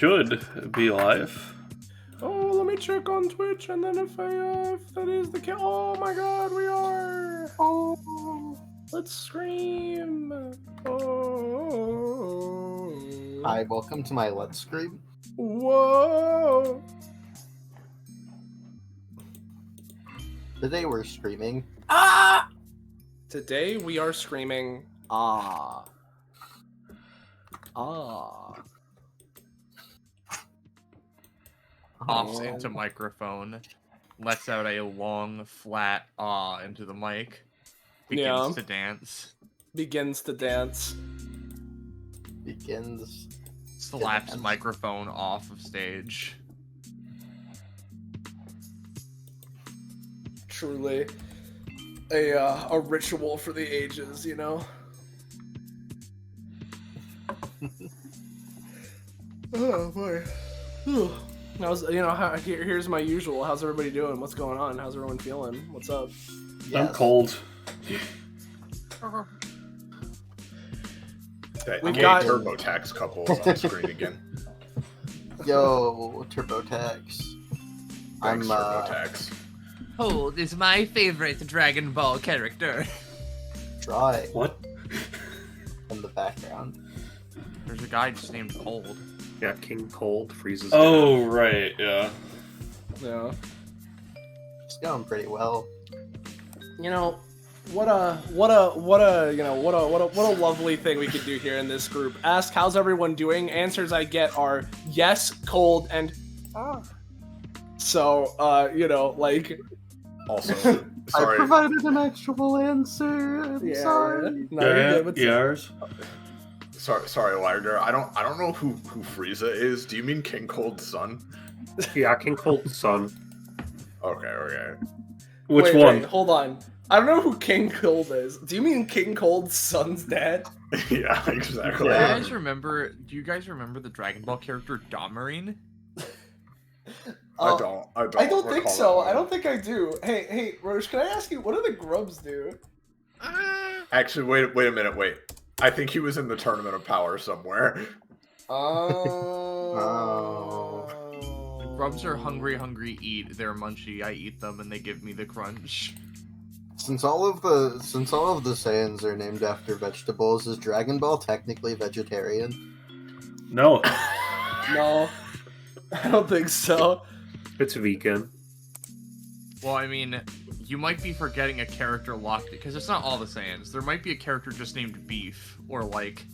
should be live. Oh, let me check on Twitch, and then if that is the case, oh my God, we are. Oh, let's scream. Oh. Hi, welcome to my Let's Scream. Whoa. Today we're screaming. Ah! Today we are screaming. Ah. Ah. Coughs into microphone, lets out a long, flat ah into the mic, begins to dance. Begins to dance. Begins. Slaps microphone off of stage. Truly a ritual for the ages, you know? Oh boy. Whew. Here's my usual. How's everybody doing? What's going on? How's everyone feeling? What's up? Yes. I'm cold. We got TurboTax couples on screen again. Yo, TurboTax. Thanks, TurboTax. Cold is my favorite Dragon Ball character. Dry. What? In the background. There's a guy just named Cold. Yeah, King Cold freezes. Oh, down. Right, yeah. Yeah. It's going pretty well. You know, what a lovely thing we could do here in this group. Ask how's everyone doing? Answers I get are yes, cold, and So, like. Also, sorry. I provided an actual answer. I'm sorry. No, yours. Sorry, Larder. I don't know who Frieza is. Do you mean King Cold's son? Yeah, King Cold's son. Okay. Which one? Wait, hold on. I don't know who King Cold is. Do you mean King Cold's son's dad? Yeah, exactly. Yeah. Do you guys remember the Dragon Ball character Damarine? I don't think so. I don't think I do. Hey, Roche, can I ask you, what do the grubs do? Actually, wait a minute. I think he was in the Tournament of Power somewhere. Oh. Grubs are hungry, eat. They're munchy. I eat them, and they give me the crunch. Since all of the Saiyans are named after vegetables, is Dragon Ball technically vegetarian? No. No, I don't think so. It's vegan. Well, I mean, you might be forgetting a character locked because it's not all the Saiyans. There might be a character just named Beef or like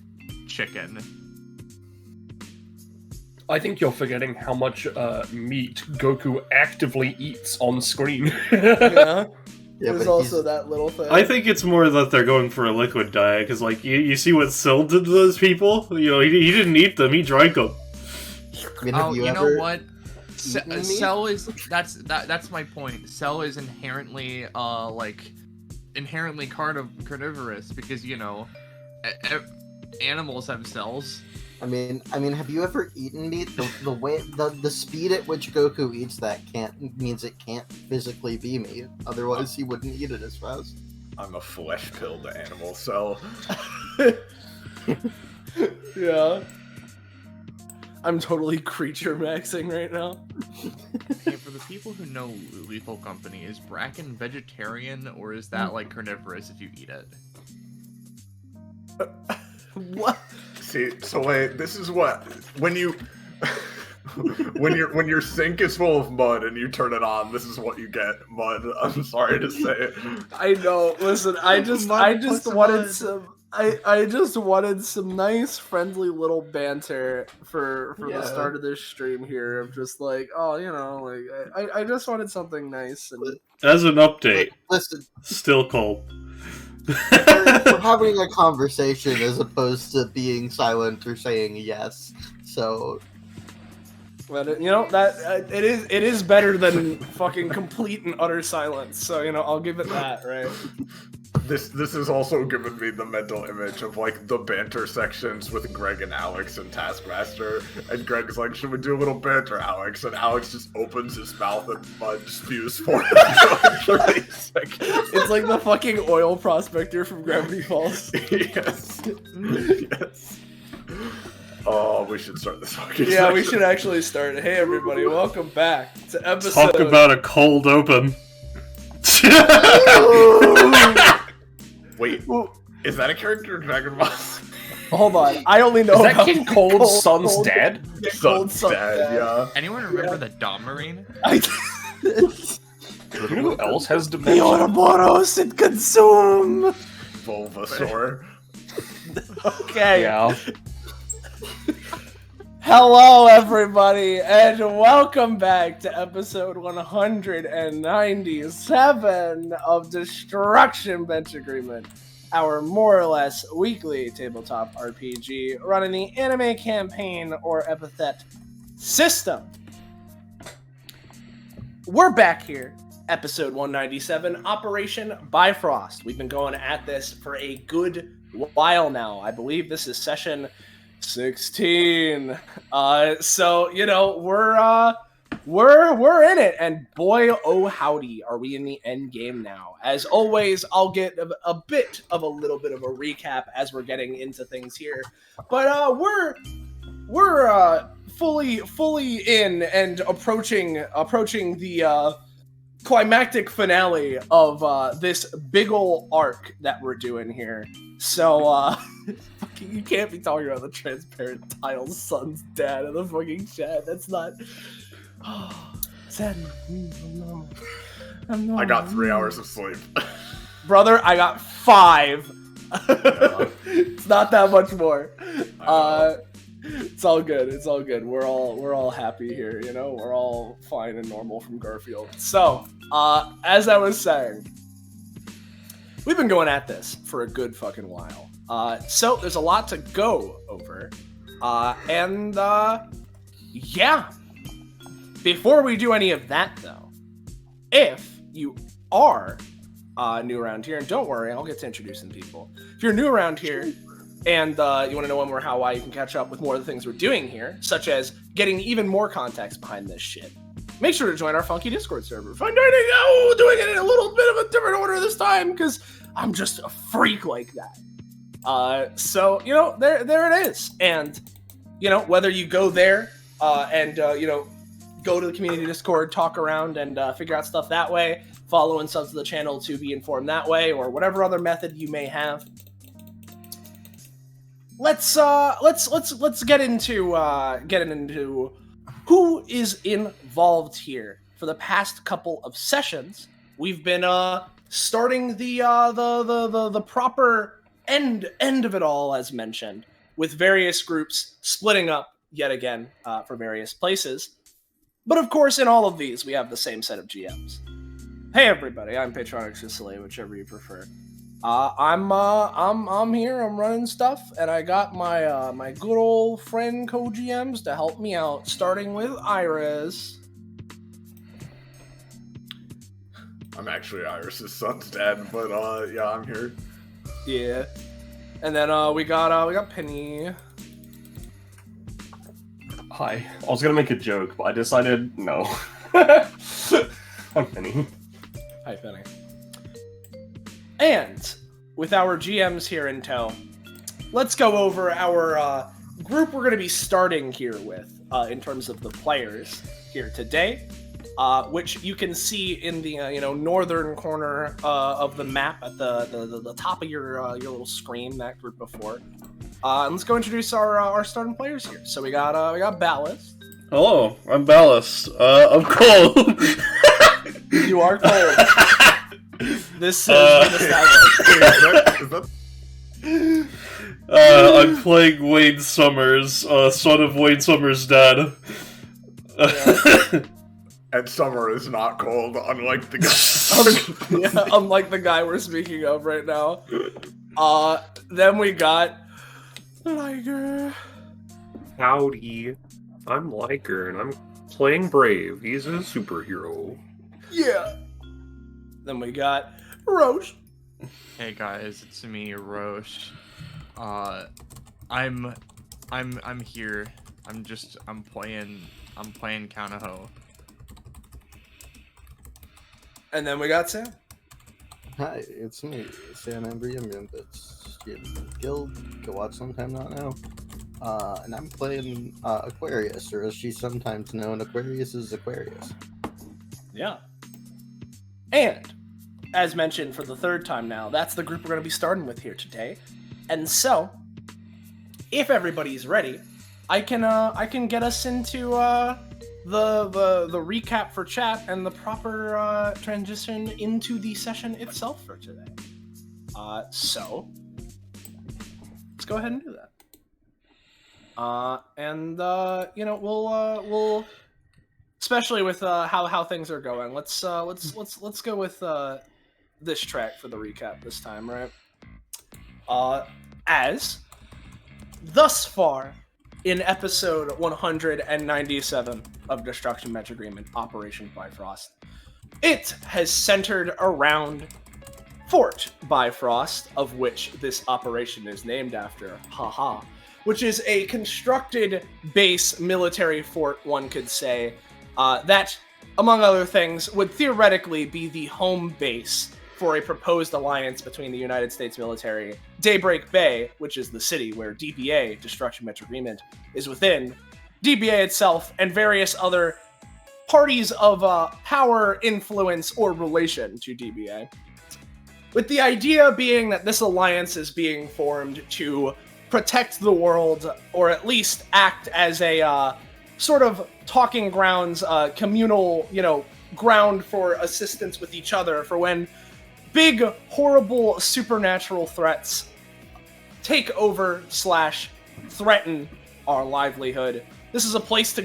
Chicken. I think you're forgetting how much meat Goku actively eats on screen. Yeah. Yeah, There's but also that little thing. I think it's more that they're going for a liquid diet, because, like, you see what Syl did to those people? You know, he didn't eat them, he drank them. I mean, know what? Cell is that's my point. Cell is inherently inherently carnivorous because animals have cells. I mean, have you ever eaten meat? The speed at which Goku eats that means it can't physically be meat. Otherwise, he wouldn't eat it as fast. I'm a flesh-pilled animal cell. Yeah. I'm totally creature maxing right now. Okay, for the people who know Lethal Company, is Bracken vegetarian or is that like carnivorous if you eat it? What? See, Soleil, this is what when your sink is full of mud and you turn it on, this is what you get. Mud. I'm sorry to say it. I know. Listen, I just wanted some nice, friendly little banter for the start of this stream here. Of just like, I just wanted something nice. And As an update, Listen, still cold. we're having a conversation as opposed to being silent or saying yes. So, but it is better than fucking complete and utter silence. So I'll give it that, right? This has also given me the mental image of like the banter sections with Greg and Alex and Taskmaster, and Greg's like, "Should we do a little banter, Alex?" And Alex just opens his mouth and mud spews for him for 30 seconds. It's like the fucking oil prospector from Gravity Falls. Yes. Oh, we should start this fucking Yeah, we section. should actually start. Hey, everybody, welcome back to episode. Talk about a cold open. Wait, is that a character in Dragon Ball? Hold on, I only know Is that about King Cold's son's dad? Yeah, Cold Son's dad, yeah. Anyone remember the Dom Marine? You know who else has dementia? Ouroboros and consume. Bulbasaur. Okay. Yeah. Hello, everybody, and welcome back to episode 197 of Destruction Bench Agreement, our more or less weekly tabletop RPG running the anime campaign or Epithet System. We're back here, episode 197, Operation Bifrost. We've been going at this for a good while now. I believe this is session 16. So you know we're in it, and boy, oh howdy, are we in the end game now. As always, I'll get a little bit of a recap as we're getting into things here, but we're fully in and approaching the climactic finale of this big ol' arc that we're doing here. So you can't be talking about the transparent tile's son's dad in the fucking chat. That's not. Sad. I got 3 hours of sleep. Brother, I got 5. It's not that much more. It's all good. It's all good. We're all happy here. You know, we're all fine and normal from Garfield. So, as I was saying, we've been going at this for a good fucking while. So there's a lot to go over. Yeah. Before we do any of that, though, if you are new around here, and don't worry, I'll get to introducing people. If you're new around here and you want to know when, where, how, why, you can catch up with more of the things we're doing here, such as getting even more context behind this shit, make sure to join our funky Discord server. Doing it in a little bit of a different order this time, because I'm just a freak like that. So, you know, there it is. And, you know, whether you go there and, you know, go to the community Discord, talk around, and figure out stuff that way, follow and sub to the channel to be informed that way, or whatever other method you may have. Let's get into who is involved here. For the past couple of sessions, we've been starting the proper end of it all, as mentioned, with various groups splitting up yet again for various places. But of course, in all of these, we have the same set of GMs. Hey everybody, I'm Patronic Soleil, whichever you prefer. I'm here. I'm running stuff, and I got my my good old friend co-GMs to help me out, starting with Iris. I'm actually Iris's son's dad, but yeah, I'm here. Yeah, and then we got Penny. Hi. I was gonna make a joke, but I decided no. I'm Penny. Hi, Penny. And with our GMs here in tow, let's go over our group we're going to be starting here with in terms of the players here today, which you can see in the you know, northern corner of the map at the top of your little screen, that group before. Let's go introduce our starting players here. So we got Ballast. Hello, I'm Ballast. I'm cold. You are cold. This is I'm playing Wayne Summers, son of Wayne Summers' dad. And summer is not cold, unlike the guy. yeah, unlike the guy we're speaking of right now. Then we got Liger. Howdy. I'm Liker, and I'm playing Brave. He's a superhero. Yeah. Then we got Roche. Hey guys, it's me, Roche. I'm here. I'm playing Kanaho. And then we got Sam. Hi, it's me, Sam Embry. I'm in the Guild. Go watch sometime, not now. and I'm playing Aquarius, or as she's sometimes known, Aquarius is Aquarius. Yeah. And, as mentioned for the third time now, that's the group we're going to be starting with here today. And so, if everybody's ready, I can get us into the recap for chat and the proper transition into the session itself for today. So let's go ahead and do that. We'll especially with how things are going. Let's go with this track for the recap this time, right? As thus far in episode 197 of Destruction Match Agreement Operation Bifrost, it has centered around Fort Bifrost, of which this operation is named after, haha, which is a constructed base military fort, one could say, that, among other things, would theoretically be the home base for a proposed alliance between the United States military, Daybreak Bay, which is the city where DBA, Destruction Match Agreement, is within, DBA itself, and various other parties of power, influence, or relation to DBA. With the idea being that this alliance is being formed to protect the world, or at least act as a sort of talking grounds, communal, ground for assistance with each other for when big, horrible, supernatural threats take over / threaten our livelihood. This is a place to,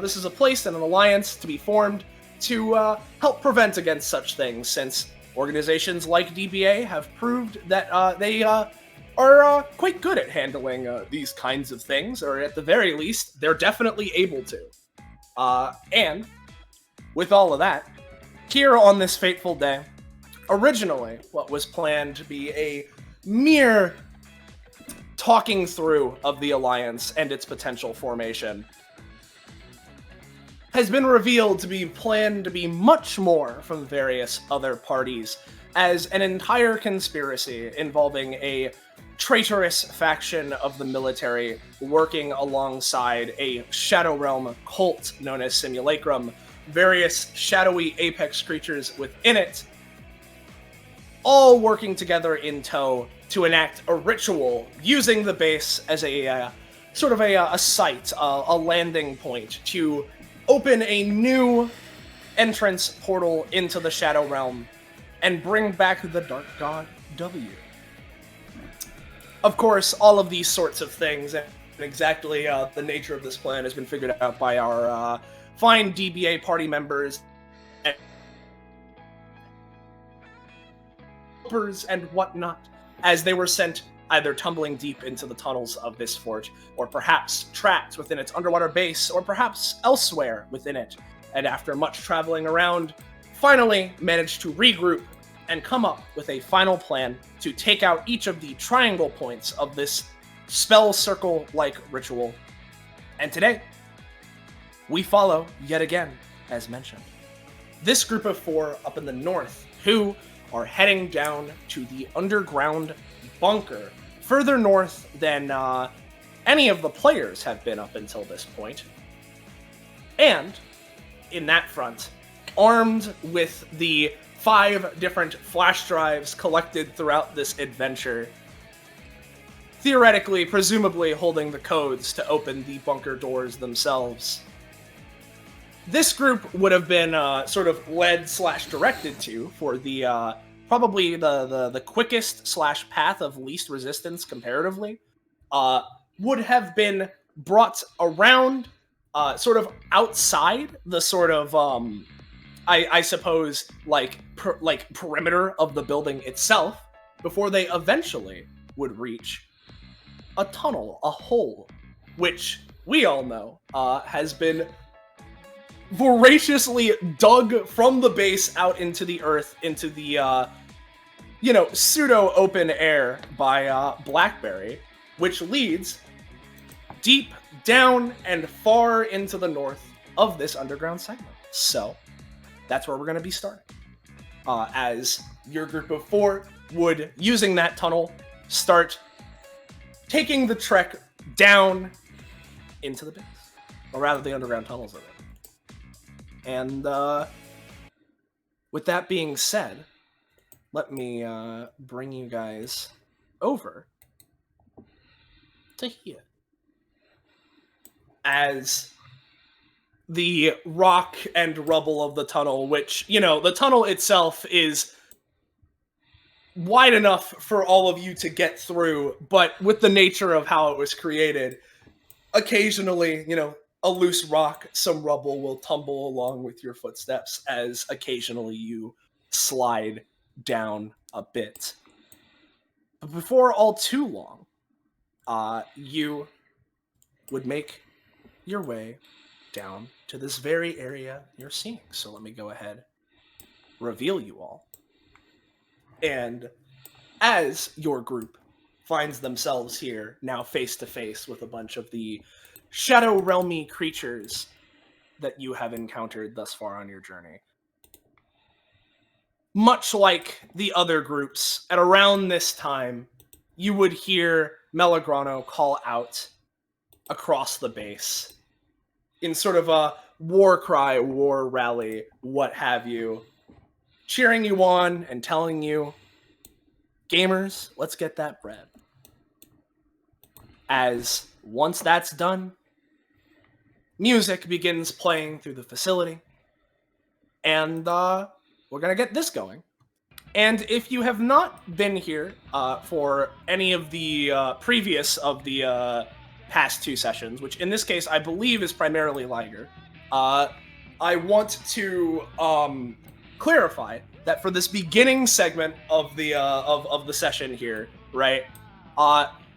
this is a place and an alliance to be formed to help prevent against such things, since organizations like DBA have proved that they are quite good at handling these kinds of things, or at the very least, they're definitely able to. And with all of that, here on this fateful day, originally what was planned to be a mere talking through of the alliance and its potential formation has been revealed to be planned to be much more from various other parties, as an entire conspiracy involving a traitorous faction of the military working alongside a Shadow Realm cult known as Simulacrum, various shadowy apex creatures within it, all working together in tow to enact a ritual using the base as a sort of a site, a landing point to open a new entrance portal into the Shadow Realm and bring back the Dark God W. Of course, all of these sorts of things and exactly the nature of this plan has been figured out by our fine DBA party members and whatnot, as they were sent either tumbling deep into the tunnels of this fort, or perhaps trapped within its underwater base, or perhaps elsewhere within it, and after much traveling around, finally managed to regroup and come up with a final plan to take out each of the triangle points of this spell circle-like ritual. And today, we follow, yet again, as mentioned, this group of 4 up in the north, who are heading down to the underground bunker, further north than any of the players have been up until this point. And, in that front, armed with the 5 different flash drives collected throughout this adventure, theoretically, presumably holding the codes to open the bunker doors themselves. This group would have been sort of led / directed to for the probably the quickest / path of least resistance comparatively, would have been brought around sort of outside the sort of I suppose like perimeter of the building itself, before they eventually would reach a tunnel, a hole, which we all know has been voraciously dug from the base out into the earth, into the pseudo open air by Blackberry, which leads deep down and far into the north of this underground segment. So that's where we're going to be starting. As your group of 4 would, using that tunnel, start taking the trek down into the base, or rather the underground tunnels of it. And with that being said, let me bring you guys over to here. As the rock and rubble of the tunnel, which, the tunnel itself is wide enough for all of you to get through, but with the nature of how it was created, occasionally, a loose rock, some rubble will tumble along with your footsteps as occasionally you slide down a bit. But before all too long, you would make your way down to this very area you're seeing. So let me go ahead, reveal you all. And as your group finds themselves here, now face to face with a bunch of the shadow realmy creatures that you have encountered thus far on your journey, much like the other groups, at around this time, you would hear Melagrano call out across the base in sort of a war cry, war rally, what have you, cheering you on and telling you, gamers, let's get that bread. As once that's done, music begins playing through the facility, and we're gonna get this going. And if you have not been here for any of the previous of the past two sessions, which in this case I believe is primarily Liger, I want to clarify that for this beginning segment of the session here, right?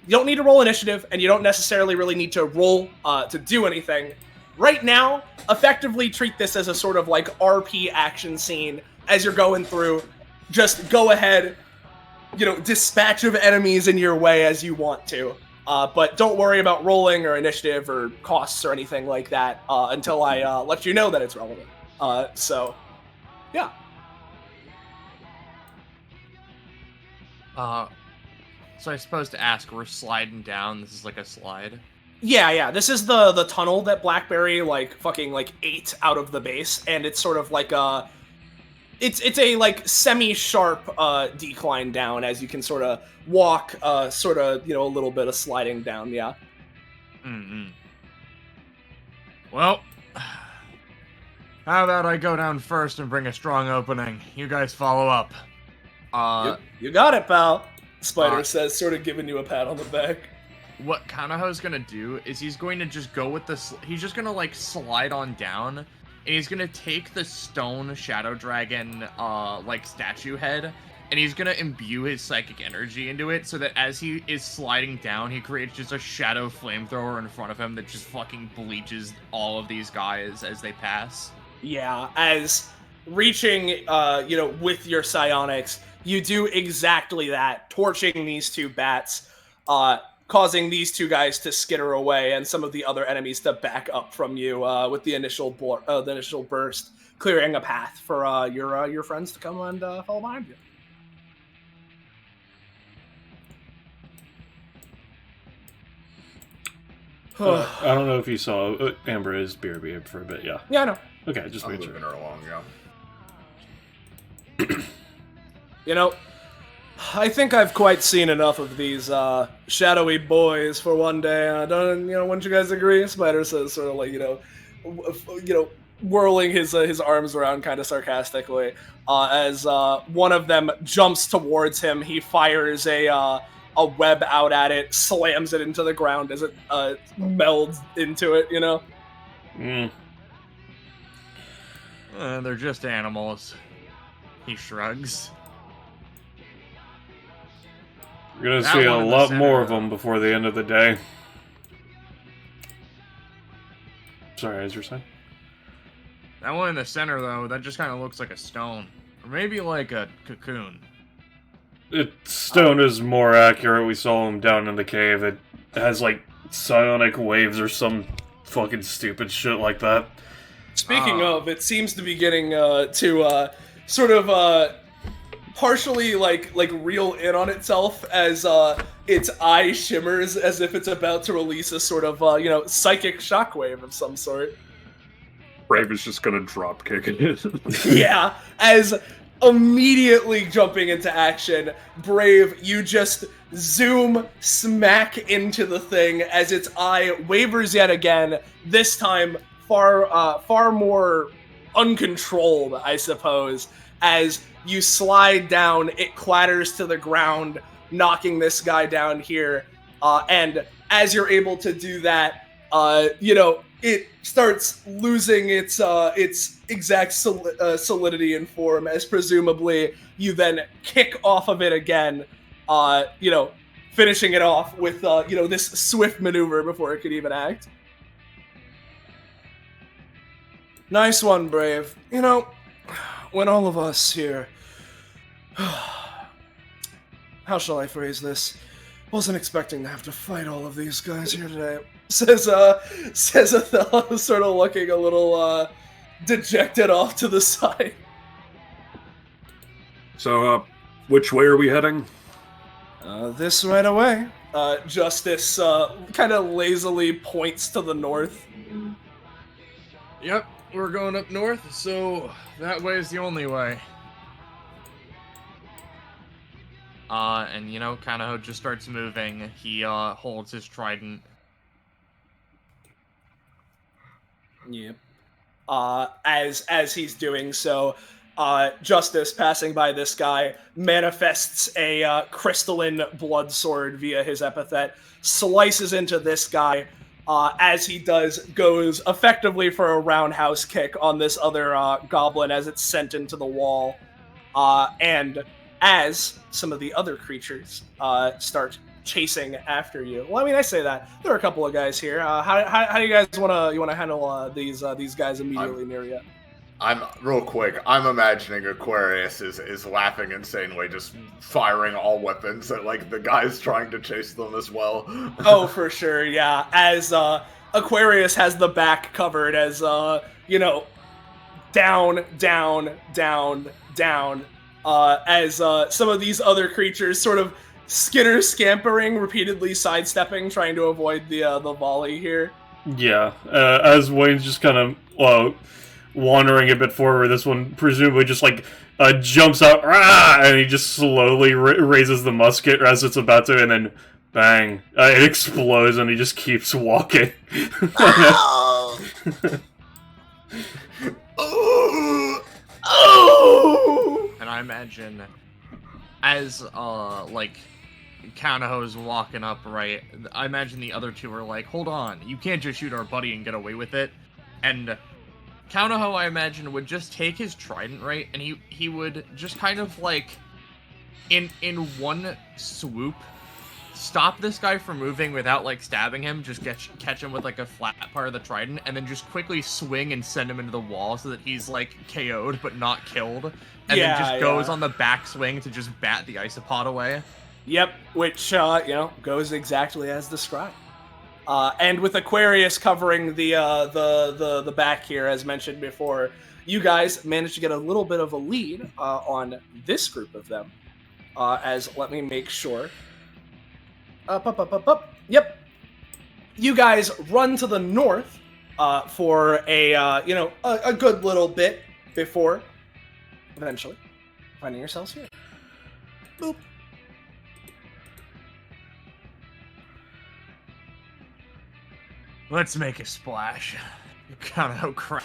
You don't need to roll initiative, and you don't necessarily really need to roll to do anything. Right now, effectively treat this as a sort of like RP action scene as you're going through. Just go ahead, dispatch of enemies in your way as you want to. But don't worry about rolling or initiative or costs or anything like that until I let you know that it's relevant. So, yeah. So I suppose to ask, we're sliding down. This is like a slide. Yeah. This is the tunnel that Blackberry fucking ate out of the base, and it's sort of like a, it's a semi-sharp decline down as you can sort of walk, a little bit of sliding down. Yeah. Mm-hmm. Well, how about I go down first and bring a strong opening? You guys follow up. You got it, pal. Spider says, sort of giving you a pat on the back. What Kanaho's gonna do is he's going to just go with this. He's just gonna slide on down, and he's gonna take the stone shadow dragon statue head, and he's gonna imbue his psychic energy into it, so that as he is sliding down, he creates just a shadow flamethrower in front of him that just fucking bleaches all of these guys as they pass. Yeah, as reaching, with your psionics, you do exactly that, torching these two bats, causing these two guys to skitter away and some of the other enemies to back up from you with the initial burst, clearing a path for your friends to come and follow behind you. I don't know if you saw, Amber is BRB for a bit, yeah. Yeah, I know. Okay, just I'm making moving sure. her along, yeah. I think I've quite seen enough of these shadowy boys for one day. Wouldn't you guys agree? Spider says, sort of whirling his arms around kind of sarcastically. As one of them jumps towards him, he fires a web out at it, slams it into the ground as it melds into it. They're just animals. He shrugs. You're gonna see a lot more of them before the end of the day. Sorry, as you're saying? That one in the center, though, that just kind of looks like a stone. Or maybe like a cocoon. Stone is more accurate. We saw him down in the cave. It has, psionic waves or some fucking stupid shit like that. Speaking of, it seems to be getting to sort of partially like reel in on itself as its eye shimmers as if it's about to release a sort of psychic shockwave of some sort. Brave is just gonna drop kick it. Yeah, as immediately jumping into action, Brave, you just zoom smack into the thing as its eye wavers yet again. This time, far more uncontrolled, I suppose. As you slide down, it clatters to the ground, knocking this guy down here. And as you're able to do that, it starts losing its exact solidity and form, as presumably you then kick off of it again, finishing it off with, this swift maneuver before it could even act. Nice one, Brave. When all of us here... How shall I phrase this? Wasn't expecting to have to fight all of these guys here today. Says Othello, sort of looking a little dejected off to the side. So, which way are we heading? This right away. Justice kind of lazily points to the north. Yep, we're going up north, so that way is the only way. And Kanaho just starts moving. He holds his trident. Yep. As he's doing so, Justice, passing by this guy, manifests a crystalline blood sword via his epithet, slices into this guy, as he goes effectively for a roundhouse kick on this other goblin as it's sent into the wall. And as some of the other creatures start chasing after you. Well, I mean, I say that. There are a couple of guys here. How do you guys want to handle these guys immediately near you? I'm real quick. I'm imagining Aquarius is laughing insanely, just firing all weapons at the guys trying to chase them as well. Oh, for sure, yeah. As Aquarius has the back covered as down, as some of these other creatures sort of scampering, repeatedly sidestepping, trying to avoid the volley here. Yeah, as Wayne's just kind of wandering a bit forward, this one presumably just jumps out, and he just slowly raises the musket as it's about to, and then bang, it explodes, and he just keeps walking. Oh! Oh! And I imagine as Kanaho's walking up, right, I imagine the other two are like, hold on, you can't just shoot our buddy and get away with it. And Kanaho, I imagine, would just take his trident, right, and he would just kind of in one swoop stop this guy from moving without stabbing him, just catch him with a flat part of the trident, and then just quickly swing and send him into the wall so that he's KO'd but not killed, and then just goes on the backswing to just bat the isopod away. Yep, which goes exactly as described. And with Aquarius covering the back here, as mentioned before, you guys managed to get a little bit of a lead on this group of them. Let me make sure. Yep. You guys run to the north for a good little bit before eventually finding yourselves here. Boop. Let's make a splash. Kanaho crap.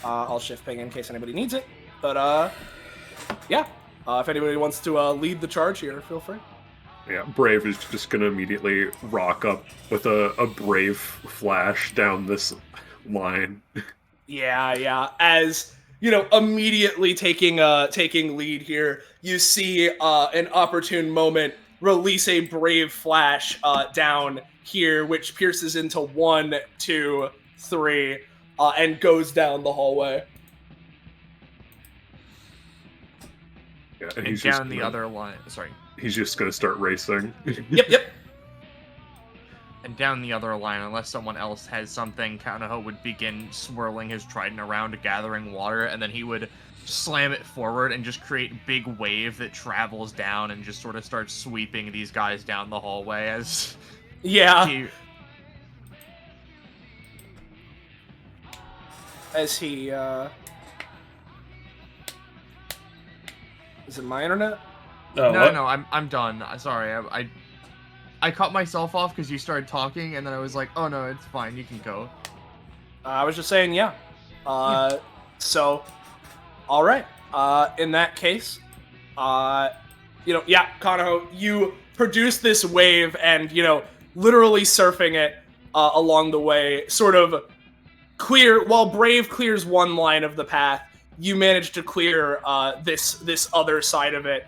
I'll shift ping in case anybody needs it. But yeah. If anybody wants to lead the charge here, feel free. Yeah, Brave is just gonna immediately rock up with a Brave flash down this line. Yeah. As immediately taking lead here, you see an opportune moment release a Brave flash down here, which pierces into 1, 2, 3, and goes down the hallway. Yeah, and he's down the other line. Sorry. He's just gonna start racing. Yep. And down the other line, unless someone else has something, Kanaho would begin swirling his trident around, gathering water, and then he would slam it forward and just create a big wave that travels down and just sort of starts sweeping these guys down the hallway as Yeah. he... As he, Is it my internet? Oh, No, what? no, I'm done. Sorry, I cut myself off because you started talking, and then I was like, oh no, it's fine, you can go. I was just saying, yeah. So, all right. In that case, yeah, Kanaho, you produce this wave and, literally surfing it along the way, sort of clear, while Brave clears one line of the path, you manage to clear this other side of it,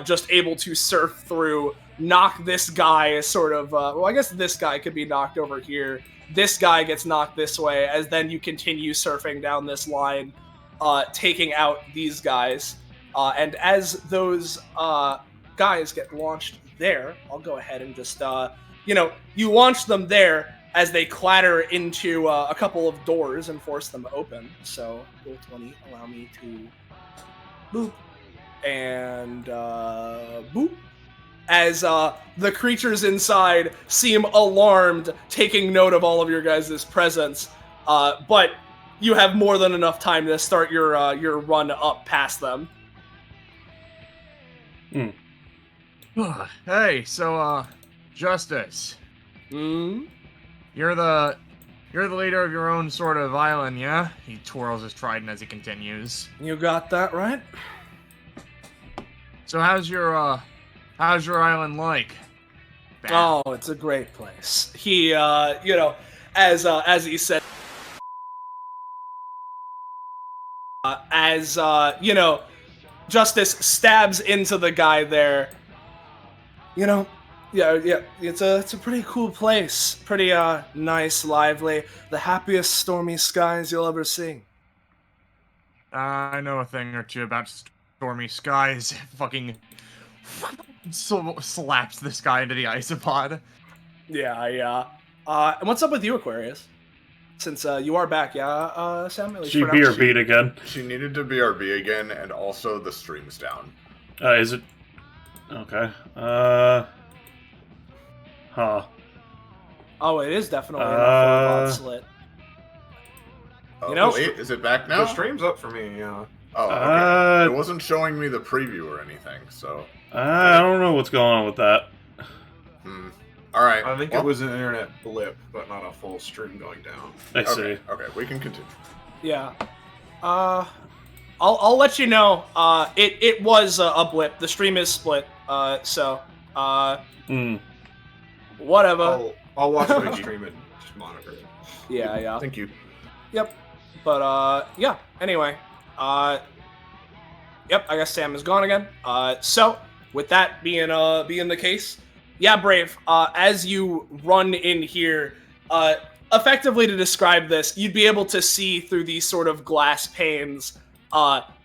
just able to surf through, knock this guy sort of, well, I guess this guy could be knocked over here. This guy gets knocked this way, as then you continue surfing down this line, taking out these guys. And as those guys get launched there, I'll go ahead and just, you launch them there as they clatter into a couple of doors and force them open. So, roll 20, allow me to boop. And boop. As the creatures inside seem alarmed, taking note of all of your guys' presence. But you have more than enough time to start your run up past them. Hey, so, Justice. Hmm? You're the leader of your own sort of island, yeah? He twirls his trident as he continues. You got that right? So how's your island like? Bad. Oh, it's a great place. He, as he said, Justice stabs into the guy there. Yeah, it's a pretty cool place. Pretty, nice, lively. The happiest stormy skies you'll ever see. I know a thing or two about stormy skies. Fucking slaps this guy into the isopod. Yeah. And what's up with you, Aquarius? Since you are back, yeah, Sam? At least She for now. BRB'd again. She needed to BRB again, and also the stream's down. Is it? Okay. Huh. Oh, it is definitely enough for a VOD slit. Oh, wait, is it back now? The stream's up for me, yeah. Oh, okay. It wasn't showing me the preview or anything, so... I don't know what's going on with that. Alright. I think it was an internet blip, but not a full stream going down. I see. Okay, we can continue. Yeah. I'll let you know. It was a blip. The stream is split. Whatever. I'll watch my stream and just monitor it. Yeah. Thank you. Yep. But yeah. Anyway. Yep. I guess Sam is gone again. So with that being the case, yeah, Brave. As you run in here, effectively to describe this, you'd be able to see through these sort of glass panes,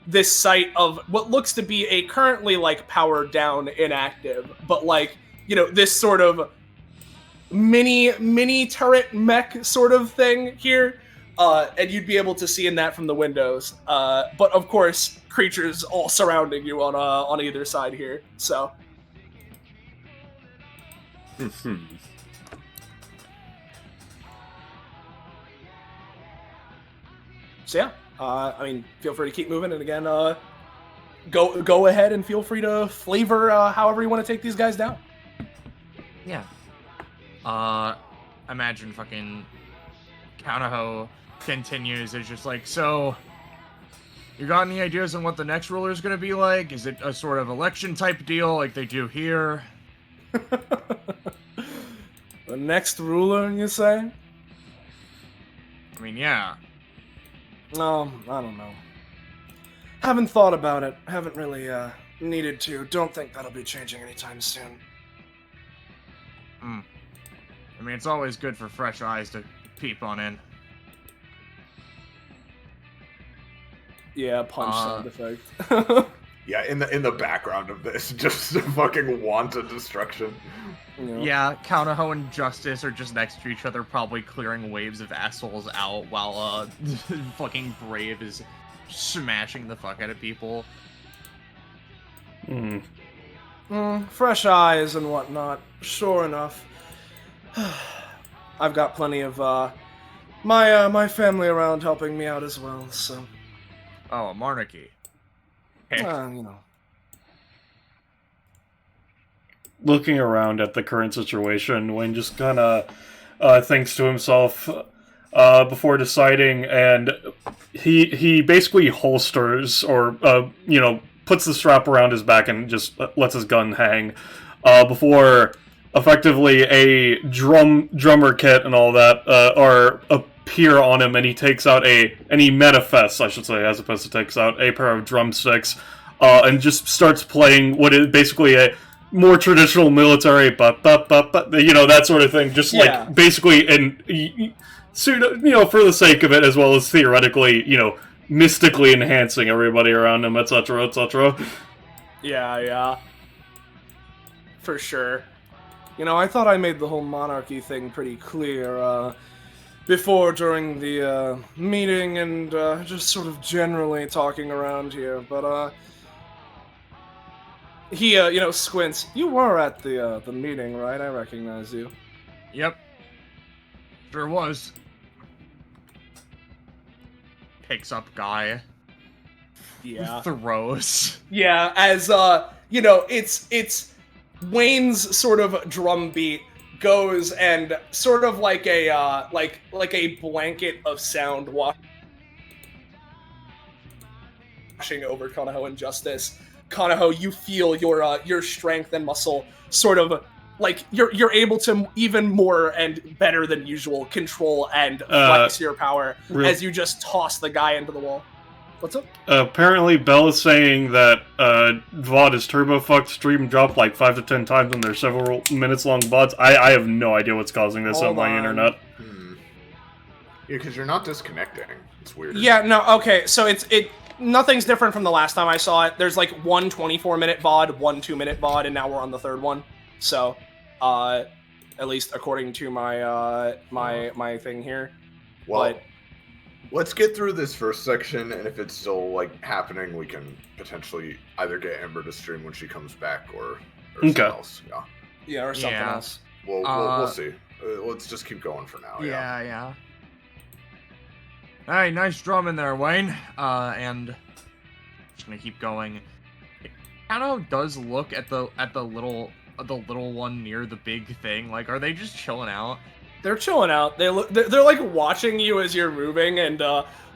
this site of what looks to be a currently powered down inactive, but this sort of mini turret mech sort of thing here. And you'd be able to see in that from the windows. But of course, creatures all surrounding you on either side here. So. So yeah, feel free to keep moving, and again, go ahead and feel free to flavor however you want to take these guys down. Yeah. Imagine fucking Kanaho continues. It's just so you got any ideas on what the next ruler is gonna be like? Is it a sort of election type deal like they do here? The next ruler, you say? Yeah. No, I don't know. Haven't thought about it. Haven't really needed to. Don't think that'll be changing anytime soon. It's always good for fresh eyes to peep on in. Yeah, punch sound effect. Yeah, in the background of this, just fucking wanton destruction. Yeah, Counterho and Justice are just next to each other, probably clearing waves of assholes out while fucking Brave is smashing the fuck out of people. Fresh eyes and whatnot. Sure enough. I've got plenty of my family around helping me out as well, so. Oh, a monarchy. You know. Looking around at the current situation, Wayne just kind of thinks to himself before deciding, and he basically holsters or puts the strap around his back and just lets his gun hang before effectively a drummer kit and all that appear on him, and he takes out he manifests, I should say, as opposed to takes out a pair of drumsticks and just starts playing what is basically a more traditional military, that sort of thing. Just like basically, and for the sake of it, as well as theoretically, mystically enhancing everybody around him, etc., etc. Yeah. For sure. I thought I made the whole monarchy thing pretty clear before during the meeting and just sort of generally talking around here, but he, squints. You were at the meeting, right? I recognize you. Yep. Sure was. Picks up guy. Yeah. Throws. Yeah, as, it's Wayne's sort of drum beat goes and sort of like a, like a blanket of sound washing over Konoho and Justice. Konoho, you feel your strength and muscle sort of like you're able to even more and better than usual control and flex your power as you just toss the guy into the wall. What's up? Apparently, Bell is saying that VOD is turbo fucked. Stream dropped like 5 to 10 times when there's several minutes long VODs. I have no idea what's causing this on my internet. Yeah, because you're not disconnecting. It's weird. Yeah, no, okay, so nothing's different from the last time I saw it. There's like one 24-minute VOD, one 2-minute VOD, and now we're on the third one. So, at least according to my my thing here. Well, let's get through this first section, and if it's still like happening, we can potentially either get Ember to stream when she comes back, or something else. Yeah, or something else. We'll see. Let's just keep going for now. Yeah. Alright, nice drum in there, Wayne. And just gonna keep going. It kind of does look at the little one near the big thing. Like, are they just chilling out? They're chilling out. They're like watching you as you're moving and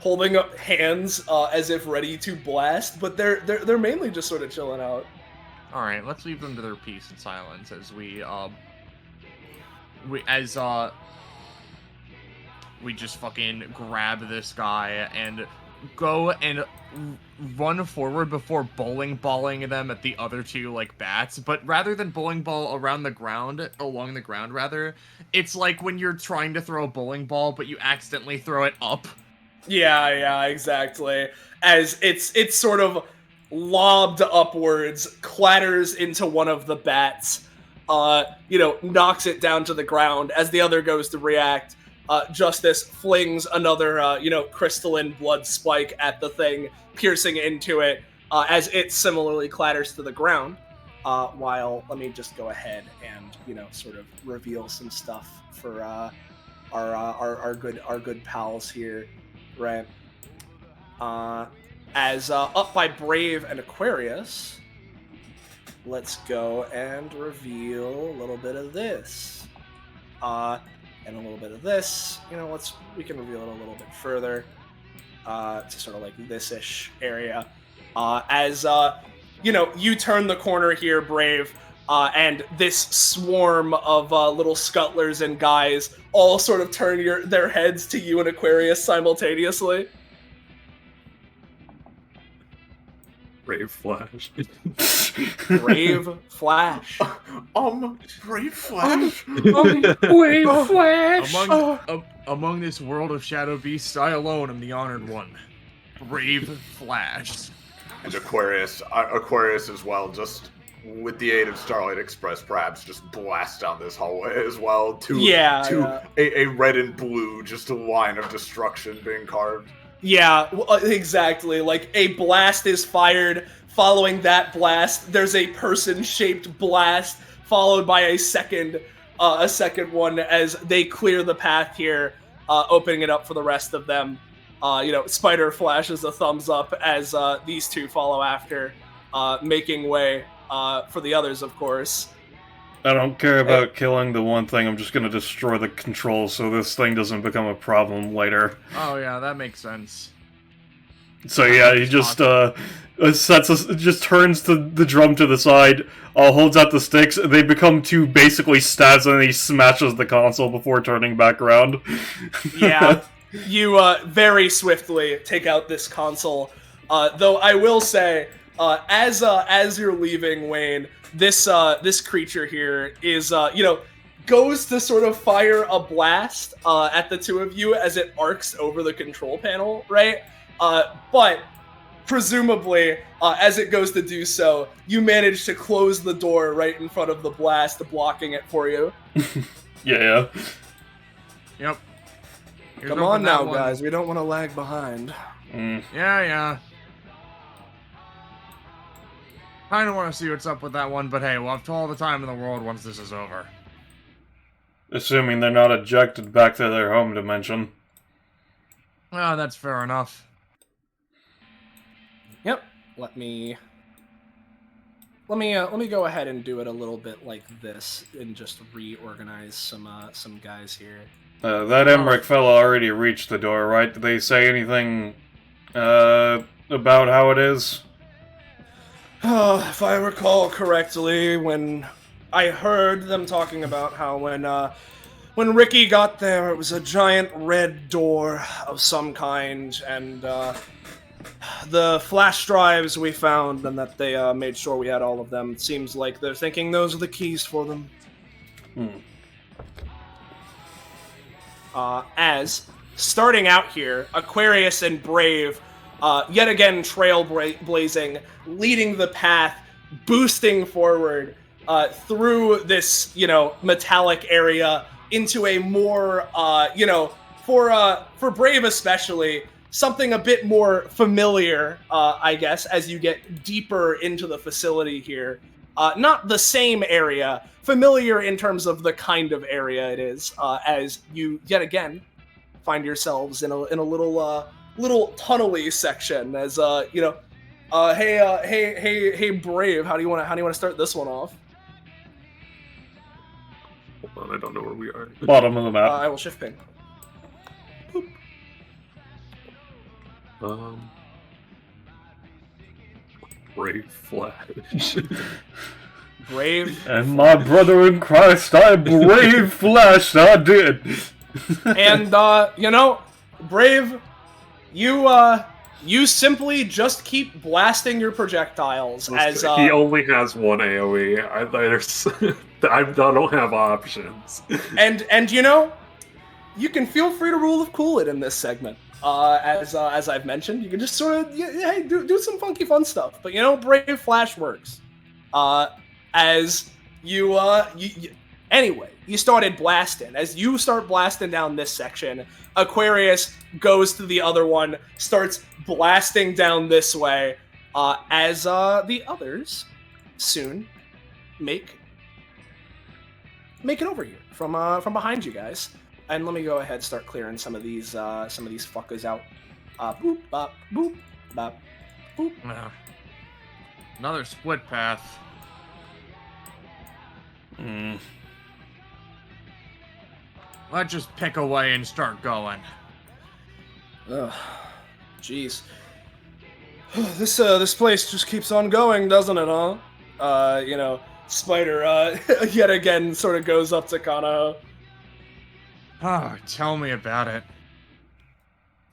holding up hands as if ready to blast. But they're mainly just sort of chilling out. All right, let's leave them to their peace and silence as we just fucking grab this guy and go and run forward before bowling balling them at the other two, like, bats. But rather than bowling ball along the ground, it's like when you're trying to throw a bowling ball, but you accidentally throw it up. Yeah, exactly. As it's sort of lobbed upwards, clatters into one of the bats, knocks it down to the ground. As the other goes to react, Justice flings another, crystalline blood spike at the thing, piercing into it, as it similarly clatters to the ground. While, let me just go ahead and, sort of reveal some stuff for our good pals here, right? As up by Brave and Aquarius, let's go and reveal a little bit of this. And a little bit of this. We can reveal it a little bit further to sort of like this-ish area. As, you turn the corner here, Brave, and this swarm of little scuttlers and guys all sort of turn their heads to you and Aquarius simultaneously. Brave Flash. Brave Flash. Brave Flash. Brave Flash. Among this world of shadow beasts, I alone am the honored one. Brave Flash. And Aquarius as well, just with the aid of Starlight Express, perhaps just blast down this hallway as well to a red and blue, just a line of destruction being carved. Yeah, exactly. Like, a blast is fired. Following that blast, there's a person-shaped blast, followed by a second one as they clear the path here, opening it up for the rest of them. Spider flashes a thumbs up as these two follow after, making way for the others, of course. I don't care about killing the one thing, I'm just gonna destroy the controls so this thing doesn't become a problem later. Oh yeah, that makes sense. So yeah, he just just turns the drum to the side, holds out the sticks, they become two basically stabs, and he smashes the console before turning back around. Yeah, you very swiftly take out this console. Though I will say, as you're leaving, Wayne, this creature here is goes to sort of fire a blast at the two of you as it arcs over the control panel, right? But presumably, as it goes to do so, you manage to close the door right in front of the blast, blocking it for you. Yeah. Yep. Here's Come on now, guys. We don't want to lag behind. Yeah. I don't want to see what's up with that one, but hey, we'll have all the time in the world once this is over. Assuming they're not ejected back to their home dimension. Oh, that's fair enough. Yep. Let me go ahead and do it a little bit like this and just reorganize some guys here. That Emmerich fellow already reached the door, right? Did they say anything about how it is? If I recall correctly, when I heard them talking about how when Ricky got there, it was a giant red door of some kind, and the flash drives we found, and that they made sure we had all of them. It seems like they're thinking those are the keys for them. As, starting out here, Aquarius and Brave, yet again trailblazing, leading the path, boosting forward through this, metallic area into a more, for Brave especially, something a bit more familiar, I guess, as you get deeper into the facility here. Not the same area, familiar in terms of the kind of area it is, as you, yet again, find yourselves in a little tunnel-y section, as, hey, Brave, how do you want to start this one off? Hold on, I don't know where we are. Bottom of the map. I will shift ping. Brave Flash. Brave. And my brother in Christ, I brave Flash, I did. And, Brave, you simply just keep blasting your projectiles as, he only has one AoE. I don't have options. And you can feel free to rule of cool it in this segment. As I've mentioned, you can just sort of do some funky fun stuff. But Brave Flash works. As you anyway, you started blasting. As you start blasting down this section, Aquarius goes to the other one, starts blasting down this way. As the others soon make it over here from behind you guys. And let me go ahead and start clearing some of these fuckers out. Boop, bop, boop, bop, boop. Another split path. Let's just pick away and start going. Ugh, jeez. This place just keeps on going, doesn't it, huh? Spider, yet again sort of goes up to Kanaho. Oh, tell me about it.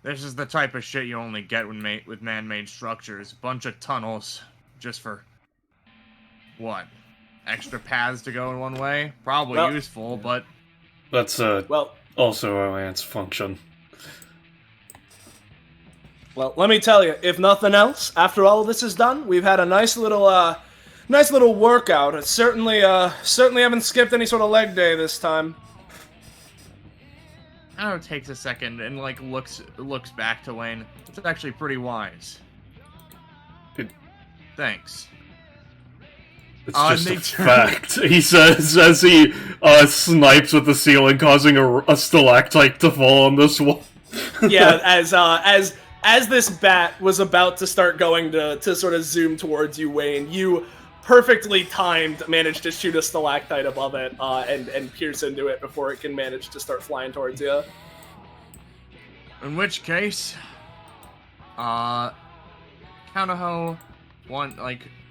This is the type of shit you only get with man-made structures. Bunch of tunnels, just for what? Extra paths to go in one way? Probably useful, but that's also a ants function. Well, let me tell you, if nothing else, after all of this is done, we've had a nice little Nice little workout. It certainly haven't skipped any sort of leg day this time. Kano takes a second and like looks back to Wayne. It's actually pretty wise. Thanks. It's just a fact, he says as he snipes with the ceiling, causing a stalactite to fall on this wall. Yeah, as this bat was about to start going to sort of zoom towards you, Wayne, you perfectly timed managed to shoot a stalactite above it and pierce into it before it can manage to start flying towards you. In which case, Kanaho,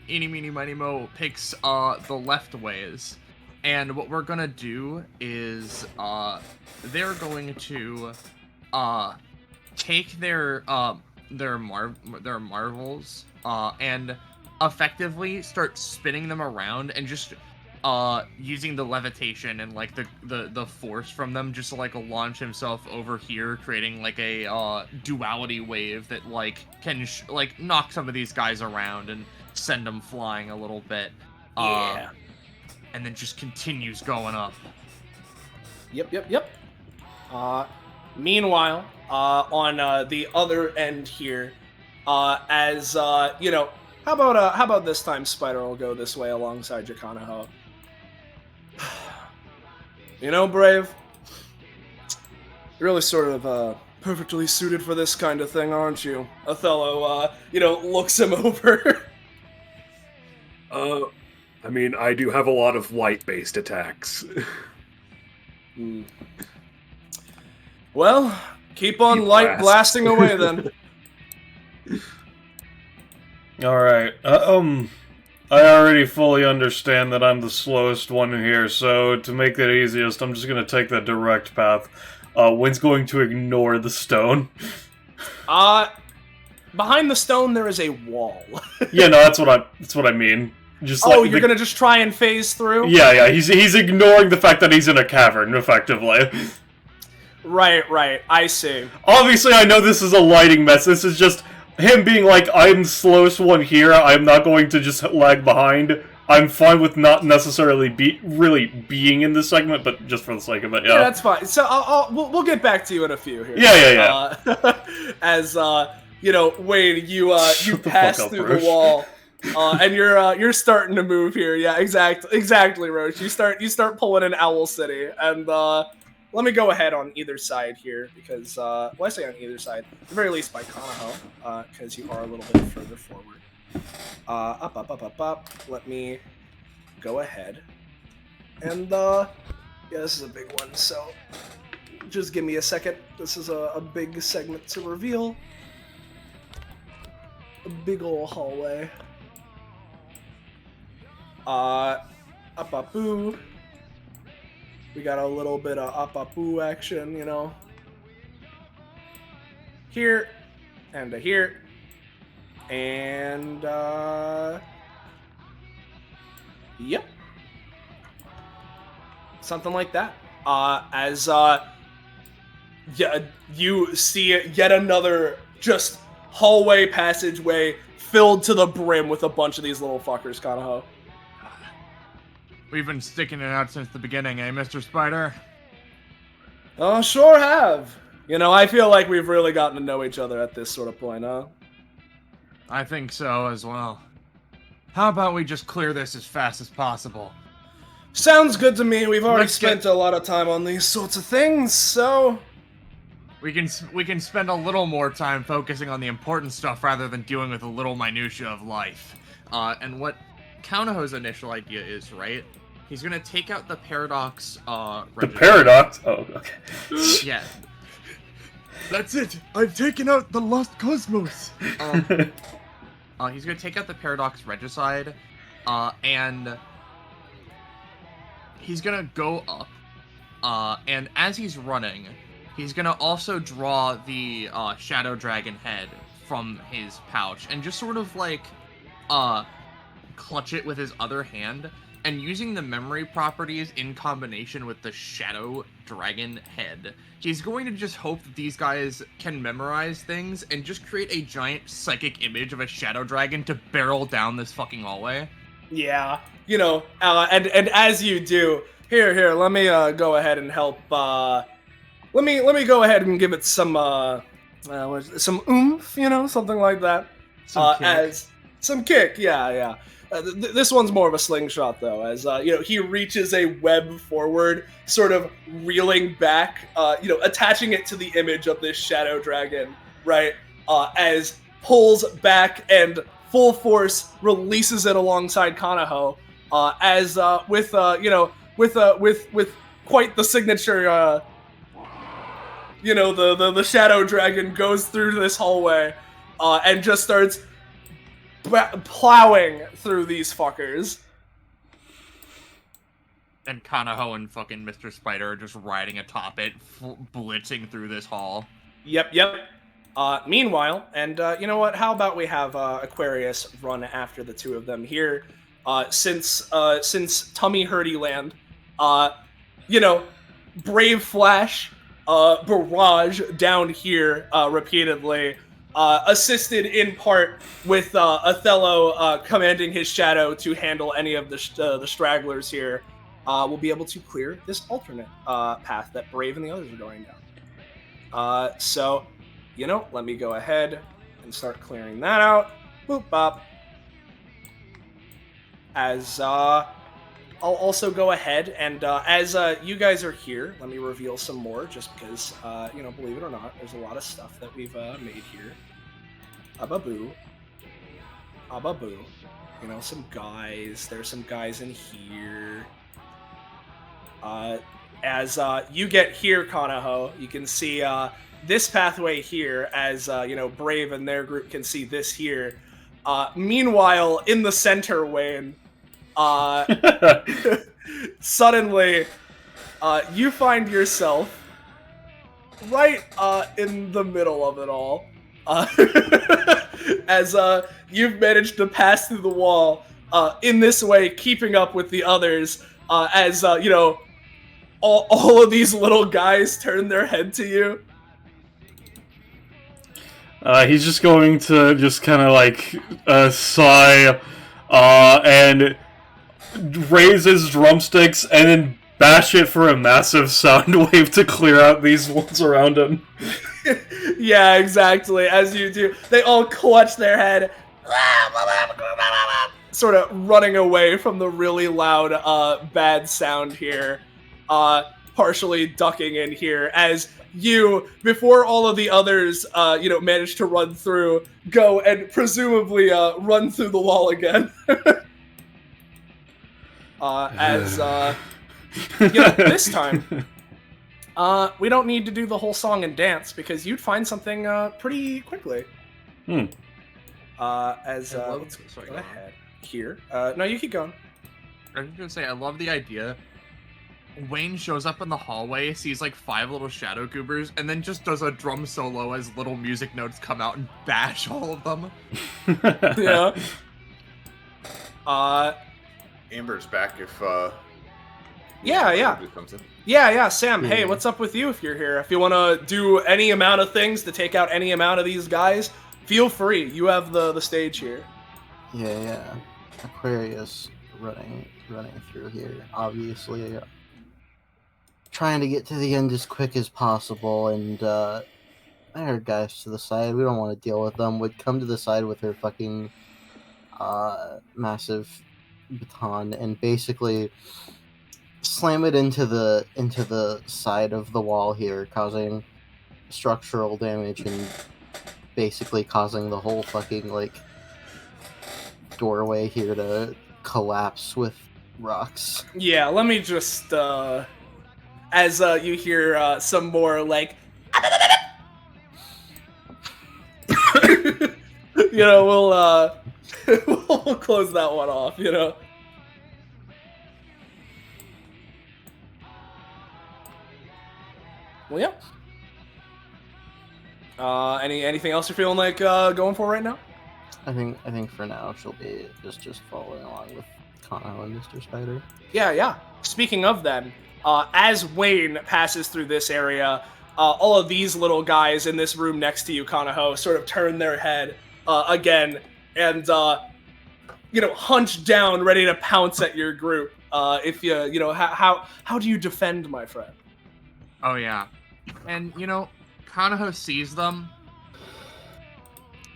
eeny, meeny, miny, mo, picks the left ways. And what we're gonna do is they're going to take their marvels and effectively start spinning them around and just using the levitation and like the force from them just to like launch himself over here, creating like a duality wave that like can knock some of these guys around and send them flying a little bit. Yeah. And then just continues going up. Yep. Meanwhile, on the other end here, as you know, how about this time Spider will go this way alongside Yakanaho. You know, Brave, you're really sort of perfectly suited for this kind of thing, aren't you? Othello, looks him over. I mean, I do have a lot of light-based attacks. Well, keep on light blasting away then. Alright, I already fully understand that I'm the slowest one in here, so to make that easiest, I'm just gonna take the direct path. Wayne's going to ignore the stone. Behind the stone there is a wall. Yeah, no, that's what I mean. Just you're gonna just try and phase through? Yeah, he's ignoring the fact that he's in a cavern, effectively. Right, I see. Obviously, I know this is a lighting mess. This is just him being like, I'm the slowest one here, I'm not going to just lag behind. I'm fine with not necessarily really being in this segment, but just for the sake of it, yeah. Yeah, that's fine. So we'll get back to you in a few here. Yeah. As Wayne, you pass through the wall, and you're starting to move here. Yeah, exactly, Roche. You start pulling in Owl City, and let me go ahead on either side here because I say on either side, at the very least by Kanaho, because you are a little bit further forward. Up. Let me go ahead. And, this is a big one, so just give me a second. This is a big segment to reveal. A big ol' hallway. Up-up-boo. We got a little bit of up-up-boo action, Here, and to here. And, yep. Something like that. You see yet another just hallway passageway filled to the brim with a bunch of these little fuckers, Kanaho. We've been sticking it out since the beginning, eh, Mr. Spider? Oh, sure have. I feel like we've really gotten to know each other at this sort of point, huh? I think so as well. How about we just clear this as fast as possible? Sounds good to me. We've already spent a lot of time on these sorts of things, so we can spend a little more time focusing on the important stuff rather than dealing with the little minutia of life. And what Kanaho's initial idea is, right? He's gonna take out the paradox. The paradox? Oh, okay. Yeah. That's it. I've taken out the lost cosmos. He's gonna take out the paradox regicide, and he's gonna go up. And as he's running, he's gonna also draw the shadow dragon head from his pouch and just sort of like clutch it with his other hand. And using the memory properties in combination with the shadow dragon head, he's going to just hope that these guys can memorize things and just create a giant psychic image of a shadow dragon to barrel down this fucking hallway. Yeah, you know, and as you do, here, let me go ahead and help. Let me go ahead and give it some some oomph, you know, something like that. Some kick. As some kick, yeah. This one's more of a slingshot though, as you know, he reaches a web forward, sort of reeling back, you know, attaching it to the image of this shadow dragon, right? As pulls back and full force releases it alongside Kanaho, as with you know, with quite the signature, you know, the shadow dragon goes through this hallway, and just starts plowing through these fuckers. And Kanaho and fucking Mr. Spider are just riding atop it, blitzing through this hall. Yep. Meanwhile, and you know what? How about we have Aquarius run after the two of them here? Since Tummy Hurdy Land, you know, Brave Flash, barrage down here repeatedly, assisted in part with Othello commanding his shadow to handle any of the stragglers here. Will be able to clear this alternate path that Brave and the others are going down. So, you know, let me go ahead and start clearing that out. Boop bop. As I'll also go ahead and as you guys are here, let me reveal some more, just because you know, believe it or not, there's a lot of stuff that we've made here. Ababoo. You know, some guys. There's some guys in here. As you get here, Kanaho, you can see this pathway here, as you know, Brave and their group can see this here. Meanwhile, in the center, Wayne, suddenly, you find yourself right in the middle of it all. As you've managed to pass through the wall in this way, keeping up with the others, as you know, all of these little guys turn their head to you. He's just going to just kind of like sigh and raise his drumsticks and then bash it for a massive sound wave to clear out these ones around him. Yeah, exactly. As you do, they all clutch their head, sort of running away from the really loud, bad sound here, partially ducking in here, as you, before all of the others, you know, manage to run through, go and presumably run through the wall again. As you know, this time, we don't need to do the whole song and dance, because you'd find something pretty quickly. As let's go ahead here. No, you keep going. I was gonna say, I love the idea. Wayne shows up in the hallway, sees like 5 little shadow goobers, and then just does a drum solo as little music notes come out and bash all of them. Yeah. Amber's back if Yeah. comes in. Yeah, Sam, hey, what's up with you if you're here? If you want to do any amount of things to take out any amount of these guys, feel free. You have the stage here. Yeah. Aquarius running through here. Obviously, trying to get to the end as quick as possible, and I heard guys to the side. We don't want to deal with them. Would come to the side with her fucking massive baton and basically slam it into the side of the wall here, causing structural damage and basically causing the whole fucking like doorway here to collapse with rocks. Yeah, let me just as you hear some more like you know, we'll close that one off, you know. Well, yeah. Anything else you're feeling like going for right now? I think for now she'll be just following along with Kano and Mr. Spider. Yeah. Speaking of them, as Wayne passes through this area, all of these little guys in this room next to you, Kanaho, sort of turn their head again, and hunched down, ready to pounce at your group. If how do you defend, my friend? Oh yeah, and Kanaho sees them,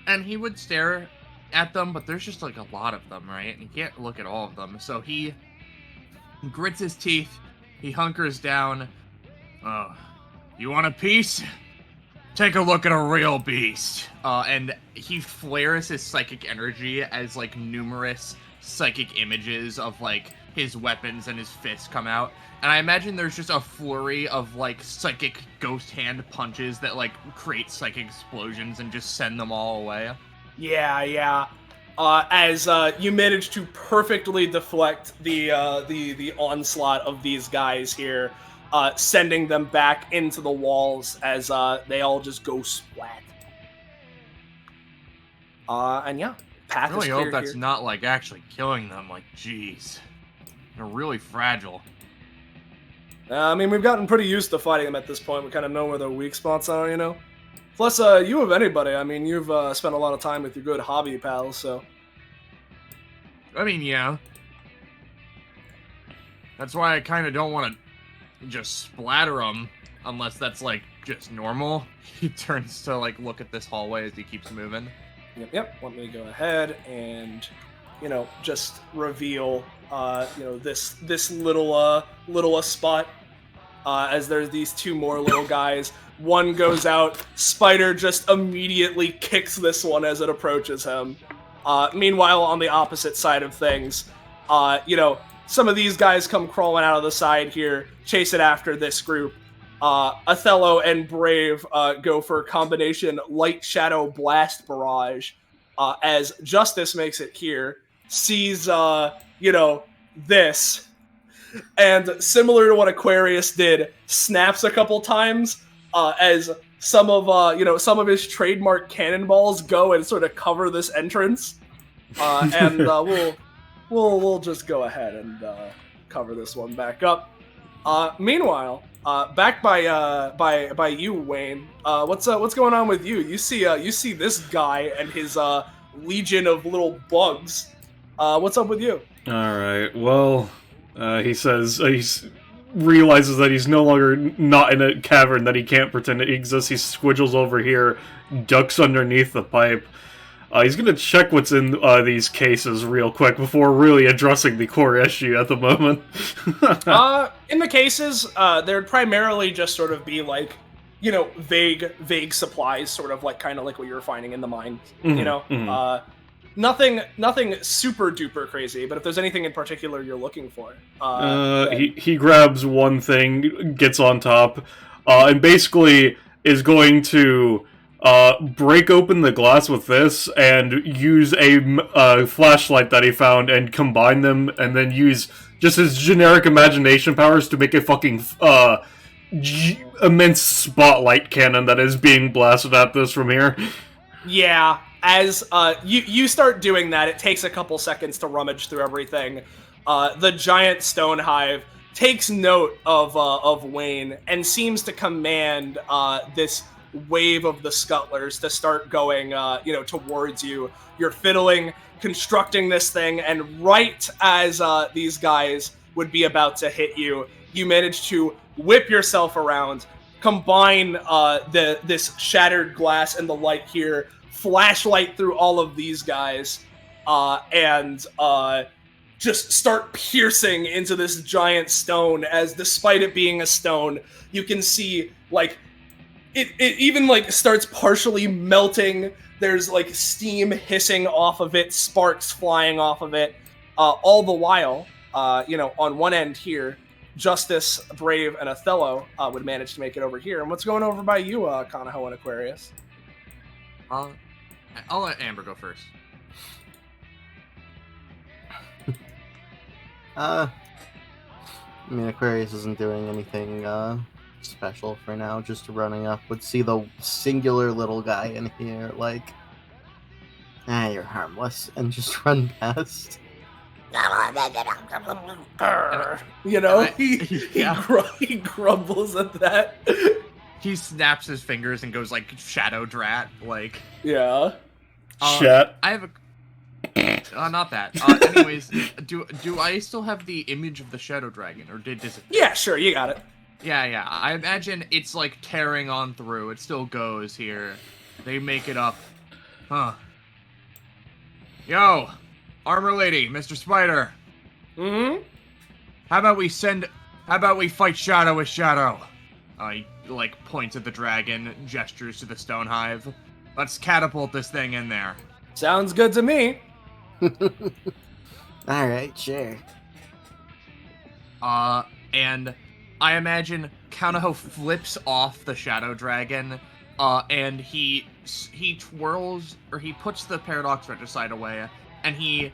and he would stare at them, but there's just like a lot of them, right? And he can't look at all of them, so he grits his teeth, he hunkers down. Oh, you want a piece? Take a look at a real beast. And he flares his psychic energy as like numerous psychic images of like his weapons and his fists come out. And I imagine there's just a flurry of like psychic ghost hand punches that like create psychic explosions and just send them all away. Yeah. As you manage to perfectly deflect the onslaught of these guys here, sending them back into the walls as they all just go splat. And yeah, path I really is clear hope that's here. not like actually killing them. Like, jeez, they're really fragile. I mean, we've gotten pretty used to fighting them at this point. We kind of know where their weak spots are, Plus, you of anybody, I mean, you've spent a lot of time with your good hobby pals, so. I mean, yeah. That's why I kind of don't want to just splatter them, unless that's, like, just normal. He turns to, like, look at this hallway as he keeps moving. Yep. Let me go ahead and, just reveal, this little spot. As there's these two more little guys. One goes out. Spider just immediately kicks this one as it approaches him. Meanwhile, on the opposite side of things, some of these guys come crawling out of the side here, chasing after this group. Othello and Brave go for a combination light shadow blast barrage. As Justice makes it here, sees, this. And similar to what Aquarius did, snaps a couple times as some of his trademark cannonballs go and sort of cover this entrance. And we'll just go ahead and cover this one back up. Meanwhile, back by you, Wayne. What's going on with you? You see this guy and his legion of little bugs. What's up with you? All right. Well. He says he realizes that he's no longer not in a cavern, that he can't pretend it exists. He squidgles over here, ducks underneath the pipe. He's going to check what's in these cases real quick before really addressing the core issue at the moment. In the cases, there'd primarily just sort of be like, vague supplies, sort of like kind of like what you were finding in the mine, Nothing super duper crazy, but if there's anything in particular you're looking for, he grabs one thing, gets on top, and basically is going to break open the glass with this and use a flashlight that he found and combine them, and then use just his generic imagination powers to make a fucking immense spotlight cannon that is being blasted at this from here. Yeah. As you start doing that, it takes a couple seconds to rummage through everything. The giant stone hive takes note of Wayne and seems to command this wave of the scuttlers to start going, towards you. You're fiddling, constructing this thing, and right as these guys would be about to hit you, you manage to whip yourself around, combine this shattered glass and the light here, flashlight through all of these guys, and just start piercing into this giant stone, as despite it being a stone, you can see, like, it even, like, starts partially melting. There's, like, steam hissing off of it, sparks flying off of it, all the while, on one end here, Justice, Brave, and Othello would manage to make it over here. And what's going over by you, Kanaho and Aquarius? I'll let Amber go first. Aquarius isn't doing anything special for now, just running up, would see the singular little guy in here, like, you're harmless, and just run past. He grumbles at that. He snaps his fingers and goes like shadow drat, like. Yeah. Chat. I have Not that. Anyways, do I still have the image of the shadow dragon, or did disappear? Yeah, sure, you got it. Yeah. I imagine it's like tearing on through. It still goes here. They make it up. Huh. Yo, Armor Lady, Mr. Spider. Mm-hmm. How about we fight Shadow with Shadow? He, like, points at the dragon, gestures to the stone hive. Let's catapult this thing in there. Sounds good to me. Alright, sure. And I imagine Kanaho flips off the shadow dragon, and he twirls, or he puts the paradox regicide away, and he,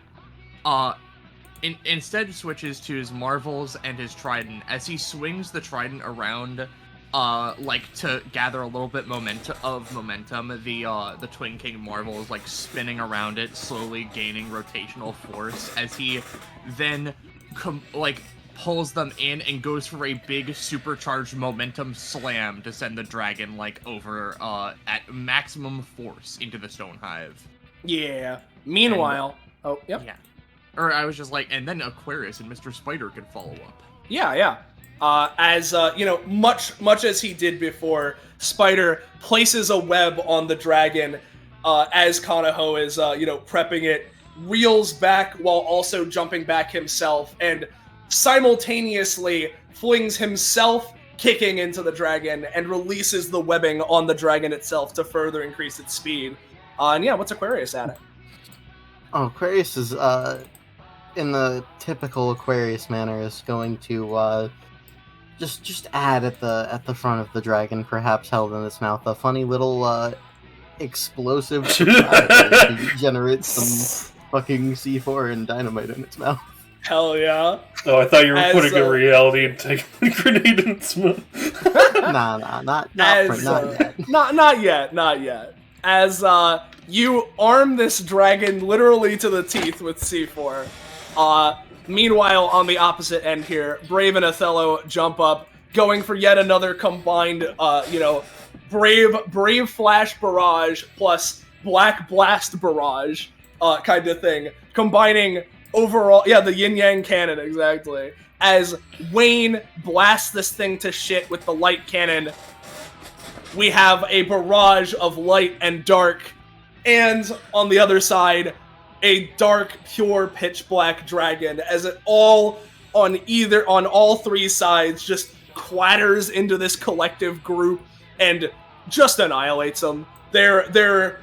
instead switches to his marvels and his trident. As he swings the trident around, like to gather a little bit momentum, the Twin King marvel is like spinning around it, slowly gaining rotational force, as he then pulls them in and goes for a big supercharged momentum slam to send the dragon like over at maximum force into the stone hive. Yeah. Meanwhile, yep. Yeah. Or I was just like, and then Aquarius and Mr. Spider could follow up. Yeah. As much as he did before, Spider places a web on the dragon as Kanaho is prepping it, reels back while also jumping back himself, and simultaneously flings himself kicking into the dragon and releases the webbing on the dragon itself to further increase its speed. And yeah, what's Aquarius at it? Oh, Aquarius is in the typical Aquarius manner is going to just add at the front of the dragon, perhaps held in its mouth, a funny little explosive surprise to generate some fucking C4 and dynamite in its mouth. Hell yeah. Oh, I thought you were putting a reality and taking a grenade in its mouth. Nah, not yet. Not yet. As you arm this dragon literally to the teeth with C4. Meanwhile, on the opposite end here, Brave and Othello jump up, going for yet another combined, Brave Flash Barrage plus Black Blast Barrage, kind of thing. Combining overall, the yin-yang cannon, exactly. As Wayne blasts this thing to shit with the light cannon, we have a barrage of light and dark, and on the other side, a dark, pure, pitch-black dragon, as it all on all three sides just clatters into this collective group and just annihilates them. They're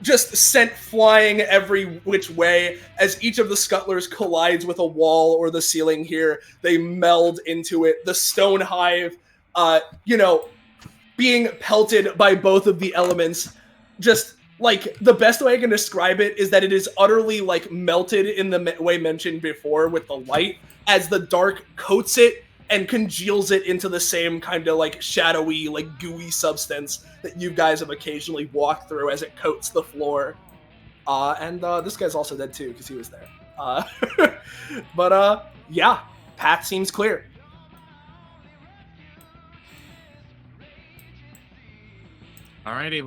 just sent flying every which way as each of the scuttlers collides with a wall or the ceiling here. They meld into it. The stone hive, being pelted by both of the elements, just like, the best way I can describe it is that it is utterly, like, melted in the way mentioned before with the light, as the dark coats it and congeals it into the same kind of, like, shadowy, like, gooey substance that you guys have occasionally walked through as it coats the floor. And this guy's also dead, too, because he was there. But, yeah, path seems clear. Alrighty,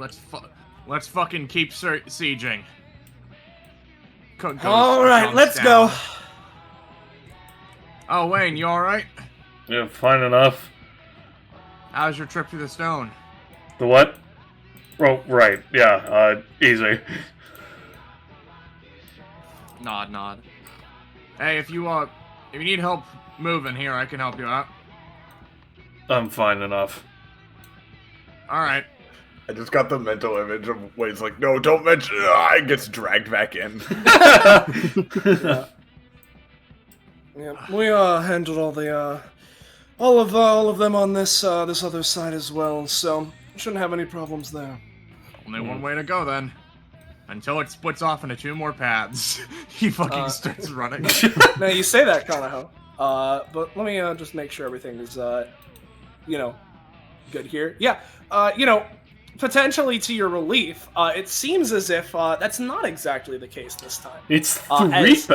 let's fucking keep sieging. Alright, let's go. Oh, Wayne, you alright? Yeah, fine enough. How's your trip to the stone? The what? Oh, right. Yeah, easy. Nod. Hey, if you need help moving here, I can help you out. I'm fine enough. Alright. I just got the mental image of Wade's like, no, don't mention it. And gets dragged back in. Yeah, we handled all the all of them on this this other side as well, so shouldn't have any problems there. Only one way to go then. Until it splits off into two more paths. He fucking starts running. Now you say that, Kanaho. But let me just make sure everything is good here. Yeah. Potentially to your relief, it seems as if that's not exactly the case this time. It's 3 paths.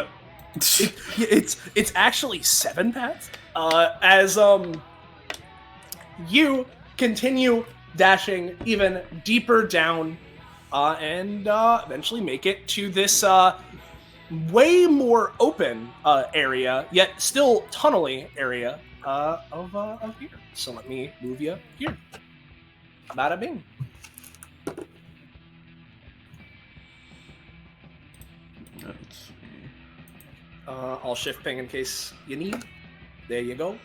It's actually 7 paths. As you continue dashing even deeper down, and eventually make it to this way more open area, yet still tunnely area of here. So let me move you here. Bada bing. Let's see. I'll shift ping in case you need. There you go.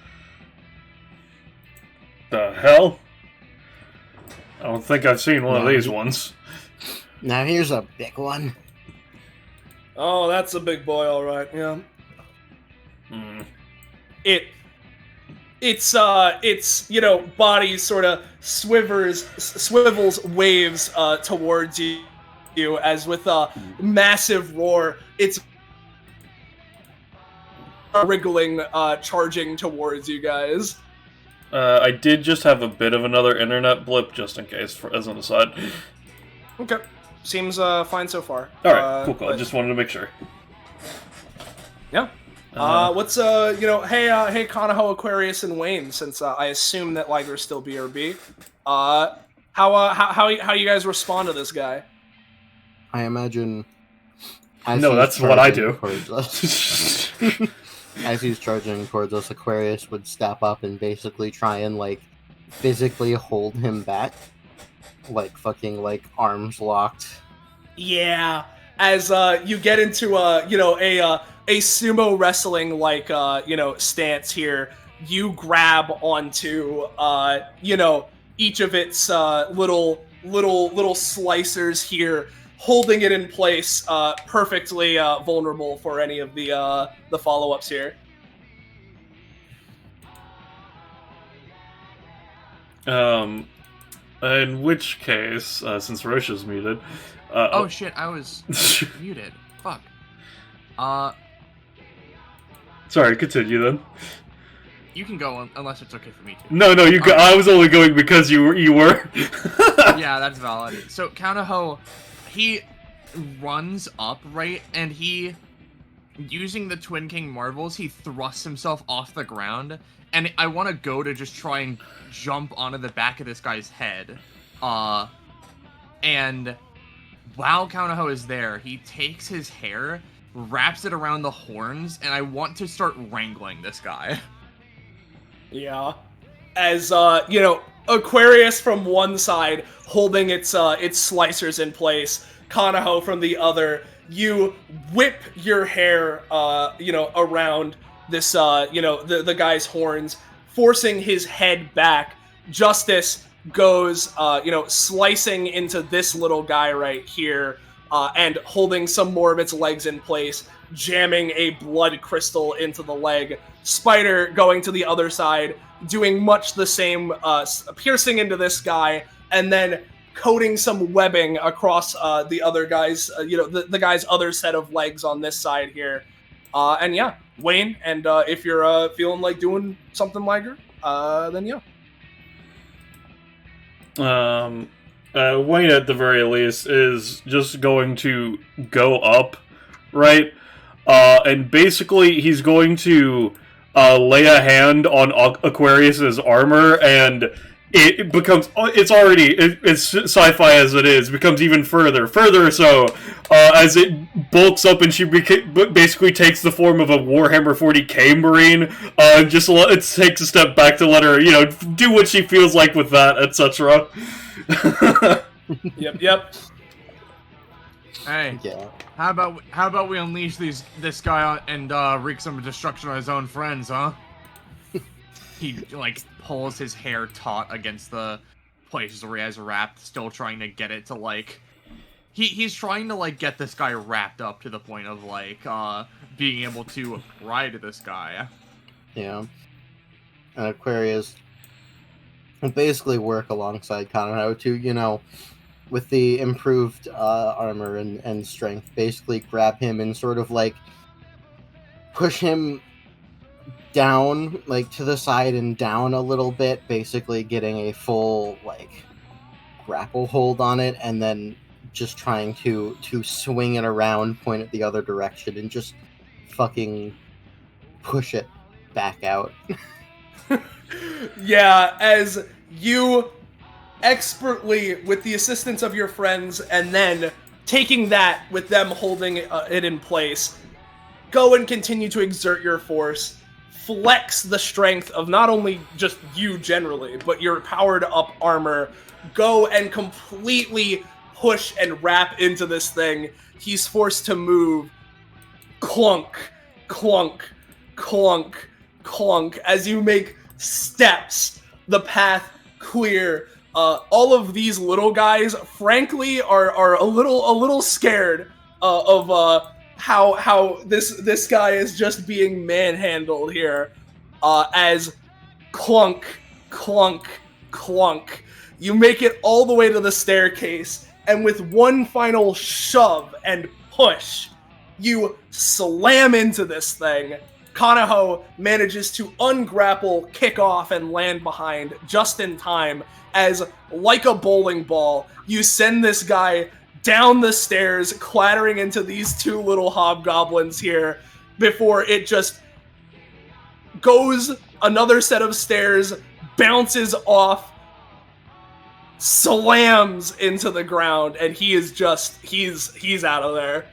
The hell? I don't think I've seen one of these ones. Now here's a big one. Oh, that's a big boy, all right. Yeah. Hmm. It's you know, body sort of swivels, waves towards you as with a massive roar, it's wriggling, charging towards you guys. I did just have a bit of another internet blip, just in case, as an aside. Okay, seems fine so far. Alright, cool. I but- just wanted to make sure. Yeah. What's you know, hey Kanaho, Aquarius, and Wayne, since I assume that Liger's still BRB. How you guys respond to this guy? I imagine. No, that's what I do. As he's charging towards us, Aquarius would step up and basically try and like physically hold him back, like fucking like arms locked. Yeah, as you get into you know, a sumo wrestling like you know, stance here, you grab onto you know, each of its little slicers here, holding it in place, perfectly vulnerable for any of the follow-ups here. In which case, since Roche is muted, Oh shit, I was muted. Fuck. Sorry, continue then. You can go unless it's okay for me to. No, you. I was only going because you were. Yeah, that's valid. So Kanaho, he runs up, right, and he, using the Twin King Marvels, he thrusts himself off the ground, and I want to go to just try and jump onto the back of this guy's head. And while Kanaho is there, he takes his hair, wraps it around the horns, and I want to start wrangling this guy. Yeah. As, you know, Aquarius from one side, holding its slicers in place, Kanaho from the other, you whip your hair, you know, around this, you know, the guy's horns, forcing his head back. Justice goes, you know, slicing into this little guy right here, and holding some more of its legs in place, jamming a blood crystal into the leg. Spider going to the other side, doing much the same, piercing into this guy, and then coating some webbing across the other guy's, you know, the guy's other set of legs on this side here. And yeah, Wayne, and if you're feeling like doing something lighter, then yeah. Wayne, at the very least, is just going to go up, right? And basically, he's going to lay a hand on Aquarius's armor, and it becomes, it's sci-fi as it is, becomes even further so, as it bulks up and she basically takes the form of a Warhammer 40k Marine, just it takes a step back to let her, you know, do what she feels like with that, etc. Yep. Hey, Yeah. how about we unleash this guy out and wreak some destruction on his own friends, huh? He like pulls his hair taut against the places where he has wrapped, still trying to get it to like he's trying to like get this guy wrapped up to the point of like being able to ride this guy. Yeah. And Aquarius will basically work alongside Kanaho to, you know, with the improved armor and strength, basically grab him and sort of like push him down, like to the side and down a little bit, basically getting a full like grapple hold on it, and then just trying to swing it around, point it the other direction, and just fucking push it back out. Yeah, as you expertly, with the assistance of your friends, and then taking that with them holding it in place, go and continue to exert your force, flex the strength of not only just you generally, but your powered up armor. Go and completely push and wrap into this thing. He's forced to move. Clunk, clunk, clunk, clunk. As you make steps, the path clear. All of these little guys, frankly, are a little scared of how this guy is just being manhandled here. As clunk, clunk, clunk. You make it all the way to the staircase, and with one final shove and push, you slam into this thing. Kanaho manages to ungrapple, kick off, and land behind just in time as, like a bowling ball, you send this guy down the stairs, clattering into these two little hobgoblins here before it just goes another set of stairs, bounces off, slams into the ground, and he is just, he's out of there.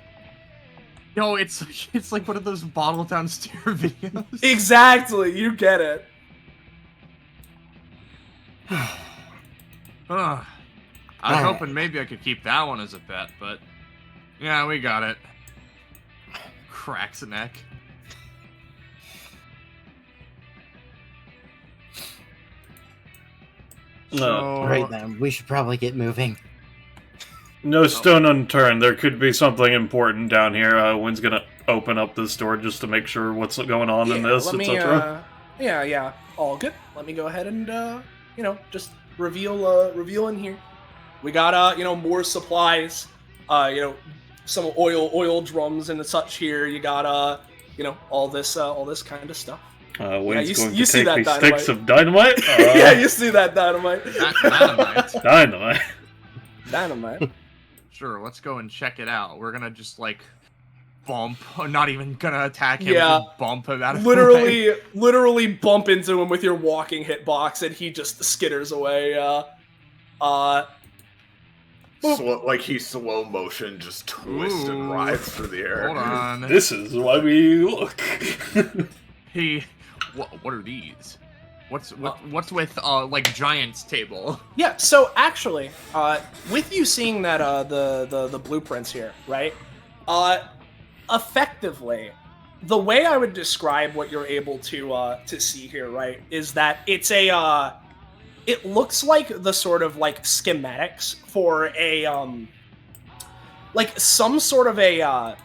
No, it's like one of those bottle down stair videos. Exactly, you get it. I was hoping maybe I could keep that one as a bet, but yeah, we got it. Cracks a neck. So, Right then, we should probably get moving. No stone unturned. There could be something important down here. Wynn's gonna open up this door just to make sure what's going on in this, etc. Yeah, all good. Let me go ahead and just reveal in here. We got more supplies. Some oil drums and such here. You got all this kind of stuff. Wynn's going you to see take that these dynamite. sticks of dynamite. Yeah, you see that dynamite. Dynamite. Dynamite. Dynamite. Sure, let's go and check it out. We're gonna just like bump. I'm not even gonna attack him. Yeah. Just bump him out of the way. literally bump into him with your walking hitbox, and he just skitters away. Like he slow motion just twists and rides through the air. Hold on. This is why we look. Hey, what are these? What's with like Giant's table? Yeah, so actually, with you seeing that the blueprints here, right? Effectively, the way I would describe what you're able to see here, right, is that it's it looks like the sort of like schematics for a like some sort of a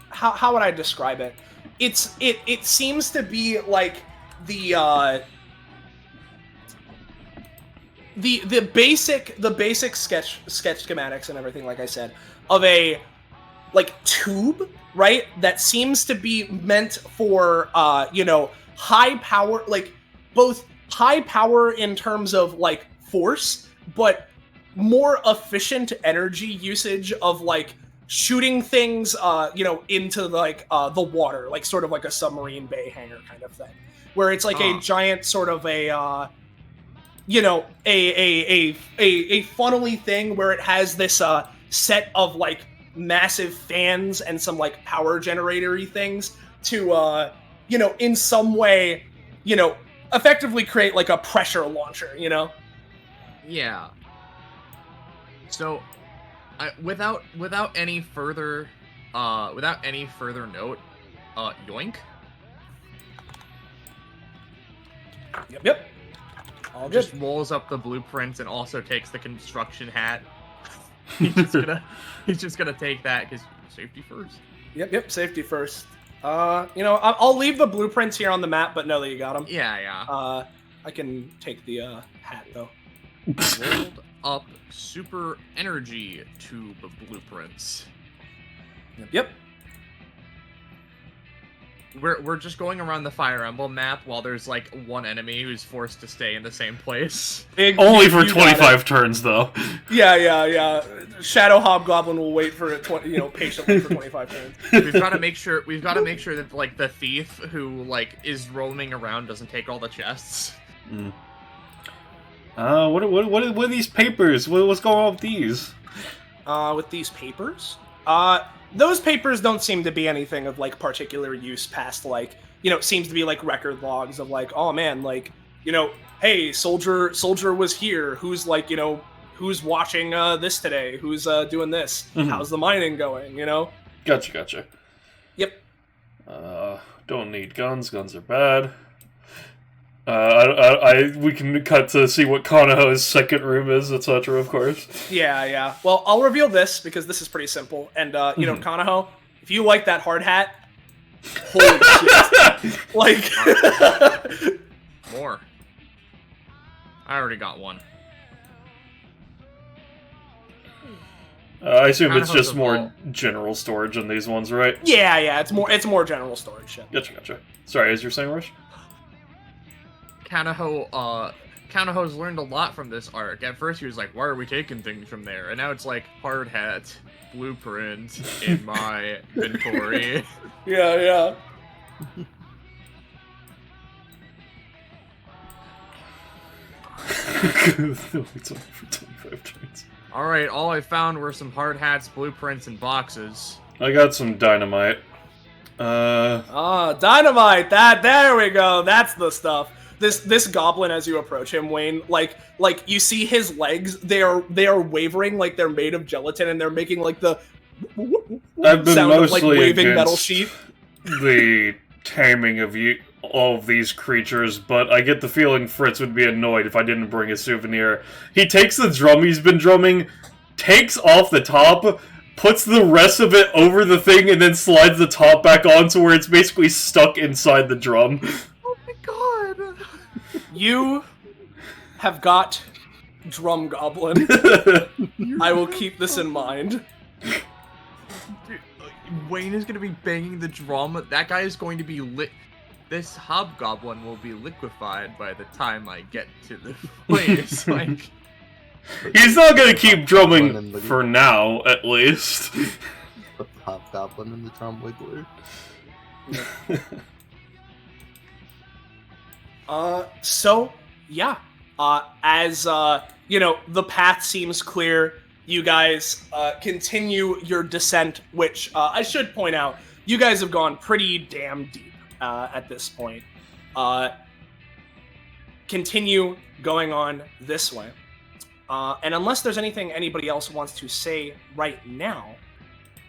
how would I describe it? It seems to be like the basic sketch schematics and everything, like I said, of a like tube, right? That seems to be meant for high power, like both high power in terms of like force, but more efficient energy usage of like shooting things into like the water, like sort of like a submarine bay hangar kind of thing, where it's like a giant sort of a funnely thing where it has this set of like massive fans and some like power generator-y things to in some way effectively create like a pressure launcher, Yeah. So, without any further note, yoink. Yep. All good. Just rolls up the blueprints and also takes the construction hat. He's just gonna take that because safety first. Yep. Safety first. I'll leave the blueprints here on the map, but know that you got them. Yeah. I can take the hat though. Rolled up super energy tube blueprints. Yep. We're just going around the Fire Emblem map while there's like one enemy who's forced to stay in the same place. Only for 25 turns, though. Yeah. Shadow Hobgoblin will wait for it, patiently for 25 turns. We've got to make sure that like the thief who like is roaming around doesn't take all the chests. What are these papers? What's going on with these? with these papers. Those papers don't seem to be anything of like particular use past like, it seems to be like record logs of like, oh man, like, hey, soldier was here. Who's like, who's watching this today? Who's doing this? Mhm. How's the mining going? Gotcha. Yep. Don't need guns. Guns are bad. We can cut to see what Kanaho's second room is, etc. Of course. Yeah. Well, I'll reveal this because this is pretty simple. And Kanaho, if you like that hard hat, holy shit! Like, More. I already got one. I assume it's Kanaho's just a more ball. general storage in these ones, right? yeah, it's more general storage shit. Gotcha. Sorry, as you're saying, Rush? Kanaho's learned a lot from this arc. At first he was like, why are we taking things from there? And now it's like, hard hat, blueprint in my inventory. Yeah. It's only for 25 turns. Alright, all I found were some hard hats, blueprints, and boxes. I got some dynamite. Dynamite! There we go. That's the stuff. This goblin, as you approach him, Wayne, like you see his legs. They are wavering like they're made of gelatin, and they're making like the I've been sound of like mostly waving metal against sheet. the taming of all of these creatures, but I get the feeling Fritz would be annoyed if I didn't bring a souvenir. He takes the drum he's been drumming, takes off the top, puts the rest of it over the thing, and then slides the top back on to where it's basically stuck inside the drum. Oh my god! You have got Drum Goblin. I will keep this in mind. Dude, Wayne is gonna be banging the drum. That guy is going to be lit. This hobgoblin will be liquefied by the time I get to the place. Like, He's not gonna keep drumming for now, at least. Put the hobgoblin in the drum wiggler. As the path seems clear, you guys continue your descent, which I should point out, you guys have gone pretty damn deep at this point. Continue going on this way. And unless there's anything anybody else wants to say right now,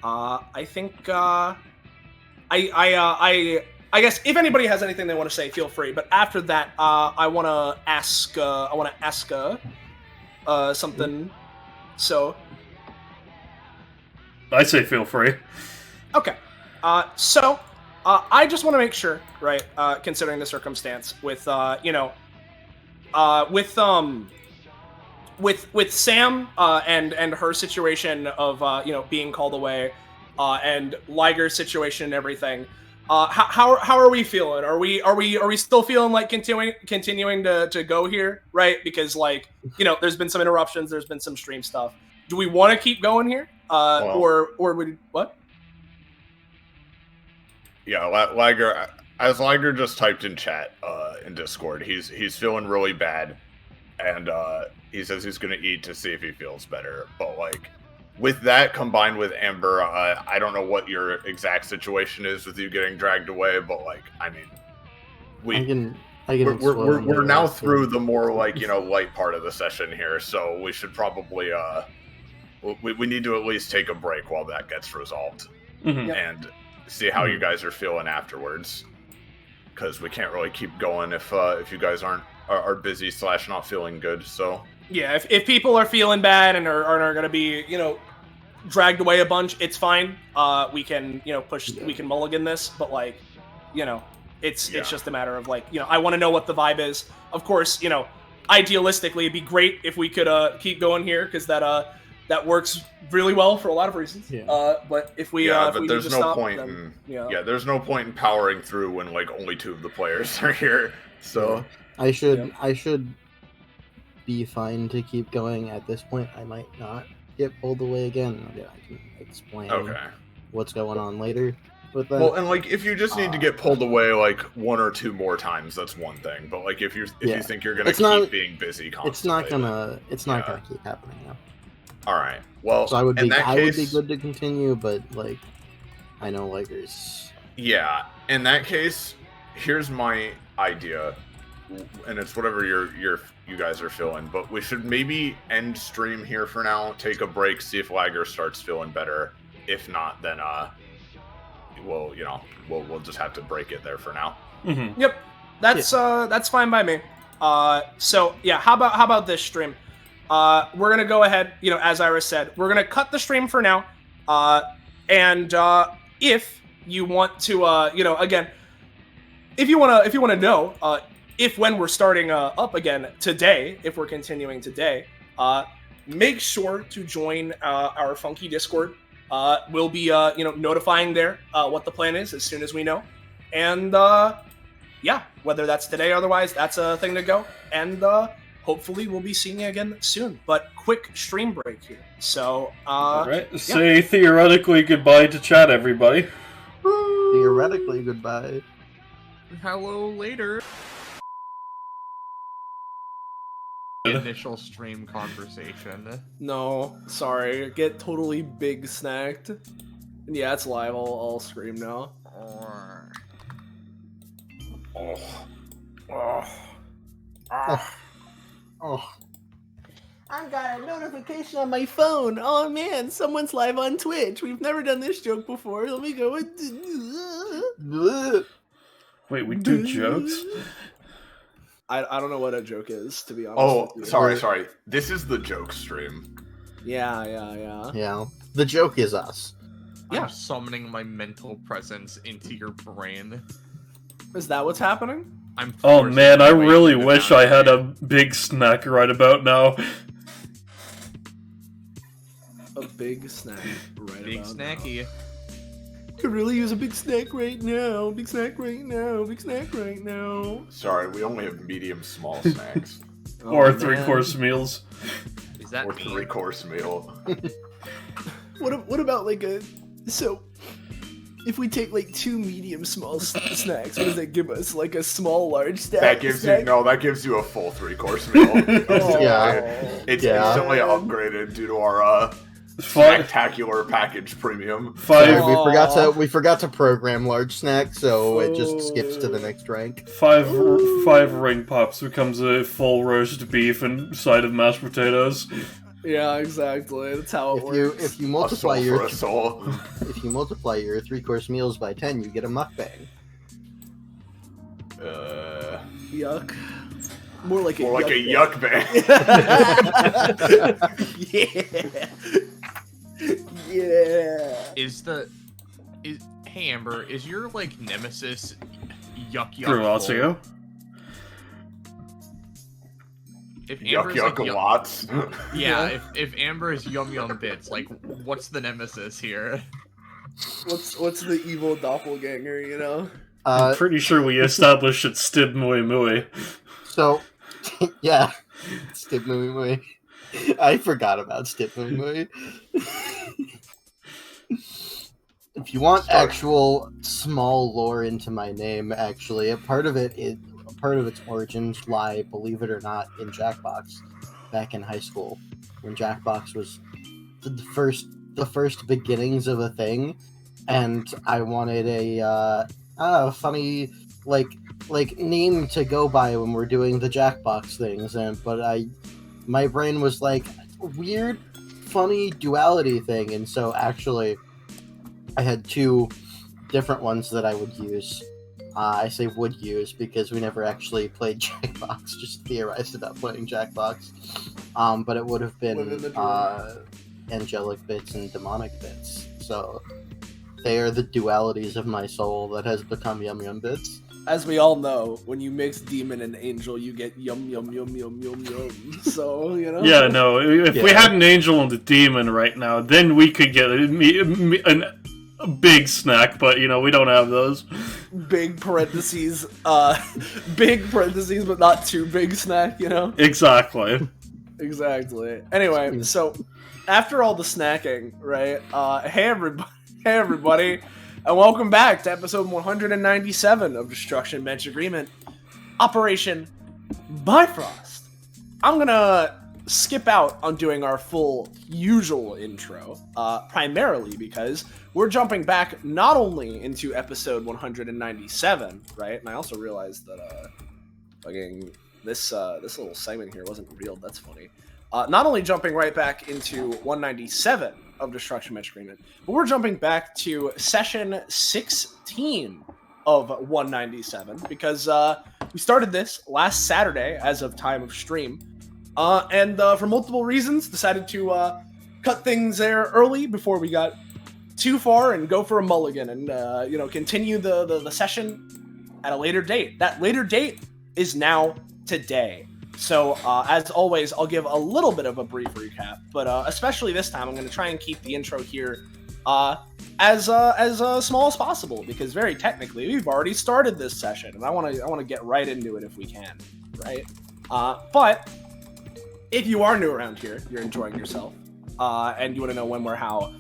I think I guess if anybody has anything they want to say, feel free. But after that, I want to ask something. So I say feel free. okay. I just want to make sure, right? Considering the circumstance, with Sam and her situation of being called away, and Liger's situation and everything. How are we feeling? Are we still feeling like continuing to go here, right? Because there's been some interruptions, there's been some stream stuff. Do we want to keep going here, or would what? Yeah, Liger. As Liger just typed in chat in Discord, he's feeling really bad, and he says he's gonna eat to see if he feels better. But with that combined with Amber, I don't know what your exact situation is with you getting dragged away, but we're now through the more light part of the session here, so we should probably we need to at least take a break while that gets resolved, and see how you guys are feeling afterwards, because we can't really keep going if you guys are busy / not feeling good. So yeah, if people are feeling bad and are going to be dragged away a bunch, it's fine. We can we can mulligan this, but it's just a matter of I want to know what the vibe is. Of course, idealistically it'd be great if we could keep going here, because that works really well for a lot of reasons. Yeah. But if we but there's no stop, point. There's no point in powering through when only 2 of the players are here. So I should be fine to keep going at this point. I might not get pulled away again. I can explain what's going on later with that. Well, and if you just need to get pulled away 1 or 2 more times, that's one thing. But if you think you're gonna keep being busy constantly, it's not gonna keep happening now. All right. Well, So I would in be that I would be case- good to continue, but like I know Liger's. Yeah. In that case, here's my idea, and it's whatever you guys are feeling. But we should maybe end stream here for now. Take a break. See if Liger starts feeling better. If not, then we'll just have to break it there for now. Mm-hmm. Yep, that's fine by me. So yeah, how about this stream? We're gonna go ahead. As Iris said, we're gonna cut the stream for now. And if you want to, again, if you wanna know, if when we're starting up again today, if we're continuing today, make sure to join our funky Discord. We'll be notifying there what the plan is as soon as we know, and yeah, whether that's today or otherwise, that's a thing to go. And hopefully we'll be seeing you again soon. But quick stream break here. So All right. Say theoretically goodbye to chat, everybody. Theoretically, goodbye. Hello later. Initial stream conversation. No, sorry, get totally big snacked. And yeah, it's live. I'll scream now. Oh. I got a notification on my phone. Oh man, someone's live on Twitch. We've never done this joke before. Let me go and... Wait, we do jokes? I don't know what a joke is, to be honest. Oh, with you. sorry. This is the joke stream. Yeah. Yeah, the joke is us. Yeah. I'm summoning my mental presence into your brain. Is that what's happening? Oh forcing man, I my way really to the wish I had boundary. a big snack right about now. A big snack right Big about snacky. now. Could really use a big snack right now. Big snack right now. Big snack right now. Sorry, we only have medium small snacks. Or man. 3-course meals. Is that or me? 3-course meal. What about like a... So, if we take like 2 medium small snacks, what does that give us? Like a small large snack? That gives you a full 3-course meal. Oh. Yeah. It's Yeah. instantly upgraded due to our Five, spectacular package premium. Sorry, five, we forgot to program large snack, so it just skips to the next rank. five ring pops becomes a full roast beef inside of mashed potatoes. Yeah, exactly. That's how it works. If you A multiply soul your for a soul. if you multiply your 3-course meals by 10, you get a mukbang. Yuck. More like a yuck bang. Yeah. Hey Amber, is your like nemesis yuck Gratio. If Yuck Amber's like, yuck lots. yeah, if Amber is yum yum bits, like what's the nemesis here? What's the evil doppelganger, you know? I'm pretty sure we established it's Stib Mui Mui. So, yeah, Stib Mui Mui. I forgot about Stib Mui Mui. If you want actual small lore into my name, actually, a part of its origins lie, believe it or not, in Jackbox back in high school, when Jackbox was the first beginnings of a thing, and I wanted a funny like name to go by when we're doing the Jackbox things, but my brain was like weird, funny duality thing, and so actually I had 2 different ones that I would use. I say would use because we never actually played Jackbox, just theorized about playing Jackbox. But it would have been angelic bits and demonic bits. So they are the dualities of my soul that has become Yum Yum Bits. As we all know, when you mix demon and angel, you get yum yum yum yum yum yum. So, you know? Yeah, no, if we had an angel and a demon right now, then we could get a big snack, but, you know, we don't have those. Big parentheses, but not too big snack, you know? Exactly. Exactly. Anyway, so, after all the snacking, right, hey everybody, and welcome back to episode 197 of Destruction Bench Agreement, Operation Bifrost. I'm gonna skip out on doing our full usual intro, primarily because we're jumping back not only into episode 197, right? And I also realized that fucking this little segment here wasn't revealed. That's funny. Not only jumping right back into 197 of Destruction Match Agreement, but we're jumping back to session 16 of 197 because we started this last Saturday as of time of stream, and for multiple reasons decided to cut things there early before we got too far and go for a mulligan and continue the session at a later date. That later date is now today. So, as always, I'll give a little bit of a brief recap, but especially this time, I'm going to try and keep the intro here as small as possible, because very technically, we've already started this session, and I want to get right into it if we can, right? But if you are new around here, you're enjoying yourself, and you want to know when, where, how,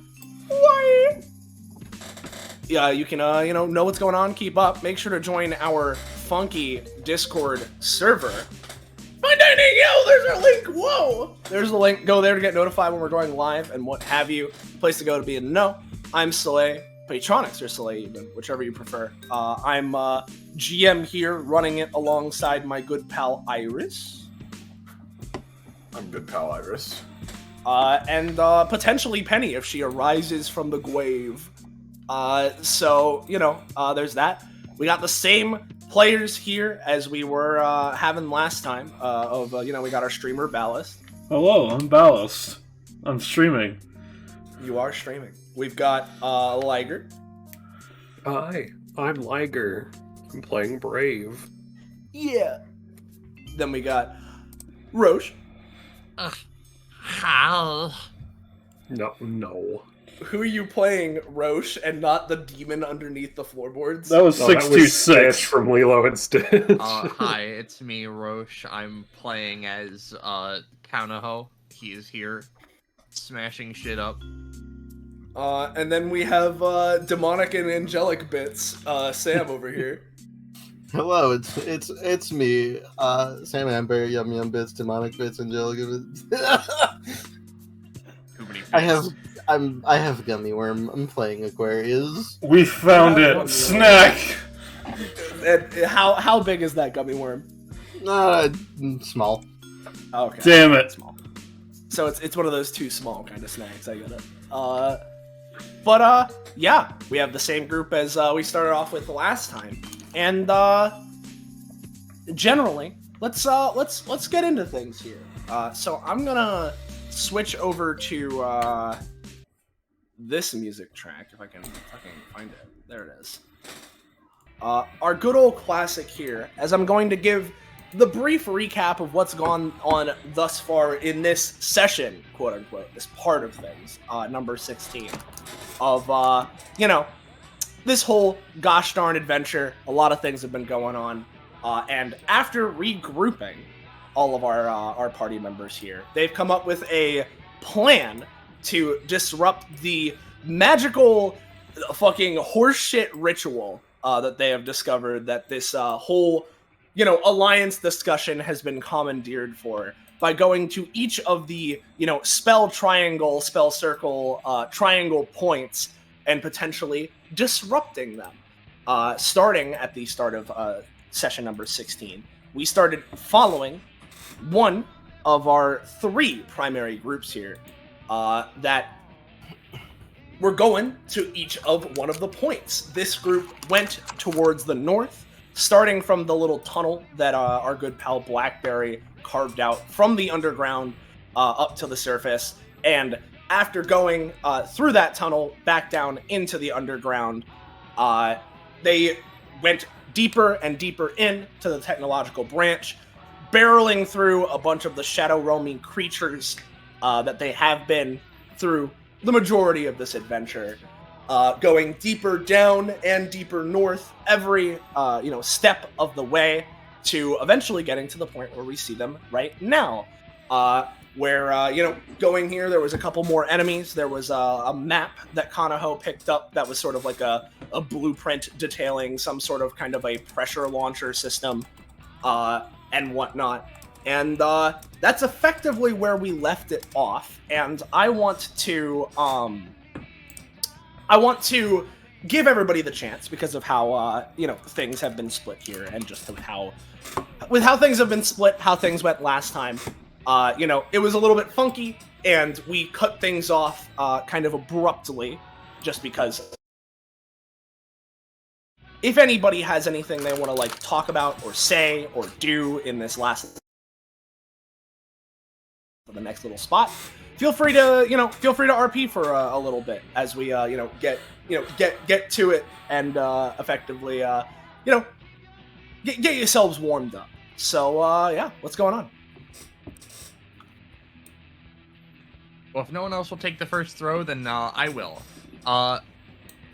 why? Yeah, you can know what's going on, keep up. Make sure to join our funky Discord server. My dining, there's our link. Whoa, there's the link. Go there to get notified when we're going live and what have you. Place to go to be in the know. I'm Soleil, Patronics or Soleil even, whichever you prefer. I'm GM here, running it alongside my good pal Iris. I'm good pal Iris. And potentially Penny if she arises from the grave. So there's that. We got the same players here as we were having last time. We got our streamer Ballast. Hello, I'm Ballast. I'm streaming. You are streaming. We've got Liger. Hi, I'm Liger. I'm playing Brave. Yeah. Then we got Roche. How? No. Who are you playing, Roche, and not the demon underneath the floorboards? That was Oh, that was 626. Stitch from Lilo and Stitch. Hi, it's me, Roche. I'm playing as Kanaho. He is here, smashing shit up. And then we have demonic and angelic bits, Sam over here. Hello, it's me, Sam Amber, Yum Bits, Demonic Bits, Angelic Bits. Too many I have Gummy Worm. I'm playing Aquarius. We found it. Snack. How big is that gummy worm? Small. Okay. Damn it. Small. So it's one of those two small kind of snacks. I get it. But yeah, we have the same group as we started off with last time, and generally, let's get into things here. So I'm gonna switch over to this music track if I can fucking find it. There it is. Our good old classic here, as I'm going to give the brief recap of what's gone on thus far in this session, quote unquote, this part of things, number 16, of, this whole gosh darn adventure. A lot of things have been going on, and after regrouping all of our party members here, they've come up with a plan to disrupt the magical fucking horseshit ritual that they have discovered that this whole alliance discussion has been commandeered for, by going to each of the spell triangle, spell circle, triangle points and potentially disrupting them. Starting at the start of session number 16, we started following one of our three primary groups here that were going to each of one of the points. This group went towards the north, starting from the little tunnel that our good pal Blackberry carved out from the underground up to the surface, and after going through that tunnel back down into the underground, they went deeper and deeper into the technological branch, barreling through a bunch of the shadow roaming creatures that they have been through the majority of this adventure, going deeper down and deeper north every step of the way, to eventually getting to the point where we see them right now. Going here, there was a couple more enemies. There was a map that Kanaho picked up that was sort of like a blueprint detailing some sort of kind of a pressure launcher system and whatnot. And that's effectively where we left it off. And I want to give everybody the chance because of how things have been split here, and just of how things have been split, how things went last time. It was a little bit funky, and we cut things off kind of abruptly, just because. If anybody has anything they want to talk about or say or do in this last the next little spot, feel free to RP for a little bit as we get to it and effectively get yourselves warmed up. So yeah, what's going on? Well, if no one else will take the first throw, then I will.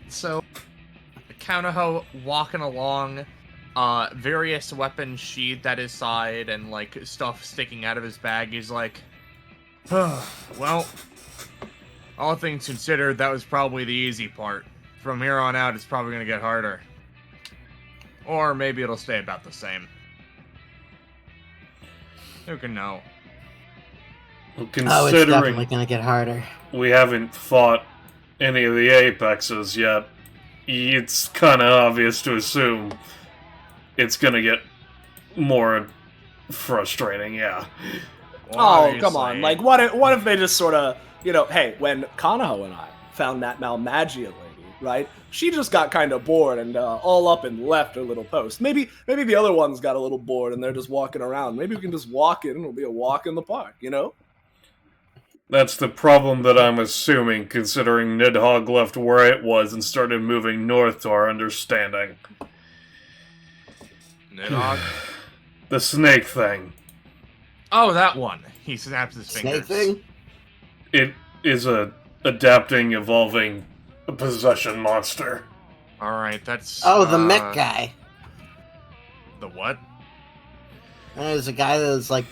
So Counterho walking along, various weapons sheathed at his side and stuff sticking out of his bag. He's like, well, all things considered, that was probably the easy part. From here on out, it's probably gonna get harder. Or maybe it'll stay about the same. Who can know? Well, Oh, it's definitely considering gonna get harder. we haven't fought any of the Apexes yet, it's kind of obvious to assume it's gonna get more frustrating, yeah. Oh, come on. What if they just sort of, hey, when Kanaho and I found that Malmagia lady, right? She just got kind of bored and all up and left her little post. Maybe the other ones got a little bored and they're just walking around. Maybe we can just walk in and it'll be a walk in the park, That's the problem that I'm assuming, considering Nidhogg left where it was and started moving north to our understanding. Nidhogg? The snake thing. Oh, that one. He snaps his fingers. Snake thing? It is a adapting, evolving possession monster. Alright, that's... Oh, the mech guy. The what? There's a guy that was I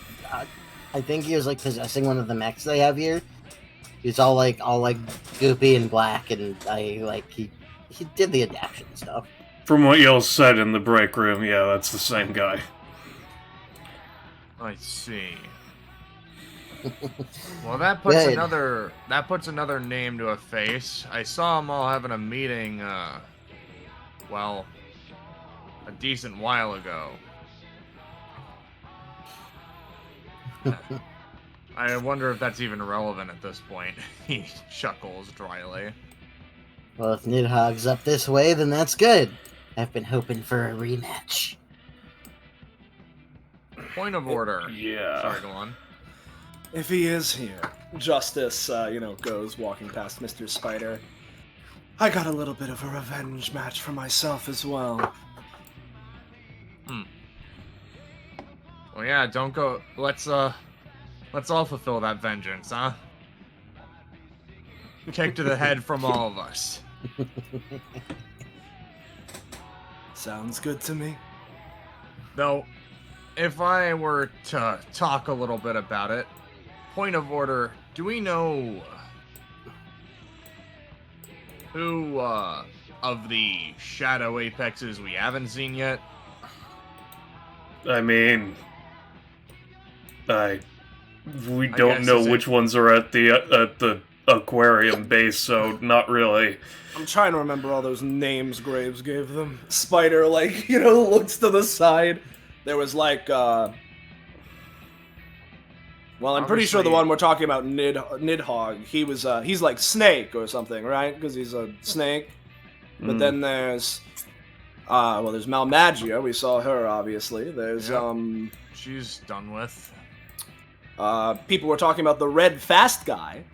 think he was possessing one of the mechs they have here. He's all goopy and black, and he did the adaptation stuff. From what y'all said in the break room, yeah, that's the same guy. I see. Well, that puts Good. another name to a face. I saw them all having a meeting, a decent while ago. I wonder if that's even relevant at this point. He chuckles dryly. Well, if Nidhogg's up this way, then that's good. I've been hoping for a rematch. Point of order. Yeah. Sorry, go on. If he is here, Justice, goes walking past Mr. Spider. I got a little bit of a revenge match for myself as well. Well, yeah, don't go. Let's all fulfill that vengeance, huh? Kick to the head from all of us. Sounds good to me. Though, if I were to talk a little bit about it, point of order, do we know who of the Shadow Apexes we haven't seen yet? I mean, we I don't guess, know is it- which ones are at the aquarium base, so not really. I'm trying to remember all those names Graves gave them. Spider, looks to the side. There was well, I'm pretty sure the Obviously- one we're talking about, Nidhogg, he's like Snake or something, right? Because he's a snake. But then there's there's Malmagia. We saw her, obviously. There's Yep. She's done with. people were talking about the red fast guy.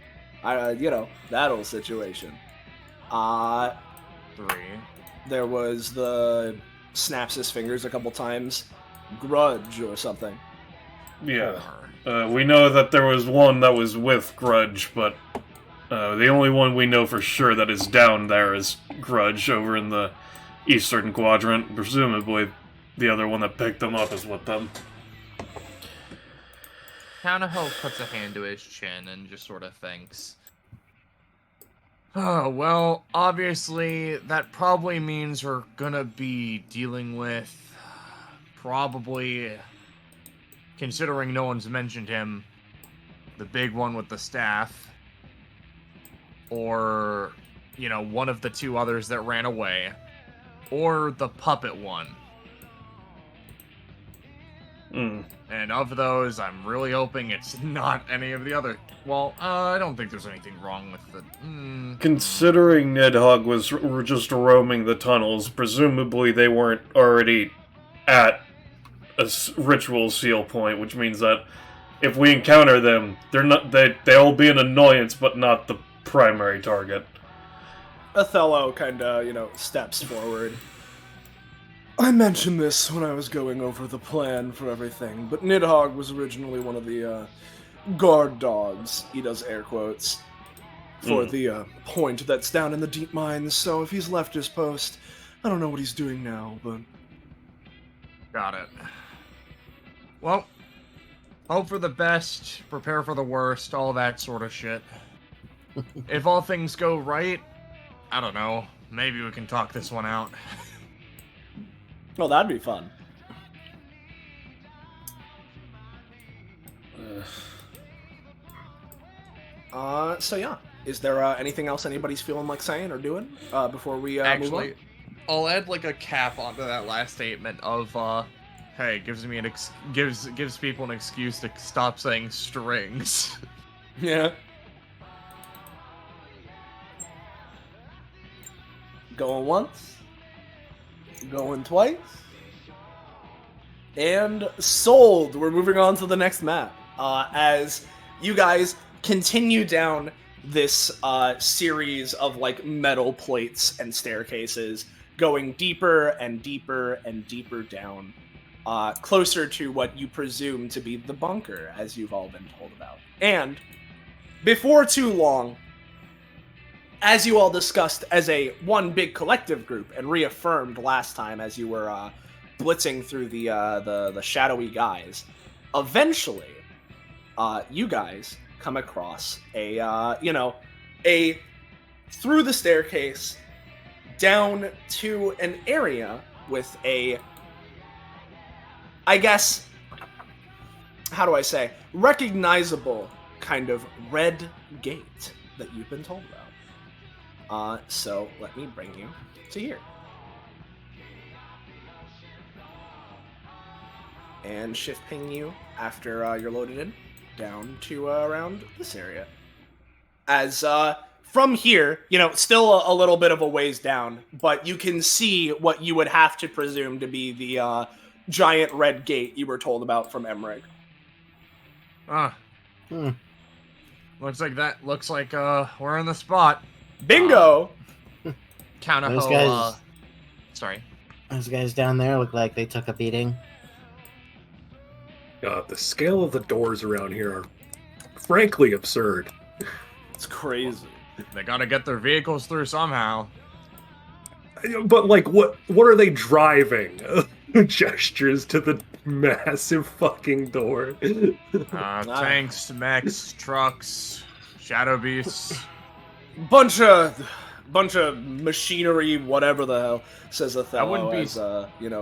That old situation. 3. There was the snaps his fingers a couple times, Grudge or something. Yeah. 4. We know that there was one that was with Grudge, but the only one we know for sure that is down there is Grudge over in the eastern quadrant. Presumably, the other one that picked them up is with them. Counterho puts a hand to his chin and just sort of thinks. Oh, well, obviously, that probably means we're gonna be dealing with probably considering no one's mentioned him, the big one with the staff, or, you know, one of the two others that ran away, or the puppet one. And of those, I'm really hoping it's not any of the other. Well, I don't think there's anything wrong with the... Considering Nidhogg was just roaming the tunnels, presumably they weren't already at a ritual seal point, which means that if we encounter them, they'll be an annoyance, but not the primary target. Othello kind of, steps forward. I mentioned this when I was going over the plan for everything, but Nidhogg was originally one of the, guard dogs, he does air quotes, for the, point that's down in the deep mines, so if he's left his post, I don't know what he's doing now, but... Got it. Well, hope for the best, prepare for the worst, all that sort of shit. If all things go right, I don't know, maybe we can talk this one out. Well, that'd be fun. So yeah. Is there anything else anybody's feeling like saying or doing before we move on? Actually, I'll add like a cap onto that last statement of, hey, gives people an excuse to stop saying strings. Yeah. Going once. Going twice. And sold. We're moving on to the next map. As you guys continue down this series of like metal plates and staircases, going deeper and deeper and deeper down, closer to what you presume to be the bunker, as you've all been told about. And before too long, as you all discussed as a one big collective group and reaffirmed last time as you were blitzing through the shadowy guys, eventually you guys come across a through the staircase down to an area with a, I guess, how do I say, recognizable kind of red gate that you've been told about. So let me bring you to here. And shift ping you after you're loaded in down to around this area. As from here, still a little bit of a ways down, but you can see what you would have to presume to be the giant red gate you were told about from Emmerich. Looks like we're in the spot. Bingo! Counterho, sorry. Those guys down there look like they took a beating. The scale of the doors around here are frankly absurd. It's crazy. They gotta get their vehicles through somehow. But, like, what are they driving? Gestures to the massive fucking door. Tanks, mechs, trucks, shadow beasts. Bunch of machinery, whatever the hell, says Othello as,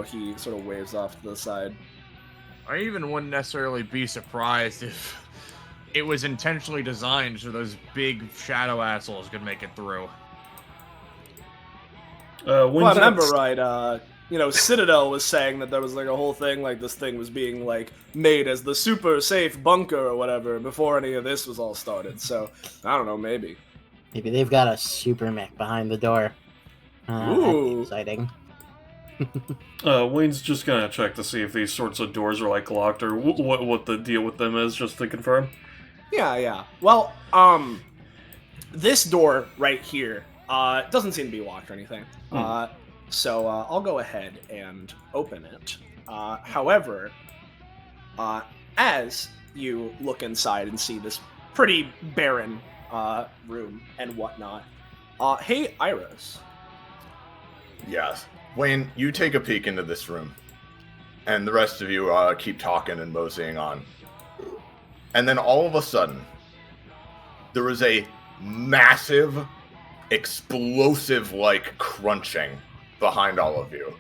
he sort of waves off to the side. I even wouldn't necessarily be surprised if it was intentionally designed so those big shadow assholes could make it through. Well, I remember right, Citadel was saying that there was like a whole thing, like this thing was being like made as the super safe bunker or whatever before any of this was all started. So, I don't know, maybe. Maybe they've got a super mech behind the door. That'd be exciting. Wayne's just gonna check to see if these sorts of doors are like locked or what the deal with them is, just to confirm. Yeah. Well, this door right here doesn't seem to be locked or anything. So I'll go ahead and open it. However, as you look inside and see this pretty barren room and whatnot, hey, Iris. Yes. Wayne, you take a peek into this room. And the rest of you keep talking and moseying on. And then all of a sudden, there is a massive, explosive-like crunching behind all of you.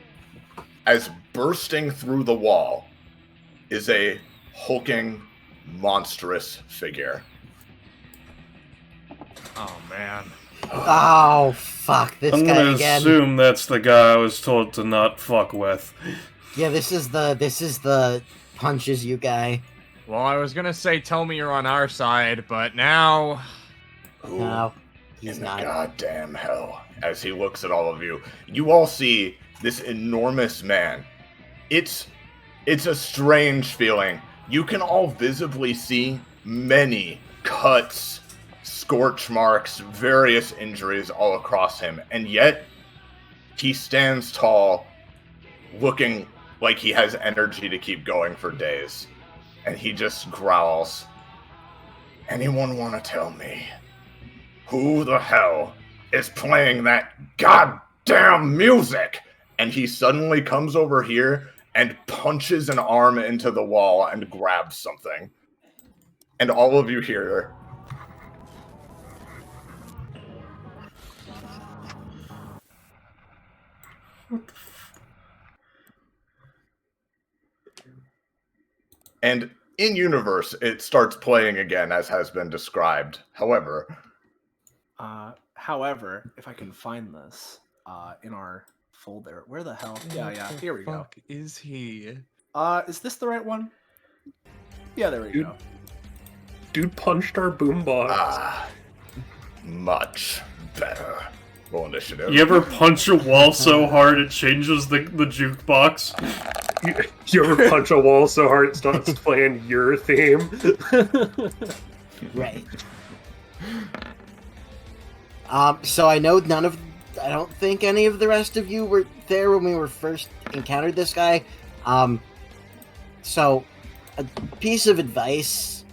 As bursting through the wall is a hulking, monstrous figure. Oh man. Oh, fuck, this I'm guy gonna again. assume that's the guy I was told to not fuck with. Yeah, this is the punches you guy. Well, I was gonna say tell me you're on our side, but now... Who No, he's in the not. goddamn hell? As he looks at all of you, you all see this enormous man. It's a strange feeling. You can all visibly see many cuts, scorch marks, various injuries all across him, and yet he stands tall, looking like he has energy to keep going for days. And he just growls, "Anyone want to tell me who the hell is playing that goddamn music?" And he suddenly comes over here and punches an arm into the wall and grabs something. And all of you hear, and in universe, it starts playing again as has been described. However, if I can find this in our folder, where the hell? Yeah, here we go. Fuck is he? Is this the right one? Yeah, there we Dude. go. Dude punched our boombox. much better. Roll initiative. You ever punch a wall so hard it changes the jukebox? You ever punch a wall so hard it starts playing your theme? Right. So I know I don't think any of the rest of you were there when we were first encountered this guy. So a piece of advice.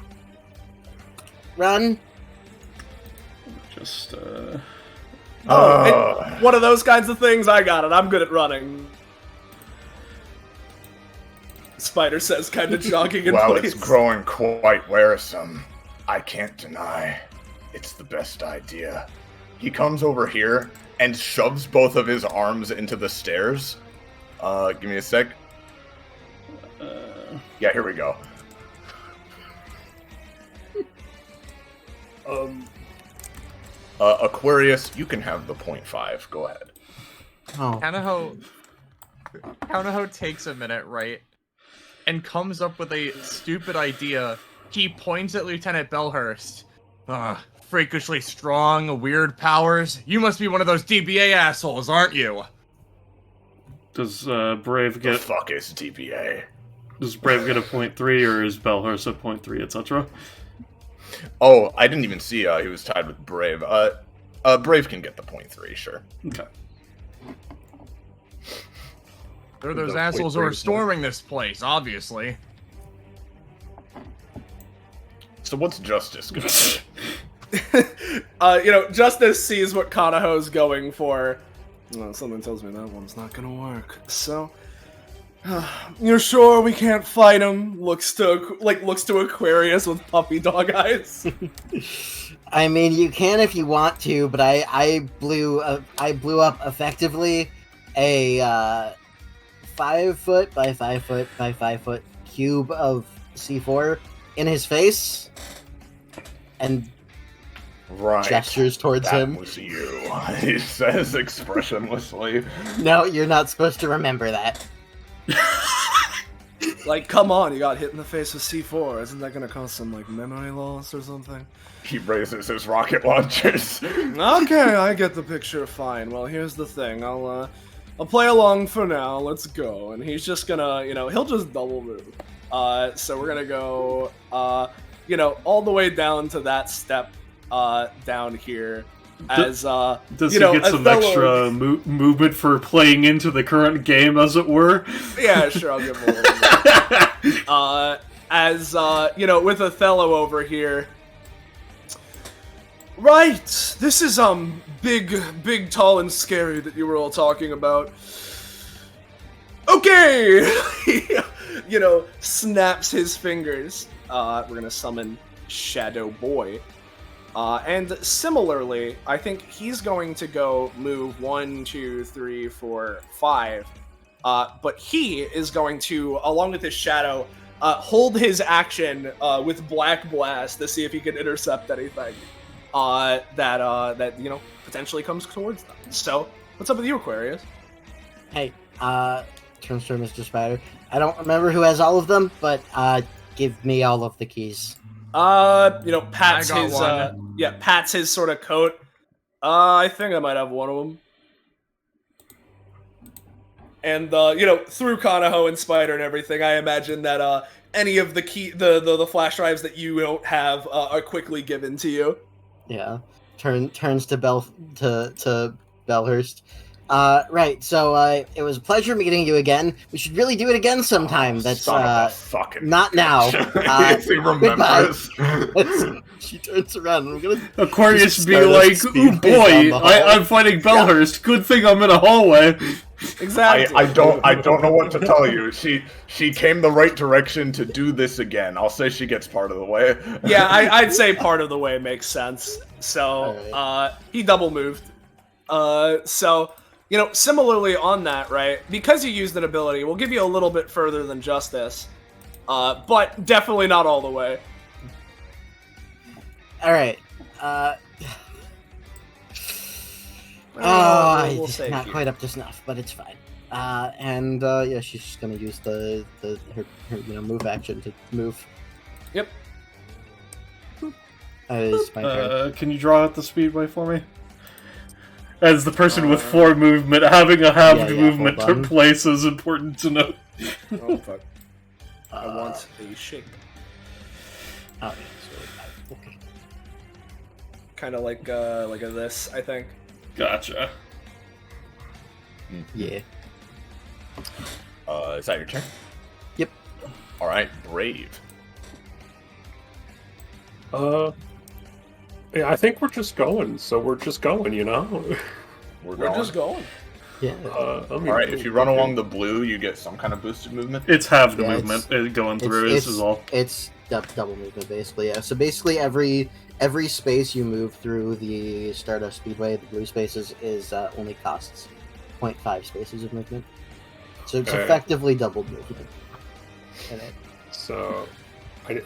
Run. Just, One of those kinds of things, I got it. I'm good at running. Spider says, kind of jogging in Well, place. it's growing quite wearisome. I can't deny it's the best idea. He comes over here and shoves both of his arms into the stairs. Give me a sec. Yeah, here we go. Aquarius, you can have the 0.5. Go ahead. Oh. Kanaho takes a minute, right? And comes up with a stupid idea. He points at Lieutenant Bellhurst. Freakishly strong, weird powers. You must be one of those DBA assholes, aren't you? does Brave The get fuck is DBA? does Brave get a 0.3 or is Bellhurst a 0.3, etc.? Oh, I didn't even see he was tied with Brave. Brave can get the 0.3, sure. Okay. They're those The assholes who are Brave- storming this place, obviously. So what's Justice gonna do? Justice sees what Kanaho's going for. Well, something tells me that one's not gonna work. So, you're sure we can't fight him? Looks to Aquarius with puppy dog eyes. I mean, you can if you want to, but I blew up effectively a 5 foot by 5 foot by 5 foot cube of C4 in his face, and Right. gestures towards That him. was you, he says expressionlessly. No, you're not supposed to remember that. Like, come on, you got hit in the face with C4. Isn't that gonna cause some, memory loss or something? He raises his rocket launchers. Okay, I get the picture. Fine. Well, here's the thing. I'll play along for now. Let's go. And he's just gonna, he'll just double move. So we're gonna go, all the way down to that step, down here. As Does he get some extra movement for playing into the current game, as it were? Yeah, sure. I'll give him a little bit. With Othello over here. Right. This is big, tall, and scary that you were all talking about. Okay. Snaps his fingers. We're gonna summon Shadow Boy. And similarly, I think he's going to go move 1, 2, 3, 4, 5. But he is going to, along with his shadow, hold his action with Black Blast to see if he can intercept anything that potentially comes towards them. So, what's up with you, Aquarius? Hey, turns to Mr. Spider. I don't remember who has all of them, but give me all of the keys. Pats I got his one. pats his sort of coat. I think I might have one of them. And through Kanaho and Spider and everything, I imagine that any of the the flash drives that you don't have are quickly given to you. Yeah. Turns to Bellhurst. Right, so it was a pleasure meeting you again. We should really do it again sometime. That's Son of a fucking not now. If he remembers. She turns around and I'm gonna Aquarius just be start like, speed ooh down the boy, hall." I'm fighting Bellhurst. Good thing I'm in a hallway. Exactly. I don't know what to tell you. She came the right direction to do this again. I'll say she gets part of the way. Yeah, I'd say part of the way makes sense. So he double moved. So similarly on that, right? Because you used an ability, we'll give you a little bit further than just this, but definitely not all the way. All right. We'll It's save not you. quite up to snuff, but it's fine. She's just gonna use her move action to move. Yep. It's my turn. Can you draw out the speedway for me? As the person with 4 movement, having a halved yeah, movement hold on. to place is important to know. Oh fuck! I want a shape, Okay. Okay. kind of like a this, I think. Gotcha. Yeah. Is that your turn? Yep. All right, Brave. Yeah, I think we're just going. So we're just going, you know. We're just going. Yeah. All right, if you run along the blue, you get some kind of boosted movement. It's halved Yeah, movement going through. It's, This is all. It's double movement, basically. Yeah. So basically, every space you move through the Stardust Speedway, the blue spaces, is only costs 0.5 spaces of movement. So it's Okay. effectively double movement. And So I need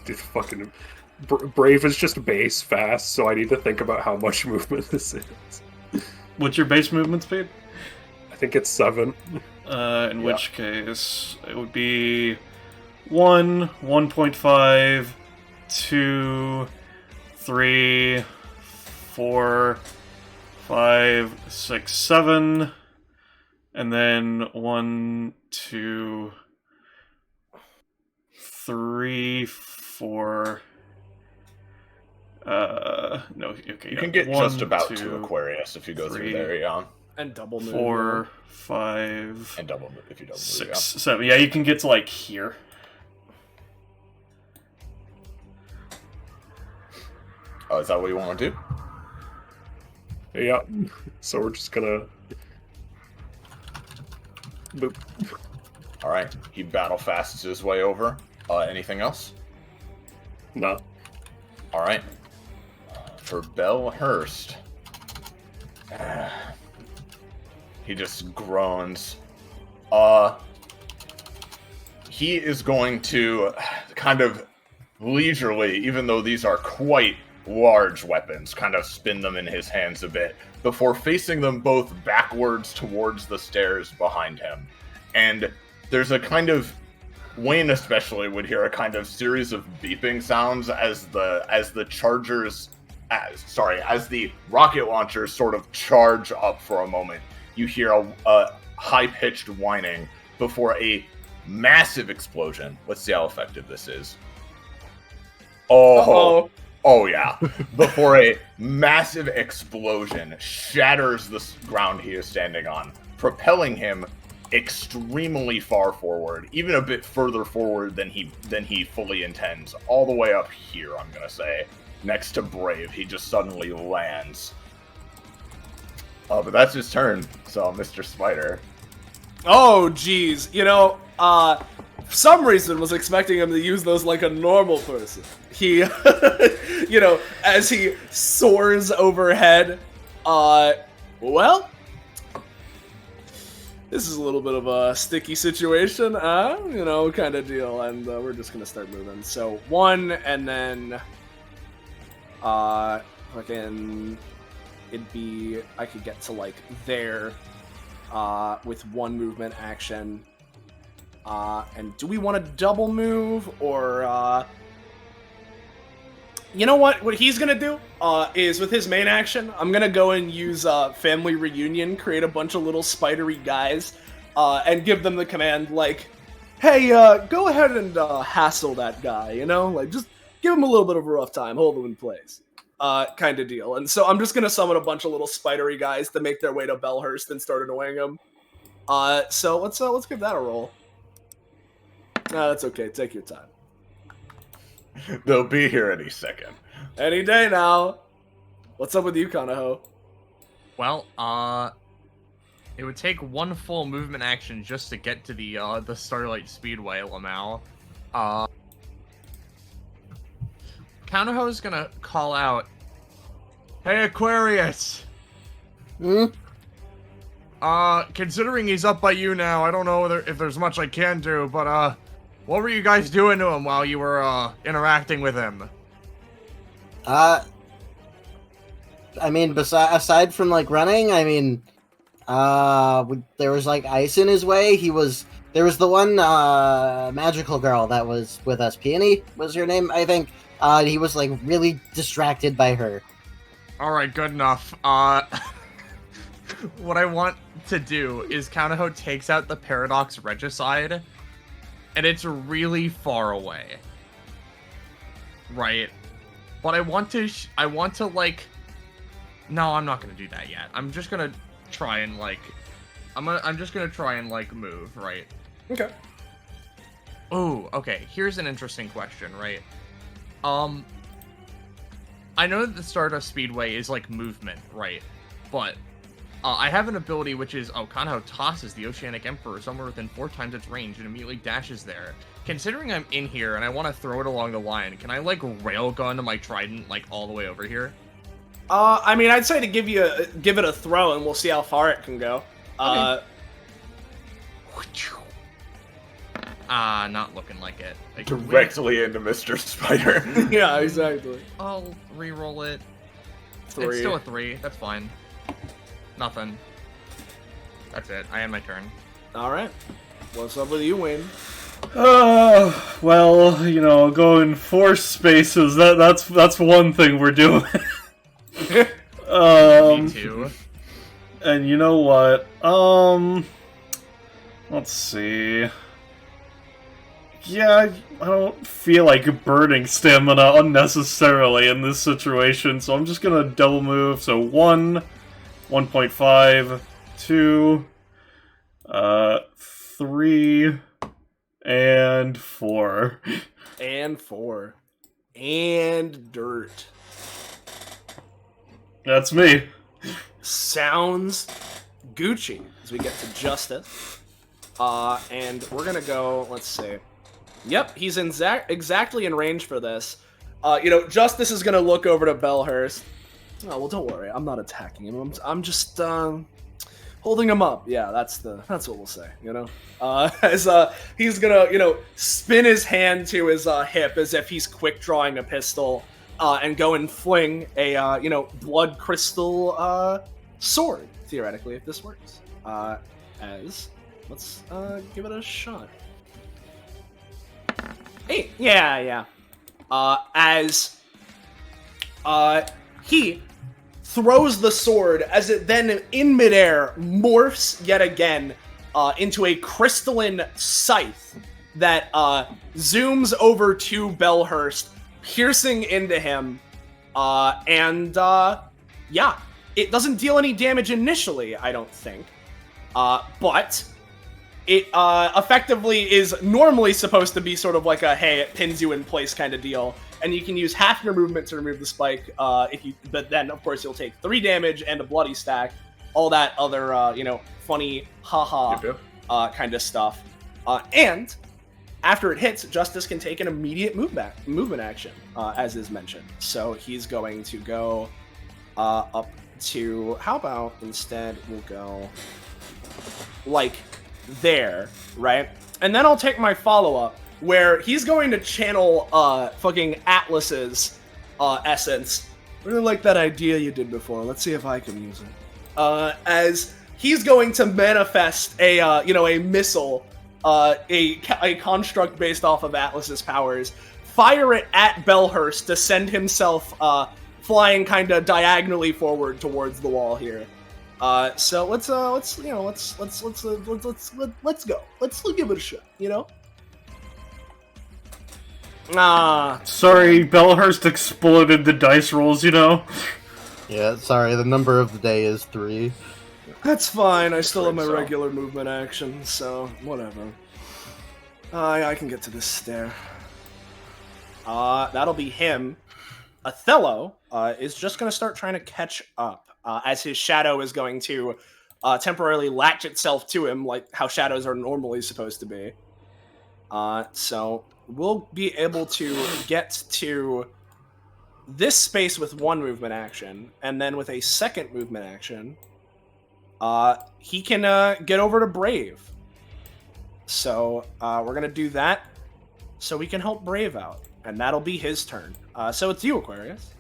to fucking. Brave is just base fast, so I need to think about how much movement this is. What's your base movement speed? I think it's 7. In which case, it would be 1, 1.5, 2, 3, 4, 5, 6, 7, and then 1, 2, 3, 4. No, okay. You can get 1, just about 2, to Aquarius if you go 3, through there, yeah. And double move. 4, 5, And double move if you double move, 6, 7. Yeah, you can get to like here. yeah. Oh, is that what you want to do? Yeah. So we're just gonna. Boop. All right, he battle fasts his way over. Anything else? No. All right. For Bellhurst, he just groans. He is going to kind of leisurely, even though these are quite large weapons, kind of spin them in his hands a bit before facing them both backwards towards the stairs behind him. And there's a kind of, Wayne especially would hear a kind of series of beeping sounds as the chargers, as the rocket launchers sort of charge up for a moment. You hear a high-pitched whining before a massive explosion. Let's see how effective this is. Oh yeah. Before a massive explosion shatters the ground he is standing on, propelling him extremely far forward, even a bit further forward than he fully intends, all the way up here, I'm gonna say, next to Brave. He just suddenly lands. But that's his turn, so Mr. Spider. Oh, geez. For some reason was expecting him to use those like a normal person. He, as he soars overhead, this is a little bit of a sticky situation, you know, kind of deal, and we're just gonna start moving. So 1, and then, fucking, it'd be, I could get to, like, there, with 1 movement action. And do we want to double move, or, you know what he's gonna do, is with his main action, I'm gonna go and use, Family Reunion, create a bunch of little spidery guys, and give them the command, like, hey, go ahead and, hassle that guy, you know? Like, just give him a little bit of a rough time, hold him in place. Kind of deal. And so I'm just gonna summon a bunch of little spidery guys to make their way to Bellhurst and start annoying him. So let's give that a roll. That's okay, take your time. They'll be here any second. Any day now. What's up with you, Kanaho? Well, it would take 1 full movement action just to get to the Starlight Speedway, Lamau. Kanaho's gonna call out, "Hey, Aquarius! Considering he's up by you now, I don't know if there's much I can do, but, what were you guys doing to him while you were, interacting with him?" I mean, aside from, like, running, I mean, there was, like, ice in his way. There was the one, magical girl that was with us. Peony was her name, I think. He was, like, really distracted by her. Alright, good enough. What I want to do is Kanaho takes out the Paradox Regicide, and it's really far away. Right? But I want to, like... No, I'm not gonna do that yet. I'm just gonna try and, like... I'm just gonna try and, like, move, right? Okay. Oh, okay. Here's an interesting question, right? I know that the Stardust Speedway is, like, movement, right? But, I have an ability which is, Kanaho tosses the Oceanic Emperor somewhere within 4 times its range and immediately dashes there. Considering I'm in here and I want to throw it along the line, can I, like, railgun my trident, like, all the way over here? I mean, I'd say to give it a throw, and we'll see how far it can go. Okay. Not looking like it. Like, Directly into Mr. Spider. Yeah, exactly. I'll re-roll it. 3. It's still a 3. That's fine. Nothing. That's it. I end my turn. All right. What's up with you, Wayne? Well, you know, going 4 spaces, that's one thing we're doing. Me too. And you know what? Let's see. Yeah, I don't feel like burning stamina unnecessarily in this situation, so I'm just gonna double move. So 1, 1.5, 2, 3, and 4. And 4. And dirt. That's me. Sounds Gucci as we get to Justice. And we're gonna go, let's see. Yep, he's exactly in range for this. You know, Justice is gonna look over to Bellhurst. Oh, well, don't worry, I'm not attacking him. I'm just holding him up. Yeah, that's what we'll say. You know, as he's gonna, you know, spin his hand to his hip as if he's quick drawing a pistol, and go and fling a you know, blood crystal sword, theoretically, if this works. Let's give it a shot. Hey, yeah. As he throws the sword, as it then in midair morphs yet again into a crystalline scythe that zooms over to Bellhurst, piercing into him, yeah, it doesn't deal any damage initially, I don't think, but it effectively is normally supposed to be sort of like a, hey, it pins you in place kind of deal, and you can use half your movement to remove the spike, but then, of course, you'll take 3 damage and a bloody stack, all that other, you know, funny, haha, kind of stuff. And after it hits, Justice can take an immediate movement action, as is mentioned. So he's going to go up to, how about instead we'll go like, there, right? And then I'll take my follow-up, where he's going to channel fucking Atlas's essence. Really like that idea you did before. Let's see if I can use it. As he's going to manifest a a missile, a construct based off of Atlas's powers, fire it at Belhurst to send himself flying kind of diagonally forward towards the wall here. So let's go. Let's give it a shot. Sorry, Bellhurst exploded the dice rolls, Yeah, sorry, the number of the day is 3. That's fine. I still have my regular movement action, so whatever. I can get to this stair. That'll be him. Othello is just going to start trying to catch up, as his shadow is going to temporarily latch itself to him, like how shadows are normally supposed to be. So we'll be able to get to this space with one movement action, and then with a second movement action, he can get over to Brave. So we're going to do that so we can help Brave out, and that'll be his turn. So it's you, Aquarius.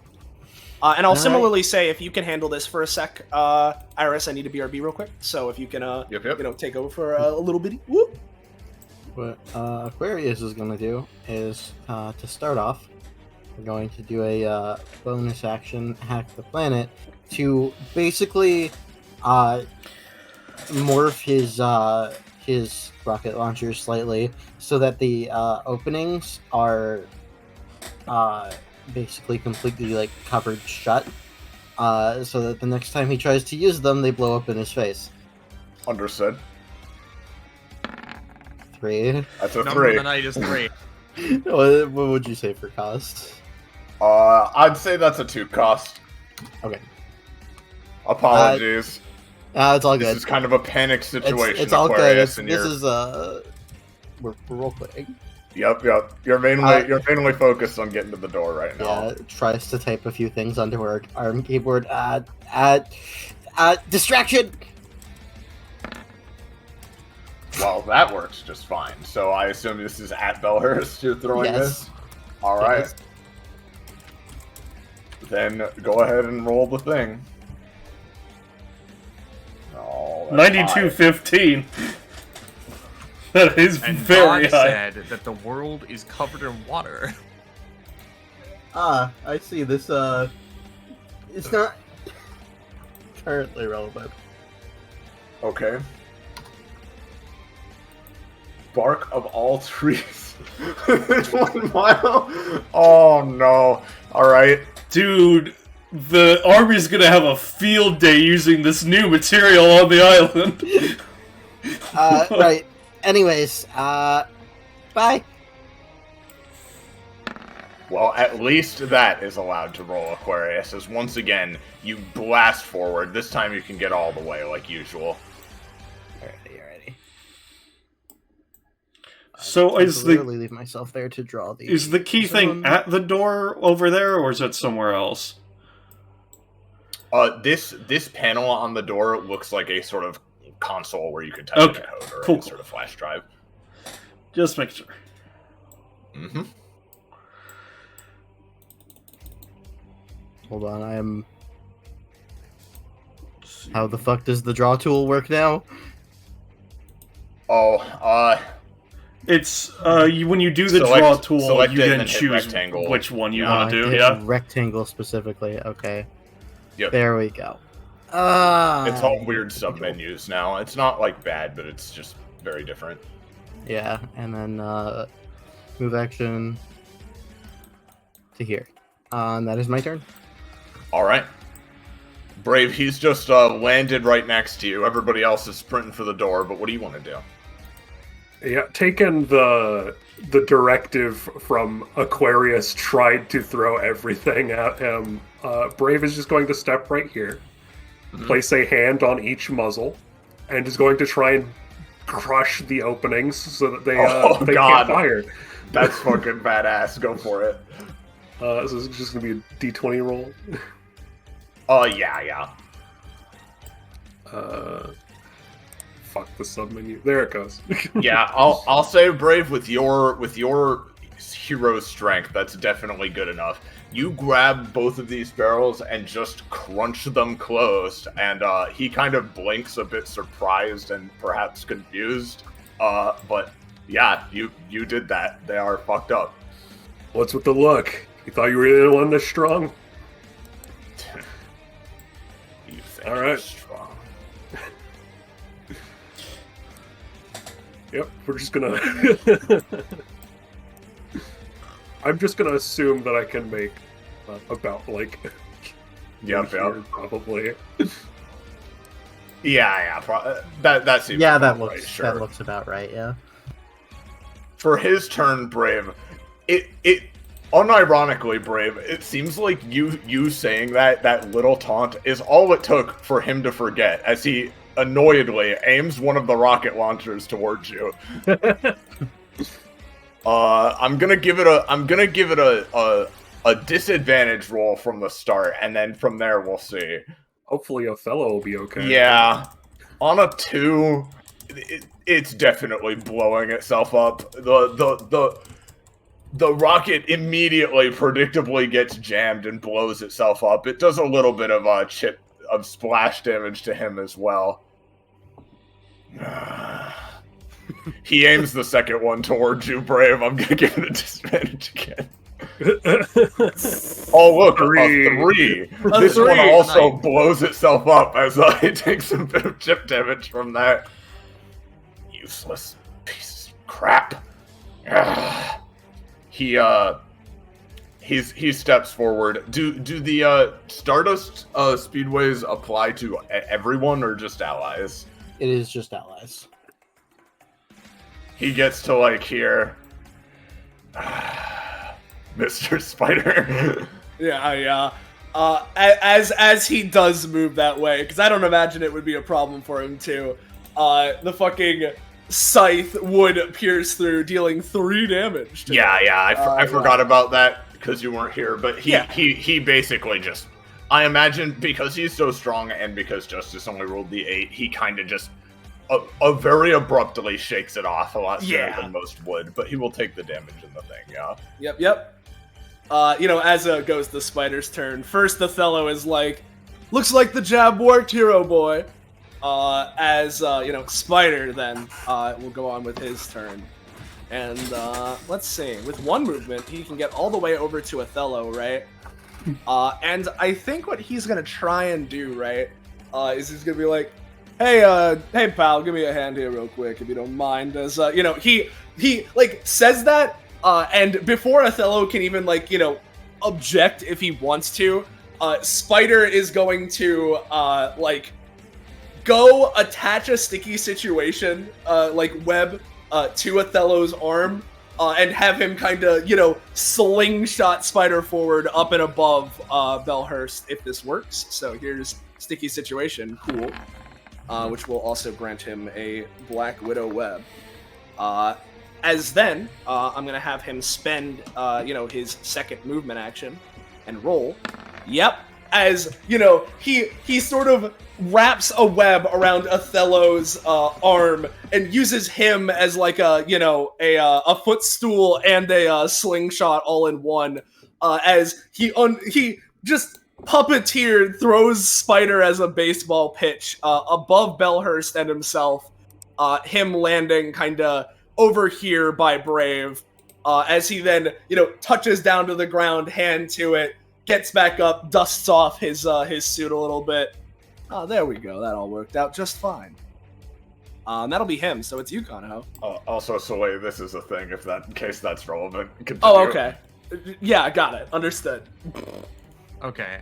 And I'll similarly say, if you can handle this for a sec, Iris, I need a BRB real quick. So if you can, take over for a little bitty. Whoop. What Aquarius is going to do is, to start off, we're going to do a bonus action, hack the planet, to basically morph his rocket launcher slightly so that the openings are basically completely covered shut, so that the next time he tries to use them, they blow up in his face. Understood. 3. That's a Number 3. of the night is 3. What would you say for cost? I'd say that's a 2 cost. Okay. Apologies. It's all good. This is kind of a panic situation. It's all good. Aquarius, This is we're role playing. Yep. You're mainly focused on getting to the door right now. Yeah, tries to type a few things onto her arm keyboard. Distraction. Well, that works just fine. So I assume this is at Belhurst you're throwing Yes. this? Alright. Yes. Then go ahead and roll the thing. Oh, 92-15. That is And very God high. said that the world is covered in water. I see. This it's not currently relevant. Okay. Bark of all trees. 1 mile? Oh no. Alright. Dude, the army's gonna have a field day using this new material on the island. Right. Anyways, bye. Well, at least that is allowed to roll, Aquarius, as once again, you blast forward. This time you can get all the way like usual. Alrighty. So is literally leave myself there to draw the... Is the key thing at the door over there, or is it somewhere else? This panel on the door looks like a sort of console where you can type in a code or cool. a sort of flash drive. Just make sure. Mm-hmm. Hold on, I am... How the fuck does the draw tool work now? It's when you do the draw tool, you then choose rectangle. which one you Yeah. want to do. Hit Yeah. Rectangle specifically. Okay. Yep. There we go. It's all weird sub-menus now. It's not, bad, but it's just very different. Yeah, and then move action to here. And that is my turn. Alright. Brave, he's just landed right next to you. Everybody else is sprinting for the door, but what do you want to do? Yeah, taking the directive from Aquarius tried to throw everything at him. Brave is just going to step right here, place a hand on each muzzle, and is going to try and crush the openings so that they can't fire. That's fucking badass. Go for it. So this is just going to be a D20 roll. Yeah. fuck the sub menu. There it goes. Yeah, I'll say Brave with your hero strength. That's definitely good enough. You grab both of these barrels and just crunch them closed, and he kind of blinks a bit surprised and perhaps confused. But yeah, you did that. They are fucked up. What's with the look? You thought you were the one this strong? You think All you're right. strong. Yep, we're just gonna... I'm just gonna assume that I can make about, like... Yep. Probably. Yeah. That seems Yeah, that about looks right, sure. that looks about right. Yeah. For his turn, Brave, it unironically, Brave, it seems like you saying that little taunt is all it took for him to forget, as he annoyedly aims one of the rocket launchers towards you. I'm gonna give it a disadvantage roll from the start, and then from there we'll see. Hopefully Othello will be okay. Yeah, on a 2, it's definitely blowing itself up. The rocket immediately, predictably gets jammed and blows itself up. It does a little bit of chip of splash damage to him as well. He aims the second one towards you, Brave. I'm gonna give it a disadvantage again. Oh look, a 3. This 3, one also nice. blows itself up as it takes a bit of chip damage from that. Useless piece of crap. He steps forward. Do the Stardust speedways apply to everyone or just allies? It is just allies. He gets to like here. Mr. Spider. Yeah. As he does move that way, because I don't imagine it would be a problem for him too. The fucking scythe would pierce through, dealing 3 damage. To him. I forgot about that because you weren't here. But he basically just, I imagine, because he's so strong and because Justice only rolled the 8, he kind of just very abruptly shakes it off a lot sooner than most would. But he will take the damage in the thing. Yeah. Yep. As goes the spider's turn. First, Othello is like, looks like the jab worked, hero boy. Spider then will go on with his turn. And let's see, with one movement, he can get all the way over to Othello, right? And I think what he's gonna try and do, right, is he's gonna be like, hey pal, give me a hand here real quick, if you don't mind. As he like says that. And before Othello can even, object if he wants to, Spider is going to, go attach a sticky situation, web, to Othello's arm, and have him kind of, slingshot Spider forward up and above Belhurst if this works. So here's sticky situation, cool, which will also grant him a Black Widow web. As then, I'm going to have him spend, his second movement action and roll. Yep. As, he sort of wraps a web around Othello's arm and uses him as like a footstool and a slingshot all in one. As he just puppeteered, throws Spider as a baseball pitch above Belhurst and himself. Him landing kind of over here by Brave, as he then, touches down to the ground, hand to it, gets back up, dusts off his suit a little bit. Oh, there we go. That all worked out just fine. That'll be him, so it's you, Kanaho. Also, Soleil, this is a thing, in case that's relevant. Continue. Oh, okay. Yeah, I got it. Understood. Okay.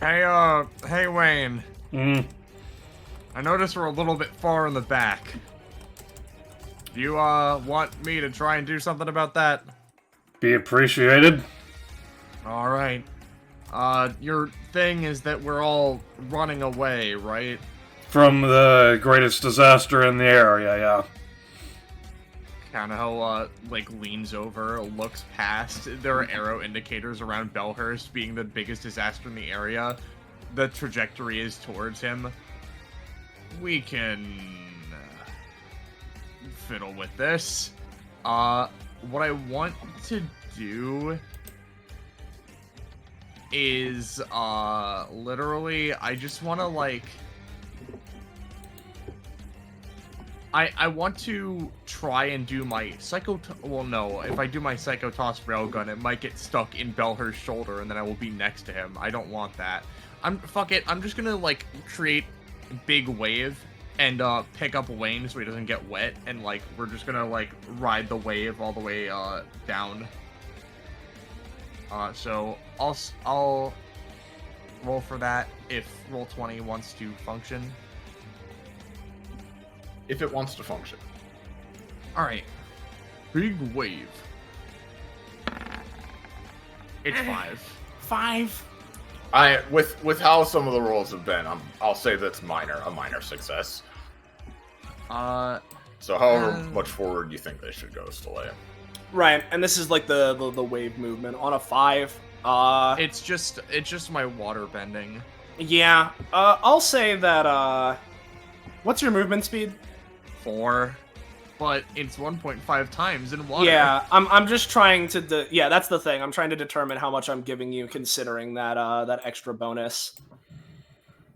Hey, Wayne. I noticed we're a little bit far in the back. Do you, want me to try and do something about that? Be appreciated. Alright. Your thing is that we're all running away, right? From the greatest disaster in the area, yeah. Kanaho, leans over, looks past. There are arrow indicators around Belhurst being the biggest disaster in the area. the trajectory is towards him, we can fiddle with this. What I want to do is literally I just want to like I want to try and do my well no, if I do my Psycho Toss railgun it might get stuck in Belher's shoulder and then I will be next to him. I don't want that. Fuck it, I'm just gonna like create a big wave and pick up Wayne so he doesn't get wet, and like we're just gonna like ride the wave all the way down. So I'll roll for that if roll 20 wants to function. If it wants to function. All right, big wave. It's 5. 5. With how some of the rolls have been, I'll say that's a minor success. So however much forward you think they should go, Soleil. Right, and this is like the wave movement on a 5. It's just my water bending. Yeah. I'll say that. What's your movement speed? 4, but it's 1.5 times in water. Yeah, I'm just trying to. Yeah, that's the thing. I'm trying to determine how much I'm giving you, considering that that extra bonus.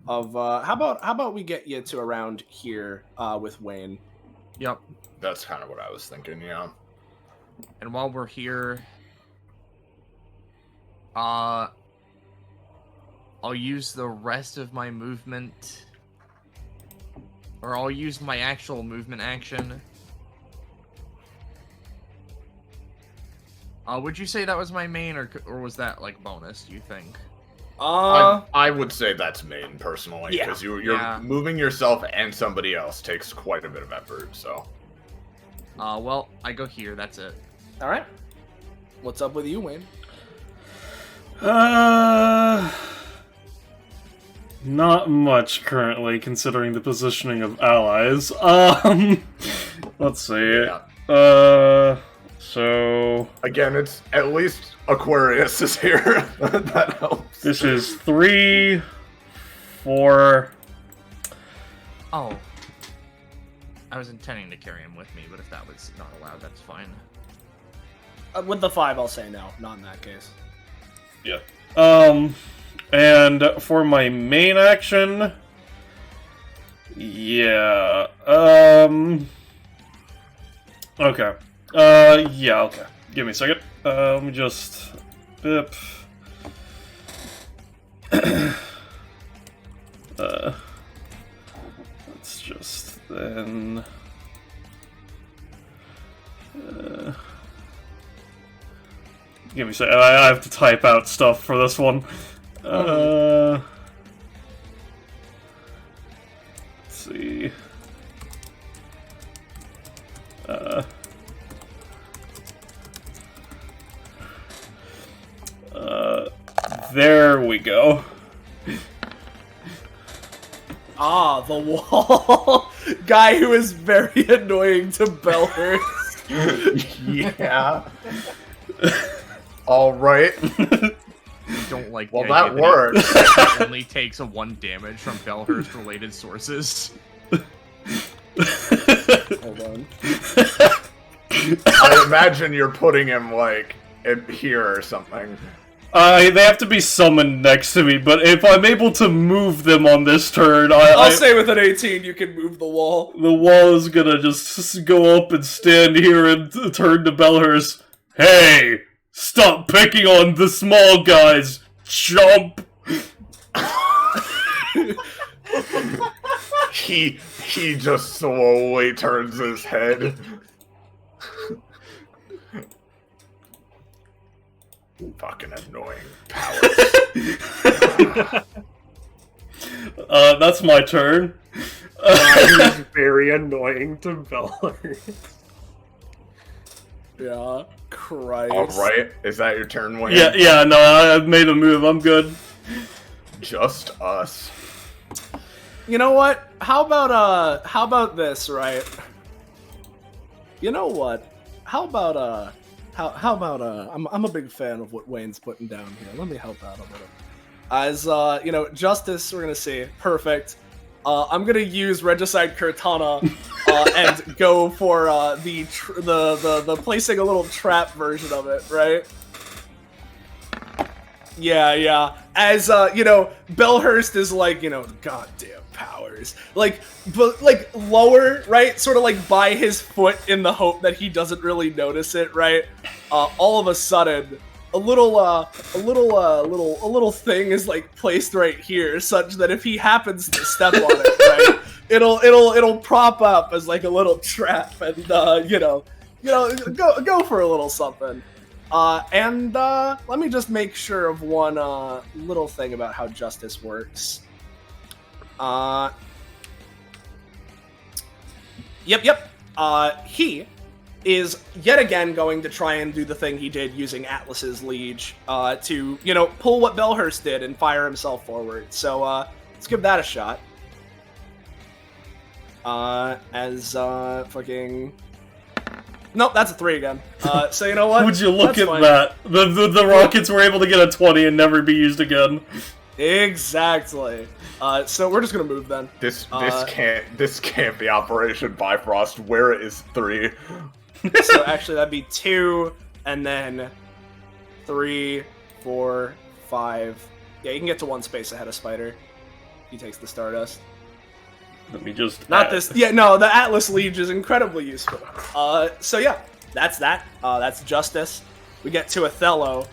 Of how about we get you to around here with Wayne? Yep. That's kind of what I was thinking. Yeah. And while we're here, I'll use the rest of my movement. Or I'll use my actual movement action. Would you say that was my main, or was that like bonus? Do you think? I would say that's main personally, because Yeah. you're moving yourself and somebody else takes quite a bit of effort. So. Well, I go here. That's it. All right. What's up with you, Wayne? Not much currently, considering the positioning of allies. Let's see. Yeah. So Again, it's at least Aquarius is here. That helps. this is 3, 4. Oh. I was intending to carry him with me, but if that was not allowed, that's fine. With the 5, I'll say no. Not in that case. Yeah. And for my main action, yeah. Okay. Yeah. Okay. Give me a second. Let me just. Bip. Let's just then. Give me a second. I have to type out stuff for this one. Let's see. There we go. Ah, the wall. Guy who is very annoying to Belhurst. Yeah. All right. Don't like. Well, the that idea works. It only takes a 1 damage from Belhurst related sources. Hold on. I imagine you're putting him like in here or something. They have to be summoned next to me, but if I'm able to move them on this turn, I'll say with an 18 you can move the wall. the wall is gonna just go up and stand here and turn to Belhurst. Hey, stop picking on the small guys, chump! He just slowly turns his head. Fucking annoying powers. That's my turn. He's very annoying to Bellers. Yeah, Christ. All right, is that your turn, Wayne? Yeah, no, I've made a move, I'm good. Just us. You know what? How about this, right? You know what? How about I'm a big fan of what Wayne's putting down here. Let me help out a little. As Justice, we're gonna see. Perfect. I'm gonna use Regicide Cortana and go for the placing a little trap version of it, right? Yeah. As Bellhurst is like, goddamn powers, like lower, right? Sort of like by his foot in the hope that he doesn't really notice it, right? All of a sudden, a little thing is like placed right here, such that if he happens to step on it, right, it'll prop up as like a little trap, and go for a little something. And let me just make sure of one little thing about how Justice works. Yep. He is yet again going to try and do the thing he did using Atlas's Liege to, pull what Bellhurst did and fire himself forward. So let's give that a shot. Nope, that's a 3 again. So you know what? Would you look That's at fine. that? The Rockets were able to get a 20 and never be used again. Exactly. So we're just gonna move then. This can't be Operation Bifrost. Where is 3? So actually that'd be 2, and then 3, 4, 5. Yeah, you can get to 1 space ahead of Spider. He takes the Stardust. Let me just Not add. this. Yeah, no, the Atlas Liege is incredibly useful. So yeah, that's that. That's Justice. We get to Othello.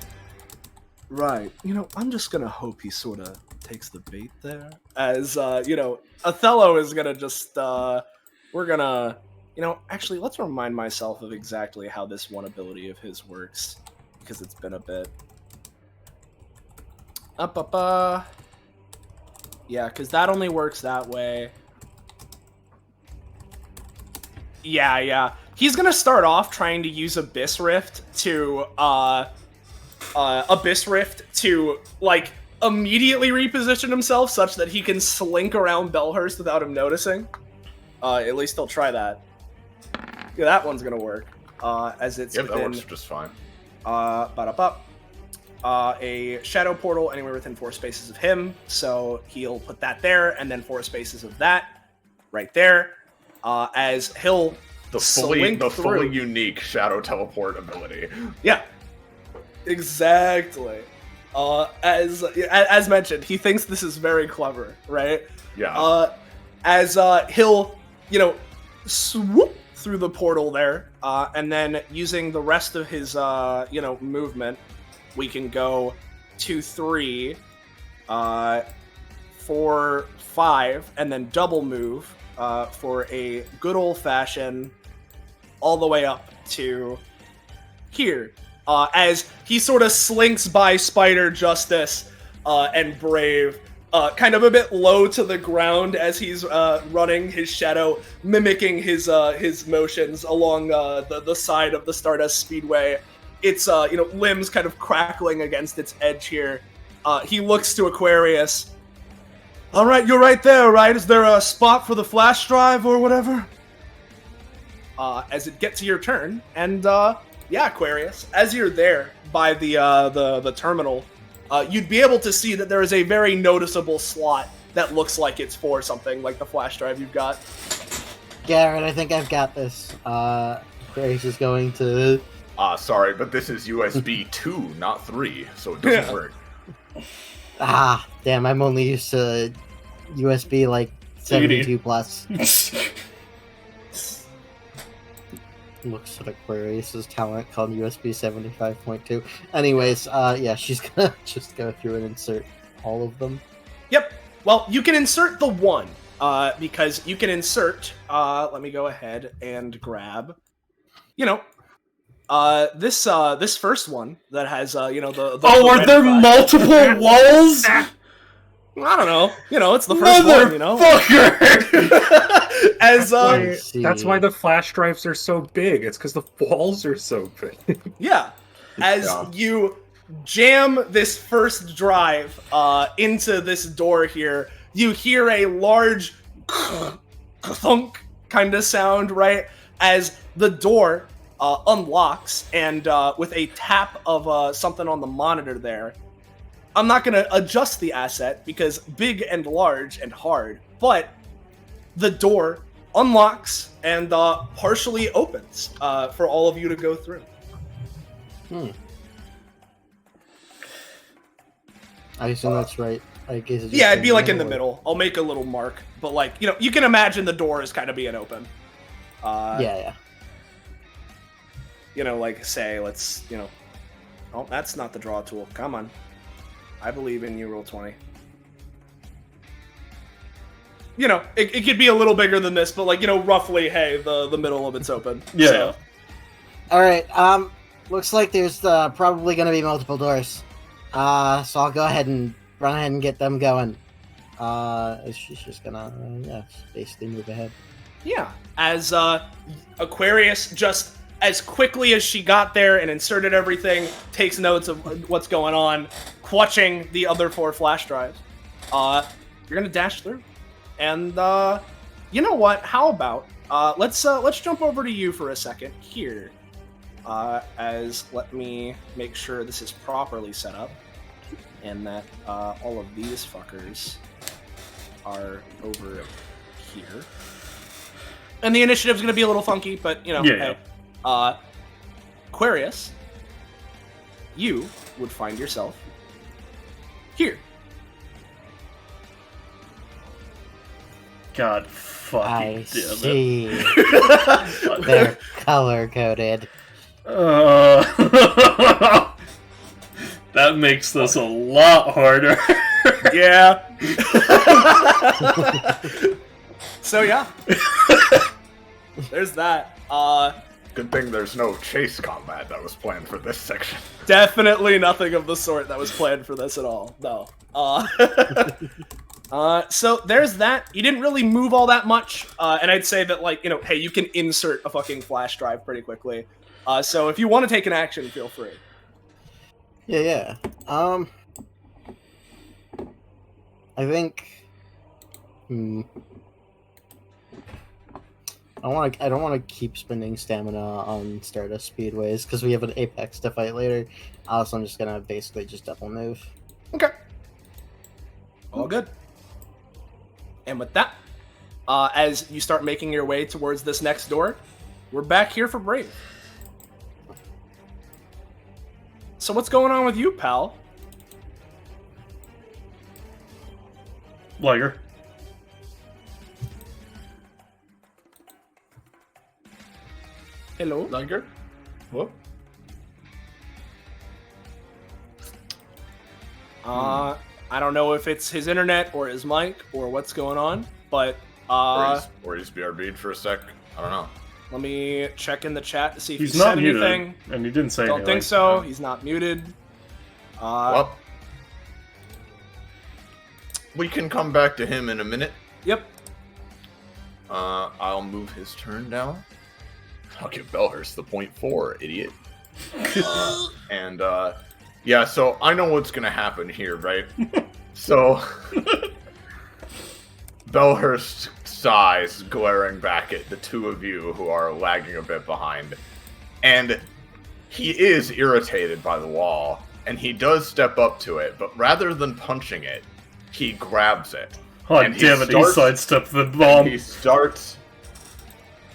Right. I'm just gonna hope he sort of takes the bait there. As, Othello is gonna just, we're gonna, actually, let's remind myself of exactly how this one ability of his works, because it's been a bit. Yeah, because that only works that way. Yeah. He's gonna start off trying to use Abyss Rift to, like, immediately reposition himself such that he can slink around Bellhurst without him noticing. At least he'll try that. Yeah, that one's gonna work. As it's Yep, within, that works just fine. a shadow portal anywhere within 4 spaces of him, so he'll put that there, and then 4 spaces of that right there. As he'll The slink fully through. unique shadow teleport ability. Yeah, exactly. As mentioned, he thinks this is very clever, right? Yeah. As he'll, swoop through the portal there, and then using the rest of his, movement, we can go 2, 3, 4, 5, and then double move for a good old-fashioned all the way up to here. As he sort of slinks by Spider, Justice, and Brave, kind of a bit low to the ground as he's running his shadow, mimicking his motions along the side of the Stardust Speedway. It's limbs kind of crackling against its edge here. He looks to Aquarius. All right, you're right there, right? Is there a spot for the flash drive or whatever? As it gets to your turn, and yeah, Aquarius, as you're there by the terminal, you'd be able to see that there is a very noticeable slot that looks like it's for something like the flash drive you've got. Garrett, I think I've got this. Aquarius is going to... Sorry, but this is USB 2, not 3, so it doesn't work. Damn, I'm only used to USB, like, 72 plus. Looks at Aquarius's talent called USB 75.2. Anyways, yeah, she's gonna just go through and insert all of them. Yep. Well, you can insert the one, because you can insert, let me go ahead and grab, this first one that has, the Oh, are red there flag. multiple walls? I don't know. It's the first one, Motherfucker! As, That's why the flash drives are so big. It's because the walls are so big. yeah. As you jam this first drive into this door here, you hear a large thunk kind of sound, right? As the door unlocks, and with a tap of something on the monitor there, I'm not going to adjust the asset because big and large and hard, but the door unlocks and partially opens for all of you to go through. I assume that's right. I guess it's Yeah, it'd be like in the or- middle. I'll make a little mark, but like, you know, you can imagine the door is kind of being open. Yeah. You know, like say, let's, you know, oh, that's not the draw tool. Come on. I believe in you, roll 20. You know, it could be a little bigger than this, but like, you know, roughly, hey, the middle of it's open. Yeah. So, All right. Looks like there's probably going to be multiple doors. So I'll go ahead and run ahead and get them going. She's just gonna, basically move ahead. yeah. As Aquarius just as quickly as she got there and inserted everything, takes notes of what's going on, clutching the other 4 flash drives. You're gonna dash through, and you know what? How about let's jump over to you for a second here. As let me make sure this is properly set up, and that all of these fuckers are over here. And the initiative's gonna be a little funky, but you know, Yeah. hey. Aquarius, you would find yourself here. God fucking I damn see. it. They're color coded. That makes this a lot harder. Yeah. So yeah. There's that. Good thing there's no chase combat that was planned for this section. Definitely nothing of the sort that was planned for this at all. No. So there's that. You didn't really move all that much, and I'd say that, like, you know, hey, you can insert a fucking flash drive pretty quickly. So if you want to take an action, feel free. Yeah. I think. I don't want to keep spending stamina on Stardust Speedways because we have an Apex to fight later. So I'm just gonna basically just double move. Okay. All good. And with that, as you start making your way towards this next door, we're back here for Brave. So what's going on with you, pal? Liger. Hello? Liger? What? I don't know if it's his internet or his mic or what's going on, but Or he's BRB'd for a sec. I don't know. let me check in the chat to see if He's he not said muted, anything. and he didn't say Don't anything. think so. He's not muted. Well, we can come back to him in a minute. Yep. I'll move his turn down. I'll give Belhurst the 0.4, idiot. Yeah, so I know what's gonna happen here, right? So, Belhurst sighs, glaring back at the two of you who are lagging a bit behind. And he is irritated by the wall, and he does step up to it, but rather than punching it, he grabs it. Oh, And damn it, he sidestepped the bomb. He starts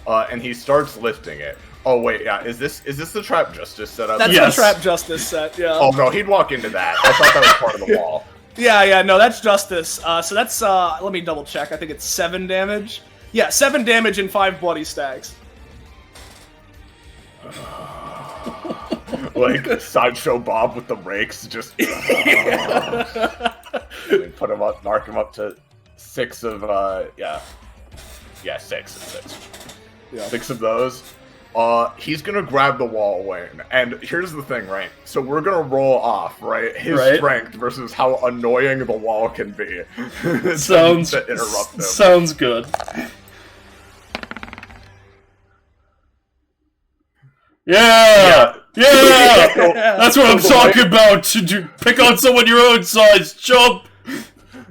lifting it. Oh wait, yeah, is this the Trap Justice setup? That's Yes. the Trap Justice set, yeah. Oh no, he'd walk into that. I thought that was part of the wall. Yeah, no, that's Justice. So that's, let me double check. I think it's 7 damage. Yeah, 7 damage and 5 bloody stacks. Like Sideshow Bob with the rakes, just we put him up, mark him up to 6 of 6. Yeah. 6 of those. He's gonna grab the wall away, and here's the thing, right? So we're gonna roll off, right? His strength versus how annoying the wall can be. Sounds to interrupt him. Sounds good. Yeah! That's what I'm talking about. To pick on someone your own size. Jump.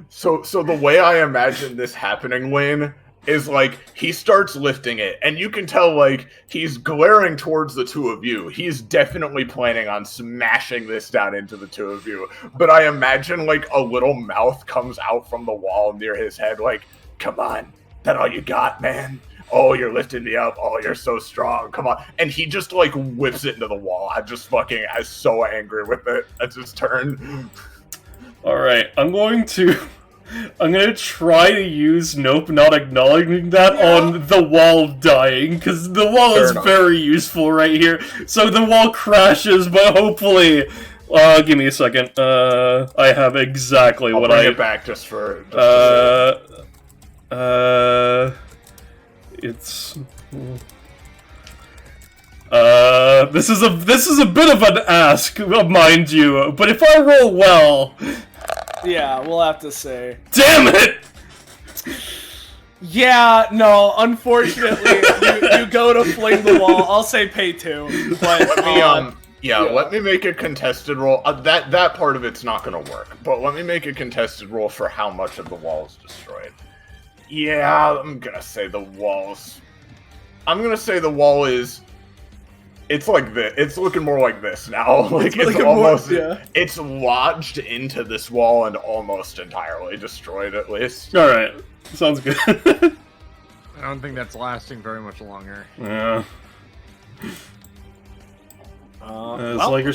So the way I imagine this happening, Wayne, is like he starts lifting it, and you can tell like he's glaring towards the two of you. He's definitely planning on smashing this down into the two of you. But I imagine like a little mouth comes out from the wall near his head, like, "Come on, that all you got, man? Oh, you're lifting me up. Oh, you're so strong. Come on." And he just like whips it into the wall. I'm just fucking so angry with it. That's his turn. All right, I'm gonna try to use Nope Not Acknowledging that on the wall dying, because the wall Fair is enough. very useful right here. So the wall crashes, but hopefully... give me a second. I have exactly I'll what bring I... it back just for... It's... this is a bit of an ask, mind you, but if I roll well... Yeah, we'll have to say. Damn it! Yeah, no, unfortunately, you go to fling the wall. I'll say pay 2. But, let me make a contested roll. That part of it's not going to work, but let me make a contested roll for how much of the wall is destroyed. Yeah, I'm going to say the walls... I'm going to say the wall is... It's like this. It's looking more like this now. Like it's almost... It's lodged into this wall and almost entirely destroyed, at least. Alright, sounds good. I don't think that's lasting very much longer. Yeah. well, like you're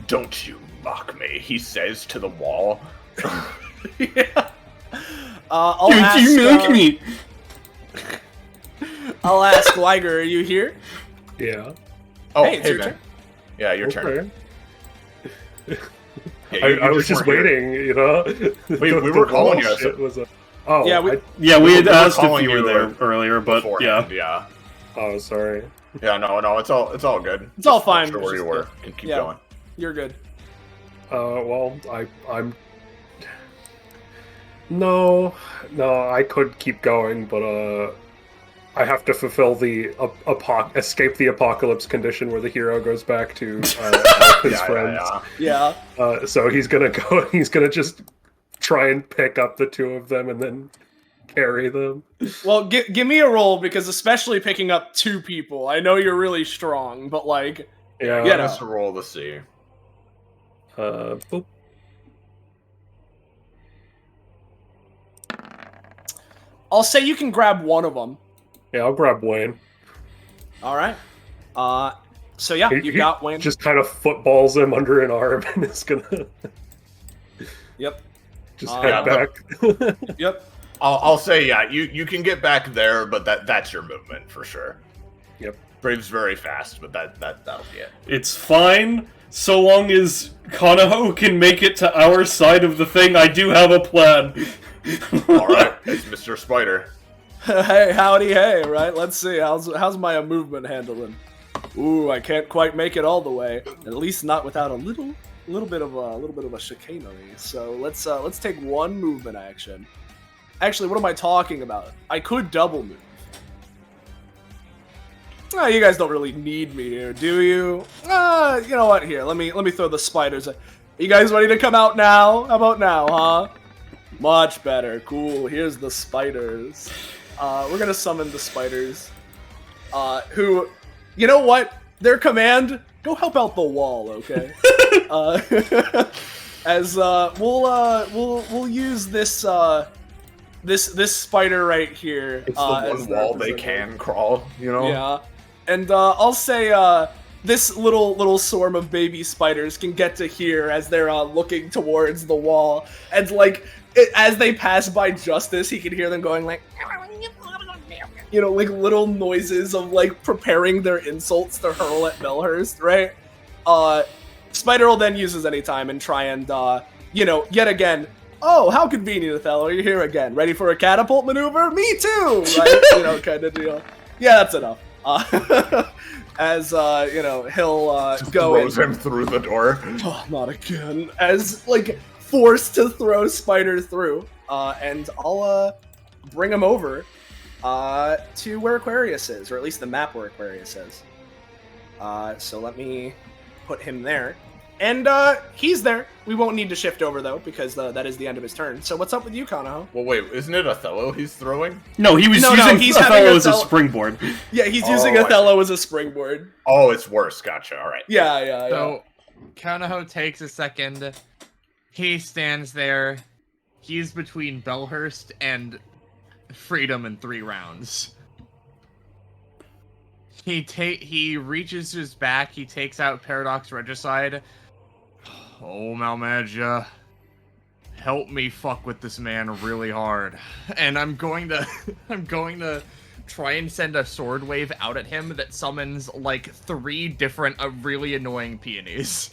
Don't you mock me, he says to the wall. yeah. I'll Dude, ask, you milk me! I'll ask Liger, are you here? Yeah. Oh, Hey, it's your man. turn. Yeah, your turn. Okay. Yeah, I was just weren't here. waiting, you know? We were calling you. Shit was oh, Yeah, we- We had were asked if calling you were you there earlier, but beforehand, yeah. oh, sorry. Yeah, no, it's all good. It's all Just fine. Not sure where It's you just were. You can keep Yeah. going. You're good. Well, I'm... No, I could keep going, but, I have to fulfill the escape the apocalypse condition where the hero goes back to help his friends. Yeah. So he's gonna go. He's gonna just try and pick up the two of them and then carry them. Well, give me a roll, because especially picking up 2 people, I know you're really strong, but like, Yeah. Yeah. Just roll to see. Boop. I'll say you can grab one of them. Yeah, I'll grab Wayne. All right. So yeah, you got Wayne. Just kind of footballs him under an arm and is gonna Yep. just head back. Yep. I'll say you can get back there, but that's your movement for sure. Yep. Brave's very fast, but that'll be it. It's fine, so long as Kanaho can make it to our side of the thing. I do have a plan. All right, it's Mr. Spider. Hey, howdy, hey, right? Let's see. How's my movement handling? Ooh, I can't quite make it all the way. At least not without a little bit of a chicanery. So let's take one movement action. Actually, what am I talking about? I could double move. Oh, you guys don't really need me here, do you? You know what? Here, let me throw the spiders. Are you guys ready to come out now? How about now, huh? Much better. Cool. Here's the spiders. We're gonna summon the spiders. Who, you know what? Their command: go help out the wall, okay? We'll use this this spider right here. It's the one wall they can crawl, you know. Yeah, and I'll say this little swarm of baby spiders can get to here as they're looking towards the wall, and like as they pass by Justice, he can hear them going like, you know, like little noises of like preparing their insults to hurl at Melhurst, right? Spider will then use his anytime and try and you know, yet again. Oh, how convenient, Othello! Are you here again? Ready for a catapult maneuver? Me too, right? You know, kind of deal. Yeah, that's enough. As you know, he'll go throws him through the door. Oh, not again! As like forced to throw Spider through, and I'll bring him over to where Aquarius is, or at least the map where Aquarius is. So let me put him there. And he's there. We won't need to shift over though, because that is the end of his turn. So what's up with you, Kanaho? Well, wait, isn't it Othello he's throwing? No, he was using he's Othello having as a Othello- springboard. Yeah, he's using Othello as a springboard. Oh, it's worse. Gotcha. All right. Yeah. So, Kanaho takes a second. He stands there. He's between Belhurst and Freedom in 3 rounds. He reaches his back. He takes out Paradox Regicide. Oh, Malmagia, help me fuck with this man really hard. And I'm going to try and send a sword wave out at him that summons like 3 different really annoying peonies.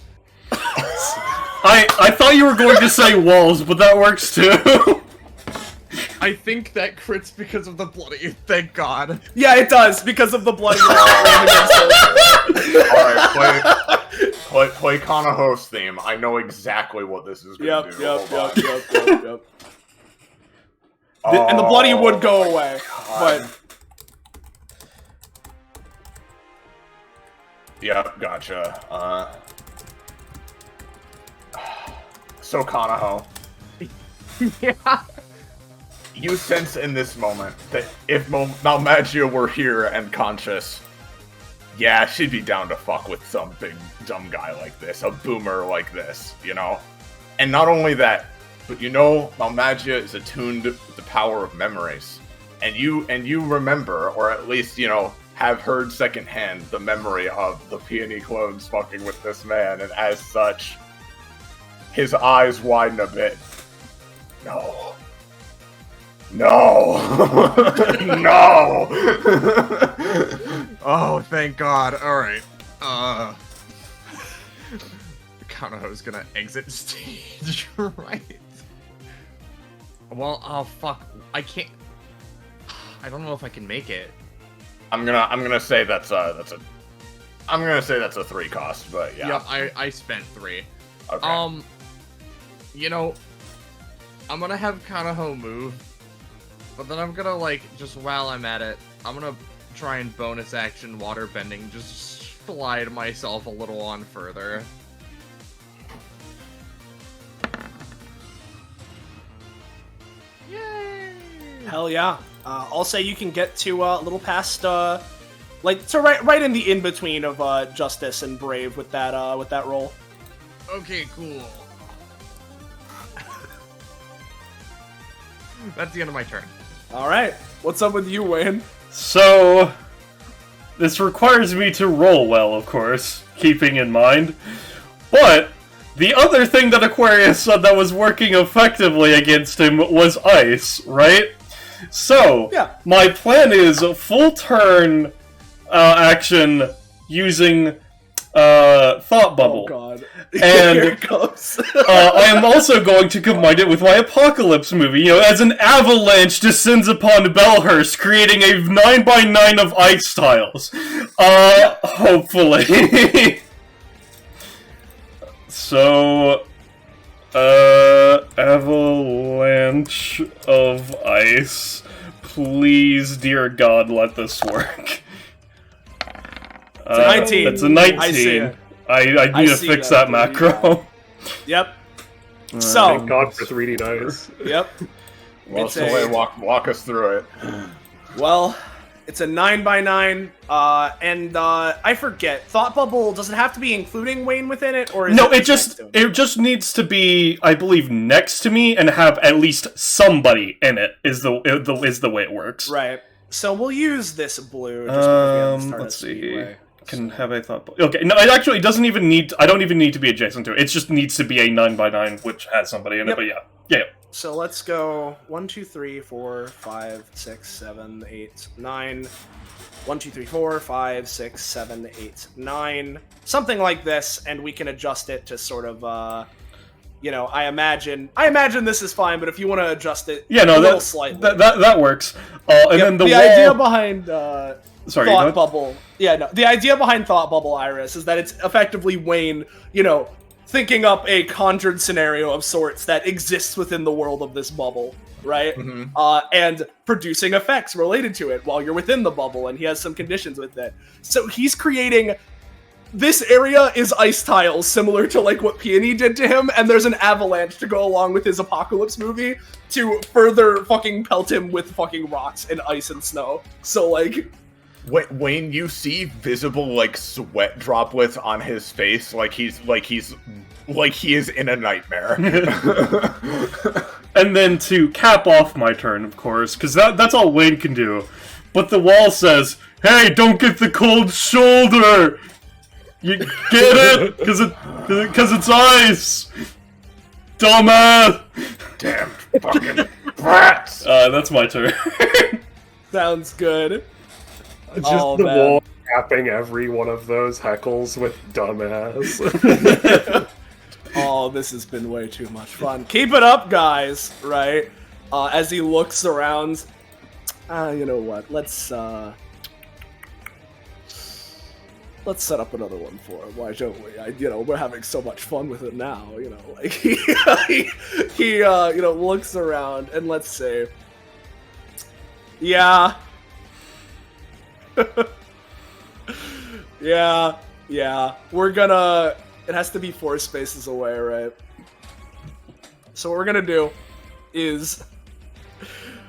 I thought you were going to say walls, but that works too. I think that crits because of the bloody. Thank God. Yeah, it does because of the bloody. Alright, play Kanaho's theme. I know exactly what this is gonna do. Yep. And the bloody would go away, but Yep, gotcha. So Kanaho, Yeah. you sense in this moment that if Malmagia were here and conscious, yeah, she'd be down to fuck with some big dumb guy like this, a boomer like this, you know? And not only that, but you know, Malmagia is attuned with the power of memories. And you remember, or at least, you know, have heard secondhand the memory of the peony clones fucking with this man, and as such, his eyes widen a bit. No. No! No! Oh, thank God. Alright. Kanaho's gonna exit stage, right? Well, oh fuck. I can't. I don't know if I can make it. I'm gonna say that's a 3 cost, but yeah. Yep, I spent 3. Okay. You know, I'm gonna have Kanaho move, but then I'm gonna, like, just while I'm at it, I'm gonna try and bonus action water bending, just slide myself a little on further. Yay! hell yeah. I'll say you can get to a little past, right in the in between of Justice and Brave with that roll. Okay, cool. That's the end of my turn. All right, what's up with you, Wayne? So, this requires me to roll well, of course, keeping in mind. But, the other thing that Aquarius said that was working effectively against him was ice, right? So, Yeah. my plan is a full turn action using Thought Bubble. Oh god. And Here it comes. I am also going to combine it with my Apocalypse movie, you know, as an avalanche descends upon Belhurst, creating a 9x9 of ice tiles. Hopefully. So, avalanche of ice. Please, dear God, let this work. It's a 19. It's a 19. I see it. I need to see fix that, that macro. Yep. Thank So, God for 3D dice. yep. Well, It's Soleil, a- walk us through it. Well, it's a 9x9, and I forget. Thought Bubble, does it have to be including Wayne within it, or is No, it next to him? it just needs to be, I believe, next to me and have at least somebody in it. Is the way it works. Right. So we'll use this blue. Just because we haven't started Let's see. anyway. Can have a thought. Okay, no, it actually doesn't even need. I don't even need to be adjacent to it. It just needs to be a 9x9, which has somebody in Yep. it. But yeah. So let's go 1, 2, 3, 4, 5, 6, 7, 8, 9. 1, 2, 3, 4, 5, 6, 7, 8, 9. Something like this, and we can adjust it to sort of, I imagine this is fine, but if you want to adjust it Yeah, a no, little that slightly. that works. And then the wall. idea behind Sorry, Thought what? Bubble. Yeah, no. The idea behind Thought Bubble, Iris, is that it's effectively Wayne, thinking up a conjured scenario of sorts that exists within the world of this bubble, right? Mhm. And producing effects related to it while you're within the bubble, and he has some conditions with it. So he's creating this area is ice tiles, similar to like what Peony did to him, and there's an avalanche to go along with his apocalypse movie to further fucking pelt him with fucking rocks and ice and snow. So like, Wayne, you see visible like sweat droplets on his face, like he is in a nightmare. And then to cap off my turn, of course, because that's all Wayne can do. But the wall says, "Hey, don't get the cold shoulder. You get it? Because it's ice. Dumbass." Damn fucking brats. That's my turn. sounds good. Just Oh, the man. wall capping every one of those heckles with dumbass. Oh, this has been way too much fun. Keep it up, guys, right? As he looks around, you know what? Let's set up another one for him. Why don't we? We're having so much fun with it now. Like he looks around and let's say, yeah, yeah. We're gonna. It has to be 4 spaces away, right? So what we're gonna do is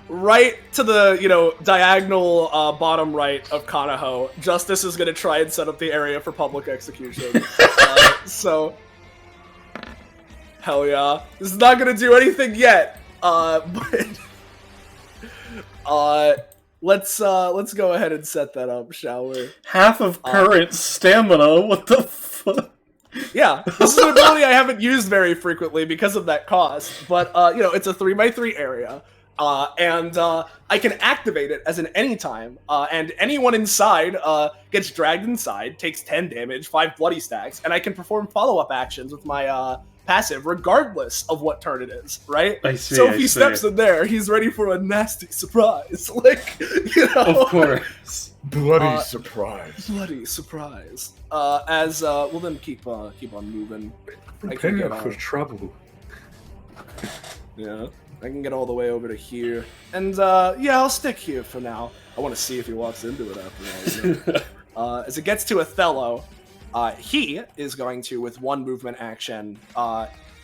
right to the, diagonal bottom right of Kanaho, Justice is gonna try and set up the area for public execution. So, hell yeah. This is not gonna do anything yet, but let's go ahead and set that up, shall we? Half of current stamina. What the fuck? Yeah, this is an ability I haven't used very frequently because of that cost, but, it's a 3x3 area, and I can activate it as an anytime, and anyone inside gets dragged inside, takes 10 damage, 5 bloody stacks, and I can perform follow-up actions with my passive regardless of what turn it is, right? I see, so if I he see. steps in there, he's ready for a nasty surprise, like, Of course. Bloody surprise. Bloody surprise. We'll then keep on moving. I can Prepare get for on. trouble. Yeah, I can get all the way over to here, and I'll stick here for now. I want to see if he walks into it after all. As it gets to Othello, he is going to, with 1 movement action,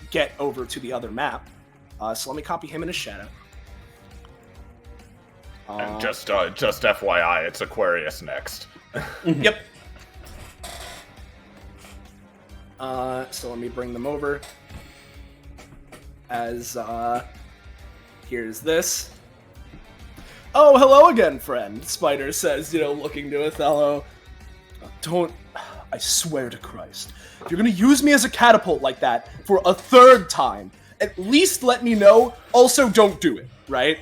get over to the other map. So let me copy him in a shadow. And just FYI, it's Aquarius next. Yep. So let me bring them over. As, here's this. Oh, hello again, friend, Spider says, looking to Othello. I swear to Christ, if you're gonna use me as a catapult like that for a 3rd time, at least let me know. Also, don't do it, right?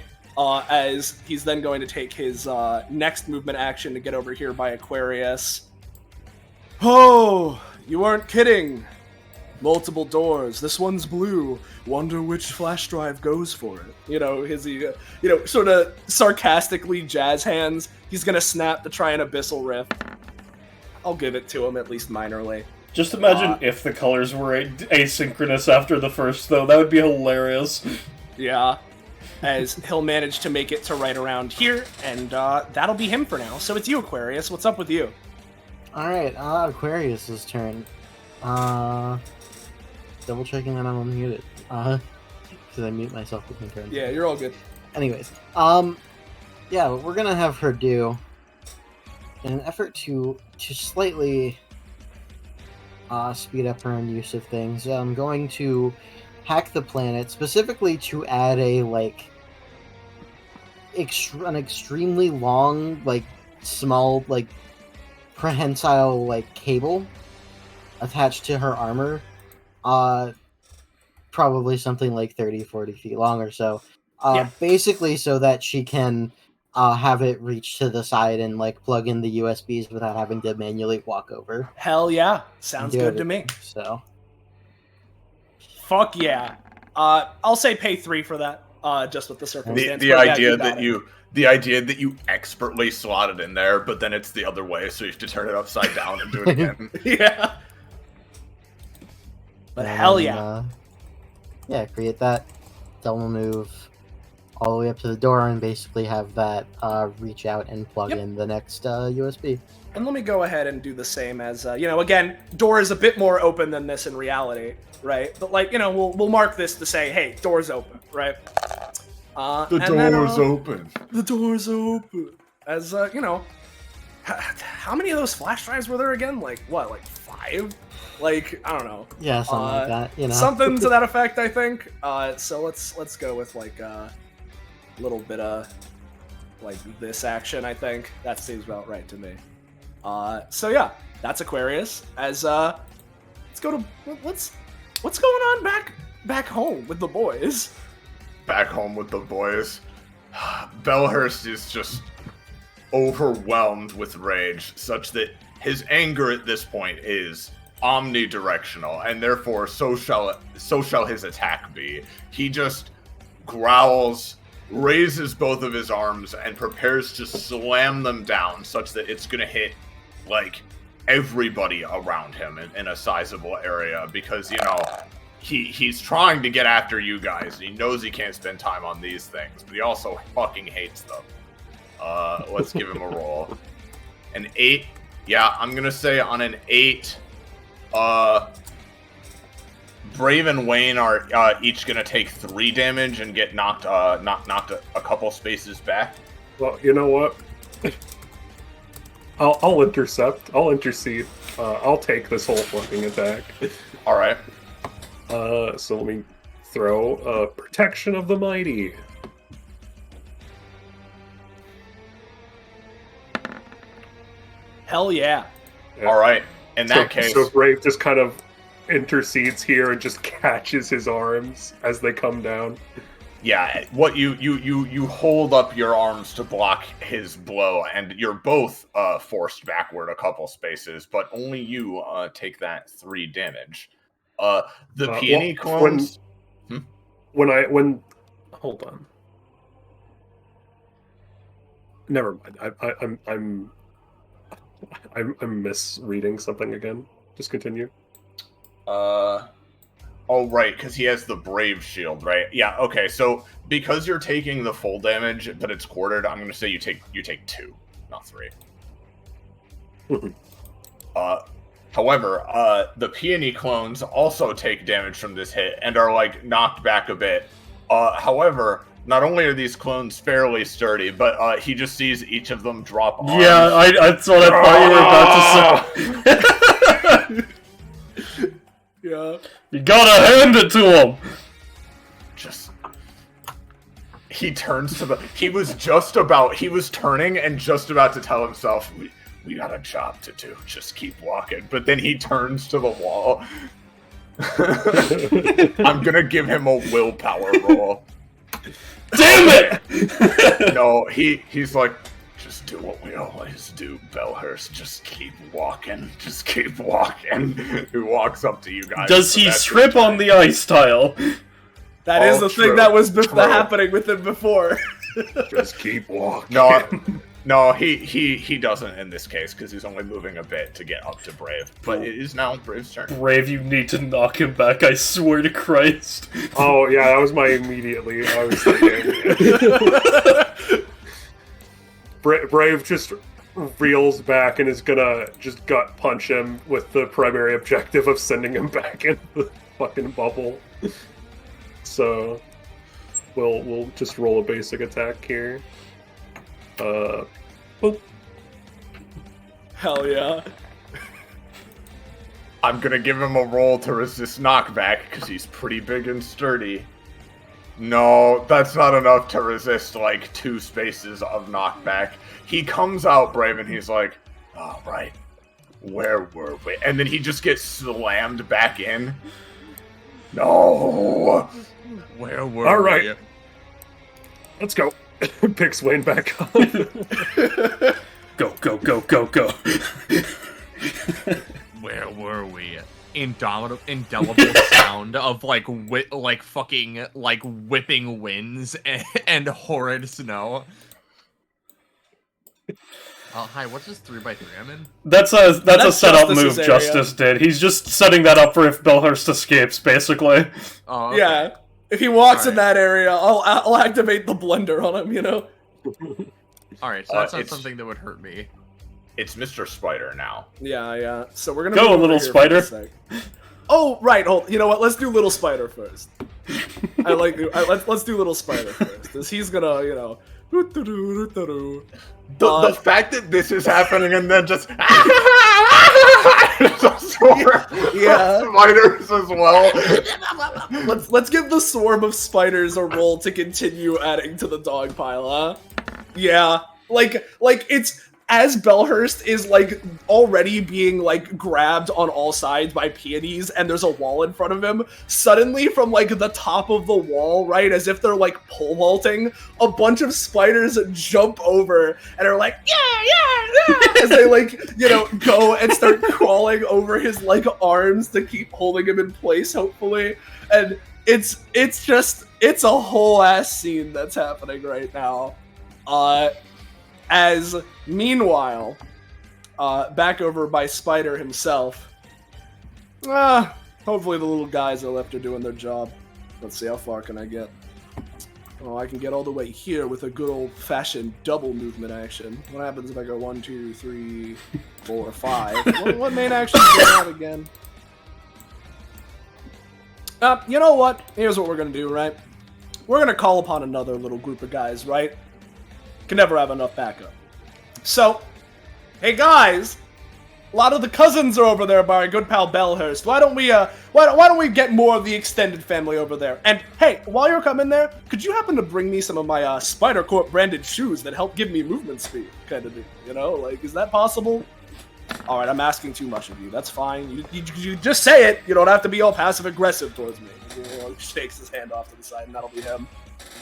As he's then going to take his next movement action to get over here by Aquarius. Oh, you weren't kidding. Multiple doors. This one's blue. Wonder which flash drive goes for it. His sort of sarcastically jazz hands. He's gonna snap to try an abyssal rift. I'll give it to him, at least minorly. Just imagine if the colors were asynchronous after the first, though. That would be hilarious. Yeah. As he'll manage to make it to right around here, and that'll be him for now. So it's you, Aquarius. What's up with you? Alright, Aquarius's turn. Double checking that I'm unmuted. Because I mute myself with my turn. Yeah, you're all good. Anyways, what we're gonna have her do, in an effort to slightly speed up her own use of things, I'm going to hack the planet, specifically to add a, an extremely long, small, prehensile, cable attached to her armor. Probably something like 30-40 feet long or so. Basically so that she can have it reach to the side and plug in the USBs without having to manually walk over. Hell yeah. Sounds good to me. So, Fuck yeah. I'll say pay 3 for that, just with the circumstance. The idea that you expertly slot it in there, but then it's the other way, so you have to turn it upside down and do it again. Yeah. But hell yeah. Create that double move all the way up to the door and basically have that reach out and plug in the next USB. And let me go ahead and do the same as, again, door is a bit more open than this in reality, right? But, we'll mark this to say, hey, door's open, right? The door's open. The door's open. As, how many of those flash drives were there again? Like, 5? Like, I don't know. Yeah, something like that, Something to that effect, I think. So let's go with, a little bit of, this action, I think. That seems about right to me. So yeah, that's Aquarius. As what's going on back home with the boys? Back home with the boys. Bellhurst is just overwhelmed with rage, such that his anger at this point is omnidirectional, and therefore so shall his attack be. He just growls, raises both of his arms, and prepares to slam them down, such that it's gonna hit everybody around him in a sizable area, because he's trying to get after you guys, and he knows he can't spend time on these things, but he also fucking hates them. Let's give him a roll. An 8. Yeah, I'm gonna say on an 8, Brave and Wayne are each gonna take 3 damage and get knocked a couple spaces back. Well, you know what? I'll intercept. I'll intercede. I'll take this whole fucking attack. All right. So let me throw Protection of the Mighty. Hell yeah. All right. In that case, so Brave just kind of intercedes here and just catches his arms as they come down. Yeah, what you hold up your arms to block his blow, and you're both forced backward a couple spaces, but only you take that 3 damage. The peony clones. When hold on. Never mind. I'm misreading something again. Just continue. Oh, right, because he has the Brave Shield, right? Yeah, okay, so because you're taking the full damage, but it's quartered, I'm going to say you take 2, not 3. However, the peony clones also take damage from this hit and are, knocked back a bit. However, not only are these clones fairly sturdy, but he just sees each of them drop arms. Yeah, that's what I thought you were about to say. Yeah. You gotta hand it to him! He turns to he was turning and just about to tell himself, we got a job to do, just keep walking. But then he turns to the wall. I'm gonna give him a willpower roll. Damn it! No, he's like, just do what we always do, Bellhurst. Just keep walking. Just keep walking. He walks up to you guys. Does he trip on the ice tile? That is the thing that was happening with him before. Just keep walking. No, he doesn't in this case, because he's only moving a bit to get up to Brave. But it is now Brave's turn. Brave, you need to knock him back, I swear to Christ. Oh, yeah, that was my immediately. I was thinking. Brave just reels back and is gonna just gut punch him with the primary objective of sending him back into the fucking bubble. So we'll just roll a basic attack here. Boop. Hell yeah. I'm gonna give him a roll to resist knockback, because he's pretty big and sturdy. No, that's not enough to resist, 2 spaces of knockback. He comes out, Brave, and he's like, all right, where were we? And then he just gets slammed back in. No! Where were all right. we? Let's go. Picks Wayne back up. Go, go, go, go, go. Where were we? Indelible sound of fucking whipping winds and horrid snow. Hi, what's this 3x3 I'm in? That's a setup move Justice's area. Justice did. He's just setting that up for if Bellhurst escapes, basically. Oh, okay. Yeah. If he walks in Alright. that area, I'll activate the blender on him, you know? Alright, so that's not it's- something that would hurt me. It's Mr. Spider now. Yeah. So we're gonna Go, move over little here for a spider. sec. Oh, right. Hold. You know what? Let's do little spider first. Let's do little spider first, because he's gonna, you know. The fact that this is happening and then just it's a swarm Yeah. of spiders as well. Let's give the swarm of spiders a roll to continue adding to the dog pile, huh? Yeah. Like it's as Belhurst is like already being like grabbed on all sides by peonies and there's a wall in front of him, suddenly from like the top of the wall, right, as if they're like pole vaulting, a bunch of spiders jump over and are like, yeah, as they like, you know, go and start crawling over his like arms to keep holding him in place, hopefully. And it's a whole ass scene that's happening right now. As meanwhile, back over by Spider himself, hopefully the little guys are left are doing their job. Let's see, how far can I get? Oh, I can get all the way here with a good old-fashioned double movement action. What happens if I go 1, 2, 3, 4, 5? What main action do I have again? You know what? Here's what we're gonna do, right? We're gonna call upon another little group of guys, right? Can never have enough backup. So, hey guys, a lot of the cousins are over there by our good pal Belhurst. Why don't we get more of the extended family over there? And hey, while you're coming there, could you happen to bring me some of my Spider Corp branded shoes that help give me movement speed? Kind of, you know, like, is that possible? All right, I'm asking too much of you. That's fine. You just say it. You don't have to be all passive aggressive towards me. You know, he shakes his hand off to the side, and that'll be him.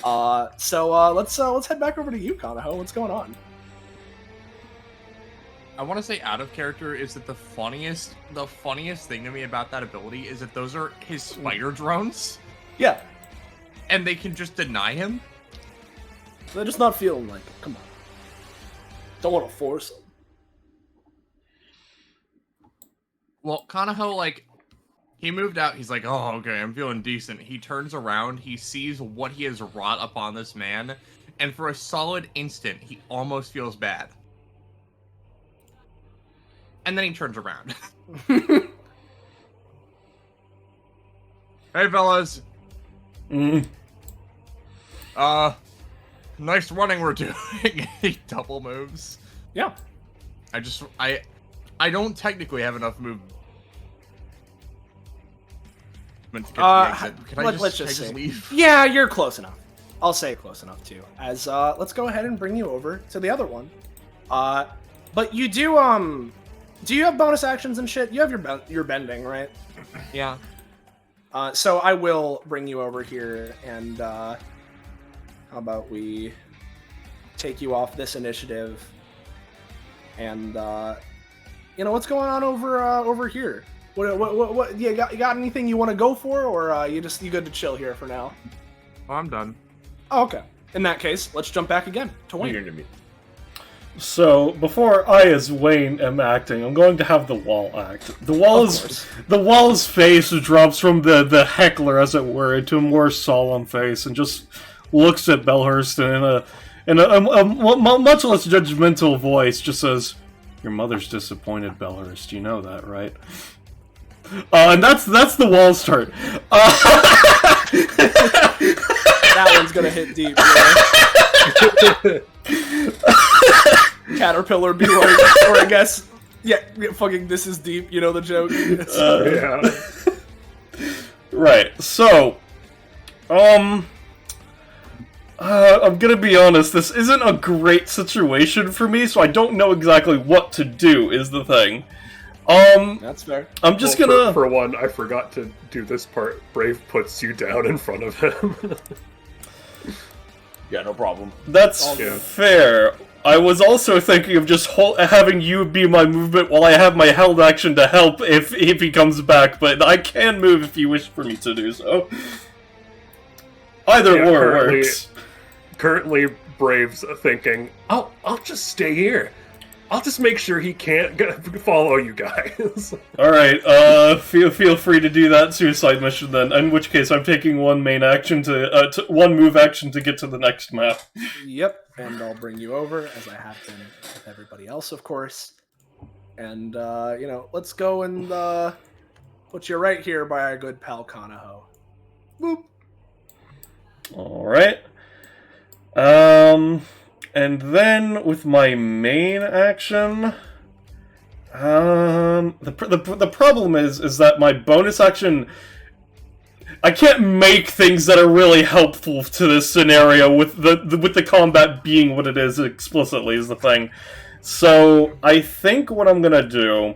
Let's head back over to you, Kanaho. What's going on? I want to say out of character is that the funniest thing to me about that ability is that those are his spider drones, Yeah, and they can just deny him. they're just not feeling like it. Come on. Don't want to force them. Well, Kanaho, like, he moved out, he's like, oh, okay, I'm feeling decent. He turns around, he sees what he has wrought upon this man, and for a solid instant, he almost feels bad. And then he turns around. Hey, fellas. Nice running we're doing. He double moves. Yeah. I don't technically have enough movement to get to the exit. Can I just say. leave? Yeah, you're close enough. I'll say close enough too. As let's go ahead and bring you over to the other one. But you do you have bonus actions and shit? You have your bending, right? Yeah. So I will bring you over here, and how about we take you off this initiative, and you know, what's going on over here? What you got anything you want to go for, or you good to chill here for now? Oh, I'm done. Oh, okay. In that case, let's jump back again to Wayne. You're gonna be- So, before I, as Wayne, am acting, I'm going to have the wall act. The wall's face drops from the heckler, as it were, into a more solemn face, and just looks at Belhurst in a much less judgmental voice, just says, "Your mother's disappointed, Belhurst. You know that, right?" And that's the wall start. That one's gonna hit deep. Yeah. Caterpillar be like, or I guess, yeah, fucking this is deep. You know the joke. Yeah. Right. So, I'm gonna be honest. This isn't a great situation for me, so I don't know exactly what to do. Is the thing. That's fair. I'm just Well, gonna. For one, I forgot to do this part. Brave puts you down in front of him. Yeah, no problem. That's Yeah. fair. I was also thinking of just having you be my movement while I have my held action to help if he comes back, but I can move if you wish for me to do so. Either Yeah, or currently- works. Currently, Brave's thinking, I'll just stay here. I'll just make sure he can't follow you guys. All right. Feel free to do that suicide mission then. In which case, I'm taking one main action to one move action to get to the next map. Yep, and I'll bring you over, as I have been with everybody else, of course. And, let's go and put you right here by our good pal Kanaho. Boop. All right. And then with my main action, the problem is that my bonus action, I can't make things that are really helpful to this scenario with the combat being what it is explicitly is the thing. So I think what I'm gonna do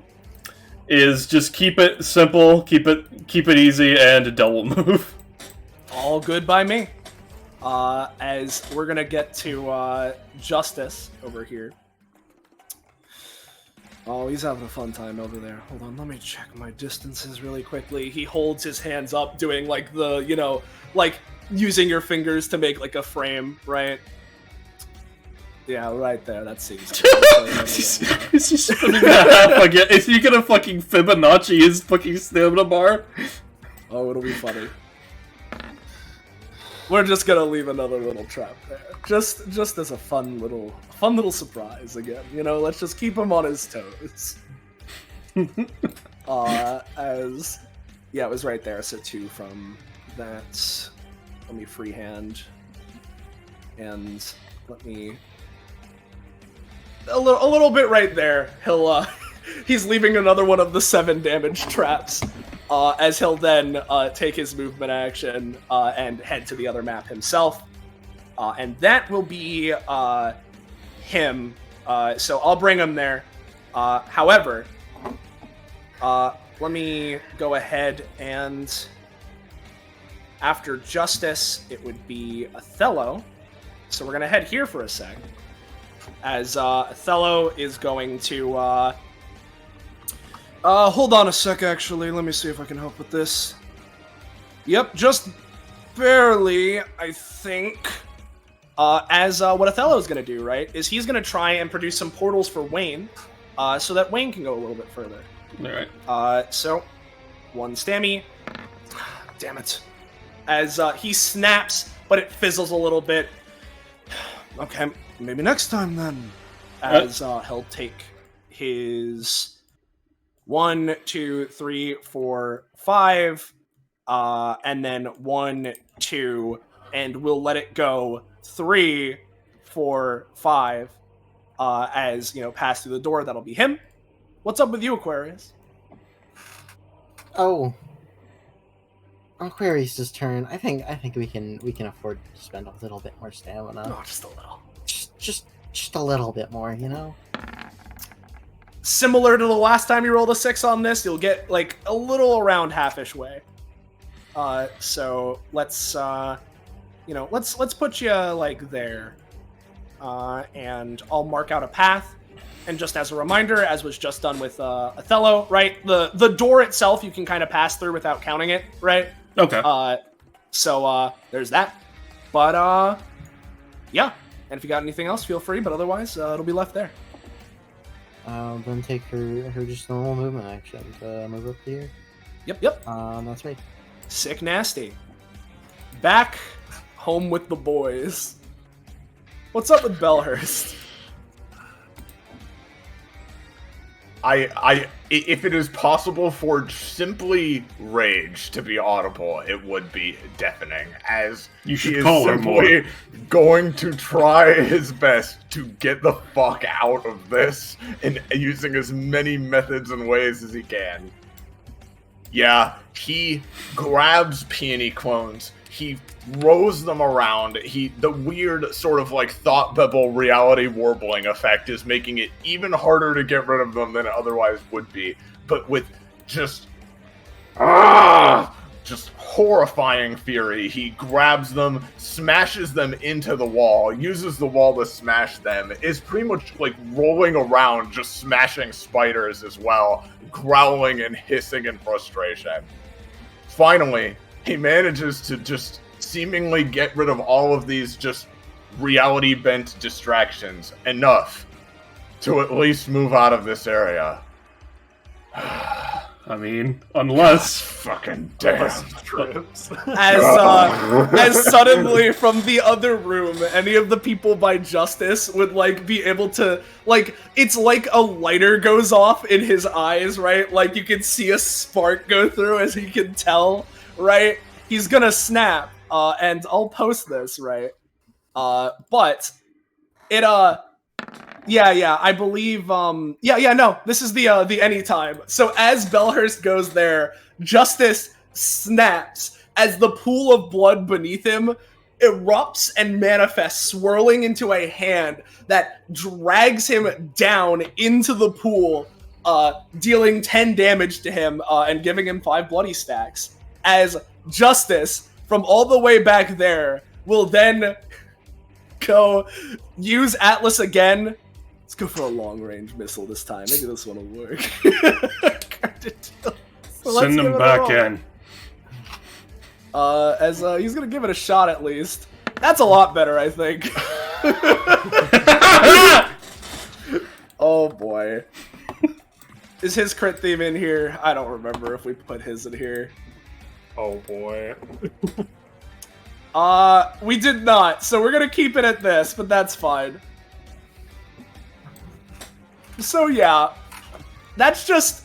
is just keep it simple, keep it easy, and double move. All good by me. As we're gonna get to Justice over here. Oh, he's having a fun time over there. Hold on, let me check my distances really quickly. He holds his hands up, doing like the, like using your fingers to make like a frame, right? Yeah, right there. That seems. Is he spinning that half again? Is he gonna fucking Fibonacci his fucking stamina bar? Oh, it'll be funny. We're just gonna leave another little trap there, just as a fun little surprise again. Let's just keep him on his toes. It was right there. So 2 from that. Let me freehand, and let me a little bit right there. He's leaving another one of the 7 damage traps. As he'll then take his movement action and head to the other map himself. And that will be him. So I'll bring him there. However, let me go ahead and... After Justice, it would be Othello. So we're going to head here for a sec. As Othello is going to... hold on a sec, actually. Let me see if I can help with this. Yep, just barely, I think. As what Othello's gonna do, right, is he's gonna try and produce some portals for Wayne, so that Wayne can go a little bit further. Alright. So, 1 stammy. Damn it. As he snaps, but it fizzles a little bit. Okay, maybe next time then. As he'll take his... 1, 2, 3, 4, 5, and then 1, 2, and we'll let it go 3, 4, 5, as pass through the door. That'll be him. What's up with you, Aquarius? Oh, Aquarius' turn. I think we can afford to spend a little bit more stamina. Oh, just a little. Just a little bit more, Similar to the last time you rolled a 6 on this, you'll get like a little around half-ish way. So let's let's put you like there, and I'll mark out a path. And just as a reminder, as was just done with Othello, right? The door itself you can kind of pass through without counting it, right? Okay. So there's that. But yeah. And if you got anything else, feel free. But otherwise, it'll be left there. Then take her just normal movement action to move up here. Yep. That's me. Sick nasty. Back home with the boys. What's up with Bellhurst? If it is possible for simply rage to be audible, it would be deafening, as you should he is call her simply going to try his best to get the fuck out of this, and using as many methods and ways as he can. Yeah, he grabs peony clones, he throws them around, the weird sort of like thought bubble reality warbling effect is making it even harder to get rid of them than it otherwise would be, but with just horrifying fury, he grabs them, smashes them into the wall, uses the wall to smash them, is pretty much like rolling around just smashing spiders as well, growling and hissing in frustration. Finally, he manages to just seemingly get rid of all of these just reality-bent distractions enough to at least move out of this area. I mean, unless Fucking damn. As suddenly from the other room, any of the people by Justice would like be able to like it's like a lighter goes off in his eyes, right? Like you can see a spark go through as he can tell, right? He's gonna snap, and I'll post this, right? But it yeah, I believe no, this is the anytime. So as Belhurst goes there, Justice snaps as the pool of blood beneath him erupts and manifests, swirling into a hand that drags him down into the pool, dealing 10 damage to him and giving him 5 bloody stacks. As Justice, from all the way back there, will then go use Atlas again. Let's go for a long-range missile this time. Maybe this one will work. send him back in. As he's gonna give it a shot at least. That's a lot better, I think. Oh boy. Is his crit theme in here? I don't remember if we put his in here. Oh boy. We did not, so we're gonna keep it at this, but that's fine. So yeah, that's just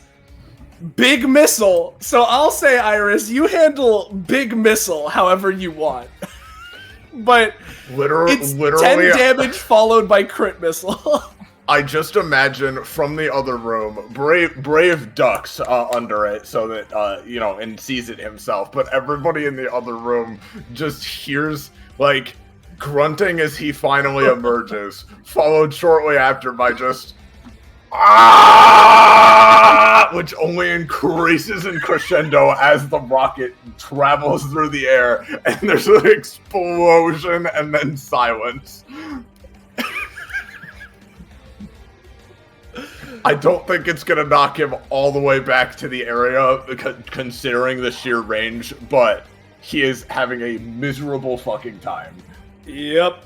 big missile. So I'll say, Iris, you handle big missile however you want. But it's literally 10 damage followed by crit missile. I just imagine from the other room, Brave ducks under it so that, and sees it himself. But everybody in the other room just hears, like, grunting as he finally emerges, followed shortly after by just, which only increases in crescendo as the rocket travels through the air, and there's an explosion and then silence. I don't think it's going to knock him all the way back to the area, considering the sheer range, but he is having a miserable fucking time. Yep.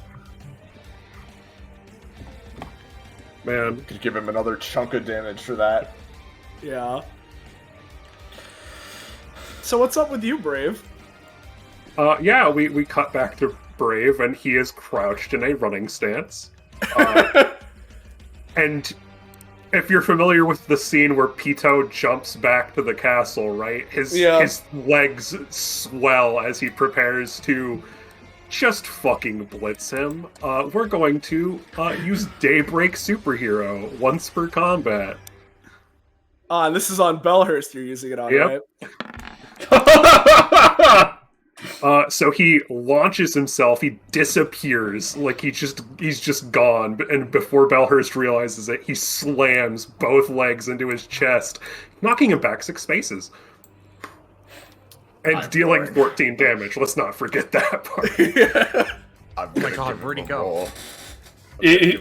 Man. Could give him another chunk of damage for that. Yeah. So what's up with you, Brave? Yeah, we cut back to Brave, and he is crouched in a running stance. And if you're familiar with the scene where Pito jumps back to the castle, right? His legs swell as he prepares to just fucking blitz him. We're going to use Daybreak Superhero once per combat. And this is on Belhurst you're using it on, Yep. right? So he launches himself, he disappears, like he's just gone, and before Belhurst realizes it, he slams both legs into his chest, knocking him back 6 spaces. And dealing 14 damage, let's not forget that part. Oh my god, where'd he go? He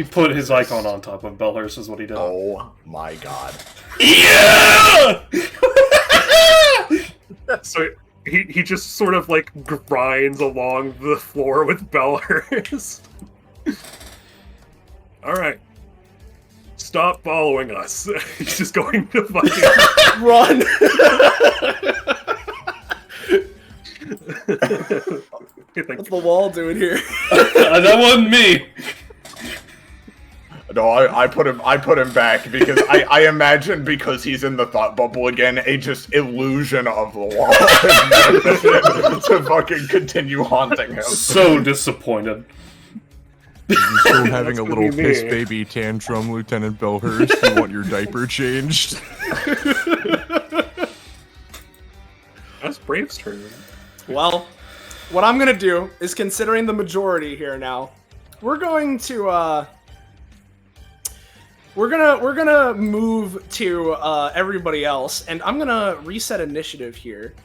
put his icon on top of Belhurst is what he did. Oh my god. Yeah! So he just sort of like grinds along the floor with Belhurst. Alright. Stop following us. He's just going to fucking run. What's the wall doing here? That wasn't me. No, I put him back because I imagine, because he's in the thought bubble again, a just illusion of the wall to fucking continue haunting him. So disappointed. You're still having a little piss baby tantrum, Lieutenant Belhurst. You want your diaper changed? That's Brave's turn. Well, what I'm gonna do is, considering the majority here now, we're gonna move to everybody else, and I'm gonna reset initiative here.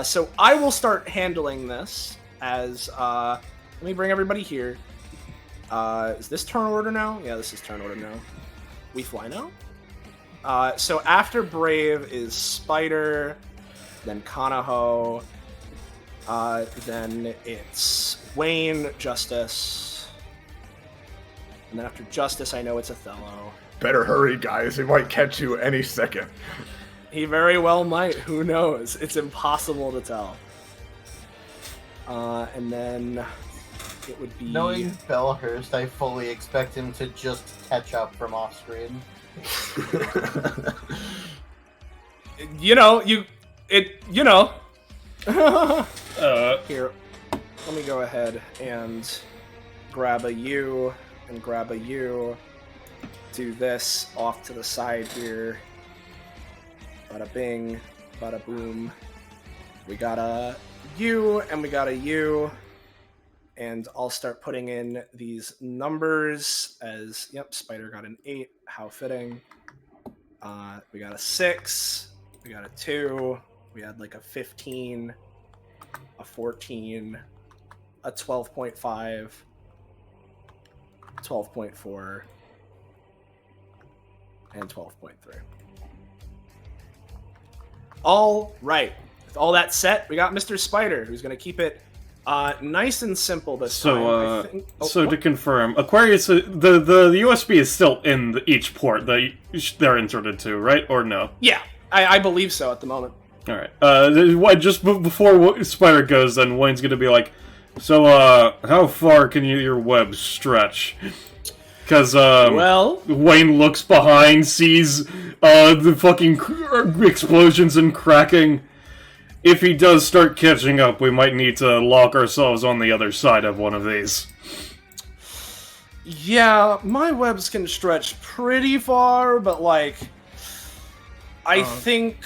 So I will start handling this as let me bring everybody here. Is this turn order now? Yeah, this is turn order now. We fly now? So after Brave is Spider, then Kanaho, then it's Wayne, Justice, And then after Justice, I know it's Othello. Better hurry, guys. He might catch you any second. He very well might. Who knows? It's impossible to tell. And then it would be... Knowing Bellhurst, I fully expect him to just catch up from off screen. You know. Here, let me go ahead and grab a U and grab a U. Do this off to the side here. Bada bing, bada boom. We got a U and we got a U. And I'll start putting in these numbers as, yep, Spider got an 8. How fitting. We got a 6. We got a 2. We had like a 15, a 14, a 12.5, 12.4, and 12.3. All right. With all that set, we got Mr. Spider, who's going to keep it nice and simple this time. I think... To confirm, Aquarius, the USB is still in each port that they're inserted to, right? Or no? Yeah, I believe so at the moment. All right. Just before Spider goes, then Wayne's gonna be like, "So, how far can your web stretch?" Because Wayne looks behind, sees the fucking explosions and cracking. If he does start catching up, we might need to lock ourselves on the other side of one of these. Yeah, my webs can stretch pretty far, but, like, I think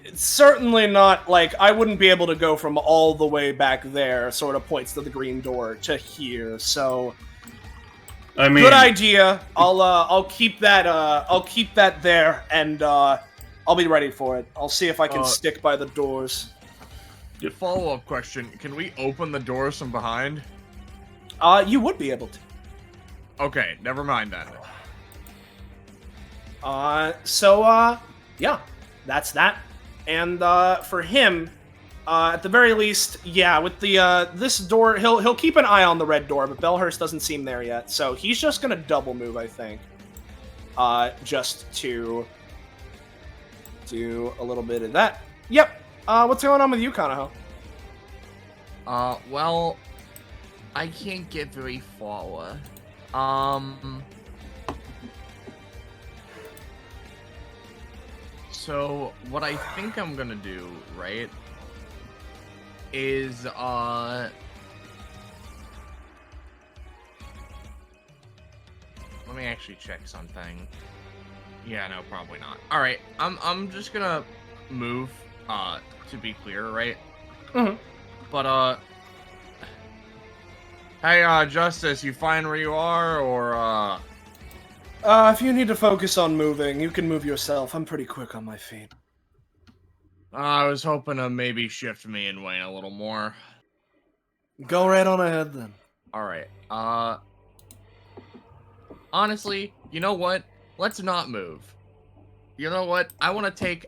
it's certainly not, like, I wouldn't be able to go from all the way back there, sort of points to the green door, to here, so... I mean... Good idea. I'll keep that there, and, I'll be ready for it. I'll see if I can stick by the doors. Follow-up question. Can we open the doors from behind? You would be able to. Okay, never mind then. Yeah, that's that. And, for him, at the very least, yeah, with the, this door, he'll keep an eye on the red door, but Bellhurst doesn't seem there yet, so he's just gonna double move, I think. Just to do a little bit of that. Yep. What's going on with you, Kanaho? Well, I can't get very far. So, what I think I'm gonna do, right, is, let me actually check something. Yeah, no, probably not. Alright, I'm just gonna move, to be clear, right? Mm-hmm. But, hey, Justice, you find where you are, or, if you need to focus on moving, you can move yourself. I'm pretty quick on my feet. I was hoping to maybe shift me and Wayne a little more. Go right on ahead, then. Alright, honestly, you know what? Let's not move. You know what? I want to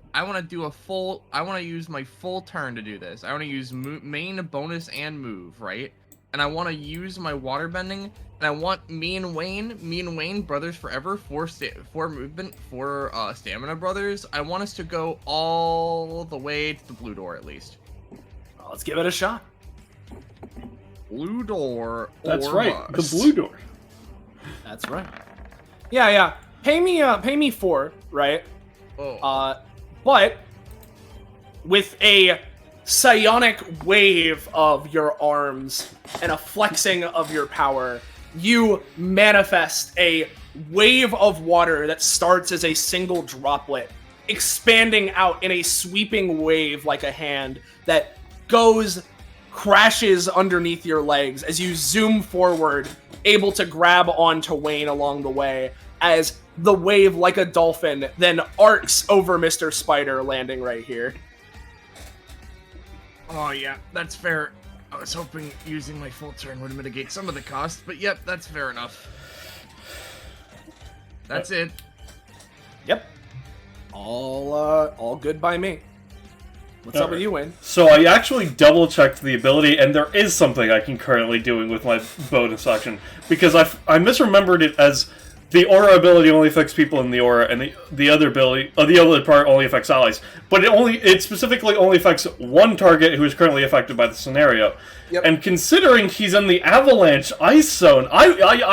use my full turn to do this. I want to use main, bonus, and move, right? And I want to use my water bending, and I want me and Wayne, brothers forever, for movement, for stamina brothers. I want us to go all the way to the blue door, at least. Well, let's give it a shot. Blue door. That's or right, bust. the blue door. That's right. Yeah. Pay me 4, right? Oh. But with a psionic wave of your arms and a flexing of your power, you manifest a wave of water that starts as a single droplet, expanding out in a sweeping wave like a hand that crashes underneath your legs as you zoom forward, able to grab onto Wayne along the way, as the wave, like a dolphin, then arcs over Mr. Spider, landing right here. Oh, yeah, that's fair. I was hoping using my full turn would mitigate some of the cost, but yep, that's fair enough. That's it. Yep. All good by me. What's up with you, Wayne? So I actually double-checked the ability, and there is something I can currently doing with my bonus action, because I misremembered it as the aura ability only affects people in the aura, and the other ability, the other part only affects allies. But it specifically only affects one target who is currently affected by the scenario. Yep. And considering he's in the Avalanche Ice Zone, I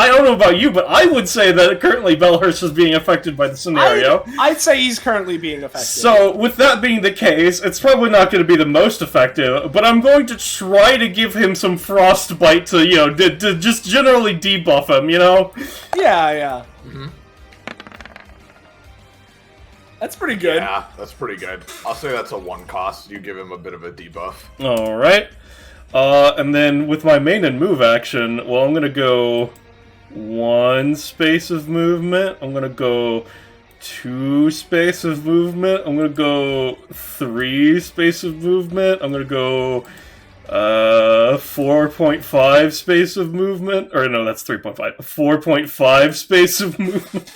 don't know about you, but I would say that currently Belhurst is being affected by the scenario. I'd say he's currently being affected. So, with that being the case, it's probably not going to be the most effective, but I'm going to try to give him some frostbite to, to just generally debuff him, Yeah. Mm-hmm. That's pretty good. Yeah, that's pretty good. I'll say that's a 1 cost. You give him a bit of a debuff. Alright. And then with my main and move action, well, I'm going to go 1 space of movement. I'm going to go 2 space of movement. I'm going to go 3 space of movement. I'm going to go 4.5 space of movement. Or no, that's 3.5. 4.5 space of movement.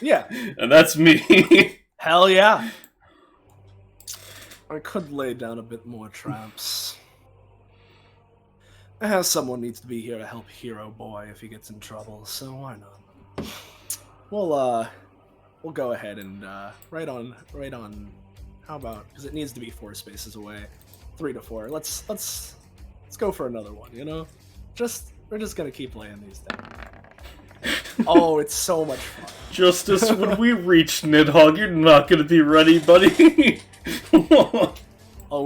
Yeah. And that's me. Hell yeah. I could lay down a bit more traps. Someone needs to be here to help Hero Boy if he gets in trouble, so why not? We'll go ahead and right on. How about, because it needs to be 4 spaces away, 3 to 4. Let's go for another one. We're just gonna keep laying these down. Oh, it's so much fun. Justice, when we reach Nidhogg, you're not gonna be ready, buddy. Oh,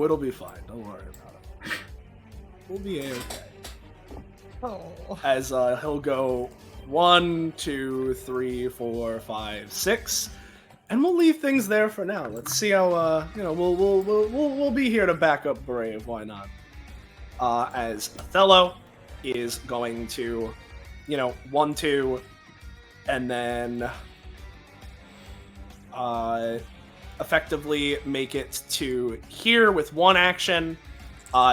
it'll be fine. Don't worry about it. We'll be A-okay. Oh. As he'll go 1, 2, 3, 4, 5, 6, and we'll leave things there for now. Let's see how we'll be here to back up Brave. Why not? As Othello is going to, 1, 2, and then effectively make it to here with 1 action.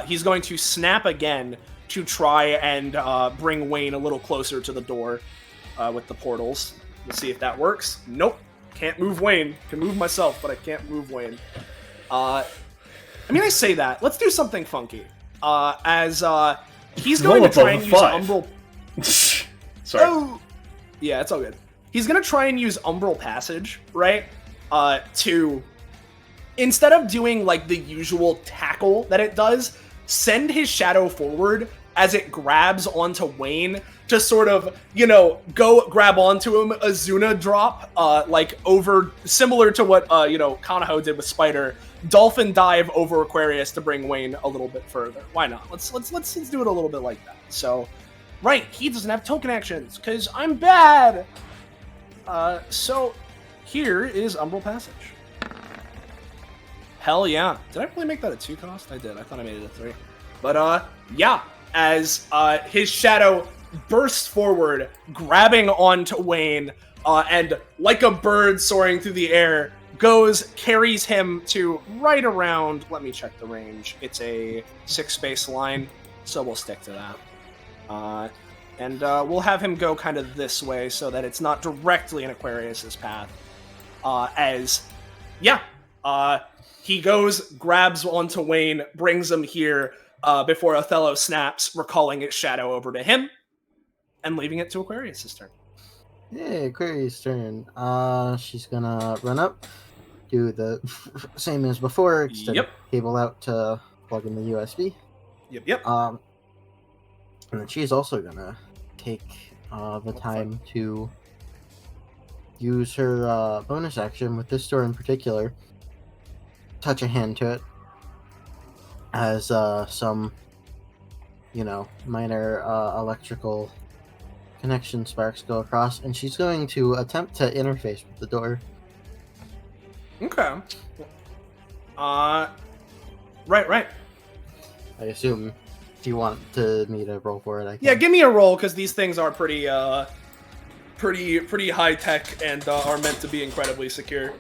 He's going to snap again to try and bring Wayne a little closer to the door with the portals. We'll see if that works. Nope. Can't move Wayne. Can move myself, but I can't move Wayne. I say that. Let's do something funky. As he's going to try and use Umbral... Sorry. Oh! Yeah, it's all good. He's going to try and use Umbral Passage, right? To... Instead of doing, the usual tackle that it does, send his shadow forward as it grabs onto Wayne to sort of, go grab onto him, Azuna drop, over, similar to what, Kanaho did with Spider, Dolphin dive over Aquarius to bring Wayne a little bit further. Why not? Let's do it a little bit like that. So, right, he doesn't have token actions, because I'm bad! So, here is Umbral Passage. Hell yeah. Did I really make that a 2 cost? I did. I thought I made it a 3. But, yeah. As his shadow bursts forward, grabbing onto Wayne, and like a bird soaring through the air, carries him to right around, let me check the range. It's a 6-space line, so we'll stick to that. And we'll have him go kind of this way so that it's not directly in Aquarius's path. He goes, grabs onto Wayne, brings him here before Othello snaps, recalling its shadow over to him, and leaving it to Aquarius' turn. Yeah, Aquarius' turn. She's gonna run up, do the same as before, extend the cable out to plug in the USB. Yep. And then she's also gonna take the time to use her bonus action with this door in particular. Touch a hand to it as some, minor electrical connection sparks go across, and she's going to attempt to interface with the door. Okay. Right. I assume. Do you want me to roll for it? I can. Yeah, give me a roll, because these things are pretty high tech and are meant to be incredibly secure.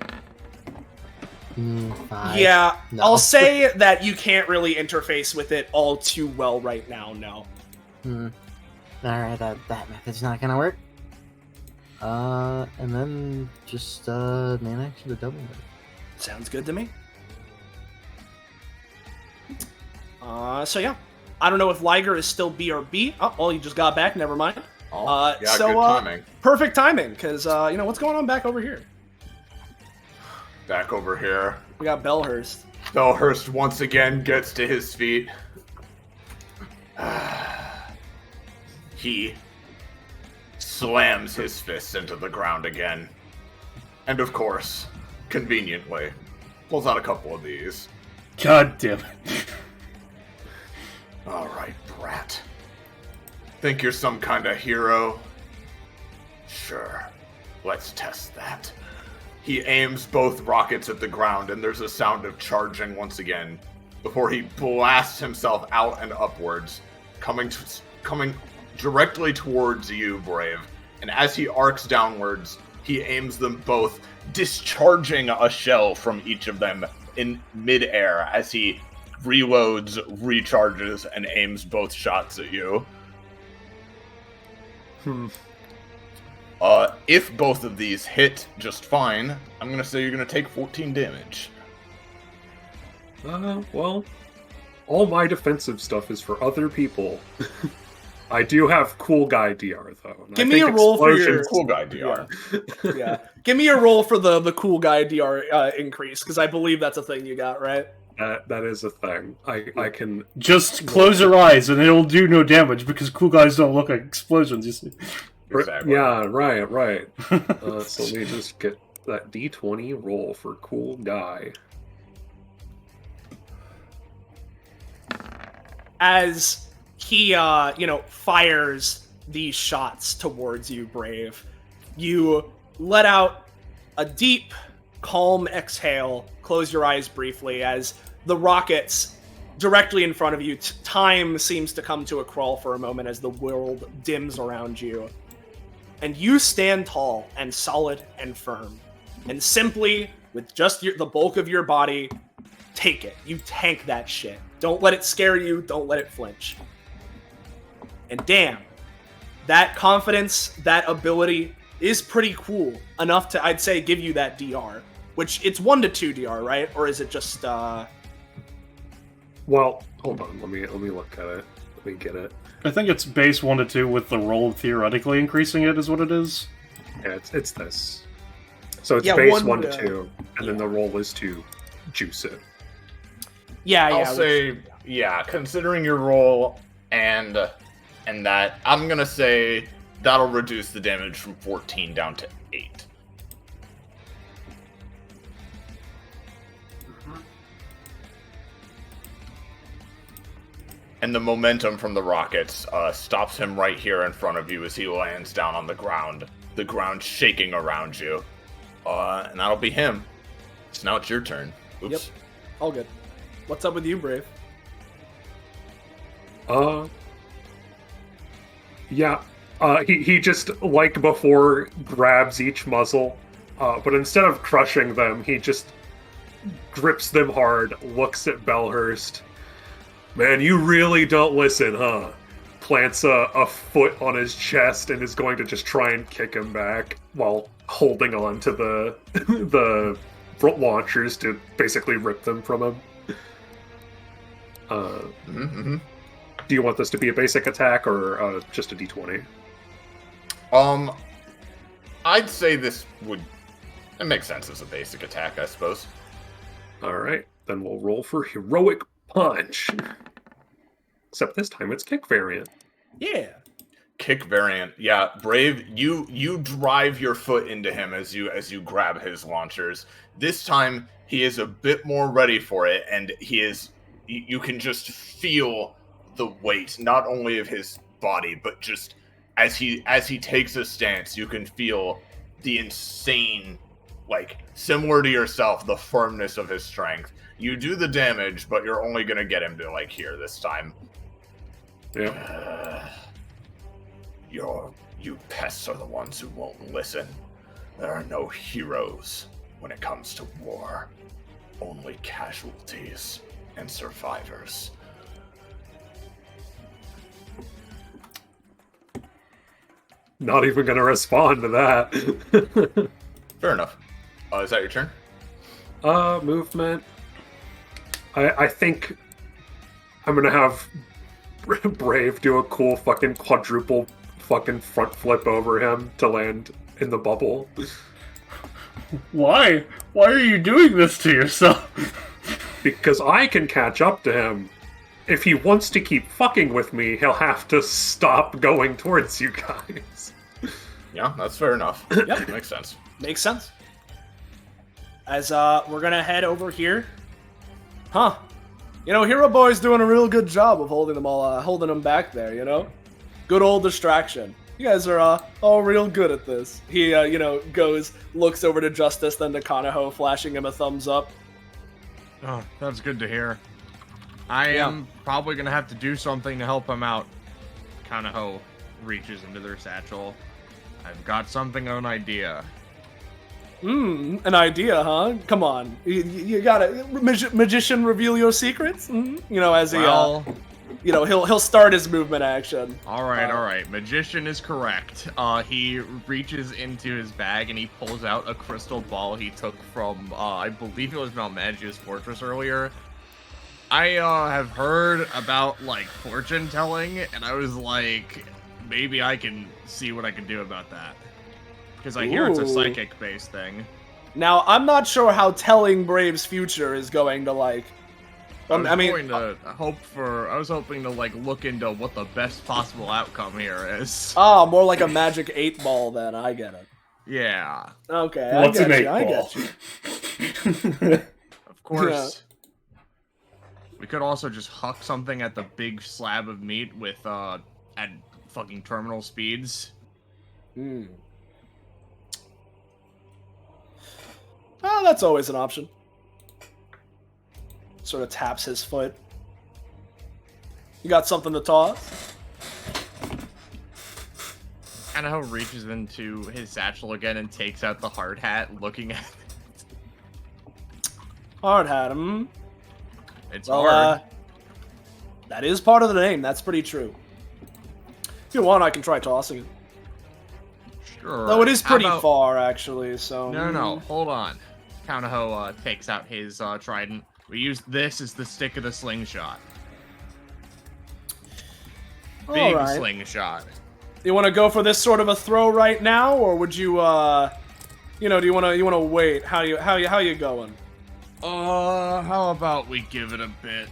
5. Yeah, No. I'll say that you can't really interface with it all too well right now, no. Alright, that method's not gonna work. And then just main action to double it. Sounds good to me. So yeah, I don't know if Liger is still BRB. Oh, well, he just got back. Never mind. Oh, yeah, good timing. Perfect timing, because what's going on back over here? Back over here. We got Bellhurst. Bellhurst once again gets to his feet. He slams his fists into the ground again. And of course, conveniently, pulls out a couple of these. God damn it. Alright, brat. Think you're some kind of hero? Sure. Let's test that. He aims both rockets at the ground, and there's a sound of charging once again, before he blasts himself out and upwards, coming directly towards you, Brave. And as he arcs downwards, he aims them both, discharging a shell from each of them in midair as he reloads, recharges, and aims both shots at you. If both of these hit just fine, I'm gonna say you're gonna take 14 damage. Well, all my defensive stuff is for other people. I do have cool guy DR though. Give me a roll for your cool guy DR. Yeah. Give me a roll for the cool guy DR increase, because I believe that's a thing you got, right? That is a thing. I can just close your eyes and it'll do no damage because cool guys don't look like explosions. You see? Exactly. Yeah, right. So let me just get that D20 roll for cool guy. As he, fires these shots towards you, Brave, you let out a deep, calm exhale, close your eyes briefly as the rockets directly in front of you, time seems to come to a crawl for a moment as the world dims around you. And you stand tall and solid and firm. And simply, with just the bulk of your body, take it. You tank that shit. Don't let it scare you. Don't let it flinch. And damn, that confidence, that ability is pretty cool. Enough to, I'd say, give you that DR. Which, it's 1 to 2 DR, right? Or is it just, Well, hold on. Let me look at it. Let me get it. I think it's base 1 to 2 with the roll theoretically increasing it is what it is. Yeah, it's this. So it's base 1 to 2, and then the roll is to juice it. I'll say, considering your roll and that, I'm gonna say that'll reduce the damage from 14 down to 8. And the momentum from the rockets stops him right here in front of you as he lands down on the ground shaking around you. And that'll be him. So now it's your turn. Oops. Yep. All good. What's up with you, Brave? He just, like before, grabs each muzzle, but instead of crushing them, he just grips them hard, looks at Bellhurst. Man, you really don't listen, huh? Plants a foot on his chest and is going to just try and kick him back while holding on to the launchers to basically rip them from him. Do you want this to be a basic attack or just a D20? I'd say it makes sense as a basic attack, I suppose. Alright, then we'll roll for Heroic Punch. Except this time it's kick variant. Yeah. Kick variant. Yeah, Brave, you drive your foot into him as you grab his launchers. This time he is a bit more ready for it, and you can just feel the weight not only of his body, but just as he takes a stance, you can feel the insane, similar to yourself, the firmness of his strength. You do the damage, but you're only gonna get him to here this time. Yeah. You pests are the ones who won't listen. There are no heroes when it comes to war. Only casualties and survivors. Not even gonna respond to that. Fair enough. Is that your turn? Movement. I think I'm gonna have Brave do a cool fucking quadruple fucking front flip over him to land in the bubble. Why? Why are you doing this to yourself? Because I can catch up to him. If he wants to keep fucking with me, he'll have to stop going towards you guys. Yeah, that's fair enough. Yep. Makes sense. Makes sense. As we're gonna head over here. Huh. You know, Hero Boy's doing a real good job of holding them back there, you know? Good old distraction. You guys are all real good at this. He, goes, looks over to Justice, then to Kanaho, flashing him a thumbs up. Oh, that's good to hear. I am probably gonna have to do something to help him out. Kanaho reaches into their satchel. I've got something of an idea. An idea, huh? Come on. You gotta... Magician reveal your secrets? You know, as he'll start his movement action. Alright. Magician is correct. He reaches into his bag and he pulls out a crystal ball he took from, I believe it was Malmagia's fortress earlier. I have heard about, like, fortune telling, and I was like, maybe I can see what I can do about that. Because I hear it's a psychic-based thing. Now, I'm not sure how telling Brave's future is going to, like... I was hoping to, like, look into what the best possible outcome here is. Ah, more like a magic 8 ball then, I get it. Yeah. Okay, What's an 8 I ball? get you. Of course. We could also just huck something at the big slab of meat with, at fucking terminal speeds. Oh, that's always an option. Sort of taps his foot. You got something to toss? Kanaho reaches into his satchel again and takes out the hard hat, looking at it. Hard hat, It's well, hard. That is part of the name, that's pretty true. If you want, I can try tossing it. Sure. Though it is How pretty about- far, actually, so... No, hold on. Kanaho takes out his trident. We use this as the stick of the slingshot. Big Alright. slingshot. You want to go for this sort of a throw right now, or would you, do you want to wait? How you going? How about we give it a bit?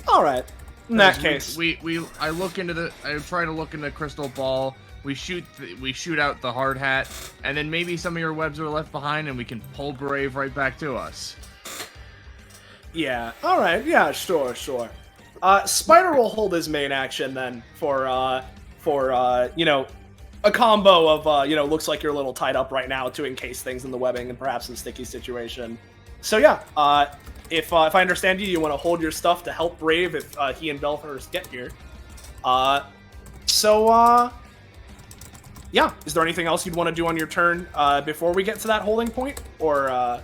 All right. In that Because case, I try to look in the crystal ball. We shoot out the hard hat, and then maybe some of your webs are left behind, and we can pull Brave right back to us. yeah. All right. Yeah. Sure. Spider will hold his main action then for a combo of looks like you're a little tied up right now to encase things in the webbing and perhaps in sticky situation. So yeah. If I understand you want to hold your stuff to help Brave if he and Belhurst get here. Yeah. Is there anything else you'd want to do on your turn before we get to that holding point, or?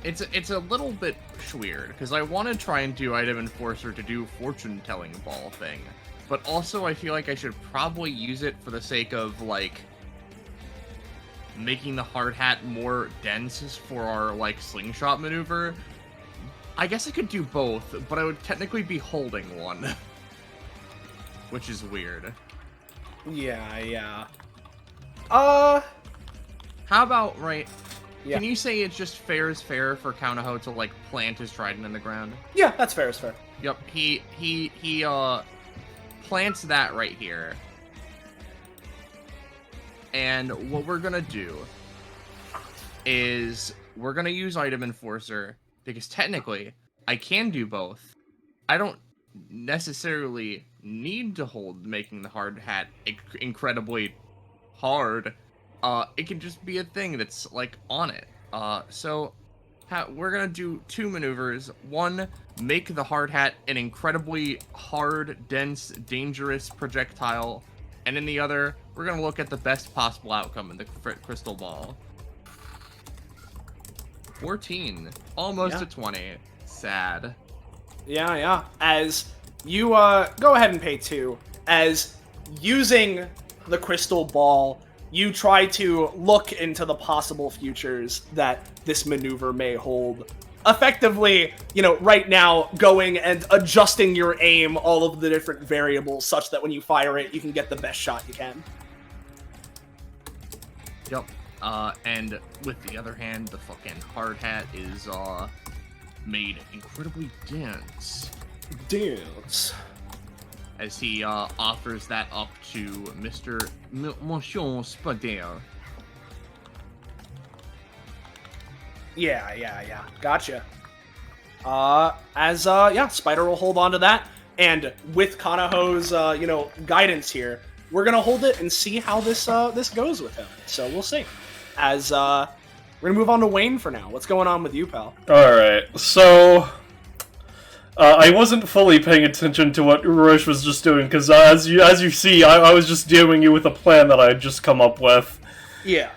It's a little bit weird because I want to try and do Item Enforcer to do fortune telling ball thing, but also I feel like I should probably use it for the sake of like making the hard hat more dense for our like slingshot maneuver. I guess I could do both, but I would technically be holding one, which is weird. Yeah. How about Yeah. Can you say it's just fair is fair for Kanaho to like plant his trident in the ground? Yeah, that's fair. It's fair. Yep, he plants that right here. And what we're gonna do is we're gonna use Item Enforcer because technically I can do both. I don't necessarily need to hold making the hard hat incredibly hard. It can just be a thing that's like on it. We're gonna do two maneuvers. One, make the hard hat an incredibly hard, dense, dangerous projectile, and in the other, we're gonna look at the best possible outcome in the crystal ball. 14, almost a 20. Sad. Yeah. As you go ahead and pay 2. As using the crystal ball, you try to look into the possible futures that this maneuver may hold. effectively, right now going and adjusting your aim, all of the different variables, such that when you fire it, you can get the best shot you can. Yep. And with the other hand, the fucking hard hat is made incredibly dense. Dense. As he offers that up to Monsieur Spadere. Yeah. Gotcha. Spider will hold on to that, and with Kanaho's, guidance here, we're gonna hold it and see how this goes with him. So we'll see. As we're gonna move on to Wayne for now. What's going on with you, pal? All right, so I wasn't fully paying attention to what Roche was just doing because as you see, I was just dealing you with a plan that I had just come up with. Yeah.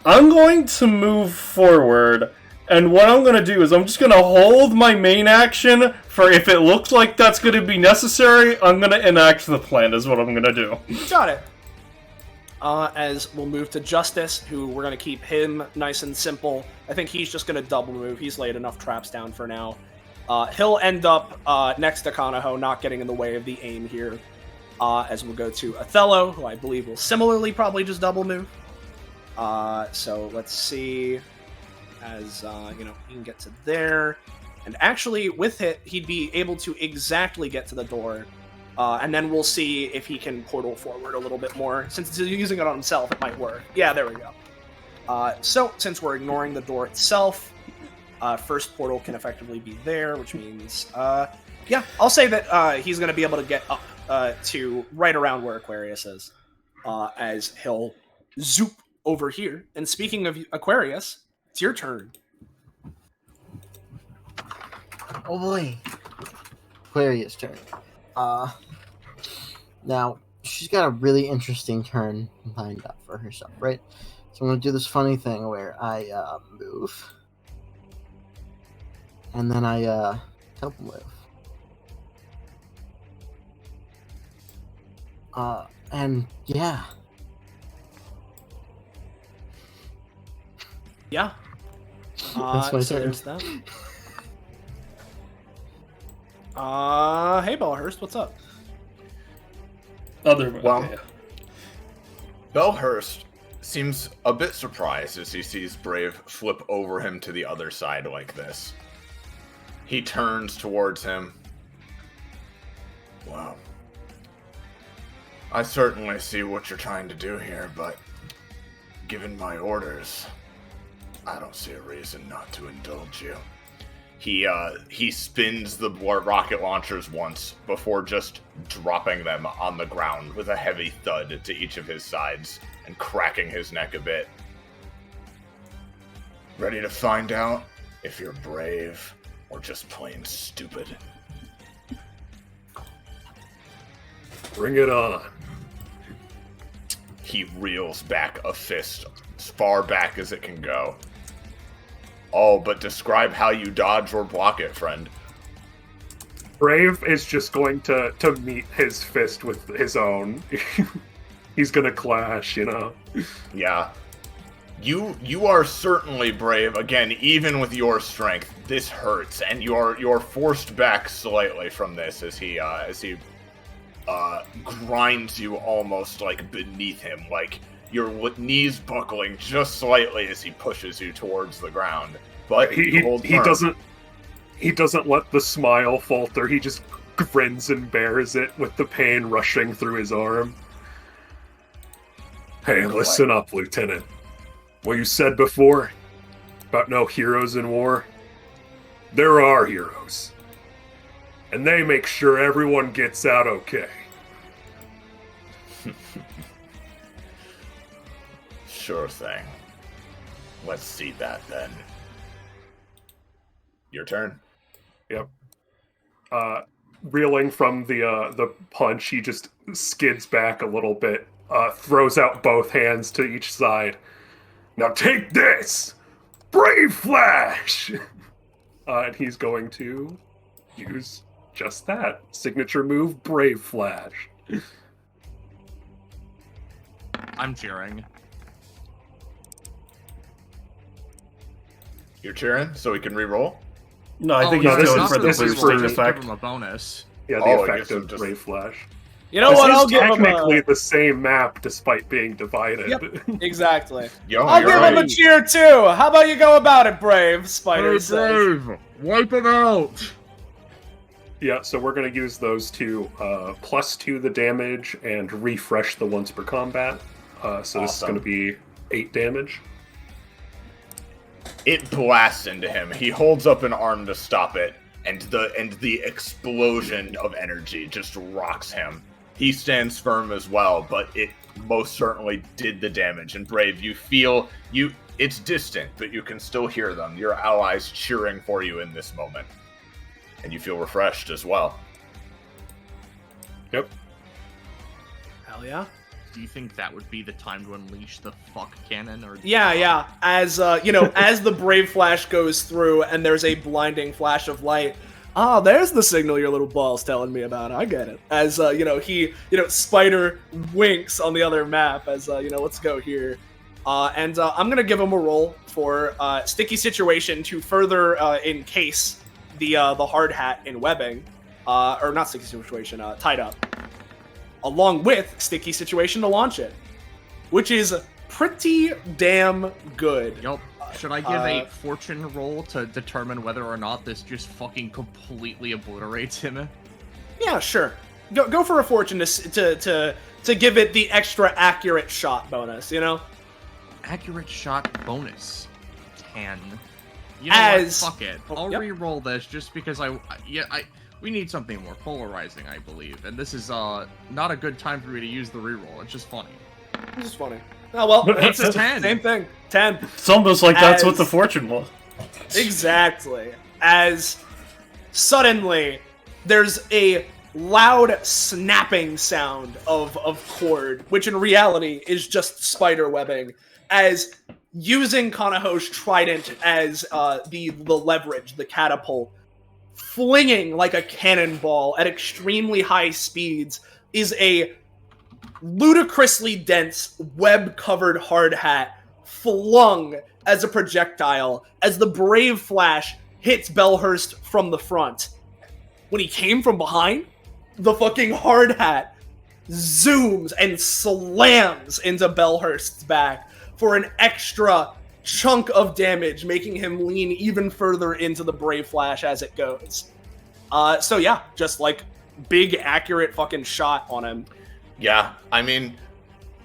I'm going to move forward, and what I'm going to do is I'm just going to hold my main action for if it looks like that's going to be necessary, I'm going to enact the plan is what I'm going to do. Got it. As we'll move to Justice, who we're going to keep him nice and simple. I think he's just going to double move. He's laid enough traps down for now. He'll end up next to Kanaho, not getting in the way of the aim here. As we'll go to Othello, who I believe will similarly probably just double move. So let's see, as, he can get to there, and actually, with it, he'd be able to exactly get to the door, and then we'll see if he can portal forward a little bit more. Since he's using it on himself, it might work. Yeah, there we go. So, since we're ignoring the door itself, first portal can effectively be there, which means, I'll say that, he's gonna be able to get up, to right around where Aquarius is, as he'll zoop over here. And speaking of Aquarius, it's your turn. Oh boy. Aquarius' turn. Now, she's got a really interesting turn lined up for herself, right? So I'm going to do this funny thing where I move. And then I double move. And yeah. Yeah. That's my so turn. there's that. Hey, Bellhurst, what's up? Well, Bellhurst seems a bit surprised as he sees Brave flip over him to the other side like this. He turns towards him. Wow. I certainly see what you're trying to do here, but given my orders, I don't see a reason not to indulge you. He spins the rocket launchers once before just dropping them on the ground with a heavy thud to each of his sides and cracking his neck a bit. Ready to find out if you're brave or just plain stupid? Bring it on. He reels back a fist as far back as it can go. Oh, but describe how you dodge or block it, friend. Brave is just going to meet his fist with his own. He's gonna clash, you know? Yeah. You are certainly brave. Again, even with your strength, this hurts, and you're forced back slightly from this as he grinds you almost like beneath him, like your knees buckling just slightly as he pushes you towards the ground. But he doesn't let the smile falter. He just grins and bears it with the pain rushing through his arm. Hey, listen up, Lieutenant. What you said before about no heroes in war? There are heroes. And they make sure everyone gets out okay. Sure thing. Let's see that then. Your turn. Yep. Reeling from the punch, he just skids back a little bit, throws out both hands to each side. Now take this! Brave Flash! And he's going to use just that. Signature move, Brave Flash. I'm cheering. You're cheering, so we can re-roll? No, I think no, he's this going is- for the this is boosting for- effect. Give him a bonus. Yeah, the Oh, I effect guess I'm of just- Brave Flash. You know This what? is I'll give him technically a... the same map despite being divided. Yep. Exactly. Yo, I'll you're give him a right. cheer too. How about you go about it, Brave? Spider says. Wipe him out. Yeah, so we're going to use those two +2 the damage and refresh the once per combat. So this is Awesome. going to be 8 damage. It blasts into him. He holds up an arm to stop it, and the explosion of energy just rocks him. He stands firm as well, but it most certainly did the damage. And Brave, you feel it's distant, but you can still hear them. Your allies cheering for you in this moment. And you feel refreshed as well. Yep. Hell yeah. Do you think that would be the time to unleash the fuck cannon? Or Yeah. As as the Brave Flash goes through and there's a blinding flash of light. Ah, there's the signal your little ball's telling me about. I get it. As Spider winks on the other map as let's go here. And I'm gonna give him a roll for sticky situation to further encase the hard hat in webbing, or not sticky situation, tied up, along with sticky situation to launch it, which is pretty damn good. Yup. Should I give a fortune roll to determine whether or not this just fucking completely obliterates him? Yeah, sure. Go for a fortune to give it the extra accurate shot bonus. Accurate shot bonus. 10. You know As- what? Fuck it. I'll yep. re-roll this just because we need something more polarizing, I believe. And this is not a good time for me to use the re-roll. It's just funny. This is funny. Oh well, It's a 10. Same thing. 10. It's almost like that's what As- the fortune was. Exactly. As suddenly there's a loud snapping sound of cord, which in reality is just spider webbing, as using Kanaho's trident as the leverage, the catapult, flinging like a cannonball at extremely high speeds is a ludicrously dense web-covered hard hat flung as a projectile as the Brave Flash hits Bellhurst from the front. When he came from behind, the fucking hard hat zooms and slams into Bellhurst's back for an extra chunk of damage, making him lean even further into the Brave Flash as it goes. So yeah, just like big accurate fucking shot on him. Yeah, I mean,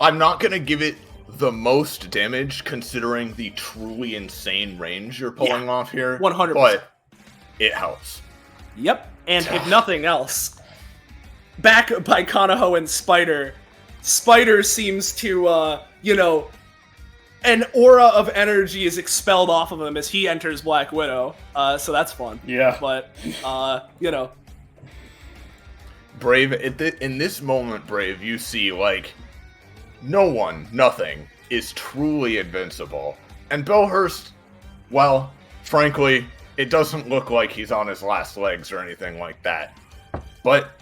I'm not going to give it the most damage considering the truly insane range you're pulling off here. 100%. But it helps. Yep, and if nothing else, back by Kanaho and Spider, Spider seems to, an aura of energy is expelled off of him as he enters Black Widow, so that's fun. Yeah. But, Brave, in this moment, Brave, you see, like, nothing is truly invincible. And Bellhurst, well, frankly, it doesn't look like he's on his last legs or anything like that. But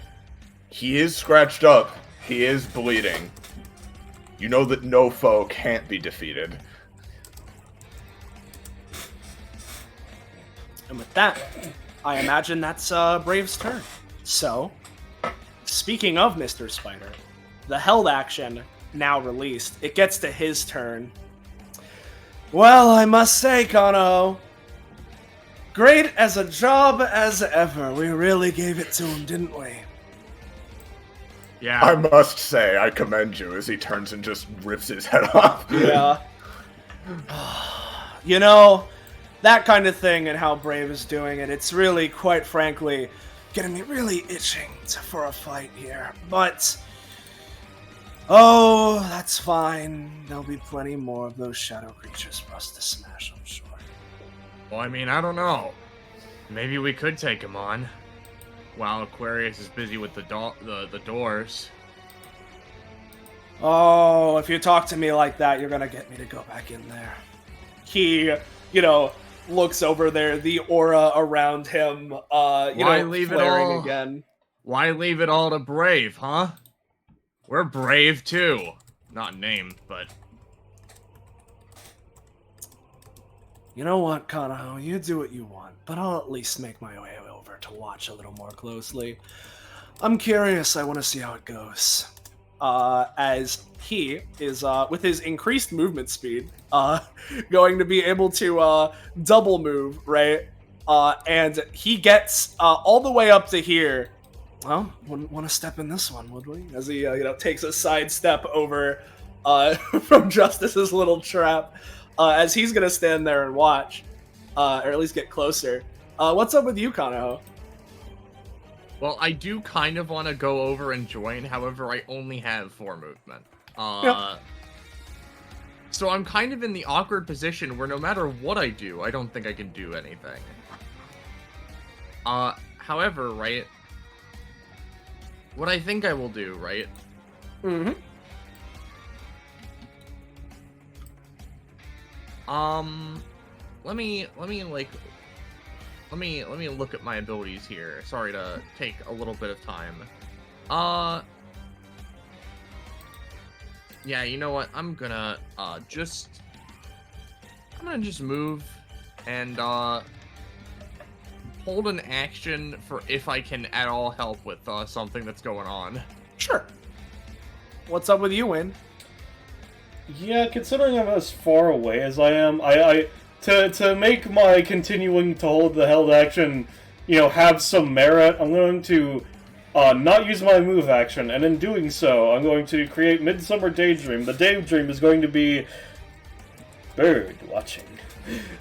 he is scratched up. He is bleeding. You know that no foe can't be defeated. And with that, I imagine that's Brave's turn. So, speaking of Mr. Spider, the held action now released. It gets to his turn. Well, I must say, Kano, great as a job as ever. We really gave it to him, didn't we? Yeah. I must say, I commend you as he turns and just rips his head off. Yeah. You know, that kind of thing and how Brave is doing it, it's really, quite frankly, getting me really itching for a fight here. But, oh, that's fine. There'll be plenty more of those shadow creatures for us to smash, I'm sure. Well, I mean, I don't know. Maybe we could take him on while Aquarius is busy with the doors. Oh, if you talk to me like that, you're gonna get me to go back in there. He, looks over there, the aura around him, Why leave it flaring all? again. Why leave it all to Brave, huh? We're brave too. Not named, but You know what, Kanaho? You do what you want, but I'll at least make my way over to watch a little more closely. I'm curious. I want to see how it goes. As he is, with his increased movement speed, going to be able to double move, right? And he gets all the way up to here. Well, wouldn't want to step in this one, would we? As he, takes a side step over from Justice's little trap, as he's gonna stand there and watch, or at least get closer. What's up with you, Kanaho? Well, I do kind of want to go over and join, however, I only have 4 movement. Yep. So I'm kind of in the awkward position where no matter what I do, I don't think I can do anything. However, right, what I think I will do, right? Mm-hmm. Let me look at my abilities here. Sorry to take a little bit of time. Yeah, you know what? I'm gonna just move and hold an action for if I can at all help with something that's going on. Sure. What's up with you, Win? Yeah, considering I'm as far away as I am, to make my continuing to hold the held action, have some merit, I'm going to not use my move action, and in doing so, I'm going to create Midsummer Daydream. The Daydream is going to be bird watching.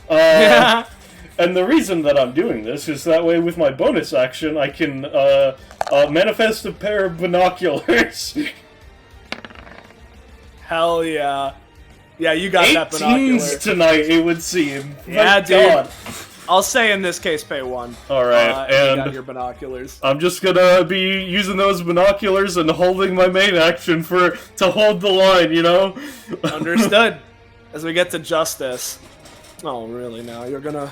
And the reason that I'm doing this is that way with my bonus action, I can manifest a pair of binoculars. Hell yeah. Yeah, you got that 18s binocular. tonight, it would seem. Yeah, Thank dude. God. I'll say in this case, pay 1. Alright, You and got your binoculars. I'm just gonna be using those binoculars and holding my main action to hold the line, Understood. As we get to Justice. Oh, really now? You're gonna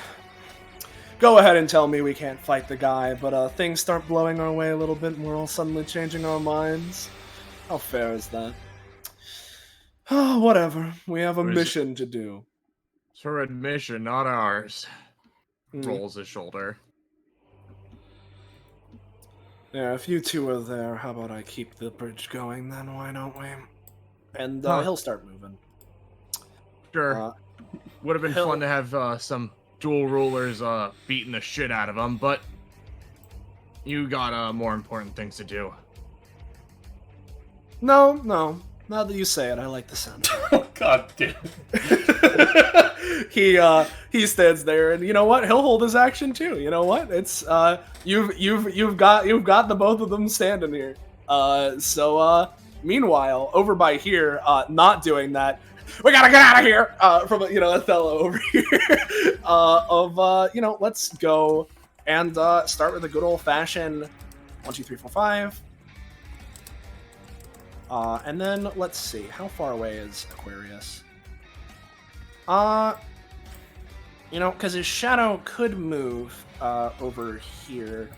go ahead and tell me we can't fight the guy, but things start blowing our way a little bit and we're all suddenly changing our minds? How fair is that? Oh, whatever. We have a mission to do. It's her admission, not ours. Mm. Rolls his shoulder. Yeah, if you two are there, how about I keep the bridge going then? Why don't we? And he'll start moving. Sure. Would have been fun to have some dual rulers beating the shit out of him, but you got more important things to do. No. Now that you say it, I like the sound. Oh, God damn. He stands there, and you know what? He'll hold his action too. You know what? It's you've got the both of them standing here. Meanwhile, over by here, not doing that. We gotta get out of here. From Othello over here. Let's go and start with a good old fashioned 1, 2, 3, 4, 5. And then let's see, how far away is Aquarius? Because his shadow could move over here.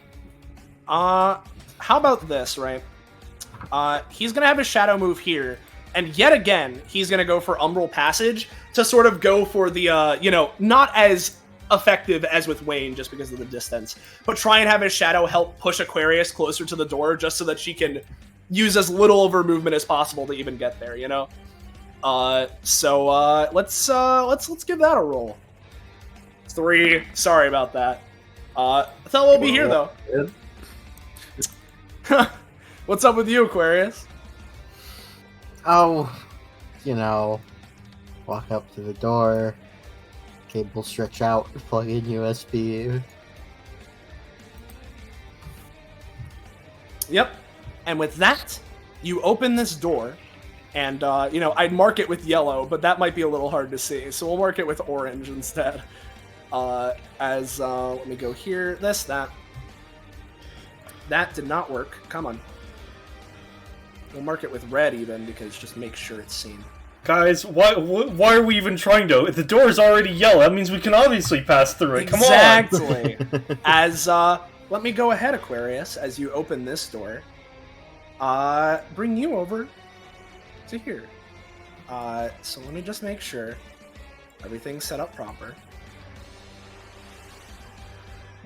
How about this, right? He's gonna have his shadow move here, and yet again, he's gonna go for Umbral Passage to sort of go for the, not as effective as with Wayne just because of the distance, but try and have his shadow help push Aquarius closer to the door just so that she can use as little of her movement as possible to even get there, let's give that a roll. 3. Sorry about that. Othello will be here though. What's up with you, Aquarius? Oh, walk up to the door, cable stretch out, plug in USB. Yep. And with that, you open this door, and, I'd mark it with yellow, but that might be a little hard to see, so we'll mark it with orange instead. Let me go here, that. That did not work. Come on. We'll mark it with red even, because just make sure it's seen. Guys, why are we even trying to? If the door is already yellow, that means we can obviously pass through it. Come on! Exactly! Let me go ahead, Aquarius, as you open this door. Bring you over to here. So let me just make sure everything's set up proper.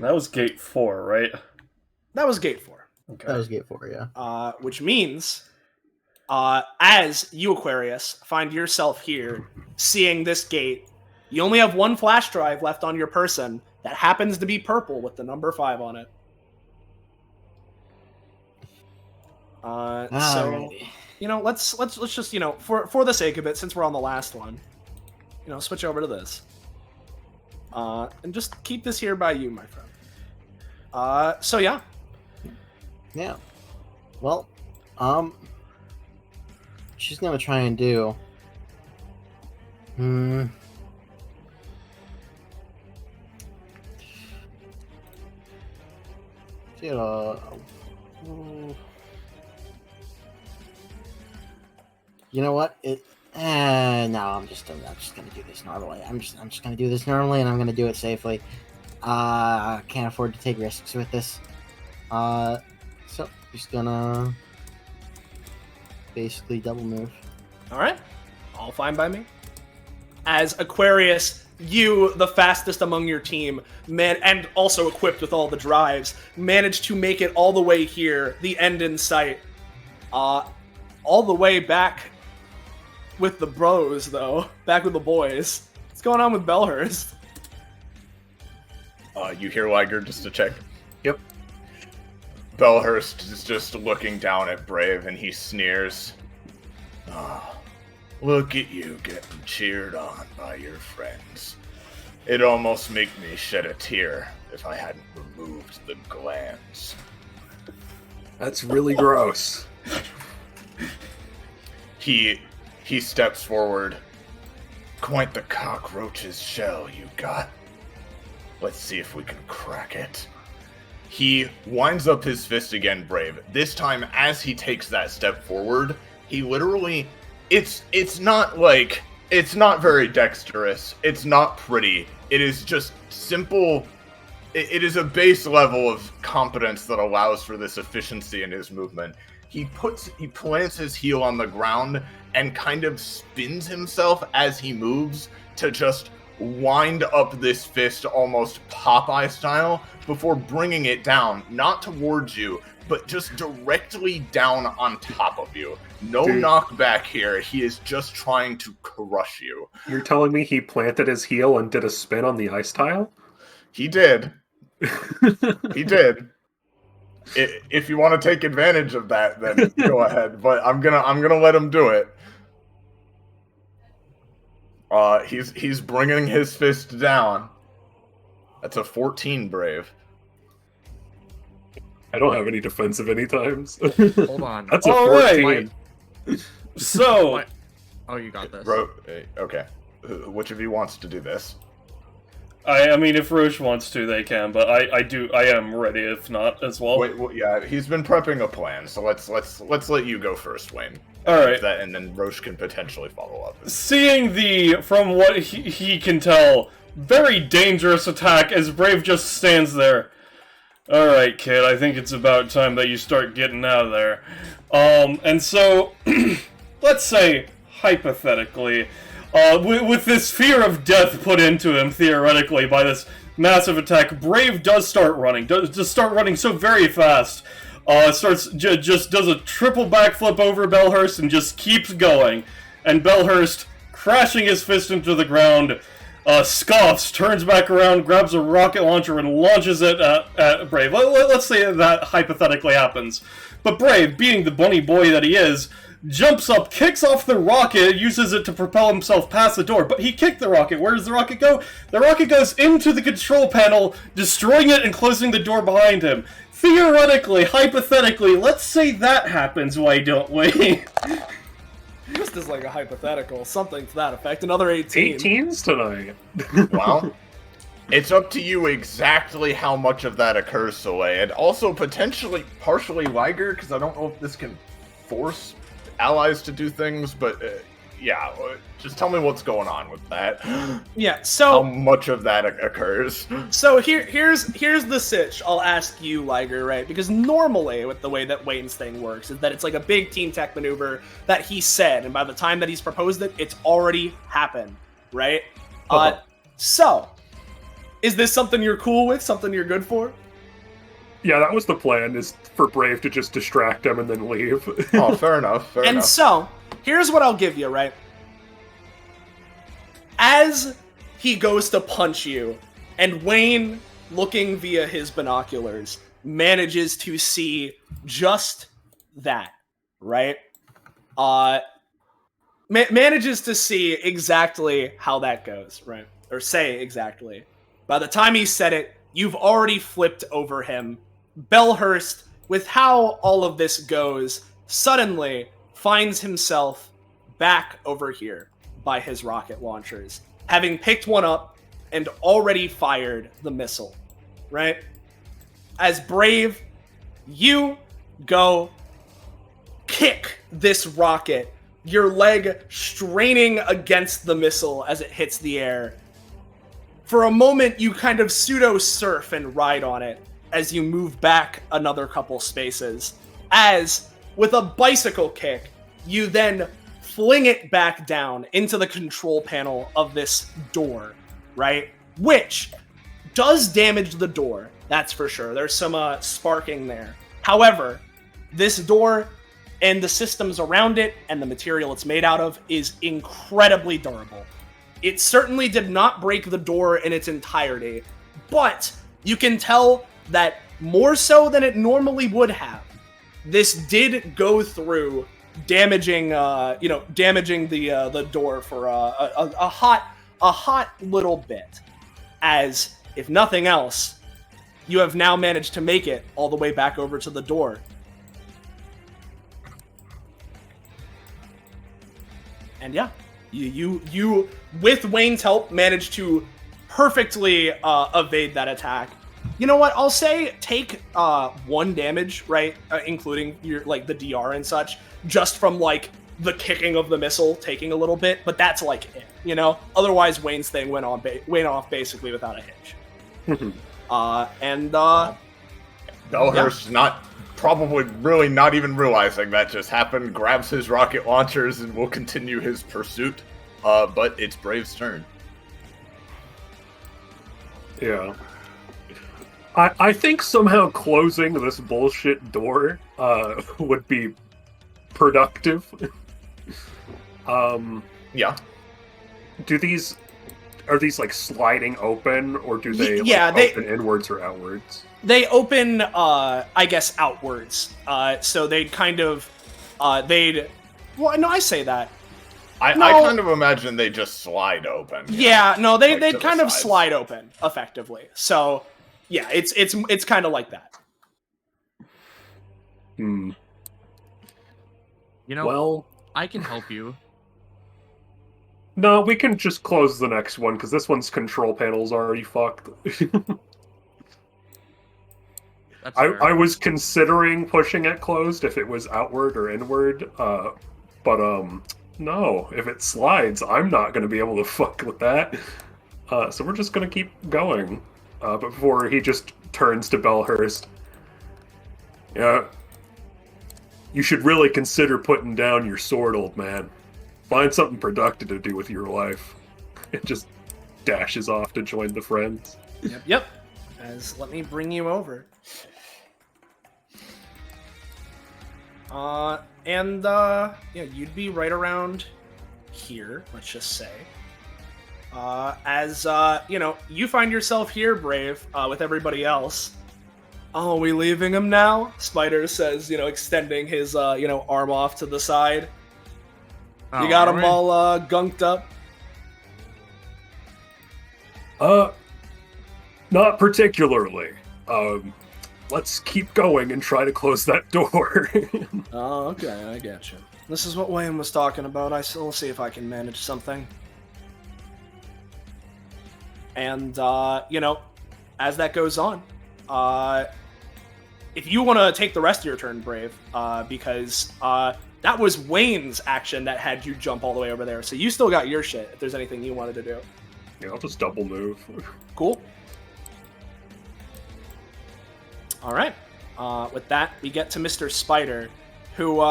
That was gate 4, right? That was gate 4. Okay. That was gate 4, yeah. Which means, as you, Aquarius, find yourself here, seeing this gate, you only have one flash drive left on your person that happens to be purple with the number 5 on it. So, let's just, for the sake of it, since we're on the last one, switch over to this. And just keep this here by you, my friend. So yeah. Yeah. Well, she's gonna try and do. You know what? No, I'm just gonna do this normally. I'm just gonna do this normally, and I'm gonna do it safely. Can't afford to take risks with this. So just gonna basically double move. All right, all fine by me. As Aquarius, you, the fastest among your team, and also equipped with all the drives, managed to make it all the way here, the end in sight. All the way back with the bros, though. Back with the boys. What's going on with Belhurst? You hear Liger just to check? Yep. Belhurst is just looking down at Brave and he sneers. Look at you getting cheered on by your friends. It'd almost make me shed a tear if I hadn't removed the glands. That's really gross. He steps forward. Quite the cockroach's shell you got. Let's see if we can crack it. He winds up his fist again, Brave. This time, as he takes that step forward, he literally... It's not very dexterous. It's not pretty. It is just simple... It is a base level of competence that allows for this efficiency in his movement. He plants his heel on the ground and kind of spins himself as he moves to just wind up this fist almost Popeye style before bringing it down, not towards you, but just directly down on top of you. No knockback here. He is just trying to crush you. You're telling me he planted his heel and did a spin on the ice tile? He did. He did. If you want to take advantage of that, then go ahead. But I'm gonna let him do it. He's bringing his fist down. That's a 14, Brave. I don't have any defensive anytimes. Hold on. That's a All 14. right. So, Oh, you got this. Okay. Which of you wants to do this? I mean, if Roche wants to, they can, but I am ready if not as well. Wait, yeah, he's been prepping a plan, so let's let you go first, Wayne. All right. And then Roche can potentially follow up. Seeing from what he can tell, very dangerous attack as Brave just stands there. All right, kid, I think it's about time that you start getting out of there. And so, let's say, hypothetically, with this fear of death put into him, theoretically, by this massive attack, Brave does start running. Does start running so very fast. Just does a triple backflip over Belhurst and just keeps going. And Belhurst, crashing his fist into the ground, scoffs, turns back around, grabs a rocket launcher, and launches it at Brave. Let's say that hypothetically happens. But Brave, being the bunny boy that he is, jumps up, kicks off the rocket, uses it to propel himself past the door. But he kicked the rocket. Where does the rocket go? The rocket goes into the control panel, destroying it and closing the door behind him. Theoretically, hypothetically, let's say that happens, why don't we? Just as like a hypothetical, something to that effect. Another 18. 18s tonight. Well, it's up to you exactly how much of that occurs, Soleil, and also potentially partially Liger, because I don't know if this can force allies to do things, but yeah, just tell me what's going on with that. Yeah, so how much of that occurs? So here's the sitch. I'll ask you, Liger, right? Because normally, with the way that Wayne's thing works, is that it's like a big team tech maneuver that he said, and by the time that he's proposed it, it's already happened, right? So Is this something you're cool with? Something you're good for? Yeah, that was the plan, is for Brave to just distract him and then leave. Oh, fair enough. Fair And enough. so, here's what I'll give you, right? As he goes to punch you, and Wayne, looking via his binoculars, manages to see just that, right? Manages to see exactly how that goes, right? Or say exactly. By the time he said it, you've already flipped over him. Bellhurst, with how all of this goes, suddenly finds himself back over here by his rocket launchers, having picked one up and already fired the missile, right? As Brave, you go kick this rocket, your leg straining against the missile as it hits the air. For a moment, you kind of pseudo-surf and ride on it as you move back another couple spaces. As, with a bicycle kick, you then fling it back down into the control panel of this door, right? Which does damage the door, that's for sure. There's some sparking there. However, this door and the systems around it and the material it's made out of is incredibly durable. It certainly did not break the door in its entirety, but you can tell that more so than it normally would have, this did go through damaging the door for a hot little bit. As, if nothing else, you have now managed to make it all the way back over to the door. And yeah, you with Wayne's help managed to perfectly evade that attack. You know what? I'll say take 1 damage, right? Including your the DR and such, just from the kicking of the missile taking a little bit, but that's it, you know? Otherwise, Wayne's thing went off basically without a hitch. Bellhurst probably really not even realizing that just happened, grabs his rocket launchers and will continue his pursuit. But it's Brave's turn. Yeah. I think somehow closing this bullshit door would be productive. Yeah. Are these sliding open, or do they they open inwards or outwards? They open, I guess, outwards. So they'd kind of, well, no, I say that. I kind of imagine they just slide open. Yeah, no, they'd to the kind of sides. slide open, effectively. So, yeah, it's kind of like that. Hmm. You know, Well, I can help you. no, we can just close the next one, because this one's control panel's already fucked. That's fair. I was considering pushing it closed if it was outward or inward, but no, if it slides, I'm not going to be able to fuck with that. So we're just going to keep going. But before he just turns to Bellhurst, yeah, you should really consider putting down your sword, old man. Find something productive to do with your life. It just dashes off to join the friends. Yep. Let me bring you over. You'd be right around here, let's just say. You find yourself here, Brave, with everybody else. Oh, are we leaving him now? Spider says, extending his, arm off to the side. You got him all, gunked up? Not particularly. Let's keep going and try to close that door. Oh, okay, I get you. This is what Wayne was talking about. We'll see if I can manage something. And, as that goes on, if you want to take the rest of your turn, Brave, because that was Wayne's action that had you jump all the way over there. So you still got your shit if there's anything you wanted to do. Yeah, I'll just double move. Cool. All right. With that, we get to Mr. Spider, who,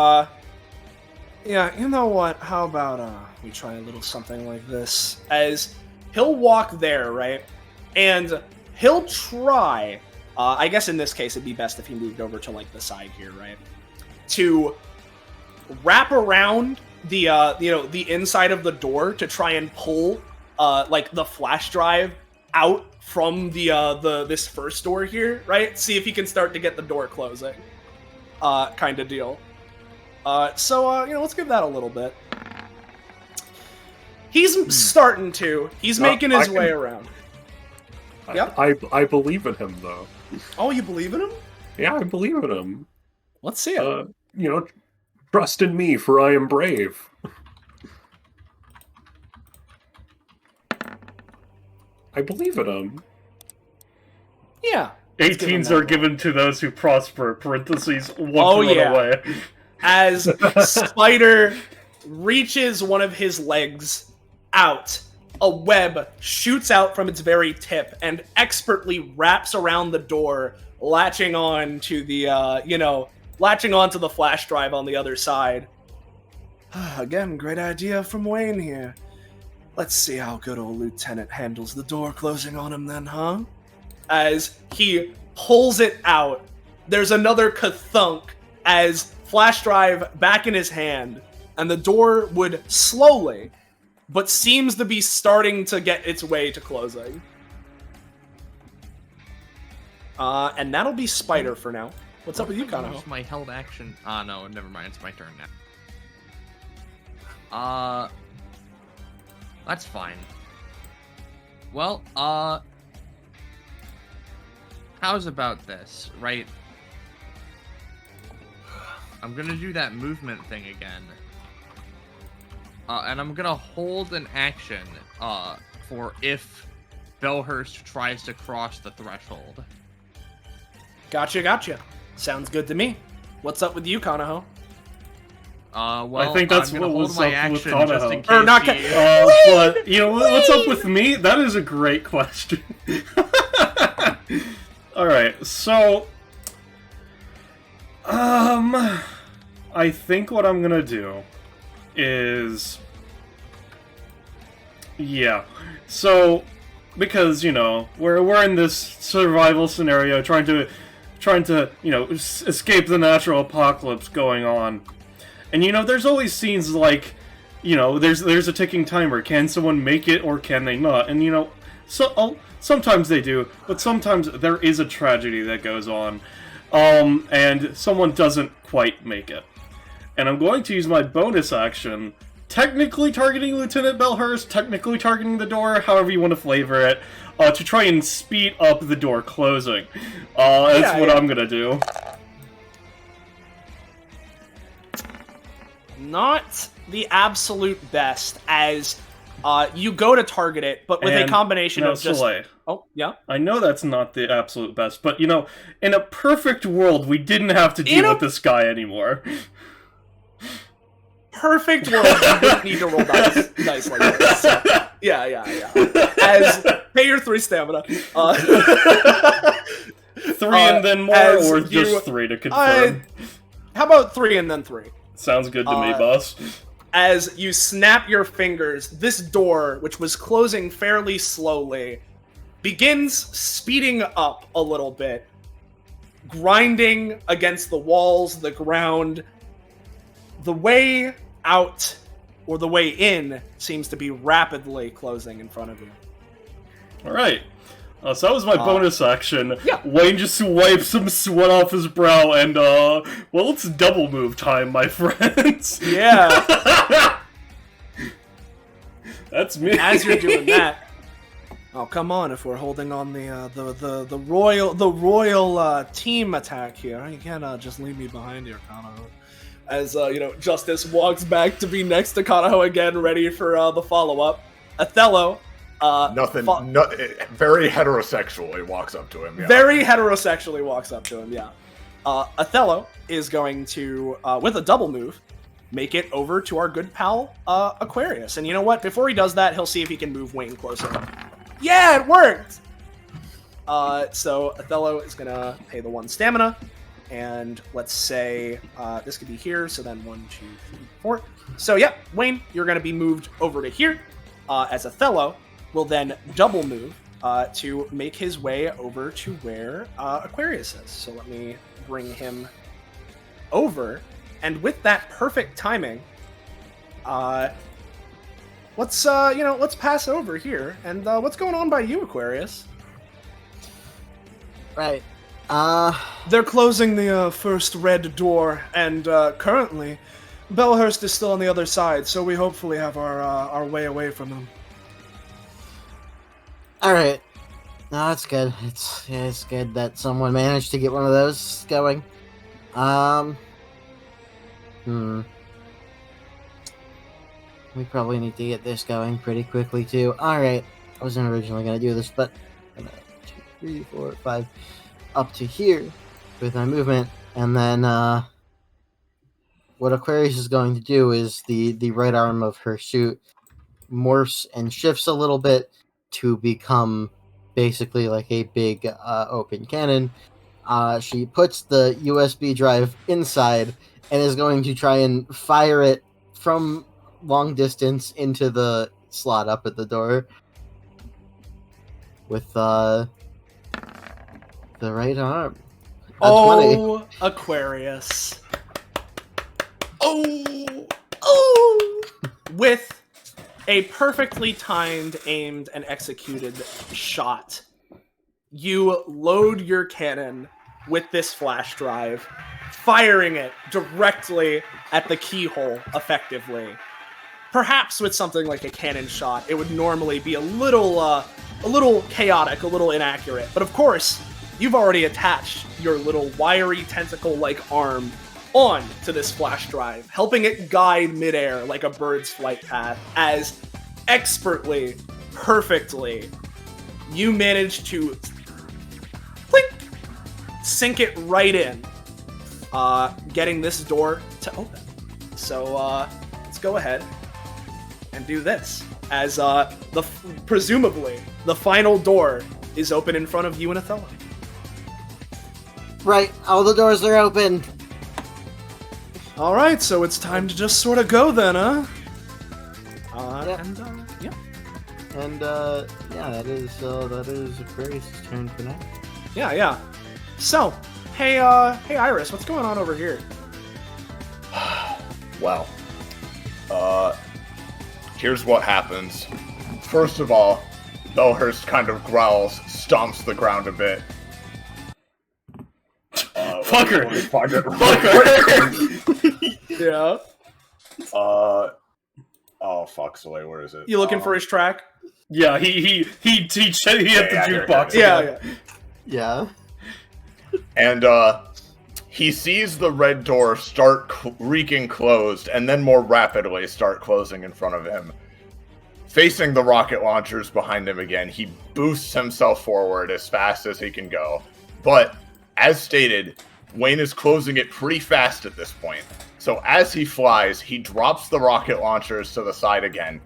you know what? How about we try a little something like this? As he'll walk there, right? and he'll try. I guess in this case, it'd be best if he moved over to like the side here, right? To wrap around the the inside of the door to try and pull like the flash drive out from the this first door here, right? See if he can start to get the door closing, kind of deal. So let's give that a little bit. He's starting to. He's making his way around. Yep. I believe in him though. Oh, you believe in him? Yeah, I believe in him. Let's see it. Trust in me, for I am brave. I believe in him. Yeah. 18s are given to those who prosper. Parentheses. One to run away. As Spider reaches one of his legs out, a web shoots out from its very tip and expertly wraps around the door, latching on to the, latching onto the flash drive on the other side. Again, great idea from Wayne here. Let's see how good old Lieutenant handles the door closing on him then, huh? As he pulls it out, there's another ka-thunk as flash drive back in his hand, and the door would slowly, but seems to be starting to get its way to closing. And that'll be Spider for now. What's up with you, Kanaho? My held action. No, never mind. It's my turn now. That's fine. Well, how's about this, right? I'm gonna do that movement thing again. And I'm gonna hold an action, for if Bellhurst tries to cross the threshold. Gotcha. Sounds good to me. What's up with you, Kanaho? Well, I think that's I'm gonna what hold was my up with action just in Kanaho. case Or not he- But, what's up with me? That is a great question. Alright, so... I think what I'm gonna do is... Yeah. So, because, we're in this survival scenario, trying to escape the natural apocalypse going on. And, there's always scenes like, there's a ticking timer. Can someone make it or can they not? And, sometimes they do, but sometimes there is a tragedy that goes on. And someone doesn't quite make it. And I'm going to use my bonus action, technically targeting Lieutenant Bellhurst, technically targeting the door, however you want to flavor it, to try and speed up the door closing. That's what I'm gonna do. Not the absolute best, as you go to target it, but with a combination of just... Soleil, Oh, yeah? I know that's not the absolute best, but, in a perfect world, we didn't have to deal with this guy anymore. Perfect world, you wouldn't need to roll dice like this. So, yeah. As pay your 3 stamina. 3 and then more, or just 3 to confirm? How about 3 and then 3? Sounds good to me, boss. As you snap your fingers, this door, which was closing fairly slowly, begins speeding up a little bit, grinding against the walls, the ground. The way out, or the way in, seems to be rapidly closing in front of you. Alright. So that was my bonus action. Yeah. Wayne just wipes some sweat off his brow and, it's double move time, my friends. Yeah. That's me. As you're doing that, oh come on! If we're holding on the royal team attack here, you can't just leave me behind here, Kanaho. As Justice walks back to be next to Kanaho again, ready for the follow up. Othello. Very heterosexually walks up to him. Yeah. Very heterosexually walks up to him. Yeah. Othello is going to, with a double move, make it over to our good pal Aquarius. And you know what? Before he does that, he'll see if he can move Wayne closer. Yeah, it worked! So Othello is going to pay the 1 stamina. And let's say this could be here. So then 1, 2, 3, 4. So yeah, Wayne, you're going to be moved over to here. As Othello will then double move to make his way over to where Aquarius is. So let me bring him over, and with that perfect timing, let's pass over here. And what's going on by you, Aquarius? Right. They're closing the first red door, and currently, Bellhurst is still on the other side. So we hopefully have our way away from them. All right. No, that's good. It's good that someone managed to get one of those going. We probably need to get this going pretty quickly too. All right. I wasn't originally gonna do this, but 1, 2, 3, 4, 5, up to here with my movement, and then what Aquarius is going to do is the right arm of her suit morphs and shifts a little bit to become basically like a big open cannon. She puts the USB drive inside and is going to try and fire it from long distance into the slot up at the door with the right arm. Oh, 20. Aquarius. Oh! With a perfectly timed, aimed, and executed shot, you load your cannon with this flash drive, firing it directly at the keyhole effectively. Perhaps with something like a cannon shot, it would normally be a little chaotic, a little inaccurate. But of course, you've already attached your little wiry tentacle-like arm on to this flash drive, helping it guide midair like a bird's flight path, as expertly, perfectly, you manage to clink, sink it right in, getting this door to open. So let's go ahead and do this, as presumably the final door is open in front of you and Othello. Right, all the doors are open. All right, so it's time to just sort of go then, huh? Yep. Yeah. And that is Aquarius' turn for now. Yeah. So, hey Iris, what's going on over here? Well, here's what happens. First of all, Bellhurst kind of growls, stomps the ground a bit. Fucker! Let me find it real Fucker! quick. Yeah. Oh fuck, Soleil, where is it? You looking for his track? Yeah, he hit the here, jukebox. here. Yeah. And he sees the red door start creaking closed, and then more rapidly start closing in front of him. Facing the rocket launchers behind him again, he boosts himself forward as fast as he can go. But, as stated, Wayne is closing it pretty fast at this point. So as he flies, he drops the rocket launchers to the side again,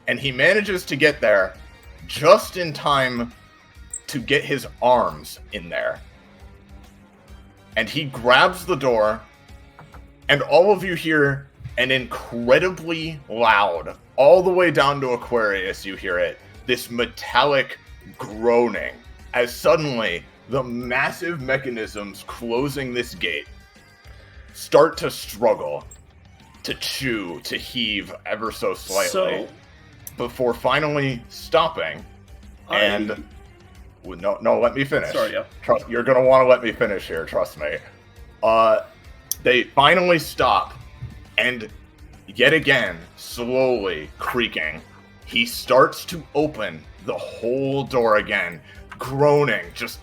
and he manages to get there just in time to get his arms in there. And he grabs the door, and all of you hear an incredibly loud, all the way down to Aquarius, you hear it, this metallic groaning, as suddenly the massive mechanisms closing this gate start to struggle, to chew, to heave ever so slightly, before finally stopping. And no, let me finish. Sorry, yeah. You're gonna want to let me finish here. Trust me. They finally stop, and yet again, slowly creaking, he starts to open the whole door again, groaning, just.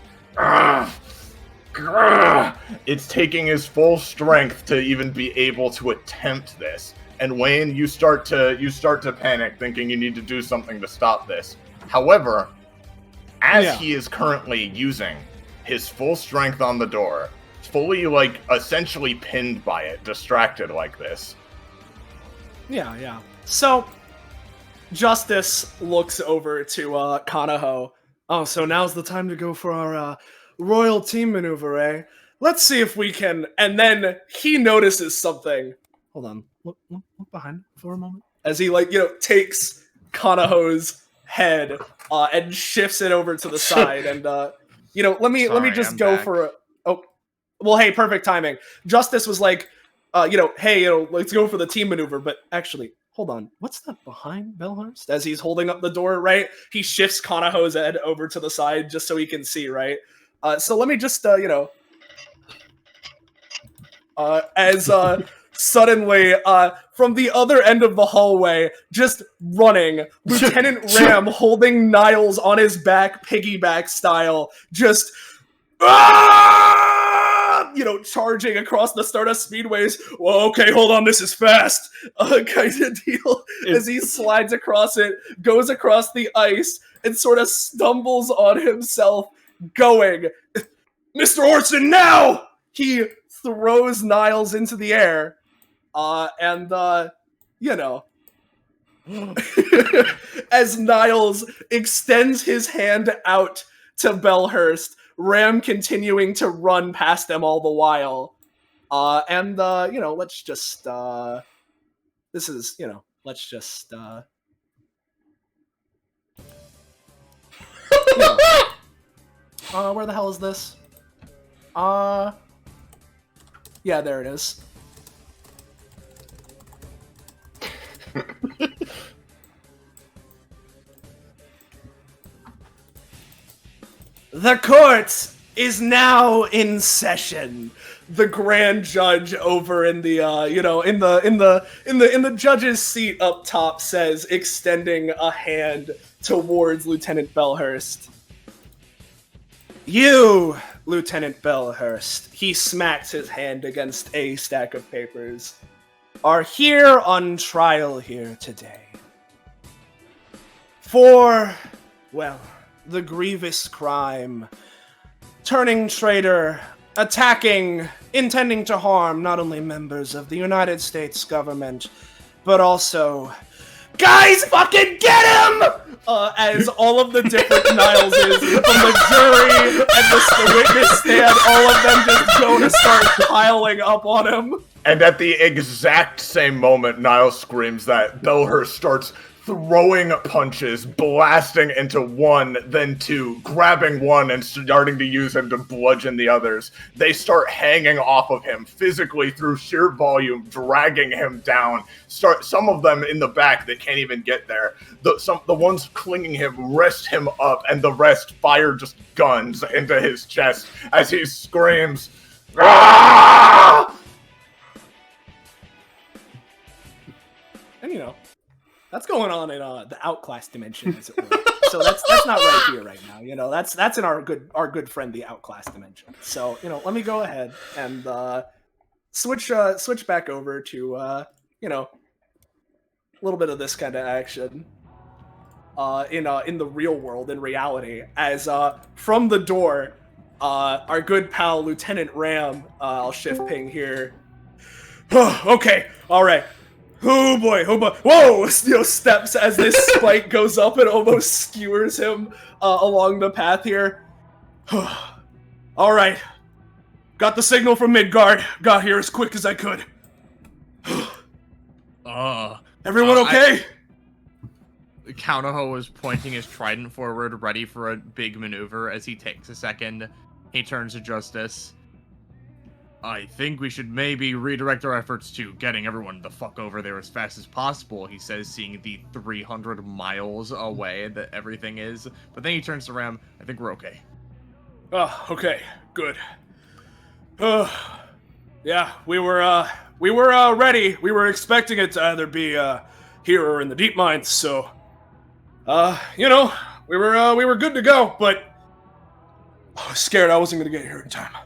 It's taking his full strength to even be able to attempt this. And Wayne, you start to panic, thinking you need to do something to stop this. However, as he is currently using his full strength on the door, fully essentially pinned by it, distracted like this. Yeah. So, Justice looks over to Kanaho. Oh, so now's the time to go for our royal team maneuver, eh? Let's see if we can... And then he notices something. Hold on. Look behind for a moment. As he, takes Kanaho's head and shifts it over to the side. And let me just I'm go back. for well, hey, perfect timing. Justice was like, hey, let's go for the team maneuver. But actually, hold on, what's that behind Belhurst? As he's holding up the door, right? He shifts Kanaho's head over to the side just so he can see, right? So let me just, as suddenly, from the other end of the hallway, just running, Lieutenant Ram holding Niles on his back, piggyback style, just charging across the Stardust Speedways. Well, okay, hold on, this is fast, kind of deal. As he slides across it, goes across the ice, and sort of stumbles on himself, going, Mr. Orson, now! He throws Niles into the air, as Niles extends his hand out to Belhurst, Ram continuing to run past them all the while. Let's just, where the hell is this? Yeah, there it is. The court is now in session. The grand judge over in the in the judge's seat up top says, extending a hand towards Lieutenant Belhurst. You, Lieutenant Belhurst, he smacks his hand against a stack of papers, are here on trial here today. For, well, the grievous crime, turning traitor, attacking, intending to harm not only members of the United States government, but also, guys, fucking get him! As all of the different Nileses from the jury and the witness stand, all of them just go to start piling up on him. And at the exact same moment, Niles screams that, Belhurst starts throwing punches, blasting into one, then two, grabbing one and starting to use him to bludgeon the others. They start hanging off of him physically through sheer volume, dragging him down. Some of them in the back that can't even get there. The ones clinging him rest him up, and the rest fire just guns into his chest as he screams, "Ah!" And that's going on in the outclass dimension, as it were. So that's not right here, right now. That's in our good friend, the outclass dimension. So let me go ahead and switch back over to a little bit of this kind of action in the real world, in reality, as from the door, our good pal Lieutenant Ram. I'll shift ping here. Okay, all right. Oh boy, whoa! Steps as this spike goes up and almost skewers him along the path here. All right, got the signal from Midgard. Got here as quick as I could. Everyone okay? Kanaho was pointing his trident forward, ready for a big maneuver. As he takes a second, he turns to Justice. I think we should maybe redirect our efforts to getting everyone the fuck over there as fast as possible, he says, seeing the 300 miles away that everything is. But then he turns to Ram. I think we're okay. Oh, okay, good. Yeah, we were ready. We were expecting it to either be here or in the deep mines, so we were good to go, but I was scared I wasn't gonna get here in time.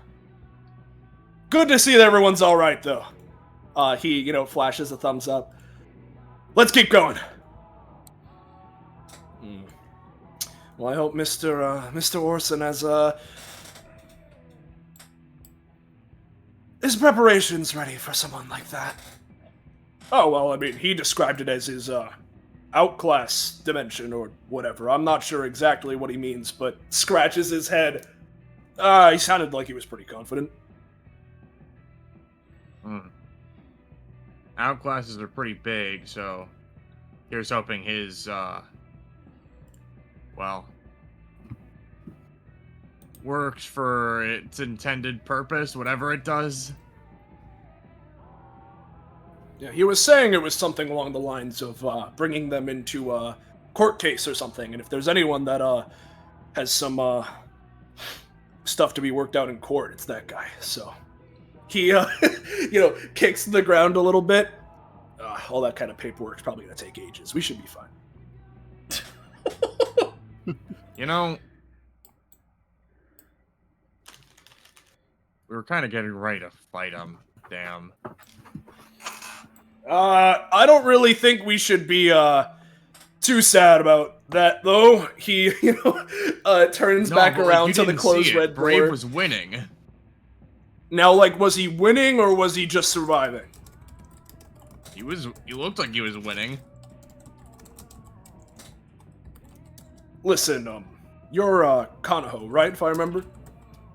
Good to see that everyone's all right, though. He flashes a thumbs up. Let's keep going. Well, I hope Mr. Orson has his preparations ready for someone like that. Oh, well, I mean, he described it as his outclass dimension or whatever. I'm not sure exactly what he means, but scratches his head. He sounded like he was pretty confident. Outclasses are pretty big, so here's hoping his well, works for its intended purpose, whatever it does. Yeah, he was saying it was something along the lines of bringing them into a court case or something, and if there's anyone that has some stuff to be worked out in court, it's that guy. So he, kicks the ground a little bit. All that kind of paperwork's probably gonna take ages. We should be fine. You know, we were kind of getting ready to fight him. Damn. I don't really think we should be too sad about that, though. He, turns back around to the closed red door. Brave was winning. Now, was he winning or was he just surviving? He looked like he was winning. Listen, you're Kanaho, right? If I remember.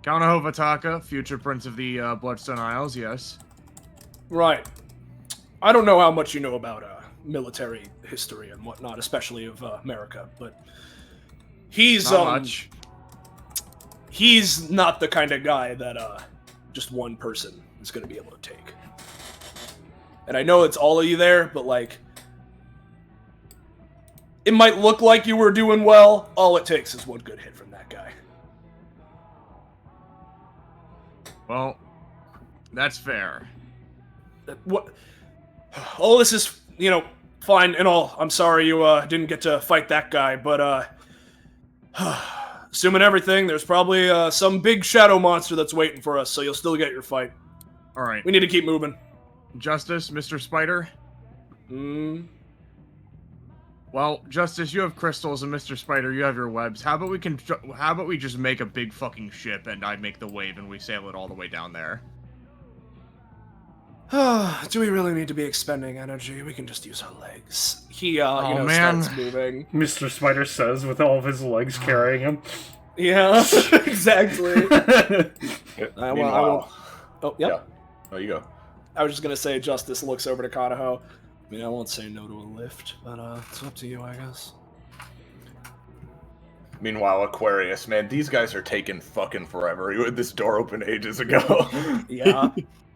Kanaho Vataka, future prince of the Bloodstone Isles. Yes. Right. I don't know how much you know about military history and whatnot, especially of America, but he's Not much. He's not the kind of guy that just one person is going to be able to take. And I know it's all of you there, but it might look like you were doing well. All it takes is one good hit from that guy. Well, that's fair. What? All this is, fine and all. I'm sorry you didn't get to fight that guy, but assuming everything, there's probably some big shadow monster that's waiting for us, so you'll still get your fight. All right. We need to keep moving. Justice, Mr. Spider? Well, Justice, you have crystals, and Mr. Spider, you have your webs. How about we just make a big fucking ship, and I make the wave, and we sail it all the way down there? Do we really need to be expending energy? We can just use our legs. He, starts moving. Mr. Spider says with all of his legs carrying him. Yeah, exactly. Meanwhile, Oh, yep. yeah. Oh, you go. I was just gonna say, Justice looks over to Kanaho. I mean, I won't say no to a lift, but it's up to you, I guess. Meanwhile, Aquarius, man, these guys are taking fucking forever. You had this door open ages ago. Yeah.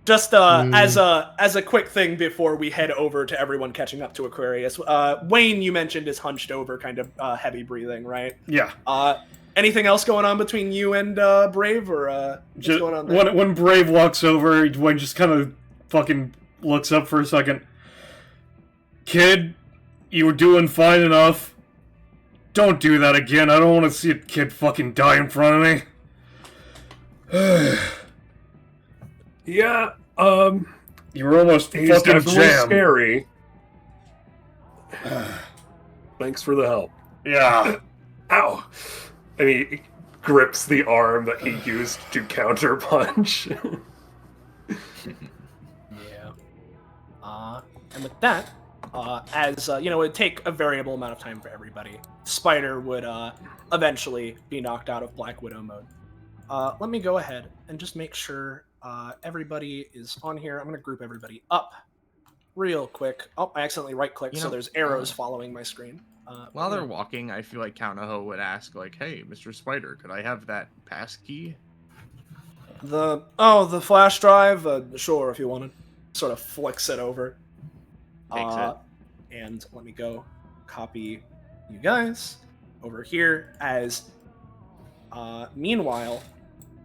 Just as a quick thing before we head over to everyone catching up to Aquarius, Wayne, you mentioned, is hunched over, kind of heavy breathing, right? Yeah. Anything else going on between you and Brave, or what's going on there? When Brave walks over, Wayne just kind of fucking looks up for a second. Kid, you were doing fine enough. Don't do that again. I don't want to see a kid fucking die in front of me. Yeah, you were almost he's fucking definitely jammed. scary. Thanks for the help. Yeah. Ow! And he grips the arm that he used to counter punch. Yeah. And with that, as it would take a variable amount of time for everybody. Spider would eventually be knocked out of Black Widow mode. Let me go ahead and just make sure everybody is on here. I'm going to group everybody up real quick. Oh, I accidentally right-clicked, so there's arrows following my screen. While they're walking, I feel like Kanaho would ask, hey, Mr. Spider, could I have that pass key? The flash drive? Sure, if you wanted. Sort of flicks it over. Takes it. And let me go copy you guys over here as, meanwhile,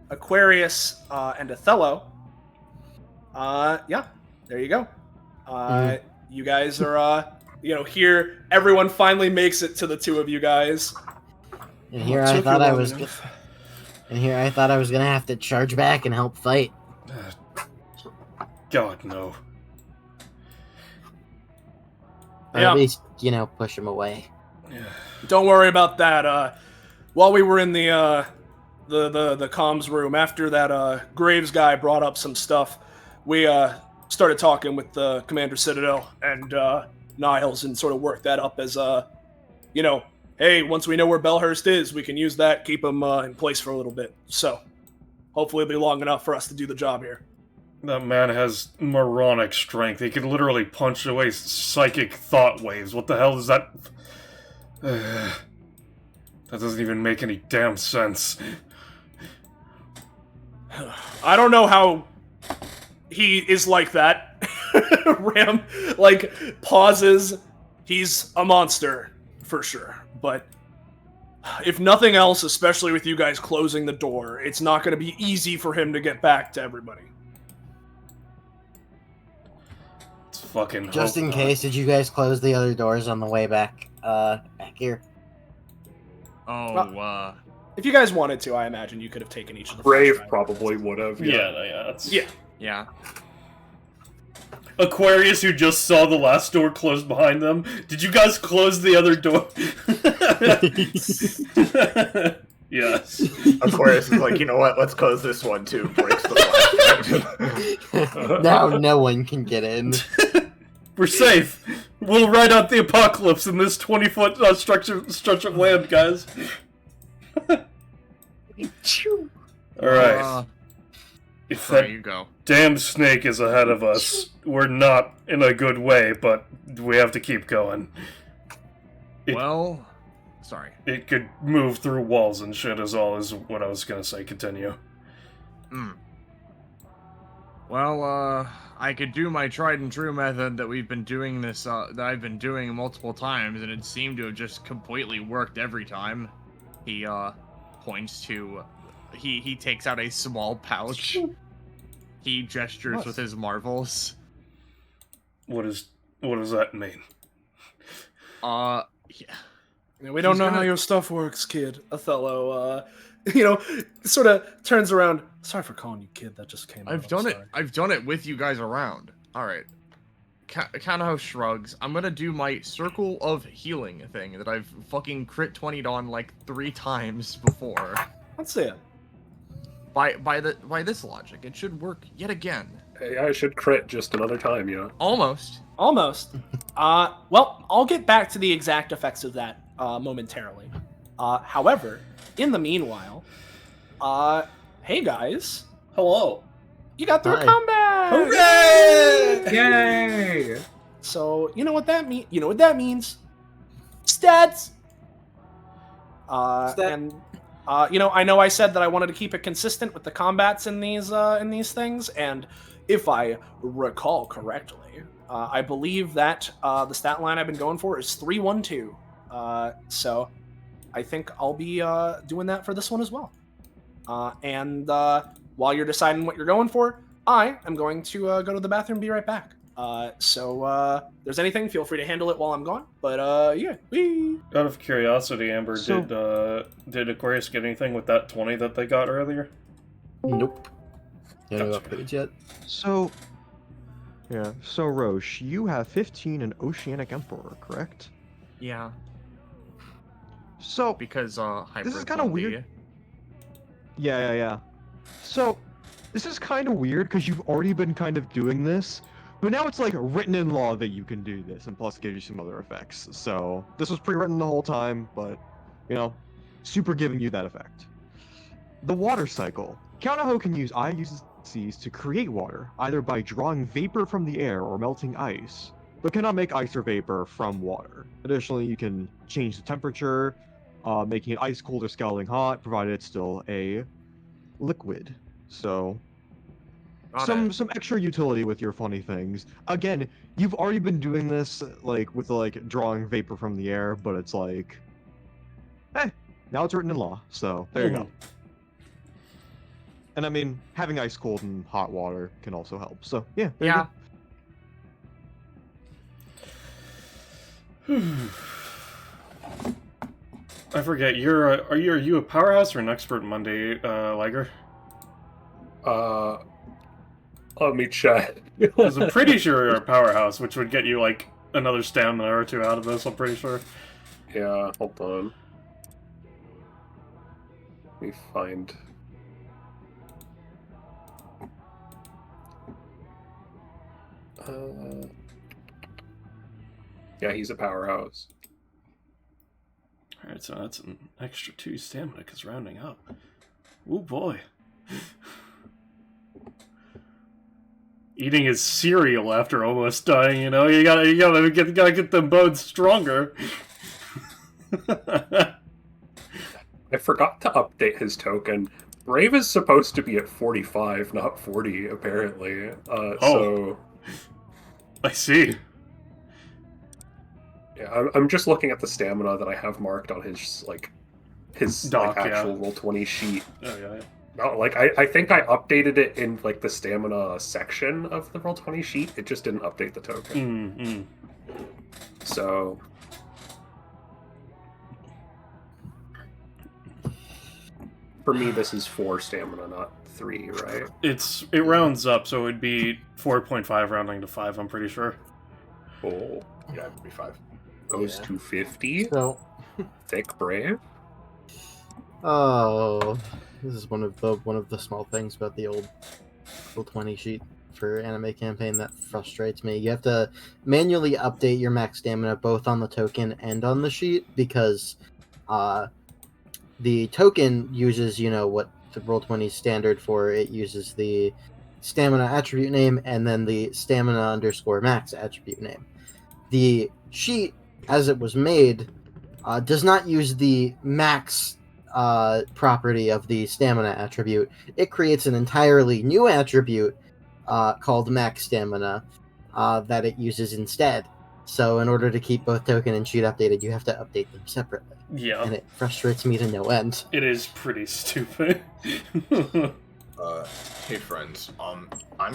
Aquarius and Othello. Yeah, there you go. You guys are, here. Everyone finally makes it to the two of you guys. And here I thought I was gonna have to charge back and help fight. God, no. Or at least, push him away. Don't worry about that. While we were in the comms room, after that Graves guy brought up some stuff, we started talking with Commander Citadel and Niles and sort of worked that up as hey, once we know where Belhurst is, we can use that, keep him in place for a little bit. So hopefully it'll be long enough for us to do the job here. That man has moronic strength. He can literally punch away psychic thought waves. What the hell is that? That That doesn't even make any damn sense. I don't know how he is like that. Ram, like, pauses. He's a monster, for sure. But if nothing else, especially with you guys closing the door, it's not going to be easy for him to get back to everybody. It's fucking Just hope in not. case, did you guys close the other doors on the way back? Back here. Oh, If you guys wanted to, I imagine you could have taken each of the Brave flashbacks. probably would have. Yeah, Yeah. yeah. Aquarius, who just saw the last door closed behind them, did you guys close the other door? Yes. Aquarius is like, you know what? Let's close this one too. Breaks the flashback. Now no one can get in. We're safe. We'll ride out the apocalypse in this 20-foot stretch of land, guys. Alright. If There that you go. damn snake is ahead of us, we're not in a good way, but we have to keep going. Well, sorry. It could move through walls and shit is all is what I was gonna say. Continue. Well, I could do my tried and true method that we've been doing this, that I've been doing multiple times, and it seemed to have just completely worked every time. He, points to, he takes out a small pouch. He gestures with his marvels. What does that mean? Yeah. We don't know how your stuff works, kid. Othello, sort of turns around. Sorry for calling you kid. That just came out. I've done it with you guys around. All right. Kanaho shrugs. I'm gonna do my circle of healing thing that I've fucking crit 20'd on like 3 times before. Let's see it. By this logic, it should work yet again. Hey, I should crit just another time, you know. Almost. Almost. Well, I'll get back to the exact effects of that momentarily. However, in the meanwhile, hey guys, Hello. you got through Hi. combat. Hooray! Yay! So you know what that means. You know what that means. Stats. And I know I said that I wanted to keep it consistent with the combats in these things, and if I recall correctly, I believe that the stat line I've been going for is 312. So I think I'll be doing that for this one as well. And while you're deciding what you're going for, I am going to go to the bathroom and be right back. So if there's anything, feel free to handle it while I'm gone. But yeah, whee! Out of curiosity, Amber, did Aquarius get anything with that 20 that they got earlier? Nope. You know Gotcha. upgrades yet? So, yeah. So Roche, you have 15 in Oceanic Emperor, correct? Yeah. So Because This is kinda weird. Yeah. So, this is kind of weird because you've already been kind of doing this, but now it's like written in law that you can do this, and plus gives you some other effects. So, this was pre-written the whole time, but, super giving you that effect. The water cycle. Kanaho can use IUCs to create water, either by drawing vapor from the air or melting ice, but cannot make ice or vapor from water. Additionally, you can change the temperature, making it ice cold or scalding hot, provided it's still a liquid. So some extra utility with your funny things. Again, you've already been doing this with drawing vapor from the air, but it's like, now it's written in law. So there you go. And I mean, having ice cold and hot water can also help. So yeah, there you go. I forget. Are you a powerhouse or an expert Monday, Liger? Let me check. Because I'm pretty sure you're a powerhouse, which would get you like another stamina or 2 out of this. I'm pretty sure. Yeah, hold on. Let me find. Yeah, he's a powerhouse. Alright, so that's an extra 2 stamina because rounding up. Oh boy. Eating his cereal after almost dying, you gotta get them bones stronger. I forgot to update his token. Brave is supposed to be at 45, not 40, apparently. So I see. yeah, I'm just looking at the stamina that I have marked on his Doc, actual Roll20 sheet. Oh yeah. No, like I think I updated it in like the stamina section of the Roll20 sheet. It just didn't update the token. So for me, this is 4 stamina, not 3, right? It rounds up, so it would be 4.5 rounding to 5. I'm pretty sure. Oh, Yeah, it would be 5. goes to 50. So, Thick Brave. oh, this is one of the small things about the old Roll20 sheet for anime campaign that frustrates me. You have to manually update your max stamina both on the token and on the sheet because the token uses, what the Roll20 is standard for. It uses the stamina attribute name and then the stamina _ max attribute name. The sheet, as it was made, does not use the max property of the stamina attribute. It creates an entirely new attribute called max stamina that it uses instead. So in order to keep both token and sheet updated, you have to update them separately. Yeah. And it frustrates me to no end. It is pretty stupid. Hey friends, I'm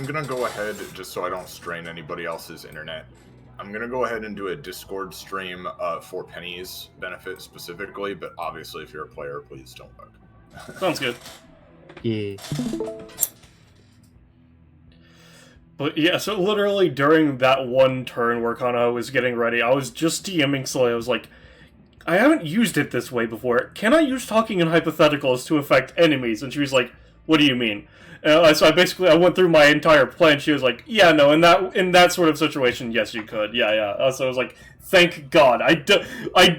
gonna go ahead, just so I don't strain anybody else's internet, I'm gonna go ahead and do a Discord stream for Penny's benefit specifically, but obviously if you're a player, please don't look. Sounds good. Yeah. But yeah, so literally during that one turn where Kana was getting ready, I was just DMing Soleil. I was like, I haven't used it this way before. Can I use talking in hypotheticals to affect enemies? And she was like, what do you mean? So I went through my entire plan. She was like, yeah, no, in that sort of situation, yes, you could. Yeah. So I was like, thank God. I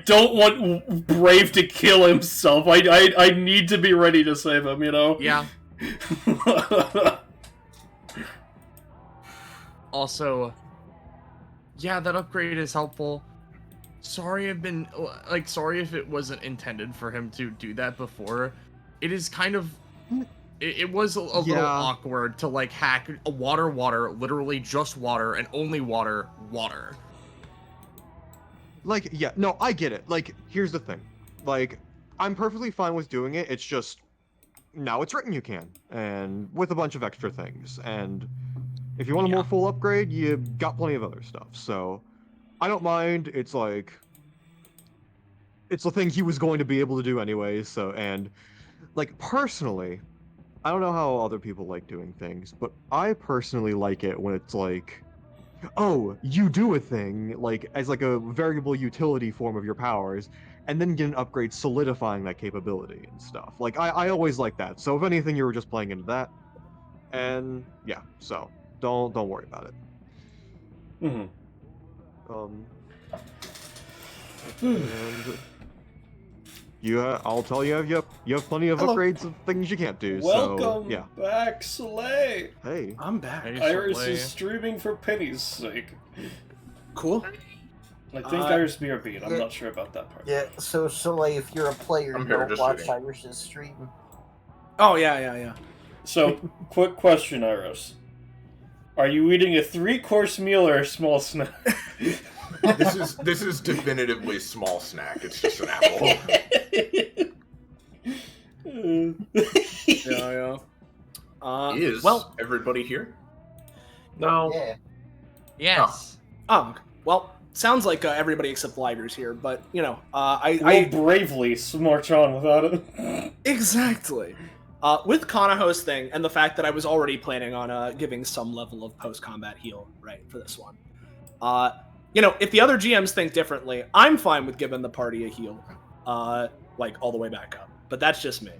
don't want Brave to kill himself. I need to be ready to save him, Yeah. Also, yeah, that upgrade is helpful. Sorry if it wasn't intended for him to do that before. It is kind of... It was a little awkward to, hack a water, literally just water, and only water. Yeah, no, I get it. Here's the thing. I'm perfectly fine with doing it, it's just... Now it's written you can, and with a bunch of extra things, and... If you want a more full upgrade, you got plenty of other stuff, so... I don't mind, it's the thing he was going to be able to do anyway, so, and... personally, I don't know how other people like doing things, but I personally like it when it's oh, you do a thing, as a variable utility form of your powers, and then get an upgrade solidifying that capability and stuff. I always like that, so if anything, you were just playing into that. And, yeah, so... Don't worry about it. And I'll tell you have plenty of upgrades of things you can't do. Welcome so yeah. back, Soleil. Hey, I'm back. Hey, Iris Soleil. is streaming for Penny's sake. Cool. I think Iris BRB. I'm not sure about that part. Yeah, so Soleil, if you're a player, I'm you here don't just watch reading. Iris's stream. Oh, yeah. So, quick question, Iris. Are you eating a 3-course meal or a small snack? This is definitively small snack. It's just an apple. Yeah. Is well, everybody here? No. Yeah. Yes. Well, sounds like everybody except Liger's here, but, I bravely march on without it. Exactly. With Kanaho's thing, and the fact that I was already planning on giving some level of post-combat heal, right, for this one. If the other GMs think differently, I'm fine with giving the party a heal, all the way back up. But that's just me.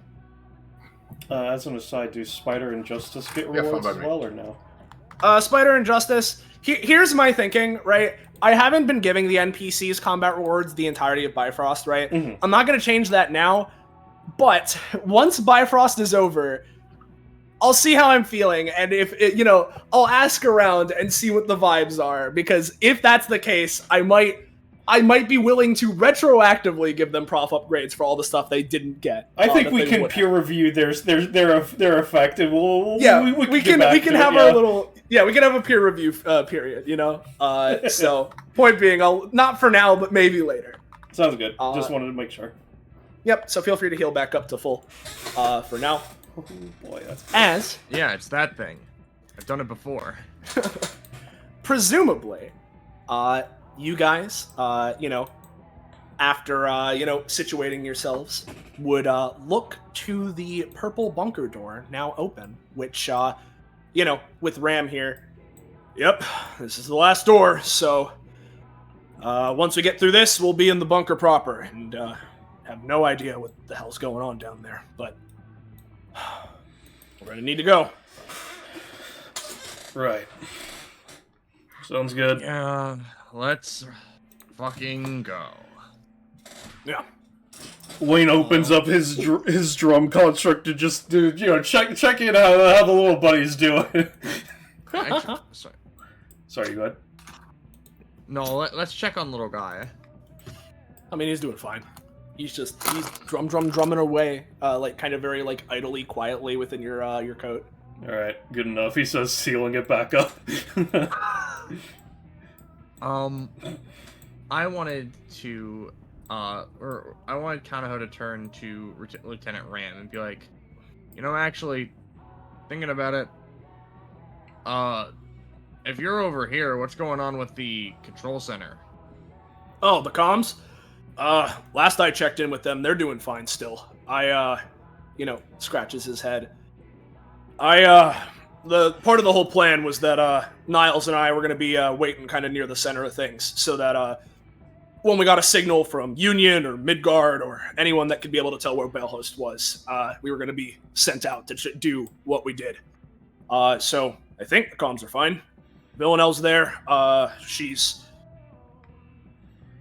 As an aside, do Spider and Justice get Yeah, rewards fine as by me. well, or no? Spider and Justice, here's my thinking, right? I haven't been giving the NPCs combat rewards the entirety of Bifrost, right? Mhm. I'm not going to change that now. But once Bifrost is over, I'll see how I'm feeling, and I'll ask around and see what the vibes are, because if that's the case, I might I might be willing to retroactively give them prof upgrades for all the stuff they didn't get. I think we can peer review their effect, and we can have our little we can have a peer review period. So point being, I'll not for now, but maybe later. Sounds good. Just wanted to make sure. Yep. So feel free to heal back up to full for now. Oh boy, that's it's that thing. I've done it before. Presumably, you guys, after, situating yourselves, would look to the purple bunker door now open, which, with Ram here, yep, this is the last door, so once we get through this, we'll be in the bunker proper, and have no idea what the hell's going on down there, but we're gonna need to go. Right. Sounds good. Yeah, let's fucking go. Yeah. Wayne opens up his drum construct to just check in how the little buddy's doing. Actually, Sorry, go ahead. No, let's check on little guy. I mean, he's doing fine. He's drumming away, kind of very idly, quietly within your coat. All right, good enough. He says, sealing it back up. I wanted to, I wanted Kanaho to turn to Lieutenant Ram and be like, actually, thinking about it, if you're over here, what's going on with the control center? Oh, the comms? Last I checked in with them, they're doing fine still. Scratches his head. The part of the whole plan was that, Niles and I were gonna be, waiting kind of near the center of things, so that, when we got a signal from Union or Midgard or anyone that could be able to tell where Balehost was, we were gonna be sent out to do what we did. So I think the comms are fine. Villanelle's there. She's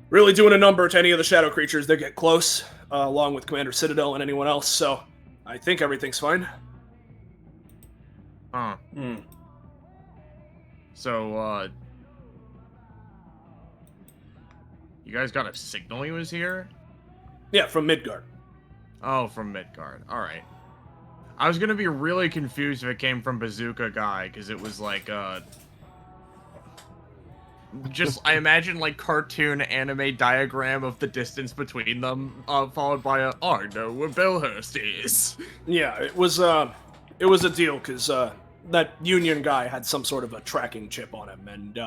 really doing a number to any of the shadow creatures that get close, along with Commander Citadel and anyone else, so I think everything's fine. Huh. So, you guys got a signal he was here? Yeah, from Midgard. Oh, from Midgard. Alright. I was gonna be really confused if it came from Bazooka Guy, because it was I imagine cartoon anime diagram of the distance between them, followed by a, oh, I know where Bellhurst is. Yeah, it was a deal, because, that Union guy had some sort of a tracking chip on him, and,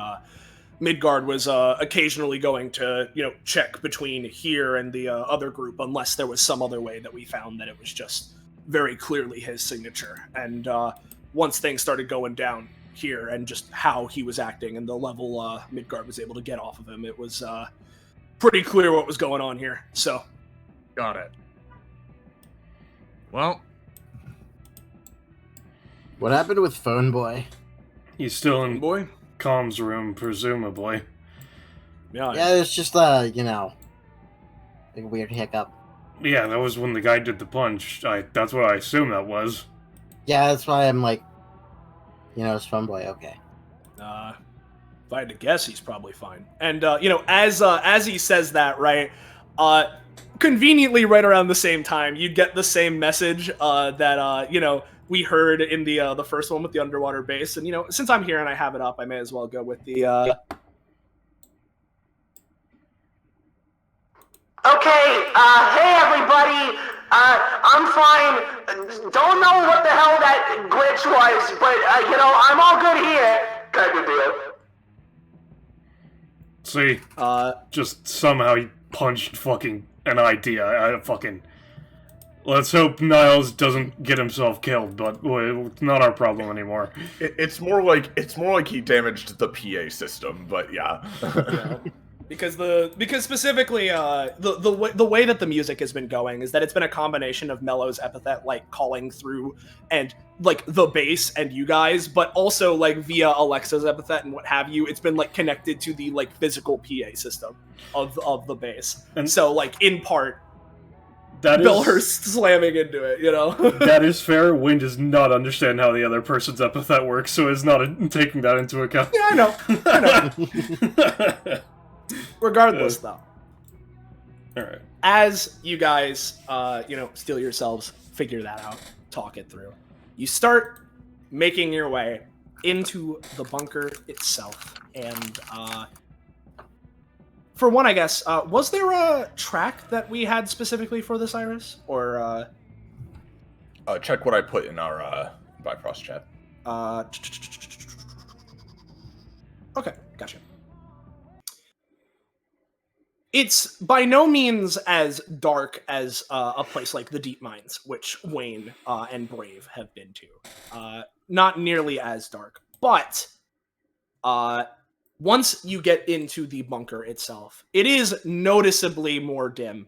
Midgard was, occasionally going to, check between here and the, other group, unless there was some other way that we found that it was just very clearly his signature. And, once things started going down here, and just how he was acting, and the level, Midgard was able to get off of him, it was, pretty clear what was going on here, so. Got it. Well. What happened with Phone Boy? He's still in Boy? comms room, presumably. Yeah, it's just a weird hiccup. Yeah, that was when the guy did the punch. That's what I assume that was. Yeah, that's why I'm it's Phone Boy, okay. If I had to guess, he's probably fine. And, as he says that, right, conveniently right around the same time, you get the same message that, we heard in the first one with the underwater base. And, since I'm here and I have it up, I may as well go with the... Okay, hey everybody, I'm fine. Don't know what the hell that glitch was, but, I'm all good here. Kind of deal. See, just somehow he punched fucking an idea. Let's hope Niles doesn't get himself killed, but it's not our problem anymore. It's more like he damaged the PA system, but yeah. Yeah. Because specifically the way that the music has been going is that it's been a combination of Mello's Epithet calling through and the bass and you guys, but also via Alexa's Epithet and what have you. It's been connected to the physical PA system of the bass, and so in part that Bellhurst slamming into it. That is fair. Wayne does not understand how the other person's Epithet works, so is not taking that into account. Yeah, I know. Regardless, though, All right. as you guys, steel yourselves, figure that out, talk it through, you start making your way into the bunker itself. And for one, I guess, was there a track that we had specifically for this, Iris? Or check what I put in our Bifrost chat. Okay, gotcha. It's by no means as dark as a place like the Deep Mines, which Wayne and Brave have been to. Not nearly as dark, but once you get into the bunker itself, it is noticeably more dim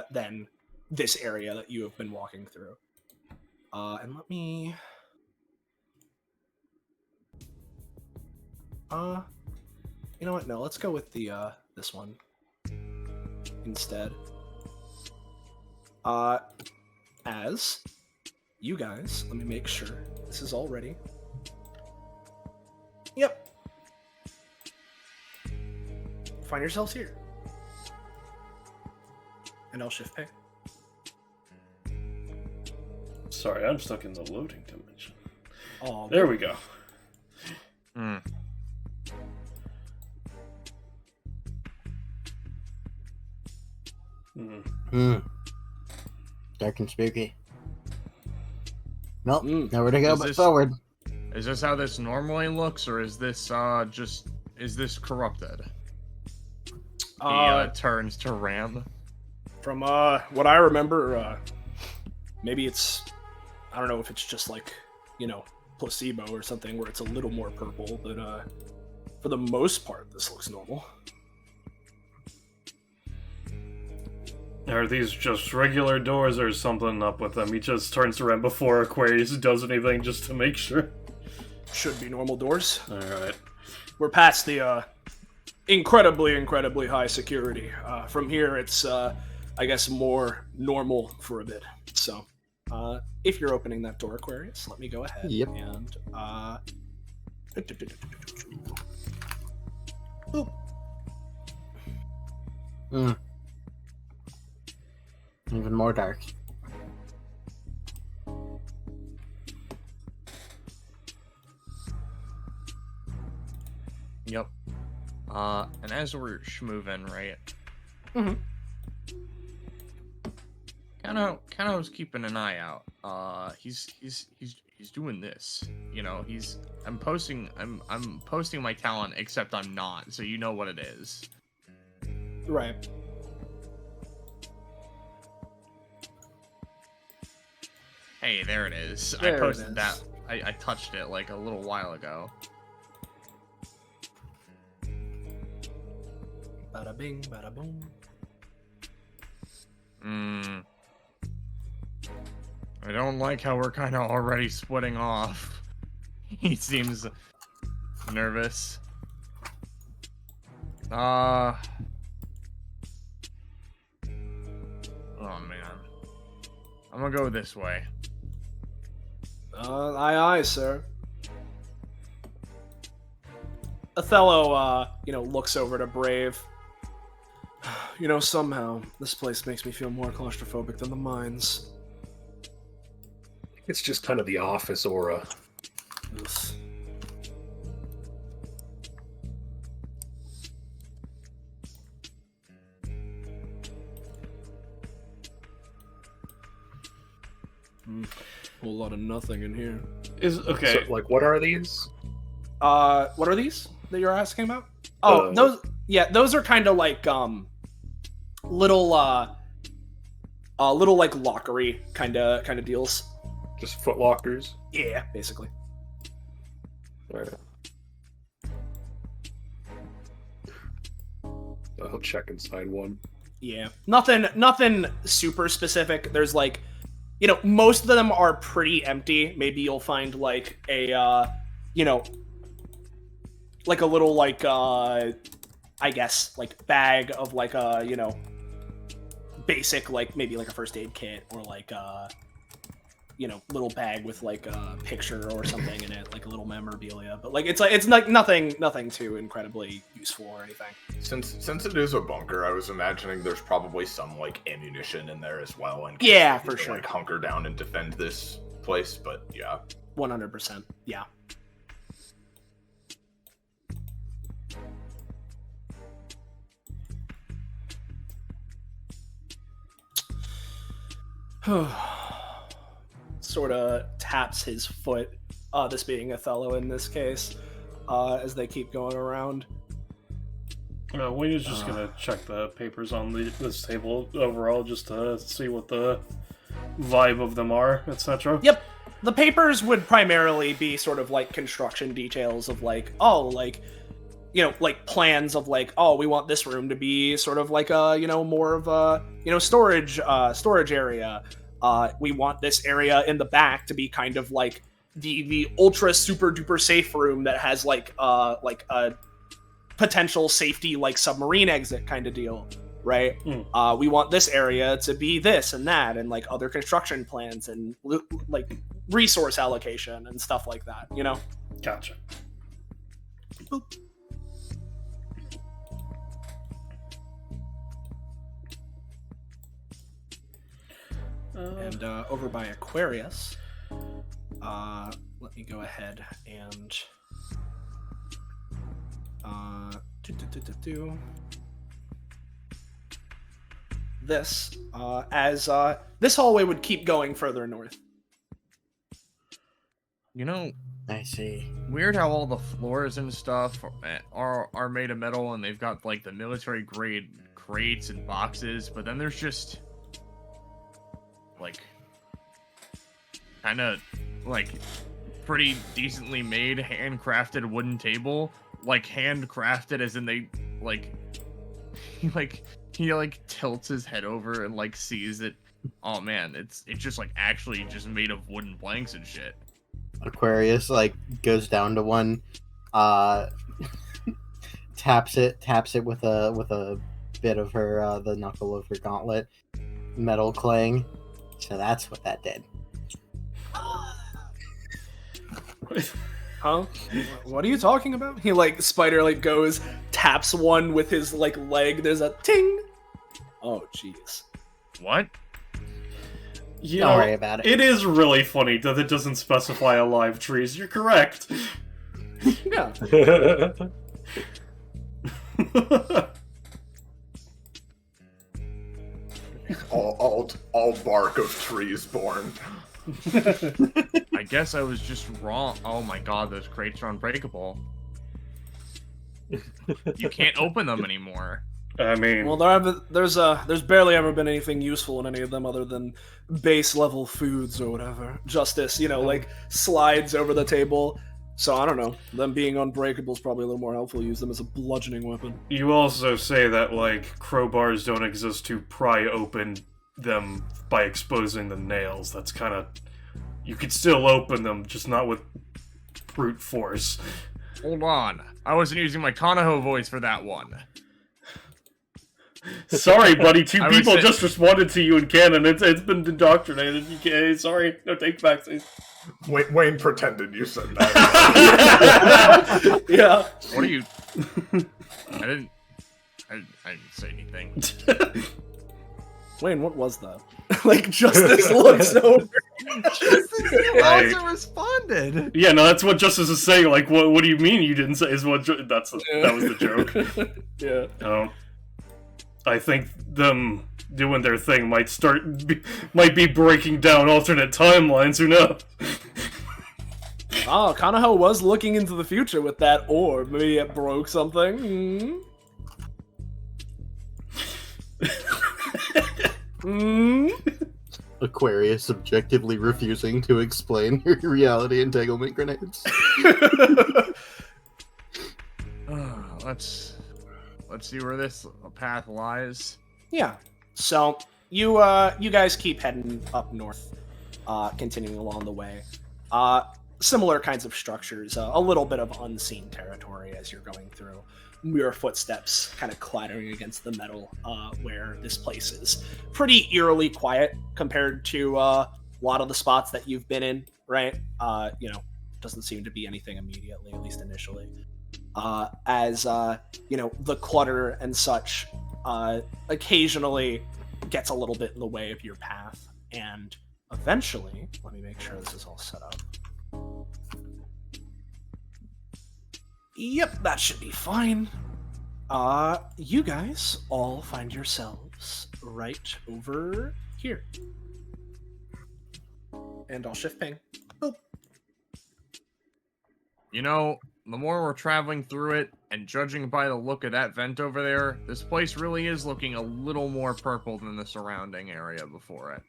than this area that you have been walking through. And let me... you know what? No, let's go with the this one instead. As you guys, let me make sure this is all ready. Yep. Find yourselves here. And I'll shift pay. Sorry, I'm stuck in the loading dimension. Oh, there we go. Hmm. Dark and spooky. Nope, nowhere to Is go but this- forward. Is this how this normally looks, or is this is this corrupted? He turns to Ram. From what I remember, maybe it's, I don't know if it's just like, placebo or something where it's a little more purple, but for the most part, this looks normal. Are these just regular doors or something up with them? He just turns around before Aquarius does anything just to make sure. Should be normal doors. Alright. We're past the incredibly high security. From here, it's, I guess, more normal for a bit. So, if you're opening that door, Aquarius, let me go ahead Yep. and, boop. Even more dark. Yep. And as we're schmoving, right? Mm-hmm. Kind of was keeping an eye out. He's doing this. I'm posting my talent, except I'm not, so you know what it is. Right. Hey, there it is. There I it posted is. that. I touched it like a little while ago. Bada bing, bada boom. I don't like how we're kind of already splitting off. He seems nervous. Oh man. I'm gonna go this way. Aye, sir. Othello, looks over to Brave. Somehow, this place makes me feel more claustrophobic than the mines. It's just kind of the office aura. Ugh. Whole lot of nothing in here. Okay. So, what are these? What are these that you're asking about? Oh, those are kind of like little like lockery kind of deals. Just foot lockers? Yeah, basically. Alright. I'll check inside one. Yeah. Nothing super specific. There's most of them are pretty empty. Maybe you'll find like a like a little I guess bag of basic maybe a first aid kit or little bag with like a picture or something in it, like a little memorabilia. But like it's like nothing too incredibly useful or anything. Since it is a bunker, I was imagining there's probably some like ammunition in there as well, and yeah, for sure, like hunker down and defend this place. But yeah, 100%, yeah. Sort of taps his foot, this being Othello in this case, as they keep going around. Wayne is just gonna check the papers on this table overall, just to see what the vibe of them are, etc. Yep. The papers would primarily be sort of like construction details of like, like plans of like, we want this room to be sort of like a, more of a, storage area. We want this area in the back to be kind of like the ultra super duper safe room that has like a potential safety like submarine exit kind of deal, right? We want this area to be this and that, and like other construction plans and like resource allocation and stuff like that, Gotcha. Boop. And over by Aquarius, let me go ahead and this as this hallway would keep going further north. I see. Weird how all the floors and stuff are made of metal, and they've got like the military grade crates and boxes, but then there's just like kind of like pretty decently made handcrafted wooden table, like handcrafted as in they like he tilts his head over and like sees it. Oh man, it's just like actually just made of wooden planks and shit. Aquarius like goes down to one, taps it with a bit of her the knuckle of her gauntlet, metal clang. So that's what that did. Huh? What are you talking about? He Spider goes, taps one with his leg. There's a ting. Oh jeez. What? Don't worry about it. It is really funny that it doesn't specify alive trees. You're correct. Yeah. all bark of trees born. I guess I was just wrong. Oh my god, those crates are unbreakable. You can't open them anymore. I mean, well, there's barely ever been anything useful in any of them other than base level foods or whatever. Justice, slides over the table. So I don't know. Them being unbreakable is probably a little more helpful. Use them as a bludgeoning weapon. You also say that crowbars don't exist to pry open them by exposing the nails. That's kind of, you could still open them, just not with brute force. Hold on, I wasn't using my Kanaho voice for that one. Sorry, buddy. Two people just responded to you in canon. It's been indoctrinated. You can't, sorry. No take backs. Wayne pretended you said that. Yeah. What are you? I didn't say anything. Wayne, what was that? Justice looks over. Justice also responded. Yeah, no, that's what Justice is saying. What do you mean you didn't say? That was the joke. Yeah. I think them doing their thing might be breaking down alternate timelines. Who knows? Oh, Kanaho was looking into the future with that orb. Maybe it broke something. Aquarius objectively refusing to explain her reality entanglement grenades. Let's see where this path lies. Yeah. So you guys keep heading up north, continuing along the way. Similar kinds of structures, a little bit of unseen territory as you're going through. Your footsteps kind of clattering against the metal, where this place is pretty eerily quiet compared to a lot of the spots that you've been in, right? Doesn't seem to be anything immediately, at least initially. As the clutter and such occasionally gets a little bit in the way of your path, and eventually, let me make sure this is all set up. Yep, that should be fine. You guys all find yourselves right over here. And I'll shift ping. Boop. You know, the more we're traveling through it, and judging by the look of that vent over there, this place really is looking a little more purple than the surrounding area before it.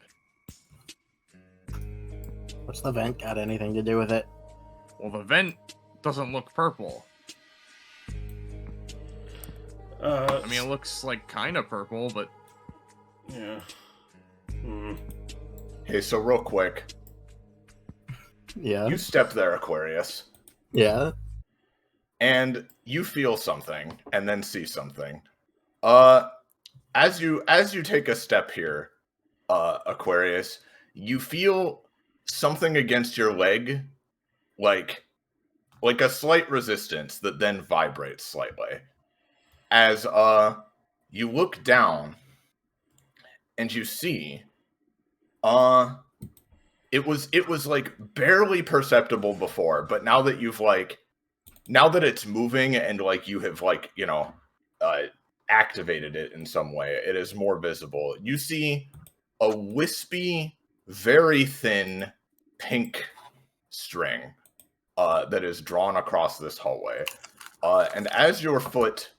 What's the vent got anything to do with it? Well, the vent doesn't look purple. I mean, it looks like kind of purple, but... Yeah. Hey, so real quick. Yeah. You step there, Aquarius. Yeah. And you feel something, and then see something. As you take a step here, Aquarius, you feel something against your leg, like a slight resistance that then vibrates slightly. As you look down, and you see, it was like barely perceptible before, but now that it's moving and like you have activated it in some way, it is more visible. You see a wispy, very thin pink string that is drawn across this hallway, and as your foot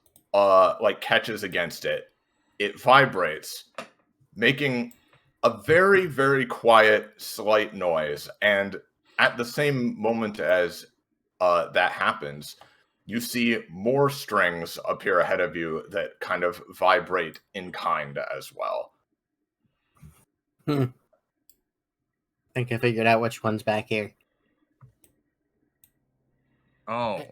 catches against it, it vibrates, making a very, very quiet, slight noise. And at the same moment as that happens, you see more strings appear ahead of you that kind of vibrate in kind as well. I think I figured out which one's back here. Oh.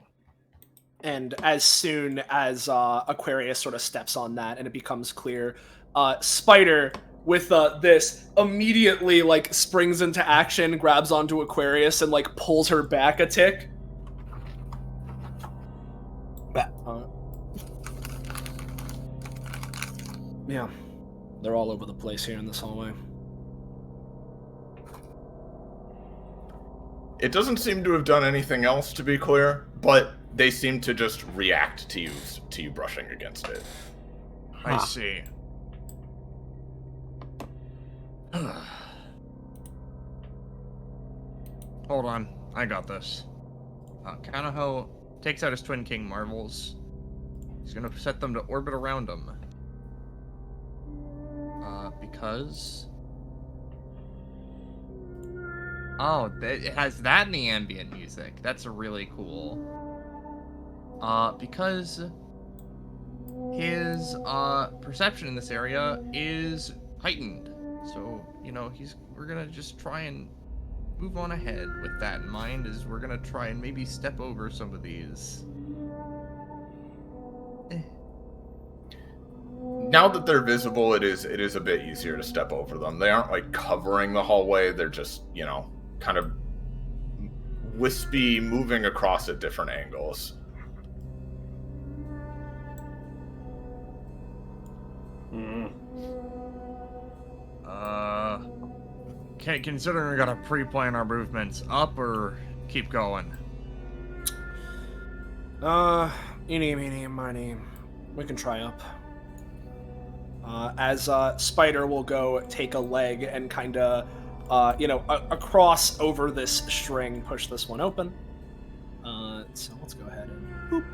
And as soon as Aquarius sort of steps on that and it becomes clear, Spider, with this, immediately springs into action, grabs onto Aquarius, and pulls her back a tick. Yeah, they're all over the place here in this hallway. It doesn't seem to have done anything else, to be clear, but they seem to just react to you brushing against it. I see. Hold on, I got this. Kanaho takes out his Twin King marvels. He's gonna set them to orbit around him. Because... Oh, it has that in the ambient music. That's really cool. Because his perception in this area is heightened. So, we're gonna just try and move on ahead with that in mind, as we're gonna try and maybe step over some of these. Now that they're visible, it is a bit easier to step over them. They aren't covering the hallway, they're just, kind of wispy, moving across at different angles. Okay, considering we gotta pre-plan our movements, up or keep going? Eeny, meeny, miny. We can try up. As Spider will go take a leg and kind of, across over this string, push this one open. So let's go ahead and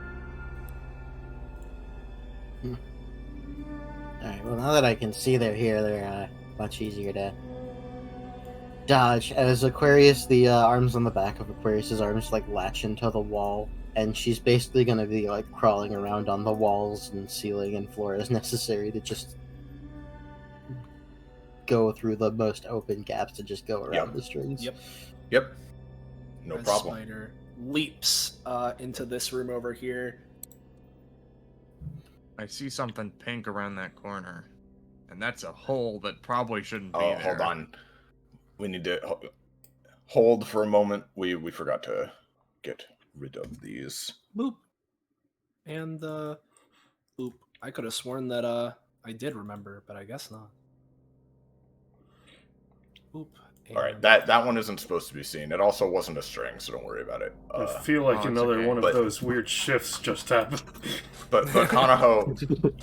boop. Alright, well, now that I can see they're here, they're much easier to dodge. As Aquarius, the arms on the back of Aquarius's arms latch into the wall, and she's basically gonna be crawling around on the walls and ceiling and floor as necessary to just go through the most open gaps to just go around the strings. Yep. No As problem. Spider leaps into this room over here. I see something pink around that corner. And that's a hole that probably shouldn't be there. Hold on. we need to hold for a moment. We forgot to get rid of these. Boop. And boop. I could have sworn that I did remember, but I guess not. Boop. And... All right, that one isn't supposed to be seen. It also wasn't a string, so don't worry about it. I feel like another one of those weird shifts just happened. But Kanaho,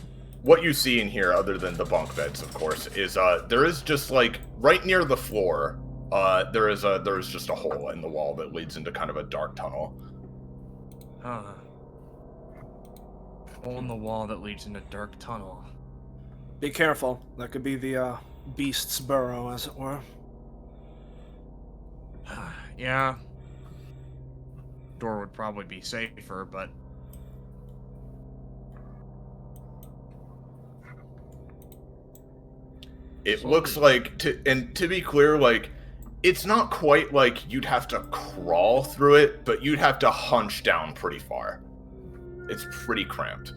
what you see in here, other than the bunk beds, of course, is there is just like right near the floor. There is just a hole in the wall that leads into kind of a dark tunnel. Hole in the wall that leads into dark tunnel. Be careful. That could be the beast's burrow, as it were. Yeah. Door would probably be safer, but... It looks like, to be clear, like, it's not quite like you'd have to crawl through it, but you'd have to hunch down pretty far. It's pretty cramped.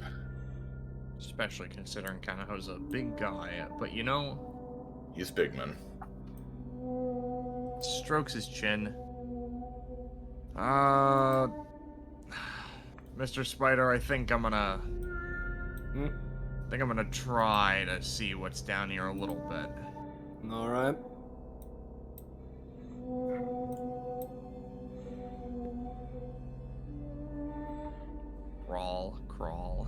Especially considering Kanaho's a big guy, but you know... He's big man. Strokes his chin. Mr. Spider, I think I'm gonna... I think I'm gonna try to see what's down here a little bit. Alright. Crawl.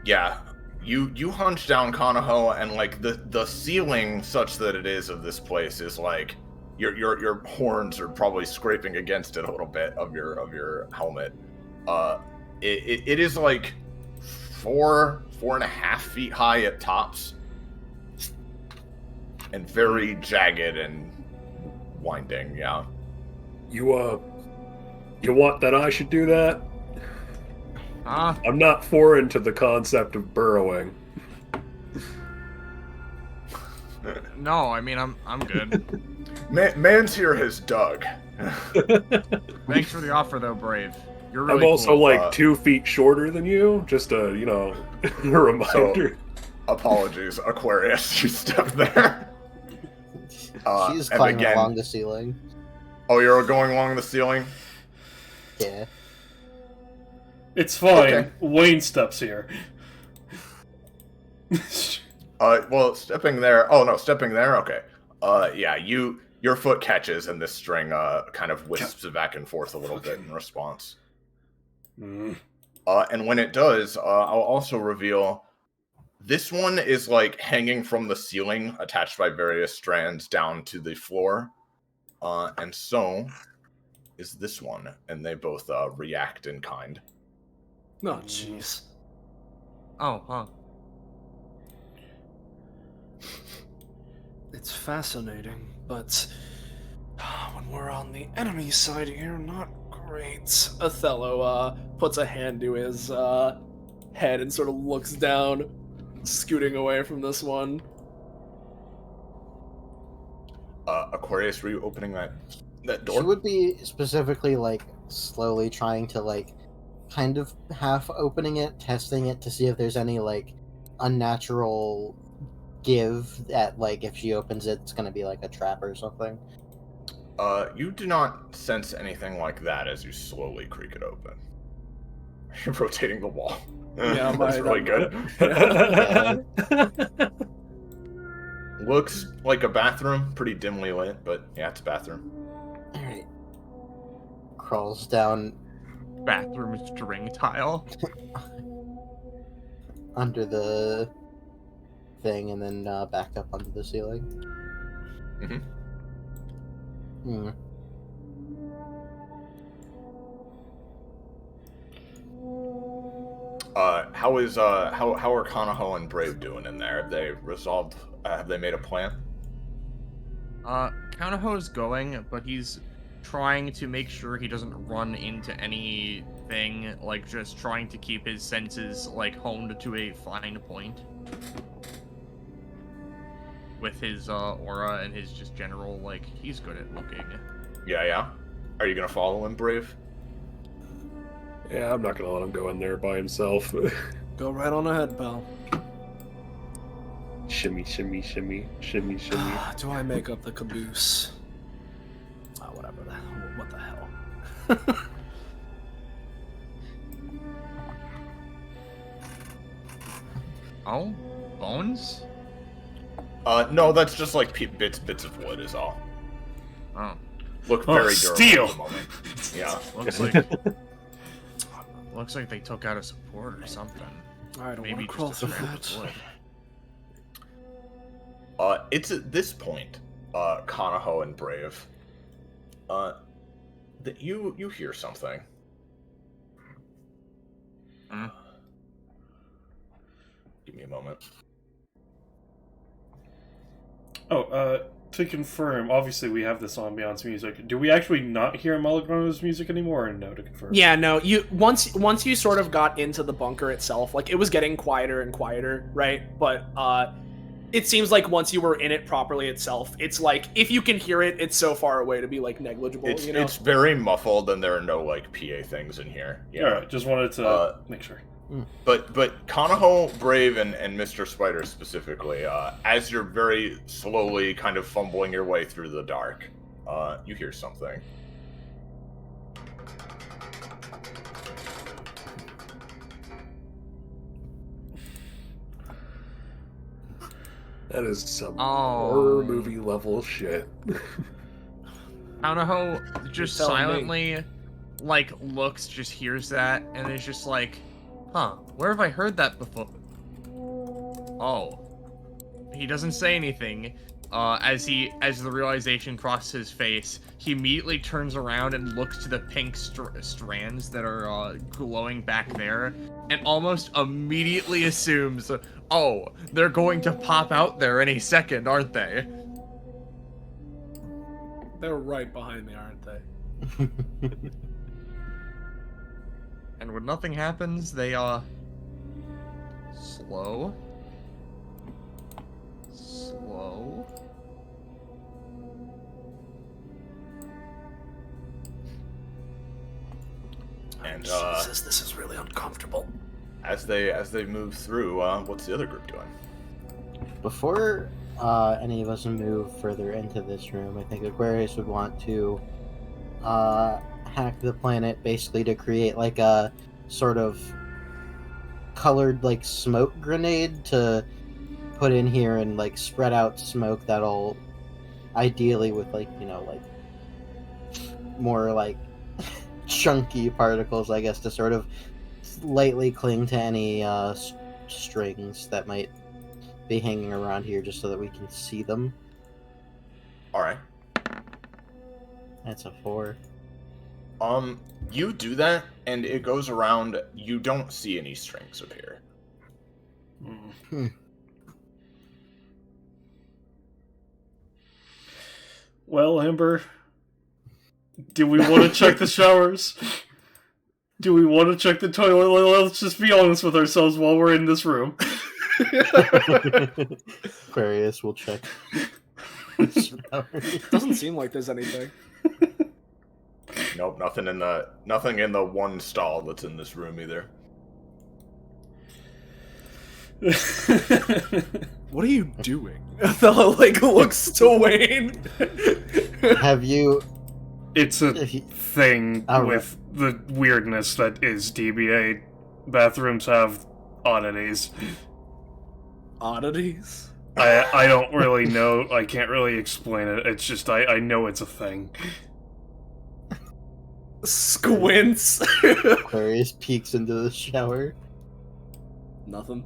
Yeah, you hunch down Kanaho, and like the ceiling, such that it is of this place, is like your horns are probably scraping against it a little bit of your helmet. It is like 4.5 feet high at tops, and very jagged and winding. Yeah. You want that I should do that? I'm not foreign to the concept of burrowing. No, I mean I'm good. Man's here has dug. Thanks for the offer, though, Brave. You're really I'm also cool. like 2 feet shorter than you. Just a a reminder. So, apologies, Aquarius. You stepped there. She's climbing along the ceiling. Oh, you're going along the ceiling? Yeah. It's fine. Okay. Wayne steps here. Well, stepping there. Oh no, stepping there. Okay. Yeah, your foot catches, and this string kind of wisps it back and forth a little bit in response. And when it does, I'll also reveal this one is like hanging from the ceiling, attached by various strands down to the floor, and so is this one, and they both react in kind. Oh, jeez. Oh, huh. It's fascinating, but when we're on the enemy side here, not great. Othello puts a hand to his head and sort of looks down, scooting away from this one. Aquarius, were you opening that door? She would be specifically like slowly trying to like kind of half opening it, testing it to see if there's any like unnatural give that like if she opens it, it's gonna be like a trap or something. You do not sense anything like that as you slowly creak it open. You're rotating the wall. Yeah, that's really good. Looks like a bathroom, pretty dimly lit, but yeah, it's a bathroom. Alright. Crawls down Bathroom string tile. under the thing and then back up onto the ceiling. How are Kanaho and Brave doing in there? Have they resolved? Have they made a plan? Kanaho's going, but he's trying to make sure he doesn't run into anything, like just trying to keep his senses like honed to a fine point with his aura and his just general like he's good at looking. Yeah. Are you gonna follow him, Brave? Yeah, I'm not gonna let him go in there by himself. Go right on ahead, pal. Shimmy, shimmy, shimmy, shimmy, shimmy. Do I make up the caboose? Whatever. What the hell? Oh, bones? No, that's just like bits of wood is all. Oh, Look very durable steel. at the moment. Yeah. Looks like they took out a support or something. I don't Maybe want to crawl just a through scrap of that. wood. It's at this point, Kanaho and Brave, that you hear something. Hmm? Give me a moment. Oh, to confirm, obviously we have this ambiance music. Do we actually not hear Mulligan's music anymore, or no, to confirm? Yeah, no. You once you sort of got into the bunker itself, like it was getting quieter and quieter, right? But it seems like once you were in it properly itself, it's like if you can hear it, it's so far away to be like negligible. It's very muffled, and there are no like PA things in here. Yeah. Alright, just wanted to make sure. But Kanaho, Brave, and Mr. Spider specifically, as you're very slowly kind of fumbling your way through the dark, you hear something. That is some Oh. horror movie level shit. Kanaho just You're telling silently, like, looks, just hears that, and is just like, huh, where have I heard that before? Oh. He doesn't say anything. As the realization crosses his face, he immediately turns around and looks to the pink strands that are glowing back there, and almost immediately assumes, oh, they're going to pop out there any second, aren't they? They're right behind me, aren't they? And when nothing happens, they slow. And Jesus, this is really uncomfortable. as they move through, what's the other group doing? Before any of us move further into this room, I think Aquarius would want to hack the planet basically to create like a sort of colored like smoke grenade to put in here and like spread out smoke that'll ideally with like, you know, like more like chunky particles, I guess, to sort of lightly cling to any strings that might be hanging around here just so that we can see them. Alright. That's a 4. You do that, and it goes around. You don't see any strings appear. Well, Ember, do we want to check the showers? Do we want to check the toilet? Let's just be honest with ourselves while we're in this room. Aquarius will check. Doesn't seem like there's anything. Nope, nothing in the one stall that's in this room either. What are you doing? Othello like looks to Wayne. Have you? It's a thing with the weirdness that is DBA. Bathrooms have oddities. Oddities? I don't really know. I can't really explain it. It's just I know it's a thing. Squints. Aquarius peeks into the shower. Nothing.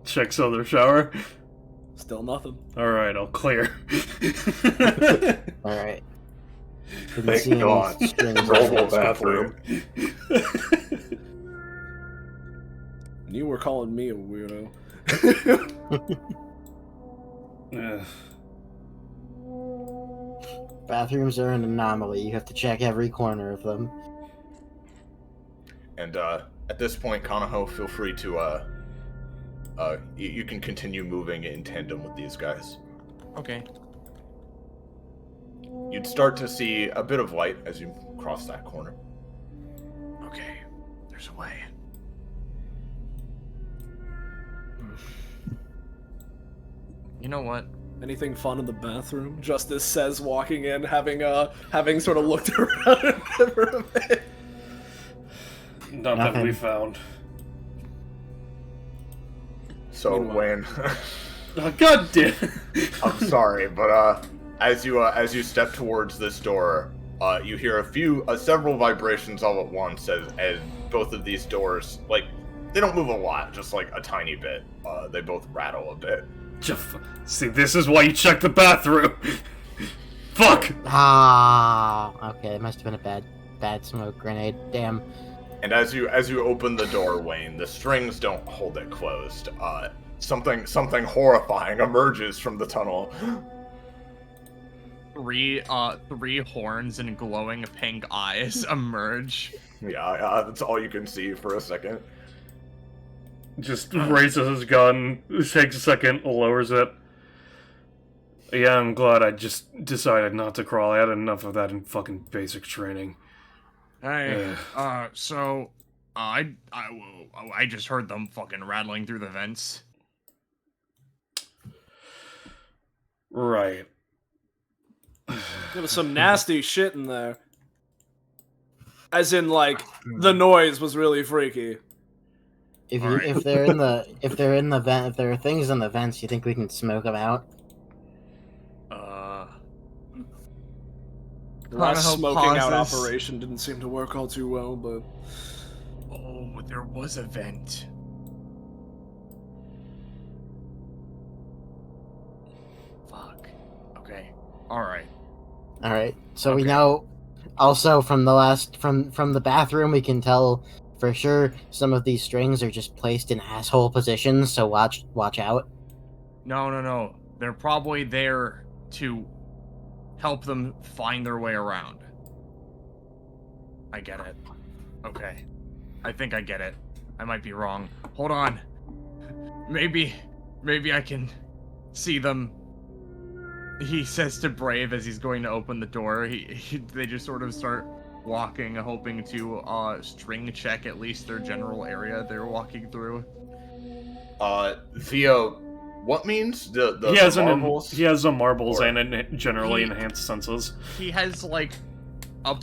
Checks other shower. Still nothing. Alright, I'll clear. Alright. Thank God. Roll bathroom. And you were calling me a weirdo. Bathrooms are an anomaly. You have to check every corner of them. And at this point, Kanaho, feel free to you can continue moving in tandem with these guys. Okay. You'd start to see a bit of light as you cross that corner. Okay. There's a way. You know what? Anything fun in the bathroom? Justice says, walking in, having sort of looked around for a bit. Not that we found. So Wayne, God damn. I'm sorry, but as you step towards this door, you hear several vibrations all at once as both of these doors, like, they don't move a lot, just like a tiny bit. They both rattle a bit. See, this is why you check the bathroom. Fuck. Okay, it must have been a bad smoke grenade. Damn. And as you open the door, Wayne, the strings don't hold it closed. Something horrifying emerges from the tunnel. Three horns and glowing pink eyes emerge. Yeah, that's all you can see for a second. Just raises his gun, takes a second, lowers it. Yeah, I'm glad I just decided not to crawl. I had enough of that in fucking basic training. Hey, so I just heard them fucking rattling through the vents. Right. There was some nasty shit in there. As in, like, the noise was really freaky. If there are things in the vents, you think we can smoke them out? The last smoking out operation didn't seem to work all too well, but... Oh, there was a vent. Fuck. Okay. Alright. Alright, so we know... Also, from the bathroom, we can tell for sure some of these strings are just placed in asshole positions, so watch out. No. They're probably there to help them find their way around. I get it. Okay. I think I get it. I might be wrong. Hold on. Maybe I can see them. He says to Brave as he's going to open the door. They just sort of start walking, hoping to string check at least their general area they're walking through. Theo, what means the marbles? He has a marbles and generally enhanced senses. He has like a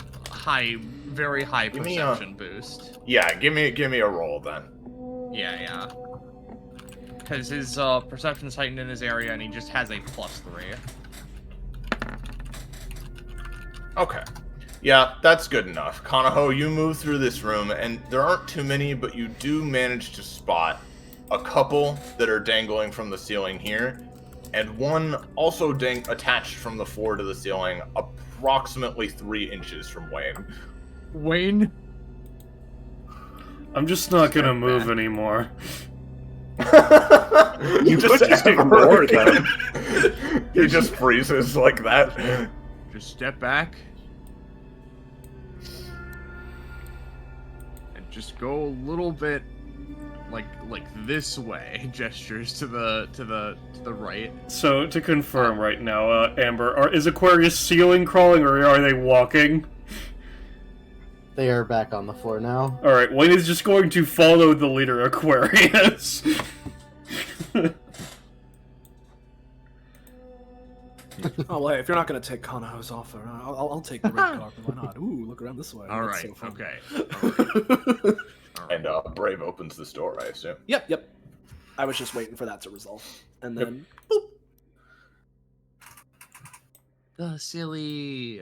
very high perception boost. Yeah, give me a roll then. Yeah. Because his perception's heightened in his area, and he just has a +3. Okay. Yeah, that's good enough. Kanaho, you move through this room, and there aren't too many, but you do manage to spot a couple that are dangling from the ceiling here, and one also attached from the floor to the ceiling, approximately 3 inches from Wayne. Wayne? I'm just not gonna move anymore. You just ignore them. He just freezes like that. Just step back. And just go a little bit like this way. Gestures to the right. So to confirm right now, Amber, is Aquarius ceiling crawling or are they walking? They are back on the floor now. Alright, Wayne is just going to follow the leader, Aquarius. Oh, well, hey, if you're not going to take Kanaho's offer, I'll take the red carpet. Why not? Ooh, look around this way. Alright, so okay. And Brave opens this door, I assume. Yep. I was just waiting for that to resolve. And then, boop. The silly...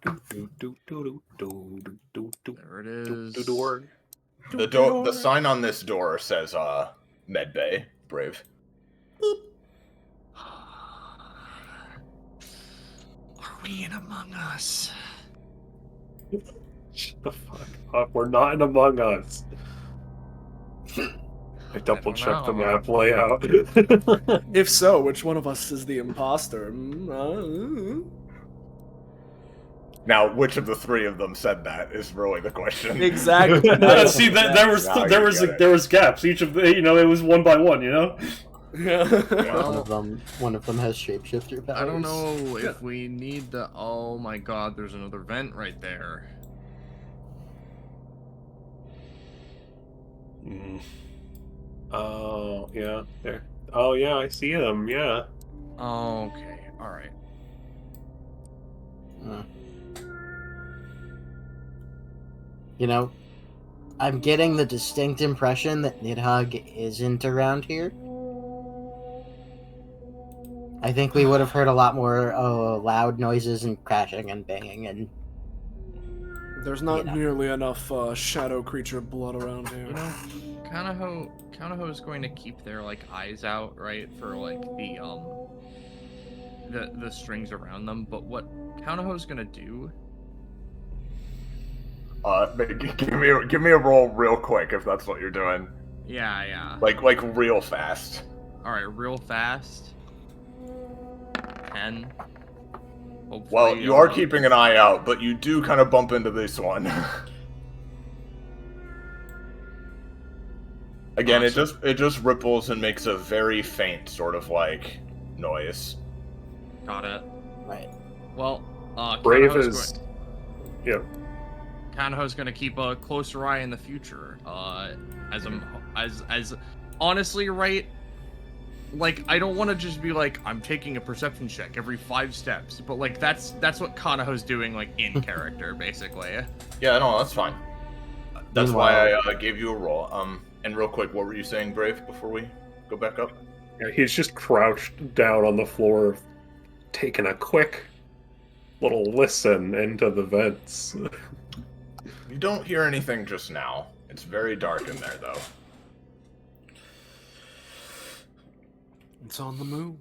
There it is. The sign on this door says Med Bay, Brave. Boop. Are we in Among Us? Shut the fuck up. We're not in Among Us. I double checked the map layout. If so, which one of us is the imposter? Now, which of the three of them said that is really the question. Exactly. See, there was gaps. Each of the, it was one by one. Yeah. One of them has shapeshifter powers. I don't know if we need the. Oh my god, there's another vent right there. Oh, yeah, there. Oh, yeah, I see them, yeah. Okay, alright. You know, I'm getting the distinct impression that Nidhogg isn't around here. I think we would have heard a lot more loud noises and crashing and banging and... There's not nearly enough shadow creature blood around here. You know, Kanaho is going to keep their like eyes out, right, for like the strings around them. But what Kanaho's gonna do? Give me a roll real quick if that's what you're doing. Yeah. Like real fast. All right, real fast. 10. Hopefully, Well, you are keeping an eye out, but you do kind of bump into this one. Again, it just ripples and makes a very faint sort of like noise. Got it. Right. Well, Brave is... Yeah. Kanaho's gonna keep a closer eye in the future. As honestly, right? Like, I don't want to just be like, I'm taking a perception check every 5 steps, but like that's what Kanaho's doing, like in character, basically. Yeah, no, that's fine. That's why I gave you a roll. And real quick, what were you saying, Brave, before we go back up? Yeah, he's just crouched down on the floor, taking a quick little listen into the vents. You don't hear anything just now. It's very dark in there, though. It's on the move.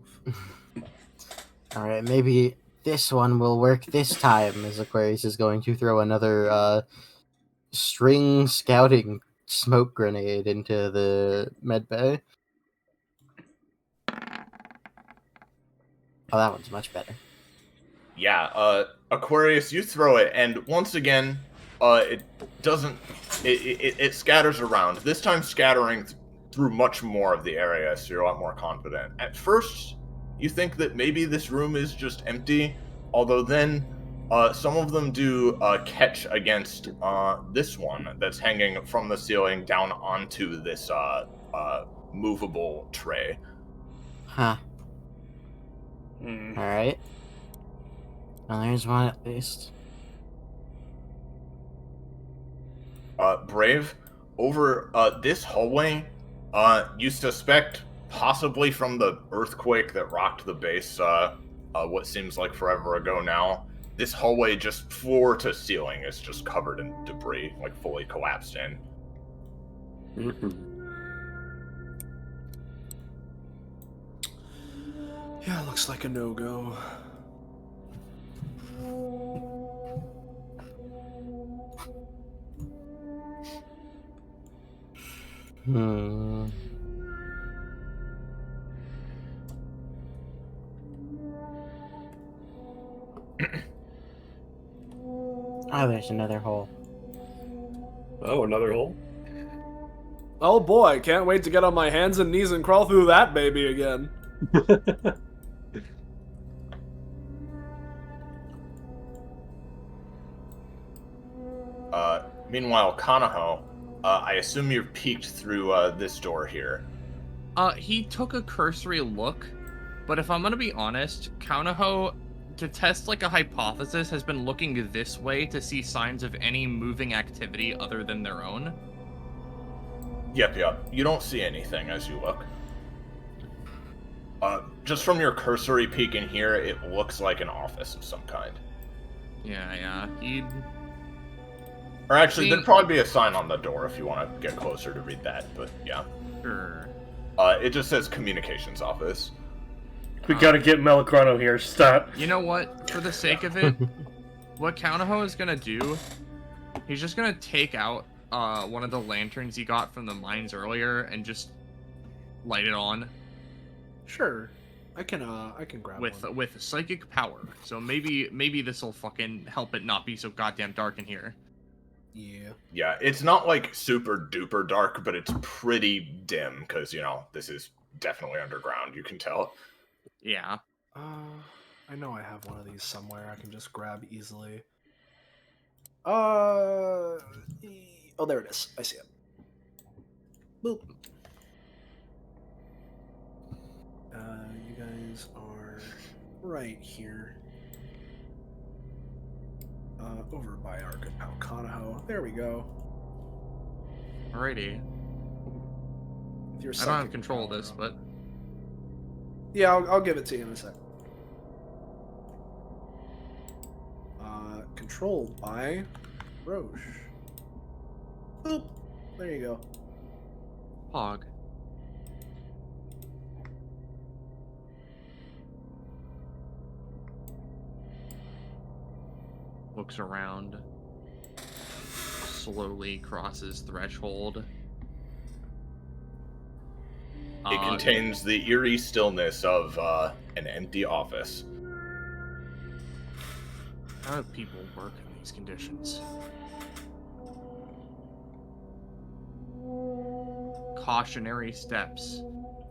Alright, maybe this one will work this time, as Aquarius is going to throw another string scouting smoke grenade into the med bay. Oh, that one's much better. Yeah, Aquarius, you throw it, and once again, it doesn't... It scatters around. This time scattering through much more of the area, so you're a lot more confident. At first, you think that maybe this room is just empty, although then some of them do catch against this one that's hanging from the ceiling down onto this movable tray. Huh. Alright. Well, there's one at least. Brave, over this hallway, you suspect, possibly from the earthquake that rocked the base what seems like forever ago now, this hallway, just floor to ceiling, is just covered in debris, like fully collapsed in. Yeah, looks like a no-go. Oh, there's another hole. Oh, another hole? Oh boy, can't wait to get on my hands and knees and crawl through that baby again. Meanwhile, Kanaho, I assume you've peeked through this door here. He took a cursory look, but if I'm gonna be honest, Kanaho, to test like a hypothesis, has been looking this way to see signs of any moving activity other than their own. Yep. You don't see anything as you look. Just from your cursory peek in here, it looks like an office of some kind. Yeah, he'd... Or actually, there'd probably be a sign on the door if you want to get closer to read that, but yeah. Sure. It just says communications office. We gotta get Melicrano here, stop. You know what? For the sake of it, what Kanaho is gonna do, he's just gonna take out one of the lanterns he got from the mines earlier and just light it on. Sure. I can grab one. With psychic power. So maybe this'll fucking help it not be so goddamn dark in here. Yeah, it's not like super duper dark, but it's pretty dim because, you know, this is definitely underground, you can tell. Yeah. I know I have one of these somewhere I can just grab easily. Oh, there it is. I see it. Boop. strings are right here. Over by our good pal Kanaho. There we go. Alrighty. With your I don't have psychic control of power this, on. but Yeah, I'll give it to you in a sec. Controlled by Roche. Boop. There you go. Pog. Looks around. Slowly crosses threshold. It contains the eerie stillness of an empty office. How do people work in these conditions? Cautionary steps.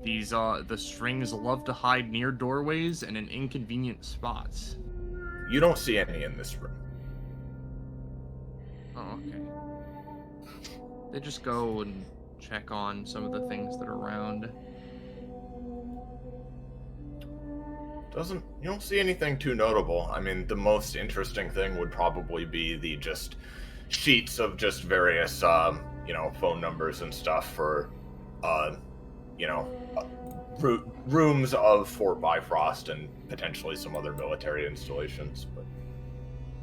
These the strings love to hide near doorways and in inconvenient spots. You don't see any in this room. Oh, okay. They just go and check on some of the things that are around. You don't see anything too notable. I mean, the most interesting thing would probably be the just sheets of just various, phone numbers and stuff for, rooms of Fort Bifrost and potentially some other military installations. But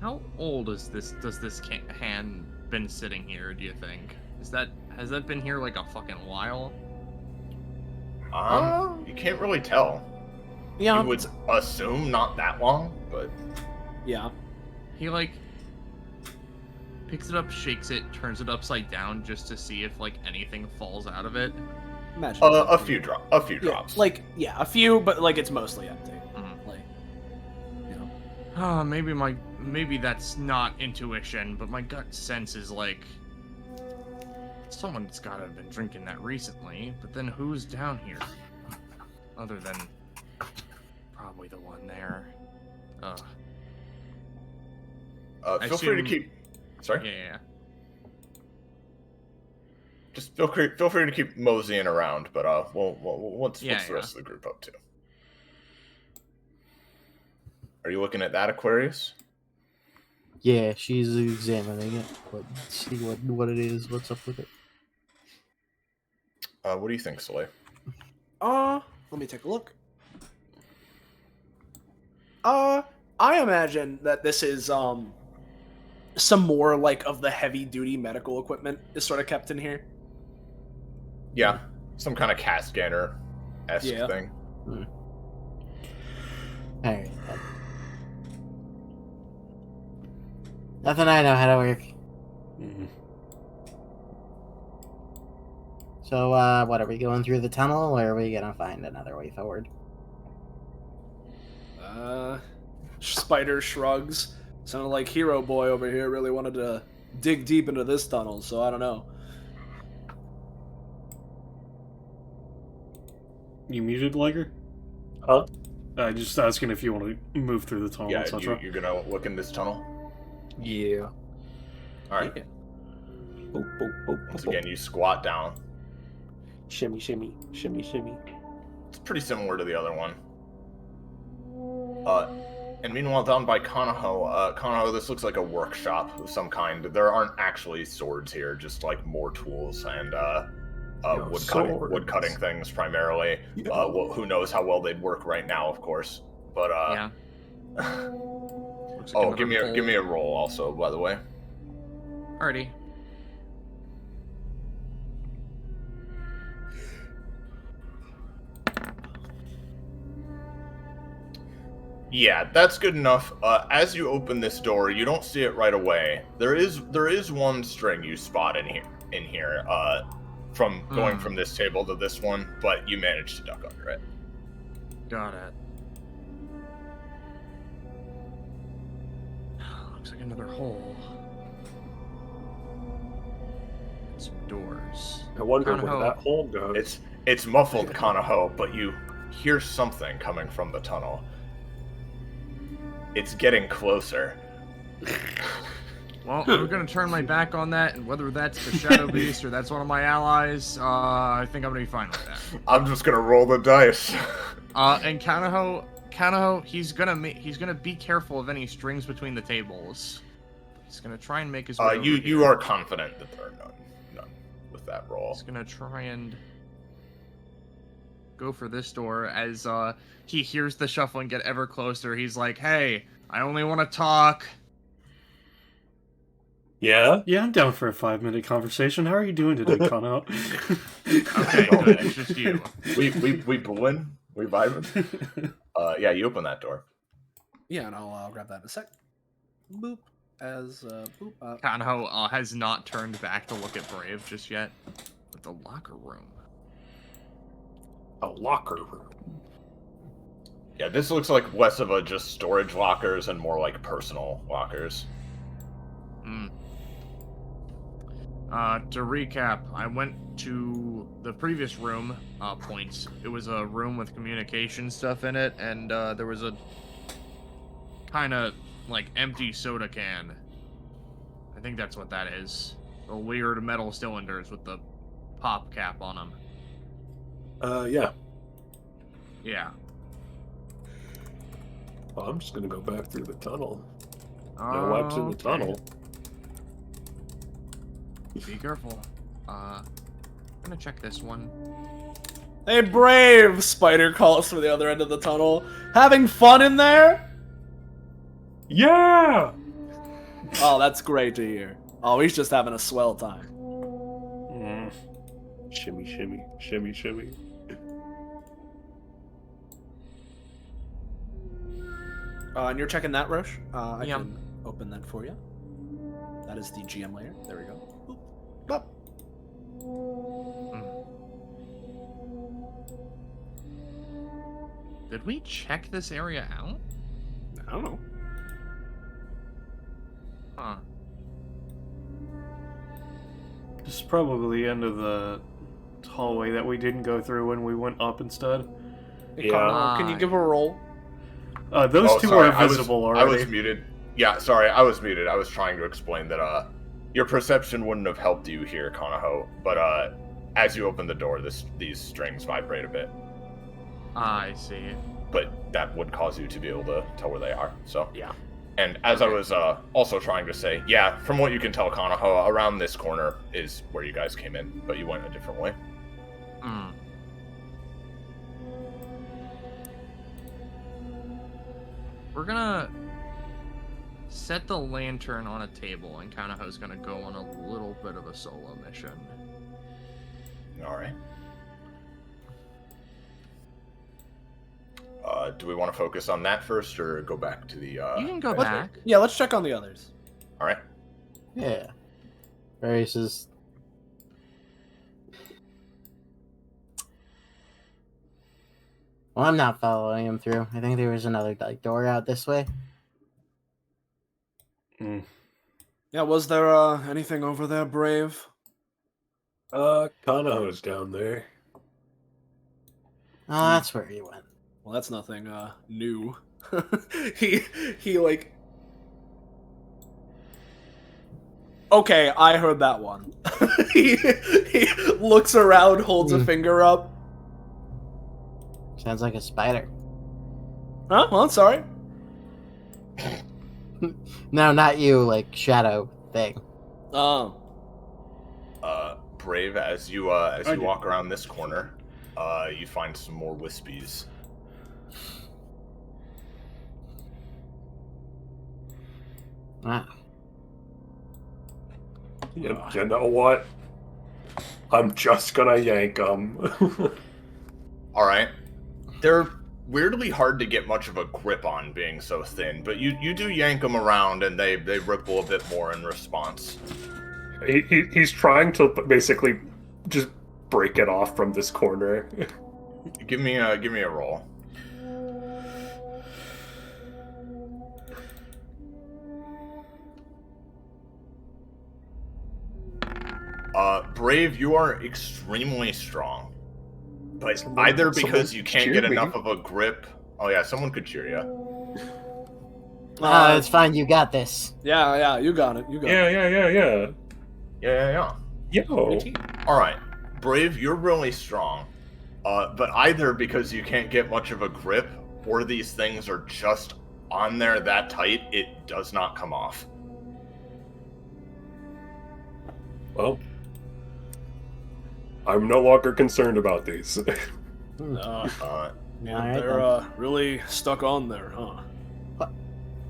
How old is this? Does this hand been sitting here? Do you think? Has that been here like a fucking while? You can't really tell. Yeah. You would assume not that long, but Yeah. He like picks it up, shakes it, turns it upside down just to see if like anything falls out of it. Imagine. a few drops. A few, but like it's mostly empty. Mhm. Like, you know. Maybe that's not intuition, but my gut sense is like someone's gotta have been drinking that recently. But then who's down here? Other than probably the one there. Feel free to keep. Sorry. Yeah. Just feel free to keep moseying around, but what's the rest of the group up to? Are you looking at that, Aquarius? Yeah, she's examining it. See what it is. What's up with it? What do you think, Soleil? Let me take a look. I imagine that this is some more like of the heavy duty medical equipment is sort of kept in here. Yeah, some kind of CAT scanner-esque Yeah. thing. Alright. Nothing I know how to work. Mhm. So, what, are we going through the tunnel, or are we gonna find another way forward? Spider shrugs. Sounded like Hero Boy over here really wanted to dig deep into this tunnel, so I don't know. You muted, Liger? Huh? Just asking if you want to move through the tunnel, Yeah, etc. you're gonna look in this tunnel. Yeah. All right. Yeah. Boop, boop, boop, Once boop, again, you squat down. Shimmy, shimmy, shimmy, shimmy. It's pretty similar to the other one. And meanwhile, down by Kanaho, this looks like a workshop of some kind. There aren't actually swords here, just like more tools and wood cutting things primarily. Who knows how well they'd work right now, of course. But Yeah. Looks like give another me a roll also, by the way. Alrighty. Yeah, that's good enough. As you open this door, you don't see it right away. There is one string you spot in here. From going from this table to this one, but you managed to duck under it. Got it. Looks like another hole. And some doors. I wonder Kanaho. where that hole goes. It's muffled, Kanaho, but you hear something coming from the tunnel. It's getting closer. Well, I'm gonna turn my back on that, and whether that's the Shadow Beast or that's one of my allies, I think I'm gonna be fine with that. I'm just gonna roll the dice. And Kanaho, he's gonna be careful of any strings between the tables. He's gonna try and make his way over you here. are confident that there are none with that roll. He's gonna try and go for this door as he hears the shuffling get ever closer. He's like, "Hey, I only want to talk." Yeah? Yeah, I'm down for a 5-minute conversation. How are you doing today, Connor? Okay, good. It's just you. We booing? We vibing? Yeah, you open that door. Yeah, and I'll grab that in a sec. Boop. As boop. Kanaho has not turned back to look at Brave just yet. But the locker room. A locker room. Yeah, this looks like less of a just storage lockers and more like personal lockers. To recap, I went to the previous room, points. It was a room with communication stuff in it, and there was a kind of like empty soda can. I think that's what that is. The weird metal cylinders with the pop cap on them. Yeah. Yeah. Well, I'm just gonna go back through the tunnel. No wipes in the tunnel. Be careful. I'm gonna check this one. Hey, Brave! Spider calls from the other end of the tunnel. Having fun in there? Yeah! Oh, that's great to hear. Oh, he's just having a swell time. Shimmy, shimmy, shimmy, shimmy. And you're checking that, Roche? I Yeah. can open that for you. That is the GM layer. There we go. Boop. Did we check this area out? I don't know. Huh. This is probably the end of the hallway that we didn't go through when we went up instead. Hey, Connor, can you give a roll? Those two sorry, are visible I already. was muted. Yeah, sorry, I was muted. I was trying to explain that your perception wouldn't have helped you here, Kanaho, but as you open the door, these strings vibrate a bit. I see. But that would cause you to be able to tell where they are. So Yeah. And as I was also trying to say, yeah, from what you can tell, Kanaho, around this corner is where you guys came in, but you went a different way. We're gonna set the lantern on a table, and Kanaho's gonna go on a little bit of a solo mission. All right. Do we want to focus on that first, or go back to the? You can go back. Yeah, let's check on the others. All right. Yeah. Various is. Well, I'm not following him through. I think there was another door out this way. Yeah, was there anything over there, Brave? Kanaho's down there. Oh, that's where he went. Well, that's nothing new. he like. Okay, I heard that one. he looks around, holds a finger up. Sounds like a spider. Huh? Well, sorry. No, not you, like shadow thing. Oh. Brave, as you walk around this corner, you find some more wispies. Ah. You know what? I'm just gonna yank them. All right. They're weirdly hard to get much of a grip on, being so thin, but you do yank them around, and they ripple a bit more in response. He's trying to basically just break it off from this corner. Give me a roll. Brave, you are extremely strong. But either because you can't get enough of a grip... Oh yeah, someone could cheer you. It's fine, you got this. Yeah, you got it. You got it. Yeah. Yeah. Yo. Alright. Brave, you're really strong. But either because you can't get much of a grip, or these things are just on there that tight, it does not come off. Well, I'm no longer concerned about these. Yeah, Alright, they're really stuck on there, huh?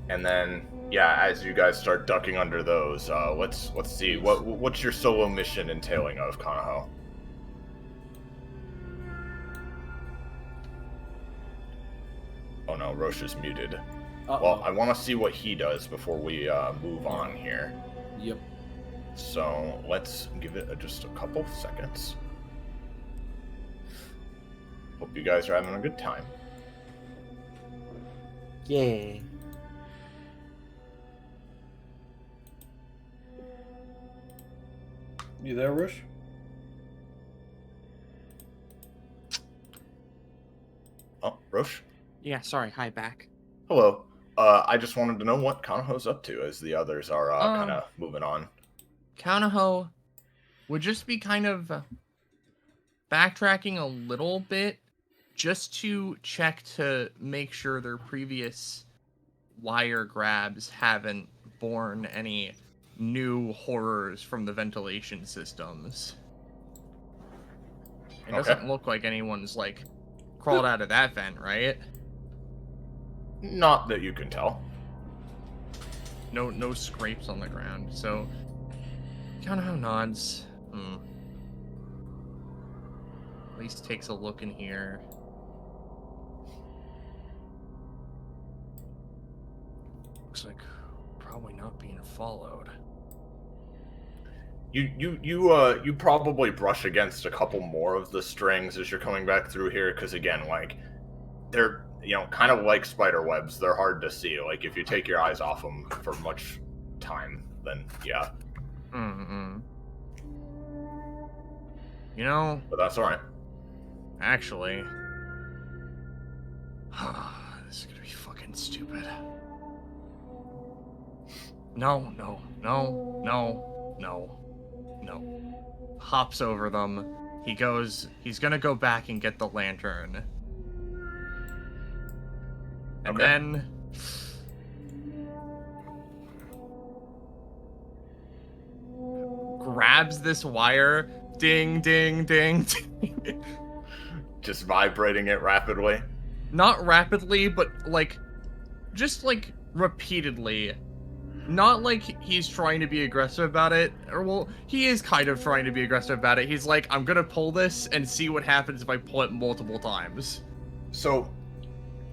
And then, yeah, as you guys start ducking under those, let's see what's your solo mission entailing of, Kanaho? Oh no, Roche is muted. Well, I want to see what he does before we move on here. Yep. So let's give it just a couple seconds. Hope you guys are having a good time. Yay. You there, Rush? Oh, Roche? Yeah, sorry. Hi, back. Hello. I just wanted to know what Kanaho's up to as the others are kind of moving on. Kanaho would just be kind of backtracking a little bit just to check to make sure their previous wire grabs haven't borne any new horrors from the ventilation systems. It doesn't look like anyone's, like, crawled out of that vent, right? Not that you can tell. No scrapes on the ground, so Kanaho nods. At least takes a look in here. Looks like probably not being followed. You probably brush against a couple more of the strings as you're coming back through here, because again, like, they're, you know, kind of like spider webs. They're hard to see. Like, if you take your eyes off them for much time, then yeah. You know, But that's alright. actually, this is gonna be fucking stupid. No. Hops over them. He's gonna go back and get the lantern. And then grabs this wire. Ding, ding, ding, ding. Just vibrating it rapidly. Not rapidly, but like, just like repeatedly. Not like he's trying to be aggressive about it, or well, he is kind of trying to be aggressive about it. He's like, I'm gonna pull this and see what happens if I pull it multiple times. So,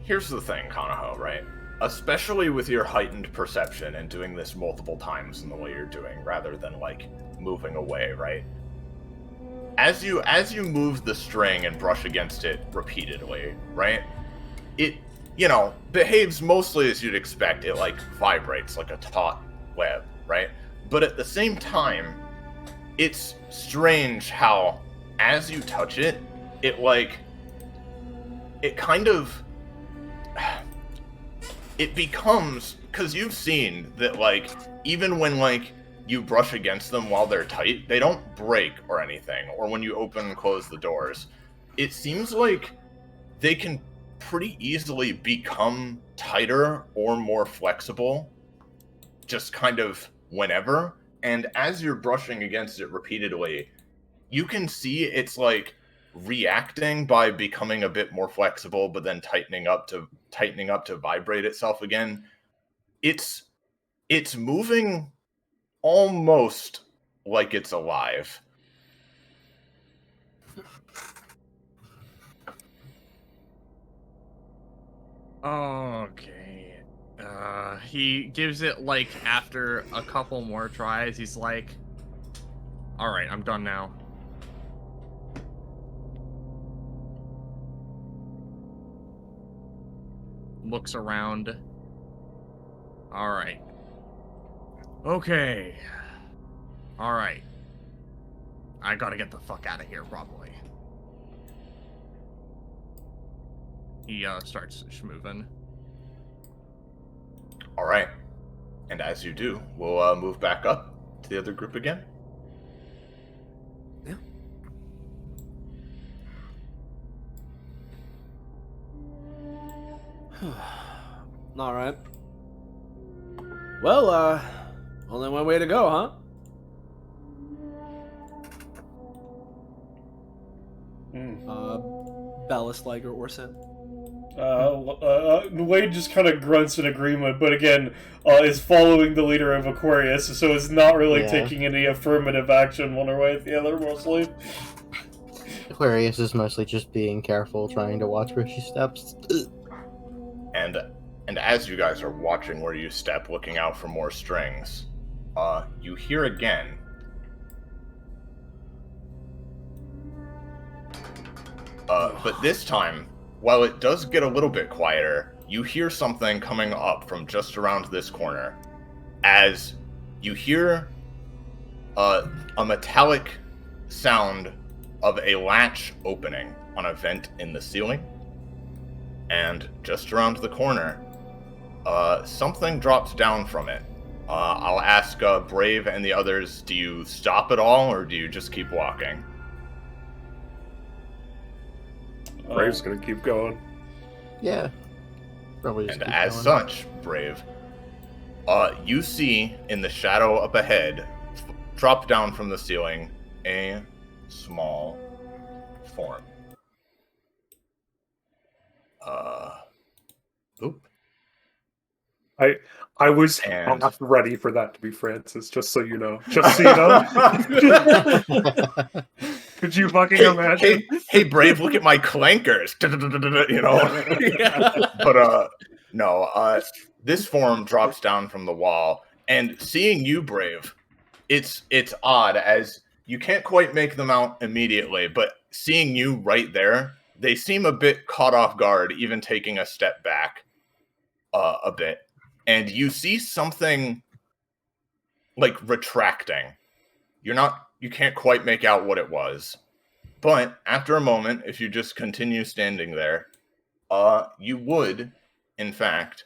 here's the thing, Kanaho, right? Especially with your heightened perception and doing this multiple times in the way you're doing, rather than, like, moving away, right? As you move the string and brush against it repeatedly, right? It, you know, behaves mostly as you'd expect. It, like, vibrates like a taut web, right? But at the same time, it's strange how, as you touch it, it, like, it kind of, it becomes, because you've seen that, like, even when, like, you brush against them while they're tight, they don't break or anything, or when you open and close the doors. It seems like they can pretty easily become tighter or more flexible, just kind of whenever, and as you're brushing against it repeatedly, you can see it's, like, reacting by becoming a bit more flexible, but then tightening up to vibrate itself again. It's moving almost like it's alive. Okay. He gives it, like, after a couple more tries, he's like, alright, I'm done now. Looks around. Alright. Okay. Alright. I gotta get the fuck out of here, probably. He starts schmoovin'. Alright. And as you do, we'll move back up to the other group again. Yeah. All right. Well, only one way to go, huh? Ballast Liger Orson. Wade just kind of grunts in agreement, but again, is following the leader of Aquarius, so is not really taking any affirmative action one way or the other, mostly. Aquarius is mostly just being careful, trying to watch where she steps. And as you guys are watching where you step, looking out for more strings, you hear again. But this time, while it does get a little bit quieter, you hear something coming up from just around this corner. As you hear a metallic sound of a latch opening on a vent in the ceiling. And just around the corner, something drops down from it. I'll ask Brave and the others, do you stop at all, or do you just keep walking? Brave's gonna keep going. Yeah. Probably just And keep as going. such, Brave, you see in the shadow up ahead, drop down from the ceiling, a small form. Oop. I was And- half ready for that to be Francis, just so you know. Just so you know. Could you fucking imagine? Hey, Brave, look at my clankers. You know? But, no, this form drops down from the wall, and seeing you, Brave, it's odd, as you can't quite make them out immediately, but seeing you right there, they seem a bit caught off guard, even taking a step back a bit. And you see something like retracting. You can't quite make out what it was. But after a moment, if you just continue standing there, you would, in fact,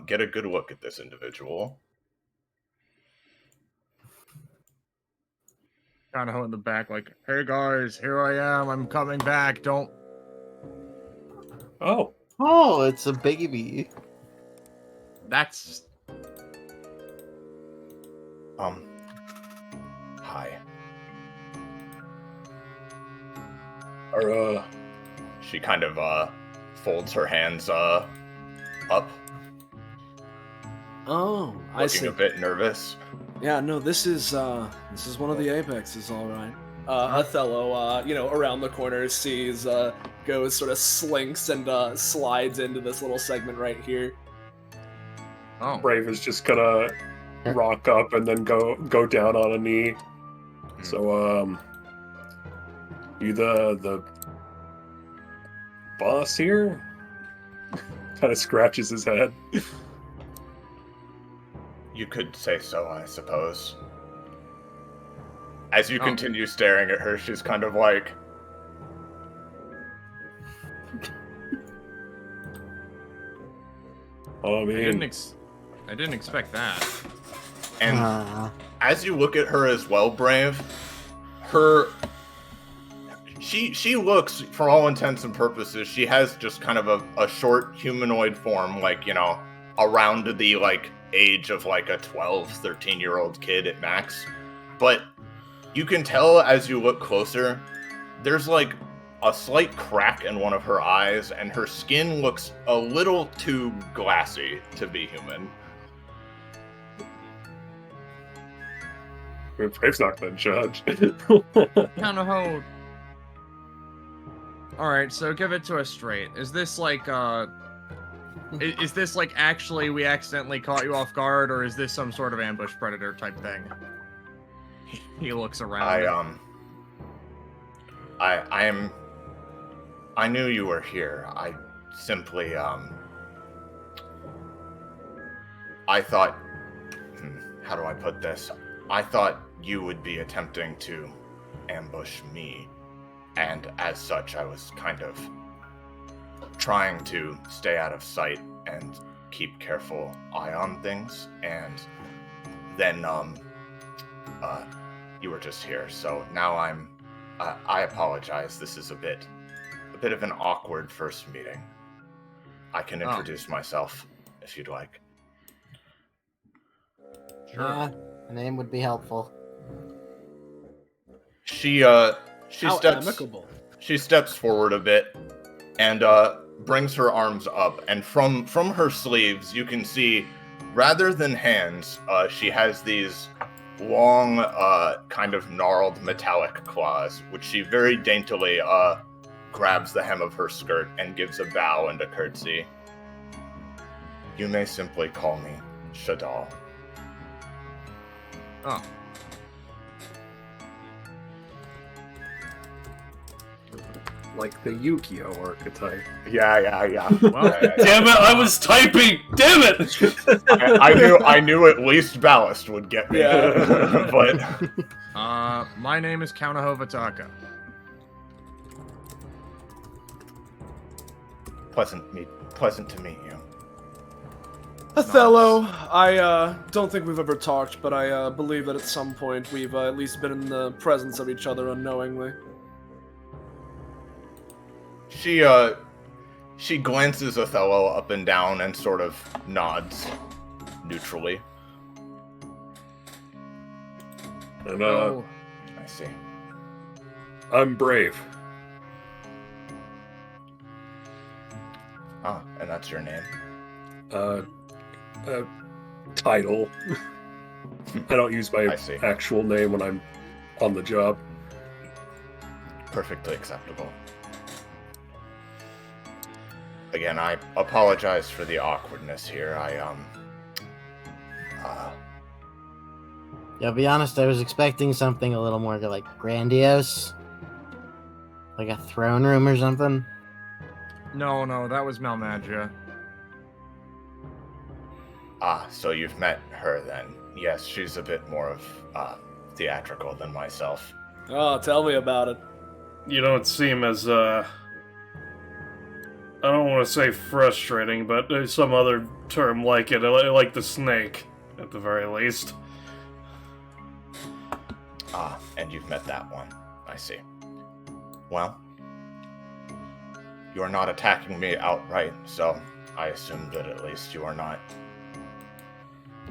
get a good look at this individual. Kind of in the back, like, hey guys, here I am, I'm coming back, don't... Oh. Oh, it's a baby. That's... Hi. She kind of, folds her hands, up, Oh, I looking see. a bit nervous. Yeah, no, this is one of the apexes, all right. Othello, around the corner sees, goes, sort of slinks and slides into this little segment right here. Oh. Brave is just gonna rock up and then go down on a knee. So, you the boss here? Kind of scratches his head. You could say so, I suppose. As you continue staring at her, she's kind of like... Oh, man. I didn't expect that. And as you look at her as well, Brave, she looks, for all intents and purposes, she has just kind of a short humanoid form, like, around the, age of, a 12, 13-year-old kid at max. But you can tell as you look closer, there's, a slight crack in one of her eyes, and her skin looks a little too glassy to be human. I mean, Brave's not gonna judge. Kind of how... Alright, so give it to us straight. Is this is this actually we accidentally caught you off guard, or is this some sort of ambush predator type thing? He looks around. I knew you were here. I simply, I thought, how do I put this? I thought you would be attempting to ambush me, and as such, I was kind of trying to stay out of sight and keep careful eye on things, and then, you were just here, so now I apologize. This is a bit of an awkward first meeting. I can introduce myself if you'd like. Sure. Yeah, a name would be helpful. She How steps amicable. she steps forward a bit and brings her arms up, and from her sleeves you can see, rather than hands, she has these long, kind of gnarled metallic claws, which she very daintily grabs the hem of her skirt and gives a bow and a curtsy. You may simply call me Shadal. Oh. Like the Yu-Gi-Oh archetype. Yeah. Well, Damn it! I was typing. Damn it! I knew at least ballast would get me. Yeah. But my name is Kaunaho Vataka. pleasant to meet you. Othello, I don't think we've ever talked, but I believe that at some point we've at least been in the presence of each other unknowingly. She glances Othello up and down and sort of nods neutrally. And Oh, I see. I'm Brave. Ah, and that's your name. Title. I don't use my I see. actual name when I'm on the job. Perfectly acceptable. Again, I apologize for the awkwardness here. Yeah, I'll be honest, I was expecting something a little more like grandiose. Like a throne room or something. no, that was Malmagia. So you've met her then. Yes, she's a bit more of theatrical than myself. Oh, tell me about it. You don't seem as, I don't want to say frustrating, but there's some other term like it, like the snake, at the very least. And you've met that one. I see. Well, you're not attacking me outright, so I assume that at least you are not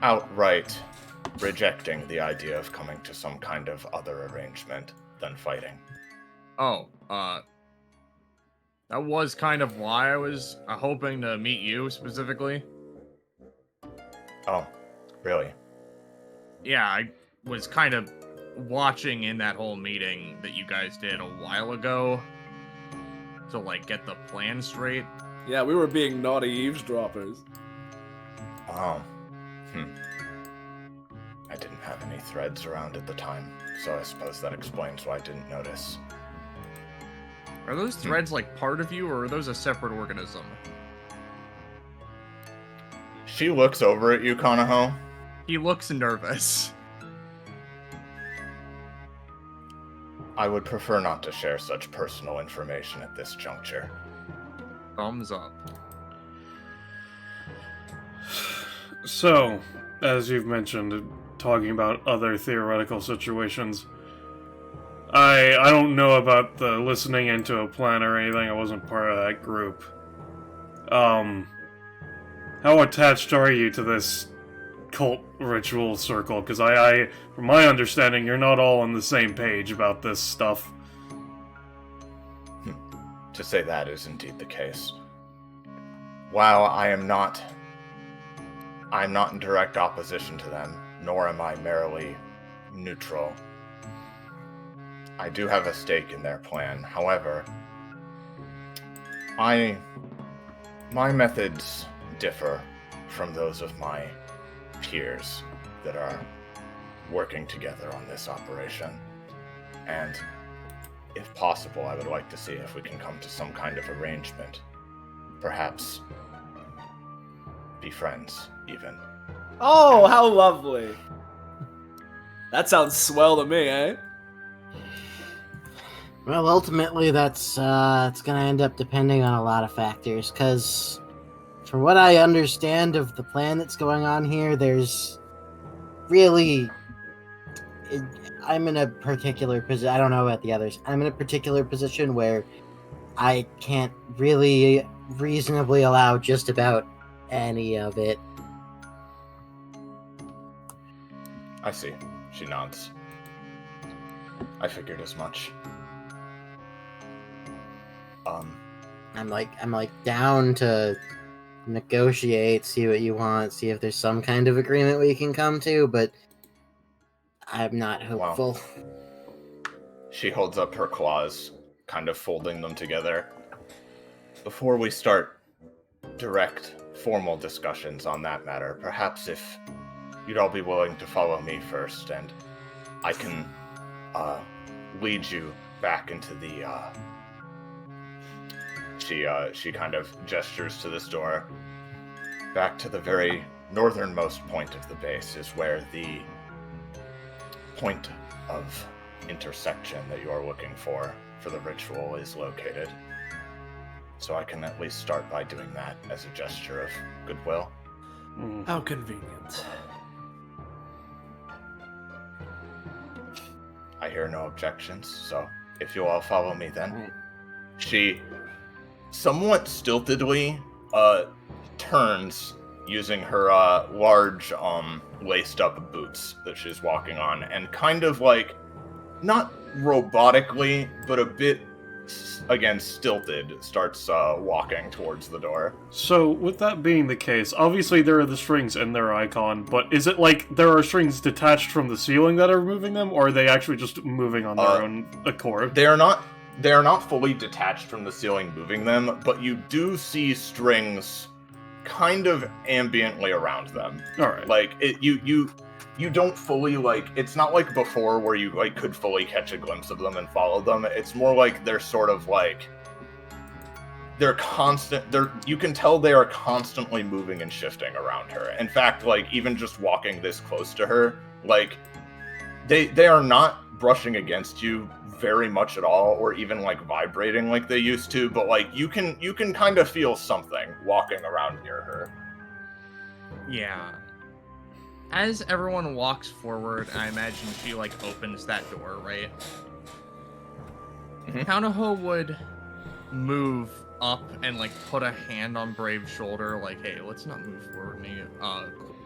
outright rejecting the idea of coming to some kind of other arrangement than fighting. Oh, that was kind of why I was hoping to meet you specifically. Oh, really? Yeah, I was kind of watching in that whole meeting that you guys did a while ago to, like, get the plan straight. Yeah, we were being naughty eavesdroppers. Oh. I didn't have any threads around at the time, so I suppose that explains why I didn't notice. Are those threads, like, part of you, or are those a separate organism? She looks over at you, Kanaho. He looks nervous. I would prefer not to share such personal information at this juncture. Thumbs up. So, as you've mentioned, talking about other theoretical situations, I don't know about the listening into a plan or anything. I wasn't part of that group. How attached are you to this cult ritual circle? Because I, from my understanding, you're not all on the same page about this stuff. To say that is indeed the case. While I'm not in direct opposition to them, nor am I merely neutral. I do have a stake in their plan. However, my methods differ from those of my peers that are working together on this operation. And if possible, I would like to see if we can come to some kind of arrangement. Perhaps be friends, even. Oh, how lovely. That sounds swell to me, eh? Well, ultimately, it's gonna end up depending on a lot of factors, because from what I understand of the plan that's going on here, there's really... I'm in a particular position, I don't know about the others, I'm in a particular position where I can't really reasonably allow just about any of it. I see. She nods. I figured as much. I'm like down to negotiate, see what you want, see if there's some kind of agreement we can come to, but I'm not hopeful. She holds up her claws, kind of folding them together. Before we start direct, formal discussions on that matter, perhaps if you'd all be willing to follow me first, and I can lead you back into the she kind of gestures to this door. Back to the very northernmost point of the base is where the point of intersection that you are looking for the ritual is located. So I can at least start by doing that as a gesture of goodwill. How convenient. I hear no objections, so if you all follow me then. Right. She somewhat stiltedly turns using her large laced up boots that she's walking on, and kind of like, not robotically, but a bit, again, stilted, starts walking towards the door. So, with that being the case, obviously there are the strings in their icon, but is it like there are strings detached from the ceiling that are moving them, or are they actually just moving on their own accord? They are not fully detached from the ceiling moving them, but you do see strings kind of ambiently around them. Alright. Like, you don't fully, like, it's not like before where you, like, could fully catch a glimpse of them and follow them. It's more like they're sort of, like, you can tell they are constantly moving and shifting around her. In fact, like, even just walking this close to her, like, they are not brushing against you very much at all, or even, like, vibrating like they used to, but, like, you can kind of feel something walking around near her. Yeah. As everyone walks forward, I imagine she, like, opens that door, right? Mm-hmm. Kanaho would move up and, like, put a hand on Brave's shoulder, like, hey, let's not move forward any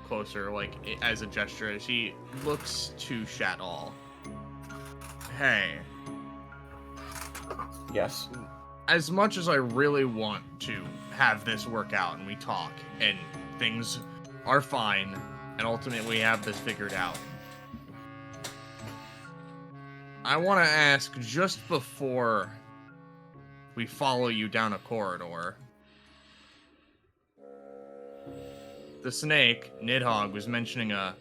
closer, like, as a gesture, as she looks to Shaddall. Hey. Yes. As much as I really want to have this work out and we talk and things are fine and ultimately have this figured out, I want to ask, just before we follow you down a corridor, the snake, Nidhogg, was mentioning a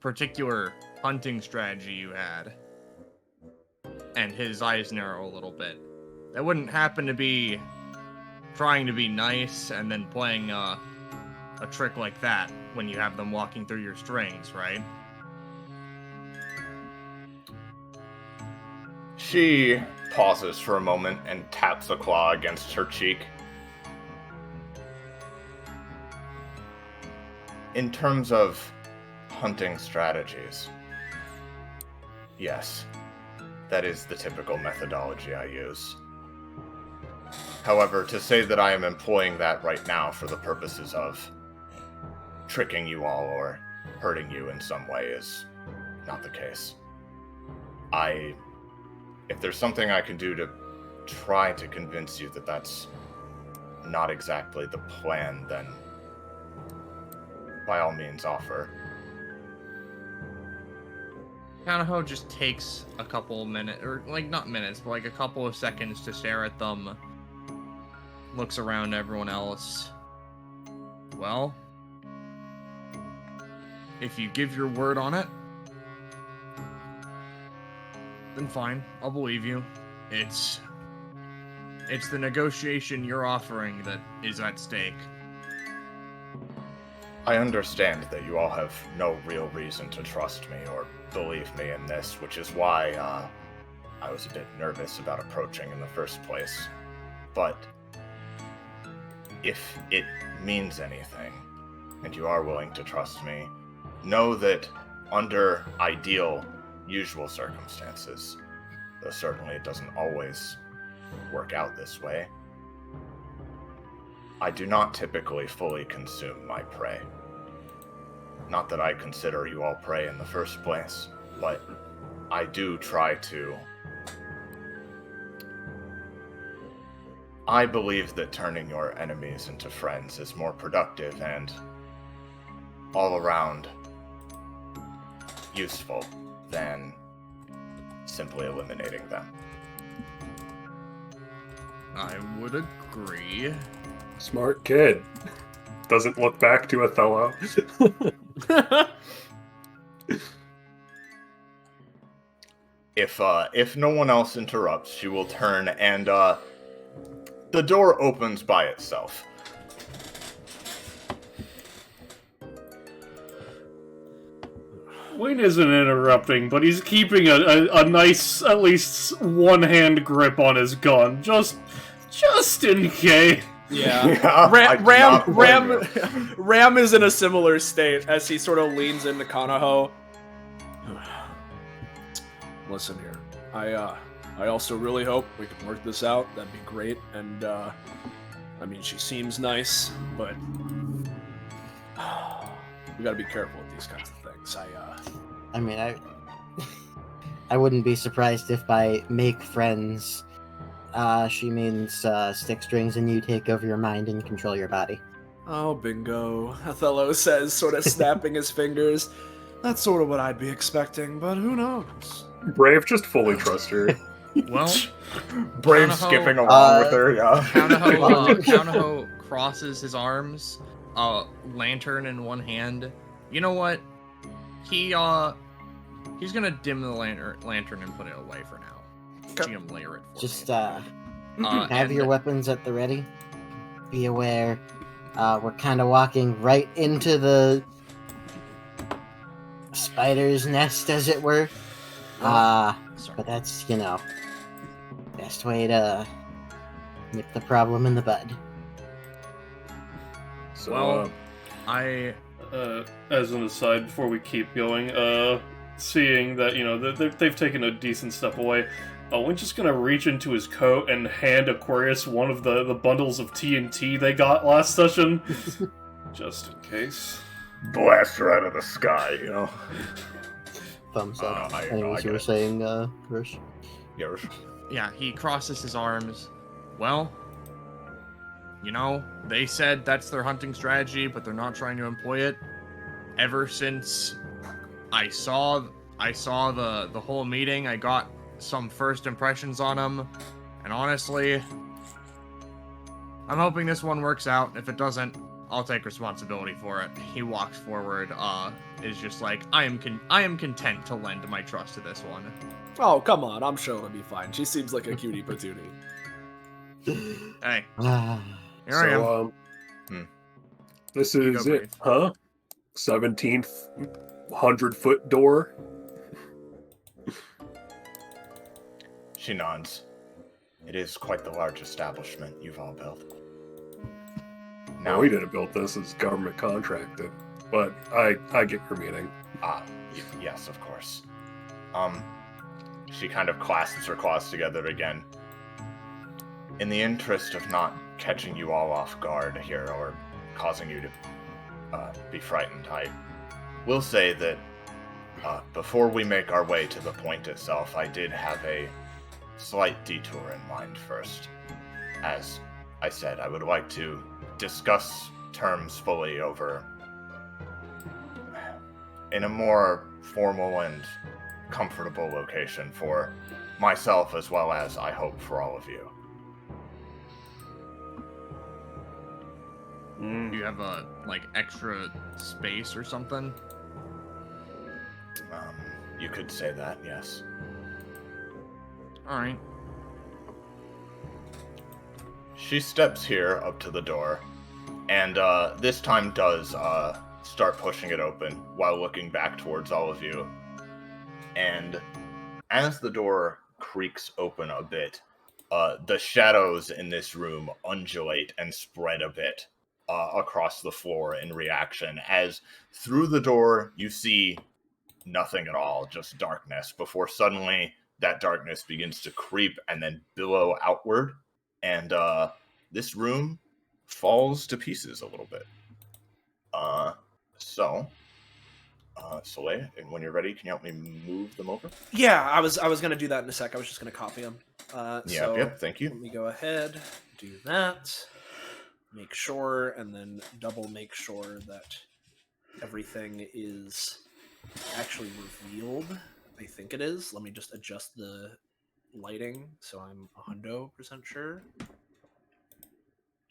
particular hunting strategy you had, and his eyes narrow a little bit. That wouldn't happen to be trying to be nice and then playing a trick like that when you have them walking through your strings, right? She pauses for a moment and taps a claw against her cheek. In terms of hunting strategies, yes, that is the typical methodology I use. However, to say that I am employing that right now for the purposes of tricking you all or hurting you in some way is not the case. If there's something I can do to try to convince you that that's not exactly the plan, then by all means offer. Kanaho just takes a couple minutes, or like not minutes, but like a couple of seconds to stare at them, looks around everyone else. Well, if you give your word on it, then fine, I'll believe you. It's the negotiation you're offering that is at stake. I understand that you all have no real reason to trust me or believe me in this, which is why I was a bit nervous about approaching in the first place. But if it means anything, and you are willing to trust me, know that under ideal, usual circumstances, though certainly it doesn't always work out this way, I do not typically fully consume my prey. Not that I consider you all prey in the first place, but I do try to. I believe that turning your enemies into friends is more productive and all around useful than simply eliminating them. I would agree. Smart kid. Doesn't look back to Othello. If no one else interrupts, she will turn and the door opens by itself. Wayne isn't interrupting, but he's keeping a nice, at least one-hand grip on his gun, just in case. Yeah. Ram is in a similar state as he sort of leans into Kanaho. Listen here. I also really hope we can work this out. That'd be great. And I mean, she seems nice, but we gotta be careful with these kinds of things. I mean, I wouldn't be surprised if by make friends, she means stick strings and you take over your mind and control your body. Oh, bingo, Othello says, sort of snapping his fingers. That's sort of what I'd be expecting, but who knows? Brave, just fully trust her. Well, Brave skipping along with her, yeah. Kanaho crosses his arms, lantern in one hand. You know what? He's gonna dim the lantern and put it away for now. GM layer it for Just me. have your weapons at the ready. Be aware, we're kind of walking right into the spider's nest, as it were. But that's, best way to nip the problem in the bud. So, well, as an aside, before we keep going, seeing that, they've taken a decent step away, Wayne's just gonna reach into his coat and hand Aquarius one of the bundles of TNT they got last session, just in case. Blast her out of the sky, Thumbs up. I Anyways, you get were it. saying, Rush? Yes. Yeah, he crosses his arms. Well, they said that's their hunting strategy, but they're not trying to employ it. Ever since I saw the whole meeting, I got some first impressions on him, and honestly, I'm hoping this one works out. If it doesn't, I'll take responsibility for it. He walks forward, is just like, I am content to lend my trust to this one. Oh, come on. I'm sure it'll be fine. She seems like a cutie patootie. Hey, Ah, here I am. This You is go, it, huh? 17th 100-foot door. She nods. It is quite the large establishment you've all built. No, we didn't build this. It's government contracted. But I get your meaning. Yes, of course. She kind of clasps her claws together again. In the interest of not catching you all off guard here or causing you to be frightened, I will say that before we make our way to the point itself, I did have a slight detour in mind first. As I said, I would like to discuss terms fully over in a more formal and comfortable location for myself as well as, I hope, for all of you. Do you have a extra space or something? You could say that, yes. All right. She steps here up to the door, and this time does start pushing it open while looking back towards all of you. And as the door creaks open a bit, the shadows in this room undulate and spread a bit across the floor in reaction, as through the door you see nothing at all, just darkness, before suddenly that darkness begins to creep and then billow outward, and this room falls to pieces a little bit. Soleil, and when you're ready, can you help me move them over? Yeah, I was gonna do that in a sec. I was just gonna copy them. Yep, thank you. Let me go ahead, do that, make sure, and then double make sure that everything is actually revealed. I think it is. Let me just adjust the lighting so I'm 100% sure.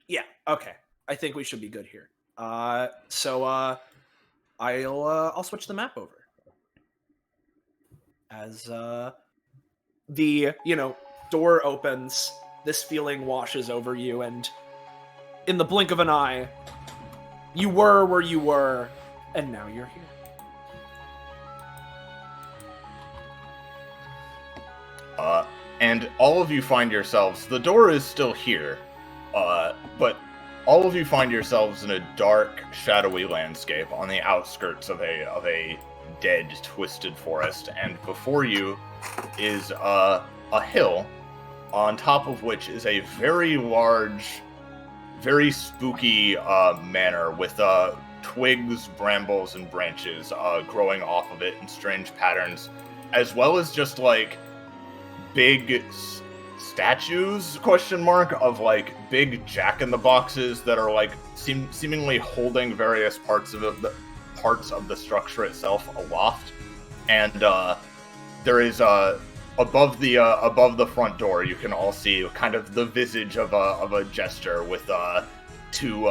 Yeah, okay. I think we should be good here. I'll switch the map over. As the door opens, this feeling washes over you, and in the blink of an eye, you were where you were, and now you're here. And all of you find yourselves, the door is still here, but all of you find yourselves in a dark, shadowy landscape on the outskirts of a dead, twisted forest, and before you is a hill, on top of which is a very large, very spooky manor with twigs, brambles, and branches growing off of it in strange patterns, as well as just like big statues, of like big jack-in-the-boxes that are like seemingly holding various parts of the structure itself aloft, and there is above the front door you can all see kind of the visage of a jester with two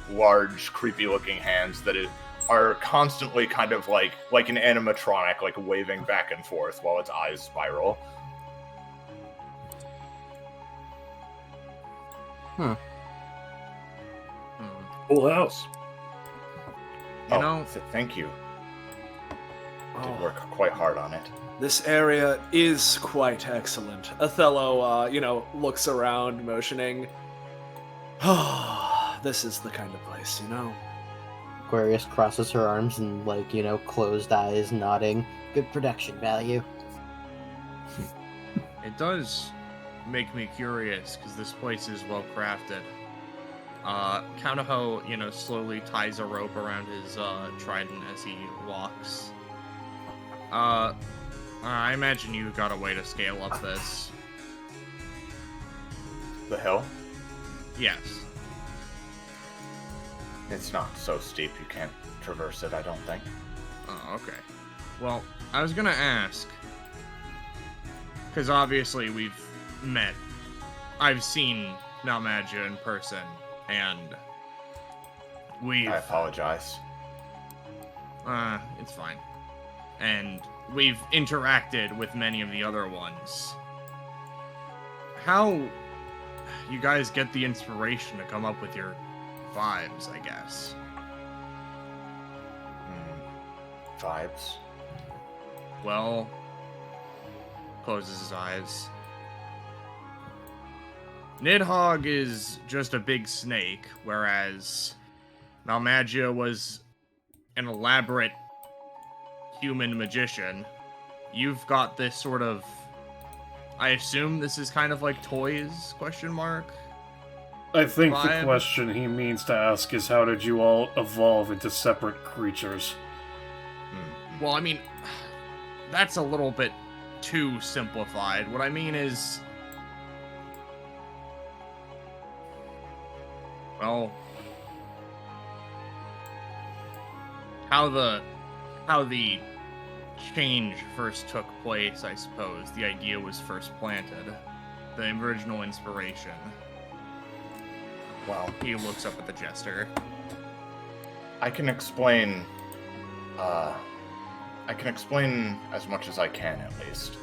large creepy-looking hands that are constantly kind of like an animatronic, like waving back and forth while its eyes spiral. Full house. Thank you. Did work quite hard on it. This area is quite excellent. Othello, looks around, motioning. This is the kind of place, Aquarius crosses her arms and, closed eyes, nodding. Good production value. It does make me curious, because this place is well crafted. Counterho, slowly ties a rope around his trident as he walks. I imagine you got a way to scale up this. The hill? Yes. It's not so steep you can't traverse it, I don't think. Oh, okay. Well, I was gonna ask, because obviously we've met. I've seen Nalmagia in person, and I apologize. It's fine. And we've interacted with many of the other ones. How you guys get the inspiration to come up with your vibes, I guess? Vibes? Well, closes his eyes. Nidhogg is just a big snake, whereas Nalmagia was an elaborate human magician. You've got this sort of... I assume this is kind of like toys, question mark? I think vibe? The question he means to ask is how did you all evolve into separate creatures? Well, I mean, that's a little bit too simplified. What I mean is... Well... How the change first took place, I suppose. The idea was first planted. The original inspiration. Well, he looks up at the jester. I can explain as much as I can, at least.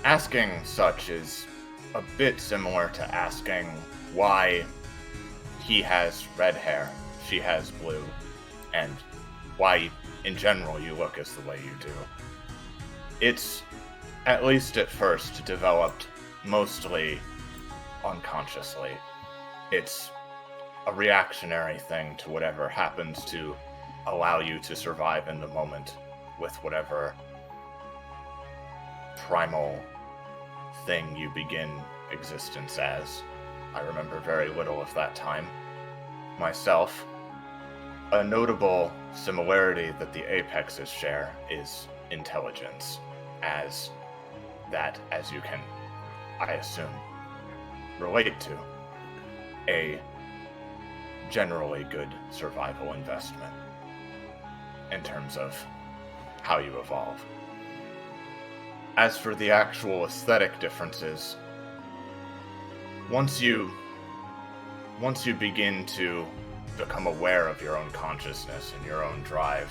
Asking such is a bit similar to asking why he has red hair, she has blue, and why, in general, you look as the way you do. It's, at least at first, developed mostly unconsciously. It's a reactionary thing to whatever happens to allow you to survive in the moment with whatever primal thing you begin existence as. I remember very little of that time. Myself, a notable similarity that the apexes share is intelligence, as you can, I assume, relate to a generally good survival investment in terms of how you evolve. As for the actual aesthetic differences, once you begin to become aware of your own consciousness and your own drive,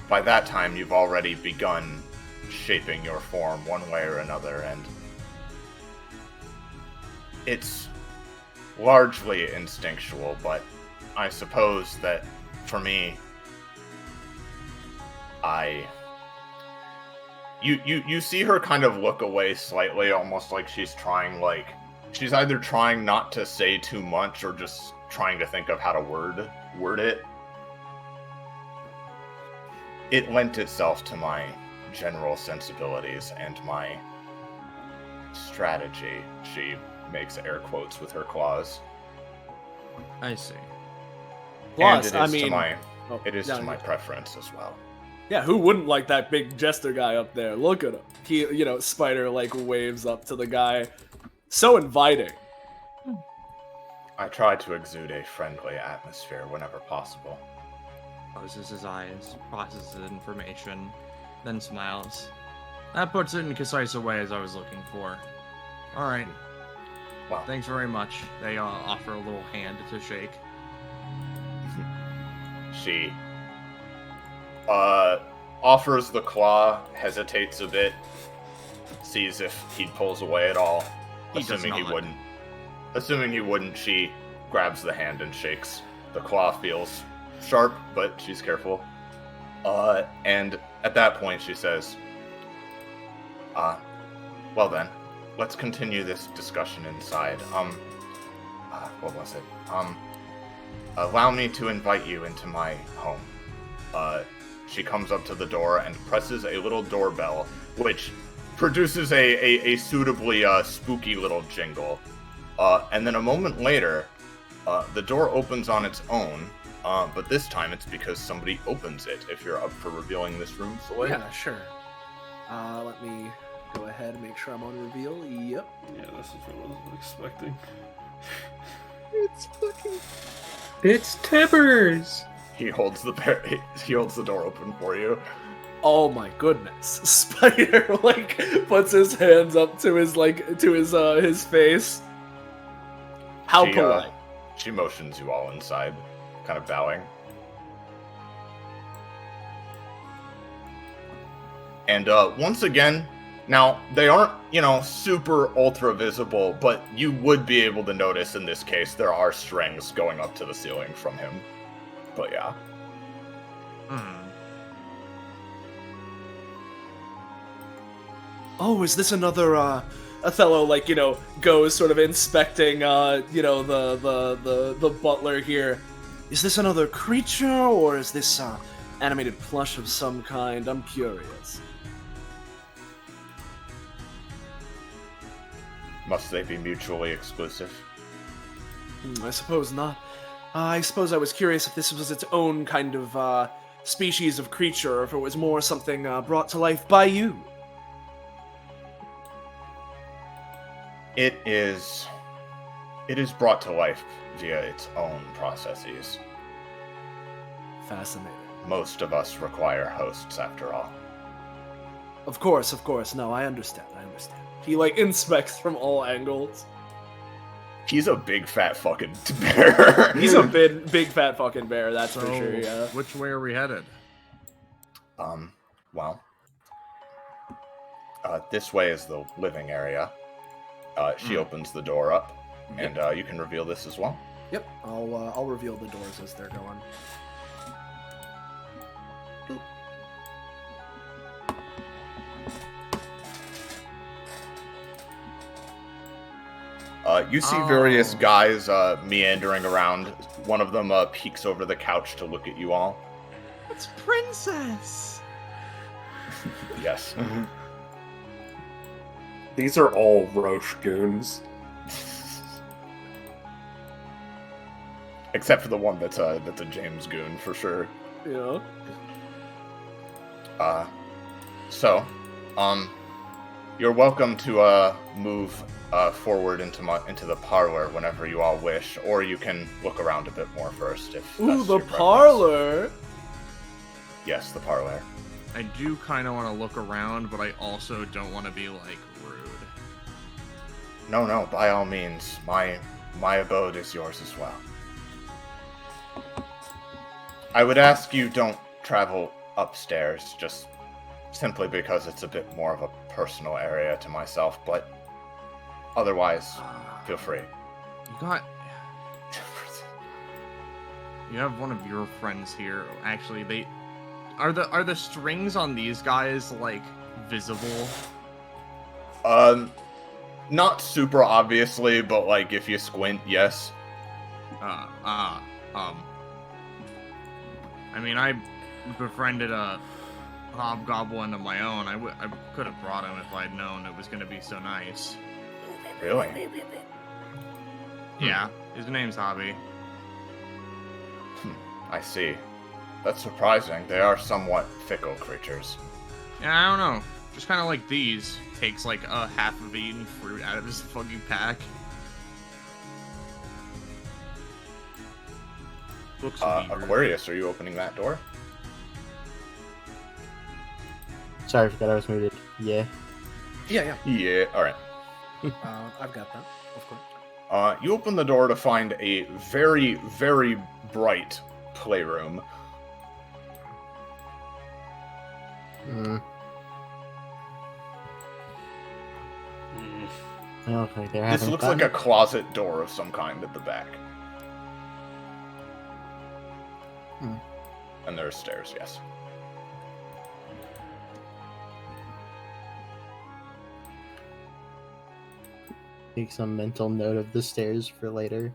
by that time you've already begun shaping your form one way or another, and it's largely instinctual, but I suppose that for me, you see her kind of look away slightly, almost like she's either trying not to say too much or just trying to think of how to word it. It lent itself to my general sensibilities and my strategy. She makes air quotes with her claws. I see. Plus, and it is to my preference as well. Yeah, who wouldn't like that big jester guy up there? Look at him. He, Spider, waves up to the guy. So inviting. I try to exude a friendly atmosphere whenever possible. Closes his eyes, processes information, then smiles. That puts it in concise a way as I was looking for. Alright. Well, thanks very much. They offer a little hand to shake. She offers the claw, hesitates a bit, sees if he pulls away at all. Assuming he wouldn't. Assuming he wouldn't, she grabs the hand and shakes. The claw feels sharp, but she's careful. And at that point she says, well then, let's continue this discussion inside. What was it? Allow me to invite you into my home. She comes up to the door and presses a little doorbell, which produces a suitably spooky little jingle. And then a moment later, the door opens on its own, but this time it's because somebody opens it. If you're up for revealing this room, Soleil? Yeah, sure. Let me go ahead and make sure I'm on reveal. Yep. Yeah, this is what I wasn't expecting. It's Tibbers! He holds the door open for you. Oh my goodness. Spider puts his hands up to his his face. How polite. She motions you all inside, kind of bowing. And once again, now they aren't, super ultra visible, but you would be able to notice in this case there are strings going up to the ceiling from him. But yeah. Oh, is this another Othello goes sort of inspecting the butler here. Is this another creature or is this animated plush of some kind? I'm curious. Must they be mutually exclusive? I suppose not. I suppose I was curious if this was its own kind of species of creature, or if it was more something brought to life by you. It is brought to life via its own processes. Fascinating. Most of us require hosts, after all. Of course. No, I understand. He inspects from all angles. He's a big fat fucking bear. He's a big fat fucking bear, that's for sure, yeah. Which way are we headed? Well, this way is the living area. She opens the door up, and you can reveal this as well. Yep, I'll reveal the doors as they're going. You see various guys meandering around. One of them peeks over the couch to look at you all. It's Princess! Yes. These are all Roche goons. Except for the one that's a James goon for sure. Yeah. So, you're welcome to move forward into the parlor whenever you all wish, or you can look around a bit more first if Ooh, that's the your preference. parlor. Yes, the parlor. I do kind of want to look around, but I also don't want to be like rude. No, by all means, my abode is yours as well. I would ask you don't travel upstairs, just simply because it's a bit more of a personal area to myself, but otherwise, feel free. You have one of your friends here. Actually, they are the strings on these guys like visible? Not super obviously, but like if you squint, yes. I mean, I befriended a hobgoblin of my own. I could have brought him if I'd known it was going to be so nice. Really? Yeah, his name's Hobby. I see. That's surprising. They are somewhat fickle creatures. Yeah, I don't know. Just kind of like these. Takes like a half of eaten fruit out of his fucking pack. Looks weird. Aquarius, are you opening that door? Sorry, I forgot I was muted. Yeah. Yeah. Yeah, alright. I've got that, of course. You open the door to find a very, very bright playroom. Okay, This looks like a closet door of some kind at the back. And there are stairs, yes. Take some mental note of the stairs for later.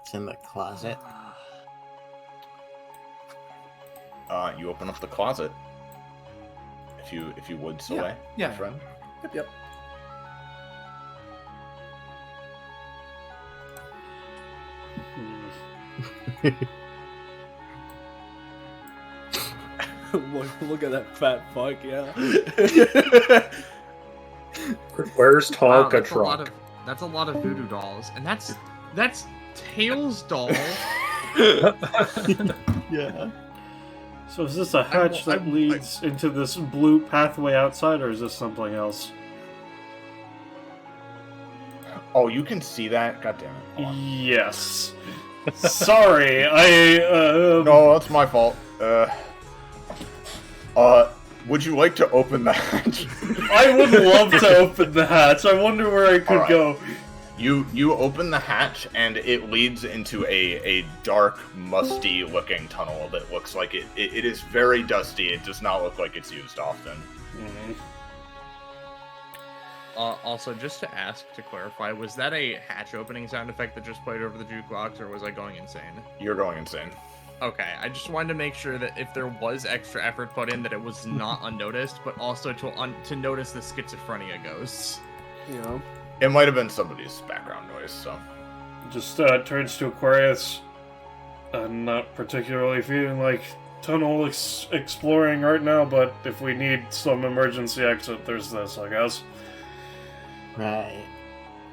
It's in the closet. You open up the closet. If you would, Soleil, Yeah. my friend. Yep. Look at that fat fuck, yeah. Where's Tonka that's Trunk? That's a lot of voodoo dolls, and that's Tails doll. Yeah. So is this a hatch that leads into this blue pathway outside, or is this something else? Oh, you can see that? God damn it. Hold on. Yes. Sorry, No, that's my fault. Would you like to open the hatch? I would love to open the hatch. I wonder where I could go. You open the hatch, and it leads into a dark, musty-looking tunnel that looks like it is very dusty. It does not look like it's used often. Mm-hmm. Also, just to clarify, was that a hatch opening sound effect that just played over the jukebox, or was I going insane? You're going insane. Okay, I just wanted to make sure that if there was extra effort put in, that it was not unnoticed, but also to notice the schizophrenia ghosts. You know? It might have been somebody's background noise, so. Just turns to Aquarius. Not particularly feeling like tunnel exploring right now, but if we need some emergency exit, there's this, I guess. Right.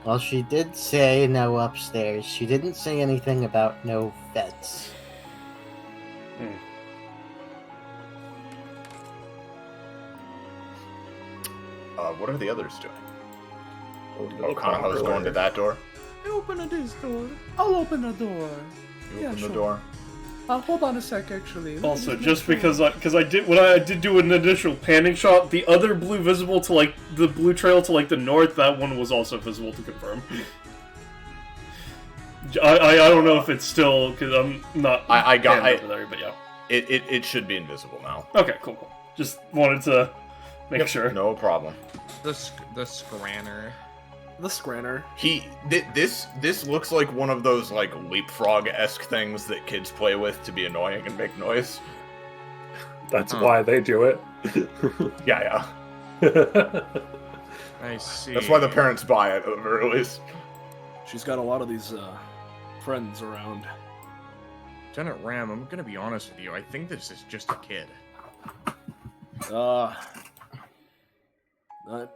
Well, she did say no upstairs. She didn't say anything about no vets. What are the others doing? Kanaho's going to that door. Open this door. I'll open the door. You open the door. Hold on a sec, actually. Also, just because I did do an initial panning shot, the other blue visible to like the blue trail to like the north, that one was also visible to confirm. I don't know if it's still because I'm not. I got over there, but yeah. It should be invisible now. Okay, cool. Just wanted to make sure. No problem. The Scranner. The Scranner. This looks like one of those like leapfrog-esque things that kids play with to be annoying and make noise. That's why they do it. Yeah. I see. That's why the parents buy it at the very least. She's got a lot of these friends around. Lieutenant Ram, I'm gonna be honest with you. I think this is just a kid.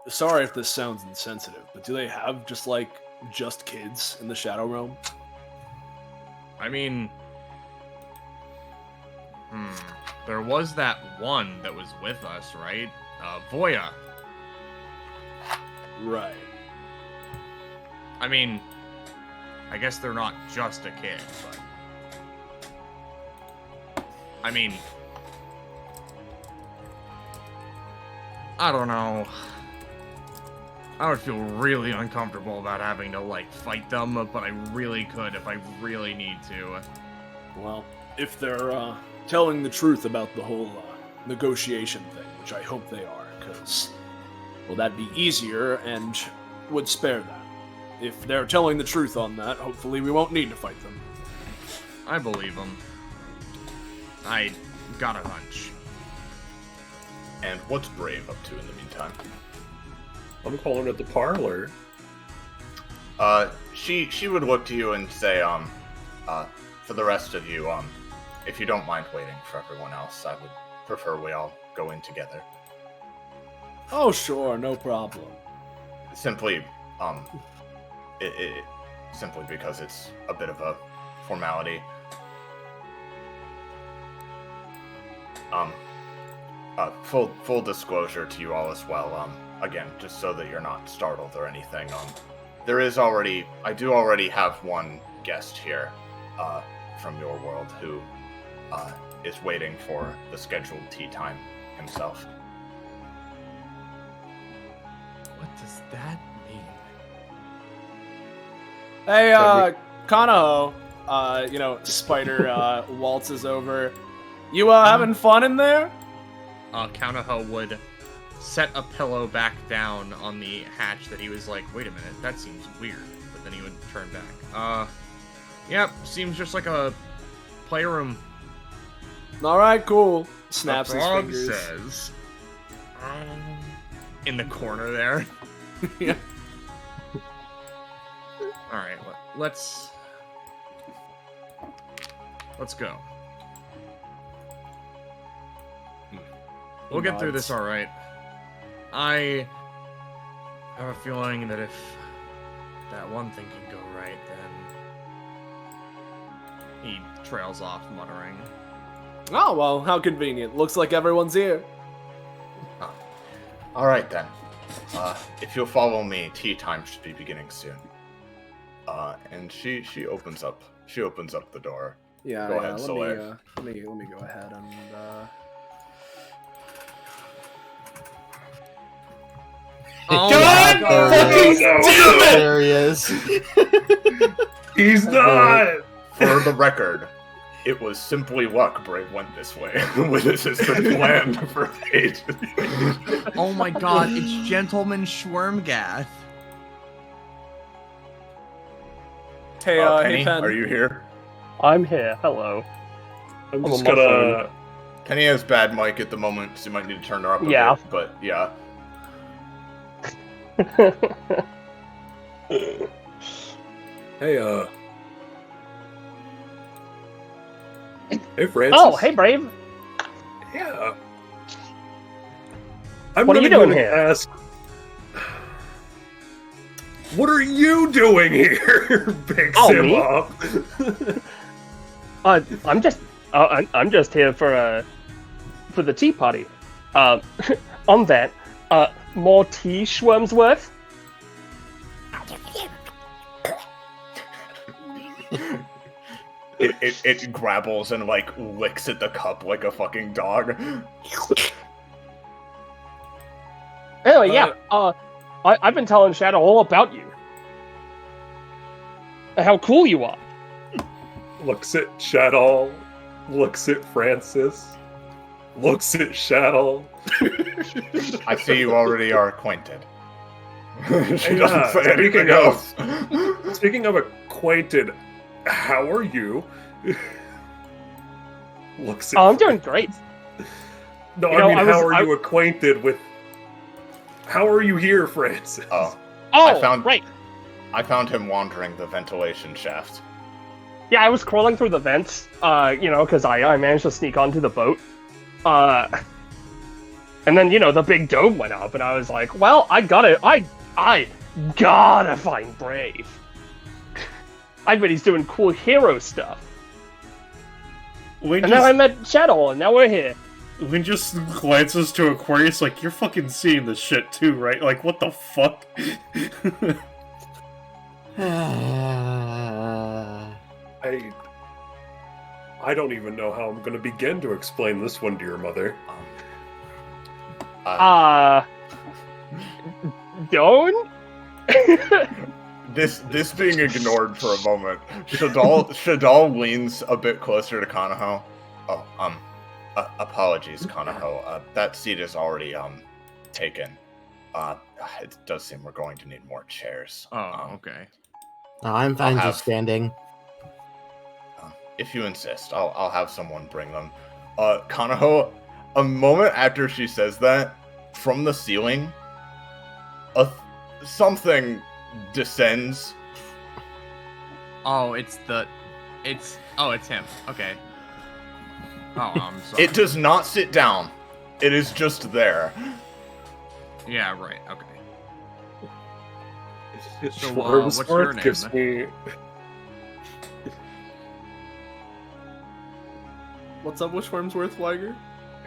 Sorry if this sounds insensitive, but do they have just kids in the Shadow Realm? I mean, there was that one that was with us, right? Voya. Right. I mean, I guess they're not just a kid, but... I mean... I don't know. I would feel really uncomfortable about having to, fight them, but I really could if I really need to. Well, if they're, telling the truth about the whole, negotiation thing, which I hope they are, because, well, that'd be easier and would spare that. If they're telling the truth on that, hopefully we won't need to fight them. I believe them. I got a hunch. And what's Brave up to in the meantime? I'm calling it the parlor. She would look to you and say, for the rest of you, if you don't mind waiting for everyone else, I would prefer we all go in together. Oh, sure, no problem. Simply, simply because it's a bit of a formality. Full disclosure to you all as well, again, just so that you're not startled or anything, I do already have one guest here, from your world who, is waiting for the scheduled tea time himself. What does that mean? Hey, Kanaho, Spider, waltzes over. You, having fun in there? Kanaho would set a pillow back down on the hatch that he was like, wait a minute, that seems weird. But then he would turn back. Yep, seems just like a playroom. Alright, cool. Snaps his Frog fingers. says, in the corner there. Yeah. Alright, let's go. We'll get through this alright. I have a feeling that if that one thing can go right, then he trails off muttering. Oh, well, how convenient. Looks like everyone's here. Alright then. If you'll follow me, tea time should be beginning soon. And she opens up the door. Yeah, go ahead, Soleil. Let me go ahead and Oh God fucking damn it! There he is. He's not! For the record, it was simply luck Brave went this way. This has been planned for ages. Oh my god, it's Gentleman Schwormgath. Hey, Penny, hey, Pen. are you here? I'm here. Hello. I'm I'm just on my gonna... Penny has bad mic at the moment, so you might need to turn her up a Yeah. bit, but yeah. Hey, Hey, Francis. Oh, hey, Brave. Yeah. I'm What are you really doing gonna here? Ask... What are you doing here? Picks Oh, him me? up. I'm just here for the tea party. On that, more tea, Schwormsworth? It grabbles and licks at the cup like a fucking dog. Anyway, yeah. I've been telling Shadow all about you. And how cool you are. Looks at Shadow. Looks at Francis. Looks at Shadow. I see you already are acquainted. She Yeah, doesn't say anything else. Speaking of acquainted, how are you? Looks at Oh, I'm doing great. No, You know, how are you acquainted with... How are you here, Francis? Oh, Oh, I found- right. I found him wandering the ventilation shaft. Yeah, I was crawling through the vents, because I managed to sneak onto the boat. And then, the big dome went up, and I was like, well, I gotta find Brave. I bet he's doing cool hero stuff. Then I met Shadow, and now we're here. Lynn just glances to Aquarius like, you're fucking seeing this shit too, right? Like, what the fuck? I don't even know how I'm going to begin to explain this one to your mother. Don't? This being ignored for a moment, Shadal leans a bit closer to Kanaho. Apologies, Kanaho. That seat is already taken. It does seem we're going to need more chairs. Oh, okay. No, I'm fine just standing. If you insist, I'll have someone bring them. Kanaho, a moment after she says that, from the ceiling, something descends. Oh, it's him. Okay. Oh, I'm sorry. It does not sit down. It is just there. Yeah, right. Okay. So, Schwarmsworth what's your name? gives me... What's up with Schwarmsworth, Liger?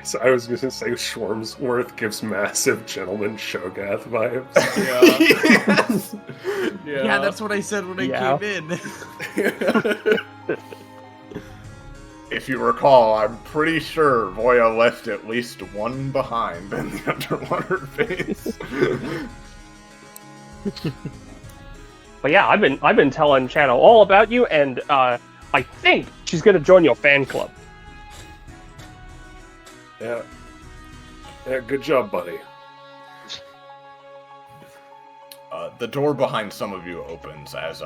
So I was going to say Schwarmsworth gives massive gentleman Shogath vibes. Yeah. Yeah, that's what I said when I came in. If you recall, I'm pretty sure Voya left at least one behind in the underwater phase. But yeah, I've been telling Shadow all about you, and I think she's gonna join your fan club. Yeah, good job, buddy. The door behind some of you opens as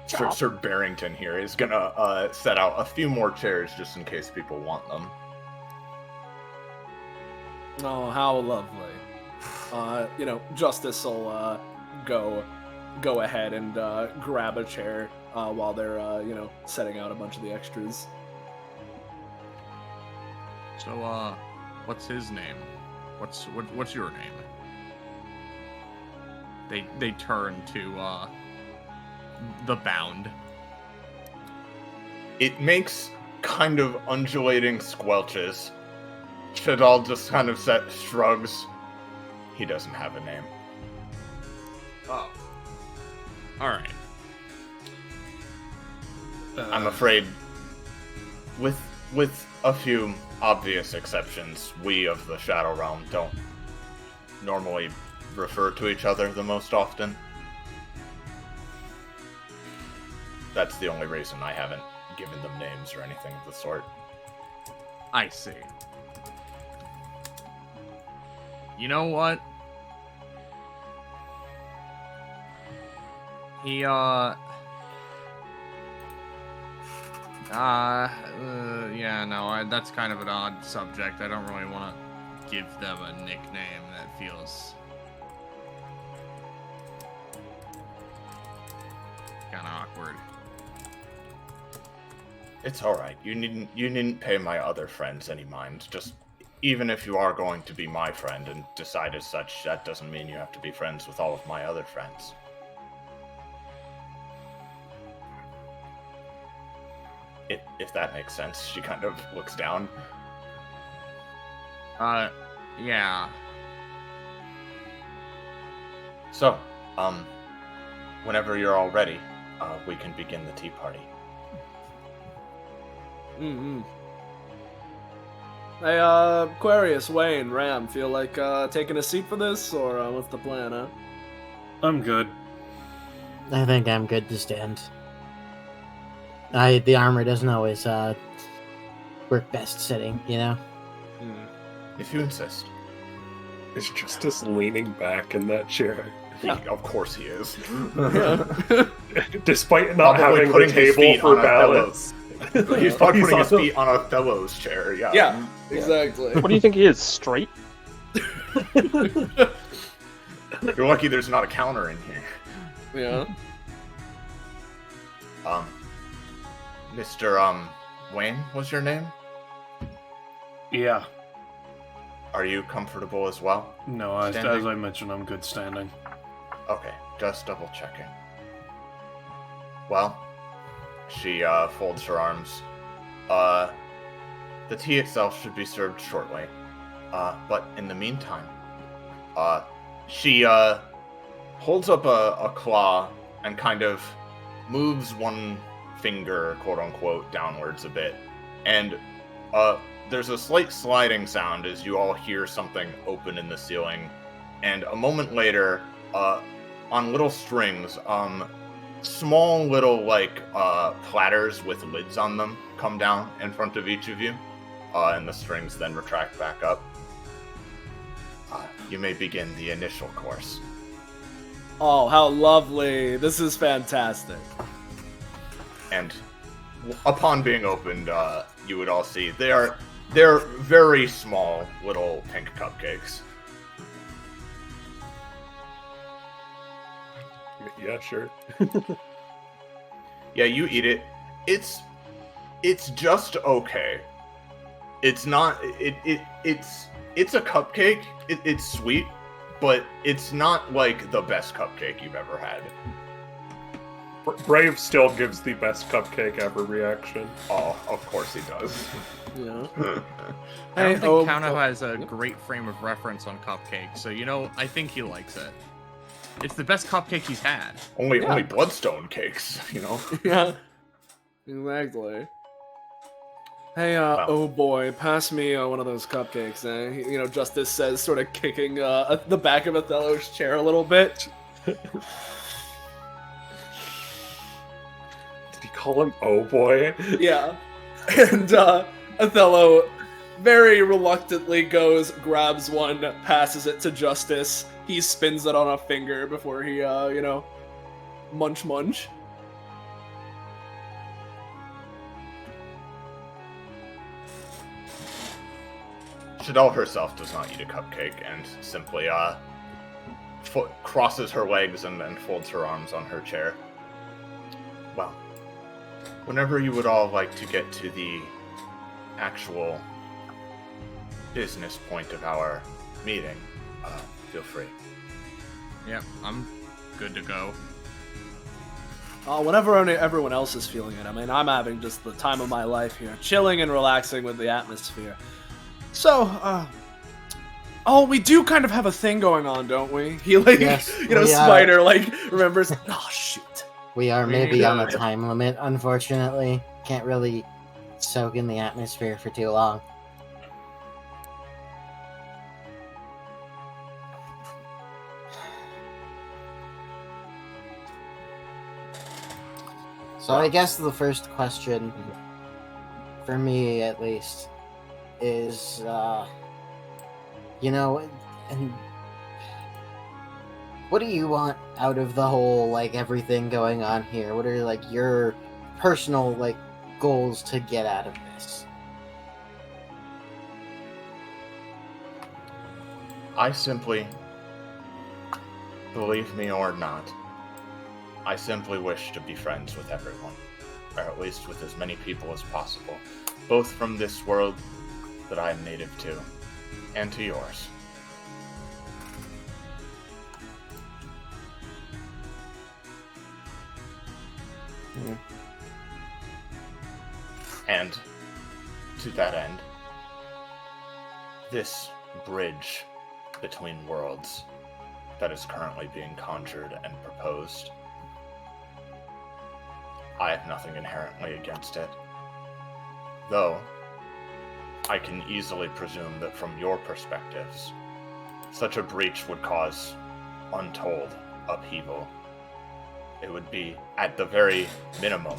Sir Barrington here is gonna set out a few more chairs just in case people want them. Oh, how lovely. Justice will go ahead and grab a chair while they're setting out a bunch of the extras. So, what's his name? What's your name? They turn to the Bound. It makes kind of undulating squelches. Shadal just kind of shrugs. He doesn't have a name. Oh. Alright. I'm afraid, with a few obvious exceptions, we of the Shadow Realm don't normally refer to each other the most often. That's the only reason I haven't given them names or anything of the sort. I see. You know what? That's kind of an odd subject. I don't really want to give them a nickname that feels kind of awkward. It's alright. You needn't pay my other friends any mind. Just, even if you are going to be my friend and decide as such, that doesn't mean you have to be friends with all of my other friends. If that makes sense. She kind of looks down. Yeah. So, whenever you're all ready, we can begin the tea party. Mm-hmm. Hey, Aquarius, Wayne, Ram, feel like taking a seat for this, or what's the plan, huh? I'm good. I think I'm good to stand. The armor doesn't always work best sitting, you know? If you insist. Is Justice leaning back in that chair? Of course he is. Despite not Probably having putting the his table feet for on balance. He's probably putting his feet on Othello's chair, yeah. Yeah, exactly. What do you think he is, straight? You're lucky there's not a counter in here. Yeah. Mr. Wayne was your name? Yeah. Are you comfortable as well? No, as Standing? I mentioned, I'm good standing. Okay, just double checking. Well, she folds her arms. The tea itself should be served shortly. But in the meantime, she holds up a claw and kind of moves one finger, quote unquote, downwards a bit. And there's a slight sliding sound as you all hear something open in the ceiling. And a moment later, on little strings, small little platters with lids on them come down in front of each of you, and the strings then retract back up. You may begin the initial course. Oh, how lovely! This is fantastic. And upon being opened, you would all see they're very small little pink cupcakes. Yeah, sure. Yeah, you eat it. It's just okay. It's not. It's a cupcake. It's sweet, but it's not like the best cupcake you've ever had. Brave still gives the best cupcake ever reaction. Oh, of course he does. Yeah. I don't think Kano has a great frame of reference on cupcakes, so I think he likes it. It's the best cupcake he's had. Only Bloodstone cakes, Yeah. Exactly. Hey, oh boy, pass me one of those cupcakes, eh? Justice says, sort of kicking the back of Othello's chair a little bit. Did he call him oh boy? Yeah. And Othello very reluctantly goes, grabs one, passes it to Justice. He spins it on a finger before he, munch. Chanel herself does not eat a cupcake and simply crosses her legs and then folds her arms on her chair. Well, whenever you would all like to get to the actual business point of our meeting, feel free. Yep, I'm good to go. Whenever everyone else is feeling it, I mean, I'm having just the time of my life here, chilling and relaxing with the atmosphere. So, we do kind of have a thing going on, don't we? He, Yes, Spider, remembers, oh, shoot. We are maybe on a time limit, unfortunately. Can't really soak in the atmosphere for too long. So I guess the first question, for me at least, is, and what do you want out of the whole, everything going on here? What are, your personal, goals to get out of this? I simply, believe me or not, I simply wish to be friends with everyone, or at least with as many people as possible, both from this world that I am native to, and to yours. And to that end, this bridge between worlds that is currently being conjured and proposed, I have nothing inherently against it. Though, I can easily presume that from your perspectives, such a breach would cause untold upheaval. It would be, at the very minimum,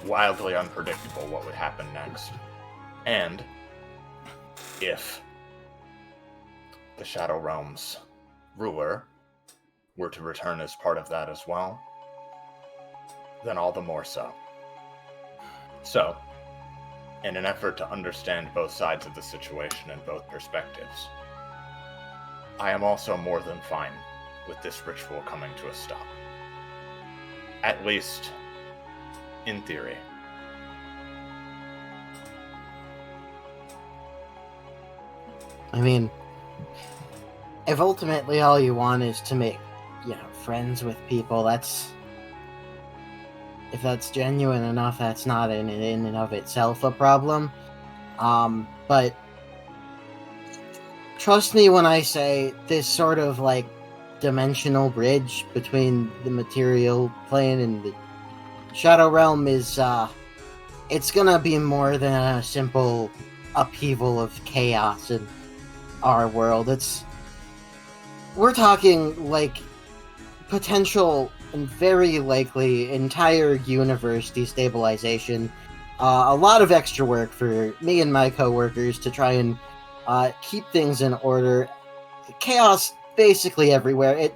wildly unpredictable what would happen next. And if the Shadow Realm's ruler were to return as part of that as well, then all the more so. So, in an effort to understand both sides of the situation and both perspectives, I am also more than fine with this ritual coming to a stop. At least in theory. I mean, if ultimately all you want is to make, friends with people, if that's genuine enough, that's not in and of itself a problem. But trust me when I say this sort of like dimensional bridge between the material plane and the Shadow Realm is it's gonna be more than a simple upheaval of chaos in our world. We're talking like potential and very likely entire universe destabilization. A lot of extra work for me and my coworkers to try and keep things in order. Chaos basically everywhere.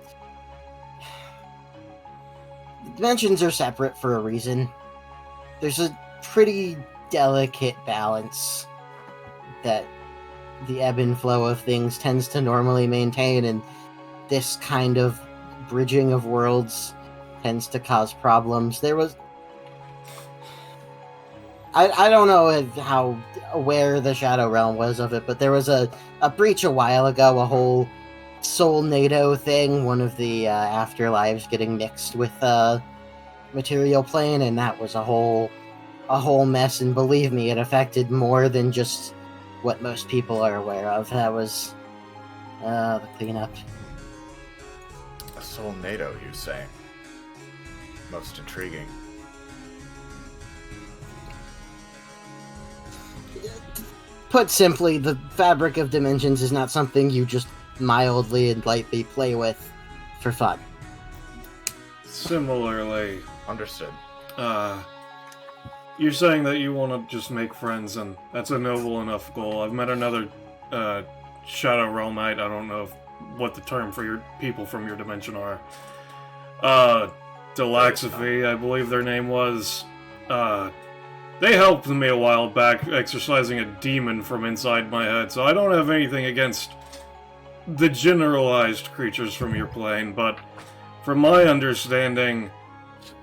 Dimensions are separate for a reason. There's a pretty delicate balance that the ebb and flow of things tends to normally maintain, and this kind of bridging of worlds tends to cause problems. I don't know how aware the Shadow Realm was of it, but there was a breach a while ago, a whole Soul NATO thing, one of the afterlives getting mixed with material plane, and that was a whole mess, and believe me, it affected more than just what most people are aware of. That was the cleanup. A Soul NATO, you say? Most intriguing. Put simply, the fabric of dimensions is not something you just mildly and lightly play with for fun. Similarly, Understood. You're saying that you want to just make friends, and that's a noble enough goal. I've met another Shadow Realmite. I don't know what the term for your people from your dimension are. Delaxophy, I believe their name was. They helped me a while back exorcising a demon from inside my head, so I don't have anything against the generalized creatures from your plane, but from my understanding,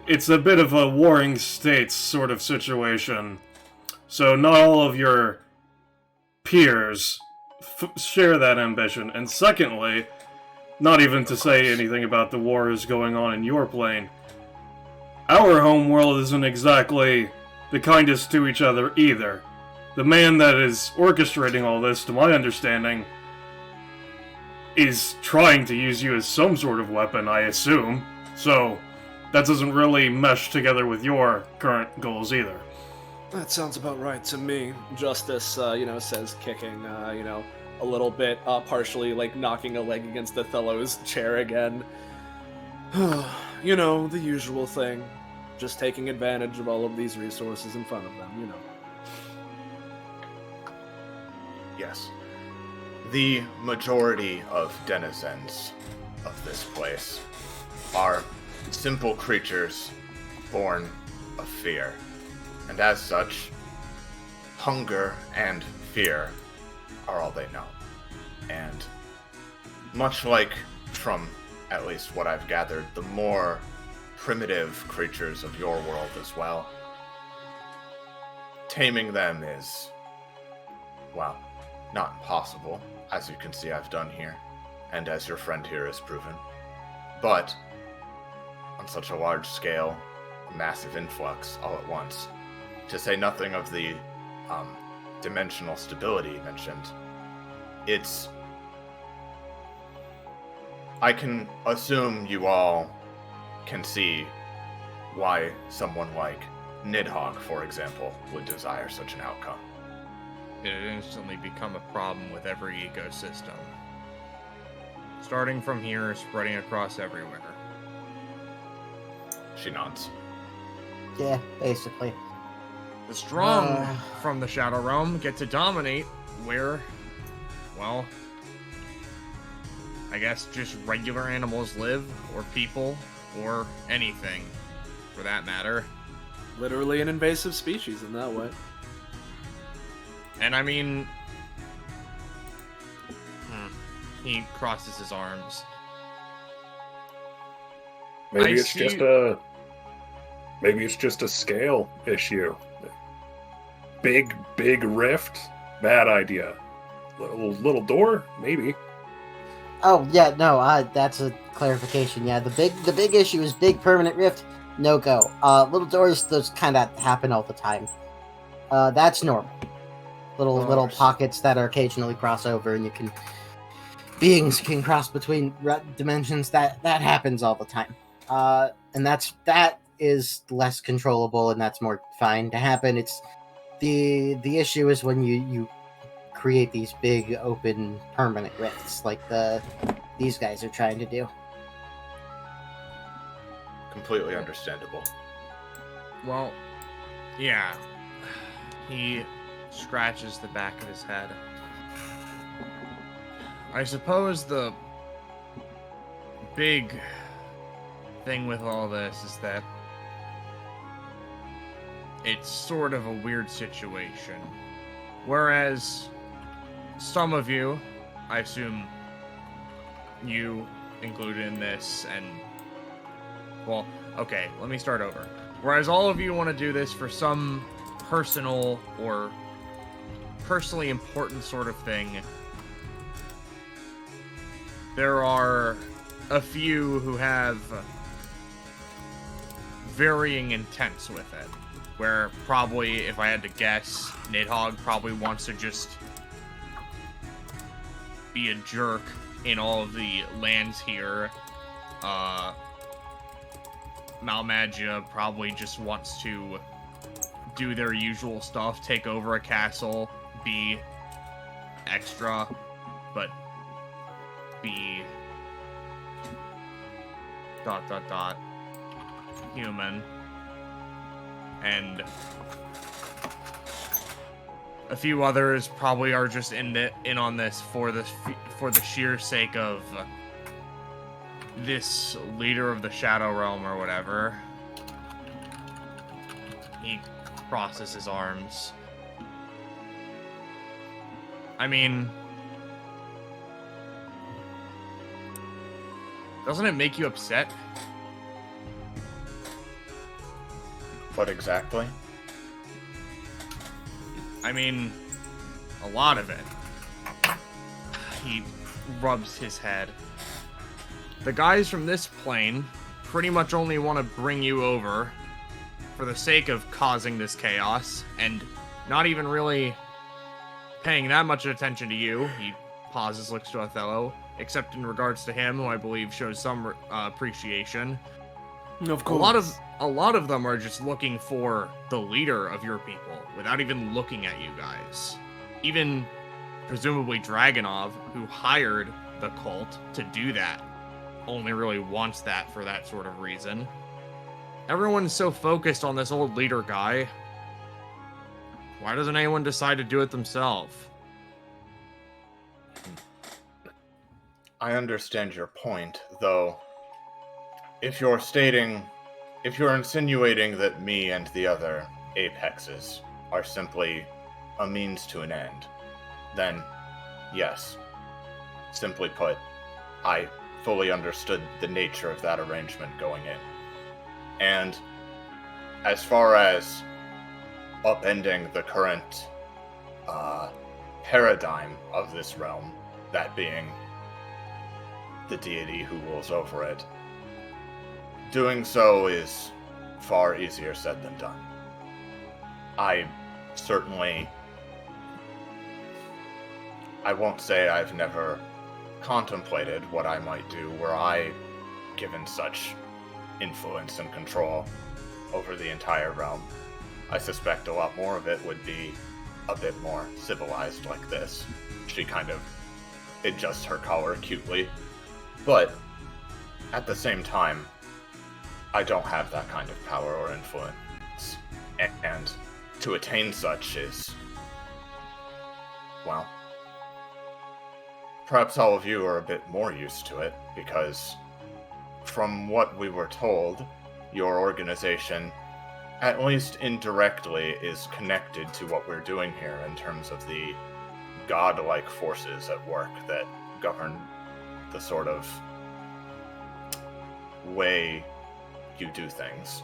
it's a bit of a warring states sort of situation. So not all of your peers share that ambition. And secondly, not even to say anything about the wars going on in your plane, our home world isn't exactly the kindest to each other either. The man that is orchestrating all this, to my understanding, is trying to use you as some sort of weapon, I assume. So that doesn't really mesh together with your current goals either. That sounds about right to me. Justice, says kicking, a little bit, partially, like, knocking a leg against Othello's chair again. The usual thing. Just taking advantage of all of these resources in front of them, Yes. The majority of denizens of this place are simple creatures born of fear. And as such, hunger and fear are all they know. And much like, from at least what I've gathered, the more primitive creatures of your world as well, taming them is, well, not impossible, as you can see I've done here, and as your friend here has proven. But on such a large scale, a massive influx all at once, to say nothing of the dimensional stability mentioned, I can assume you all can see why someone like Nidhogg, for example, would desire such an outcome. It would instantly become a problem with every ecosystem. Starting from here, spreading across everywhere. She nods. Yeah, basically. The strong from the Shadow Realm get to dominate where, well, I guess just regular animals live, or people, or anything, for that matter. Literally an invasive species in that way. And I mean, he crosses his arms. Maybe I it's see- just a Maybe it's just a scale issue. Big rift, bad idea. Little door, maybe. Oh yeah, no, that's a clarification. Yeah, the big issue is big permanent rift. No go. Little doors, those kind of happen all the time. That's normal. Little pockets that are occasionally cross over, and beings can cross between dimensions. That happens all the time. And that is less controllable, and that's more fine to happen. It's the issue is when you create these big open permanent rifts like these guys are trying to do. Completely understandable. Well, yeah. He scratches the back of his head. I suppose the big thing with all this is that it's sort of a weird situation. Whereas some of you, I assume you included in this, and well, okay, let me start over. Whereas all of you want to do this for some personal or personally important sort of thing, there are a few who have varying intents with it. Where probably, if I had to guess, Nidhogg probably wants to just be a jerk in all of the lands here. Malmagia probably just wants to do their usual stuff, take over a castle, be extra, but be ... human. And a few others probably are just in on this for the sheer sake of this leader of the Shadow Realm or whatever. He crosses his arms. I mean, doesn't it make you upset? What exactly? I mean, a lot of it. He rubs his head. The guys from this plane pretty much only want to bring you over for the sake of causing this chaos, and not even really paying that much attention to you. He pauses, looks to Othello, except in regards to him, who I believe shows some appreciation. Of course. A lot of them are just looking for the leader of your people, without even looking at you guys. Even, presumably, Dragonov, who hired the cult to do that, only really wants that for that sort of reason. Everyone's so focused on this old leader guy. Why doesn't anyone decide to do it themselves? I understand your point, though. If you're insinuating that me and the other apexes are simply a means to an end, then yes. Simply put, I fully understood the nature of that arrangement going in. And as far as upending the current paradigm of this realm, that being the deity who rules over it, doing so is far easier said than done. I won't say I've never contemplated what I might do were I given such influence and control over the entire realm. I suspect a lot more of it would be a bit more civilized like this. She kind of adjusts her collar cutely. But at the same time, I don't have that kind of power or influence. And to attain such is, well, perhaps all of you are a bit more used to it, because from what we were told, your organization, at least indirectly, is connected to what we're doing here in terms of the godlike forces at work that govern the sort of way you do things.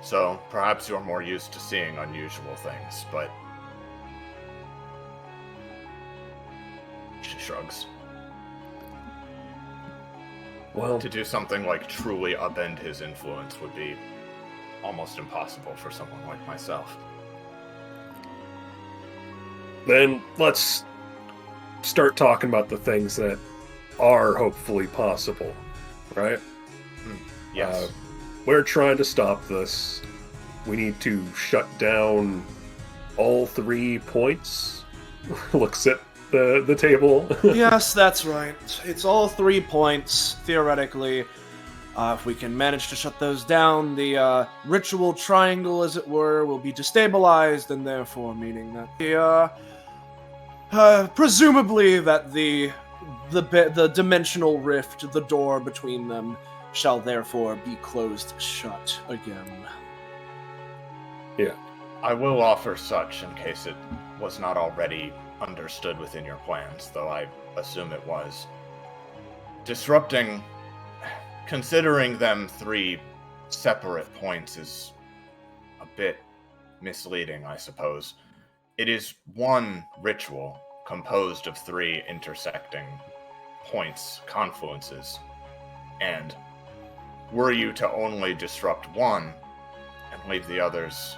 So perhaps you're more used to seeing unusual things, but... She shrugs. Well, to do something like truly upend his influence would be almost impossible for someone like myself. then let's start talking about the things that are hopefully possible, right? Yes. We're trying to stop this. We need to shut down all 3 points. Looks at the table. Yes, that's right. It's all 3 points, theoretically. If we can manage to shut those down, the ritual triangle, as it were, will be destabilized, and therefore meaning that presumably that the dimensional rift, the door between them, shall therefore be closed shut again. Yeah. I will offer such in case it was not already understood within your plans, though I assume it was. Considering them 3 separate points is a bit misleading, I suppose. It is one ritual composed of 3 intersecting points, confluences, and were you to only disrupt one and leave the others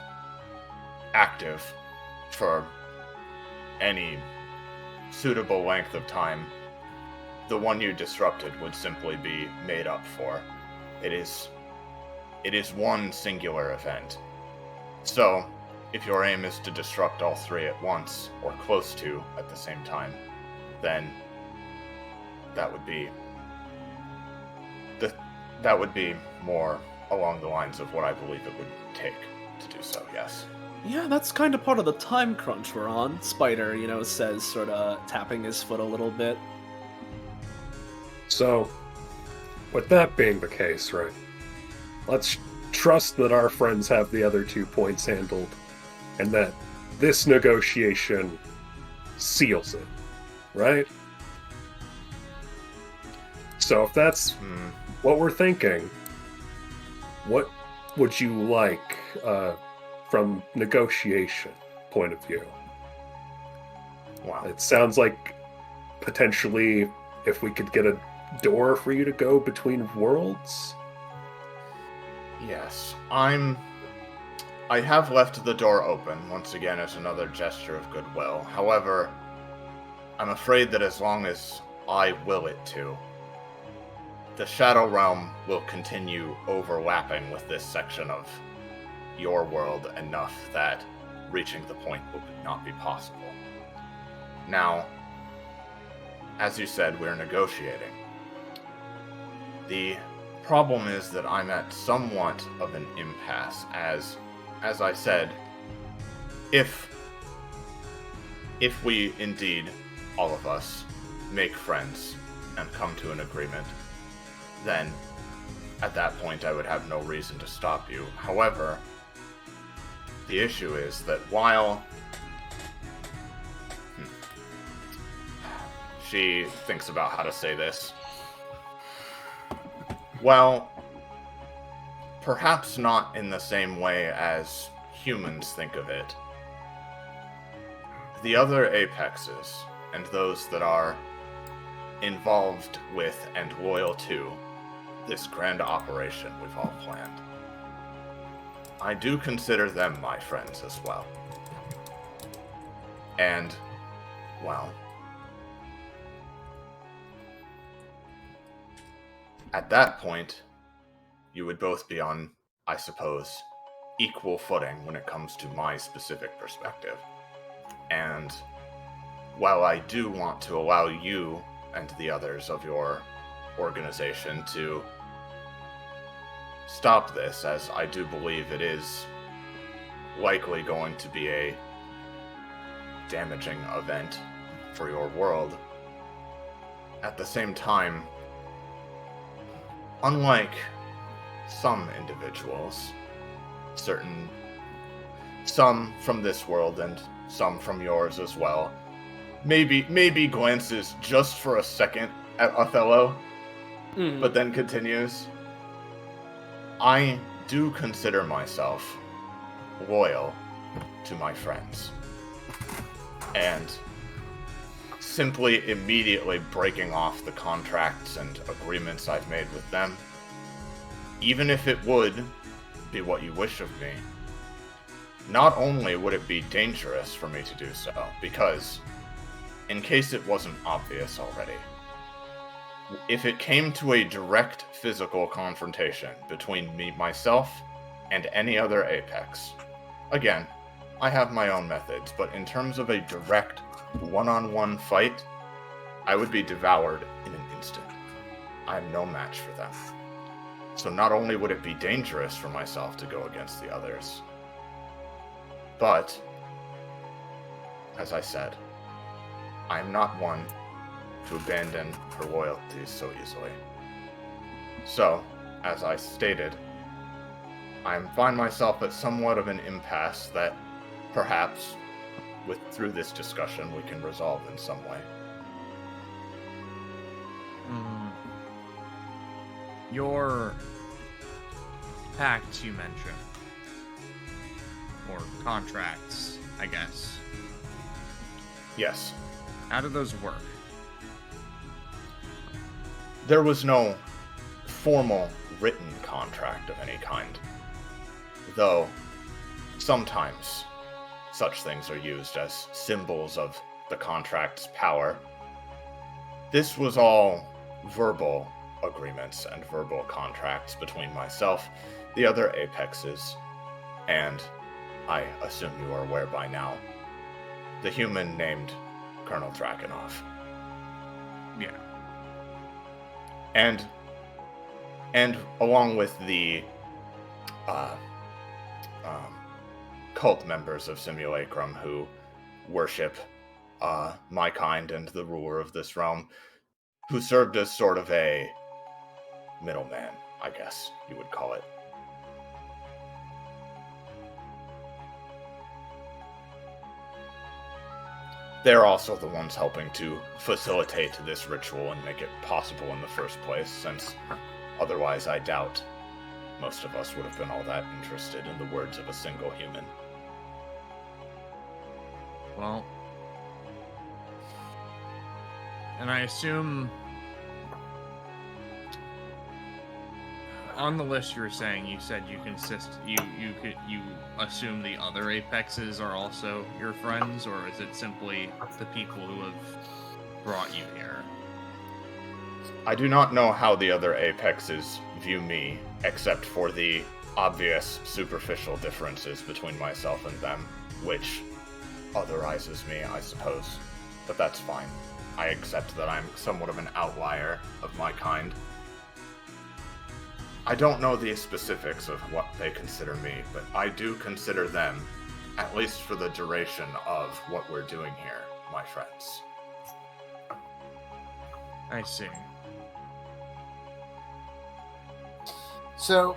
active for any suitable length of time, the one you disrupted would simply be made up for. It is one singular event. So, if your aim is to disrupt all 3 at once, or close to at the same time, then that would be more along the lines of what I believe it would take to do so, yes. Yeah, that's kind of part of the time crunch we're on, Spider, says, sort of tapping his foot a little bit. So, with that being the case, right, let's trust that our friends have the other 2 points handled, and that this negotiation seals it, right? So if that's what we're thinking, what would you like from negotiation point of view? Wow. It sounds like potentially if we could get a door for you to go between worlds? Yes, I have left the door open, once again as another gesture of goodwill. However, I'm afraid that as long as I will it to, the Shadow Realm will continue overlapping with this section of your world enough that reaching the point will not be possible. Now, as you said, we're negotiating. The problem is that I'm at somewhat of an impasse, as I said, if we indeed, all of us, make friends and come to an agreement, then at that point I would have no reason to stop you. However, the issue is that while she thinks about how to say this, well, perhaps not in the same way as humans think of it. The other apexes, and those that are involved with and loyal to this grand operation we've all planned, I do consider them my friends as well. And, well, at that point, you would both be on, I suppose, equal footing when it comes to my specific perspective. And while I do want to allow you and the others of your organization to stop this, as I do believe it is likely going to be a damaging event for your world, at the same time, unlike some individuals, some from this world and some from yours as well, maybe glances just for a second at Othello, but then continues. I do consider myself loyal to my friends. And simply immediately breaking off the contracts and agreements I've made with them, even if it would be what you wish of me, not only would it be dangerous for me to do so, because, in case it wasn't obvious already, if it came to a direct physical confrontation between myself and any other Apex, again, I have my own methods, but in terms of a direct one-on-one fight, I would be devoured in an instant. I am no match for them. So not only would it be dangerous for myself to go against the others, but, as I said, I am not one to abandon her loyalties so easily. So, as I stated, I find myself at somewhat of an impasse that perhaps, through this discussion, we can resolve in some way. Your pacts you mentioned, or contracts, I guess. Yes. How do those work? There was no formal written contract of any kind, though sometimes such things are used as symbols of the contract's power. This was all verbal agreements and verbal contracts between myself, the other Apexes, and, I assume you are aware by now, the human named Colonel Dragunov. Yeah. And along with the cult members of Simulacrum who worship my kind and the ruler of this realm, who served as sort of a middleman, I guess you would call it. They're also the ones helping to facilitate this ritual and make it possible in the first place, since otherwise I doubt most of us would have been all that interested in the words of a single human. Well, and I assume on the list you were saying, you said you assume the other Apexes are also your friends, or is it simply the people who have brought you here? I do not know how the other Apexes view me, except for the obvious superficial differences between myself and them, which otherizes me, I suppose. But that's fine. I accept that I'm somewhat of an outlier of my kind. I don't know the specifics of what they consider me, but I do consider them, at least for the duration of what we're doing here, my friends. I see. So,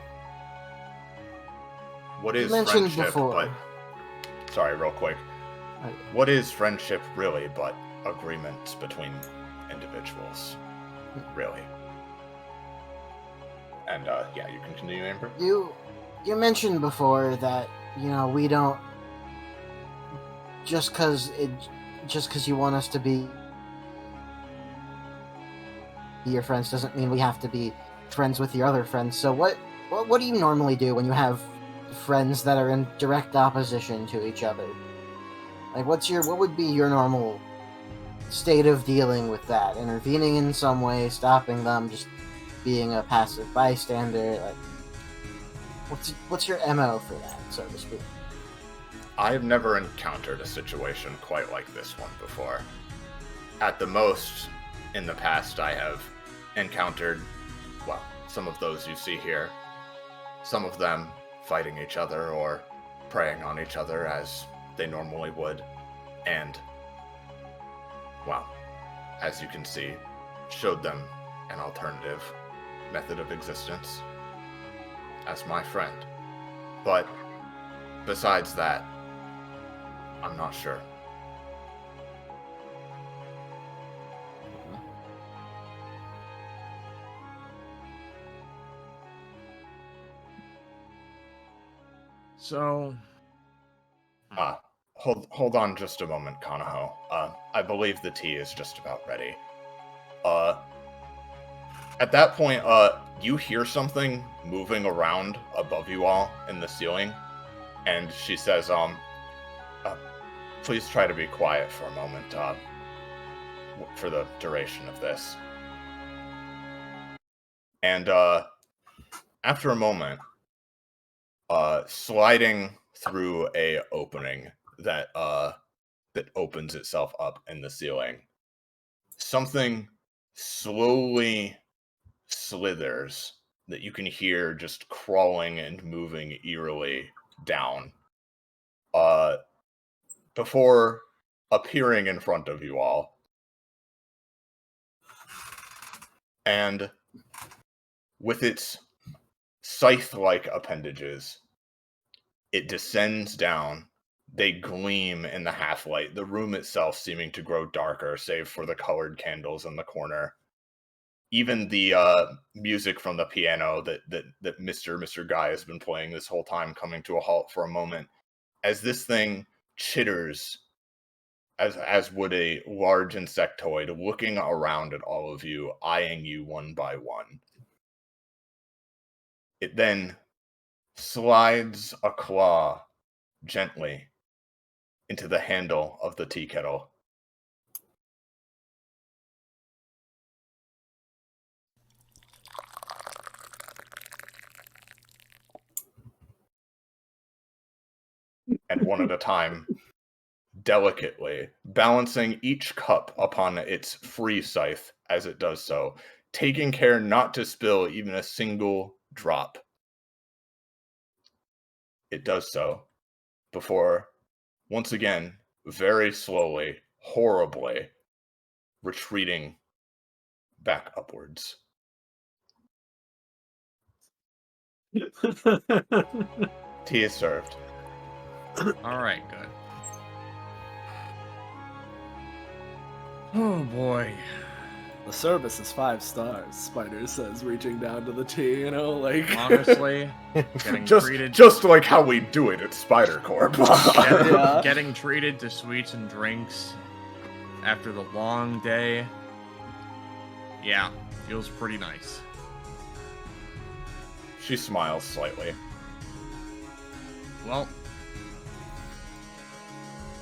what is you mentioned friendship before. but... Sorry, real quick. What is friendship really but agreements between individuals? Really? And, yeah, you can continue, Amber. You mentioned before that, we don't... Just because you want us to be your friends doesn't mean we have to be friends with your other friends. So what do you normally do when you have friends that are in direct opposition to each other? Like, what would be your normal state of dealing with that? Intervening in some way, stopping them, just being a passive bystander? Like, what's your MO for that, so to speak? I've never encountered a situation quite like this one before. At the most, in the past, I have encountered, well, some of those you see here. Some of them fighting each other or preying on each other as they normally would. And, well, as you can see, showed them an alternative method of existence as my friend. But besides that, I'm not sure. So, Hold on just a moment, Kanaho. I believe the tea is just about ready. At that point, you hear something moving around above you all in the ceiling, and she says, please try to be quiet for a moment, for the duration of this. And, after a moment, sliding through a opening that opens itself up in the ceiling, something slowly slithers that you can hear just crawling and moving eerily down, before appearing in front of you all. And with its scythe-like appendages, it descends down. They gleam in the half-light, the room itself seeming to grow darker, save for the colored candles in the corner. Even the music from the piano that Mr. Guy has been playing this whole time coming to a halt for a moment, as this thing chitters, as would a large insectoid, looking around at all of you, eyeing you one by one. It then slides a claw gently into the handle of the tea kettle. And one at a time, delicately, balancing each cup upon its free scythe as it does so, taking care not to spill even a single drop. It does so before, once again, very slowly, horribly, retreating back upwards. Tea is served. Alright, good. Oh boy. The service is 5 stars, Spider says, reaching down to the tea, you know, like... Honestly, getting treated... Just like how we do it at Spider Corp. Getting treated to sweets and drinks after the long day, yeah, feels pretty nice. She smiles slightly. Well,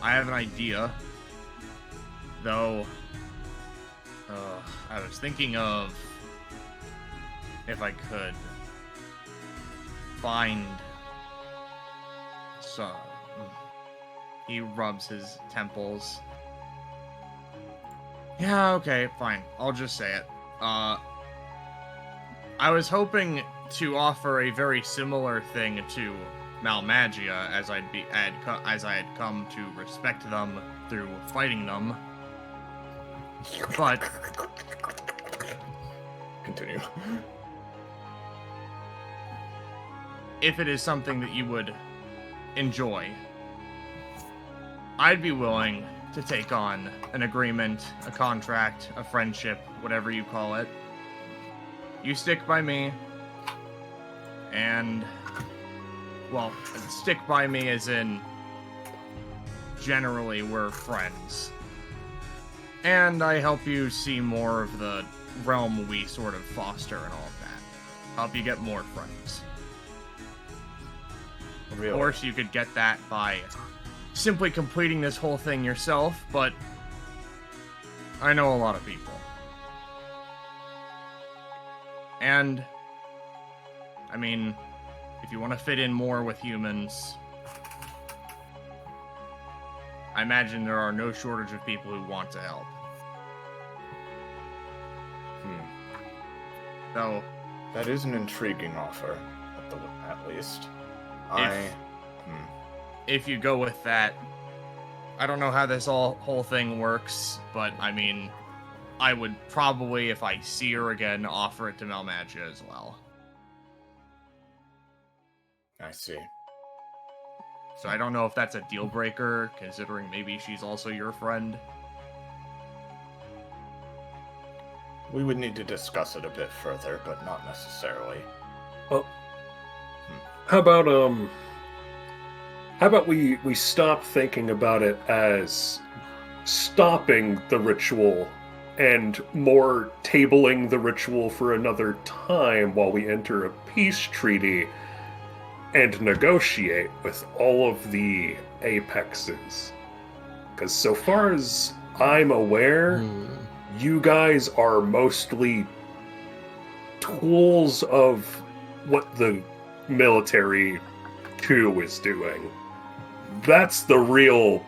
I have an idea, though. I was thinking of if I could find some. He rubs his temples. Yeah, okay, fine. I'll just say it. I was hoping to offer a very similar thing to Malmagia, as I had come to respect them through fighting them. But continue. If it is something that you would enjoy, I'd be willing to take on an agreement, a contract, a friendship, whatever you call it. You stick by me, and, well, stick by me as in, generally we're friends. And I help you see more of the realm we sort of foster and all of that. Help you get more friends. Really? Of course, you could get that by simply completing this whole thing yourself, but I know a lot of people. And, I mean, if you want to fit in more with humans, I imagine there are no shortage of people who want to help. So, that is an intriguing offer, at least. If you go with that, I don't know how this whole thing works, but I mean, I would probably, if I see her again, offer it to Malmagia as well. I see. So I don't know if that's a deal breaker, considering maybe she's also your friend. We would need to discuss it a bit further, but not necessarily. Well, how about, How about we stop thinking about it as stopping the ritual and more tabling the ritual for another time while we enter a peace treaty and negotiate with all of the apexes. Because so far as I'm aware, you guys are mostly tools of what the military coup is doing. That's the real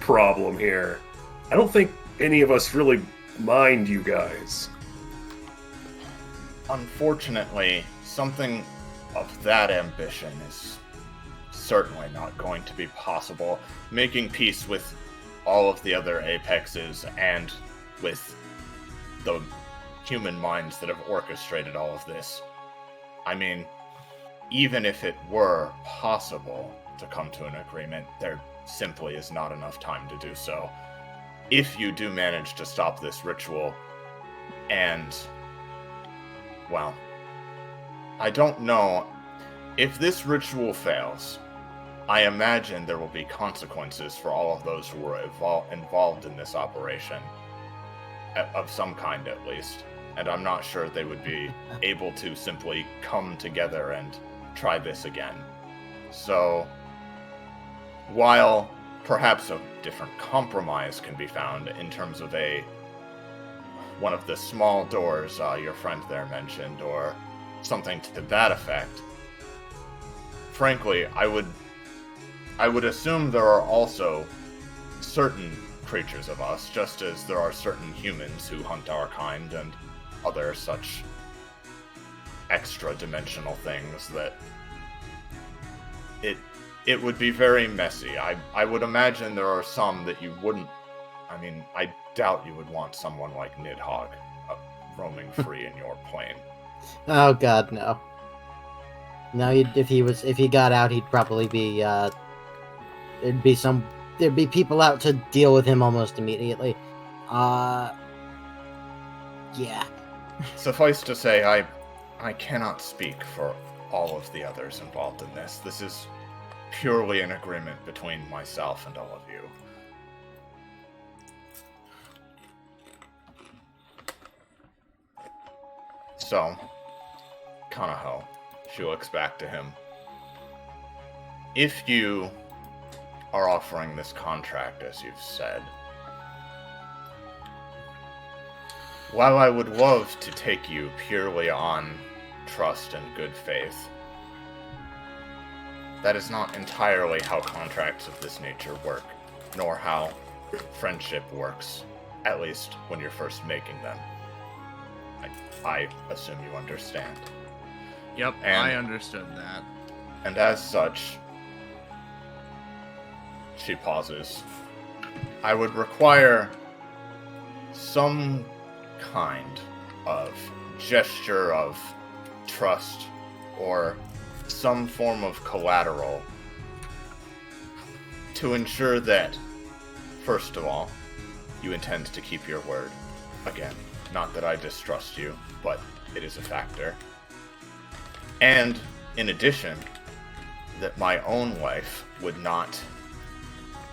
problem here. I don't think any of us really mind you guys. Unfortunately, something of that ambition is certainly not going to be possible. Making peace with all of the other apexes and with the human minds that have orchestrated all of this. I mean, even if it were possible to come to an agreement, there simply is not enough time to do so. If you do manage to stop this ritual, and, well, I don't know. If this ritual fails, I imagine there will be consequences for all of those who were involved in this operation, of some kind at least. And I'm not sure they would be able to simply come together and try this again. So, while perhaps a different compromise can be found in terms of one of the small doors your friend there mentioned, or something to that effect, frankly, I would assume there are also certain creatures of us, just as there are certain humans who hunt our kind and other such extra-dimensional things, that it would be very messy. I would imagine there are some that you wouldn't... I mean, I doubt you would want someone like Nidhogg roaming free in your plane. Oh god, no. No, if he got out, he'd probably be, there'd be people out to deal with him almost immediately. Yeah. Suffice to say, I cannot speak for all of the others involved in this. This is purely an agreement between myself and all of you. So, Kanaho, she looks back to him. If you are offering this contract, as you've said, while I would love to take you purely on trust and good faith, that is not entirely how contracts of this nature work, nor how friendship works, at least when you're first making them. I assume you understand. Yep, I understood that. And as such, she pauses. I would require some kind of gesture of trust or some form of collateral to ensure that, first of all, you intend to keep your word. Again, not that I distrust you, but it is a factor. And, in addition, that my own life would not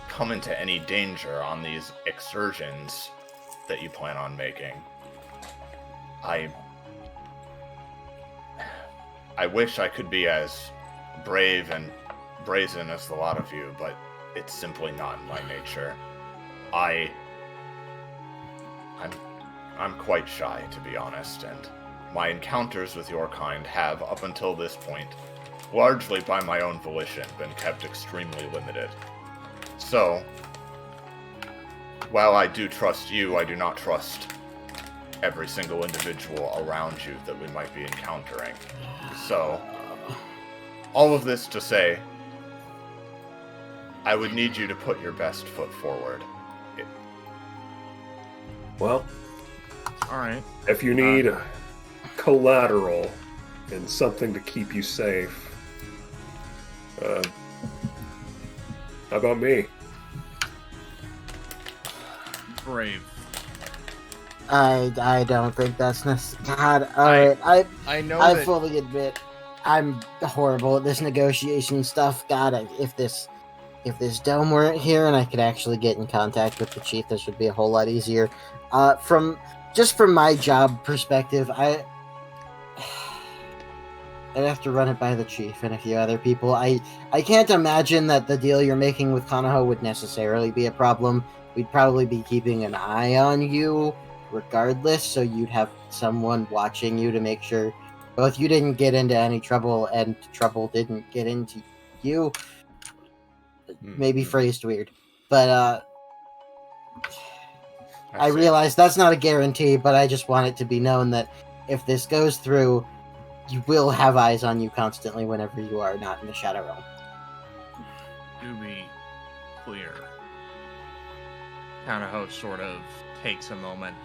come into any danger on these excursions that you plan on making. I wish I could be as brave and brazen as the lot of you, but it's simply not in my nature. I'm quite shy, to be honest, and my encounters with your kind have, up until this point, largely by my own volition, been kept extremely limited. So, while I do trust you, I do not trust every single individual around you that we might be encountering. So, all of this to say, I would need you to put your best foot forward. Well, alright. If you need collateral and something to keep you safe, how about me? Brave. I don't think that's necessary. God, alright, I fully admit I'm horrible at this negotiation stuff. God, if this if this dome weren't here and I could actually get in contact with the chief, this would be a whole lot easier. From my job perspective, I'd have to run it by the chief and a few other people. I can't imagine that the deal you're making with Kanaho would necessarily be a problem. We'd probably be keeping an eye on you regardless, so you'd have someone watching you to make sure both you didn't get into any trouble and trouble didn't get into you. Maybe phrased weird. But I realize that's not a guarantee, but I just want it to be known that if this goes through, you will have eyes on you constantly whenever you are not in the Shadow Realm. To be clear, Kanaho sort of takes a moment.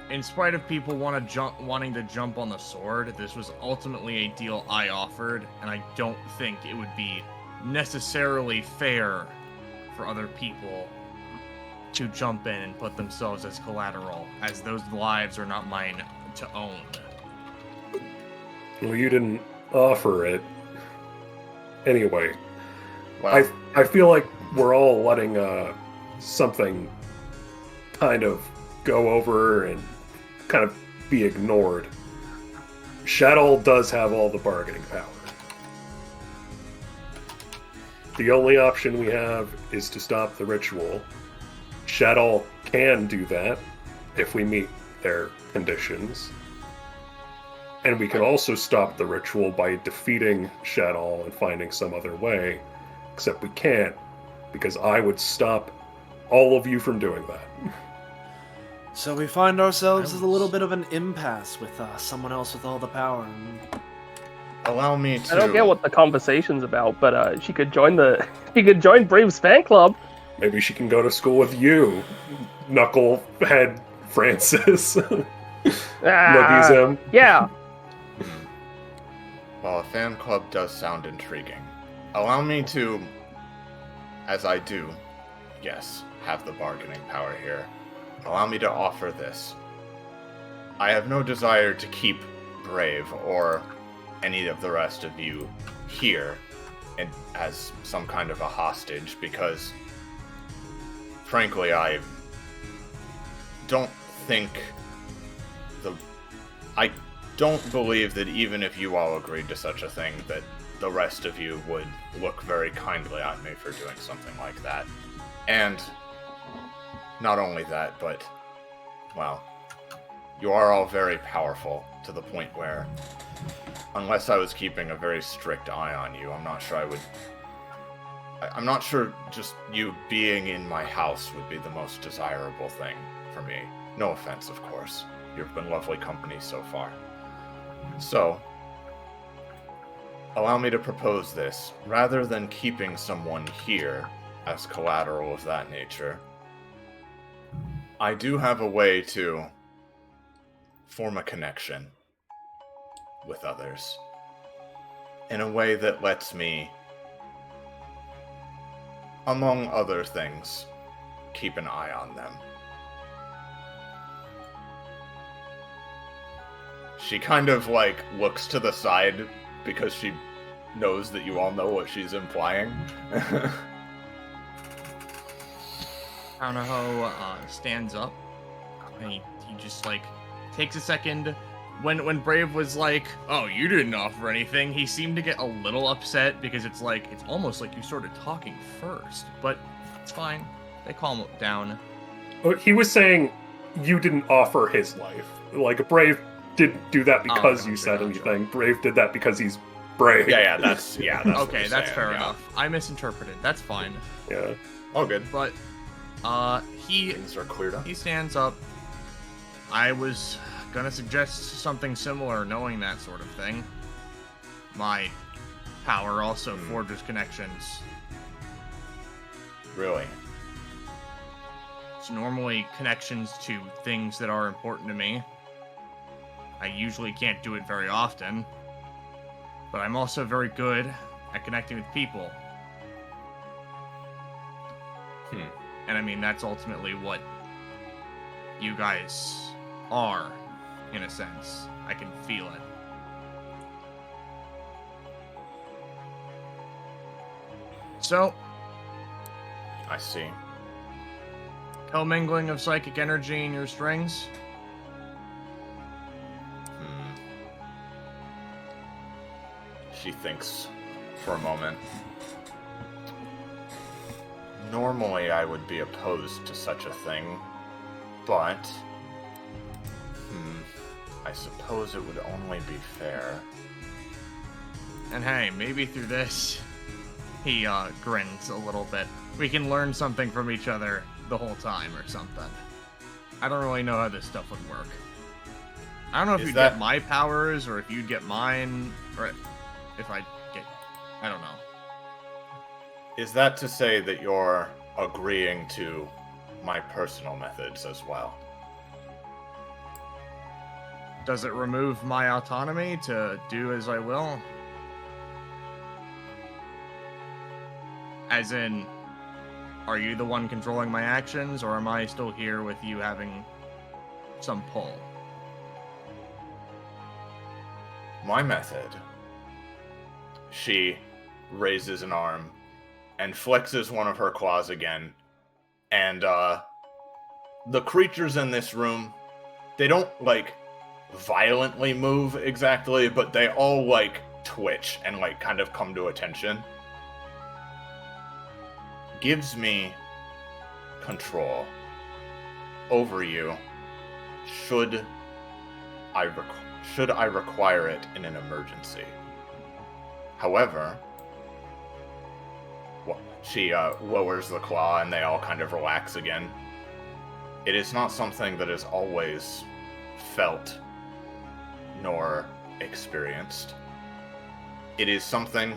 In spite of people wanting to jump on the sword, this was ultimately a deal I offered, and I don't think it would be necessarily fair for other people to jump in and put themselves as collateral, as those lives are not mine to own. Well, you didn't offer it. Anyway, well, I feel like we're all letting something kind of go over and kind of be ignored. Shadow does have all the bargaining power. The only option we have is to stop the ritual. Shadow can do that if we meet their conditions. And we can also stop the ritual by defeating Shadow and finding some other way. Except we can't, because I would stop all of you from doing that. So we find ourselves at a little bit of an impasse with someone else with all the power. Allow me to... I don't get what the conversation's about, but she could join Brave's fan club. Maybe she can go to school with you, knucklehead Francis. Nuggies him. Yeah. Well, a fan club does sound intriguing. Allow me to, as I do, yes, have the bargaining power here. Allow me to offer this. I have no desire to keep Brave or any of the rest of you here and as some kind of a hostage, because frankly, I don't believe that even if you all agreed to such a thing, that the rest of you would look very kindly on me for doing something like that. And not only that, but, well, you are all very powerful to the point where, unless I was keeping a very strict eye on you, I'm not sure just you being in my house would be the most desirable thing for me. No offense, of course. You've been lovely company so far. So, allow me to propose this. Rather than keeping someone here as collateral of that nature, I do have a way to form a connection with others in a way that lets me, among other things, keep an eye on them. She kind of, looks to the side because she knows that you all know what she's implying. Kanaho stands up, and he just, takes a second. When Brave was like, oh, you didn't offer anything, he seemed to get a little upset because it's almost like you started talking first. But it's fine. They calm him down. He was saying you didn't offer his life. Brave didn't do that because you said anything. Brave did that because he's brave. Yeah, that's okay, that's fair enough. I misinterpreted. That's fine. Yeah. All good. But, things are cleared up. He stands up. I was gonna suggest something similar, knowing that sort of thing. My power also forges connections. Really? It's normally connections to things that are important to me. I usually can't do it very often, but I'm also very good at connecting with people. And I mean, that's ultimately what you guys are, in a sense. I can feel it. So, I see. commingling of psychic energy in your strings. She thinks for a moment. Normally I would be opposed to such a thing, but I suppose it would only be fair. And hey, maybe through this, he grins a little bit. We can learn something from each other the whole time or something. I don't really know how this stuff would work. I don't know if you'd get my powers or if you'd get mine, or if I get... I don't know. Is that to say that you're agreeing to my personal methods as well? Does it remove my autonomy to do as I will? As in, are you the one controlling my actions, or am I still here with you having some pull? My method. She raises an arm and flexes one of her claws again. And, the creatures in this room, they don't, like, violently move exactly, but they all, like, twitch and, like, kind of come to attention. Gives me control over you should I require it in an emergency. However, she lowers the claw and they all kind of relax again. It is not something that is always felt nor experienced. It is something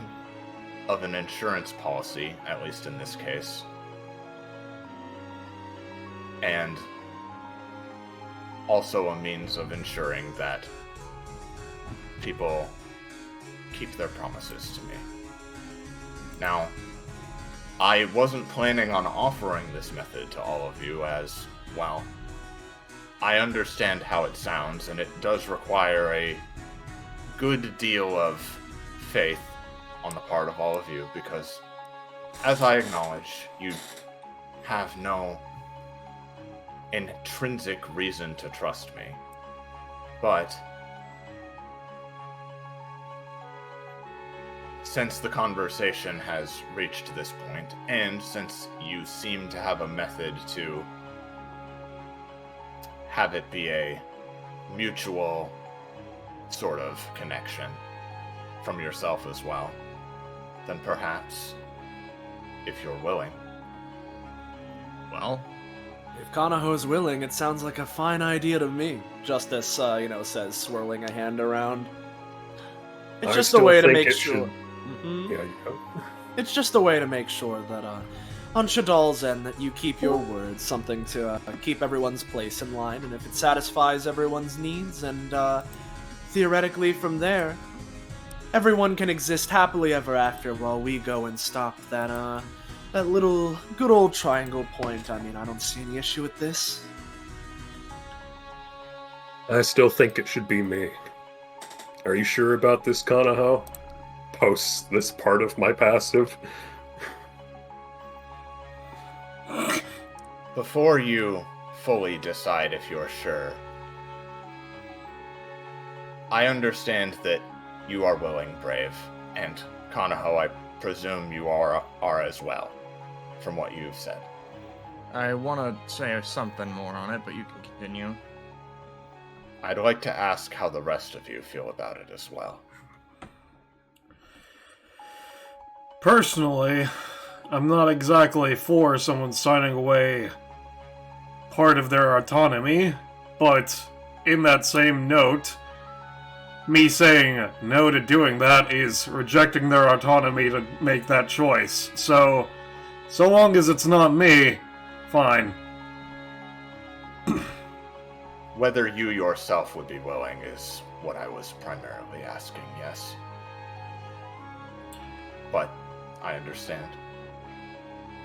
of an insurance policy, at least in this case. And also a means of ensuring that people keep their promises to me. Now, I wasn't planning on offering this method to all of you as, well, I understand how it sounds, and it does require a good deal of faith on the part of all of you, because, as I acknowledge, you have no intrinsic reason to trust me. But since the conversation has reached this point, and since you seem to have a method to have it be a mutual sort of connection from yourself as well, then perhaps, if you're willing. Well, if Kanaho's willing, it sounds like a fine idea to me. Justice, says, swirling a hand around. It's just a way to make sure. It's just a way to make sure that, on Shadal's end, that you keep your words, something to keep everyone's place in line, and if it satisfies everyone's needs, and theoretically from there, everyone can exist happily ever after while we go and stop that little good old triangle point. I mean, I don't see any issue with this. I still think it should be me. Are you sure about this, Kanaho? Post this part of my passive. Before you fully decide if you're sure, I understand that you are willing, Brave, and Kanaho, I presume you are as well, from what you've said. I want to say something more on it, but you can continue. I'd like to ask how the rest of you feel about it as well. Personally, I'm not exactly for someone signing away part of their autonomy, but in that same note, me saying no to doing that is rejecting their autonomy to make that choice. So long as it's not me, fine. Whether you yourself would be willing is what I was primarily asking, yes. But I understand.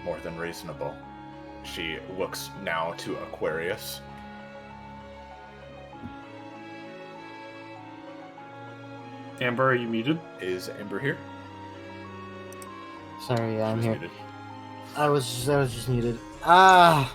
More than reasonable. She looks now to Aquarius. Amber, are you muted? Is Amber here? Sorry, I'm Just here. muted. I was just muted. Well,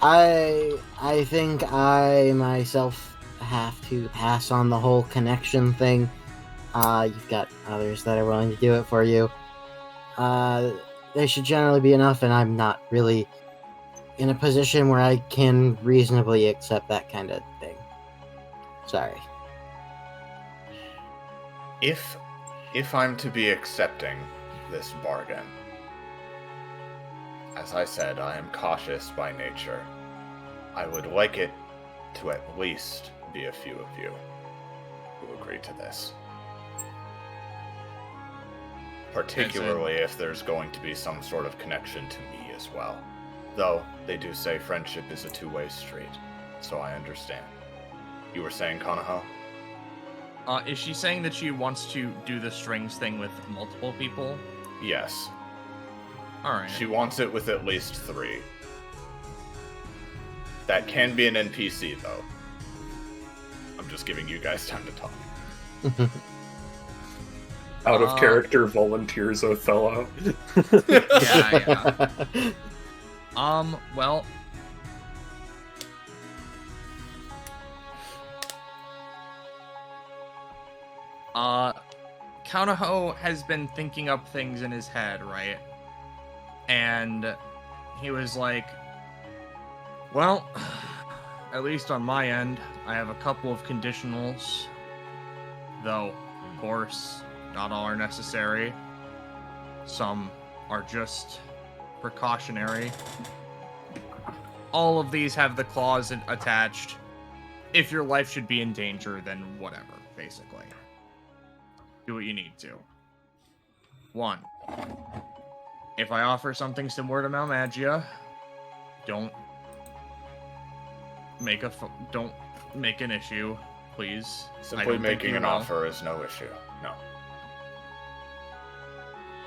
I think I myself have to pass on the whole connection thing. You've got others that are willing to do it for you. They should generally be enough, and I'm not really in a position where I can reasonably accept that kind of thing. Sorry. If I'm to be accepting this bargain, as I said, I am cautious by nature. I would like it to at least be a few of you who agree to this. Particularly if there's going to be some sort of connection to me as well. Though, they do say friendship is a two-way street, so I understand. You were saying, Kanaho? Is she saying that she wants to do the strings thing with multiple people? Yes. Alright. She wants it with at least 3. That can be an NPC, though. I'm just giving you guys time to talk. Out of character volunteers Othello. Yeah. Well... Kanaho has been thinking up things in his head, right? And he was like, well, at least on my end, I have a couple of conditionals. Though, of course, not all are necessary. Some are just precautionary. All of these have the clause attached. If your life should be in danger, then whatever, basically. Do what you need to. 1. If I offer something similar to Malmagia, don't make an issue, please. Simply making an offer is no issue. No.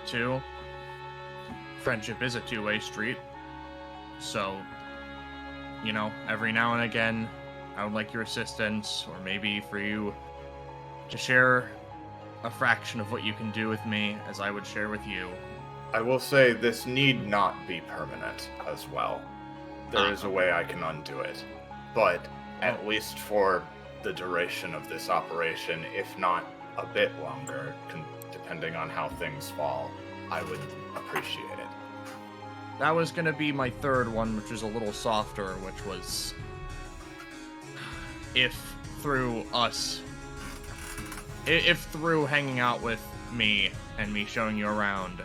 2. Friendship is a two-way street. So, every now and again, I would like your assistance, or maybe for you to share a fraction of what you can do with me, as I would share with you. I will say this need not be permanent as well. There is a way I can undo it. But, at least for the duration of this operation, if not a bit longer, depending on how things fall, I would appreciate it. That was going to be my third one, which was a little softer, which was... If through hanging out with me and me showing you around,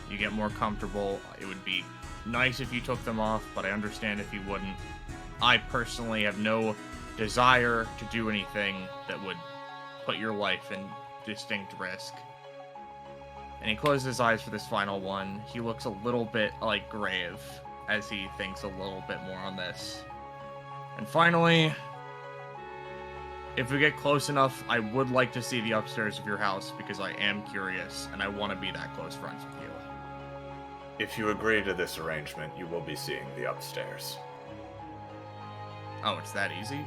you get more comfortable, it would be nice if you took them off, but I understand if you wouldn't. I personally have no desire to do anything that would put your life in distinct risk. And he closes his eyes for this final one. He looks a little bit, grave as he thinks a little bit more on this. And finally, if we get close enough, I would like to see the upstairs of your house, because I am curious, and I want to be that close friends with you. If you agree to this arrangement, you will be seeing the upstairs. Oh, it's that easy?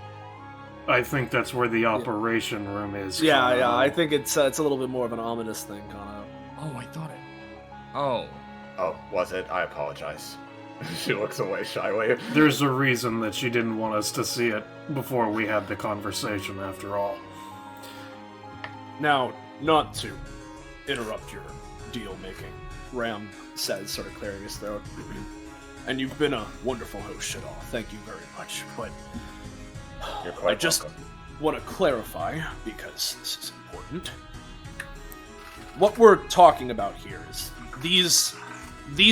I think that's where the operation room is. Yeah, I think it's a little bit more of an ominous thing, Kana. Oh, I thought it... Oh. Oh, was it? I apologize. She looks away shyly. There's a reason that she didn't want us to see it before we had the conversation, after all. Now, not to interrupt your deal-making, Ram says, sort of clearing his throat. And you've been a wonderful host, Shadal. Thank you very much. But You're quite I just welcome. want to clarify, because this is important. What we're talking about here is these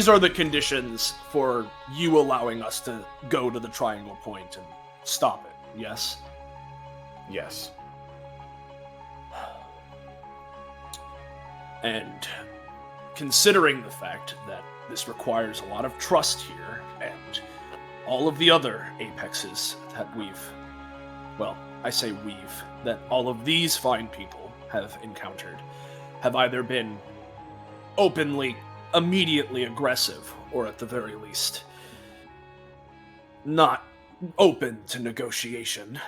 are the conditions for you allowing us to go to the triangle point and stop it, yes? Yes. And considering the fact that this requires a lot of trust here, and all of the other apexes that that all of these fine people have encountered, have either been openly, immediately aggressive, or at the very least, not open to negotiation.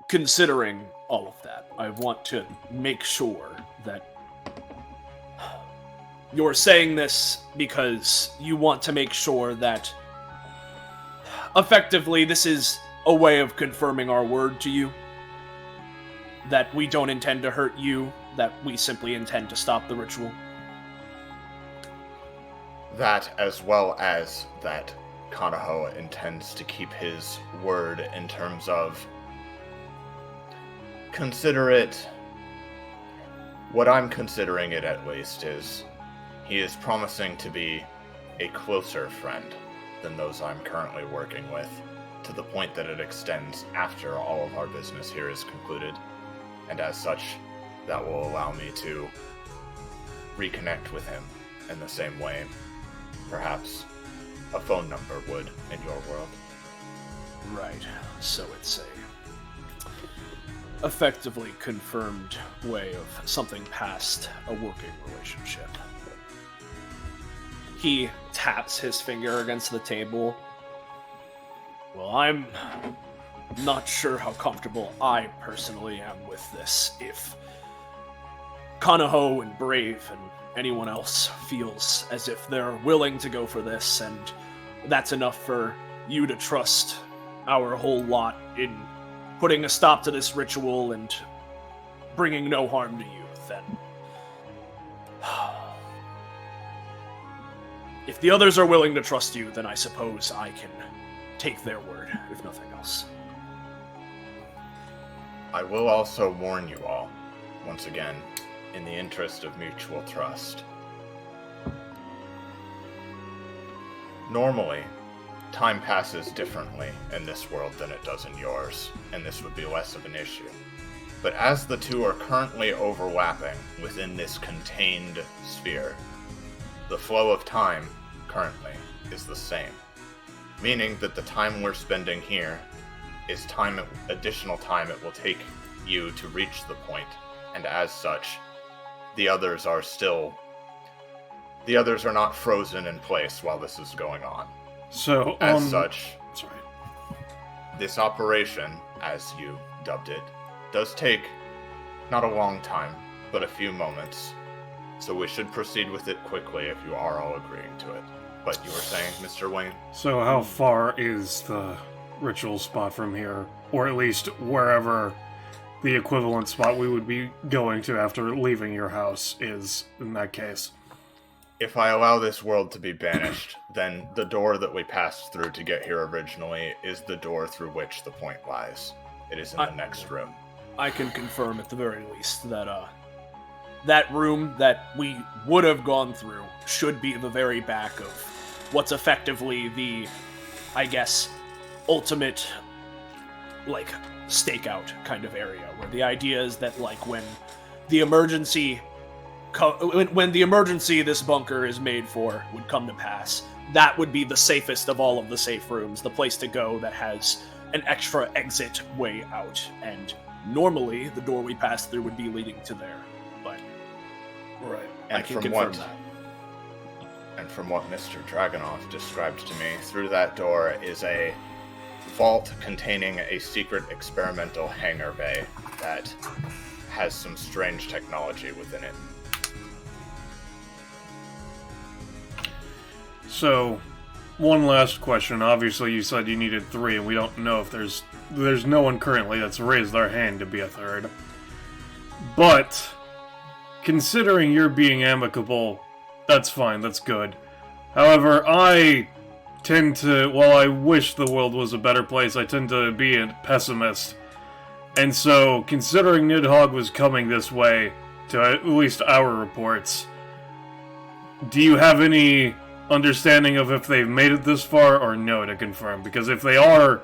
Considering all of that, I want to make sure that you're saying this because you want to make sure that effectively this is a way of confirming our word to you. That we don't intend to hurt you, that we simply intend to stop the ritual. That, as well as that Kanaho intends to keep his word in terms of consider it. What I'm considering it at least is he is promising to be a closer friend than those I'm currently working with, to the point that it extends after all of our business here is concluded. And as such, that will allow me to reconnect with him in the same way perhaps a phone number would in your world. Right, so it's a effectively confirmed way of something past a working relationship. He taps his finger against the table. Well, I'm not sure how comfortable I personally am with this. If Kanaho and Brave and anyone else feels as if they're willing to go for this, and that's enough for you to trust our whole lot in putting a stop to this ritual and bringing no harm to you, then if the others are willing to trust you, then I suppose I can take their word, if nothing else. I will also warn you all, once again, in the interest of mutual trust. Normally, time passes differently in this world than it does in yours, and this would be less of an issue. But as the two are currently overlapping within this contained sphere, the flow of time currently is the same, meaning that the time we're spending here is additional time it will take you to reach the point, and as such, the others are not frozen in place while this is going on. So, as such, this operation, as you dubbed it, does take not a long time, but a few moments. So we should proceed with it quickly if you are all agreeing to it. But you were saying, Mr. Wayne? So how far is the ritual spot from here? Or at least wherever the equivalent spot we would be going to after leaving your house is, in that case. If I allow this world to be banished, then the door that we passed through to get here originally is the door through which the point lies. It is in the next room. I can confirm at the very least that that room that we would have gone through should be the very back of what's effectively the, I guess, ultimate, like, stakeout kind of area, where the idea is that, like, when the emergency this bunker is made for would come to pass, that would be the safest of all of the safe rooms, the place to go that has an extra exit way out, and normally the door we pass through would be leading to there, but right. I can confirm that. And from what Mr. Dragunov described to me, through that door is a vault containing a secret experimental hangar bay that has some strange technology within it. So, one last question. Obviously, you said you needed 3, and we don't know if there's no one currently that's raised their hand to be a third. But, considering you're being amicable, that's fine, that's good. However, I tend to, while I wish the world was a better place, I tend to be a pessimist. And so, considering Nidhogg was coming this way, to at least our reports, do you have any understanding of if they've made it this far or no to confirm? Because if they are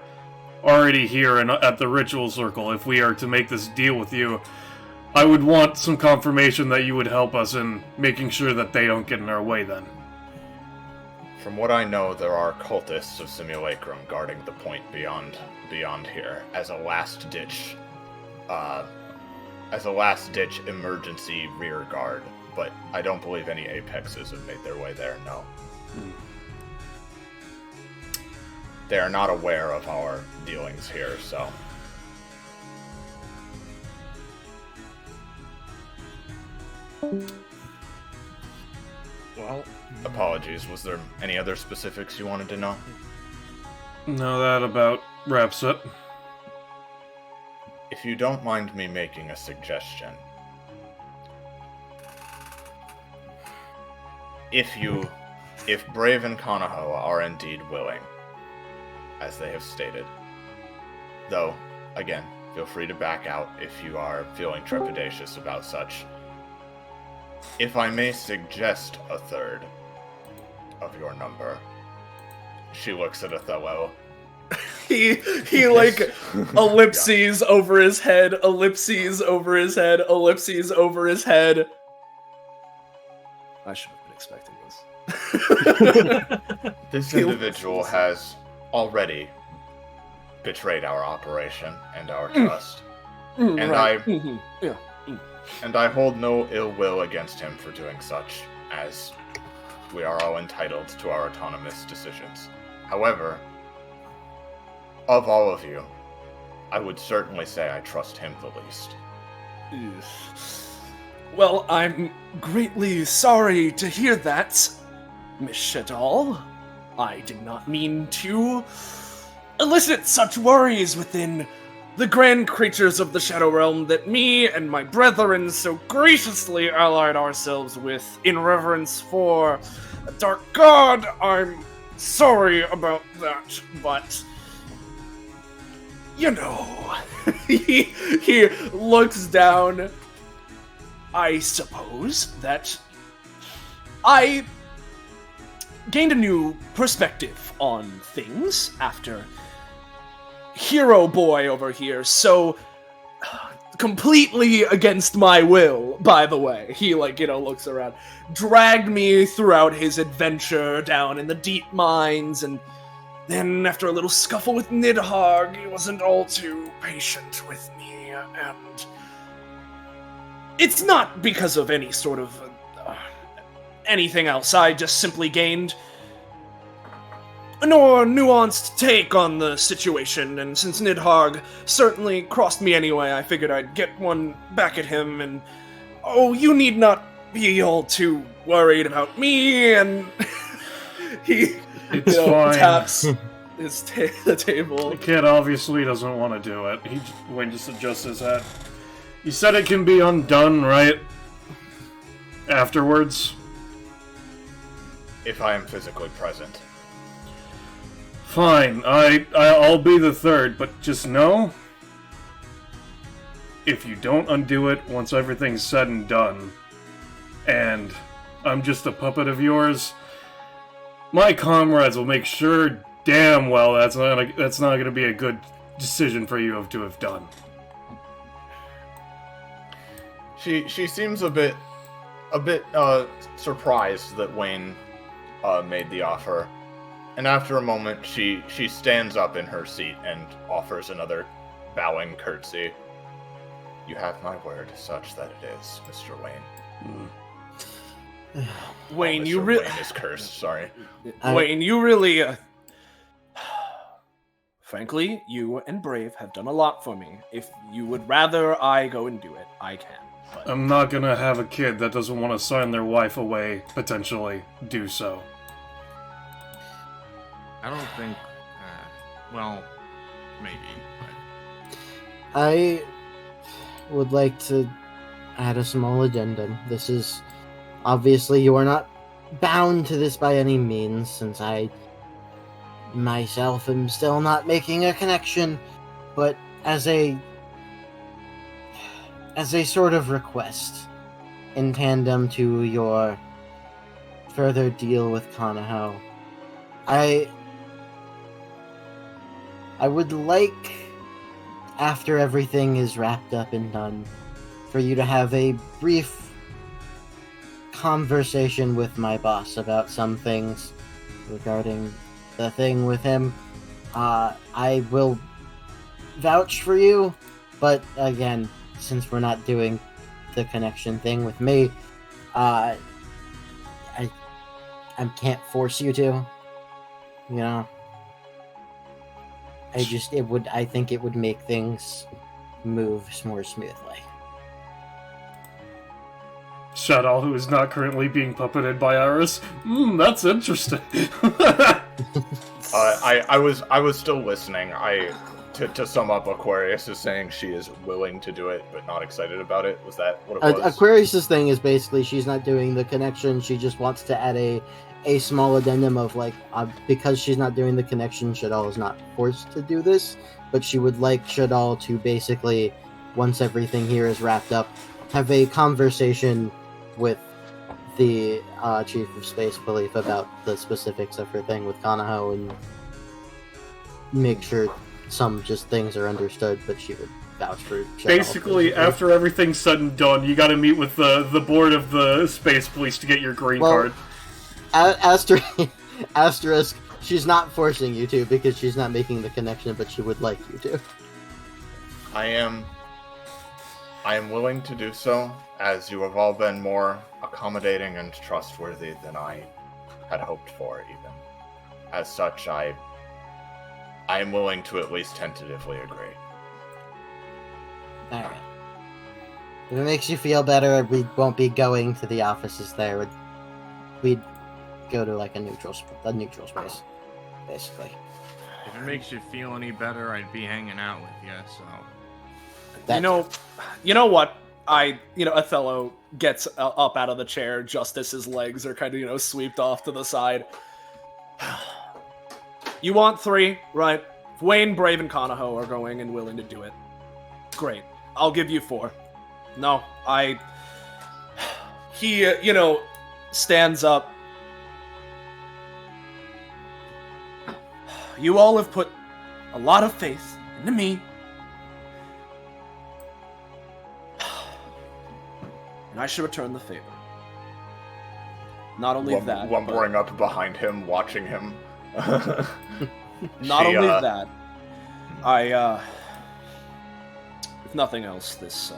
already here and at the ritual circle, if we are to make this deal with you, I would want some confirmation that you would help us in making sure that they don't get in our way then. From what I know, there are cultists of Simulacrum guarding the point beyond here as a last ditch emergency rear guard. But I don't believe any Apexes have made their way there, no. they are not aware of our dealings here, so... Well... Apologies, was there any other specifics you wanted to know? No, that about wraps it. If you don't mind me making a suggestion... If Brave and Kanaho are indeed willing, as they have stated, though, again, feel free to back out if you are feeling trepidatious about such. If I may suggest a third of your number, she looks at Othello. He like ellipses over his head, ellipses over his head, ellipses over his head. I should have been expecting this. This individual has already betrayed our operation and our trust. And right. And I hold no ill will against him for doing such, as we are all entitled to our autonomous decisions. However, of all of you, I would certainly say I trust him the least. Well, I'm greatly sorry to hear that, Miss Shadal. I did not mean to elicit such worries within the grand creatures of the Shadow Realm that me and my brethren so graciously allied ourselves with in reverence for a dark god. I'm sorry about that, but... You know, he looks down. I suppose that I gained a new perspective on things after Hero Boy over here, so completely against my will, by the way. He, looks around. Dragged me throughout his adventure down in the deep mines, and then after a little scuffle with Nidhogg, he wasn't all too patient with me, and it's not because of any sort of anything else. I just simply gained a more nuanced take on the situation, and since Nidhogg certainly crossed me anyway, I figured I'd get one back at him, and you need not be all too worried about me, and he taps the table. The kid obviously doesn't want to do it. Wayne just adjusts his head. You said it can be undone, right? Afterwards? If I am physically present. Fine, I'll be the third, but just know, if you don't undo it once everything's said and done, and I'm just a puppet of yours, my comrades will make sure damn well that's not going to be a good decision for you to have done. She seems a bit surprised that Wayne made the offer, and after a moment she stands up in her seat and offers another bowing curtsy. You have my word, such that it is, Mr. Wayne. Wayne, Mr. Wayne is cursed. Sorry. Wayne, you really. Frankly, you and Brave have done a lot for me. If you would rather I go and do it, I can. But... I'm not gonna have a kid that doesn't want to sign their wife away, potentially, do so. I don't think... well, maybe, but... I would like to add a small addendum. This is... Obviously, you are not bound to this by any means, since I myself am still not making a connection, but as a sort of request, in tandem to your further deal with Kanaho, I would like, after everything is wrapped up and done, for you to have a brief conversation with my boss about some things regarding the thing with him. I will vouch for you, but again, since we're not doing the connection thing with me, I can't force you to, you know? I think it would make things move more smoothly. Shadow, who is not currently being puppeted by Iris. That's interesting. I was still listening. To sum up, Aquarius is saying she is willing to do it, but not excited about it. Was that what it was? Aquarius's thing is basically she's not doing the connection. She just wants to add a small addendum of like, because she's not doing the connection, Shadal is not forced to do this, but she would like Shadal to basically, once everything here is wrapped up, have a conversation with the Chief of Space Belief about the specifics of her thing with Kanaho and make sure some just things are understood, but she would vouch for Shadal. Basically, after everything's said and done, you gotta meet with the board of the Space Police to get your green card. Asterisk, she's not forcing you to because she's not making the connection, but she would like you to. I am willing to do so, as you have all been more accommodating and trustworthy than I had hoped for, even. As such, I am willing to at least tentatively agree. Alright. If it makes you feel better, we won't be going to the offices there. We'd go to like a neutral space, basically. If it makes you feel any better, I'd be hanging out with you, so... You know what? Othello gets up out of the chair just as his legs are kind of, swept off to the side. You want 3, right? Wayne, Brave, and Kanaho are going and willing to do it. Great. I'll give you 4. No, He, stands up. You all have put a lot of faith into me. And I should return the favor. Not only that... Lumbering up behind him, watching him. Not only that, if nothing else, this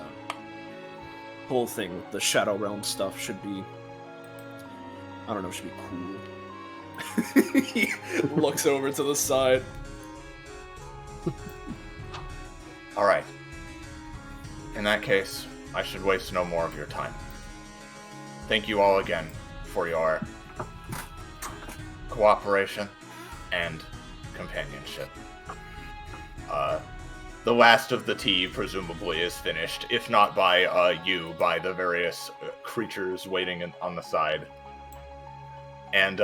whole thing with the Shadow Realm stuff should be... should be cool. He looks over to the side. Alright. In that case, I should waste no more of your time. Thank you all again for your cooperation and companionship. The last of the tea, presumably, is finished, if not by by the various creatures waiting on the side. And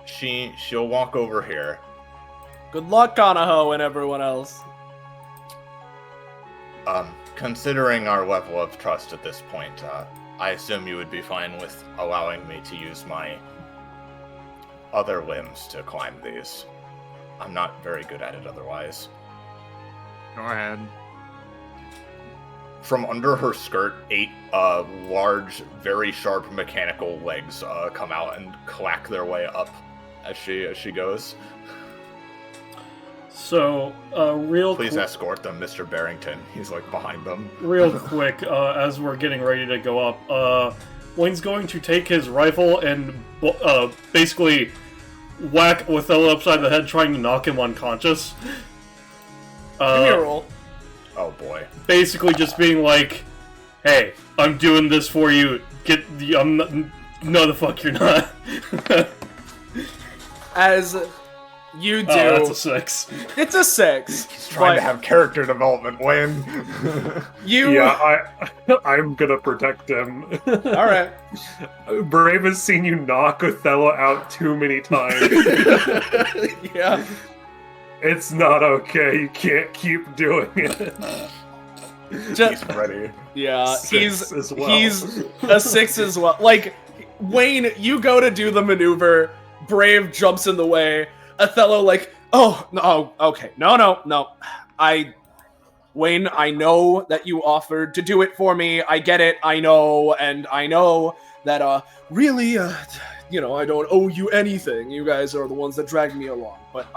she'll walk over here. Good luck, Kanaho, and everyone else. Considering our level of trust at this point, I assume you would be fine with allowing me to use my other limbs to climb these. I'm not very good at it otherwise. Go ahead. From under her skirt, 8 large, very sharp mechanical legs come out and clack their way up as she goes. So, Please escort them, Mr. Barrington. He's, behind them. Real quick, as we're getting ready to go up, Wayne's going to take his rifle and basically whack Othello upside the head, trying to knock him unconscious. Give me a roll. Oh, boy. Basically just being like, hey, I'm doing this for you. No, the fuck you're not. As... You do. Oh, that's a 6. It's a 6. He's trying to have character development, Wayne. I'm gonna protect him. Alright. Brave has seen you knock Othello out too many times. Yeah. It's not okay. You can't keep doing it. He's ready. Yeah, He's a 6 as well. Wayne, you go to do the maneuver. Brave jumps in the way. Othello, oh, no, okay. No. Wayne, I know that you offered to do it for me. I get it. I know. And I know that, really, I don't owe you anything. You guys are the ones that dragged me along. But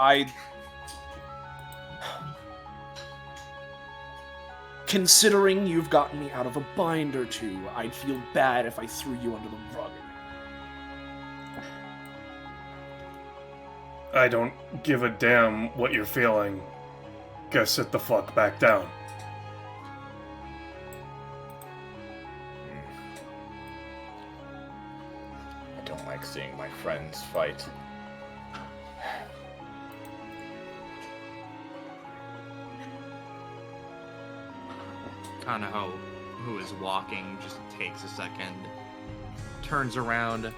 considering you've gotten me out of a bind or 2, I'd feel bad if I threw you under the rug. I don't give a damn what you're feeling. Go sit the fuck back down. I don't like seeing my friends fight. Kanaho, who is walking, just takes a second, turns around.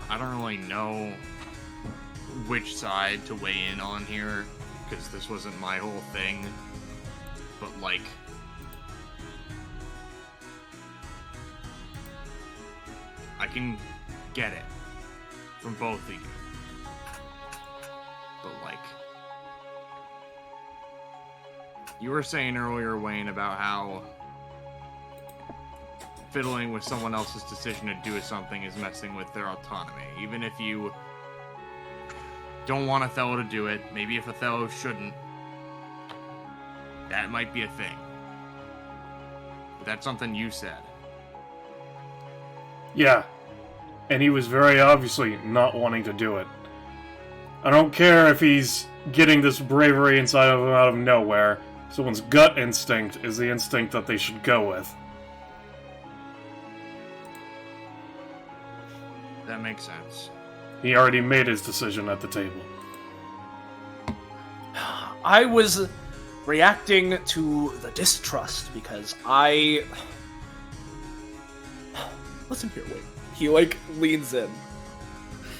I don't really know which side to weigh in on here, because this wasn't my whole thing, but like, I can get it from both of you, but like, you were saying earlier, Wayne, about how fiddling with someone else's decision to do something is messing with their autonomy. Even if you don't want Othello to do it, maybe if Othello shouldn't, that might be a thing. But that's something you said. Yeah, and he was very obviously not wanting to do it. I don't care if he's getting this bravery inside of him out of nowhere. Someone's gut instinct is the instinct that they should go with. That makes sense. He already made his decision at the table. I was reacting to the distrust because listen here, wait. He leans in.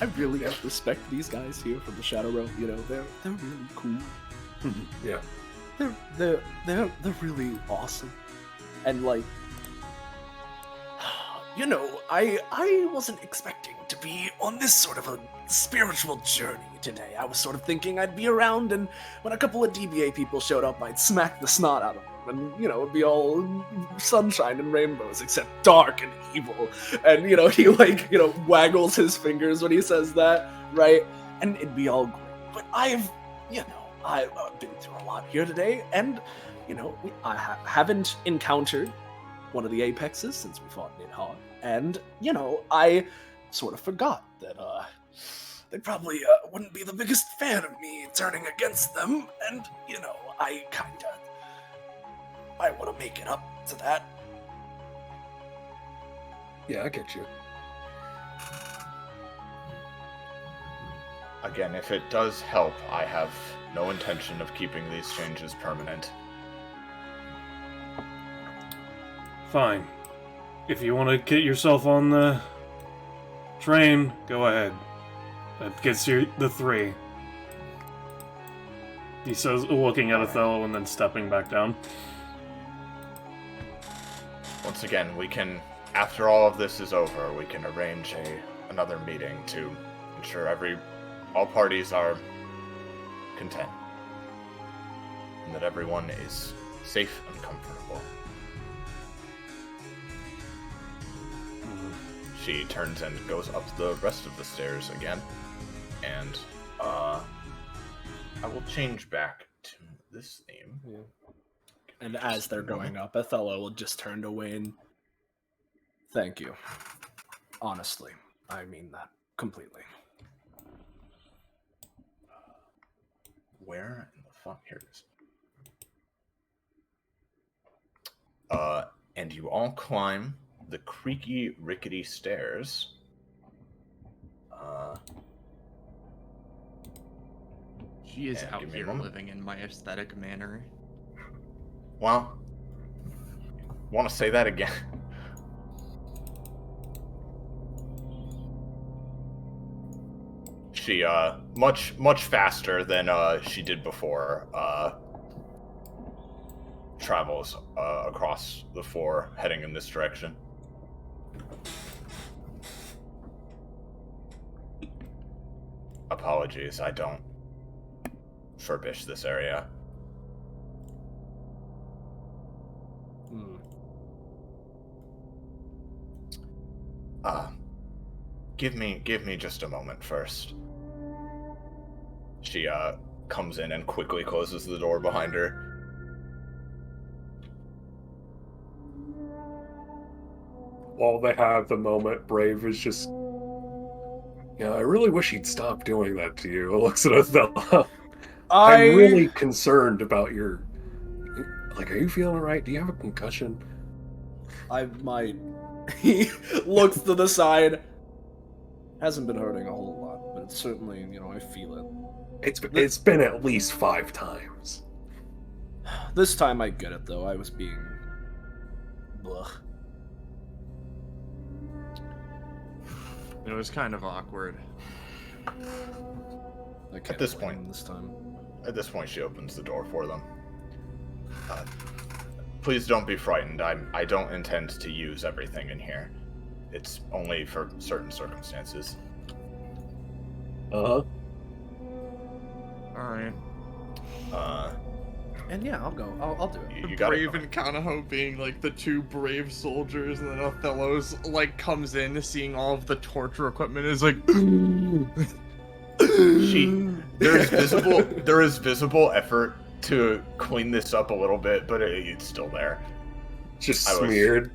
I really respect these guys here from the Shadow Realm. You know, they're really cool. Yeah. They're really awesome. And you know, I wasn't expecting to be on this sort of a spiritual journey today. I was sort of thinking I'd be around, and when a couple of DBA people showed up, I'd smack the snot out of them, and, you know, it'd be all sunshine and rainbows, except dark and evil. And, you know, he, waggles his fingers when he says that, right? And it'd be all great. But I've been through a lot here today, and, you know, I haven't encountered one of the Apexes since we fought Nidhogg, and, you know, I sort of forgot that, they probably wouldn't be the biggest fan of me turning against them, and, you know, I want to make it up to that. Yeah, I get you. Again, if it does help, I have no intention of keeping these changes permanent. Fine. If you want to get yourself on the train, go ahead. That gets you the 3. He says, looking at Othello and then stepping back down. Once again, we can, after all of this is over, we can arrange another meeting to ensure all parties are content. And that everyone is safe and comfortable. She turns and goes up the rest of the stairs again. And, I will change back to this theme. Yeah. And as they're going up, Othello will just turn to Wayne. Thank you. Honestly, I mean that completely. Where in the fuck? Here it is. And you all climb the creaky, rickety stairs. She is out here living in my aesthetic manner. Well, want to say that again? She, much faster than, she did before, travels, across the floor, heading in this direction. Apologies, I don't furbish this area. Give me just a moment first. She, comes in and quickly closes the door behind her. While they have the moment, Brave is just Yeah, I really wish he'd stop doing that to you. Looks at Othello. I'm really concerned about your... Like, are you feeling alright? Do you have a concussion? I might. He looks to the side. Hasn't been hurting a whole lot, but it's certainly, I feel it. It's been at least 5 times. This time I get it, though. I was being... Blech. It was kind of awkward. At this point, she opens the door for them. Please don't be frightened. I don't intend to use everything in here. It's only for certain circumstances. Uh-huh. Alright. And yeah, I'll go. I'll do it. You got Brave and Kanaho being like the 2 brave soldiers, and then Othello's like comes in, seeing all of the torture equipment, is like. There is visible effort to clean this up a little bit, but it's still there. Just smeared.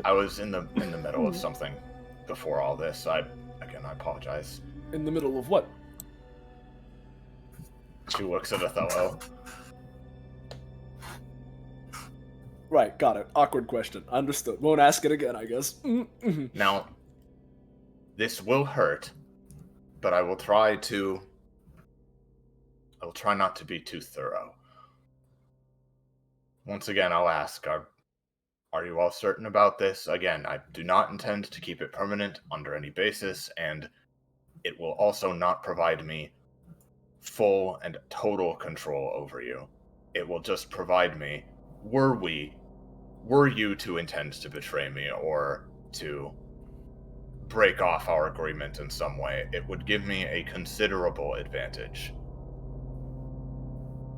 I was in the middle of something before all this. I apologize. In the middle of what? She looks at Othello. Right, got it. Awkward question. Understood. Won't ask it again, I guess. Now, this will hurt, but I will try not to be too thorough. Once again, I'll ask, are you all certain about this? Again, I do not intend to keep it permanent under any basis, and it will also not provide me full and total control over you. It will just provide me, were you to intend to betray me or to break off our agreement in some way, it would give me a considerable advantage.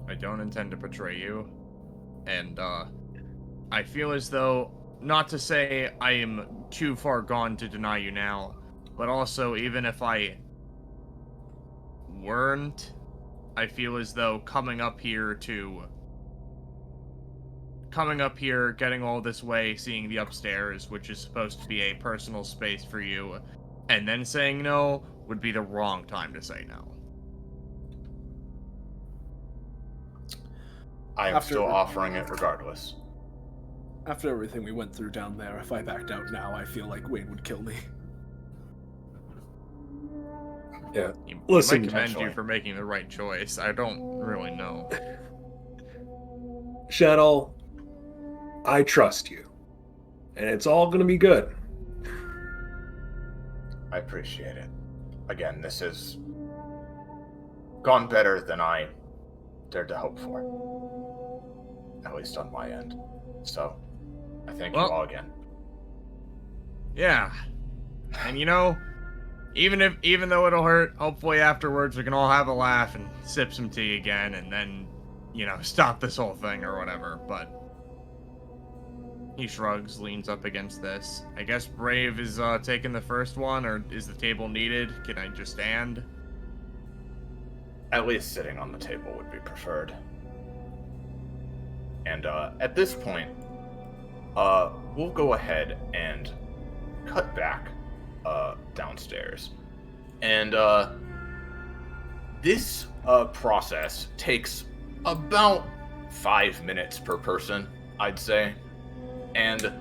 I don't intend to betray you, and I feel as though, not to say I am too far gone to deny you now, but also even if I weren't, I feel as though coming up here, getting all this way, seeing the upstairs, which is supposed to be a personal space for you, and then saying no, would be the wrong time to say no. I am still offering it regardless. After everything we went through down there, if I backed out now, I feel like Wayne would kill me. Yeah. Listen, I commend you for making the right choice. I don't really know. Shadow, I trust you. And it's all gonna be good. I appreciate it. Again, this has gone better than I dared to hope for. At least on my end. So, I thank you all again. Yeah. And even though it'll hurt, hopefully afterwards we can all have a laugh and sip some tea again and then, stop this whole thing or whatever, but he shrugs, leans up against this. I guess Brave is taking the first one, or is the table needed? Can I just stand? At least sitting on the table would be preferred. And at this point, we'll go ahead and cut back downstairs. And this process takes about 5 minutes per person, I'd say. And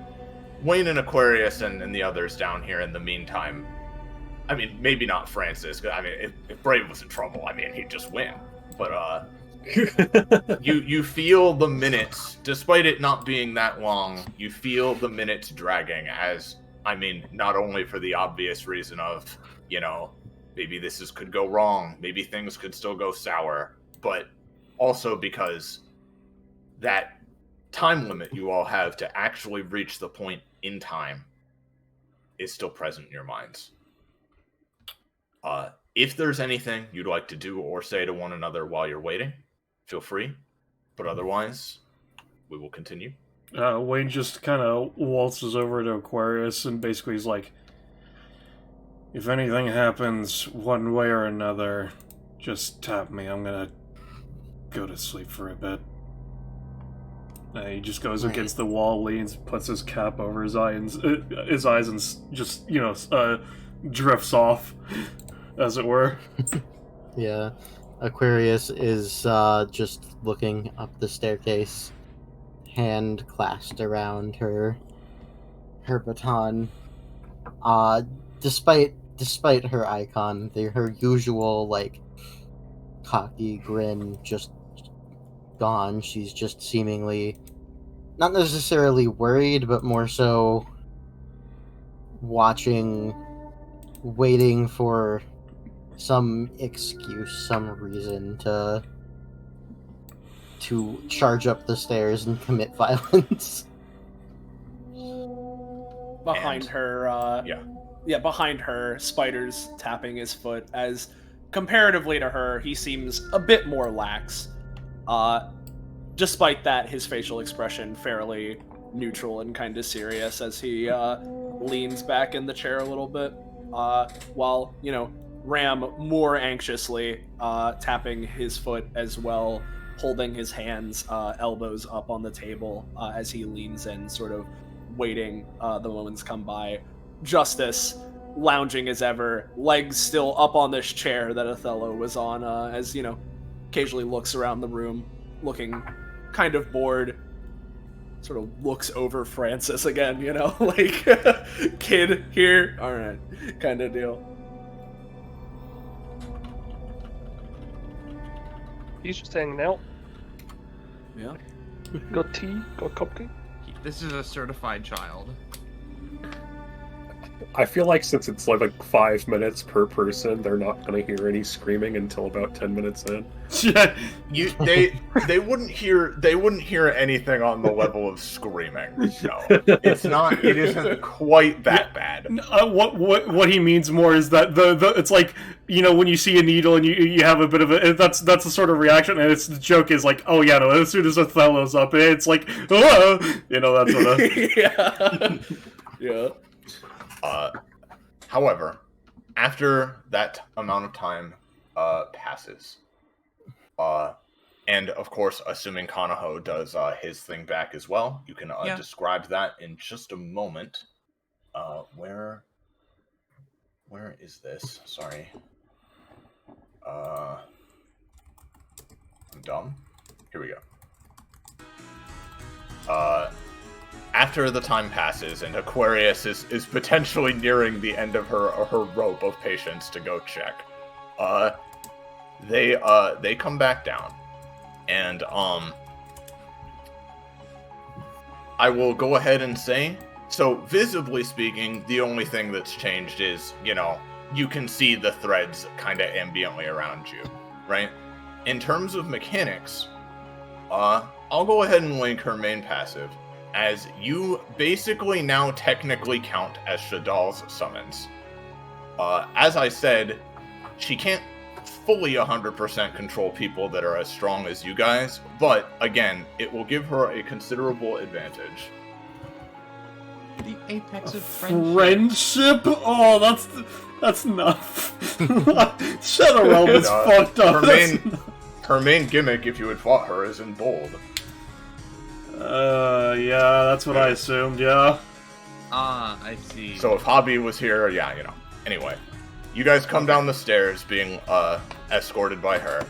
Wayne and Aquarius and the others down here in the meantime, I mean, maybe not Francis, I mean, if Brave was in trouble, I mean, he'd just win. But you feel the minutes, despite it not being that long, you feel the minutes dragging as, I mean, not only for the obvious reason of, maybe could go wrong, maybe things could still go sour, but also because that time limit you all have to actually reach the point in time is still present in your minds. If there's anything you'd like to do or say to one another while you're waiting, feel free. But otherwise, we will continue. Wayne just kind of waltzes over to Aquarius and basically is like, if anything happens one way or another, just tap me. I'm gonna go to sleep for a bit. He just goes against the wall, leans, puts his cap over his eyes, and just, drifts off, as it were. Yeah. Aquarius is just looking up the staircase, hand clasped around her baton. Despite her icon, her usual like cocky grin just gone. She's just seemingly not necessarily worried, but more so waiting for some excuse, some reason to charge up the stairs and commit violence. Behind her, behind her, Spider's tapping his foot as, comparatively to her, he seems a bit more lax. Despite that, his facial expression fairly neutral and kind of serious as he leans back in the chair a little bit, while, Ram more anxiously tapping his foot as well, holding his hands, elbows up on the table as he leans in, sort of waiting the moments come by. Justice, lounging as ever, legs still up on this chair that Othello was on, as, occasionally looks around the room, looking kind of bored, sort of looks over Francis again, like, kid here, alright, kind of deal. He's just hanging out. Yeah. Got tea? Got cupcake? This is a certified child. I feel like since it's like 5 minutes per person, they're not going to hear any screaming until about 10 minutes in. They wouldn't hear anything on the level of screaming. No, it isn't quite that bad. What he means more is that the it's like, when you see a needle and you have a bit of a, that's the sort of reaction, and the joke is like, oh yeah, no, as soon as Othello's up, it's like, oh, that sort of yeah. However, after that amount of time passes, and of course, assuming Kanaho does his thing back as well, you can describe that in just a moment. Where is this? Sorry. I'm dumb. Here we go. After the time passes and Aquarius is potentially nearing the end of her rope of patience to go check, they come back down, and I will go ahead and say, so visibly speaking, the only thing that's changed is, you can see the threads kind of ambiently around you, right? In terms of mechanics, I'll go ahead and link her main passive, as you basically now technically count as Shadal's summons. As I said, she can't fully 100% control people that are as strong as you guys, but again, it will give her a considerable advantage. The apex of friendship? Oh, that's nuts. Shadow Realm is fucked up. Her main gimmick, if you had fought her, is in bold. Yeah, that's what I assumed, yeah. I see. So if Hobby was here, Anyway, you guys come down the stairs being escorted by her.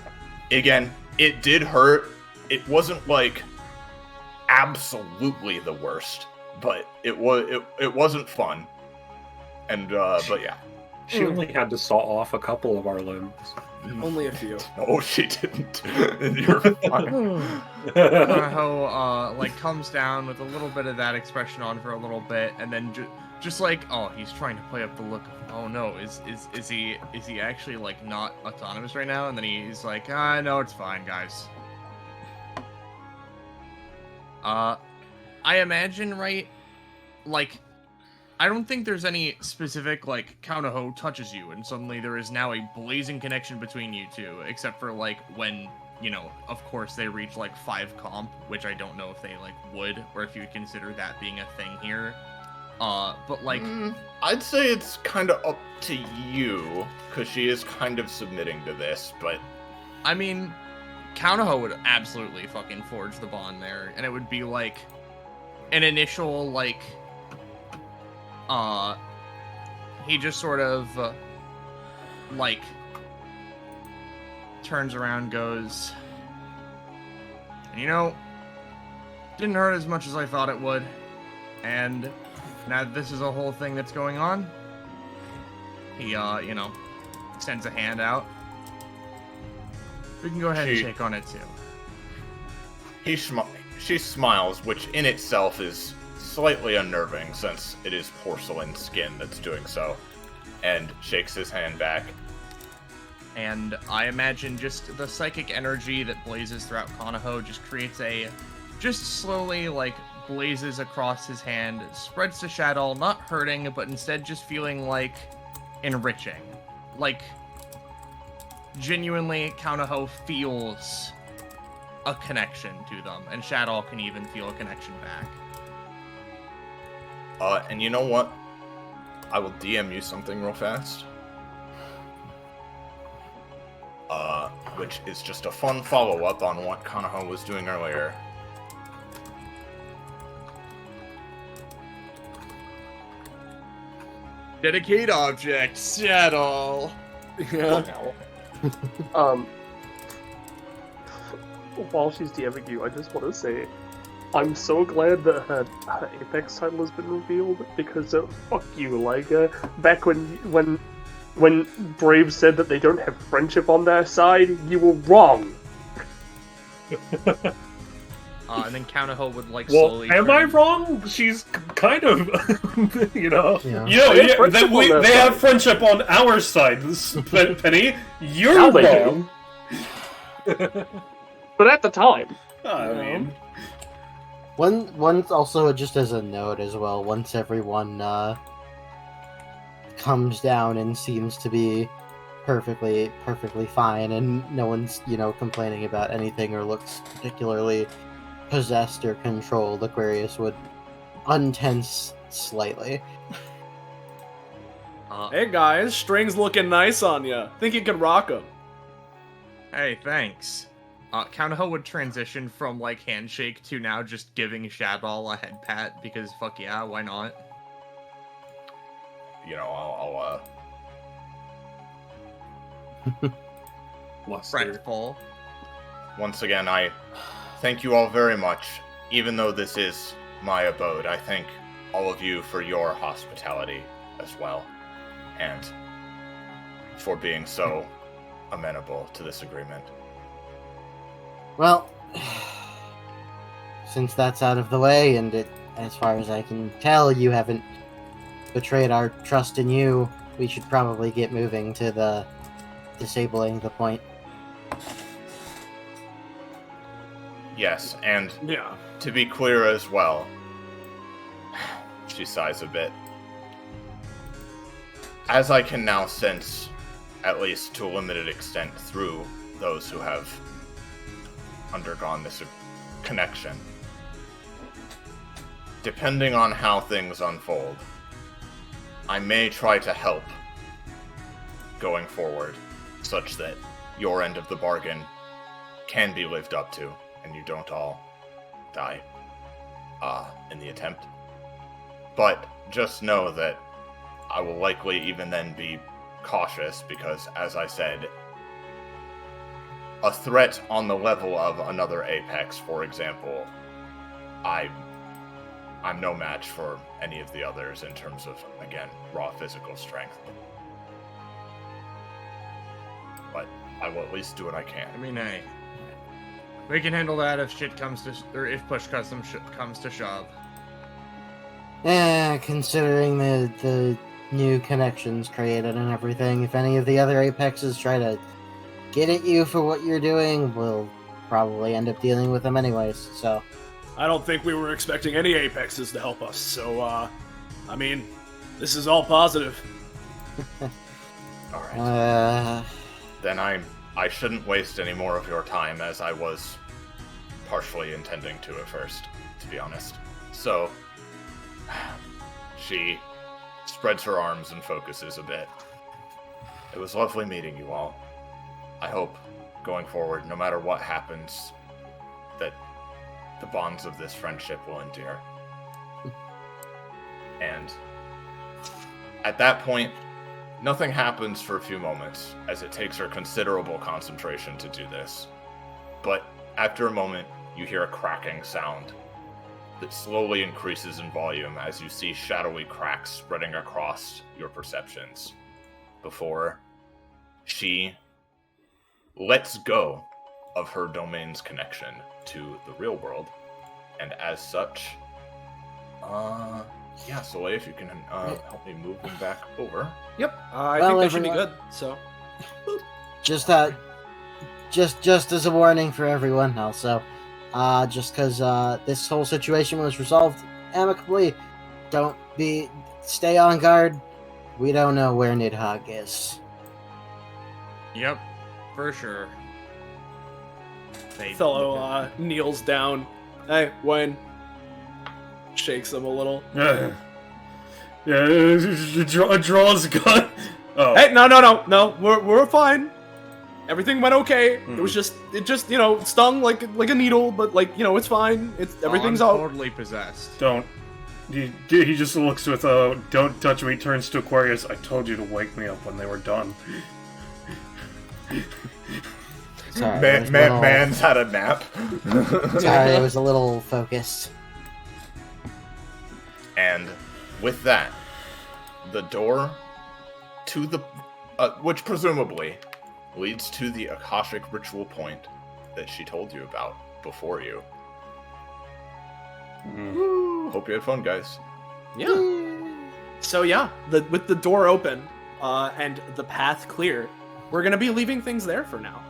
Again, it did hurt. It wasn't like absolutely the worst, but it wasn't fun. And but yeah. She only had to saw off a couple of our limbs. Only a few. No, she didn't. You're fine. Kanaho comes down with a little bit of that expression on for a little bit, and then just like, oh, he's trying to play up the look of, oh no, is he actually like not autonomous right now? And then he's like, no, it's fine, guys. I imagine, right, like, I don't think there's any specific, like, Kanaho touches you, and suddenly there is now a blazing connection between you two, except for, like, when, of course they reach, like, 5 comp, which I don't know if they, like, would, or if you would consider that being a thing here. But, like... I'd say it's kind of up to you, because she is kind of submitting to this, but... I mean, Kanaho would absolutely fucking forge the bond there, and it would be, like, an initial, like... he just sort of, like, turns around, goes, you know, didn't hurt as much as I thought it would, and now that this is a whole thing that's going on, he, you know, extends a hand out. We can go ahead and shake on it, too. She smiles, which in itself is slightly unnerving, since it is porcelain skin that's doing so, and shakes his hand back. And I imagine just the psychic energy that blazes throughout Kanaho just creates just slowly, like, blazes across his hand, spreads to Shadow, not hurting, but instead just feeling, like, enriching. Like, genuinely, Kanaho feels a connection to them, and Shadow can even feel a connection back. And you know what? I will DM you something real fast. Which is just a fun follow-up on what Kanaho was doing earlier. Dedicate object, Shadow. Yeah. While she's DMing you, I just want to say, I'm so glad that her Apex title has been revealed, because fuck you, like, back when Brave said that they don't have friendship on their side, you were wrong. And then Kanaho would, like, Well, slowly am I wrong? She's kind of, you know. They have friendship on our side, Penny. You're wrong. But at the time. I mean... Once also, just as a note as well, once everyone comes down and seems to be perfectly fine, and no one's, complaining about anything or looks particularly possessed or controlled, Aquarius would untense slightly. Hey guys, string's looking nice on ya. Think you can rock them. Hey, thanks. Kanaho would transition from, like, handshake to now just giving Shadow a head pat, because fuck yeah, why not? I'll Fretful. Once again, I thank you all very much. Even though this is my abode, I thank all of you for your hospitality as well, and for being so amenable to this agreement. Well, since that's out of the way, and as far as I can tell, you haven't betrayed our trust in you, we should probably get moving to the disabling the point. Yes, and to be clear as well, she sighs a bit. As I can now sense, at least to a limited extent, through those who have undergone this connection, depending on how things unfold, I may try to help going forward, such that your end of the bargain can be lived up to, and you don't all die in the attempt. But just know that I will likely even then be cautious, because, as I said, a threat on the level of another Apex, for example, I'm no match for any of the others in terms of, again, raw physical strength. But I will at least do what I can. I mean, hey, we can handle that if shit comes to, or if push comes to shove. Yeah, considering the new connections created and everything, if any of the other Apexes try to get at you for what you're doing, we'll probably end up dealing with them anyways, so... I don't think we were expecting any Apexes to help us, so, I mean, this is all positive. Alright. Then I shouldn't waste any more of your time, as I was partially intending to at first, to be honest. So, she spreads her arms and focuses a bit. It was lovely meeting you all. I hope, going forward, no matter what happens, that the bonds of this friendship will endure. And At that point, nothing happens for a few moments, as it takes her considerable concentration to do this. But after a moment, you hear a cracking sound that slowly increases in volume as you see shadowy cracks spreading across your perceptions before she lets go of her domain's connection to the real world. And as such, yeah, Soleil, if you can help me move them back over. Yep, I think that should be good, so. Just just as a warning for everyone also, just because this whole situation was resolved amicably, stay on guard. We don't know where Nidhogg is. Yep, for sure. Fellow kneels down. Hey, Wayne. Shakes him a little. Draws gun. Oh. Hey, no. We're fine. Everything went okay. It was just stung like a needle, but it's fine. Everything's I'm all totally possessed. Don't. He just looks with don't touch me, turns to Aquarius. I told you to wake me up when they were done. Sorry, man's had a nap. Sorry, it was a little focused. And with that, the door to the which presumably leads to the Akashic ritual point that she told you about before you. Hope you had fun, guys. Yeah. So yeah, with the door open and the path clear, we're gonna be leaving things there for now.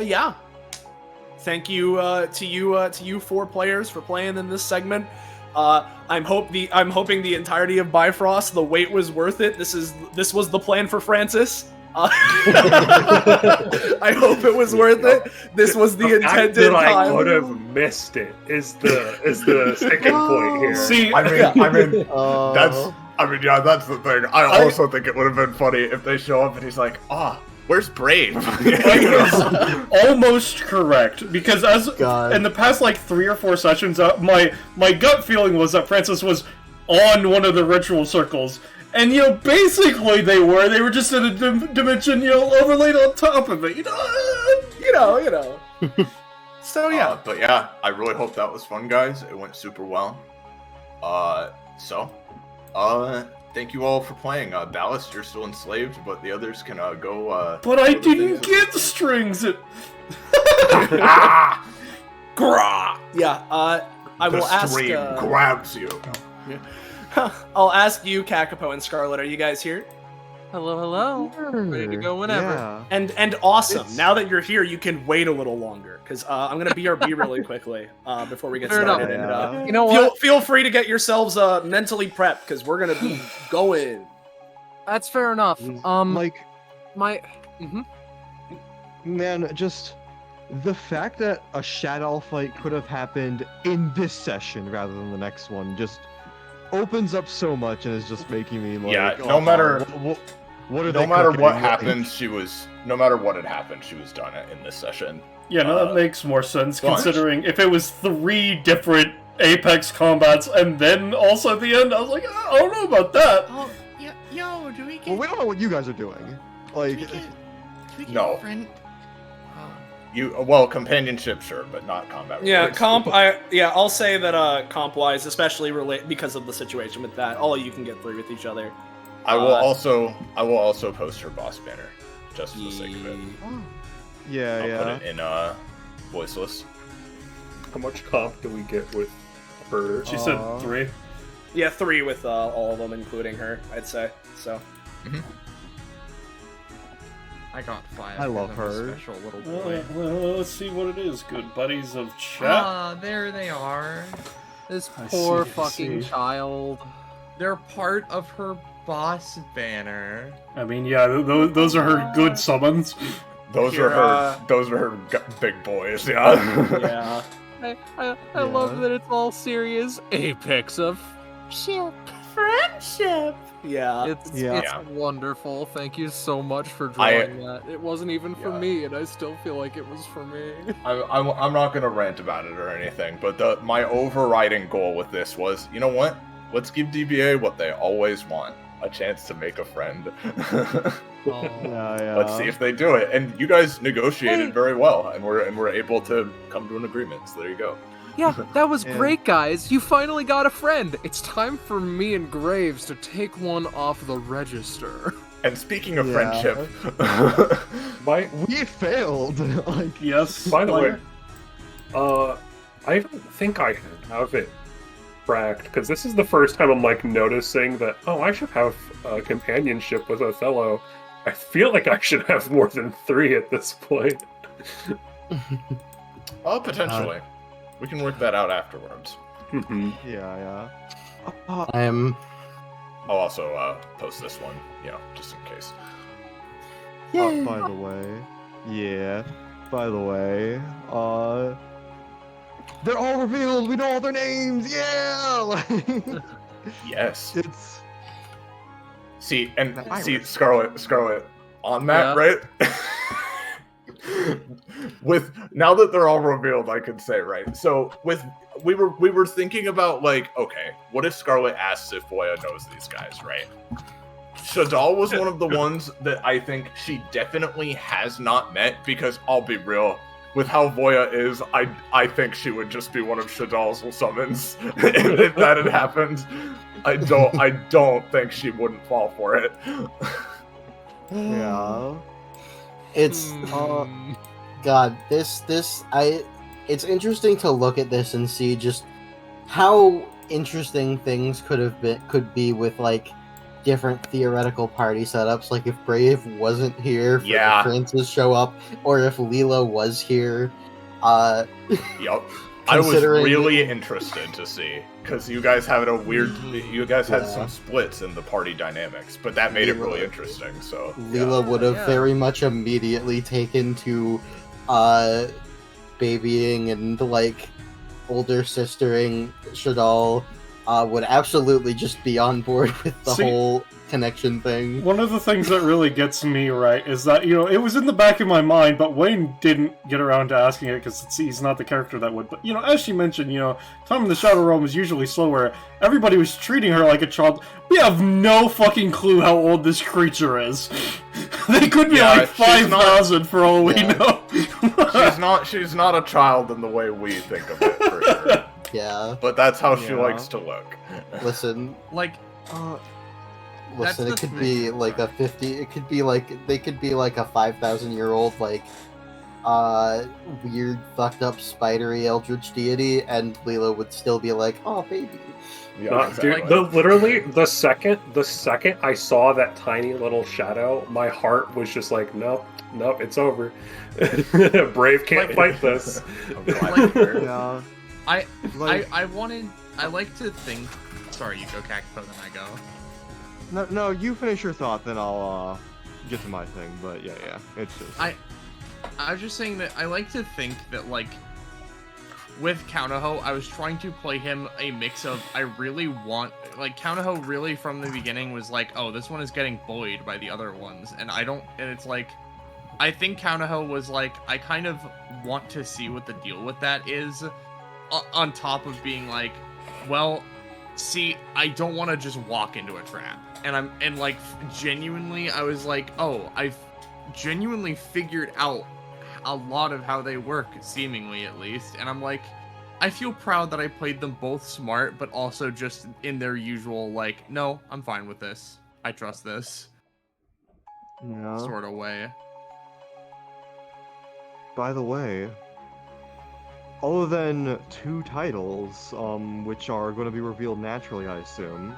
Yeah. Thank you to you 4 players for playing in this segment. I'm hoping the entirety of Bifrost, the wait was worth it. This was the plan for Francis. I hope it was worth it. This was the intended time. I would have missed it. Is the second point here? See, I mean, that's the thing. I also think it would have been funny if they show up and he's like, where's Brave? Almost correct, because in the past 3 or 4 sessions, my gut feeling was that Francis was on one of the ritual circles, and basically they were just in a dimension overlaid on top of it, So yeah, but yeah, I really hope that was fun, guys. It went super well. Thank you all for playing. Ballast, you're still enslaved, but the others can go. But I didn't get the strings. Grah. Yeah. I will ask. The stream grabs you. I'll ask you, Kakapo and Scarlet. Are you guys here? Hello. Ready to go whenever. Yeah. And awesome. Now that you're here, you can wait a little longer because I'm gonna BRB really quickly before we get started. And, you know what? Feel free to get yourselves mentally prepped because we're gonna be going. That's fair enough. Man, just the fact that a shadow fight could have happened in this session rather than the next one just opens up so much and is just making me no matter what are no matter what happened, no matter what had happened, she was done in this session. Yeah, no, that makes more sense considering if it was 3 different Apex combats and then also at the end, I was like, I don't know about that. Oh, yo, do we get? Well, we don't know what you guys are doing. No. Companionship, sure, but not combat. Yeah, I'll say that comp-wise, especially because of the situation with that, all of you can get through with each other. I will also post her boss banner, just for the sake of it. Yeah, I'll put it in voiceless. How much comp do we get with her? She said 3. Yeah, 3 with all of them, including her, I'd say. So. Mm-hmm. I got 5. I love her. Special little boy. Well, let's see what it is. Good buddies of chat. There they are. This poor fucking child. They're part of her boss banner. I mean, yeah, those are her good summons. Those are her big boys. Yeah. Yeah. I love that it's all serious. Apex of friendship. Yeah. It's wonderful. Thank you so much for drawing that. It wasn't even for me, and I still feel like it was for me. I'm not gonna rant about it or anything, but my overriding goal with this was, you know what? let's give DBA what they always want: a chance to make a friend. Let's see if they do it. And you guys negotiated very well, and we're able to come to an agreement. So there you go. Yeah, that was great, guys. You finally got a friend. It's time for me and Graves to take one off the register. And speaking of friendship, we failed. Like, yes. By the way, I don't think I have it cracked, because this is the first time I'm like noticing that, oh, I should have companionship with Othello. I feel like I should have more than 3 at this point. Potentially. We can work that out afterwards. Yeah. I'll also post this one, just in case. By the way, they're all revealed. We know all their names. Yeah. Yes. It's see Scarlet. On that, right? With now that they're all revealed, I could say, right? So we were thinking about, like, okay, what if Scarlet asks if Voya knows these guys, right? Shadal was one of the ones that I think she definitely has not met, because I'll be real, with how Voya is, I think she would just be one of Shadal's summons if that had happened. I don't think she wouldn't fall for it. Yeah. It's God, it's interesting to look at this and see just how interesting things could be with, like, different theoretical party setups. Like if Brave wasn't here for the Francis show up, or if Leela was here. Yup. I was really interested to see, because you guys had had some splits in the party dynamics, but that made it really interesting. So Leela would have very much immediately taken to babying and, like, older sistering. Shadal would absolutely just be on board with the whole connection thing. One of the things that really gets me, right, is that, it was in the back of my mind, but Wayne didn't get around to asking it because he's not the character that would. But, as she mentioned, time in the Shadow Realm is usually slower. Everybody was treating her like a child. We have no fucking clue how old this creature is. They could be like 5,000 for all we know. she's not a child in the way we think of it, for sure. Yeah. But that's how she likes to look. Listen. Like, listen, it could be like a 50, it could be like, they could be like a 5,000-year-old, like, weird, fucked up, spidery eldritch deity, and Leela would still be like, oh, baby. Yeah, exactly. Dude, literally, the second I saw that tiny little shadow, my heart was just like, nope, it's over. Brave can't fight this. Yeah. I like to think. Sorry, you go, Cacpo, then I go. No, you finish your thought, then I'll get to my thing. But yeah, it's just. I was just saying that I like to think that, like, with Kaunoho, I was trying to play him a mix of, I really want, like, Kaunoho really from the beginning was like, oh, this one is getting bullied by the other ones, and it's like, I think Kaunoho was like, I kind of want to see what the deal with that is, on top of being like, well, see, I don't want to just walk into a trap, and like, genuinely, I was like, oh, I've genuinely figured out a lot of how they work, seemingly at least, and I'm like, I feel proud that I played them both smart, but also just in their usual, like, no, I'm fine with this, I trust this, sort of way. By the way, other than 2 titles, which are going to be revealed naturally, I assume,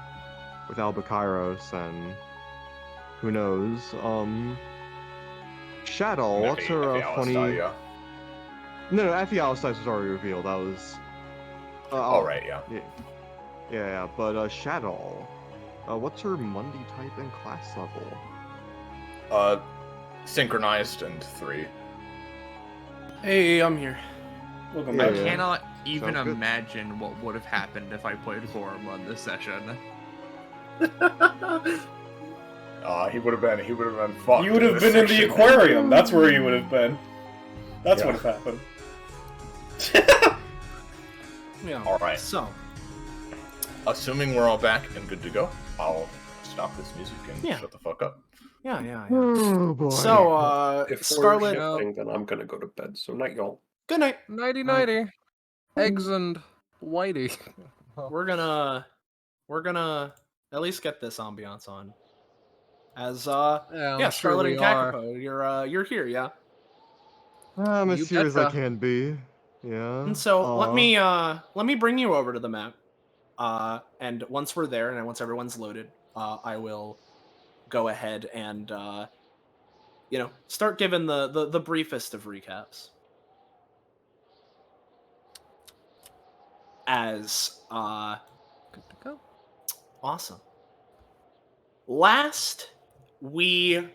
with Albakairos and who knows, Shadow, what's her funny... No, Ephialus was already revealed, that was... Alright, yeah. Yeah, but Shadow, what's her Mundi type and class level? Synchronized and 3. Hey, I'm here. Welcome I back. cannot even imagine what would have happened if I played Gorm on this session. He would have been fucked. You would have been in the aquarium. That's where you would have been. That's what would have happened. Yeah. All right. So, assuming we're all back and good to go, I'll stop this music and shut the fuck up. Yeah. Oh boy. So, If Scarlet. we're shifting, then I'm gonna go to bed. So night, y'all. Good night. Nighty. Eggs and whitey. We're gonna at least get this ambiance on. As I'm sure Scarlet we and are. Kakapo, you're here, yeah. I'm as You here as I betcha. can be. Yeah. And so let me bring you over to the map. And once we're there and once everyone's loaded, I will go ahead and start giving the briefest of recaps. As Good to go. awesome. Last we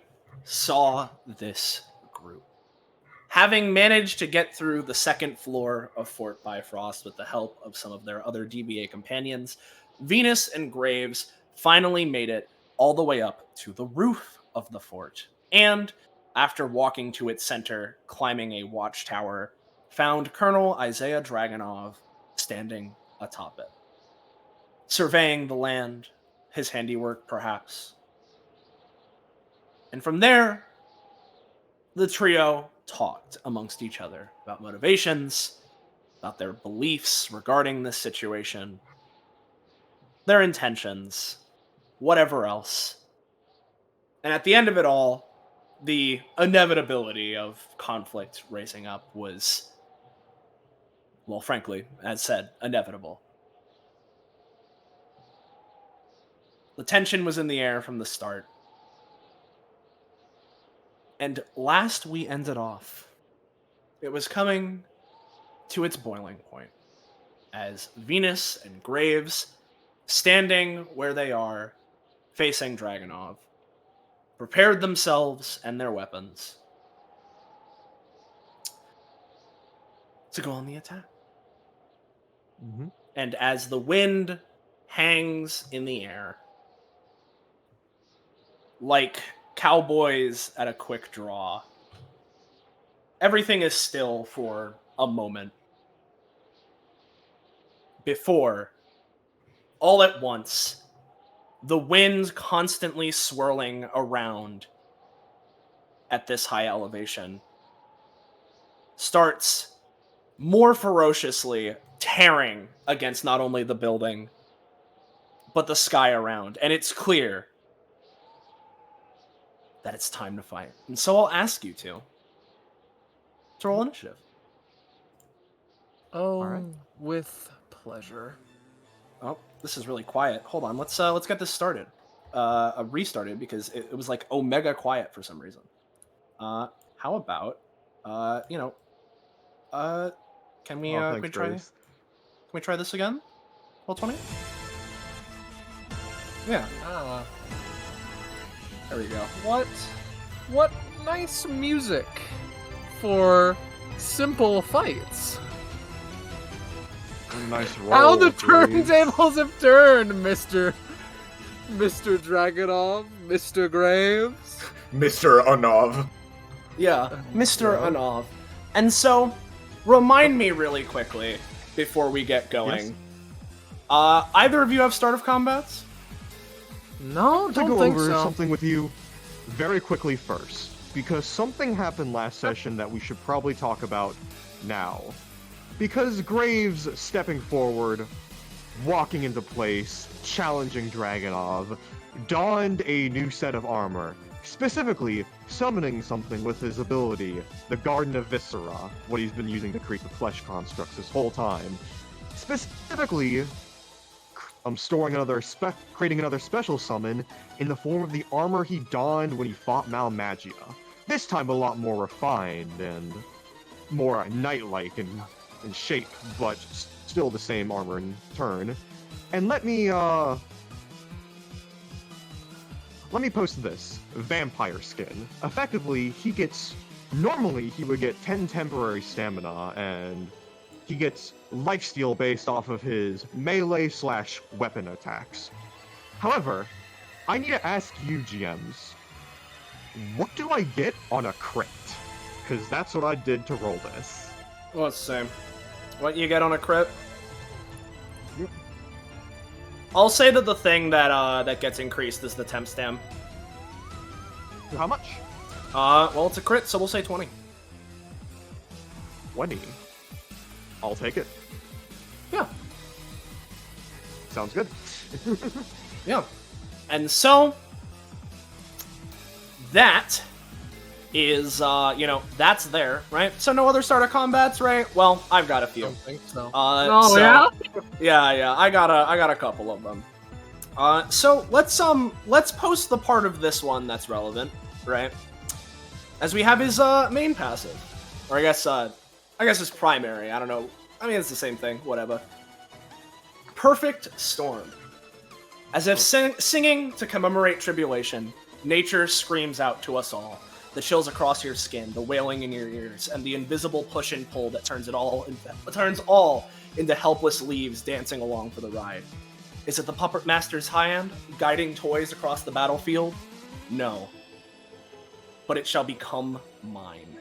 saw this group, having managed to get through the second floor of Fort Bifrost with the help of some of their other DBA companions, Venus and Graves finally made it all the way up to the roof of the fort, and after walking to its center, climbing a watchtower, found Colonel Isaiah Dragunov standing atop it, surveying the land, his handiwork perhaps. And from there, the trio talked amongst each other about motivations, about their beliefs regarding this situation, their intentions, whatever else. And at the end of it all, the inevitability of conflict raising up was, well, frankly, as said, inevitable. The tension was in the air from the start. And last we ended off, it was coming to its boiling point as Venus and Graves, standing where they are, facing Dragunov, prepared themselves and their weapons to go on the attack. Mm-hmm. And as the wind hangs in the air, like cowboys at a quick draw, everything is still for a moment before, all at once, the wind constantly swirling around at this high elevation starts more ferociously tearing against not only the building, but the sky around. And it's clear that it's time to fight. And so I'll ask you to roll initiative. Oh, right. with pleasure. Oh, this is really quiet. Hold on, let's get this started. Restarted because it was like omega quiet for some reason. How about can we Thanks, try? Graves. Can we try this again? Roll 20. Yeah. There we go. What nice music for simple fights. A nice roll. How the Graves. turntables have turned, Mr. Dragunov, Mr. Graves. Mr. Anov. Yeah, Mr. Anov. And so, remind me really quickly before we get going. Yes. Either of you have start of combats? No, To don't go think over so. something with you very quickly first, because something happened last session that we should probably talk about now. Because Graves stepping forward, walking into place, challenging Dragunov, donned a new set of armor, specifically summoning something with his ability, the Garden of Viscera, what he's been using to create the flesh constructs this whole time. Specifically, creating another special summon in the form of the armor he donned when he fought Malmagia. This time a lot more refined and more knight-like in shape, but still the same armor in turn. And let me post this. Vampire skin. Effectively, normally he would get 10 temporary stamina, and he gets lifesteal based off of his melee/weapon attacks. However, I need to ask you, GMs, what do I get on a crit? Because that's what I did to roll this. Well, it's the same. What you get on a crit? I'll say that the thing that gets increased is the temp stam. How much? Well, it's a crit, so we'll say 20. 20. I'll take it. Yeah. Sounds good. Yeah. And so that is, that's there, right? So no other starter combats, right? Well, I've got a few. I don't think so. Yeah? Yeah, I got a couple of them. So let's post the part of this one that's relevant, right? As we have his main passive, or I guess his primary. I don't know. I mean, it's the same thing. Whatever. Perfect Storm. As if singing to commemorate tribulation, nature screams out to us all. The chills across your skin, the wailing in your ears, and the invisible push and pull that turns all into helpless leaves dancing along for the ride. Is it the puppet master's hand guiding toys across the battlefield? No. But it shall become mine.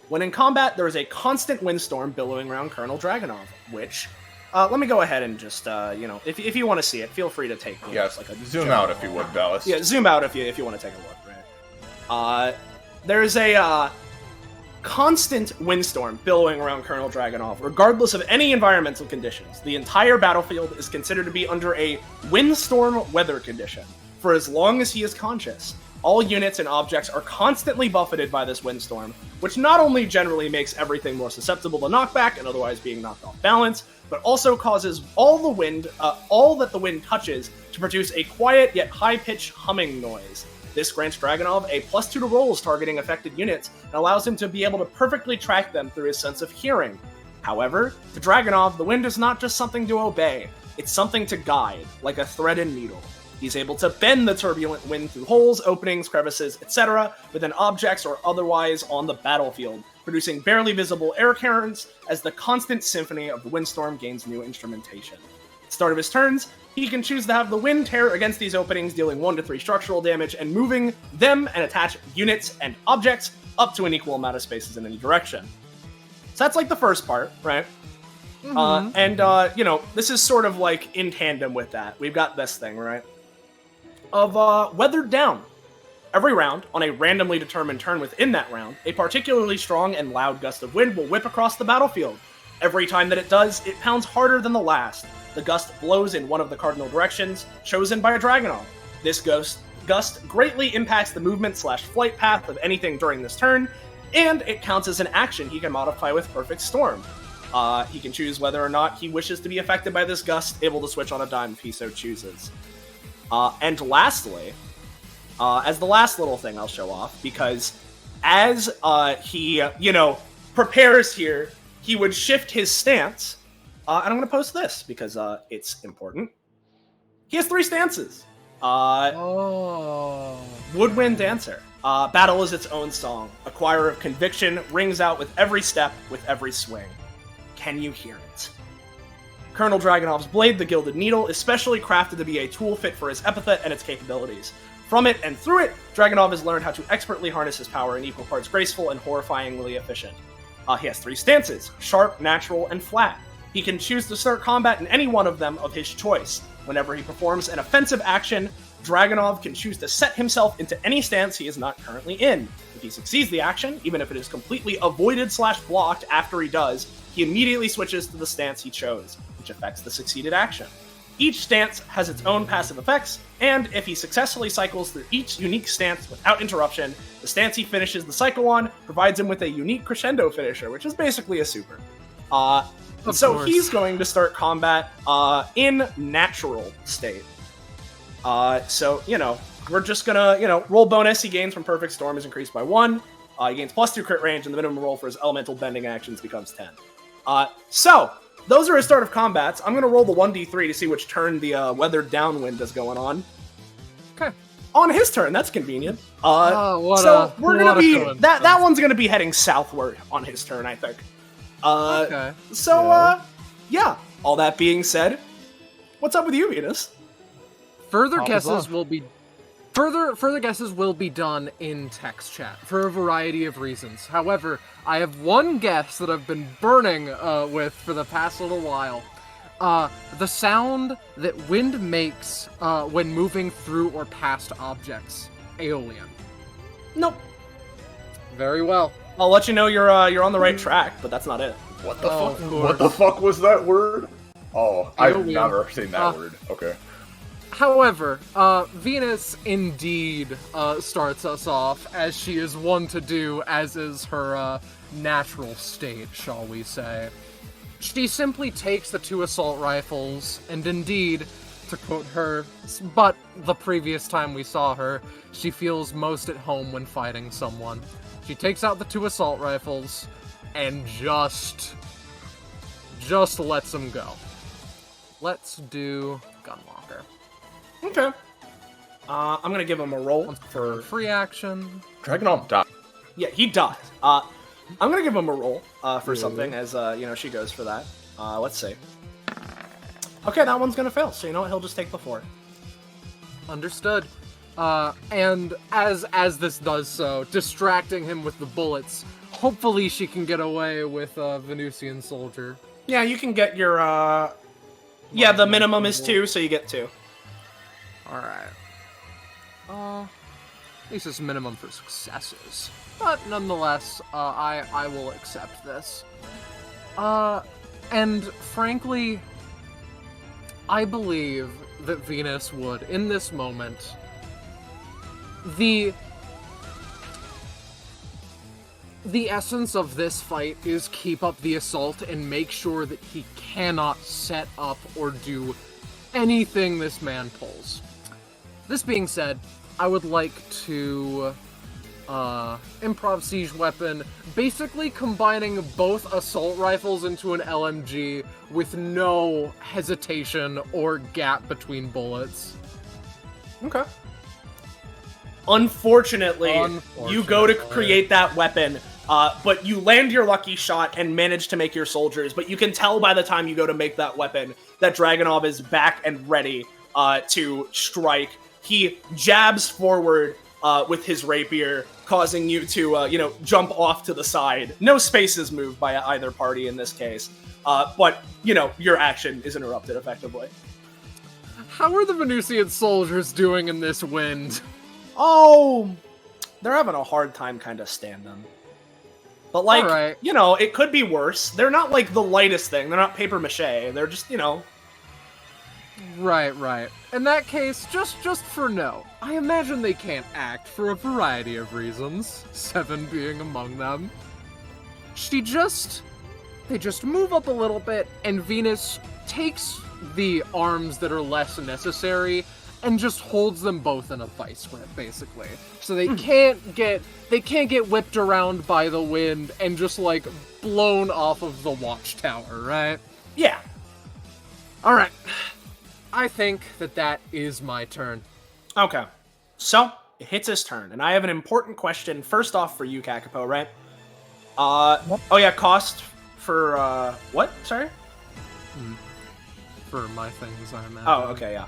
When in combat, there is a constant windstorm billowing around Colonel Dragunov, which, let me go ahead and just, if you want to see it, feel free to take one. Yes, like a zoom out if you would, Dallas. Yeah, zoom out if you want to take a look, right? There's a constant windstorm billowing around Colonel Dragunov, regardless of any environmental conditions. The entire battlefield is considered to be under a windstorm weather condition for as long as he is conscious. All units and objects are constantly buffeted by this windstorm, which not only generally makes everything more susceptible to knockback and otherwise being knocked off balance, but also causes all that the wind touches to produce a quiet yet high-pitched humming noise. This grants Dragunov a +2 to rolls targeting affected units and allows him to be able to perfectly track them through his sense of hearing. However, to Dragunov, the wind is not just something to obey, it's something to guide, like a thread and needle. He's able to bend the turbulent wind through holes, openings, crevices, etc. within objects or otherwise on the battlefield, producing barely visible air currents as the constant symphony of the windstorm gains new instrumentation. At the start of his turns, he can choose to have the wind tear against these openings, dealing 1 to 3 structural damage and moving them and attach units and objects up to an equal amount of spaces in any direction. So that's like the first part, right? Mm-hmm. This is sort of like in tandem with that. We've got this thing, right? Of Weathered Down. Every round, on a randomly determined turn within that round, a particularly strong and loud gust of wind will whip across the battlefield. Every time that it does, it pounds harder than the last. The gust blows in one of the cardinal directions, chosen by a Dragunov. This gust greatly impacts the movement/flight path of anything during this turn, and it counts as an action he can modify with Perfect Storm. He can choose whether or not he wishes to be affected by this gust, able to switch on a dime if he so chooses. And lastly, as the last little thing I'll show off, because as he, prepares here, he would shift his stance, and I'm going to post this because it's important. He has 3 stances. Woodwind Dancer. Battle is its own song. A choir of conviction rings out with every step, with every swing. Can you hear it? Colonel Dragunov's blade, the Gilded Needle, is specially crafted to be a tool fit for his epithet and its capabilities. From it and through it, Dragunov has learned how to expertly harness his power in equal parts graceful and horrifyingly efficient. He has 3 stances, sharp, natural, and flat. He can choose to start combat in any one of them of his choice. Whenever he performs an offensive action, Dragunov can choose to set himself into any stance he is not currently in. If he succeeds the action, even if it is completely avoided/blocked after he does, he immediately switches to the stance he chose, which affects the succeeded action. Each stance has its own passive effects, and if he successfully cycles through each unique stance without interruption, the stance he finishes the cycle on provides him with a unique crescendo finisher, which is basically a super. So he's going to start combat in natural state. We're just gonna, roll bonus he gains from Perfect Storm is increased by 1. He gains +2 crit range, and the minimum roll for his elemental bending actions becomes 10. So those are his start of combats. I'm gonna roll the 1d3 to see which turn the Weathered Downwind is going on. Okay. On his turn, that's convenient. That one's gonna be heading southward on his turn, I think. Okay. Yeah. All that being said, what's up with you, Venus? Further guesses will be done in text chat for a variety of reasons. However, I have one guess that I've been burning with for the past little while. the sound that wind makes when moving through or past objects. Aeolian. Nope. Very well. I'll let you know you're on the right track, but that's not it. What the fuck? What the fuck was that word? Oh, I've never seen that word. Okay. However, Venus indeed starts us off, as she is one to do, as is her natural state, shall we say. She simply takes the 2 assault rifles, and indeed, to quote her, but the previous time we saw her, she feels most at home when fighting someone. She takes out the 2 assault rifles, and just lets them go. Let's do Gunwalker. Okay. I'm gonna give him a roll for free action. Dragonarm died. Yeah, he died. I'm gonna give him a roll for something as she goes for that. Let's see. Okay, that one's gonna fail. So you know what? He'll just take the 4. Understood. And as this does so, distracting him with the bullets, hopefully she can get away with a Venusian soldier. Yeah, you can get your yeah, the minimum is 2, so you get 2. Alright. At least it's minimum for successes. But nonetheless, I will accept this. And frankly, I believe that Venus would, in this moment, the essence of this fight is keep up the assault and make sure that he cannot set up or do anything this man pulls. This being said, I would like to improv siege weapon, basically combining both assault rifles into an LMG with no hesitation or gap between bullets. Okay. Unfortunately, you go to create that weapon, but you land your lucky shot and manage to make your soldiers, but you can tell by the time you go to make that weapon that Dragunov is back and ready to strike. He jabs forward with his rapier, causing you to, jump off to the side. No space is moved by either party in this case, but, your action is interrupted effectively. How are the Venusian soldiers doing in this wind? Oh, they're having a hard time kind of standing. But, like, it could be worse. They're not, like, the lightest thing. They're not paper mache. They're just, Right. In that case, just for no. I imagine they can't act for a variety of reasons, 7 being among them. They just move up a little bit, and Venus takes the arms that are less necessary and just holds them both in a vice grip, basically. So they can't get whipped around by the wind and just, like, blown off of the watchtower, right? Yeah. Alright. I think that is my turn. Okay. So, it hits his turn, and I have an important question first off for you, Kakapo, right? Cost for, what? Sorry? For my things, I imagine. Oh, okay, yeah.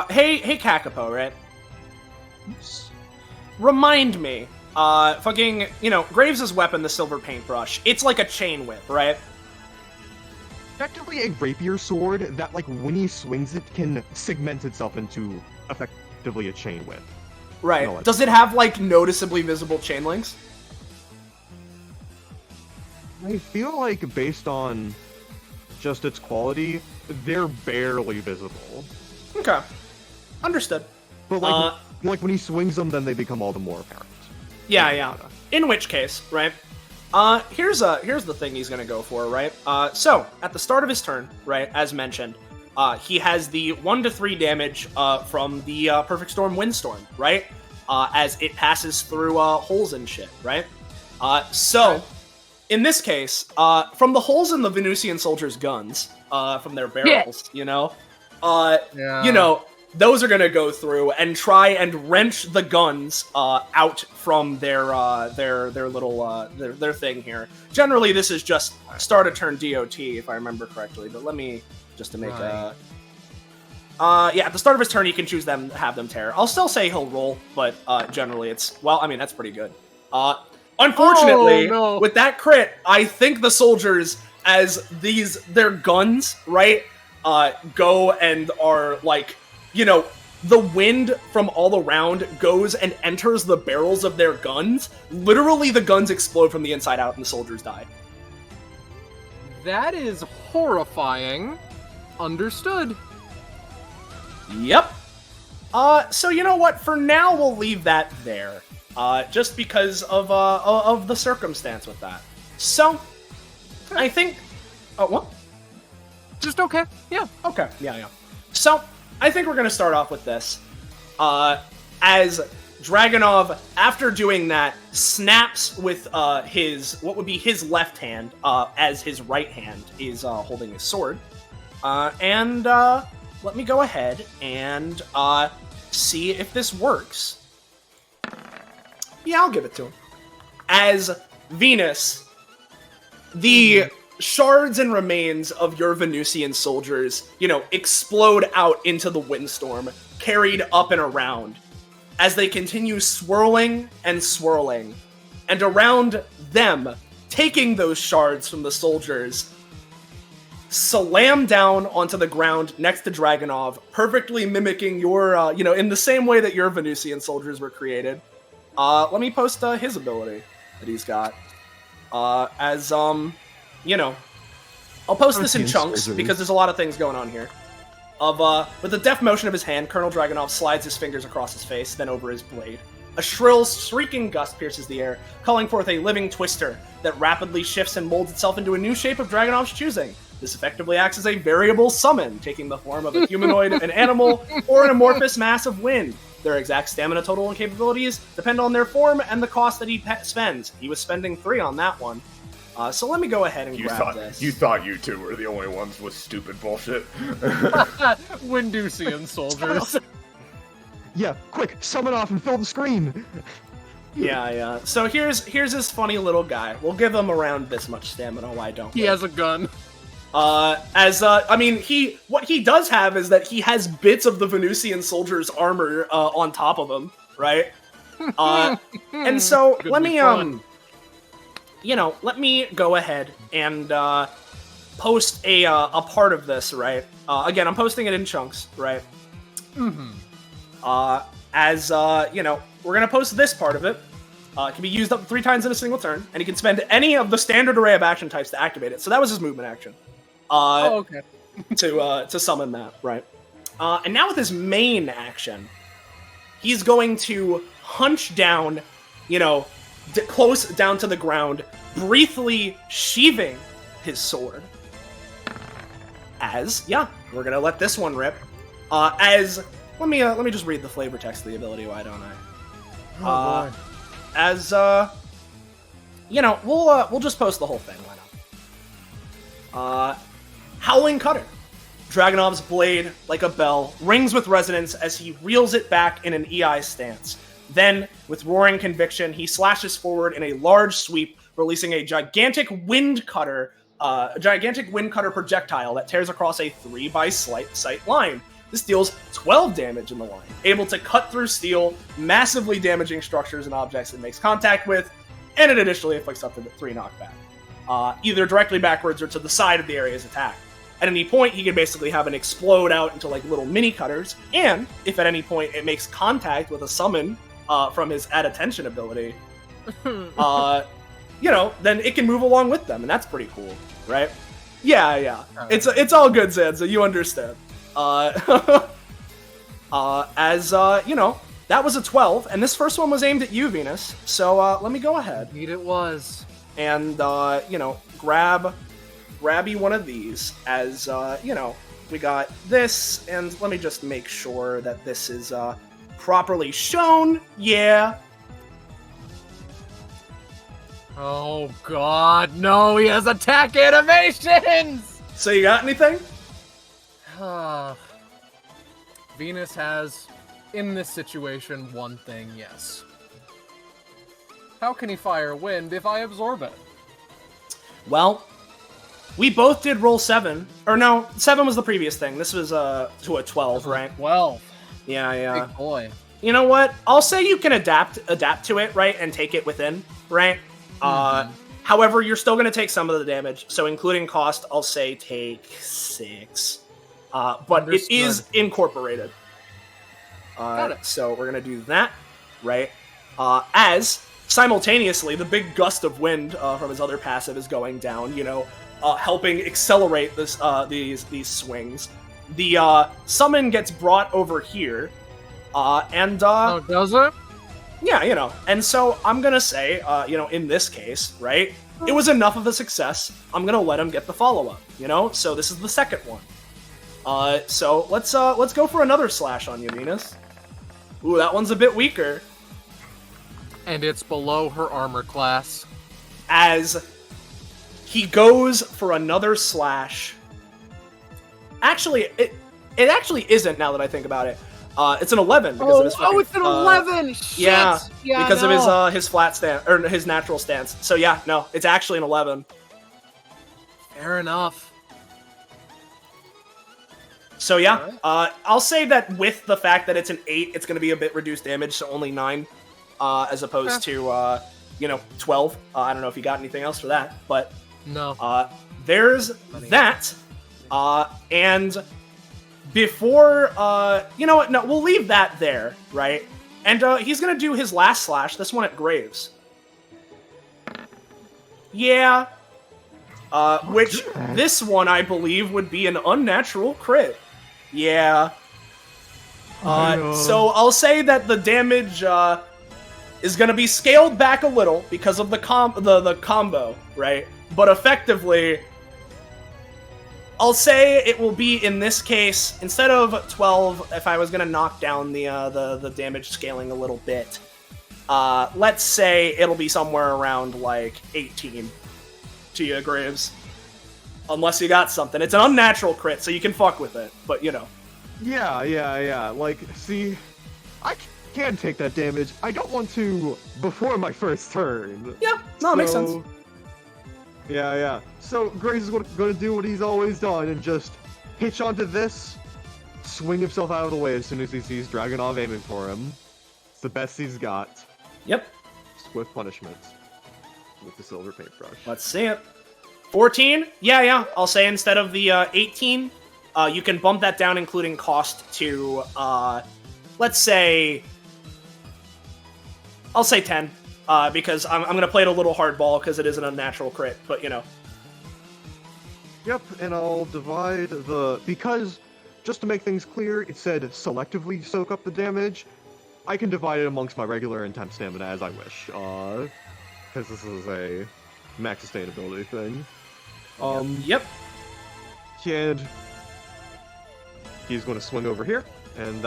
Hey, Kakapo, right? Remind me, Graves' weapon, the silver paintbrush, it's like a chain whip, right? Effectively a rapier sword that, like, when he swings it, can segment itself into, effectively, a chain whip. Right. Does it have, like, noticeably visible chain links? I feel like, based on just its quality, they're barely visible. Okay. Understood. But, like when he swings them, then they become all the more apparent. Yeah. In which case, right, here's the thing he's gonna go for, right? So, at the start of his turn, right, as mentioned, he has the 1 to 3 damage from the Perfect Storm Windstorm, right? As it passes through holes and shit, right? So, in this case, from the holes in the Venusian soldiers' guns, from their barrels, those are gonna go through and try and wrench the guns out from their little their thing here. Generally, this is just start a turn DOT, if I remember correctly. But let me just to make at the start of his turn, he can choose them, have them tear. I'll still say he'll roll, but generally it's that's pretty good. Unfortunately, with that crit, I think the soldiers, as their guns, right, go and are like, you know, the wind from all around goes and enters the barrels of their guns. Literally, the guns explode from the inside out and the soldiers die. That is horrifying. Understood. Yep. So you know what? For now, we'll leave that there. Just because of the circumstance with that. So, I think... Oh, what? Just okay. Yeah. Okay. Yeah. So, I think we're going to start off with this. As Dragunov, after doing that, snaps with what would be his left hand, as his right hand is holding his sword. And let me go ahead and see if this works. Yeah, I'll give it to him. As Venus, the shards and remains of your Venusian soldiers, you know, explode out into the windstorm, carried up and around, as they continue swirling and swirling. And around them, taking those shards from the soldiers, slam down onto the ground next to Dragunov, perfectly mimicking your, you know, in the same way that your Venusian soldiers were created. Let me post his ability that he's got. You know, I'll post this in chunks because there's a lot of things going on here. With the deft motion of his hand, Colonel Dragunov slides his fingers across his face, then over his blade. A shrill, shrieking gust pierces the air, calling forth a living twister that rapidly shifts and molds itself into a new shape of Dragunov's choosing. This effectively acts as a variable summon, taking the form of a humanoid, an animal, or an amorphous mass of wind. Their exact stamina total and capabilities depend on their form and the cost that he spends. He was spending 3 on that one. So let me go ahead and grab this. You thought you two were the only ones with stupid bullshit. Windusian soldiers. Yeah, quick, summon off and fill the screen. Yeah. So here's this funny little guy. We'll give him around this much stamina. Why don't we? He has a gun. I mean, what he does have is that he has bits of the Venusian soldier's armor, on top of him, right? And so, let me, you know, let me go ahead and, post a part of this, right? Again, I'm posting it in chunks, right? Mm-hmm. You know, we're gonna post this part of it. It can be used up to 3 times in a single turn, and he can spend any of the standard array of action types to activate it. So that was his movement action. Okay. to summon that, right? And now with his main action, he's going to hunch down, you know, close down to the ground, briefly sheathing his sword. We're gonna let this one rip. Let me just read the flavor text of the ability. Why don't I? Oh boy. You know, we'll just post the whole thing. Why not? Howling Cutter. Dragunov's blade, like a bell, rings with resonance as he reels it back in an EI stance. Then, with roaring conviction, he slashes forward in a large sweep, releasing a gigantic wind cutter projectile that tears across a 3 by sight line. This deals 12 damage in the line, able to cut through steel, massively damaging structures and objects it makes contact with, and it additionally inflicts up to 3 knockback, either directly backwards or to the side of the area's attack. At any point, he can basically have it explode out into like little mini cutters, and if at any point it makes contact with a summon from his Add Attention ability, you know, then it can move along with them, and that's pretty cool, right? Yeah. It's all good, Zanza. You understand. You know, that was a 12, and this first one was aimed at you, Venus. So let me go ahead. Indeed, it was. And you know, grab you one of these. As you know, we got this, and let me just make sure that this is properly shown. Yeah. Oh god, no, he has attack animations! So you got anything? Venus has, in this situation, one thing, yes. How can he fire wind if I absorb it? Well, we both did roll 7. Or no, 7 was the previous thing. This was to a 12, right? 12. Yeah. Big boy. You know what? I'll say you can adapt to it, right? And take it within, right? However, you're still going to take some of the damage. So including cost, I'll say take 6. but it is incorporated. Got it. So we're gonna do that, right? As simultaneously the big gust of wind from his other passive is going down, helping accelerate these swings. The summon gets brought over here, and does it? Yeah, and so I'm gonna say, in this case, right, it was enough of a success. I'm gonna let him get the follow-up, So this is the second one. So let's go for another slash on you, Venus. Ooh, that one's a bit weaker. And it's below her armor class. As he goes for another slash. Actually, it actually isn't. Now that I think about it, it's an 11 because of his. It's an 11. Shit. Yeah, because of his flat stance or his natural stance. So yeah, no, it's actually an 11. Fair enough. So yeah, I'll say that with the fact that it's an 8, it's going to be a bit reduced damage, so only 9, as opposed to 12. I don't know if you got anything else for that, but no. There's that, and before you know what? No, we'll leave that there, right? And he's going to do his last slash. This one at Graves. Yeah. Which this one I believe would be an unnatural crit. Yeah. So I'll say that the damage is going to be scaled back a little because of the combo, right? But effectively, I'll say it will be in this case instead of 12. If I was going to knock down the damage scaling a little bit, let's say it'll be somewhere around like 18 to you, Graves. Unless you got something. It's an unnatural crit, so you can fuck with it, but Yeah. Like, see, I can take that damage. I don't want to before my first turn. Yeah, no, it makes sense. Yeah. So Graves is going to do what he's always done and just hitch onto this, swing himself out of the way as soon as he sees Dragunov aiming for him. It's the best he's got. Yep. Swift punishment with the silver paintbrush. Let's see it. 14? Yeah. I'll say instead of the 18, you can bump that down, including cost, to, let's say... I'll say 10, because I'm going to play it a little hardball, because it is an unnatural crit, but, Yep, and I'll divide because, just to make things clear, it said selectively soak up the damage. I can divide it amongst my regular and temp stamina as I wish, because this is a max sustainability thing. Yep. And he's going to swing over here, and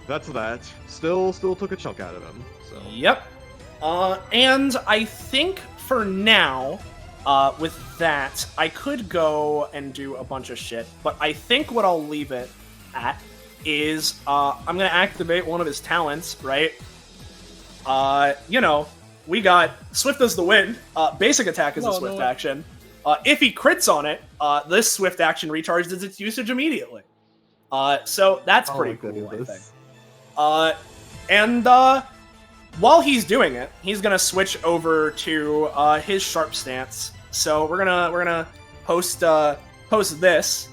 that's that. Still took a chunk out of him. So. Yep. And I think for now, with that, I could go and do a bunch of shit, but I think what I'll leave it at is, I'm gonna activate one of his talents, right? We got Swift as the Wind, basic attack is a swift action. If he crits on it, this swift action recharges its usage immediately. So that's pretty cool, I think. And while he's doing it, he's gonna switch over to his sharp stance. So we're gonna post this.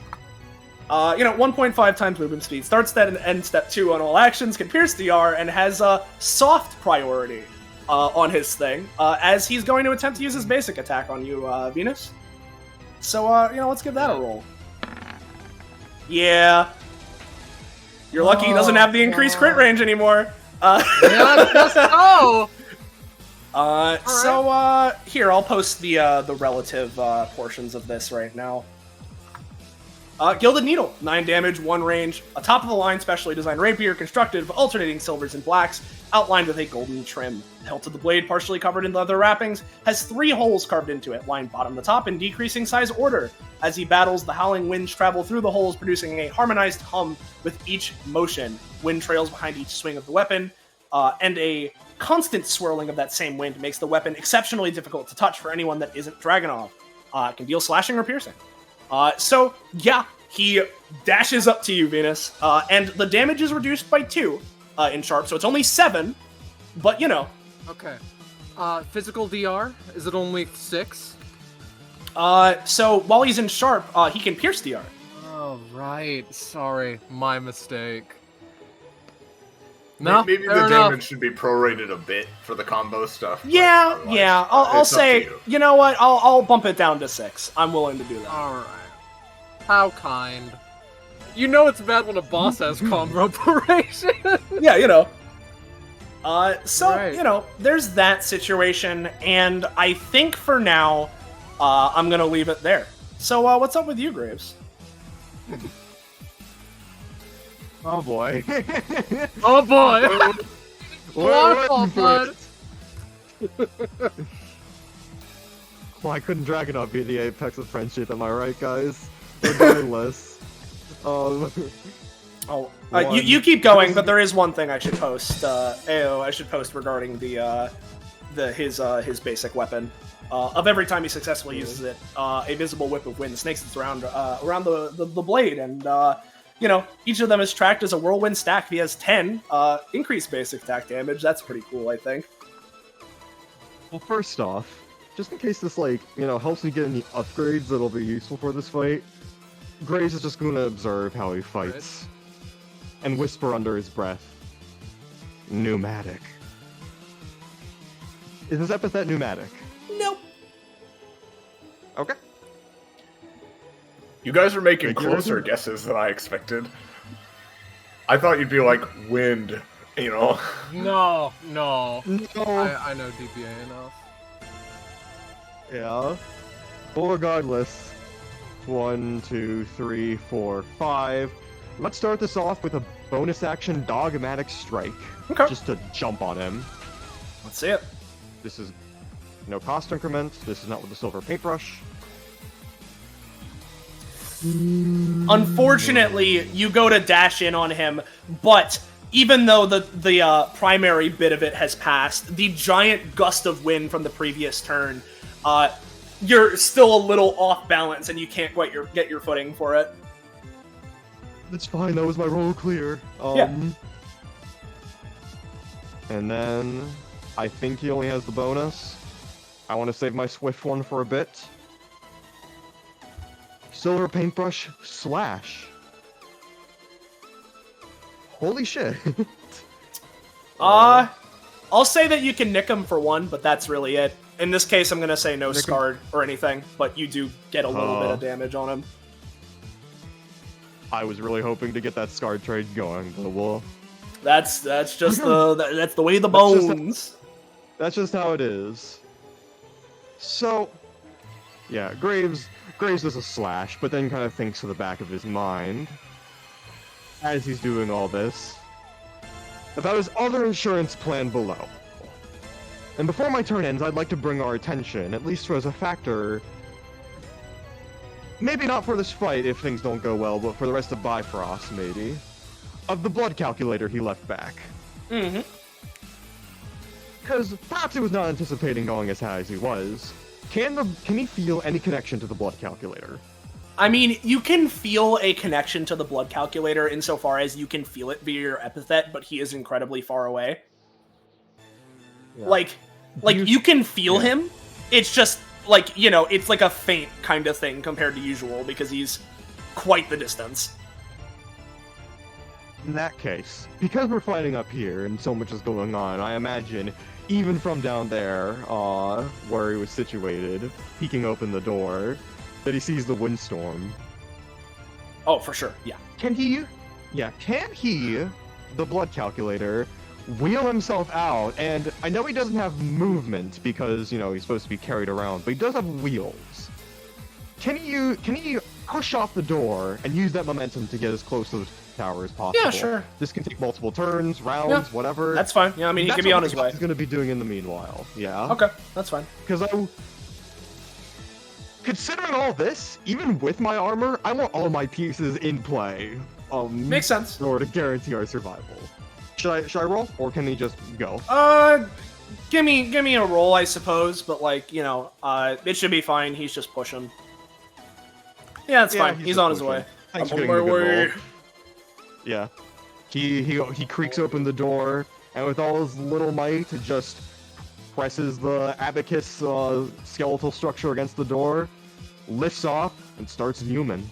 1.5 times movement speed. Starts that and ends step 2 on all actions. Can pierce DR and has a soft priority on his thing, as he's going to attempt to use his basic attack on you, Venus. So, let's give that a roll. Yeah. You're lucky he doesn't have the increased crit range anymore. Here, I'll post the relative portions of this right now. Gilded Needle, 9 damage, 1 range, a top-of-the-line specially designed rapier constructed of alternating silvers and blacks, outlined with a golden trim. The hilt of the blade, partially covered in leather wrappings, has 3 holes carved into it, lined bottom to top in decreasing size order. As he battles, the howling winds travel through the holes, producing a harmonized hum with each motion. Wind trails behind each swing of the weapon, and a constant swirling of that same wind makes the weapon exceptionally difficult to touch for anyone that isn't Dragunov. It can deal slashing or piercing. So, yeah, he dashes up to you, Venus, and the damage is reduced by 2 in Sharp, so it's only 7, but Okay. Physical DR, is it only 6? So while he's in Sharp, he can pierce DR. Oh, right. Sorry. My mistake. No, Maybe the damage should be prorated a bit for the combo stuff. Yeah, yeah. I'll it's up say, to you know what? I'll bump it down to 6. I'm willing to do that. Alright. How kind. You know it's bad when a boss has combo operation. Yeah, you know. So, Right. you know, there's that situation, and I think for now, I'm gonna leave it there. So, what's up with you, Graves? Oh boy. Oh boy. Waterfall blood. Well, I couldn't Dragon Up be the apex of friendship, am I right, guys? Regardless. You keep going, but there is one thing I should post. I should post regarding his basic weapon. Of every time he successfully uses it, a visible whip of wind snakes its around the blade, and you know, each of them is tracked as a whirlwind stack. If he has 10 increased basic attack damage, that's pretty cool, I think. Well, first off, just in case this, like, you know, helps me get any upgrades that'll be useful for this fight, Graves is just going to observe how he fights. And whisper under his breath, pneumatic. Is this epithet pneumatic? Nope. Okay. You guys are making Thank you. closer guesses than I expected. I thought you'd be like wind, you know. No. No. I know DBA enough. Yeah. Well, regardless, 1, 2, 3, 4, 5. Let's start this off with a bonus action dogmatic strike. Okay. Just to jump on him. Let's see it. This is no cost increment. This is not with the silver paintbrush. Unfortunately, you go to dash in on him, but even though the primary bit of it has passed, the giant gust of wind from the previous turn, you're still a little off balance and you can't quite get your footing for it. That's fine, that was my roll clear. Yeah. And then, I think he only has the bonus. I want to save my swift one for a bit. Silver paintbrush slash. Holy shit. I'll say that you can nick him for 1, but that's really it. In this case, I'm gonna say no scarred or anything, but you do get a little bit of damage on him. I was really hoping to get that scarred trade going, but well. That's just that's the way the bones. That's just how it is. So, yeah, Graves does a slash, but then kind of thinks to the back of his mind, as he's doing all this, about his other insurance plan below. And before my turn ends, I'd like to bring our attention, at least as a factor, maybe not for this fight if things don't go well, but for the rest of Bifrost, maybe, of the blood calculator he left back. Mm-hmm. Because perhaps he was not anticipating going as high as he was. Can he feel any connection to the blood calculator? I mean, you can feel a connection to the blood calculator insofar as you can feel it via your epithet, but he is incredibly far away. Yeah. Like you can feel him. It's just like, you know, it's like a faint kind of thing compared to usual because he's quite the distance. In that case, because we're fighting up here and so much is going on, I imagine even from down there, where he was situated, peeking open the door, that he sees the windstorm. Oh, for sure, yeah. Can he, the blood calculator, wheel himself out? And I know he doesn't have movement because, you know, he's supposed to be carried around, but he does have wheels. Can he push off the door and use that momentum to get as close to the tower as possible? Yeah, sure. This can take multiple turns, rounds, whatever. That's fine. Yeah, I mean, he can be on his way. He's going to be doing in the meanwhile. Yeah. Okay, that's fine. Because considering all this, even with my armor, I want all my pieces in play. Makes sense. In order to guarantee our survival. Should I roll, or can he just go? Give me a roll, I suppose. But like, you know, it should be fine. He's just pushing. Yeah, it's fine. He's on his way. Thanks I'm for on getting my a good way. roll. Yeah. He creaks open the door, and with all his little might, just presses the abacus skeletal structure against the door, lifts off, and starts human.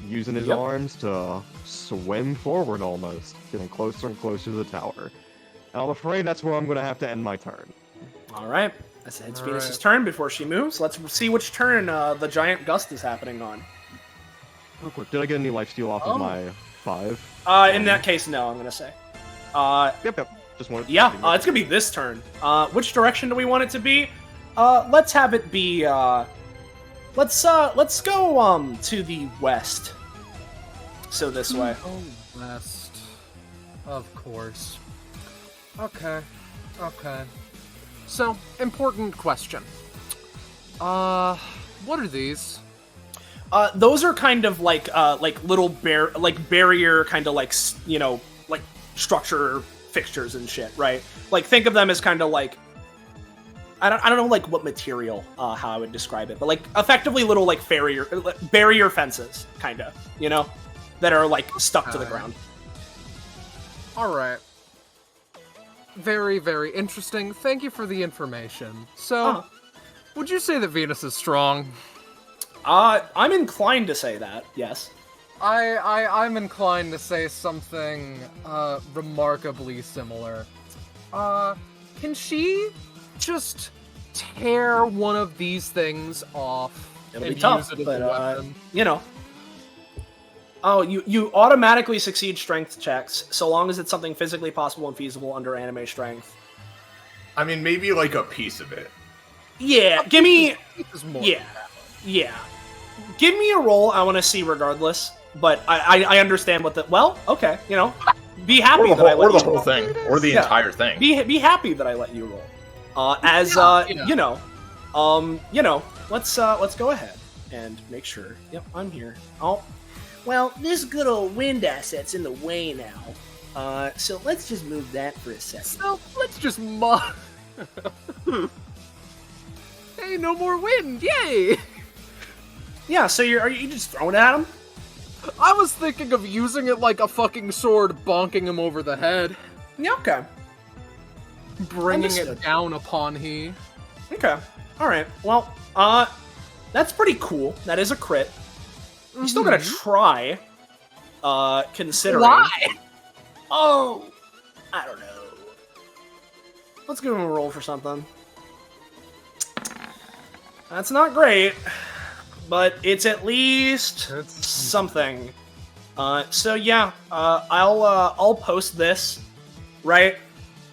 using his arms to swim forward almost, getting closer and closer to the tower. And I'm afraid that's where I'm going to have to end my turn. All right. It's Venus's turn before she moves. Let's see which turn the giant gust is happening on. Real quick, did I get any lifesteal off of my 5? In that case, no, I'm going to say. Yep. Just wanted to it's going to be this turn. Which direction do we want it to be? Let's have it be, let's go, to the west. So this way. Oh, west. Of course. Okay. So, important question. What are these? Those are kind of like little barrier kind of like, you know, like structure fixtures and shit, right? Like, think of them as kind of like, I don't know like what material, how I would describe it, but like effectively little like barrier fences, kind of, you know, that are like stuck to the ground. All right. Very, very interesting. Thank you for the information. So, would you say that Venus is strong? I'm inclined to say that, yes. I'm inclined to say something remarkably similar. Can she just tear one of these things off It'll and be tough, use it as but a weapon? you know. Oh, you automatically succeed strength checks so long as it's something physically possible and feasible under anime strength. I mean, maybe like a piece of it. Yeah, give me. More Yeah. Give me a roll. I want to see regardless, but I understand what the. Well, okay, you know, be happy that I let you the whole roll. thing, or the entire thing. Be happy that I let you roll. You know, let's go ahead and make sure. Yep, I'm here. Oh. Well, this good old wind asset's in the way now, so let's just move that for a second. So, let's just Hey, no more wind! Yay! Yeah, so are you just throwing it at him? I was thinking of using it like a fucking sword, bonking him over the head. Yeah, okay. Bringing it down upon he. Okay. Alright, well, that's pretty cool. That is a crit. You still gotta try, considering... Why? Oh! I don't know. Let's give him a roll for something. That's not great, but it's at least something. So yeah, I'll post this, right?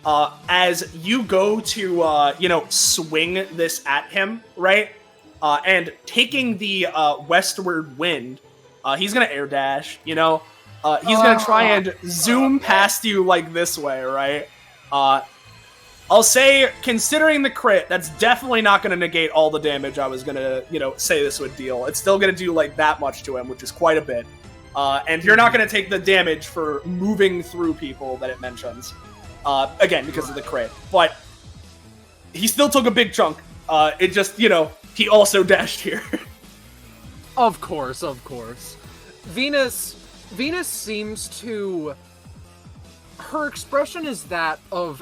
As you go to, swing this at him, right? And taking the westward wind, he's gonna air dash, he's gonna try and zoom past you like this way, right? I'll say, considering the crit, that's definitely not gonna negate all the damage I was gonna, say this would deal. It's still gonna do like that much to him, which is quite a bit. And you're not gonna take the damage for moving through people that it mentions. Again, because of the crit. But he still took a big chunk. It just, he also dashed here. Of course. Venus seems to... Her expression is that of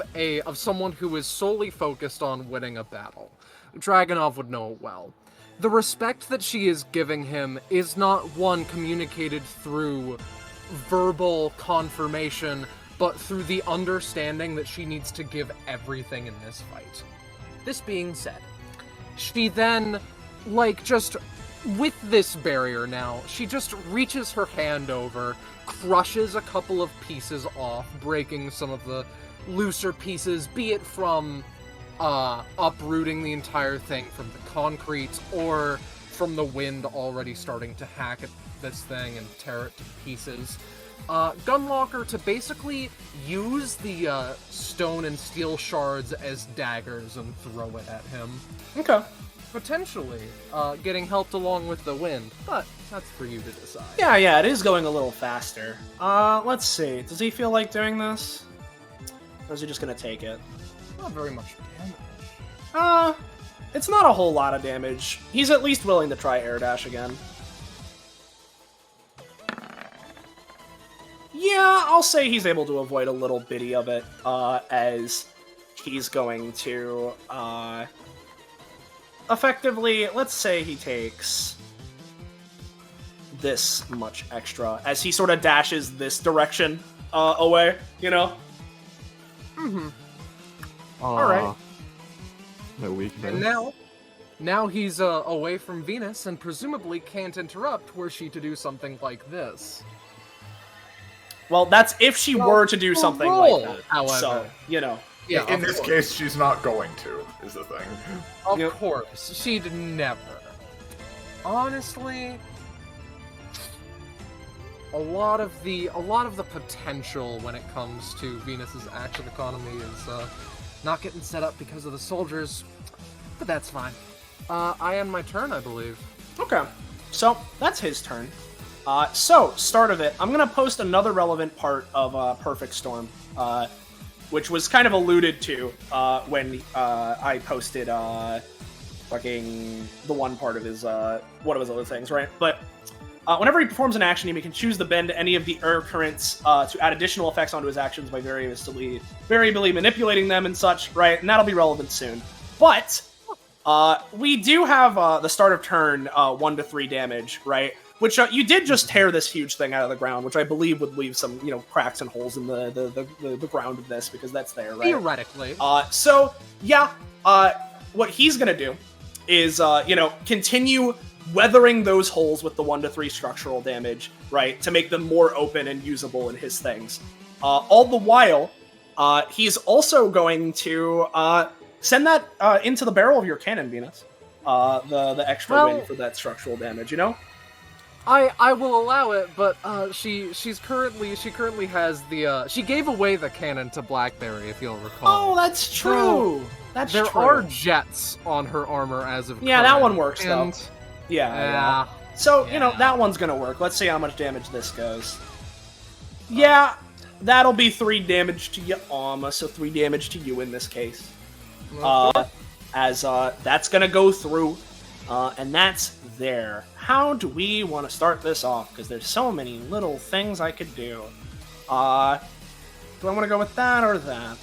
someone who is solely focused on winning a battle. Dragonov would know it well. The respect that she is giving him is not one communicated through verbal confirmation, but through the understanding that she needs to give everything in this fight. This being said, she then, just with this barrier now, she just reaches her hand over, crushes a couple of pieces off, breaking some of the looser pieces, be it from uprooting the entire thing from the concrete or from the wind already starting to hack at this thing and tear it to pieces. Gunlocker to basically use the stone and steel shards as daggers and throw it at him. Okay. Potentially getting helped along with the wind, but that's for you to decide. Yeah, it is going a little faster. Let's see. Does he feel like doing this? Or is he just gonna take it? Not very much damage. It's not a whole lot of damage. He's at least willing to try air dash again. Yeah, I'll say he's able to avoid a little bitty of it, as he's going to, effectively, let's say he takes this much extra as he sort of dashes this direction away, you know? Mm-hmm. All right. No weakness. And now he's away from Venus and presumably can't interrupt were she to do something like this. Well, that's if she were to do something like that. However. So, you know. Yeah, in this case, she's not going to, is the thing. Of course. She'd never. Honestly, a lot of the potential when it comes to Venus's action economy is not getting set up because of the soldiers, but that's fine. I end my turn, I believe. Okay, so that's his turn. So, start of it, I'm going to post another relevant part of Perfect Storm, which was kind of alluded to when I posted fucking the one part of his, one of his other things, right? But whenever he performs an action, he can choose to bend any of the currents to add additional effects onto his actions by variably manipulating them and such, right? And that'll be relevant soon. But we do have the start of turn 1 to 3 damage, right? Which you did just tear this huge thing out of the ground, which I believe would leave some, cracks and holes in the ground of this because that's there, right? Theoretically. So yeah, what he's gonna do is, continue weathering those holes with the 1 to 3 structural damage, right, to make them more open and usable in his things. All the while, he's also going to send that into the barrel of your cannon, Venus. The extra win for that structural damage, you know? I will allow it, but she currently has the she gave away the cannon to Blackberry, if you'll recall. Oh, that's true. There are jets on her armor as of yeah, current, that one works though. and Yeah. So that one's gonna work. Let's see how much damage this goes. Yeah, that'll be 3 damage to your armor, so 3 damage to you in this case. As that's gonna go through, and that's there. How do we want to start this off? Because there's so many little things I could do. Do I want to go with that or that?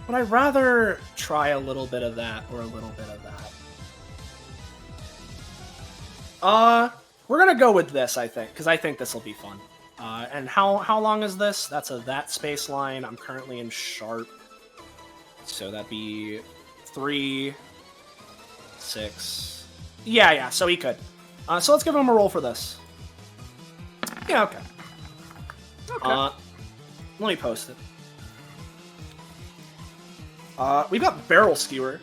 Would I rather try a little bit of that or a little bit of that? We're gonna go with this, I think, because I think this will be fun. And how long is this? That's that space line. I'm currently in sharp. So that'd be 3, 6. Yeah, so he could. So let's give him a roll for this. Yeah, okay. Let me post it. We've got Barrel Skewer.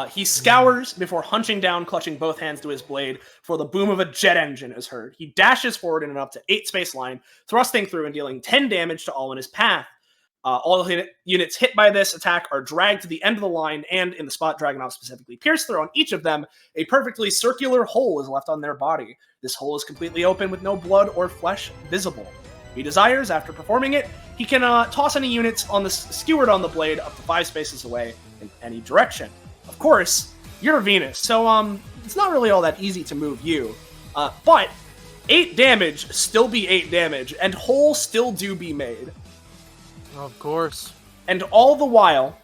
He scours before hunching down, clutching both hands to his blade, for the boom of a jet engine is heard. He dashes forward in an up to 8 space line, thrusting through and dealing 10 damage to all in his path. All units hit by this attack are dragged to the end of the line, and in the spot Dragunov specifically pierced through on each of them, a perfectly circular hole is left on their body. This hole is completely open with no blood or flesh visible. If he desires, after performing it, he can toss any units on the skewered on the blade up to 5 spaces away in any direction. Of course, you're Venus, so it's not really all that easy to move you. But 8 damage still be 8 damage, and holes still do be made. Of course. And all the while,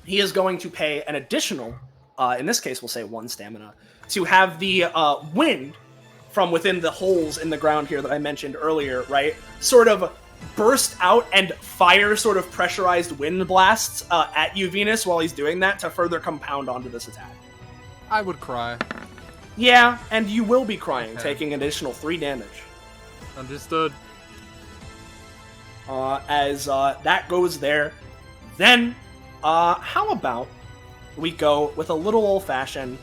he is going to pay an additional, in this case we'll say 1 stamina, to have the wind from within the holes in the ground here that I mentioned earlier, right, sort of burst out and fire sort of pressurized wind blasts at you, Venus, while he's doing that to further compound onto this attack. I would cry. Yeah, and you will be crying, taking an additional 3 damage. Understood. As that goes there, then how about we go with a little old-fashioned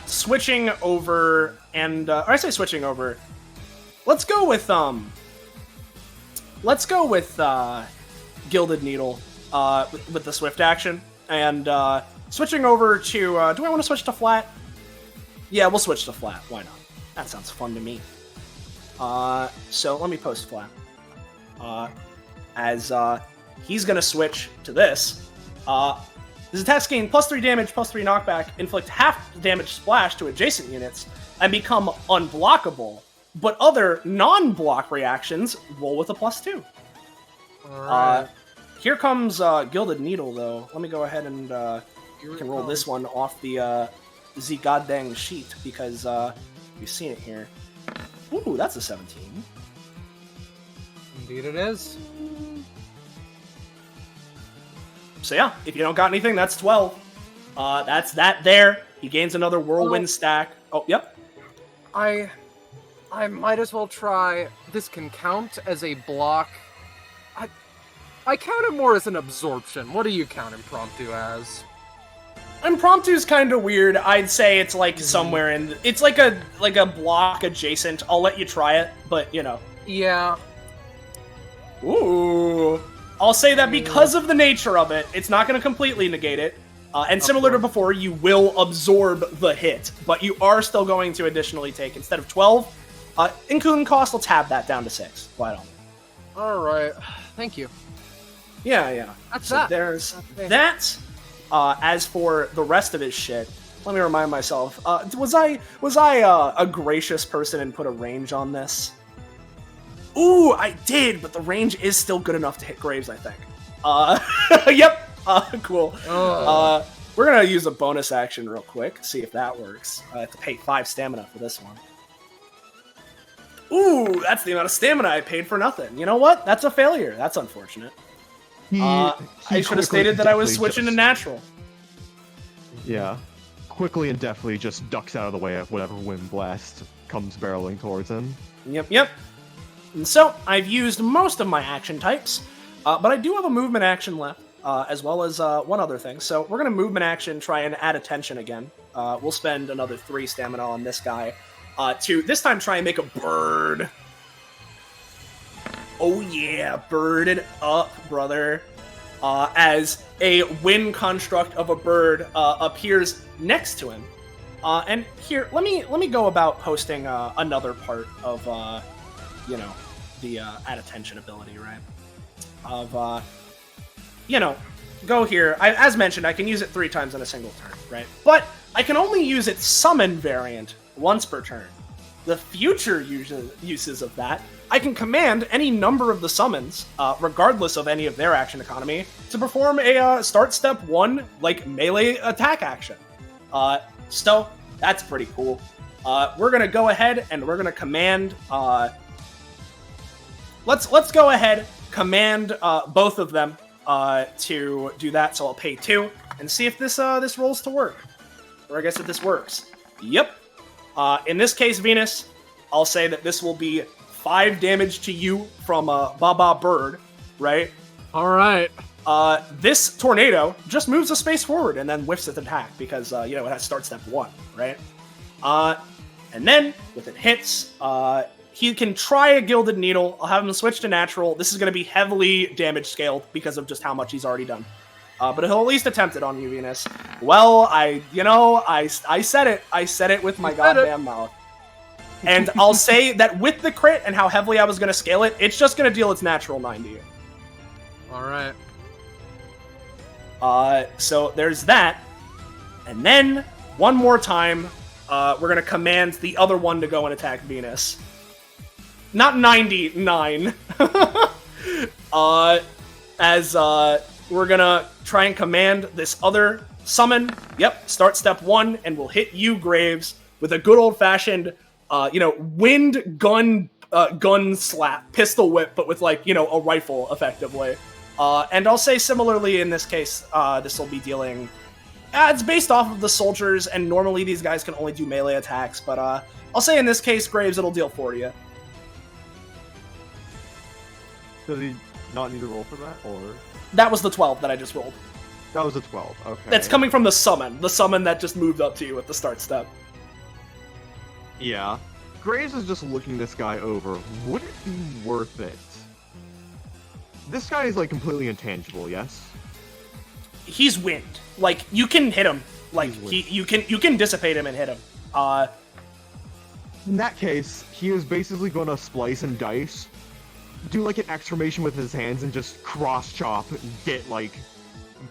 switching over, and or I say switching over. Let's go with Gilded Needle with the swift action, and switching over to. Do I want to switch to flat? Yeah, we'll switch to flat. Why not? That sounds fun to me. So let me post flat. As he's gonna switch to this. His attacks gain +3 damage, +3 knockback, inflict half damage splash to adjacent units, and become unblockable. But other non-block reactions roll with a +2. Alright. Here comes Gilded Needle, though. Let me go ahead and you can roll this one off the goddamn sheet because you've seen it here. Ooh, that's a 17. Indeed it is. So yeah, if you don't got anything, that's 12. That's that there. He gains another whirlwind stack. Oh, yep. I might as well try. This can count as a block. I count it more as an absorption. What do you count impromptu as? Impromptu's kind of weird. I'd say it's like somewhere in. It's like a block adjacent. I'll let you try it, but you know. Yeah. Ooh. I'll say that because of the nature of it, it's not going to completely negate it. And similar to before, you will absorb the hit, but you are still going to additionally take, instead of 12, including cost, we'll tab that down to 6. Why don't we? Alright. Thank you. Yeah. That's so that. There's that. As for the rest of his shit, let me remind myself. Was I a gracious person and put a range on this? Ooh, I did, but the range is still good enough to hit Graves, I think. Yep. Cool. We're gonna use a bonus action real quick, see if that works. I have to pay 5 stamina for this one. Ooh, that's the amount of stamina I paid for nothing. You know what? That's a failure. That's unfortunate. I should have stated that I was switching to natural. Yeah. Quickly and deftly just ducks out of the way of whatever wind blast comes barreling towards him. Yep. And so, I've used most of my action types, but I do have a movement action left, as well as one other thing. So, we're going to movement action, try and add attention again. We'll spend another 3 stamina on this guy, to this time try and make a bird. Oh yeah, bird it up, brother. As a wind construct of a bird appears next to him. And here, let me go about posting another part of, the add attention ability, right? Of, go here. As mentioned, I can use it 3 times in a single turn, right? But I can only use its summon variant once per turn. The future uses of that, I can command any number of the summons, regardless of any of their action economy, to perform a start step 1, like, melee attack action. So, that's pretty cool. We're gonna go ahead and we're gonna command, let's go ahead, command both of them to do that, so I'll pay 2, and see if this rolls to work. Or I guess if this works. Yep. In this case, Venus, I'll say that this will be 5 damage to you from Baba Bird, right? Alright. This tornado just moves a space forward and then whiffs its attack because, it has start step 1, right? And then, if it hits, he can try a Gilded Needle. I'll have him switch to natural. This is going to be heavily damage scaled because of just how much he's already done. But he'll at least attempt it on you, Venus. Well, I said it. I said it with my goddamn mouth. And I'll say that with the crit and how heavily I was going to scale it, it's just going to deal its natural 9 to you. Alright. So there's that. And then, one more time, we're going to command the other one to go and attack Venus. Not 99. As we're going to try and command this other summon. Yep, start step 1, and we'll hit you, Graves, with a good old-fashioned, wind gun slap, pistol whip, but with, a rifle, effectively. And I'll say similarly in this case, this will be dealing... it's based off of the soldiers, and normally these guys can only do melee attacks, but I'll say in this case, Graves, it'll deal 4 to you. Does he not need to roll for that, or...? That was the 12 that I just rolled. That was a 12, okay. That's coming from the summon that just moved up to you with the start step. Yeah. Graves is just looking this guy over. Would it be worth it? This guy is, completely intangible, yes? He's wind. You can hit him. You can dissipate him and hit him. In that case, he is basically going to splice and dice, do an exclamation with his hands, and just cross-chop, get,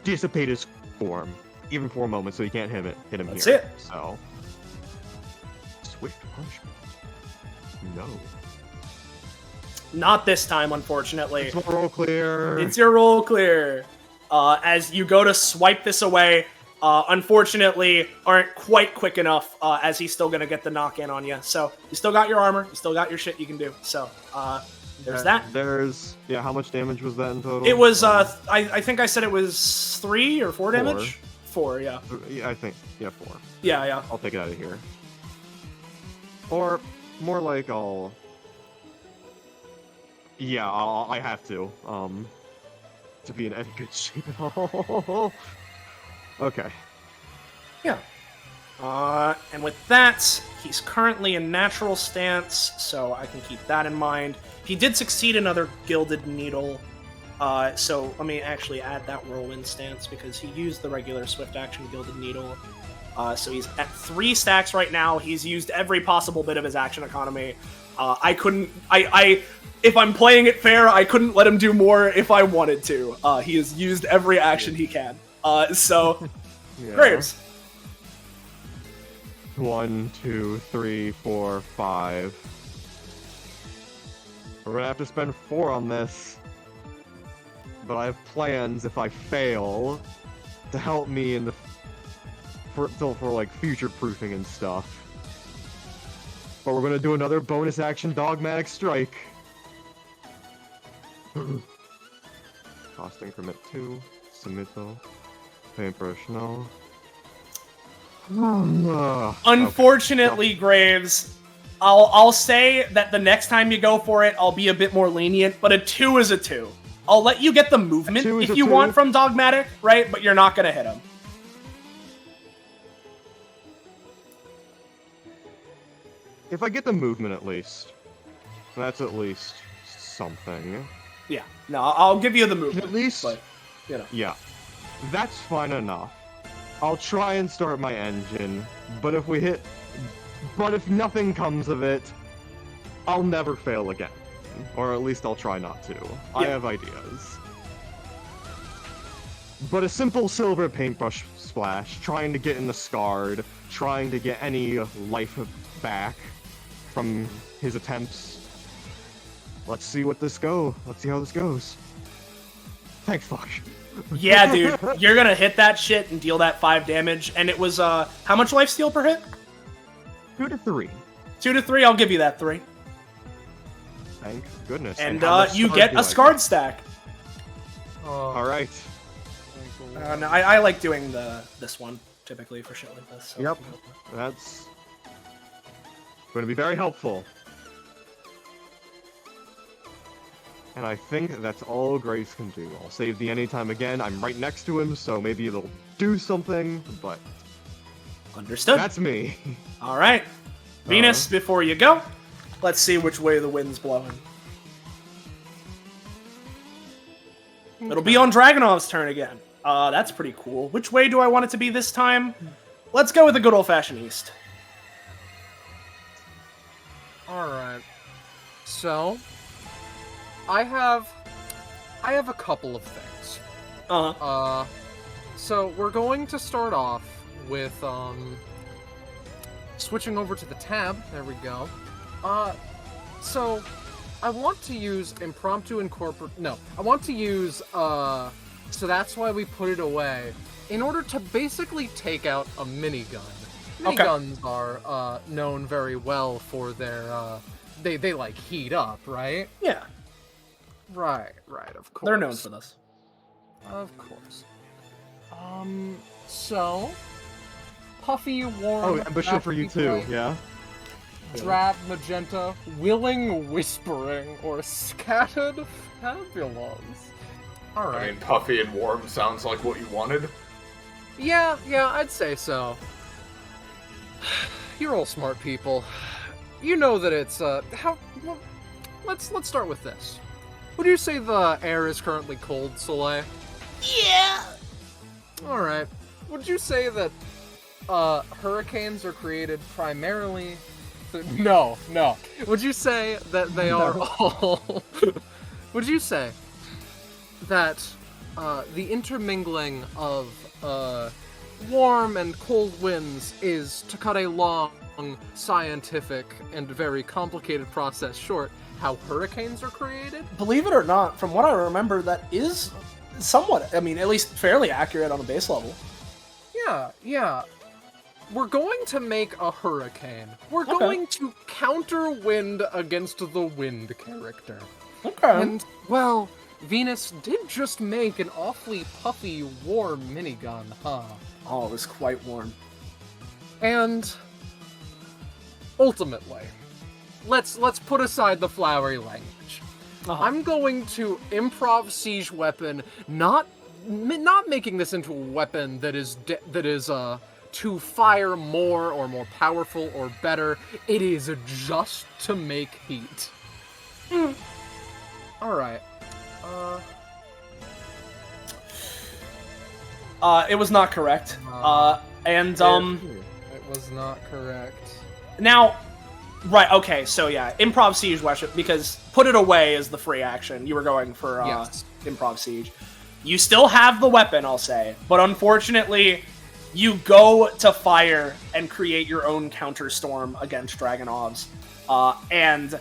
dissipate his form. Even for a moment, so he can't hit him That's here. It. So... Swift punishment. No. Not this time, unfortunately. It's your roll clear. It's your roll clear. As you go to swipe this away, unfortunately aren't quite quick enough, as he's still going to get the knock-in on you. So you still got your armor, you still got your shit you can do. So there's that. Yeah, how much damage was that in total? It was, I think I said it was 3 or 4 damage? 4, yeah. Yeah, I think, 4. Yeah. I'll take it out of here. Or, more like I have to be in any good shape at all. Okay. Yeah. And with that, he's currently in natural stance, so I can keep that in mind. He did succeed another Gilded Needle, so let me actually add that Whirlwind stance, because he used the regular Swift Action Gilded Needle. So he's at 3 stacks right now. He's used every possible bit of his action economy. If I'm playing it fair, I couldn't let him do more if I wanted to. He has used every action he can. Graves. 1, 2, 3, 4, 5. We're gonna have to spend 4 on this. But I have plans if I fail to help me in the for like future-proofing and stuff. But we're gonna do another bonus action dogmatic strike. Cost increment 2, submittal, paintbrush, no. Unfortunately, okay. Graves, I'll say that the next time you go for it, I'll be a bit more lenient, but a 2 is a 2. I'll let you get the movement if you want from dogmatic, right? But you're not gonna hit him. If I get the movement at least, that's at least something. Yeah, no, I'll give you the movement. At least, but, you know. Yeah, that's fine enough. I'll try and start my engine, but if nothing comes of it, I'll never fail again. Or at least I'll try not to. Yeah. I have ideas. But a simple silver paintbrush splash, trying to get in the scarred, trying to get any life back from his attempts. Let's see how this goes. Thanks, fuck. Yeah, dude, you're gonna hit that shit and deal that 5 damage, and it was, how much lifesteal per hit? 2 to 3. 2 to 3, I'll give you that 3. Thank goodness. And you get a scarred stack. Alright. No, I like doing this one, typically, for shit like this. So. Yep, that's going to be very helpful. And I think that's all Graves can do. I'll save the anytime again. I'm right next to him, so maybe it'll do something, but... Understood. That's me. Alright. Venus, before you go, let's see which way the wind's blowing. Okay. It'll be on Dragonov's turn again. That's pretty cool. Which way do I want it to be this time? Let's go with the good old-fashioned east. Alright. So... I have a couple of things. So we're going to start off with switching over to the tab. There we go. So I want to use impromptu incorporate. No, I want to use so that's why we put it away in order to basically take out a minigun. Miniguns are known very well for their they like heat up, right? Yeah. Right, of course. They're known for this. Of course. So... Puffy, warm... Oh, ambition for you too, yeah? Drab, magenta, willing, whispering, or scattered fabulous. Alright. I mean, puffy and warm sounds like what you wanted. Yeah, I'd say so. You're all smart people. You know that it's, let's start with this. Would you say the air is currently cold, Soleil? Yeah! Alright. Would you say that hurricanes are created primarily... No. Would you say that they are all... Would you say that the intermingling of warm and cold winds is, to cut a long, scientific, and very complicated process short, how hurricanes are created? Believe it or not, from what I remember, that is somewhat, I mean, at least fairly accurate on a base level. Yeah. We're going to make a hurricane. We're going to counter wind against the wind character. Okay. And, well, Venus did just make an awfully puffy, warm minigun, huh? Oh, it was quite warm. And ultimately, let's put aside the flowery language. I'm going to improv siege weapon, not making this into a weapon that is to fire more or more powerful or better. It is just to make heat. All right. It was not correct. It was not correct. Now, right, okay, so yeah, improv siege weapon, because put it away is the free action. You were going for Yes. improv siege. You still have the weapon, I'll say, but unfortunately, you go to fire and create your own counter storm against Dragonovs. And,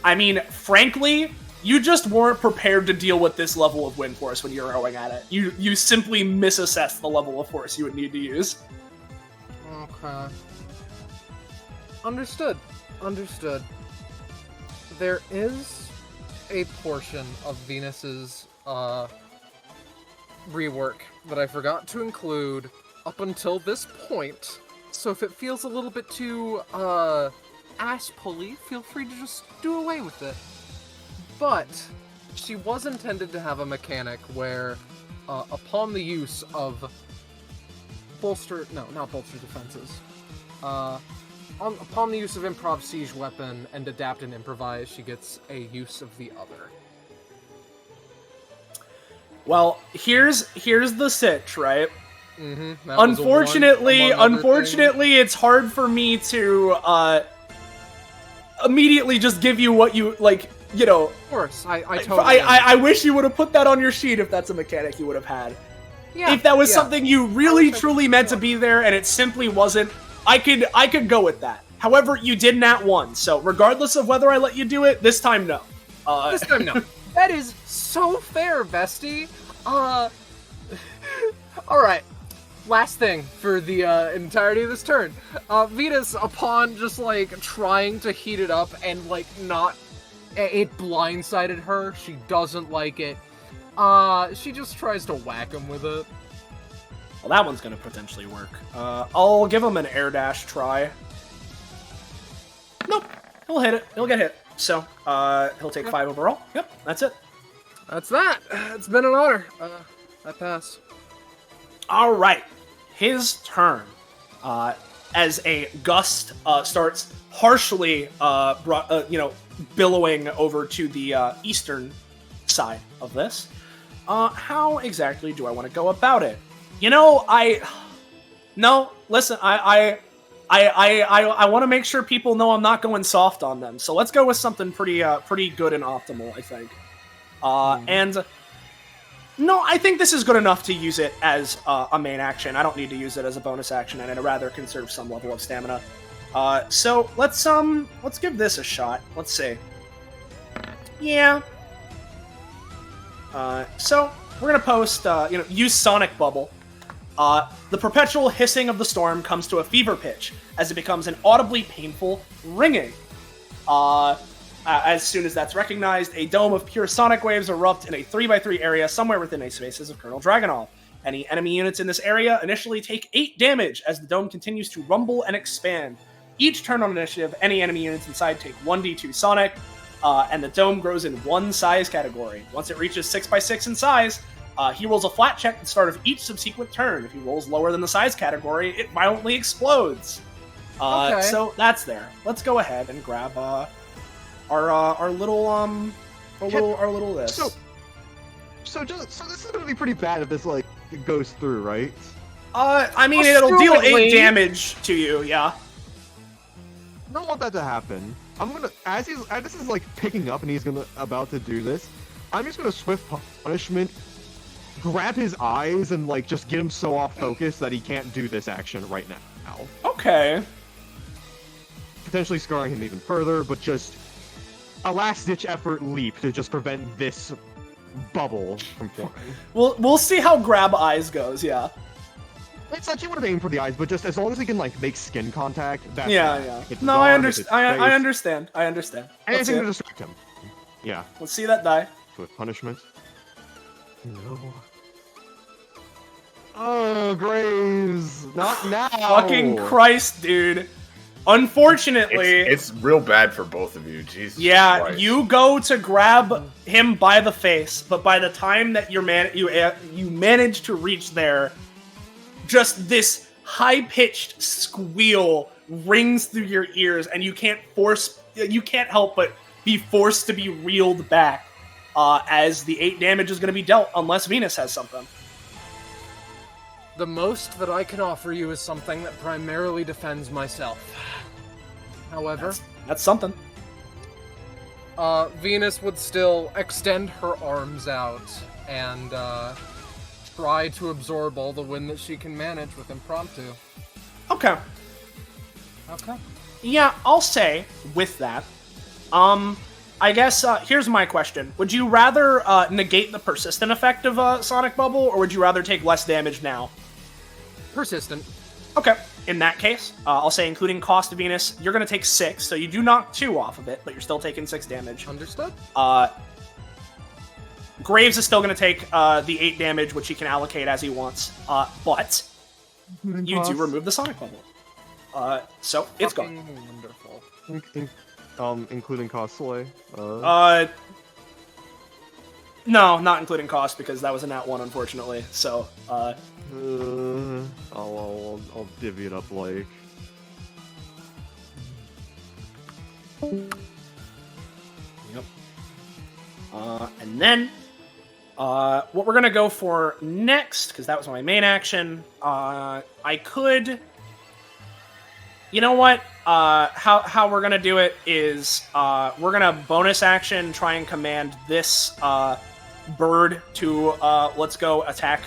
I mean, frankly, you just weren't prepared to deal with this level of wind force when you were going at it. You simply misassessed the level of force you would need to use. Okay. Understood. There is a portion of Venus's rework that I forgot to include up until this point. So if it feels a little bit too ass-pulley, feel free to just do away with it. But she was intended to have a mechanic where upon the use of not bolster defenses. Upon the use of improv siege weapon and adapt and improvise, she gets a use of the other. Well, here's the sitch, right? Mm-hmm. Unfortunately, it's hard for me to immediately just give you what you like. You know, of course, I totally. I wish you would have put that on your sheet if that's a mechanic you would have had. Yeah, if that was something you really truly meant to be there and it simply wasn't, I could go with that. However, you did nat 1, so regardless of whether I let you do it, this time no. This time no. That is so fair, Vesty. Alright. Last thing for the entirety of this turn. Venus, upon just like trying to heat it up and like not, it blindsided her. She doesn't like it. She just tries to whack him with it. Well, that one's gonna potentially work. I'll give him an air dash try. Nope, he'll hit it. He'll get hit. So, he'll take 5 overall. Yep, that's it. That's that. It's been an honor. I pass. All right, his turn. As a gust starts harshly, billowing over to the eastern side of this. How exactly do I want to go about it? You know, listen, I want to make sure people know I'm not going soft on them. So let's go with something pretty good and optimal, I think. And no, I think this is good enough to use it as a main action. I don't need to use it as a bonus action, and I'd rather conserve some level of stamina. So let's give this a shot. Let's see. Yeah. So we're gonna post, use Sonic Bubble. The perpetual hissing of the storm comes to a fever pitch as it becomes an audibly painful ringing. As soon as that's recognized, a dome of pure sonic waves erupt in a 3x3 area somewhere within a spaces of Colonel Dragonov. Any enemy units in this area initially take 8 damage as the dome continues to rumble and expand. Each turn on initiative, any enemy units inside take 1d2 sonic, and the dome grows in 1 size category. Once it reaches 6x6 in size, he rolls a flat check at the start of each subsequent turn. If he rolls lower than the size category, it violently explodes. Okay. So that's there. Let's go ahead and grab our little this. So this is gonna be pretty bad if this like goes through, right? I mean, it'll deal 8 damage to you. Yeah. I don't want that to happen. I'm gonna, as this is like picking up and he's about to do this, I'm just gonna swift punishment, grab his eyes and like just get him so off focus that he can't do this action right now. Okay. Potentially scarring him even further, but just a last-ditch effort leap to just prevent this bubble from forming. We'll see how grab eyes goes. Yeah. It's that you would have aimed for the eyes, but just as long as he can like make skin contact. That's Yeah, enough. yeah. Hit No, his I arm, understand. hit his I face, understand. I understand. Let's see Anything to it. distract him. Yeah. Let's see that die. With punishment. No. Oh, Graves! Not now! Fucking Christ, dude. Unfortunately, it's real bad for both of you. Jesus. yeah, Christ. you go to grab him by the face, but by the time that you manage to reach there, just this high-pitched squeal rings through your ears, and you can't help but be forced to be reeled back as the 8 damage is going to be dealt, unless Venus has something. The most that I can offer you is something that primarily defends myself. However, that's something. Venus would still extend her arms out and try to absorb all the wind that she can manage with impromptu. Okay. Okay. Yeah, I'll say with that. I guess here's my question: would you rather negate the persistent effect of Sonic Bubble, or would you rather take less damage now? Persistent. Okay. In that case, I'll say including cost of Venus, you're going to take 6, so you do knock 2 off of it, but you're still taking 6 damage. Understood. Graves is still going to take the 8 damage, which he can allocate as he wants, but Including you cost? do remove the Sonic Bubble. So it's gone. Wonderful. Including cost, Soleil. No, not including cost, because that was a nat 1, unfortunately. So, I'll divvy it up like. Yep. And then, what we're gonna go for next, because that was my main action. I could. You know what? How we're gonna do it is we're gonna bonus action try and command this bird to let's go attack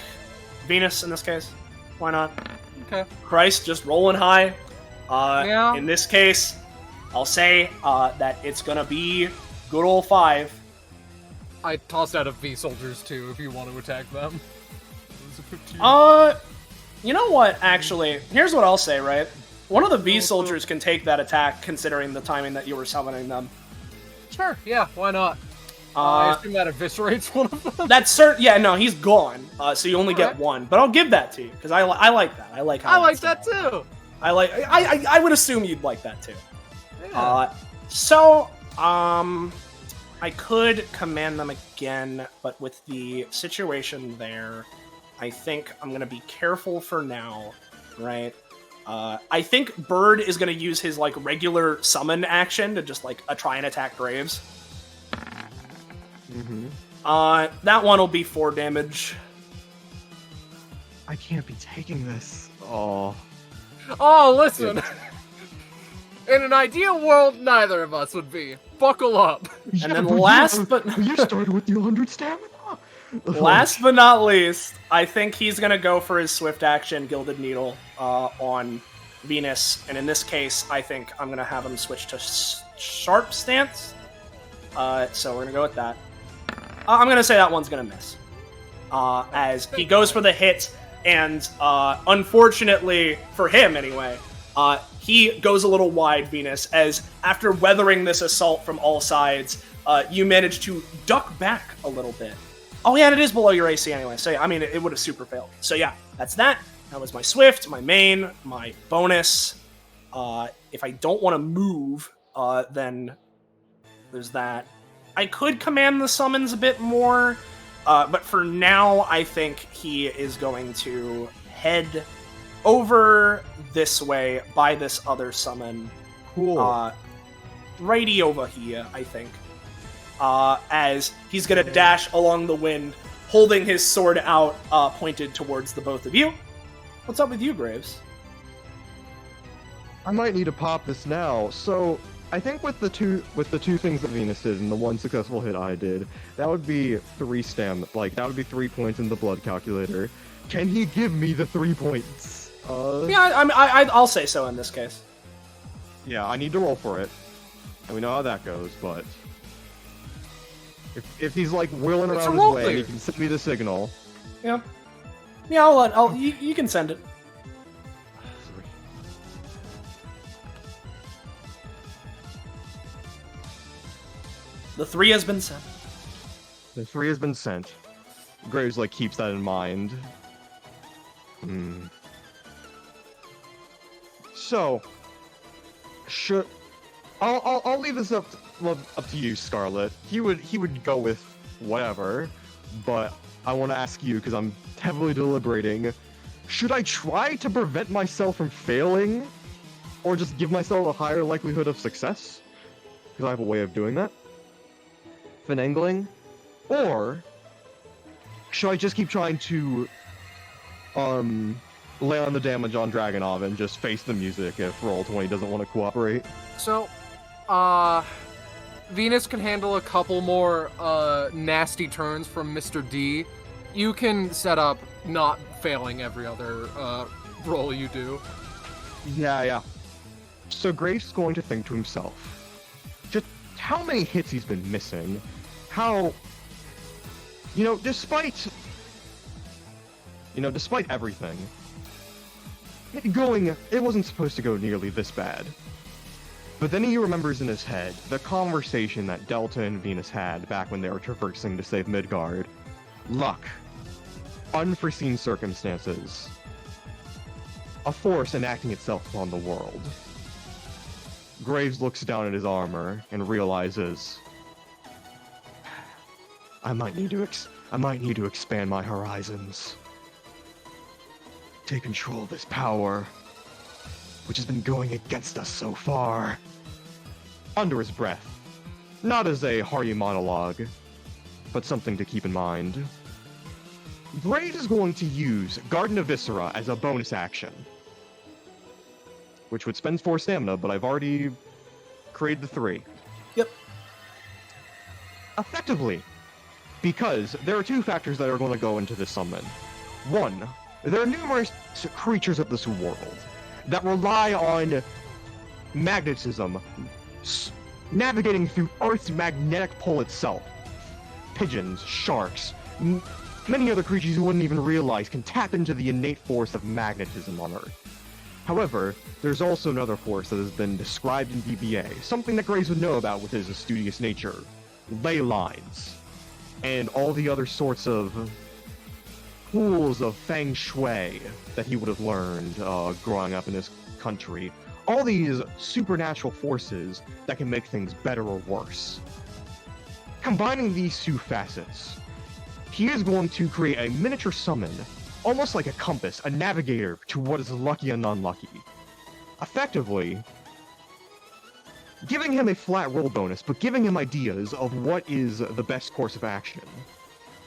Venus in this case. Why not? Okay. Christ, just rolling high. Yeah. In this case, I'll say that it's gonna be good old 5. I tossed out a V soldiers too if you want to attack them. You know what? Actually, here's what I'll say. Right, one of the V soldiers can take that attack, considering the timing that you were summoning them. Sure. Yeah. Why not? I assume that eviscerates one of them. That's certain. Yeah, no, he's gone. So you only get 1, but I'll give that to you because I like that. I like how. I like that too. I would assume you'd like that too. Yeah. I could command them again, but with the situation there, I think I'm gonna be careful for now, right? I think Bird is gonna use his like regular summon action to just like try and attack Graves. Mm-hmm. That one will be 4 damage. I can't be taking this. Oh. Oh, listen. In an ideal world, neither of us would be. Buckle up. And then last but you started with the 100 stamina. Last but not least, I think he's gonna go for his swift action Gilded Needle on Venus, and in this case, I think I'm gonna have him switch to Sharp Stance. So we're gonna go with that. I'm gonna say that one's gonna miss, as he goes for the hit, and unfortunately for him anyway, he goes a little wide, Venus, as after weathering this assault from all sides, you manage to duck back a little bit. Oh yeah, and it is below your AC anyway, so yeah, I mean, it would have super failed. So yeah, that's that. That was my Swift, my main, my bonus. If I don't want to move, then there's that. I could command the summons a bit more, but for now, I think he is going to head over this way by this other summon. Cool. Righty over here, I think. As he's gonna dash along the wind, holding his sword out, pointed towards the both of you. What's up with you, Graves? I might need to pop this now. So I think with the two things that Venus did and the 1 successful hit I did, that would be 3 stam. Like that would be 3 points in the blood calculator. Can he give me the 3 points? Yeah, I'll say so in this case. Yeah, I need to roll for it, and we know how that goes. But if he's like whirling around his way, he can send me the signal. Yeah. Yeah, you can send it. The 3 has been sent. The 3 has been sent. Graves like keeps that in mind. So, should I'll leave this up to you, Scarlet. He would go with whatever, but I want to ask you because I'm heavily deliberating. Should I try to prevent myself from failing, or just give myself a higher likelihood of success? Because I have a way of doing that. Finagling, or should I just keep trying to lay on the damage on Dragonov and just face the music if Roll20 doesn't want to cooperate? So, Venus can handle a couple more nasty turns from Mr. D. You can set up not failing every other roll you do. Yeah. So Graves going to think to himself, just how many hits he's been missing, how, despite everything, it wasn't supposed to go nearly this bad. But then he remembers in his head the conversation that Delta and Venus had back when they were traversing to save Midgard. Luck. Unforeseen circumstances. A force enacting itself upon the world. Graves looks down at his armor and realizes, I might need to expand my horizons. Take control of this power, which has been going against us so far. Under his breath. Not as a hearty monologue, but something to keep in mind. Graves is going to use Garden of Viscera as a bonus action, which would spend 4 stamina, but I've already created the 3. Yep. Effectively, because there are 2 factors that are going to go into this summon. 1, there are numerous creatures of this world that rely on magnetism, navigating through Earth's magnetic pole itself. Pigeons, sharks, many other creatures you wouldn't even realize can tap into the innate force of magnetism on Earth. However, there's also another force that has been described in DBA, something that Graves would know about with his studious nature. Ley lines. And all the other sorts of tools of feng shui that he would have learned growing up in his country. All these supernatural forces that can make things better or worse. Combining these 2 facets, he is going to create a miniature summon, almost like a compass, a navigator to what is lucky and unlucky. Effectively, giving him a flat roll bonus, but giving him ideas of what is the best course of action.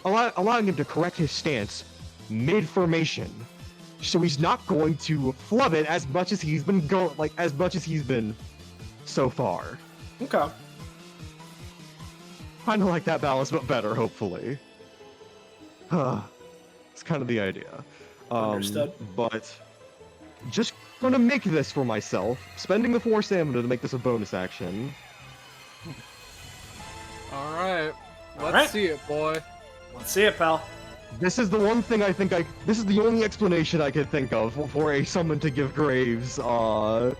Allowing him to correct his stance mid-formation, so he's not going to flub it as much as he's been so far. Okay. Kind of like that balance, but better, hopefully. It's kind of the idea. Understood. But just gonna make this for myself, spending the 4 stamina to make this a bonus action. Alright. Let's see it, boy. Let's see it, pal. This is the one thing this is the only explanation I could think of for a summon to give Graves, No,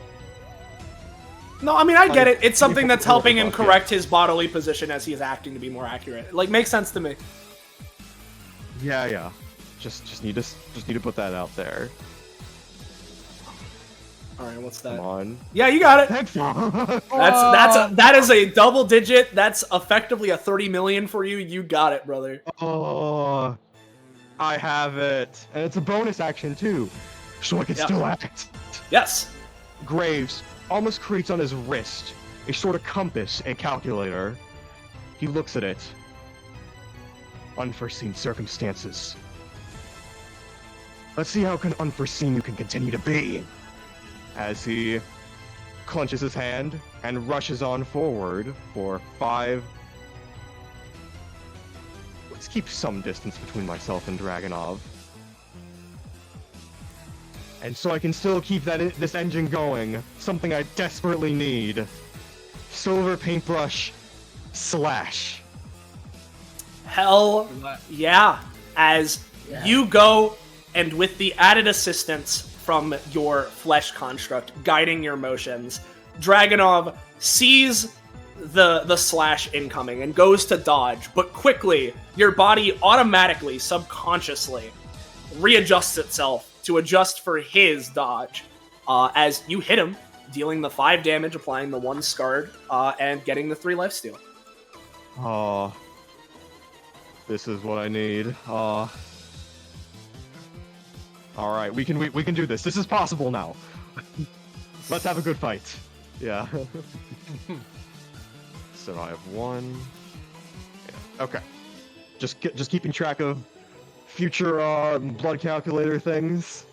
I mean, I get it. It's something that's helping him correct his bodily position as he is acting to be more accurate. Like, makes sense to me. Yeah. Just need to put that out there. All right, what's that? Come on. Yeah, you got it. Thanks. That is a double digit. That's effectively a 30 million for you. You got it, brother. Oh, I have it, and it's a bonus action too, so I can still act. Yes. Graves almost creates on his wrist a sort of compass, a calculator. He looks at it. Unforeseen circumstances. Let's see how unforeseen you can continue to be. As he clenches his hand and rushes on forward for 5. Let's keep some distance between myself and Dragonov. And so I can still keep this engine going, something I desperately need. Silver paintbrush slash. Hell yeah. As you go, and with the added assistance from your flesh construct guiding your motions, Dragonov sees the slash incoming and goes to dodge, but quickly your body automatically, subconsciously readjusts itself to adjust for his dodge as you hit him, dealing the 5 damage, applying the 1 scarred, and getting the 3 lifesteal. Oh, this is what I need. All right, we can do this. This is possible now. Let's have a good fight. Yeah. So I have 1. Yeah. Okay. Just keeping track of future blood calculator things.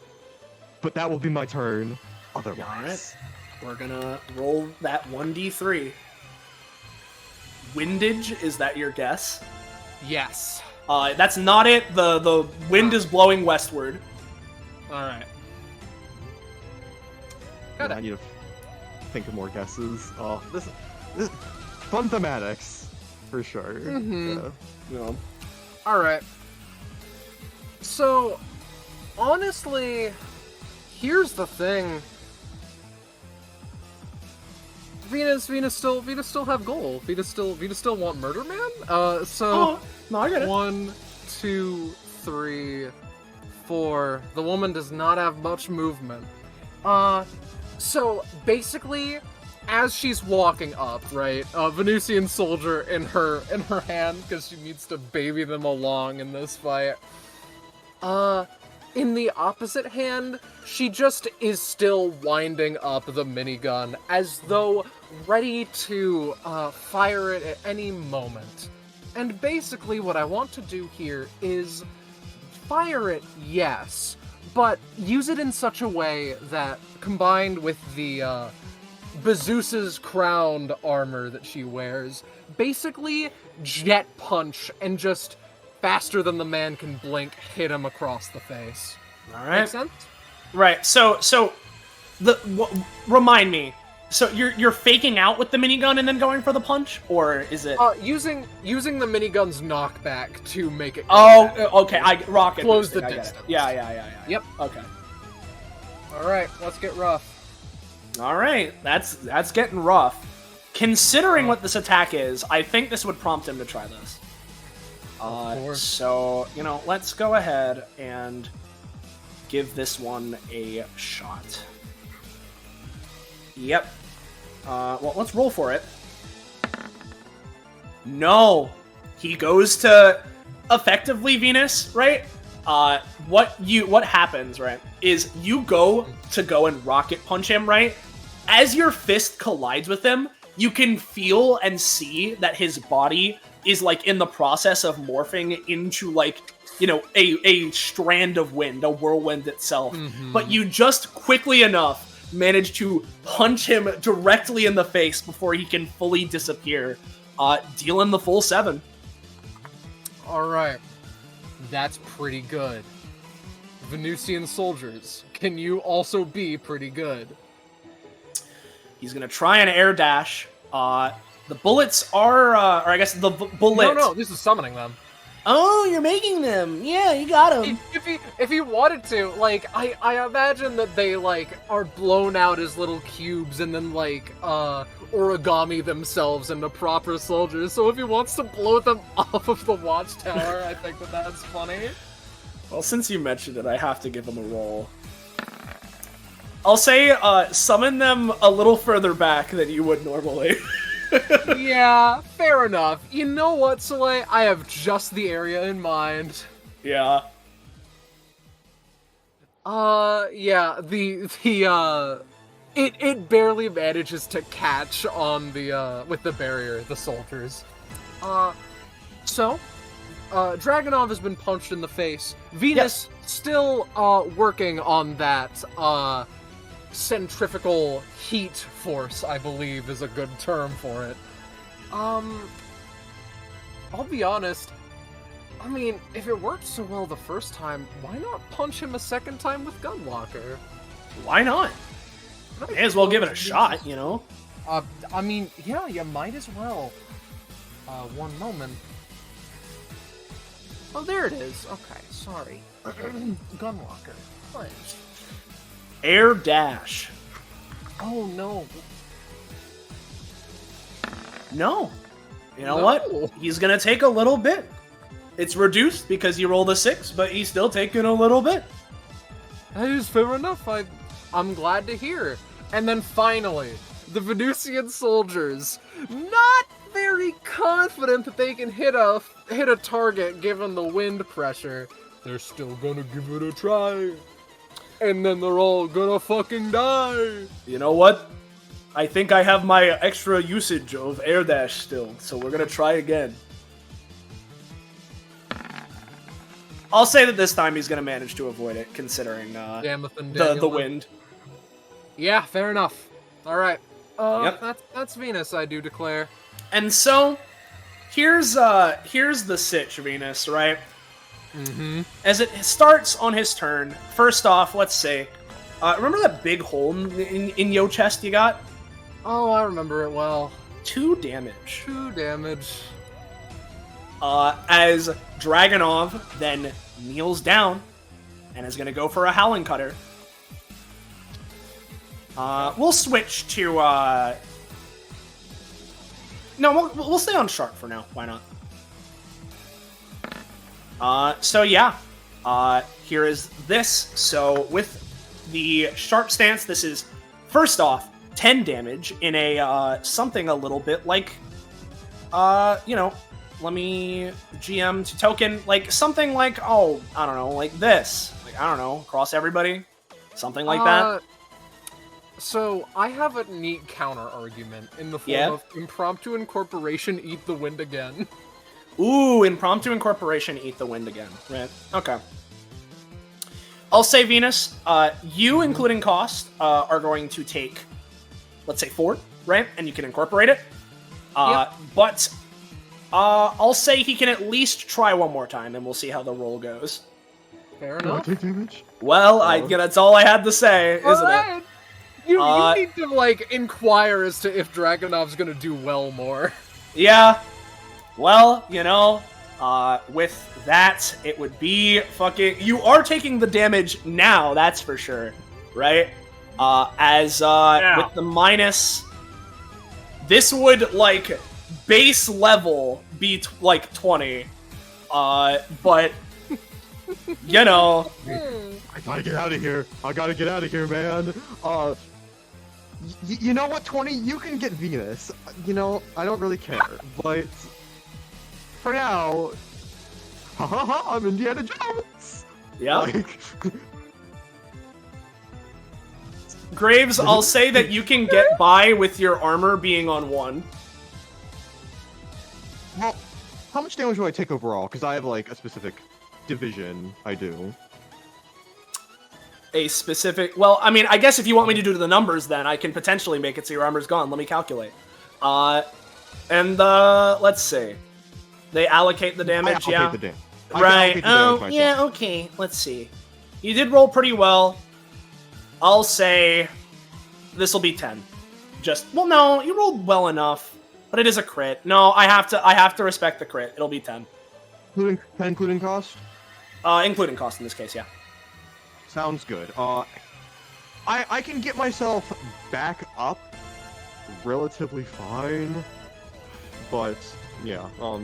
But that will be my turn. Otherwise. All right. We're gonna roll that 1d3. Windage, is that your guess? Yes. That's not it. The wind is blowing westward. Alright. I need to think of more guesses. Oh, this fun thematics, for sure. Mhm. Yeah. Alright. So, honestly, here's the thing. Venus still have goal. Venus still want Murder Man. So no, I get it. 1, 2, 3, 4. The woman does not have much movement. So basically, as she's walking up, right, Venusian soldier in her hand because she needs to baby them along in this fight. In the opposite hand, she just is still winding up the minigun as though ready to fire it at any moment. And basically what I want to do here is fire it, yes, but use it in such a way that, combined with the Bezeus's crowned armor that she wears, basically jet punch and just faster than the man can blink, hit him across the face. All right. Make sense? Right. So remind me. So you're faking out with the minigun and then going for the punch, or is it using the minigun's knockback to make it? Okay. I rocket close the boosting, distance. Yeah. Yep. Okay. All right. Let's get rough. All right. That's getting rough. Considering what this attack is, I think this would prompt him to try this. So, let's go ahead and give this one a shot. Yep. Well, let's roll for it. No! He goes to effectively Venus, right? What happens, right, is you go and rocket punch him, right? As your fist collides with him, you can feel and see that his body is in the process of morphing into a strand of wind, a whirlwind itself. Mm-hmm. But you just quickly enough manage to punch him directly in the face before he can fully disappear, dealing the full 7. All right, that's pretty good. Venusian soldiers, can you also be pretty good? He's gonna try an air dash. The bullets are, or I guess the bullet. No, this is summoning them. Oh, you're making them. Yeah, you got him. If he wanted to, I imagine that they are blown out as little cubes and then origami themselves into proper soldiers. So if he wants to blow them off of the watchtower, I think that's funny. Well, since you mentioned it, I have to give him a roll. I'll say summon them a little further back than you would normally. Yeah, fair enough. You know what, Soleil? I have just the area in mind. Yeah. Yeah, it barely manages to catch on the, with the barrier, the soldiers. So, Dragonov has been punched in the face. Venus still, working on that, centrifugal heat force, I believe is a good term for it. I'll be honest, I mean, if it worked so well the first time, why not punch him a second time with Gunwalker? Why not? May as well give it a shot, I mean, yeah, you might as well. One moment. Oh, there it is. Okay, sorry. Gunwalker. Punch. Air dash. Oh no. No. You know No. what? He's gonna take a little bit. It's reduced because he rolled a 6, but he's still taking a little bit. That is fair enough. I'm glad to hear. And then finally, the Venusian soldiers, not very confident that they can hit a target given the wind pressure. They're still gonna give it a try. And then they're all gonna fucking die. You know what? I think I have my extra usage of air dash still, so we're gonna try again. I'll say that this time he's gonna manage to avoid it, considering the wind. Yeah, fair enough. All right. Yep. That's Venus, I do declare. And so, here's the sitch, Venus, right? Mm-hmm. As it starts on his turn, first off, let's say, remember that big hole in your chest you got? Oh, I remember it well. 2 damage. 2 damage. As Dragonov then kneels down and is going to go for a Howling Cutter. We'll switch to, no, we'll stay on Sharp for now. Why not? So yeah, here is this. So with the Sharp stance, this is, first off, 10 damage in a, something a little bit like, you know, let me GM to token, like, something like, oh, I don't know, like this. Like, I don't know, across everybody? Something like that? So, I have a neat counter-argument in the form of impromptu incorporation, eat the wind again. Ooh, impromptu incorporation, eat the wind again. Right, okay. I'll say, Venus, you, including cost, are going to take, let's say, 4, right? And you can incorporate it. But I'll say he can at least try one more time, and we'll see how the roll goes. Fair enough. Take damage? Well, that's all I had to say, isn't it? You need to, like, inquire as to if Dragonov's gonna do well more. Yeah. Well, you know, with that, it would be fucking... You are taking the damage now, that's for sure, right? With the minus... This would, like, base level be, like, 20. But... You know... I gotta get out of here. I gotta get out of here, man. You know what, 20? You can get Venus. You know, I don't really care. But for now, I'm Indiana Jones. Yeah. Like... Graves, I'll say that you can get by with your armor being on 1. Well, how much damage do I take overall? Because I have, like, a specific division I do. A specific... Well, I mean, I guess if you want me to do the numbers, then I can potentially make it so your armor's gone. Let me calculate. Let's see. They allocate the damage, I yeah? allocate the damage. Right. Oh, yeah, okay. Let's see. You did roll pretty well. I'll say this will be 10. Well, no, you rolled well enough, but it is a crit. No, I have to respect the crit. It'll be 10. Including cost? Including cost in this case, yeah. Sounds good. I can get myself back up relatively fine, but yeah, I'll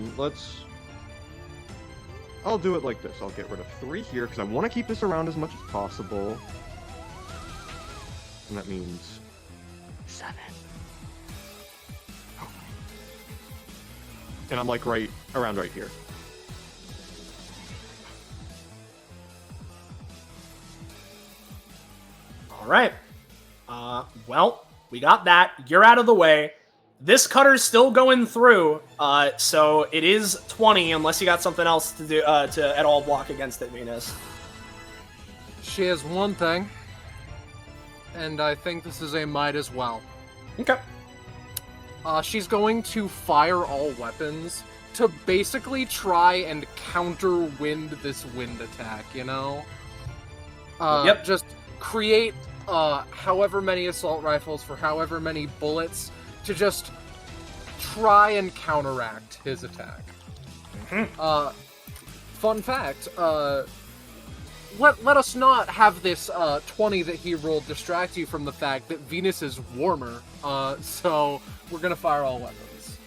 do it like this. I'll get rid of 3 here because I want to keep this around as much as possible, and that means 7. And I'm like right here. All right. Well, we got that. You're out of the way. This cutter's still going through, so it is 20 unless you got something else to do to at all block against it, Venus. She has one thing, and I think this is a might as well. Okay. She's going to fire all weapons to basically try and counter-wind this wind attack, you know? Yep. Just create however many assault rifles for however many bullets to just try and counteract his attack. Fun fact, let us not have this 20 that he rolled distract you from the fact that Venus is warmer, so we're gonna fire all weapons.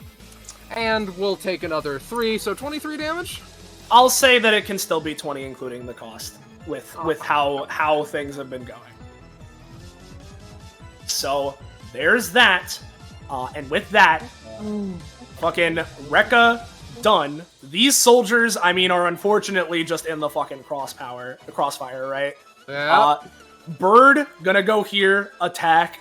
and we'll take another 3, so 23 damage? I'll say that it can still be 20, including the cost, with how things have been going. So, there's that. And with that, fucking Rekka done. These soldiers, I mean, are unfortunately just in the fucking crossfire, right? Yeah. Bird, gonna go here, attack.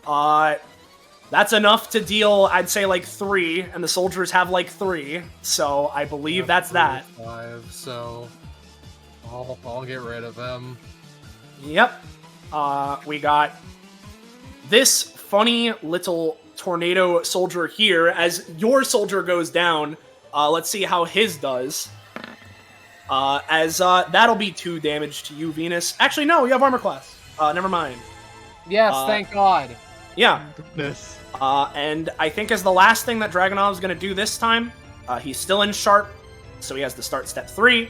That's enough to deal, I'd say, like 3, and the soldiers have like 3, so I believe that's that. 5, so I'll get rid of him. Yep. We got this funny little tornado soldier here. As your soldier goes down, let's see how his does. That'll be 2 damage to you, Venus. Actually, no, you have armor class. Never mind. Yes, thank God. Yeah. Goodness. And I think as the last thing that Dragonov's going to do this time, he's still in sharp, so he has to start step 3.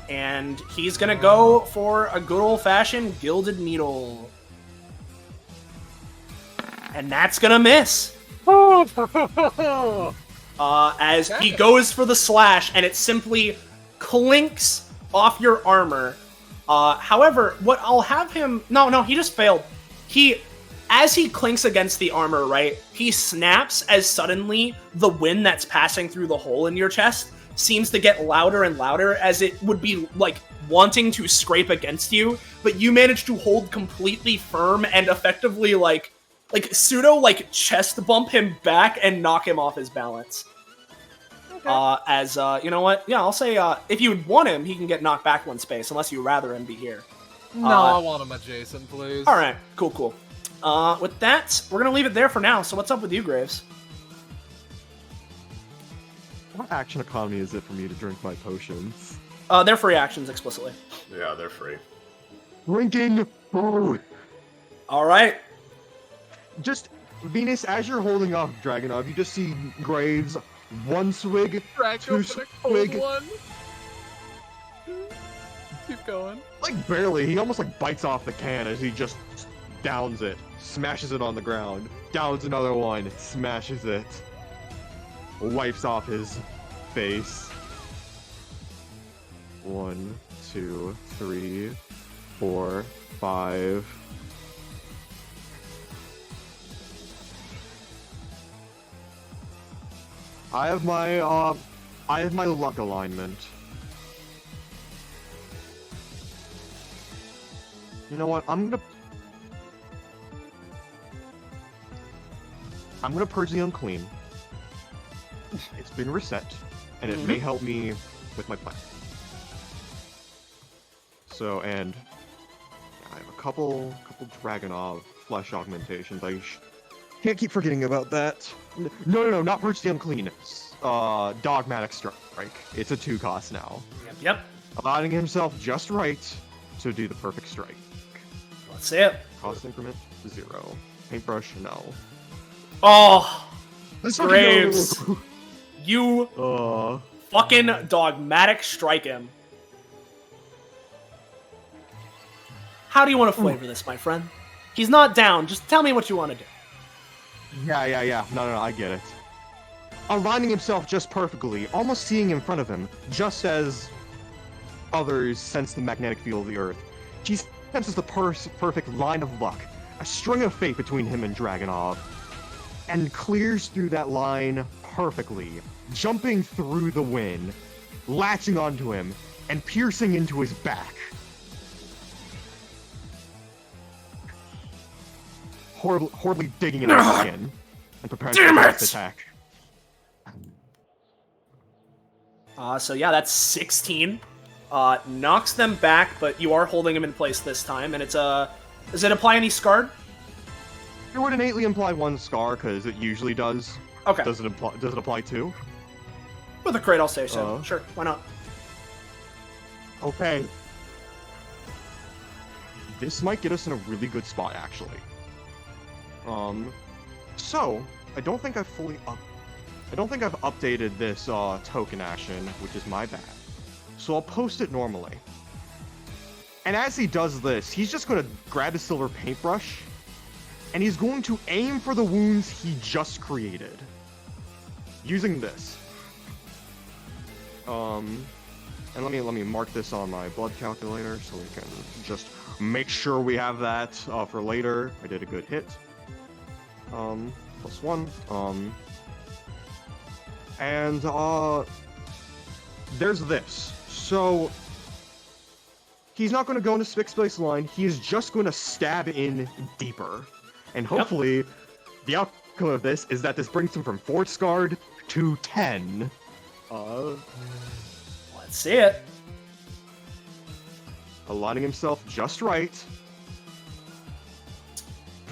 And he's going to go for a good old-fashioned Gilded Needle. And that's going to miss. As he goes for the slash, and it simply clinks off your armor. However, what I'll have him... No, he just failed. As he clinks against the armor, right, he snaps as suddenly the wind that's passing through the hole in your chest seems to get louder and louder as it would be, like, wanting to scrape against you, but you manage to hold completely firm and effectively, like pseudo, chest bump him back and knock him off his balance. Okay. You know what? Yeah, I'll say, if you want him, he can get knocked back 1 space, unless you'd rather him be here. No, I want him adjacent, please. Alright, cool. With that, we're gonna leave it there for now, so what's up with you, Graves? What action economy is it for me to drink my potions? They're free actions, explicitly. Yeah, they're free. Drinking food! Alright. Just, Venus, as you're holding off Dragonov, you just see Graves, 1 swig, 2 swig. Keep going. Like, barely. He almost, bites off the can as he just downs it, smashes it on the ground, downs another one, smashes it, wipes off his face. 1, 2, 3, 4, 5. I have my luck alignment. You know what? I'm gonna purge the unclean. It's been reset, and it may help me with my plan. So, and I have a couple Dragonov flesh augmentations. I can't keep forgetting about that. No, not purge the unclean. Dogmatic strike. It's a 2 cost now. Yep. Allowing himself just right to do the perfect strike. Let's see it. Cost increment 0. Paintbrush, no. Oh, Let's Graves, go. you fucking dogmatic strike him. How do you want to flavor this, my friend? He's not down. Just tell me what you want to do. Yeah. No, I get it. Aligning himself just perfectly, almost seeing in front of him, just as others sense the magnetic field of the Earth. He senses the perfect line of luck, a string of fate between him and Dragonov, and clears through that line perfectly, jumping through the wind, latching onto him, and piercing into his back. Horribly digging into his skin, and preparing for the next attack. So yeah, that's 16. Knocks them back, but you are holding him in place this time, and it's does it apply any scarred? It would innately imply 1 scar, because it usually does. Okay. Does it apply 2? With a crit, I'll say so. Sure, why not? Okay. This might get us in a really good spot, actually. So, I don't think I've updated this, token action, which is my bad. So I'll post it normally. And as he does this, he's just gonna grab his silver paintbrush and he's going to aim for the wounds he just created. Using this. And let me mark this on my blood calculator so we can just make sure we have that for later. I did a good hit. +1. And there's this. So he's not going to go into fixed line. He is just going to stab in deeper, and hopefully, the outcome of this is that this brings him from 4 scarred to 10. Let's see it. Aligning himself just right.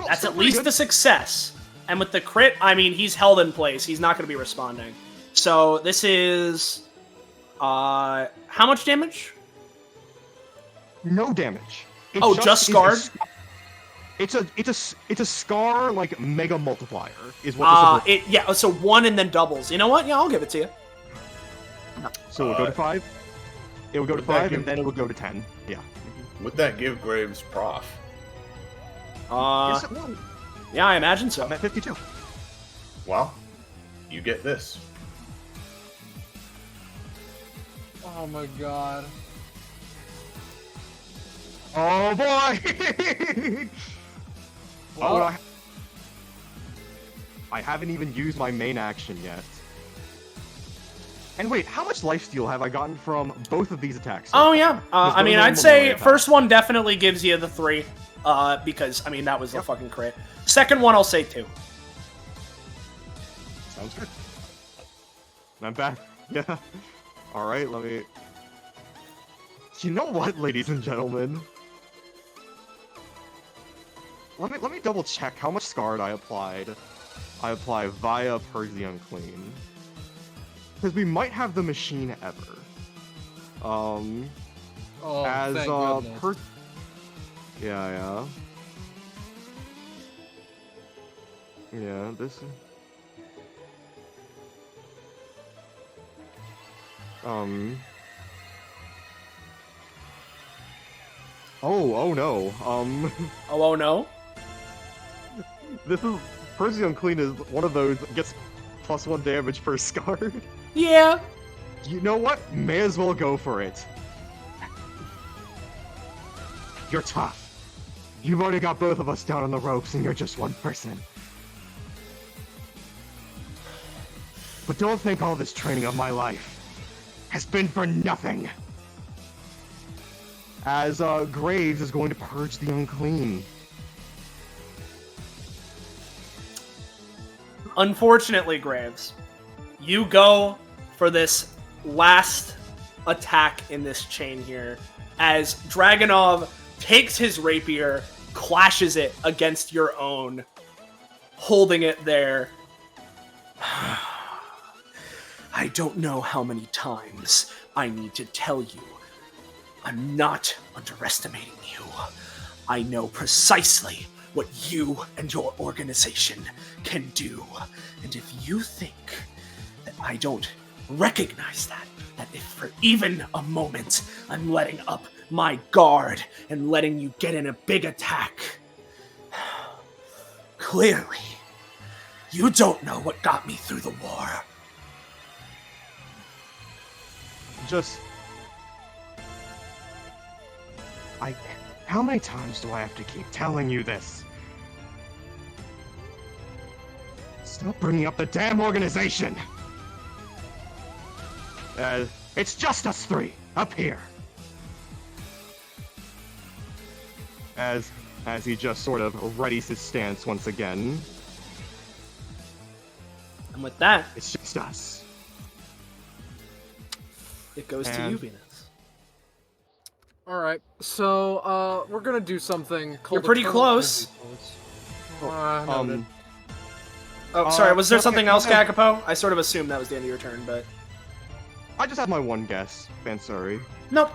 That's at least a success. And with the crit, I mean, he's held in place. He's not going to be responding. So this is... how much damage? No damage. Just scarred? It's a scar, like, mega multiplier, is what this is. Yeah, so 1 and then doubles. You know what? Yeah, I'll give it to you. So we'll go to 5. It will go to 5, and then it will go to 10. Yeah. Would that give Graves prof? Yes, it will. Yeah, I imagine so. I'm at 52. Well, you get this. Oh my god. Oh boy! Well, I haven't even used my main action yet. And wait, how much lifesteal have I gotten from both of these attacks? Oh yeah, I mean, I'd say first one definitely gives you the 3, because, I mean, that was a fucking crit. Second one, I'll say 2. Sounds good. I'm back. Yeah. Alright, let me... You know what, ladies and gentlemen? Let me double check how much scarred I applied. I apply via Purge the Unclean. Because we might have the machine ever. thank goodness. Yeah. Yeah, this... Oh no. Oh no? This is... Purge the Unclean is one of those gets +1 damage per scarred. Yeah. You know what? May as well go for it. You're tough. You've already got both of us down on the ropes and you're just one person. But don't think all this training of my life has been for nothing. As Graves is going to purge the unclean. Unfortunately, Graves, you go for this last attack in this chain here as Dragonov takes his rapier, clashes it against your own, holding it there. I don't know how many times I need to tell you. I'm not underestimating you. I know precisely what you and your organization can do. And if you think that I don't recognize that if for even a moment I'm letting up my guard and letting you get in a big attack, clearly, you don't know what got me through the war. How many times do I have to keep telling you this? Stop bringing up the damn organization! It's just us 3, up here. As he just sort of readies his stance once again. And with that, it's just us. It goes to you, Venus. Alright, so, we're gonna do something called... You're pretty close. Noted. Oh, sorry, was there something else, Kakapo? I sort of assumed that was the end of your turn, but... I just have my one guess, Bansuri. Nope.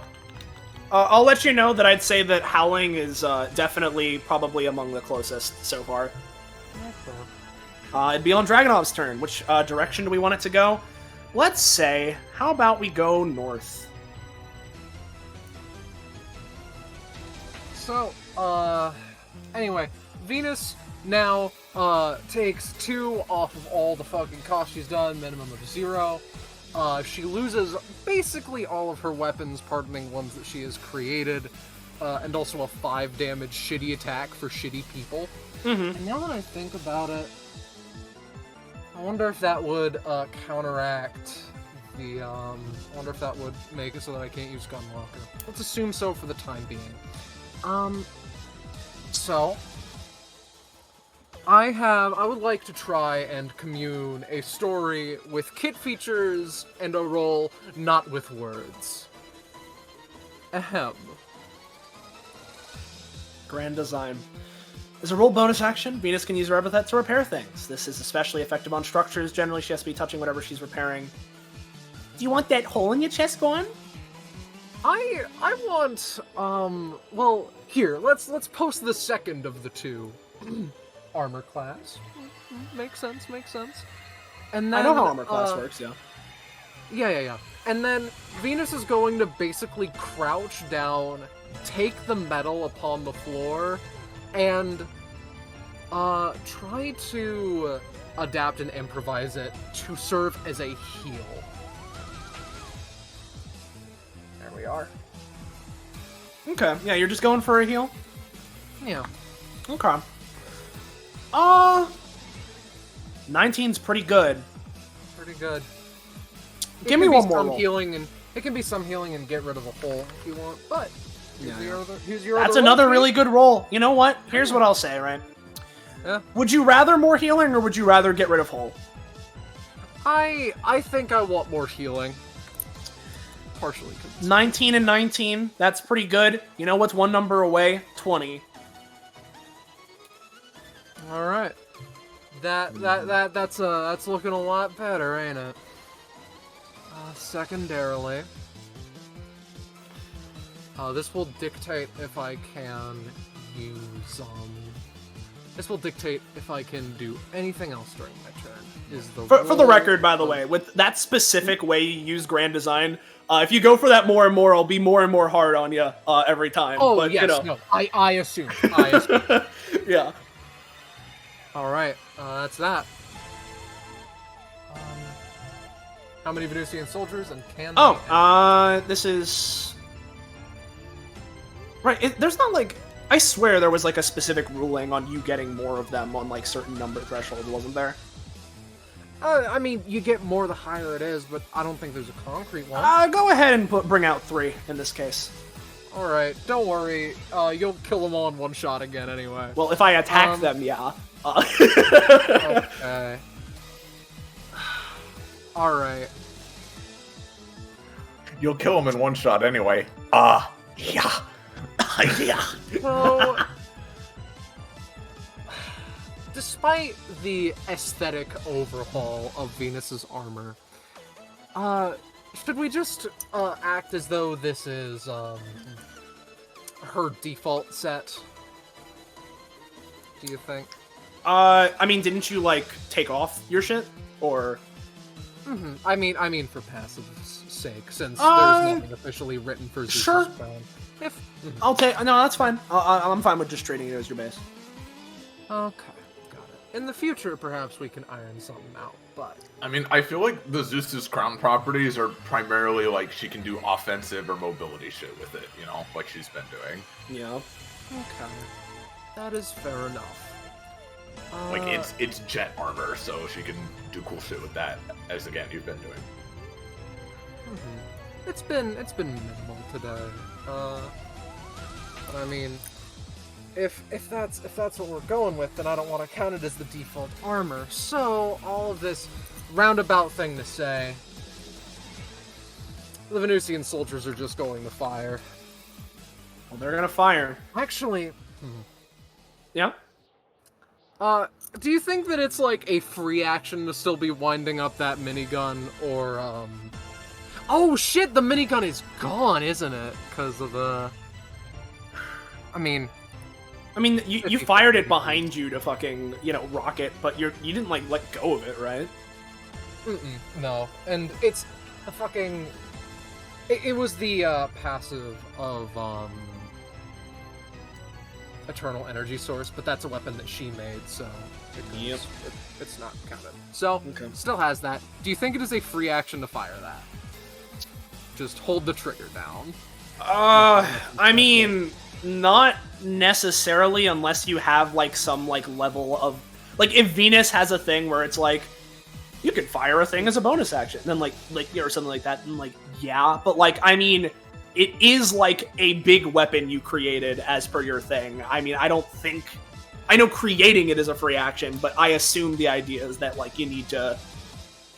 I'll let you know that I'd say that Howling is definitely probably among the closest so far. It'd be on Dragonov's turn. Which direction do we want it to go? Let's say, how about we go north? So, anyway, Venus now takes 2 off of all the fucking cost she's done, minimum of 0. She loses basically all of her weapons, pardoning ones that she has created, and also a 5 damage shitty attack for shitty people. And now that I think about it, I wonder if that would counteract the, I wonder if that would make it so that I can't use Gunwalker. Let's assume so for the time being. So, I would like to try and commune a story with kit features and a role not with words. Ahem. Grand design. As a roll bonus action, Venus can use her epithet to repair things. This is especially effective on structures. Generally, she has to be touching whatever she's repairing. Do you want that hole in your chest gone? I want, well, here, let's post the second of the two. Armor class. Makes sense. And then, I know how armor class works, yeah. Yeah. And then Venus is going to basically crouch down, take the metal upon the floor, and try to adapt and improvise it to serve as a heal. There we are. Okay, yeah, you're just going for a heal? Yeah. Okay. 19's pretty good. Pretty good. Give me one more some roll. healing, and it can be some healing and get rid of a hole if you want, but here's your That's other another roll, really good roll. You know what? Here's what I'll say, right? Yeah. Would you rather more healing, or would you rather get rid of hole? I think I want more healing. Partially. 19 and 19. That's pretty good. You know what's one number away? 20. All right. That's looking a lot better, ain't it? Secondarily, this will dictate if I can use this will dictate if I can do anything else during my turn. Is the for the record, by the way, with that specific way you use grand design, if you go for that more and more, I'll be more and more hard on you every time. Oh, but, yes, you know. no, I assume. Yeah. All right, that's that. How many Venusian soldiers and can they this is... Right, there's not like... I swear there was like a specific ruling on you getting more of them on like certain number threshold, wasn't there? I mean, you get more the higher it is, but I don't think there's a concrete one. Go ahead and bring out 3 in this case. Alright, don't worry. You'll kill them all in one shot again anyway. Well, if I attack them, yeah. Okay. Alright. You'll kill him in one shot anyway. Yeah. Yeah. So, despite the aesthetic overhaul of Venus's armor, should we just act as though this is her default set? Do you think? I mean, didn't you like take off your shit, or? Mm-hmm. I mean, for passive's sake, since there's nothing officially written for Zeus's sure. crown. I'll take. No, that's fine. I'm fine with just treating it as your base. Okay, got it. In the future, perhaps we can iron something out. But I mean, I feel like the Zeus's crown properties are primarily like she can do offensive or mobility shit with it. You know, like she's been doing. Yeah. Okay, that is fair enough. Like it's jet armor, so she can do cool shit with that. As again, you've been doing. Mm-hmm. It's been minimal today. But I mean, if that's what we're going with, then I don't want to count it as the default armor. So all of this roundabout thing to say, the Venusian soldiers are just going to fire. Well, they're gonna fire. Actually, yeah. Do you think that it's like a free action to still be winding up that minigun, or Oh shit, the minigun is gone, isn't it? Because of the... I mean, you fired it behind you to fucking, rock it, but you didn't, like, let go of it, right? No. And it's a fucking... It was the, passive of, eternal energy source, but that's a weapon that she made, so it's not counted. So, still has that. Do you think it is a free action to fire that? Just hold the trigger down. I mean, not necessarily unless you have, like, some, like, level of... Like, if Venus has a thing where it's like, you could fire a thing as a bonus action, then, like or something like that, and, like, yeah. But, like, I mean, it is, like, a big weapon you created as per your thing. I mean, I don't think... I know creating it is a free action, but I assume the idea is that, like, you need to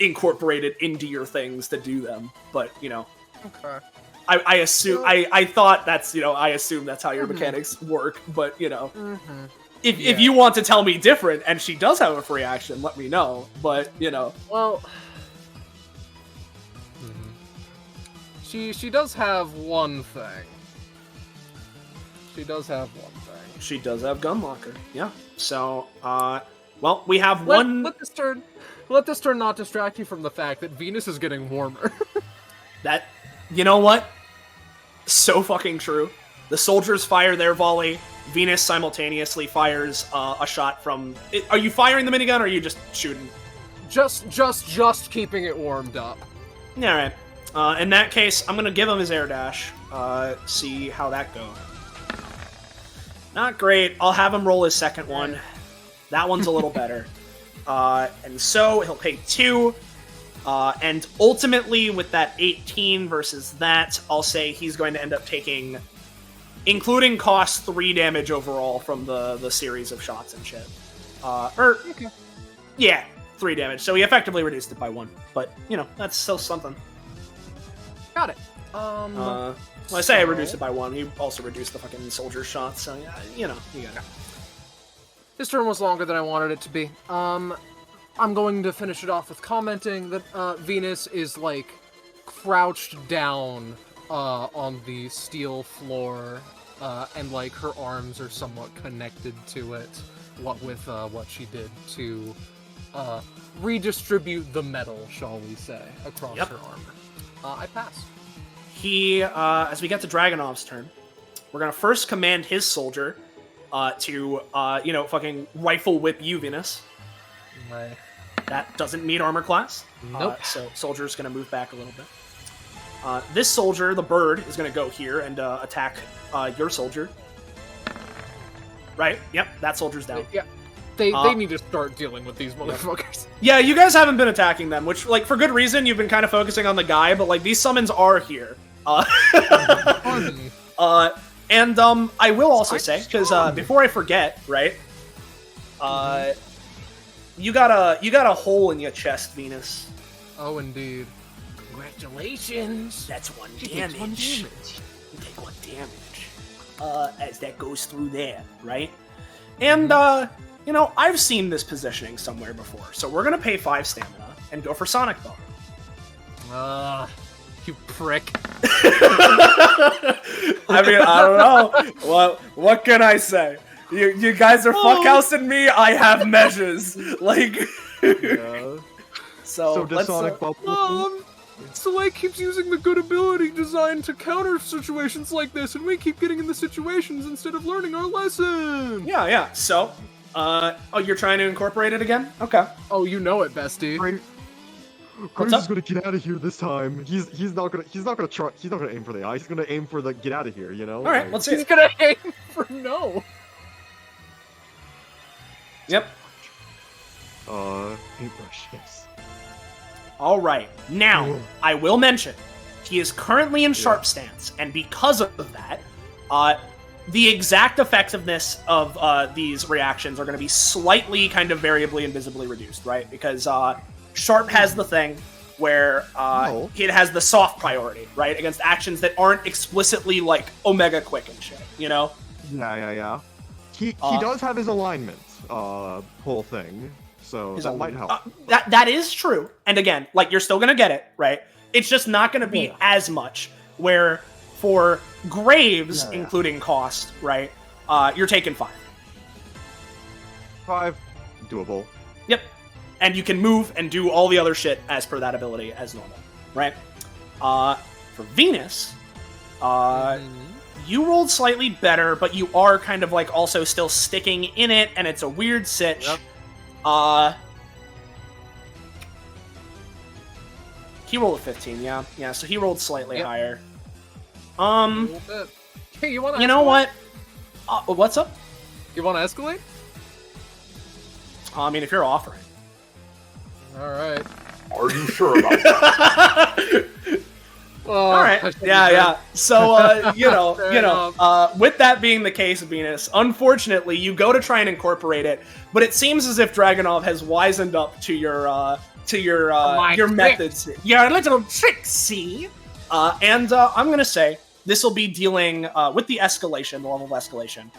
incorporate it into your things to do them. But, you know... Okay. I assume I thought that's I assume that's how your mechanics work, but if you want to tell me different and she does have a free action, let me know. But well, she does have one thing. She does have one thing. She does have Gunlocker. Yeah. So well, we have one. Let this turn not distract you from the fact that Venus is getting warmer. That. You know what? So fucking true. The soldiers fire their volley. Venus simultaneously fires a shot from... Are you firing the minigun, or are you just shooting? Just keeping it warmed up. Alright. In that case, I'm gonna give him his air dash. See how that goes. Not great. I'll have him roll his second one. That one's a little better. And so, he'll pay 2. And ultimately, with that 18 versus that, I'll say he's going to end up taking, including cost, 3 damage overall from the series of shots and shit. Yeah, 3 damage. So he effectively reduced it by 1. But, that's still something. Got it. When I say I reduced it by 1, he also reduced the fucking soldier shots, so, yeah, you got it. This turn was longer than I wanted it to be. I'm going to finish it off with commenting that Venus is, like, crouched down on the steel floor, and, like, her arms are somewhat connected to it, what with what she did to redistribute the metal, shall we say, across her armor. I pass. As we get to Dragonov's turn, we're going to first command his soldier to, fucking rifle whip you, Venus. Right. That doesn't meet armor class. Nope. So soldier's going to move back a little bit. This soldier, the bird, is going to go here and attack your soldier. Right? Yep, that soldier's down. Yeah. They need to start dealing with these motherfuckers. Yeah, you guys haven't been attacking them, which, like, for good reason, you've been kind of focusing on the guy, but, like, these summons are here. And I will also say, because before I forget, right? You got a hole in your chest, Venus. Oh, indeed. Congratulations. That's 1 damage. You take 1 damage. As that goes through there, right? And, I've seen this positioning somewhere before, so we're gonna pay 5 stamina and go for Sonic Boom. You prick. I mean, I don't know. What can I say? You guys are fuckhousing me. I have measures. Like, so does Sonic Bubble? Soleil keeps using the good ability design to counter situations like this, and we keep getting in the situations instead of learning our lesson. Yeah. So, you're trying to incorporate it again? Okay. Oh, you know it, bestie. Graves is gonna get out of here this time. He's not gonna aim for the eye. He's gonna aim for the get out of here. All right, let's see. He's gonna aim for no. Yep. Paintbrush, yes. All right. Now, I will mention, he is currently in sharp stance, and because of that, the exact effectiveness of these reactions are going to be slightly kind of variably and visibly reduced, right? Because Sharp has the thing where it has the soft priority, right? Against actions that aren't explicitly, like, Omega Quick and shit, Yeah. He does have his alignment whole thing, so that might help. That is true. And again, like, you're still going to get it, right? It's just not going to be as much, where for Graves, including cost, right, you're taking 5. 5, doable. Yep. And you can move and do all the other shit as per that ability as normal, right? For Venus, you rolled slightly better, but you are kind of like also still sticking in it, and it's a weird sitch. Yep. He rolled a 15, yeah. Yeah, so he rolled slightly higher. Hey, you want to? You know what? What's up? You want to escalate? I mean, if you're offering. All right. Are you sure about that? All right. Yeah. So, with that being the case, Venus, unfortunately, you go to try and incorporate it, but it seems as if Dragonov has wisened up to your methods. Your little tricksy. And I'm gonna say this will be dealing with the escalation, the level of escalation,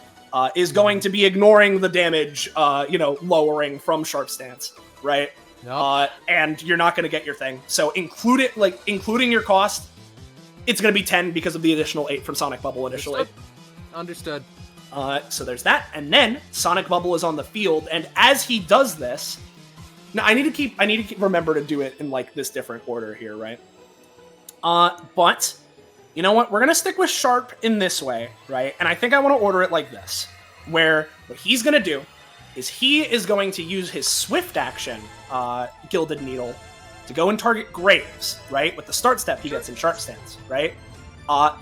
is going to be ignoring the damage, lowering from sharp stance, right? Yep. And you're not gonna get your thing. So including your cost, it's gonna be 10 because of the additional 8 from Sonic Bubble initially. Understood. So there's that, and then Sonic Bubble is on the field, and as he does this, now I need to remember to do it in like this different order here, right? But you know what? We're gonna stick with Sharp in this way, right? And I think I want to order it like this, where what he's gonna do is he is going to use his swift action, Gilded Needle, to go and target Graves, right? With the start step he gets in Sharp Stance, right? And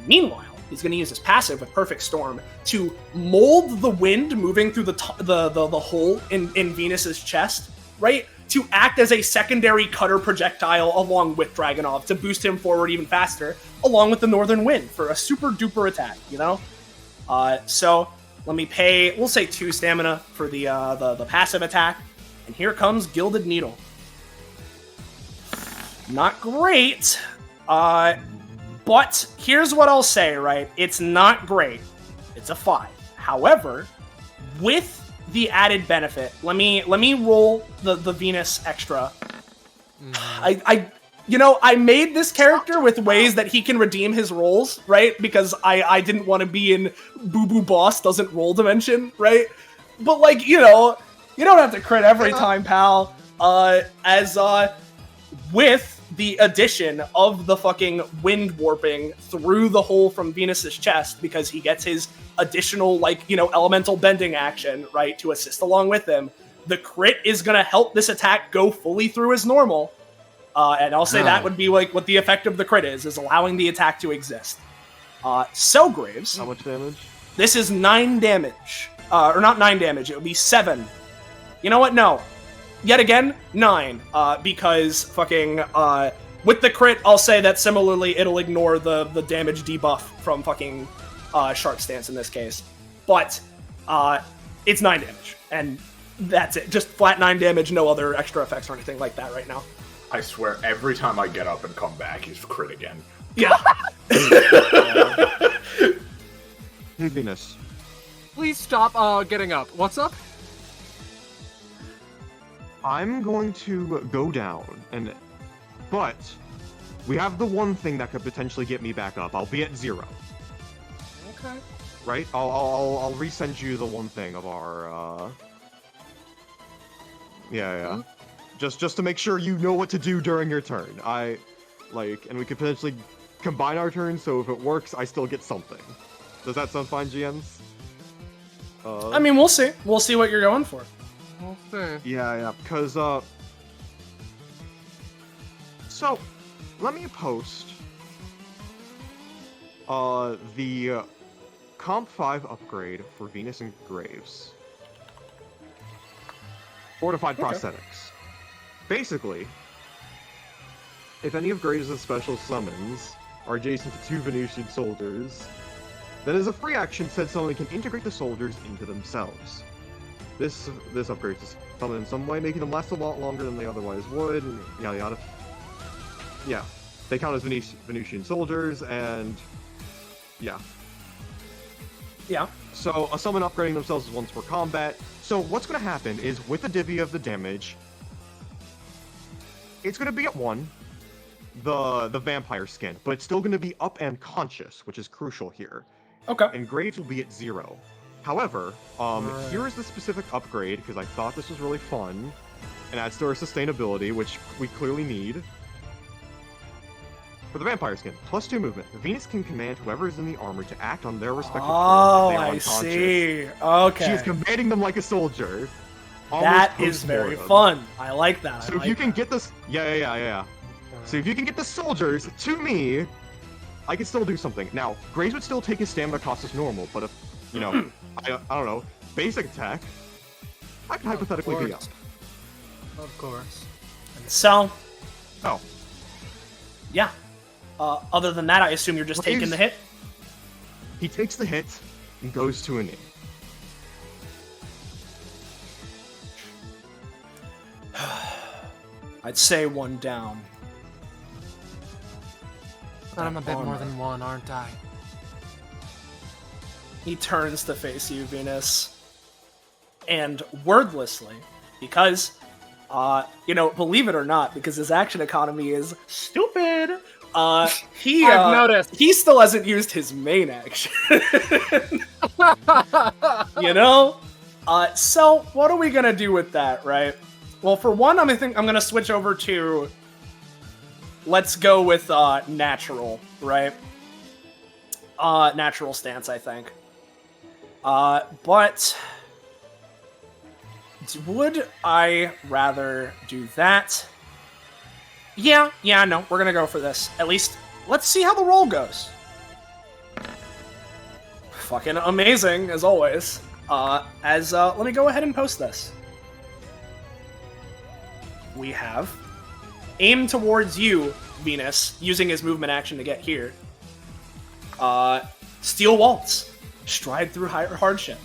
meanwhile, he's going to use his passive with Perfect Storm to mold the wind moving through the hole in Venus's chest, right? To act as a secondary cutter projectile along with Dragonov to boost him forward even faster, along with the Northern Wind for a super duper attack, you know? So let me pay, we'll say 2 stamina for the passive attack, and here comes Gilded Needle. Not great, but here's what I'll say, right? It's not great. It's a 5. However, with the added benefit, let me roll the Venus extra. I made this character with ways that he can redeem his rolls, right? Because I didn't want to be in Boo Boo Boss doesn't roll dimension, right? But like, you don't have to crit every time, pal. With the addition of the fucking wind warping through the hole from Venus's chest, because he gets his additional, elemental bending action, right, to assist along with him, the crit is going to help this attack go fully through as normal. And I'll say that would be, like, what the effect of the crit is allowing the attack to exist. So, Graves. How much damage? This is 9 damage. Or not 9 damage, it would be 7. You know what? No. Yet again, 9, because fucking, with the crit, I'll say that similarly it'll ignore the damage debuff from fucking, Sharp Stance in this case. But, it's 9 damage, and that's it. Just flat 9 damage, no other extra effects or anything like that right now. I swear, every time I get up and come back, he's crit again. Yeah. Hey, Venus. Please stop, getting up. What's up? I'm going to go down, but we have the one thing that could potentially get me back up. I'll be at 0. Okay. Right? I'll resend you the one thing of our, Yeah. Just to make sure you know what to do during your turn. And we could potentially combine our turns, so if it works, I still get something. Does that sound fine, GMs? I mean, we'll see. We'll see what you're going for. Yeah, because, so, let me post, the Comp 5 upgrade for Venus and Graves. Fortified Prosthetics. Basically, if any of Graves' special summons are adjacent to 2 Venusian soldiers, then as a free action, said someone can integrate the soldiers into themselves. This upgrade is summon in some way, making them last a lot longer than they otherwise would, and yada yada. Yeah, they count as Venusian soldiers, and yeah. Yeah. So a summon upgrading themselves is once for combat. So what's going to happen is with the divvy of the damage, it's going to be at 1, the vampire skin, but it's still going to be up and conscious, which is crucial here. Okay. And Graves will be at 0. However, here is the specific upgrade, because I thought this was really fun, and adds to our sustainability, which we clearly need. For the vampire skin, +2 movement. Venus can command whoever is in the armor to act on their respective Oh, turns if they are I unconscious. see. Okay. She is commanding them like a soldier. That almost is very post-mortem. fun. I like that. So if you can get this, yeah. So if you can get the soldiers to me, I can still do something. Now, Graves would still take his stamina cost as normal, but if, you know, I don't know, basic attack, I can hypothetically be up. Of course. So. Oh. Yeah. Other than that, I assume you're just taking the hit? He takes the hit and goes to a knee. I'd say one down. But I'm a bit more than one, aren't I? He turns to face you, Venus. And wordlessly, because, believe it or not, because his action economy is stupid, he I've noticed. He still hasn't used his main action. So what are we gonna do with that, right? Well, for one, I think I'm gonna switch over to. Let's go with natural, right? Natural stance, I think. But would I rather do that? Yeah, no, we're gonna go for this. At least, let's see how the roll goes. Fucking amazing, as always. Let me go ahead and post this. We have aim towards you, Venus, using his movement action to get here. Steel Waltz. Stride through hardship.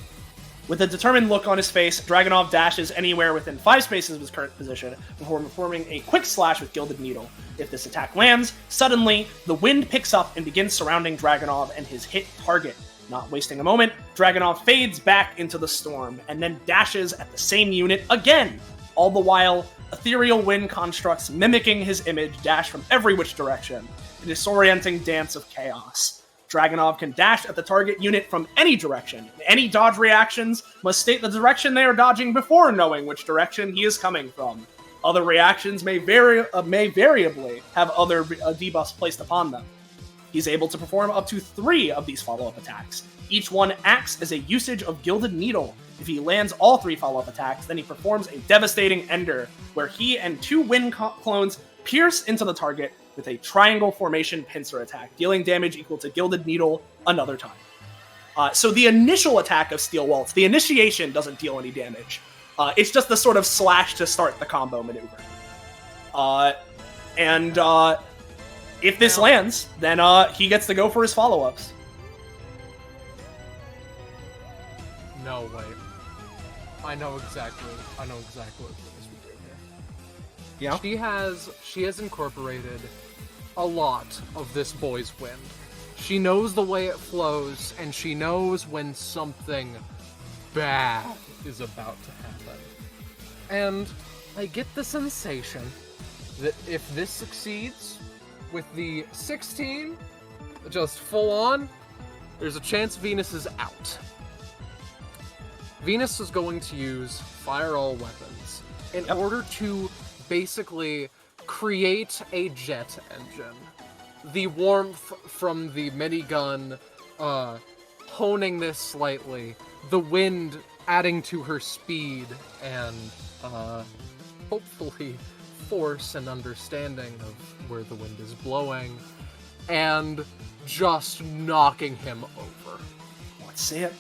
With a determined look on his face, Dragunov dashes anywhere within 5 spaces of his current position before performing a quick slash with Gilded Needle. If this attack lands, suddenly, the wind picks up and begins surrounding Dragunov and his hit target. Not wasting a moment, Dragunov fades back into the storm and then dashes at the same unit again. All the while, ethereal wind constructs mimicking his image dash from every which direction, a disorienting dance of chaos. Dragunov can dash at the target unit from any direction. Any dodge reactions must state the direction they are dodging before knowing which direction he is coming from. Other reactions may variably have other debuffs placed upon them. He's able to perform up to 3 of these follow-up attacks. Each one acts as a usage of Gilded Needle. If he lands all 3 follow-up attacks, then he performs a devastating ender, where he and 2 wind clones pierce into the target with a triangle formation pincer attack, dealing damage equal to Gilded Needle another time. So the initial attack of Steel Waltz, the initiation doesn't deal any damage. It's just the sort of slash to start the combo maneuver. If this lands, then he gets to go for his follow-ups. No way. I know exactly what Venus would do here. Yeah. She has incorporated a lot of this boy's wind. She knows the way it flows, and she knows when something bad is about to happen. And I get the sensation that if this succeeds, with the 16 just full on, there's a chance Venus is out. Venus is going to use fire all weapons in order to basically create a jet engine. The warmth from the minigun honing this slightly, the wind adding to her speed, and hopefully force and understanding of where the wind is blowing, and just knocking him over. Let's see it.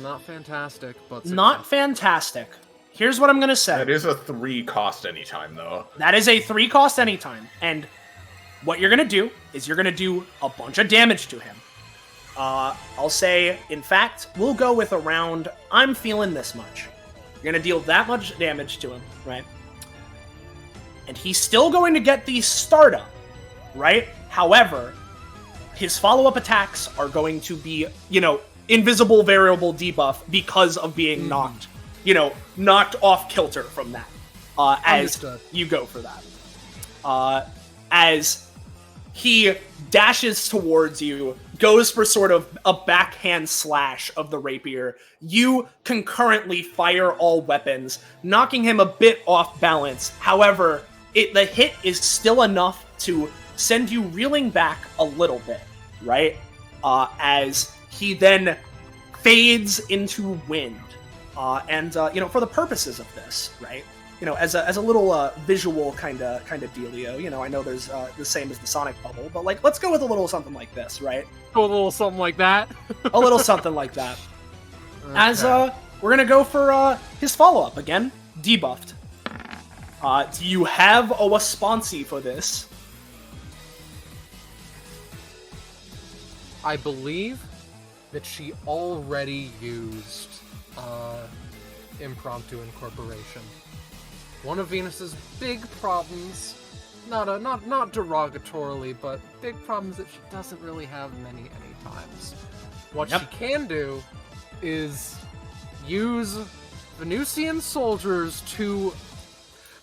Not fantastic, but not fantastic. Here's what I'm gonna say. That is a 3 cost anytime, though. That is a 3 cost anytime, and what you're gonna do is you're gonna do a bunch of damage to him. I'll say, in fact, we'll go with around, I'm feeling this much. You're gonna deal that much damage to him, right? And he's still going to get the startup, right? However, his follow-up attacks are going to be, invisible variable debuff because of being knocked off kilter from that. As you go for that. As he dashes towards you, goes for sort of a backhand slash of the rapier. You concurrently fire all weapons, knocking him a bit off balance. However, the hit is still enough to send you reeling back a little bit, right? As he then fades into wind. For the purposes of this, right? As a little visual kind of dealio. I know there's the same as the sonic bubble, but like let's go with a little something like this, right? Go a little something like that. A little something like that. Okay. As we're gonna go for his follow-up again, debuffed. Do you have a response for this? I believe that she already used impromptu incorporation. One of Venus's big problems, not derogatorily, but big problems that she doesn't really have many times. What she can do is use Venusian soldiers to...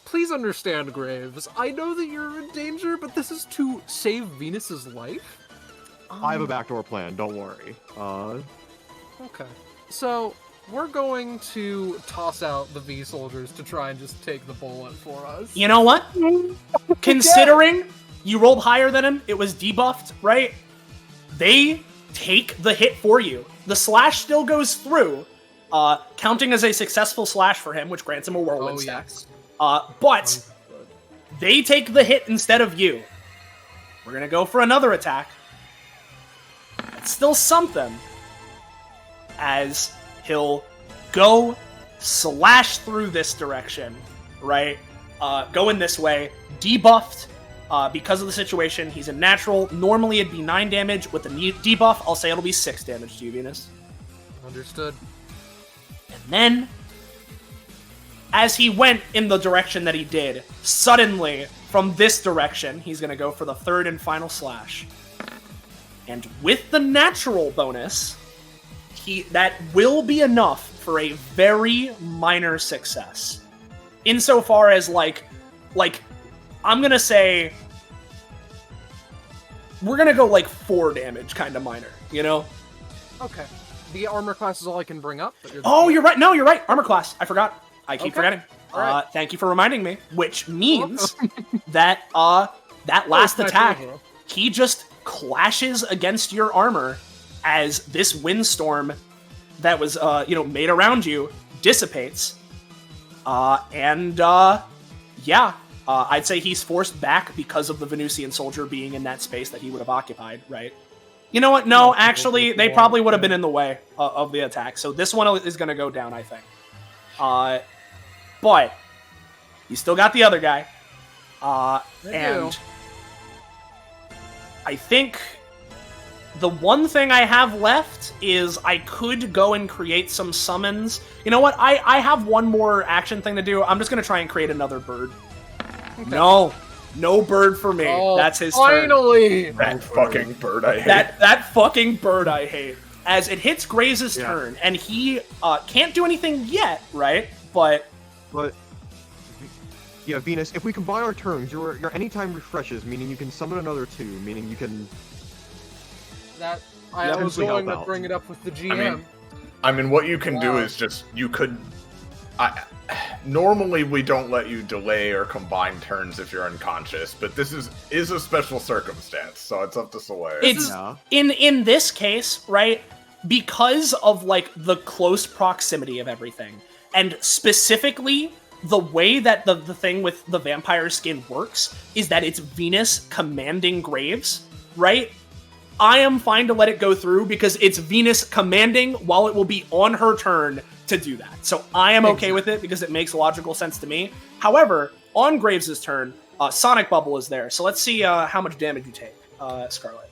Please understand, Graves. I know that you're in danger, but this is to save Venus's life. I have a backdoor plan, don't worry. Okay. So, we're going to toss out the V soldiers to try and just take the bullet for us. You know what? Considering you rolled higher than him, it was debuffed, right? They take the hit for you. The slash still goes through, counting as a successful slash for him, which grants him a whirlwind stack. But they take the hit instead of you. We're gonna go for another attack. It's still something, as he'll go slash through this direction, right? Going this way, debuffed because of the situation. He's a natural. Normally it'd be 9 damage. With the debuff, I'll say it'll be 6 damage to you, Venus. Understood. And then, as he went in the direction that he did, suddenly, from this direction, he's going to go for the 3rd and final slash. And with the natural bonus, that will be enough for a very minor success. Insofar as, like, I'm gonna say, we're gonna go, 4 damage, kind of minor, Okay. The armor class is all I can bring up. But you're right. No, you're right. Armor class. I forgot. I keep forgetting. Right. Thank you for reminding me. Which means that, that last attack, he just clashes against your armor as this windstorm that was, made around you dissipates. I'd say he's forced back because of the Venusian soldier being in that space that he would have occupied, right? You know what? No, actually, they probably would have been in the way of the attack. So this one is going to go down, I think. But you still got the other guy. And I think the one thing I have left is I could go and create some summons. You know what? I have one more action thing to do. I'm just going to try and create another bird. Okay. No bird for me. Oh, that's his finally! turn. That fucking bird I hate. That fucking bird I hate. As it hits Graves' turn, and he can't do anything yet, right? But yeah, Venus, if we combine our turns, your anytime refreshes, meaning you can summon another 2, meaning you can... I was going to bring it up with the GM. I mean, what you can do is just, you could... normally we don't let you delay or combine turns if you're unconscious, but this is a special circumstance, so it's up to Soleil. It's in this case, right? Because of the close proximity of everything, and specifically the way that the thing with the vampire skin works is that it's Venus commanding Graves, right? I am fine to let it go through because it's Venus commanding while it will be on her turn to do that. So I am okay with it because it makes logical sense to me. However, on Graves' turn, Sonic Bubble is there. So let's see how much damage you take, Scarlet.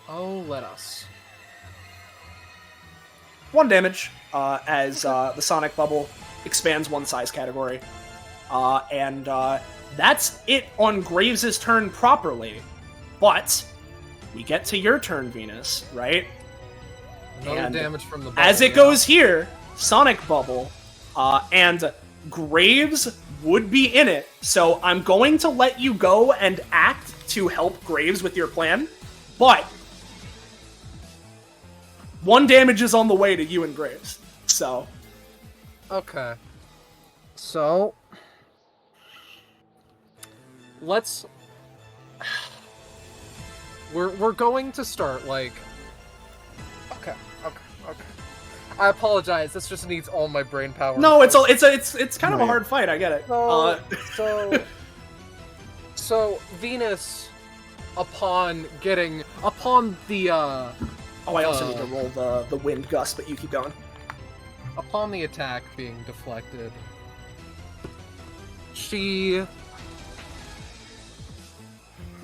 Oh, let us. 1 damage as the Sonic Bubble expands 1 size category. And that's it on Graves' turn properly. But we get to your turn, Venus, right? Another damage from the bubble, as it goes here, Sonic Bubble, and Graves would be in it. So I'm going to let you go and act to help Graves with your plan. But 1 damage is on the way to you and Graves. So. Okay. So. Let's... we're going to start like. Okay. I apologize. This just needs all my brain power. No, it's kind of a hard fight. I get it. So Venus, upon the I also need to roll the wind gust, but you keep going. Upon the attack being deflected,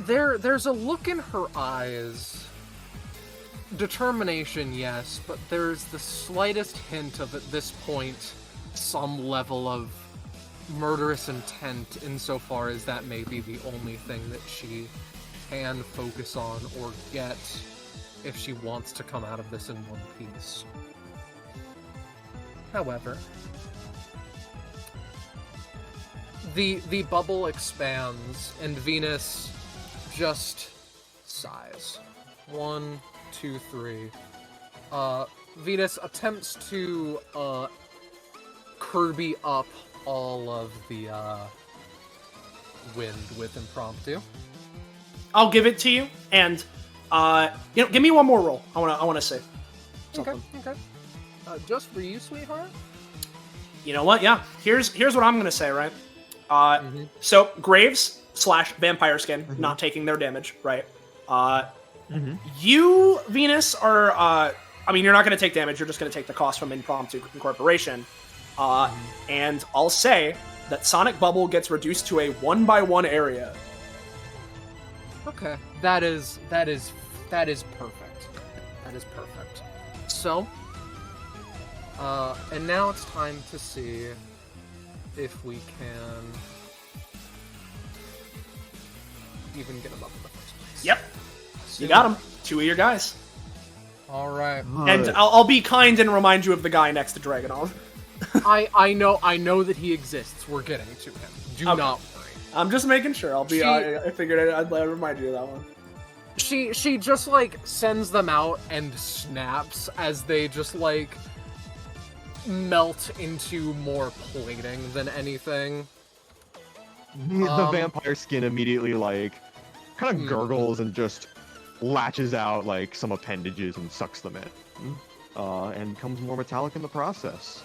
there's a look in her eyes. Determination, yes, but there's the slightest hint of, at this point, some level of murderous intent, insofar as that may be the only thing that she can focus on or get if she wants to come out of this in one piece. However, the bubble expands and Venus just sighs. 1, 2, 3. Venus attempts to Kirby up all of the wind with impromptu. I'll give it to you, and give me one more roll. I wanna say something. Okay. Just for you, sweetheart. You know what? Yeah. Here's what I'm gonna say. Right. So Graves / Vampire Skin not taking their damage. Right. You, Venus, are, you're not going to take damage, you're just going to take the cost from impromptu incorporation. And I'll say that Sonic Bubble gets reduced to a 1-by-1 area. Okay. That is perfect. That is perfect. So, and now it's time to see if we can even get him up in the first place. Yep. You got him. 2 of your guys. All right. And I'll be kind and remind you of the guy next to Dragonov. I know that he exists. We're getting to him. Do not worry. I'm just making sure. I figured I'd remind you of that one. She just like sends them out and snaps as they just like melt into more plating than anything. The vampire skin immediately like kind of gurgles and just latches out like some appendages and sucks them in, and becomes more metallic in the process.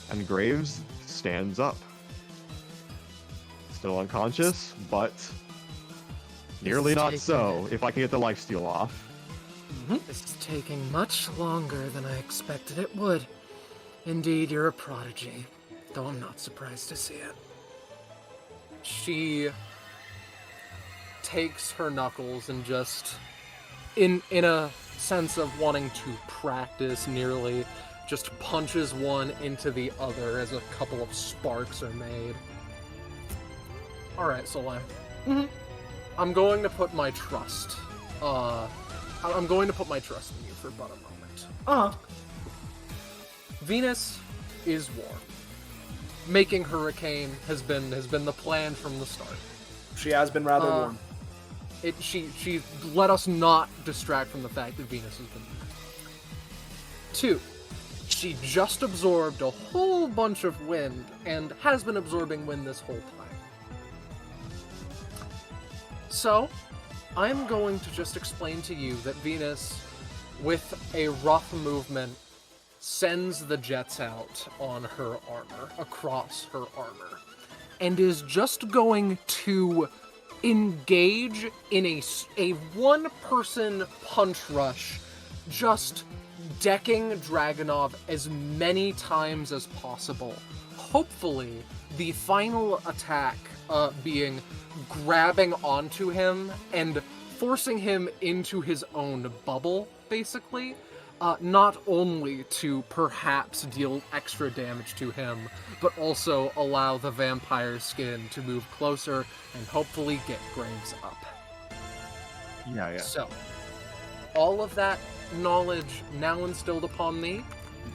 And Graves stands up, still unconscious, but nearly not so. If I can get the lifesteal off. This is taking much longer than I expected it would. Indeed, you're a prodigy, though I'm not surprised to see it. She takes her knuckles and just, in a sense of wanting to practice, nearly just punches one into the other as a couple of sparks are made. Alright, Soleil. I'm going to put my trust. I'm going to put my trust in you for but a moment. Venus is warm. Making Hurricane has been the plan from the start. She has been rather warm. She let us not distract from the fact that Venus has been there. 2, she just absorbed a whole bunch of wind and has been absorbing wind this whole time. So, I'm going to just explain to you that Venus, with a rough movement, sends the jets out on her armor, across her armor, and is just going to engage in a one-person punch rush, just decking Dragonov as many times as possible. Hopefully, the final attack being grabbing onto him and forcing him into his own bubble, basically. Not only to perhaps deal extra damage to him, but also allow the vampire skin to move closer and hopefully get Graves up. Yeah. So, all of that knowledge now instilled upon me,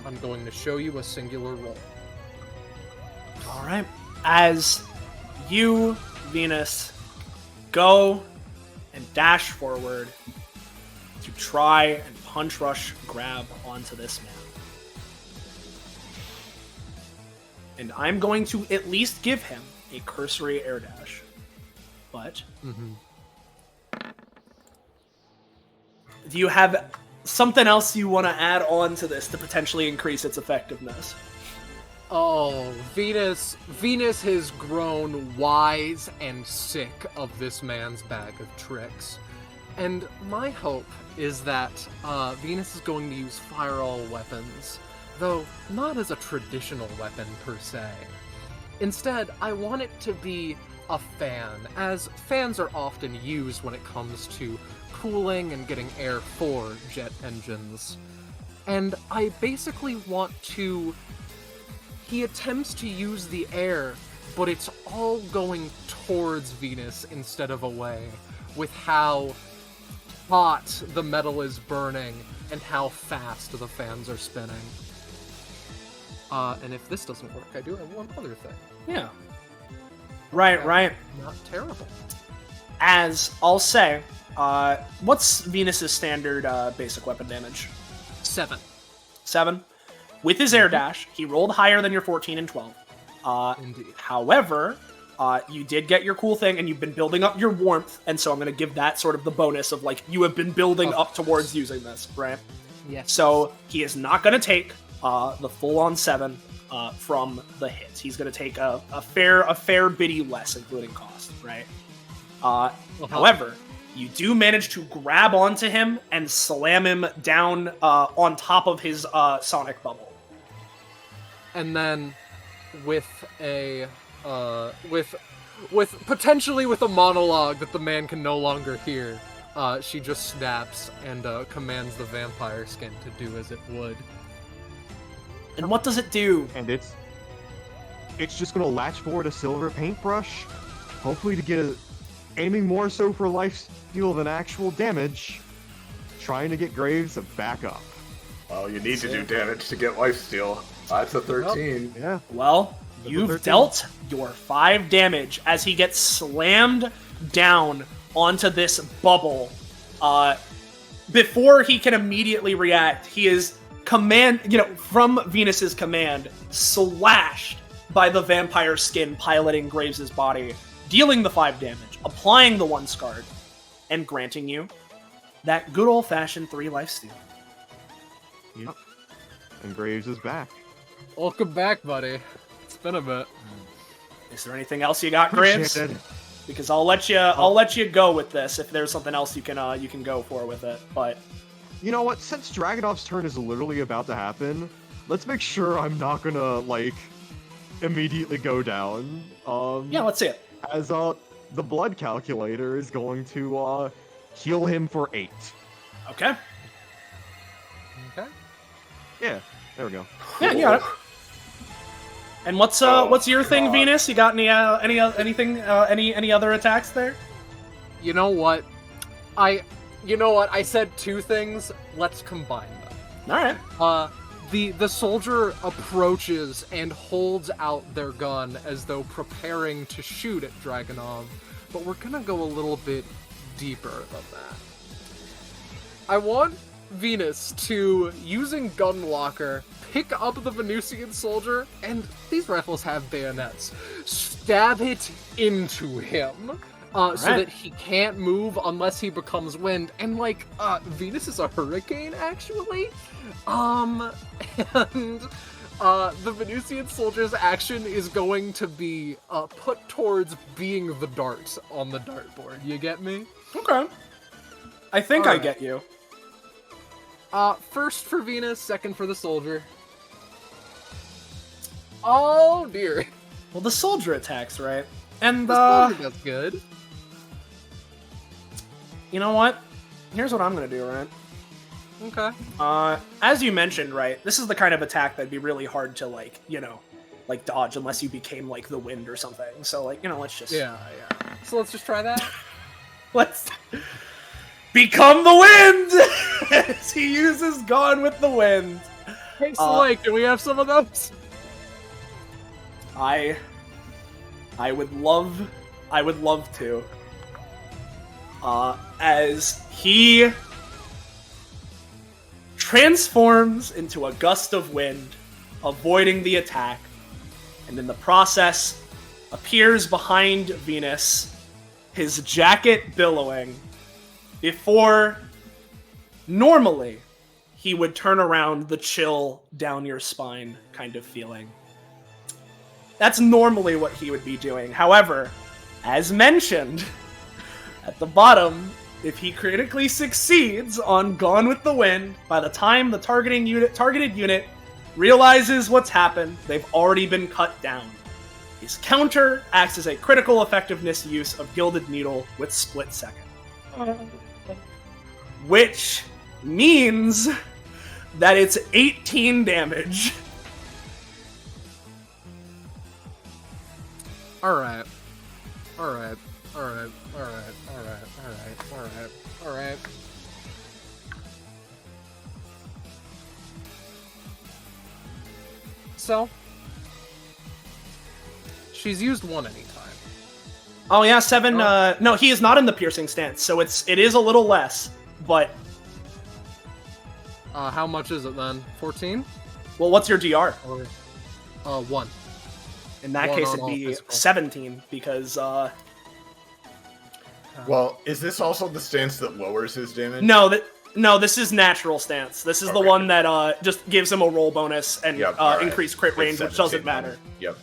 I'm going to show you a singular roll. Alright. As you, Venus, go and dash forward to try and punch rush grab onto this man. And I'm going to at least give him a cursory air dash. But do you have something else you want to add on to this to potentially increase its effectiveness? Oh, Venus has grown wise and sick of this man's bag of tricks. And my hope is that Venus is going to use fire-all weapons, though not as a traditional weapon per se. Instead, I want it to be a fan, as fans are often used when it comes to cooling and getting air for jet engines. And I basically want to... He attempts to use the air, but it's all going towards Venus instead of away, with how hot the metal is burning and how fast the fans are spinning. And if this doesn't work, I do have one other thing. Yeah. Right. Not terrible. As I'll say, what's Venus's standard basic weapon damage? 7. 7. With his air dash, he rolled higher than your 14 and 12. Indeed. However, you did get your cool thing, and you've been building up your warmth, and so I'm going to give that sort of the bonus of, like, you have been building up towards using this, right? Yes. So he is not going to take the full-on 7 from the hits. He's going to take a fair bitty less, including cost, right? However, you do manage to grab onto him and slam him down on top of his sonic bubble. And then, with a potentially with a monologue that the man can no longer hear, she just snaps and commands the vampire skin to do as it would. And what does it do? And it's just gonna latch forward a silver paintbrush, hopefully to get aiming more so for lifesteal than actual damage, trying to get Graves to back up. Well, you need to do damage to get lifesteal. That's a 13. Yeah. Well, you've dealt your 5 damage as he gets slammed down onto this bubble. Before he can immediately react, he is from Venus's command, slashed by the vampire skin piloting Graves' body, dealing the 5 damage, applying the 1 scarred, and granting you that good old-fashioned 3 lifesteal. Yep. And Graves is back. Welcome back, buddy. It's been a bit. Is there anything else you got, Graves? Because I'll let you go with this if there's something else you can go for with it. But you know what? Since Dragonov's turn is literally about to happen, let's make sure I'm not gonna immediately go down. Yeah, let's see it. As the blood calculator is going to heal him for 8. Okay. Okay. Yeah. There we go. Yeah, you got it. And what's your thing, Venus? You got any other attacks there? You know what? I said 2 things. Let's combine them. All right. The soldier approaches and holds out their gun as though preparing to shoot at Dragonov, but we're gonna go a little bit deeper than that. I want Venus to, using gun locker, pick up the Venusian soldier, and these rifles have bayonets, stab it into him, so that he can't move unless he becomes wind. And Venus is a hurricane, actually. And the Venusian soldier's action is going to be put towards being the dart on the dartboard. You get me? Okay. I think I get you. First for Venus, second for the soldier. Oh dear. Well, the soldier attacks, right? And the soldier does good. You know what? Here's what I'm gonna do, right? Okay. As you mentioned, right, this is the kind of attack that'd be really hard to dodge unless you became the wind or something. So let's just Yeah. So let's just try that. Let's become the wind as he uses Gone with the Wind. Hey, Soleil, can we have some of those? I would love to. As he transforms into a gust of wind, avoiding the attack, and in the process appears behind Venus, his jacket billowing, before Normally, he would turn around the chill down your spine kind of feeling. That's normally what he would be doing. However, as mentioned, at the bottom, if he critically succeeds on Gone with the Wind, by the time the targeted unit realizes what's happened, they've already been cut down. His counter acts as a critical effectiveness use of Gilded Needle with Split Second. Which means that it's 18 damage. Alright. So, she's used one anytime. Oh yeah, 7, no, he is not in the piercing stance, so it is a little less, but... how much is it then? 14? Well, what's your DR? 1. In that case, it'd be 17, because, Well, is this also the stance that lowers his damage? No, this is natural stance. This is the one that just gives him a roll bonus and increased crit range, which doesn't matter. Yep.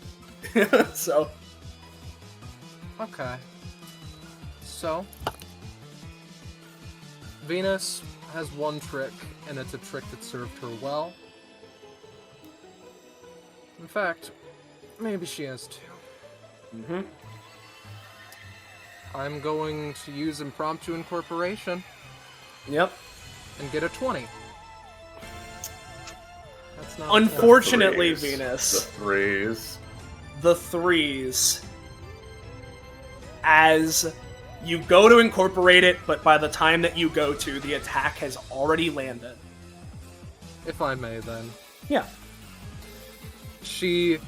So. Okay. So, Venus has one trick, and it's a trick that served her well. In fact, maybe she has two. I'm going to use impromptu incorporation. Yep. And get a 20. That's not. Unfortunately, Venus. The threes. As you go to incorporate it, but by the time that you go to, the attack has already landed. If I may, then. Yeah. She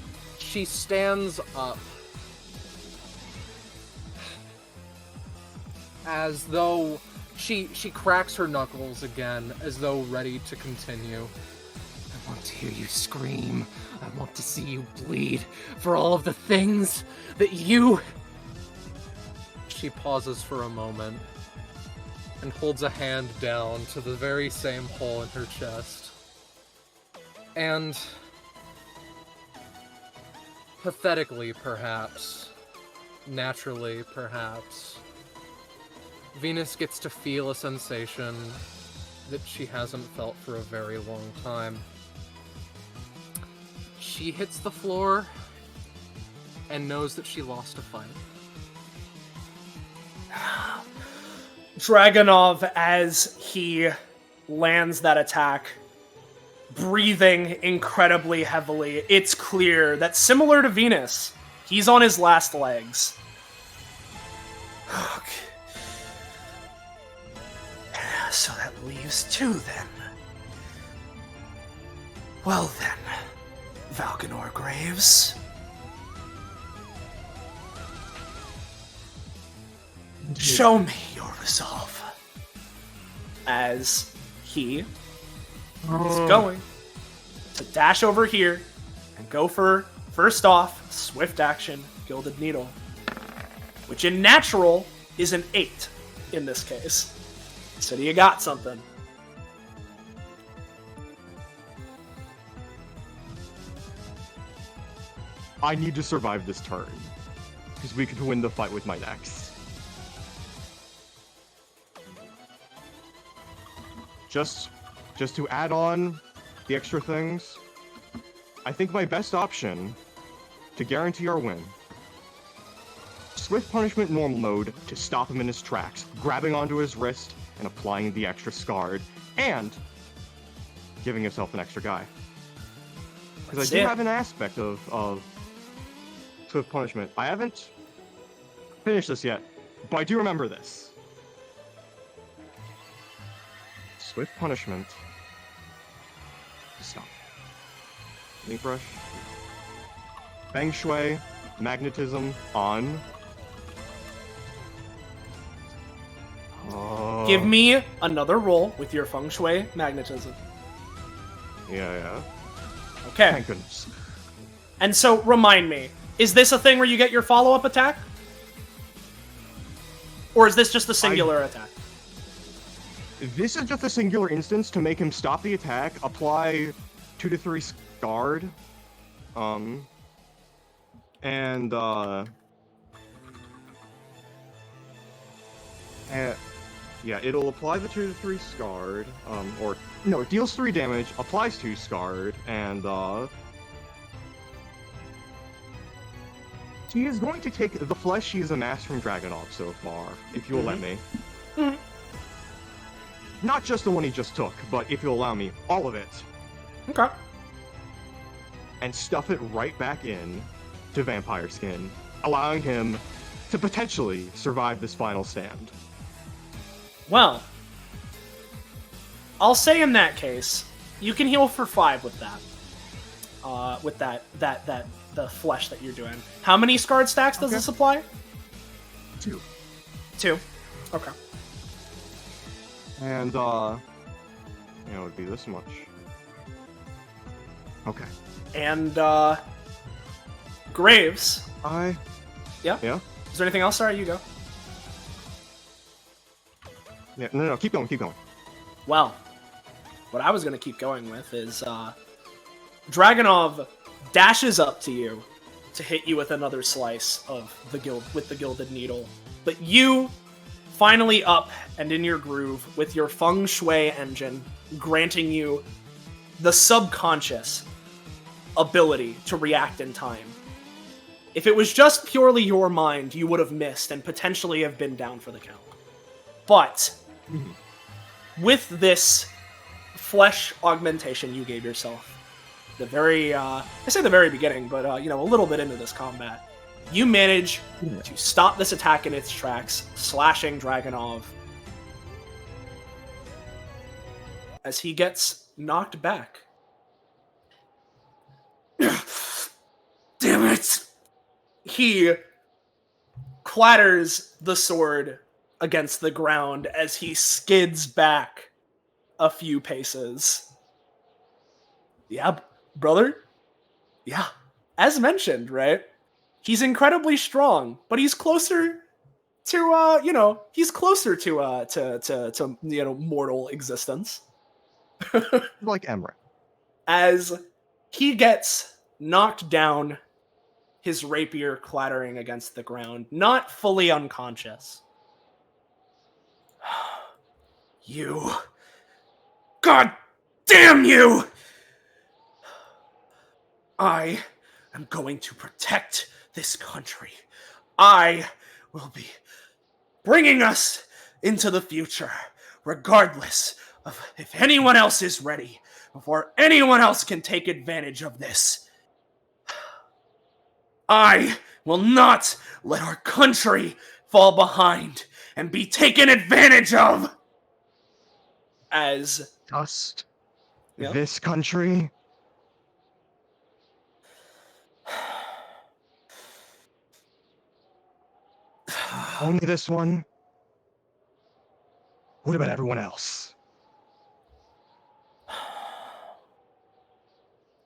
stands up. As though she cracks her knuckles again, as though ready to continue. I want to hear you scream. I want to see you bleed for all of the things that you... She pauses for a moment and holds a hand down to the very same hole in her chest. And pathetically, perhaps, naturally, perhaps, Venus gets to feel a sensation that she hasn't felt for a very long time. She hits the floor and knows that she lost a fight. Dragonov, as he lands that attack, breathing incredibly heavily, it's clear that, similar to Venus, he's on his last legs. Okay. So that leaves 2 then. Well then, Valganor Graves. Show me your resolve. As he is going to dash over here and go for, first off, swift action, Gilded Needle. Which in natural is an 8 in this case. So you got something. I need to survive this turn, because we could win the fight with my next. Just to add on the extra things, I think my best option to guarantee our win: Swift Punishment Normal Mode to stop him in his tracks, grabbing onto his wrist and applying the extra Scarred, and giving himself an extra guy. Because I do have an aspect of Swift Punishment. I haven't finished this yet, but I do remember this. Swift Punishment. Stop. Link Brush. Feng Shui. Magnetism on. Give me another roll with your Feng Shui Magnetism. Yeah. Okay. Thank goodness. And so, remind me, is this a thing where you get your follow-up attack? Or is this just a singular attack? This is just a singular instance to make him stop the attack, apply 2 to 3 scarred, and yeah, it'll apply the 2 to 3 scarred, or no, it deals 3 damage, applies 2 scarred, and he is going to take the flesh he has amassed from Dragonov so far, if you'll let me. Not just the one he just took, but if you'll allow me, all of it. Okay. And stuff it right back in to vampire skin, allowing him to potentially survive this final stand. Well, I'll say in that case, you can heal for 5 with that. With the flesh that you're doing. How many scarred stacks does this apply? 2. 2. Okay. And it would be this much. Okay. And Graves. Yeah? Yeah? Is there anything else? Sorry, you go. Yeah, no, keep going. Well, what I was going to keep going with is Dragonov dashes up to you to hit you with another slice of the Gilded Needle. But you, finally up and in your groove with your feng shui engine, granting you the subconscious ability to react in time. If it was just purely your mind, you would have missed and potentially have been down for the count. But with this flesh augmentation you gave yourself, the very, I say the very beginning, but, a little bit into this combat, you manage to stop this attack in its tracks, slashing Dragonov as he gets knocked back. Damn it! He clatters the sword against the ground as he skids back a few paces. Yeah, brother? Yeah. As mentioned, right? He's incredibly strong, but he's closer to, he's closer to mortal existence. Like Emmerich. As he gets knocked down, his rapier clattering against the ground, not fully unconscious. You. God damn you! I am going to protect this country. I will be bringing us into the future, regardless of if anyone else is ready, before anyone else can take advantage of this. I will not let our country fall behind and be taken advantage of. As just this country. Only this one? What about everyone else?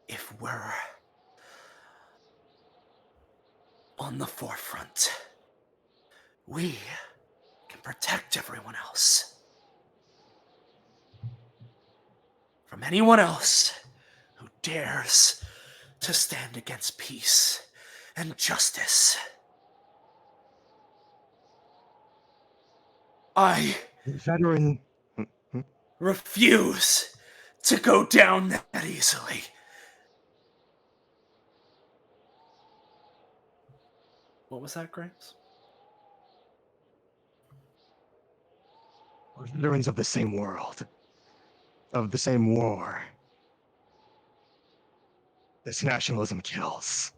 If we're on the forefront, we can protect everyone else from anyone else who dares to stand against peace and justice. I veteran refuse to go down that easily. What was that, Graves? We're veterans of the same world. Of the same war. This nationalism kills.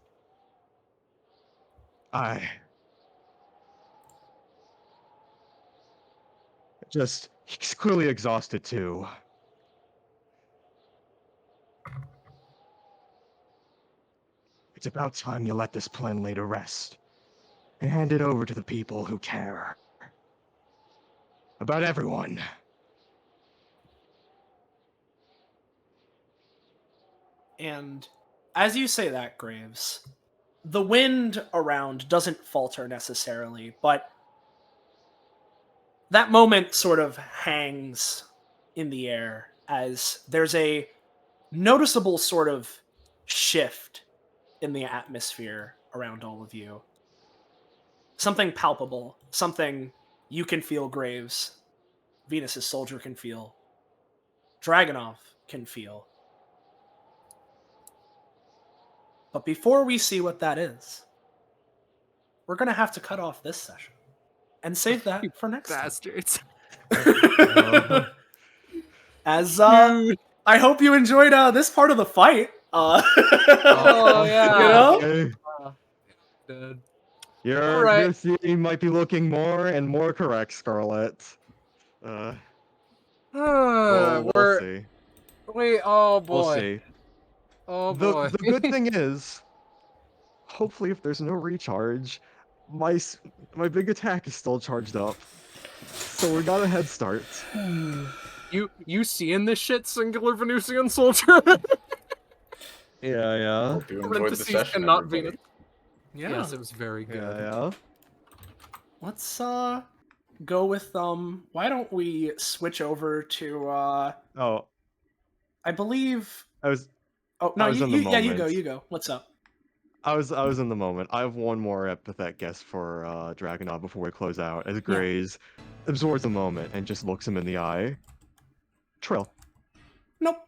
He's clearly exhausted too. It's about time you let this plan lay to rest and hand it over to the people who care. About everyone. And as you say that, Graves, the wind around doesn't falter necessarily, but that moment sort of hangs in the air as there's a noticeable sort of shift in the atmosphere around all of you. Something palpable, something you can feel, Graves, Venus's soldier can feel, Dragunov can feel. But before we see what that is, we're going to have to cut off this session and save that for next bastards. time. As I hope you enjoyed this part of the fight. Oh yeah, you know. Your theory might be looking more and more correct, Scarlet. We'll see. Wait, oh boy. We'll see. Oh boy. The good thing is, hopefully, if there's no recharge, my big attack is still charged up, so we got a head start. You seeing this shit, singular Venusian soldier? Yeah. Hope you enjoyed the session, not everybody. Venus. Yes, it was very good. Yeah. Let's go with why don't we switch over to Oh. I believe I was. Oh no, I was in the you moment. you go. What's up? I was in the moment. I have one more epithet guess for Dragunov before we close out. As Grays absorbs the moment and just looks him in the eye. Trill. Nope.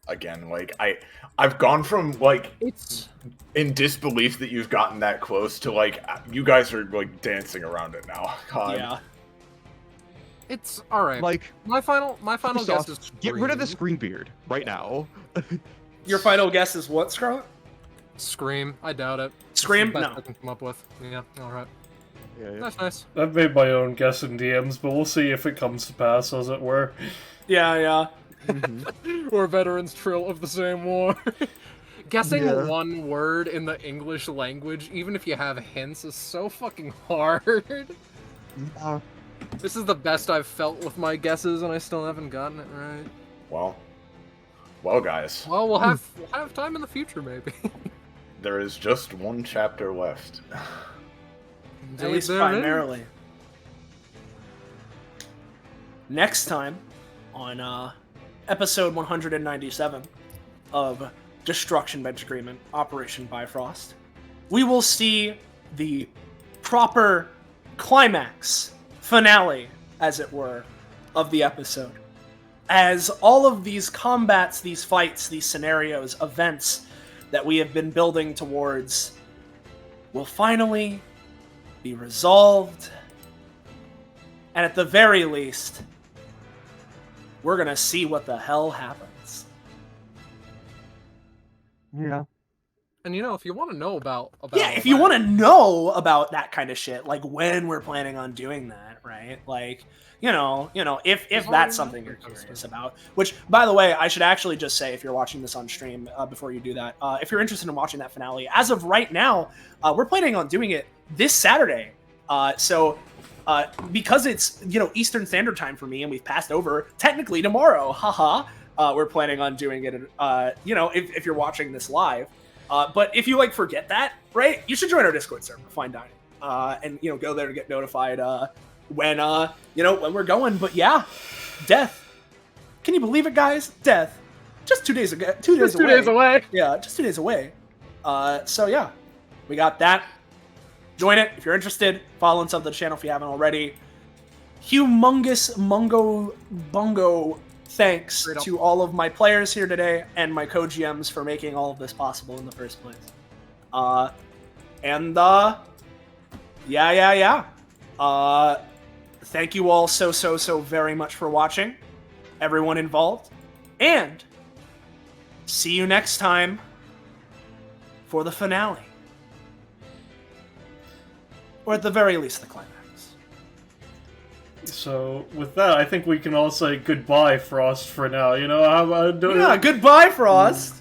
Again, like I've gone from like it's in disbelief that you've gotten that close to like you guys are like dancing around it now. God. Yeah. It's all right. Like my final first guess off, is get rid of the Scream. screen beard right now. Your final guess is what, Scarlet? Scream. I doubt it. Scream? That's the best No. I can come up with. Yeah. All right. Yeah. That's nice. I've made my own guess in DMs, but we'll see if it comes to pass, as it were. Yeah. We're veterans, Trill, of the same war. Guessing Yeah. one word in the English language, even if you have hints, is so fucking hard. This is the best I've felt with my guesses, and I still haven't gotten it right. Well, guys. Well, we'll have time in the future, maybe. There is just one chapter left. At least primarily. Next time, on episode 197 of Destruction Bench Agreement, Operation Bifrost, we will see the proper climax, finale, as it were, of the episode. As all of these combats, these fights, these scenarios, events that we have been building towards will finally be resolved. And at the very least, we're gonna see what the hell happens. Yeah. And if you want to know about if you want to know about that kind of shit, like when we're planning on doing that, right? Like, if that's something you're curious about. Which, by the way, I should actually just say, if you're watching this on stream, before you do that, if you're interested in watching that finale, as of right now, we're planning on doing it this Saturday. So because it's Eastern Standard Time for me, and we've passed over technically tomorrow, haha. We're planning on doing it. If you're watching this live. But if you forget that, right, you should join our Discord server, Fine Dining, and go there to get notified when we're going. But yeah, death. Can you believe it, guys? Death. Just 2 days ago. 2 days away. 2 days away. Yeah, just 2 days away. So yeah, we got that. Join it if you're interested. Follow and sub to the channel if you haven't already. Humongous mungo bungo thanks to all of my players here today and my co-GMs for making all of this possible in the first place. Thank you all so very much for watching, everyone involved, and see you next time for the finale. Or at the very least, the climax. So, with that, I think we can all say goodbye, Frost, for now. How about doing goodbye, Frost!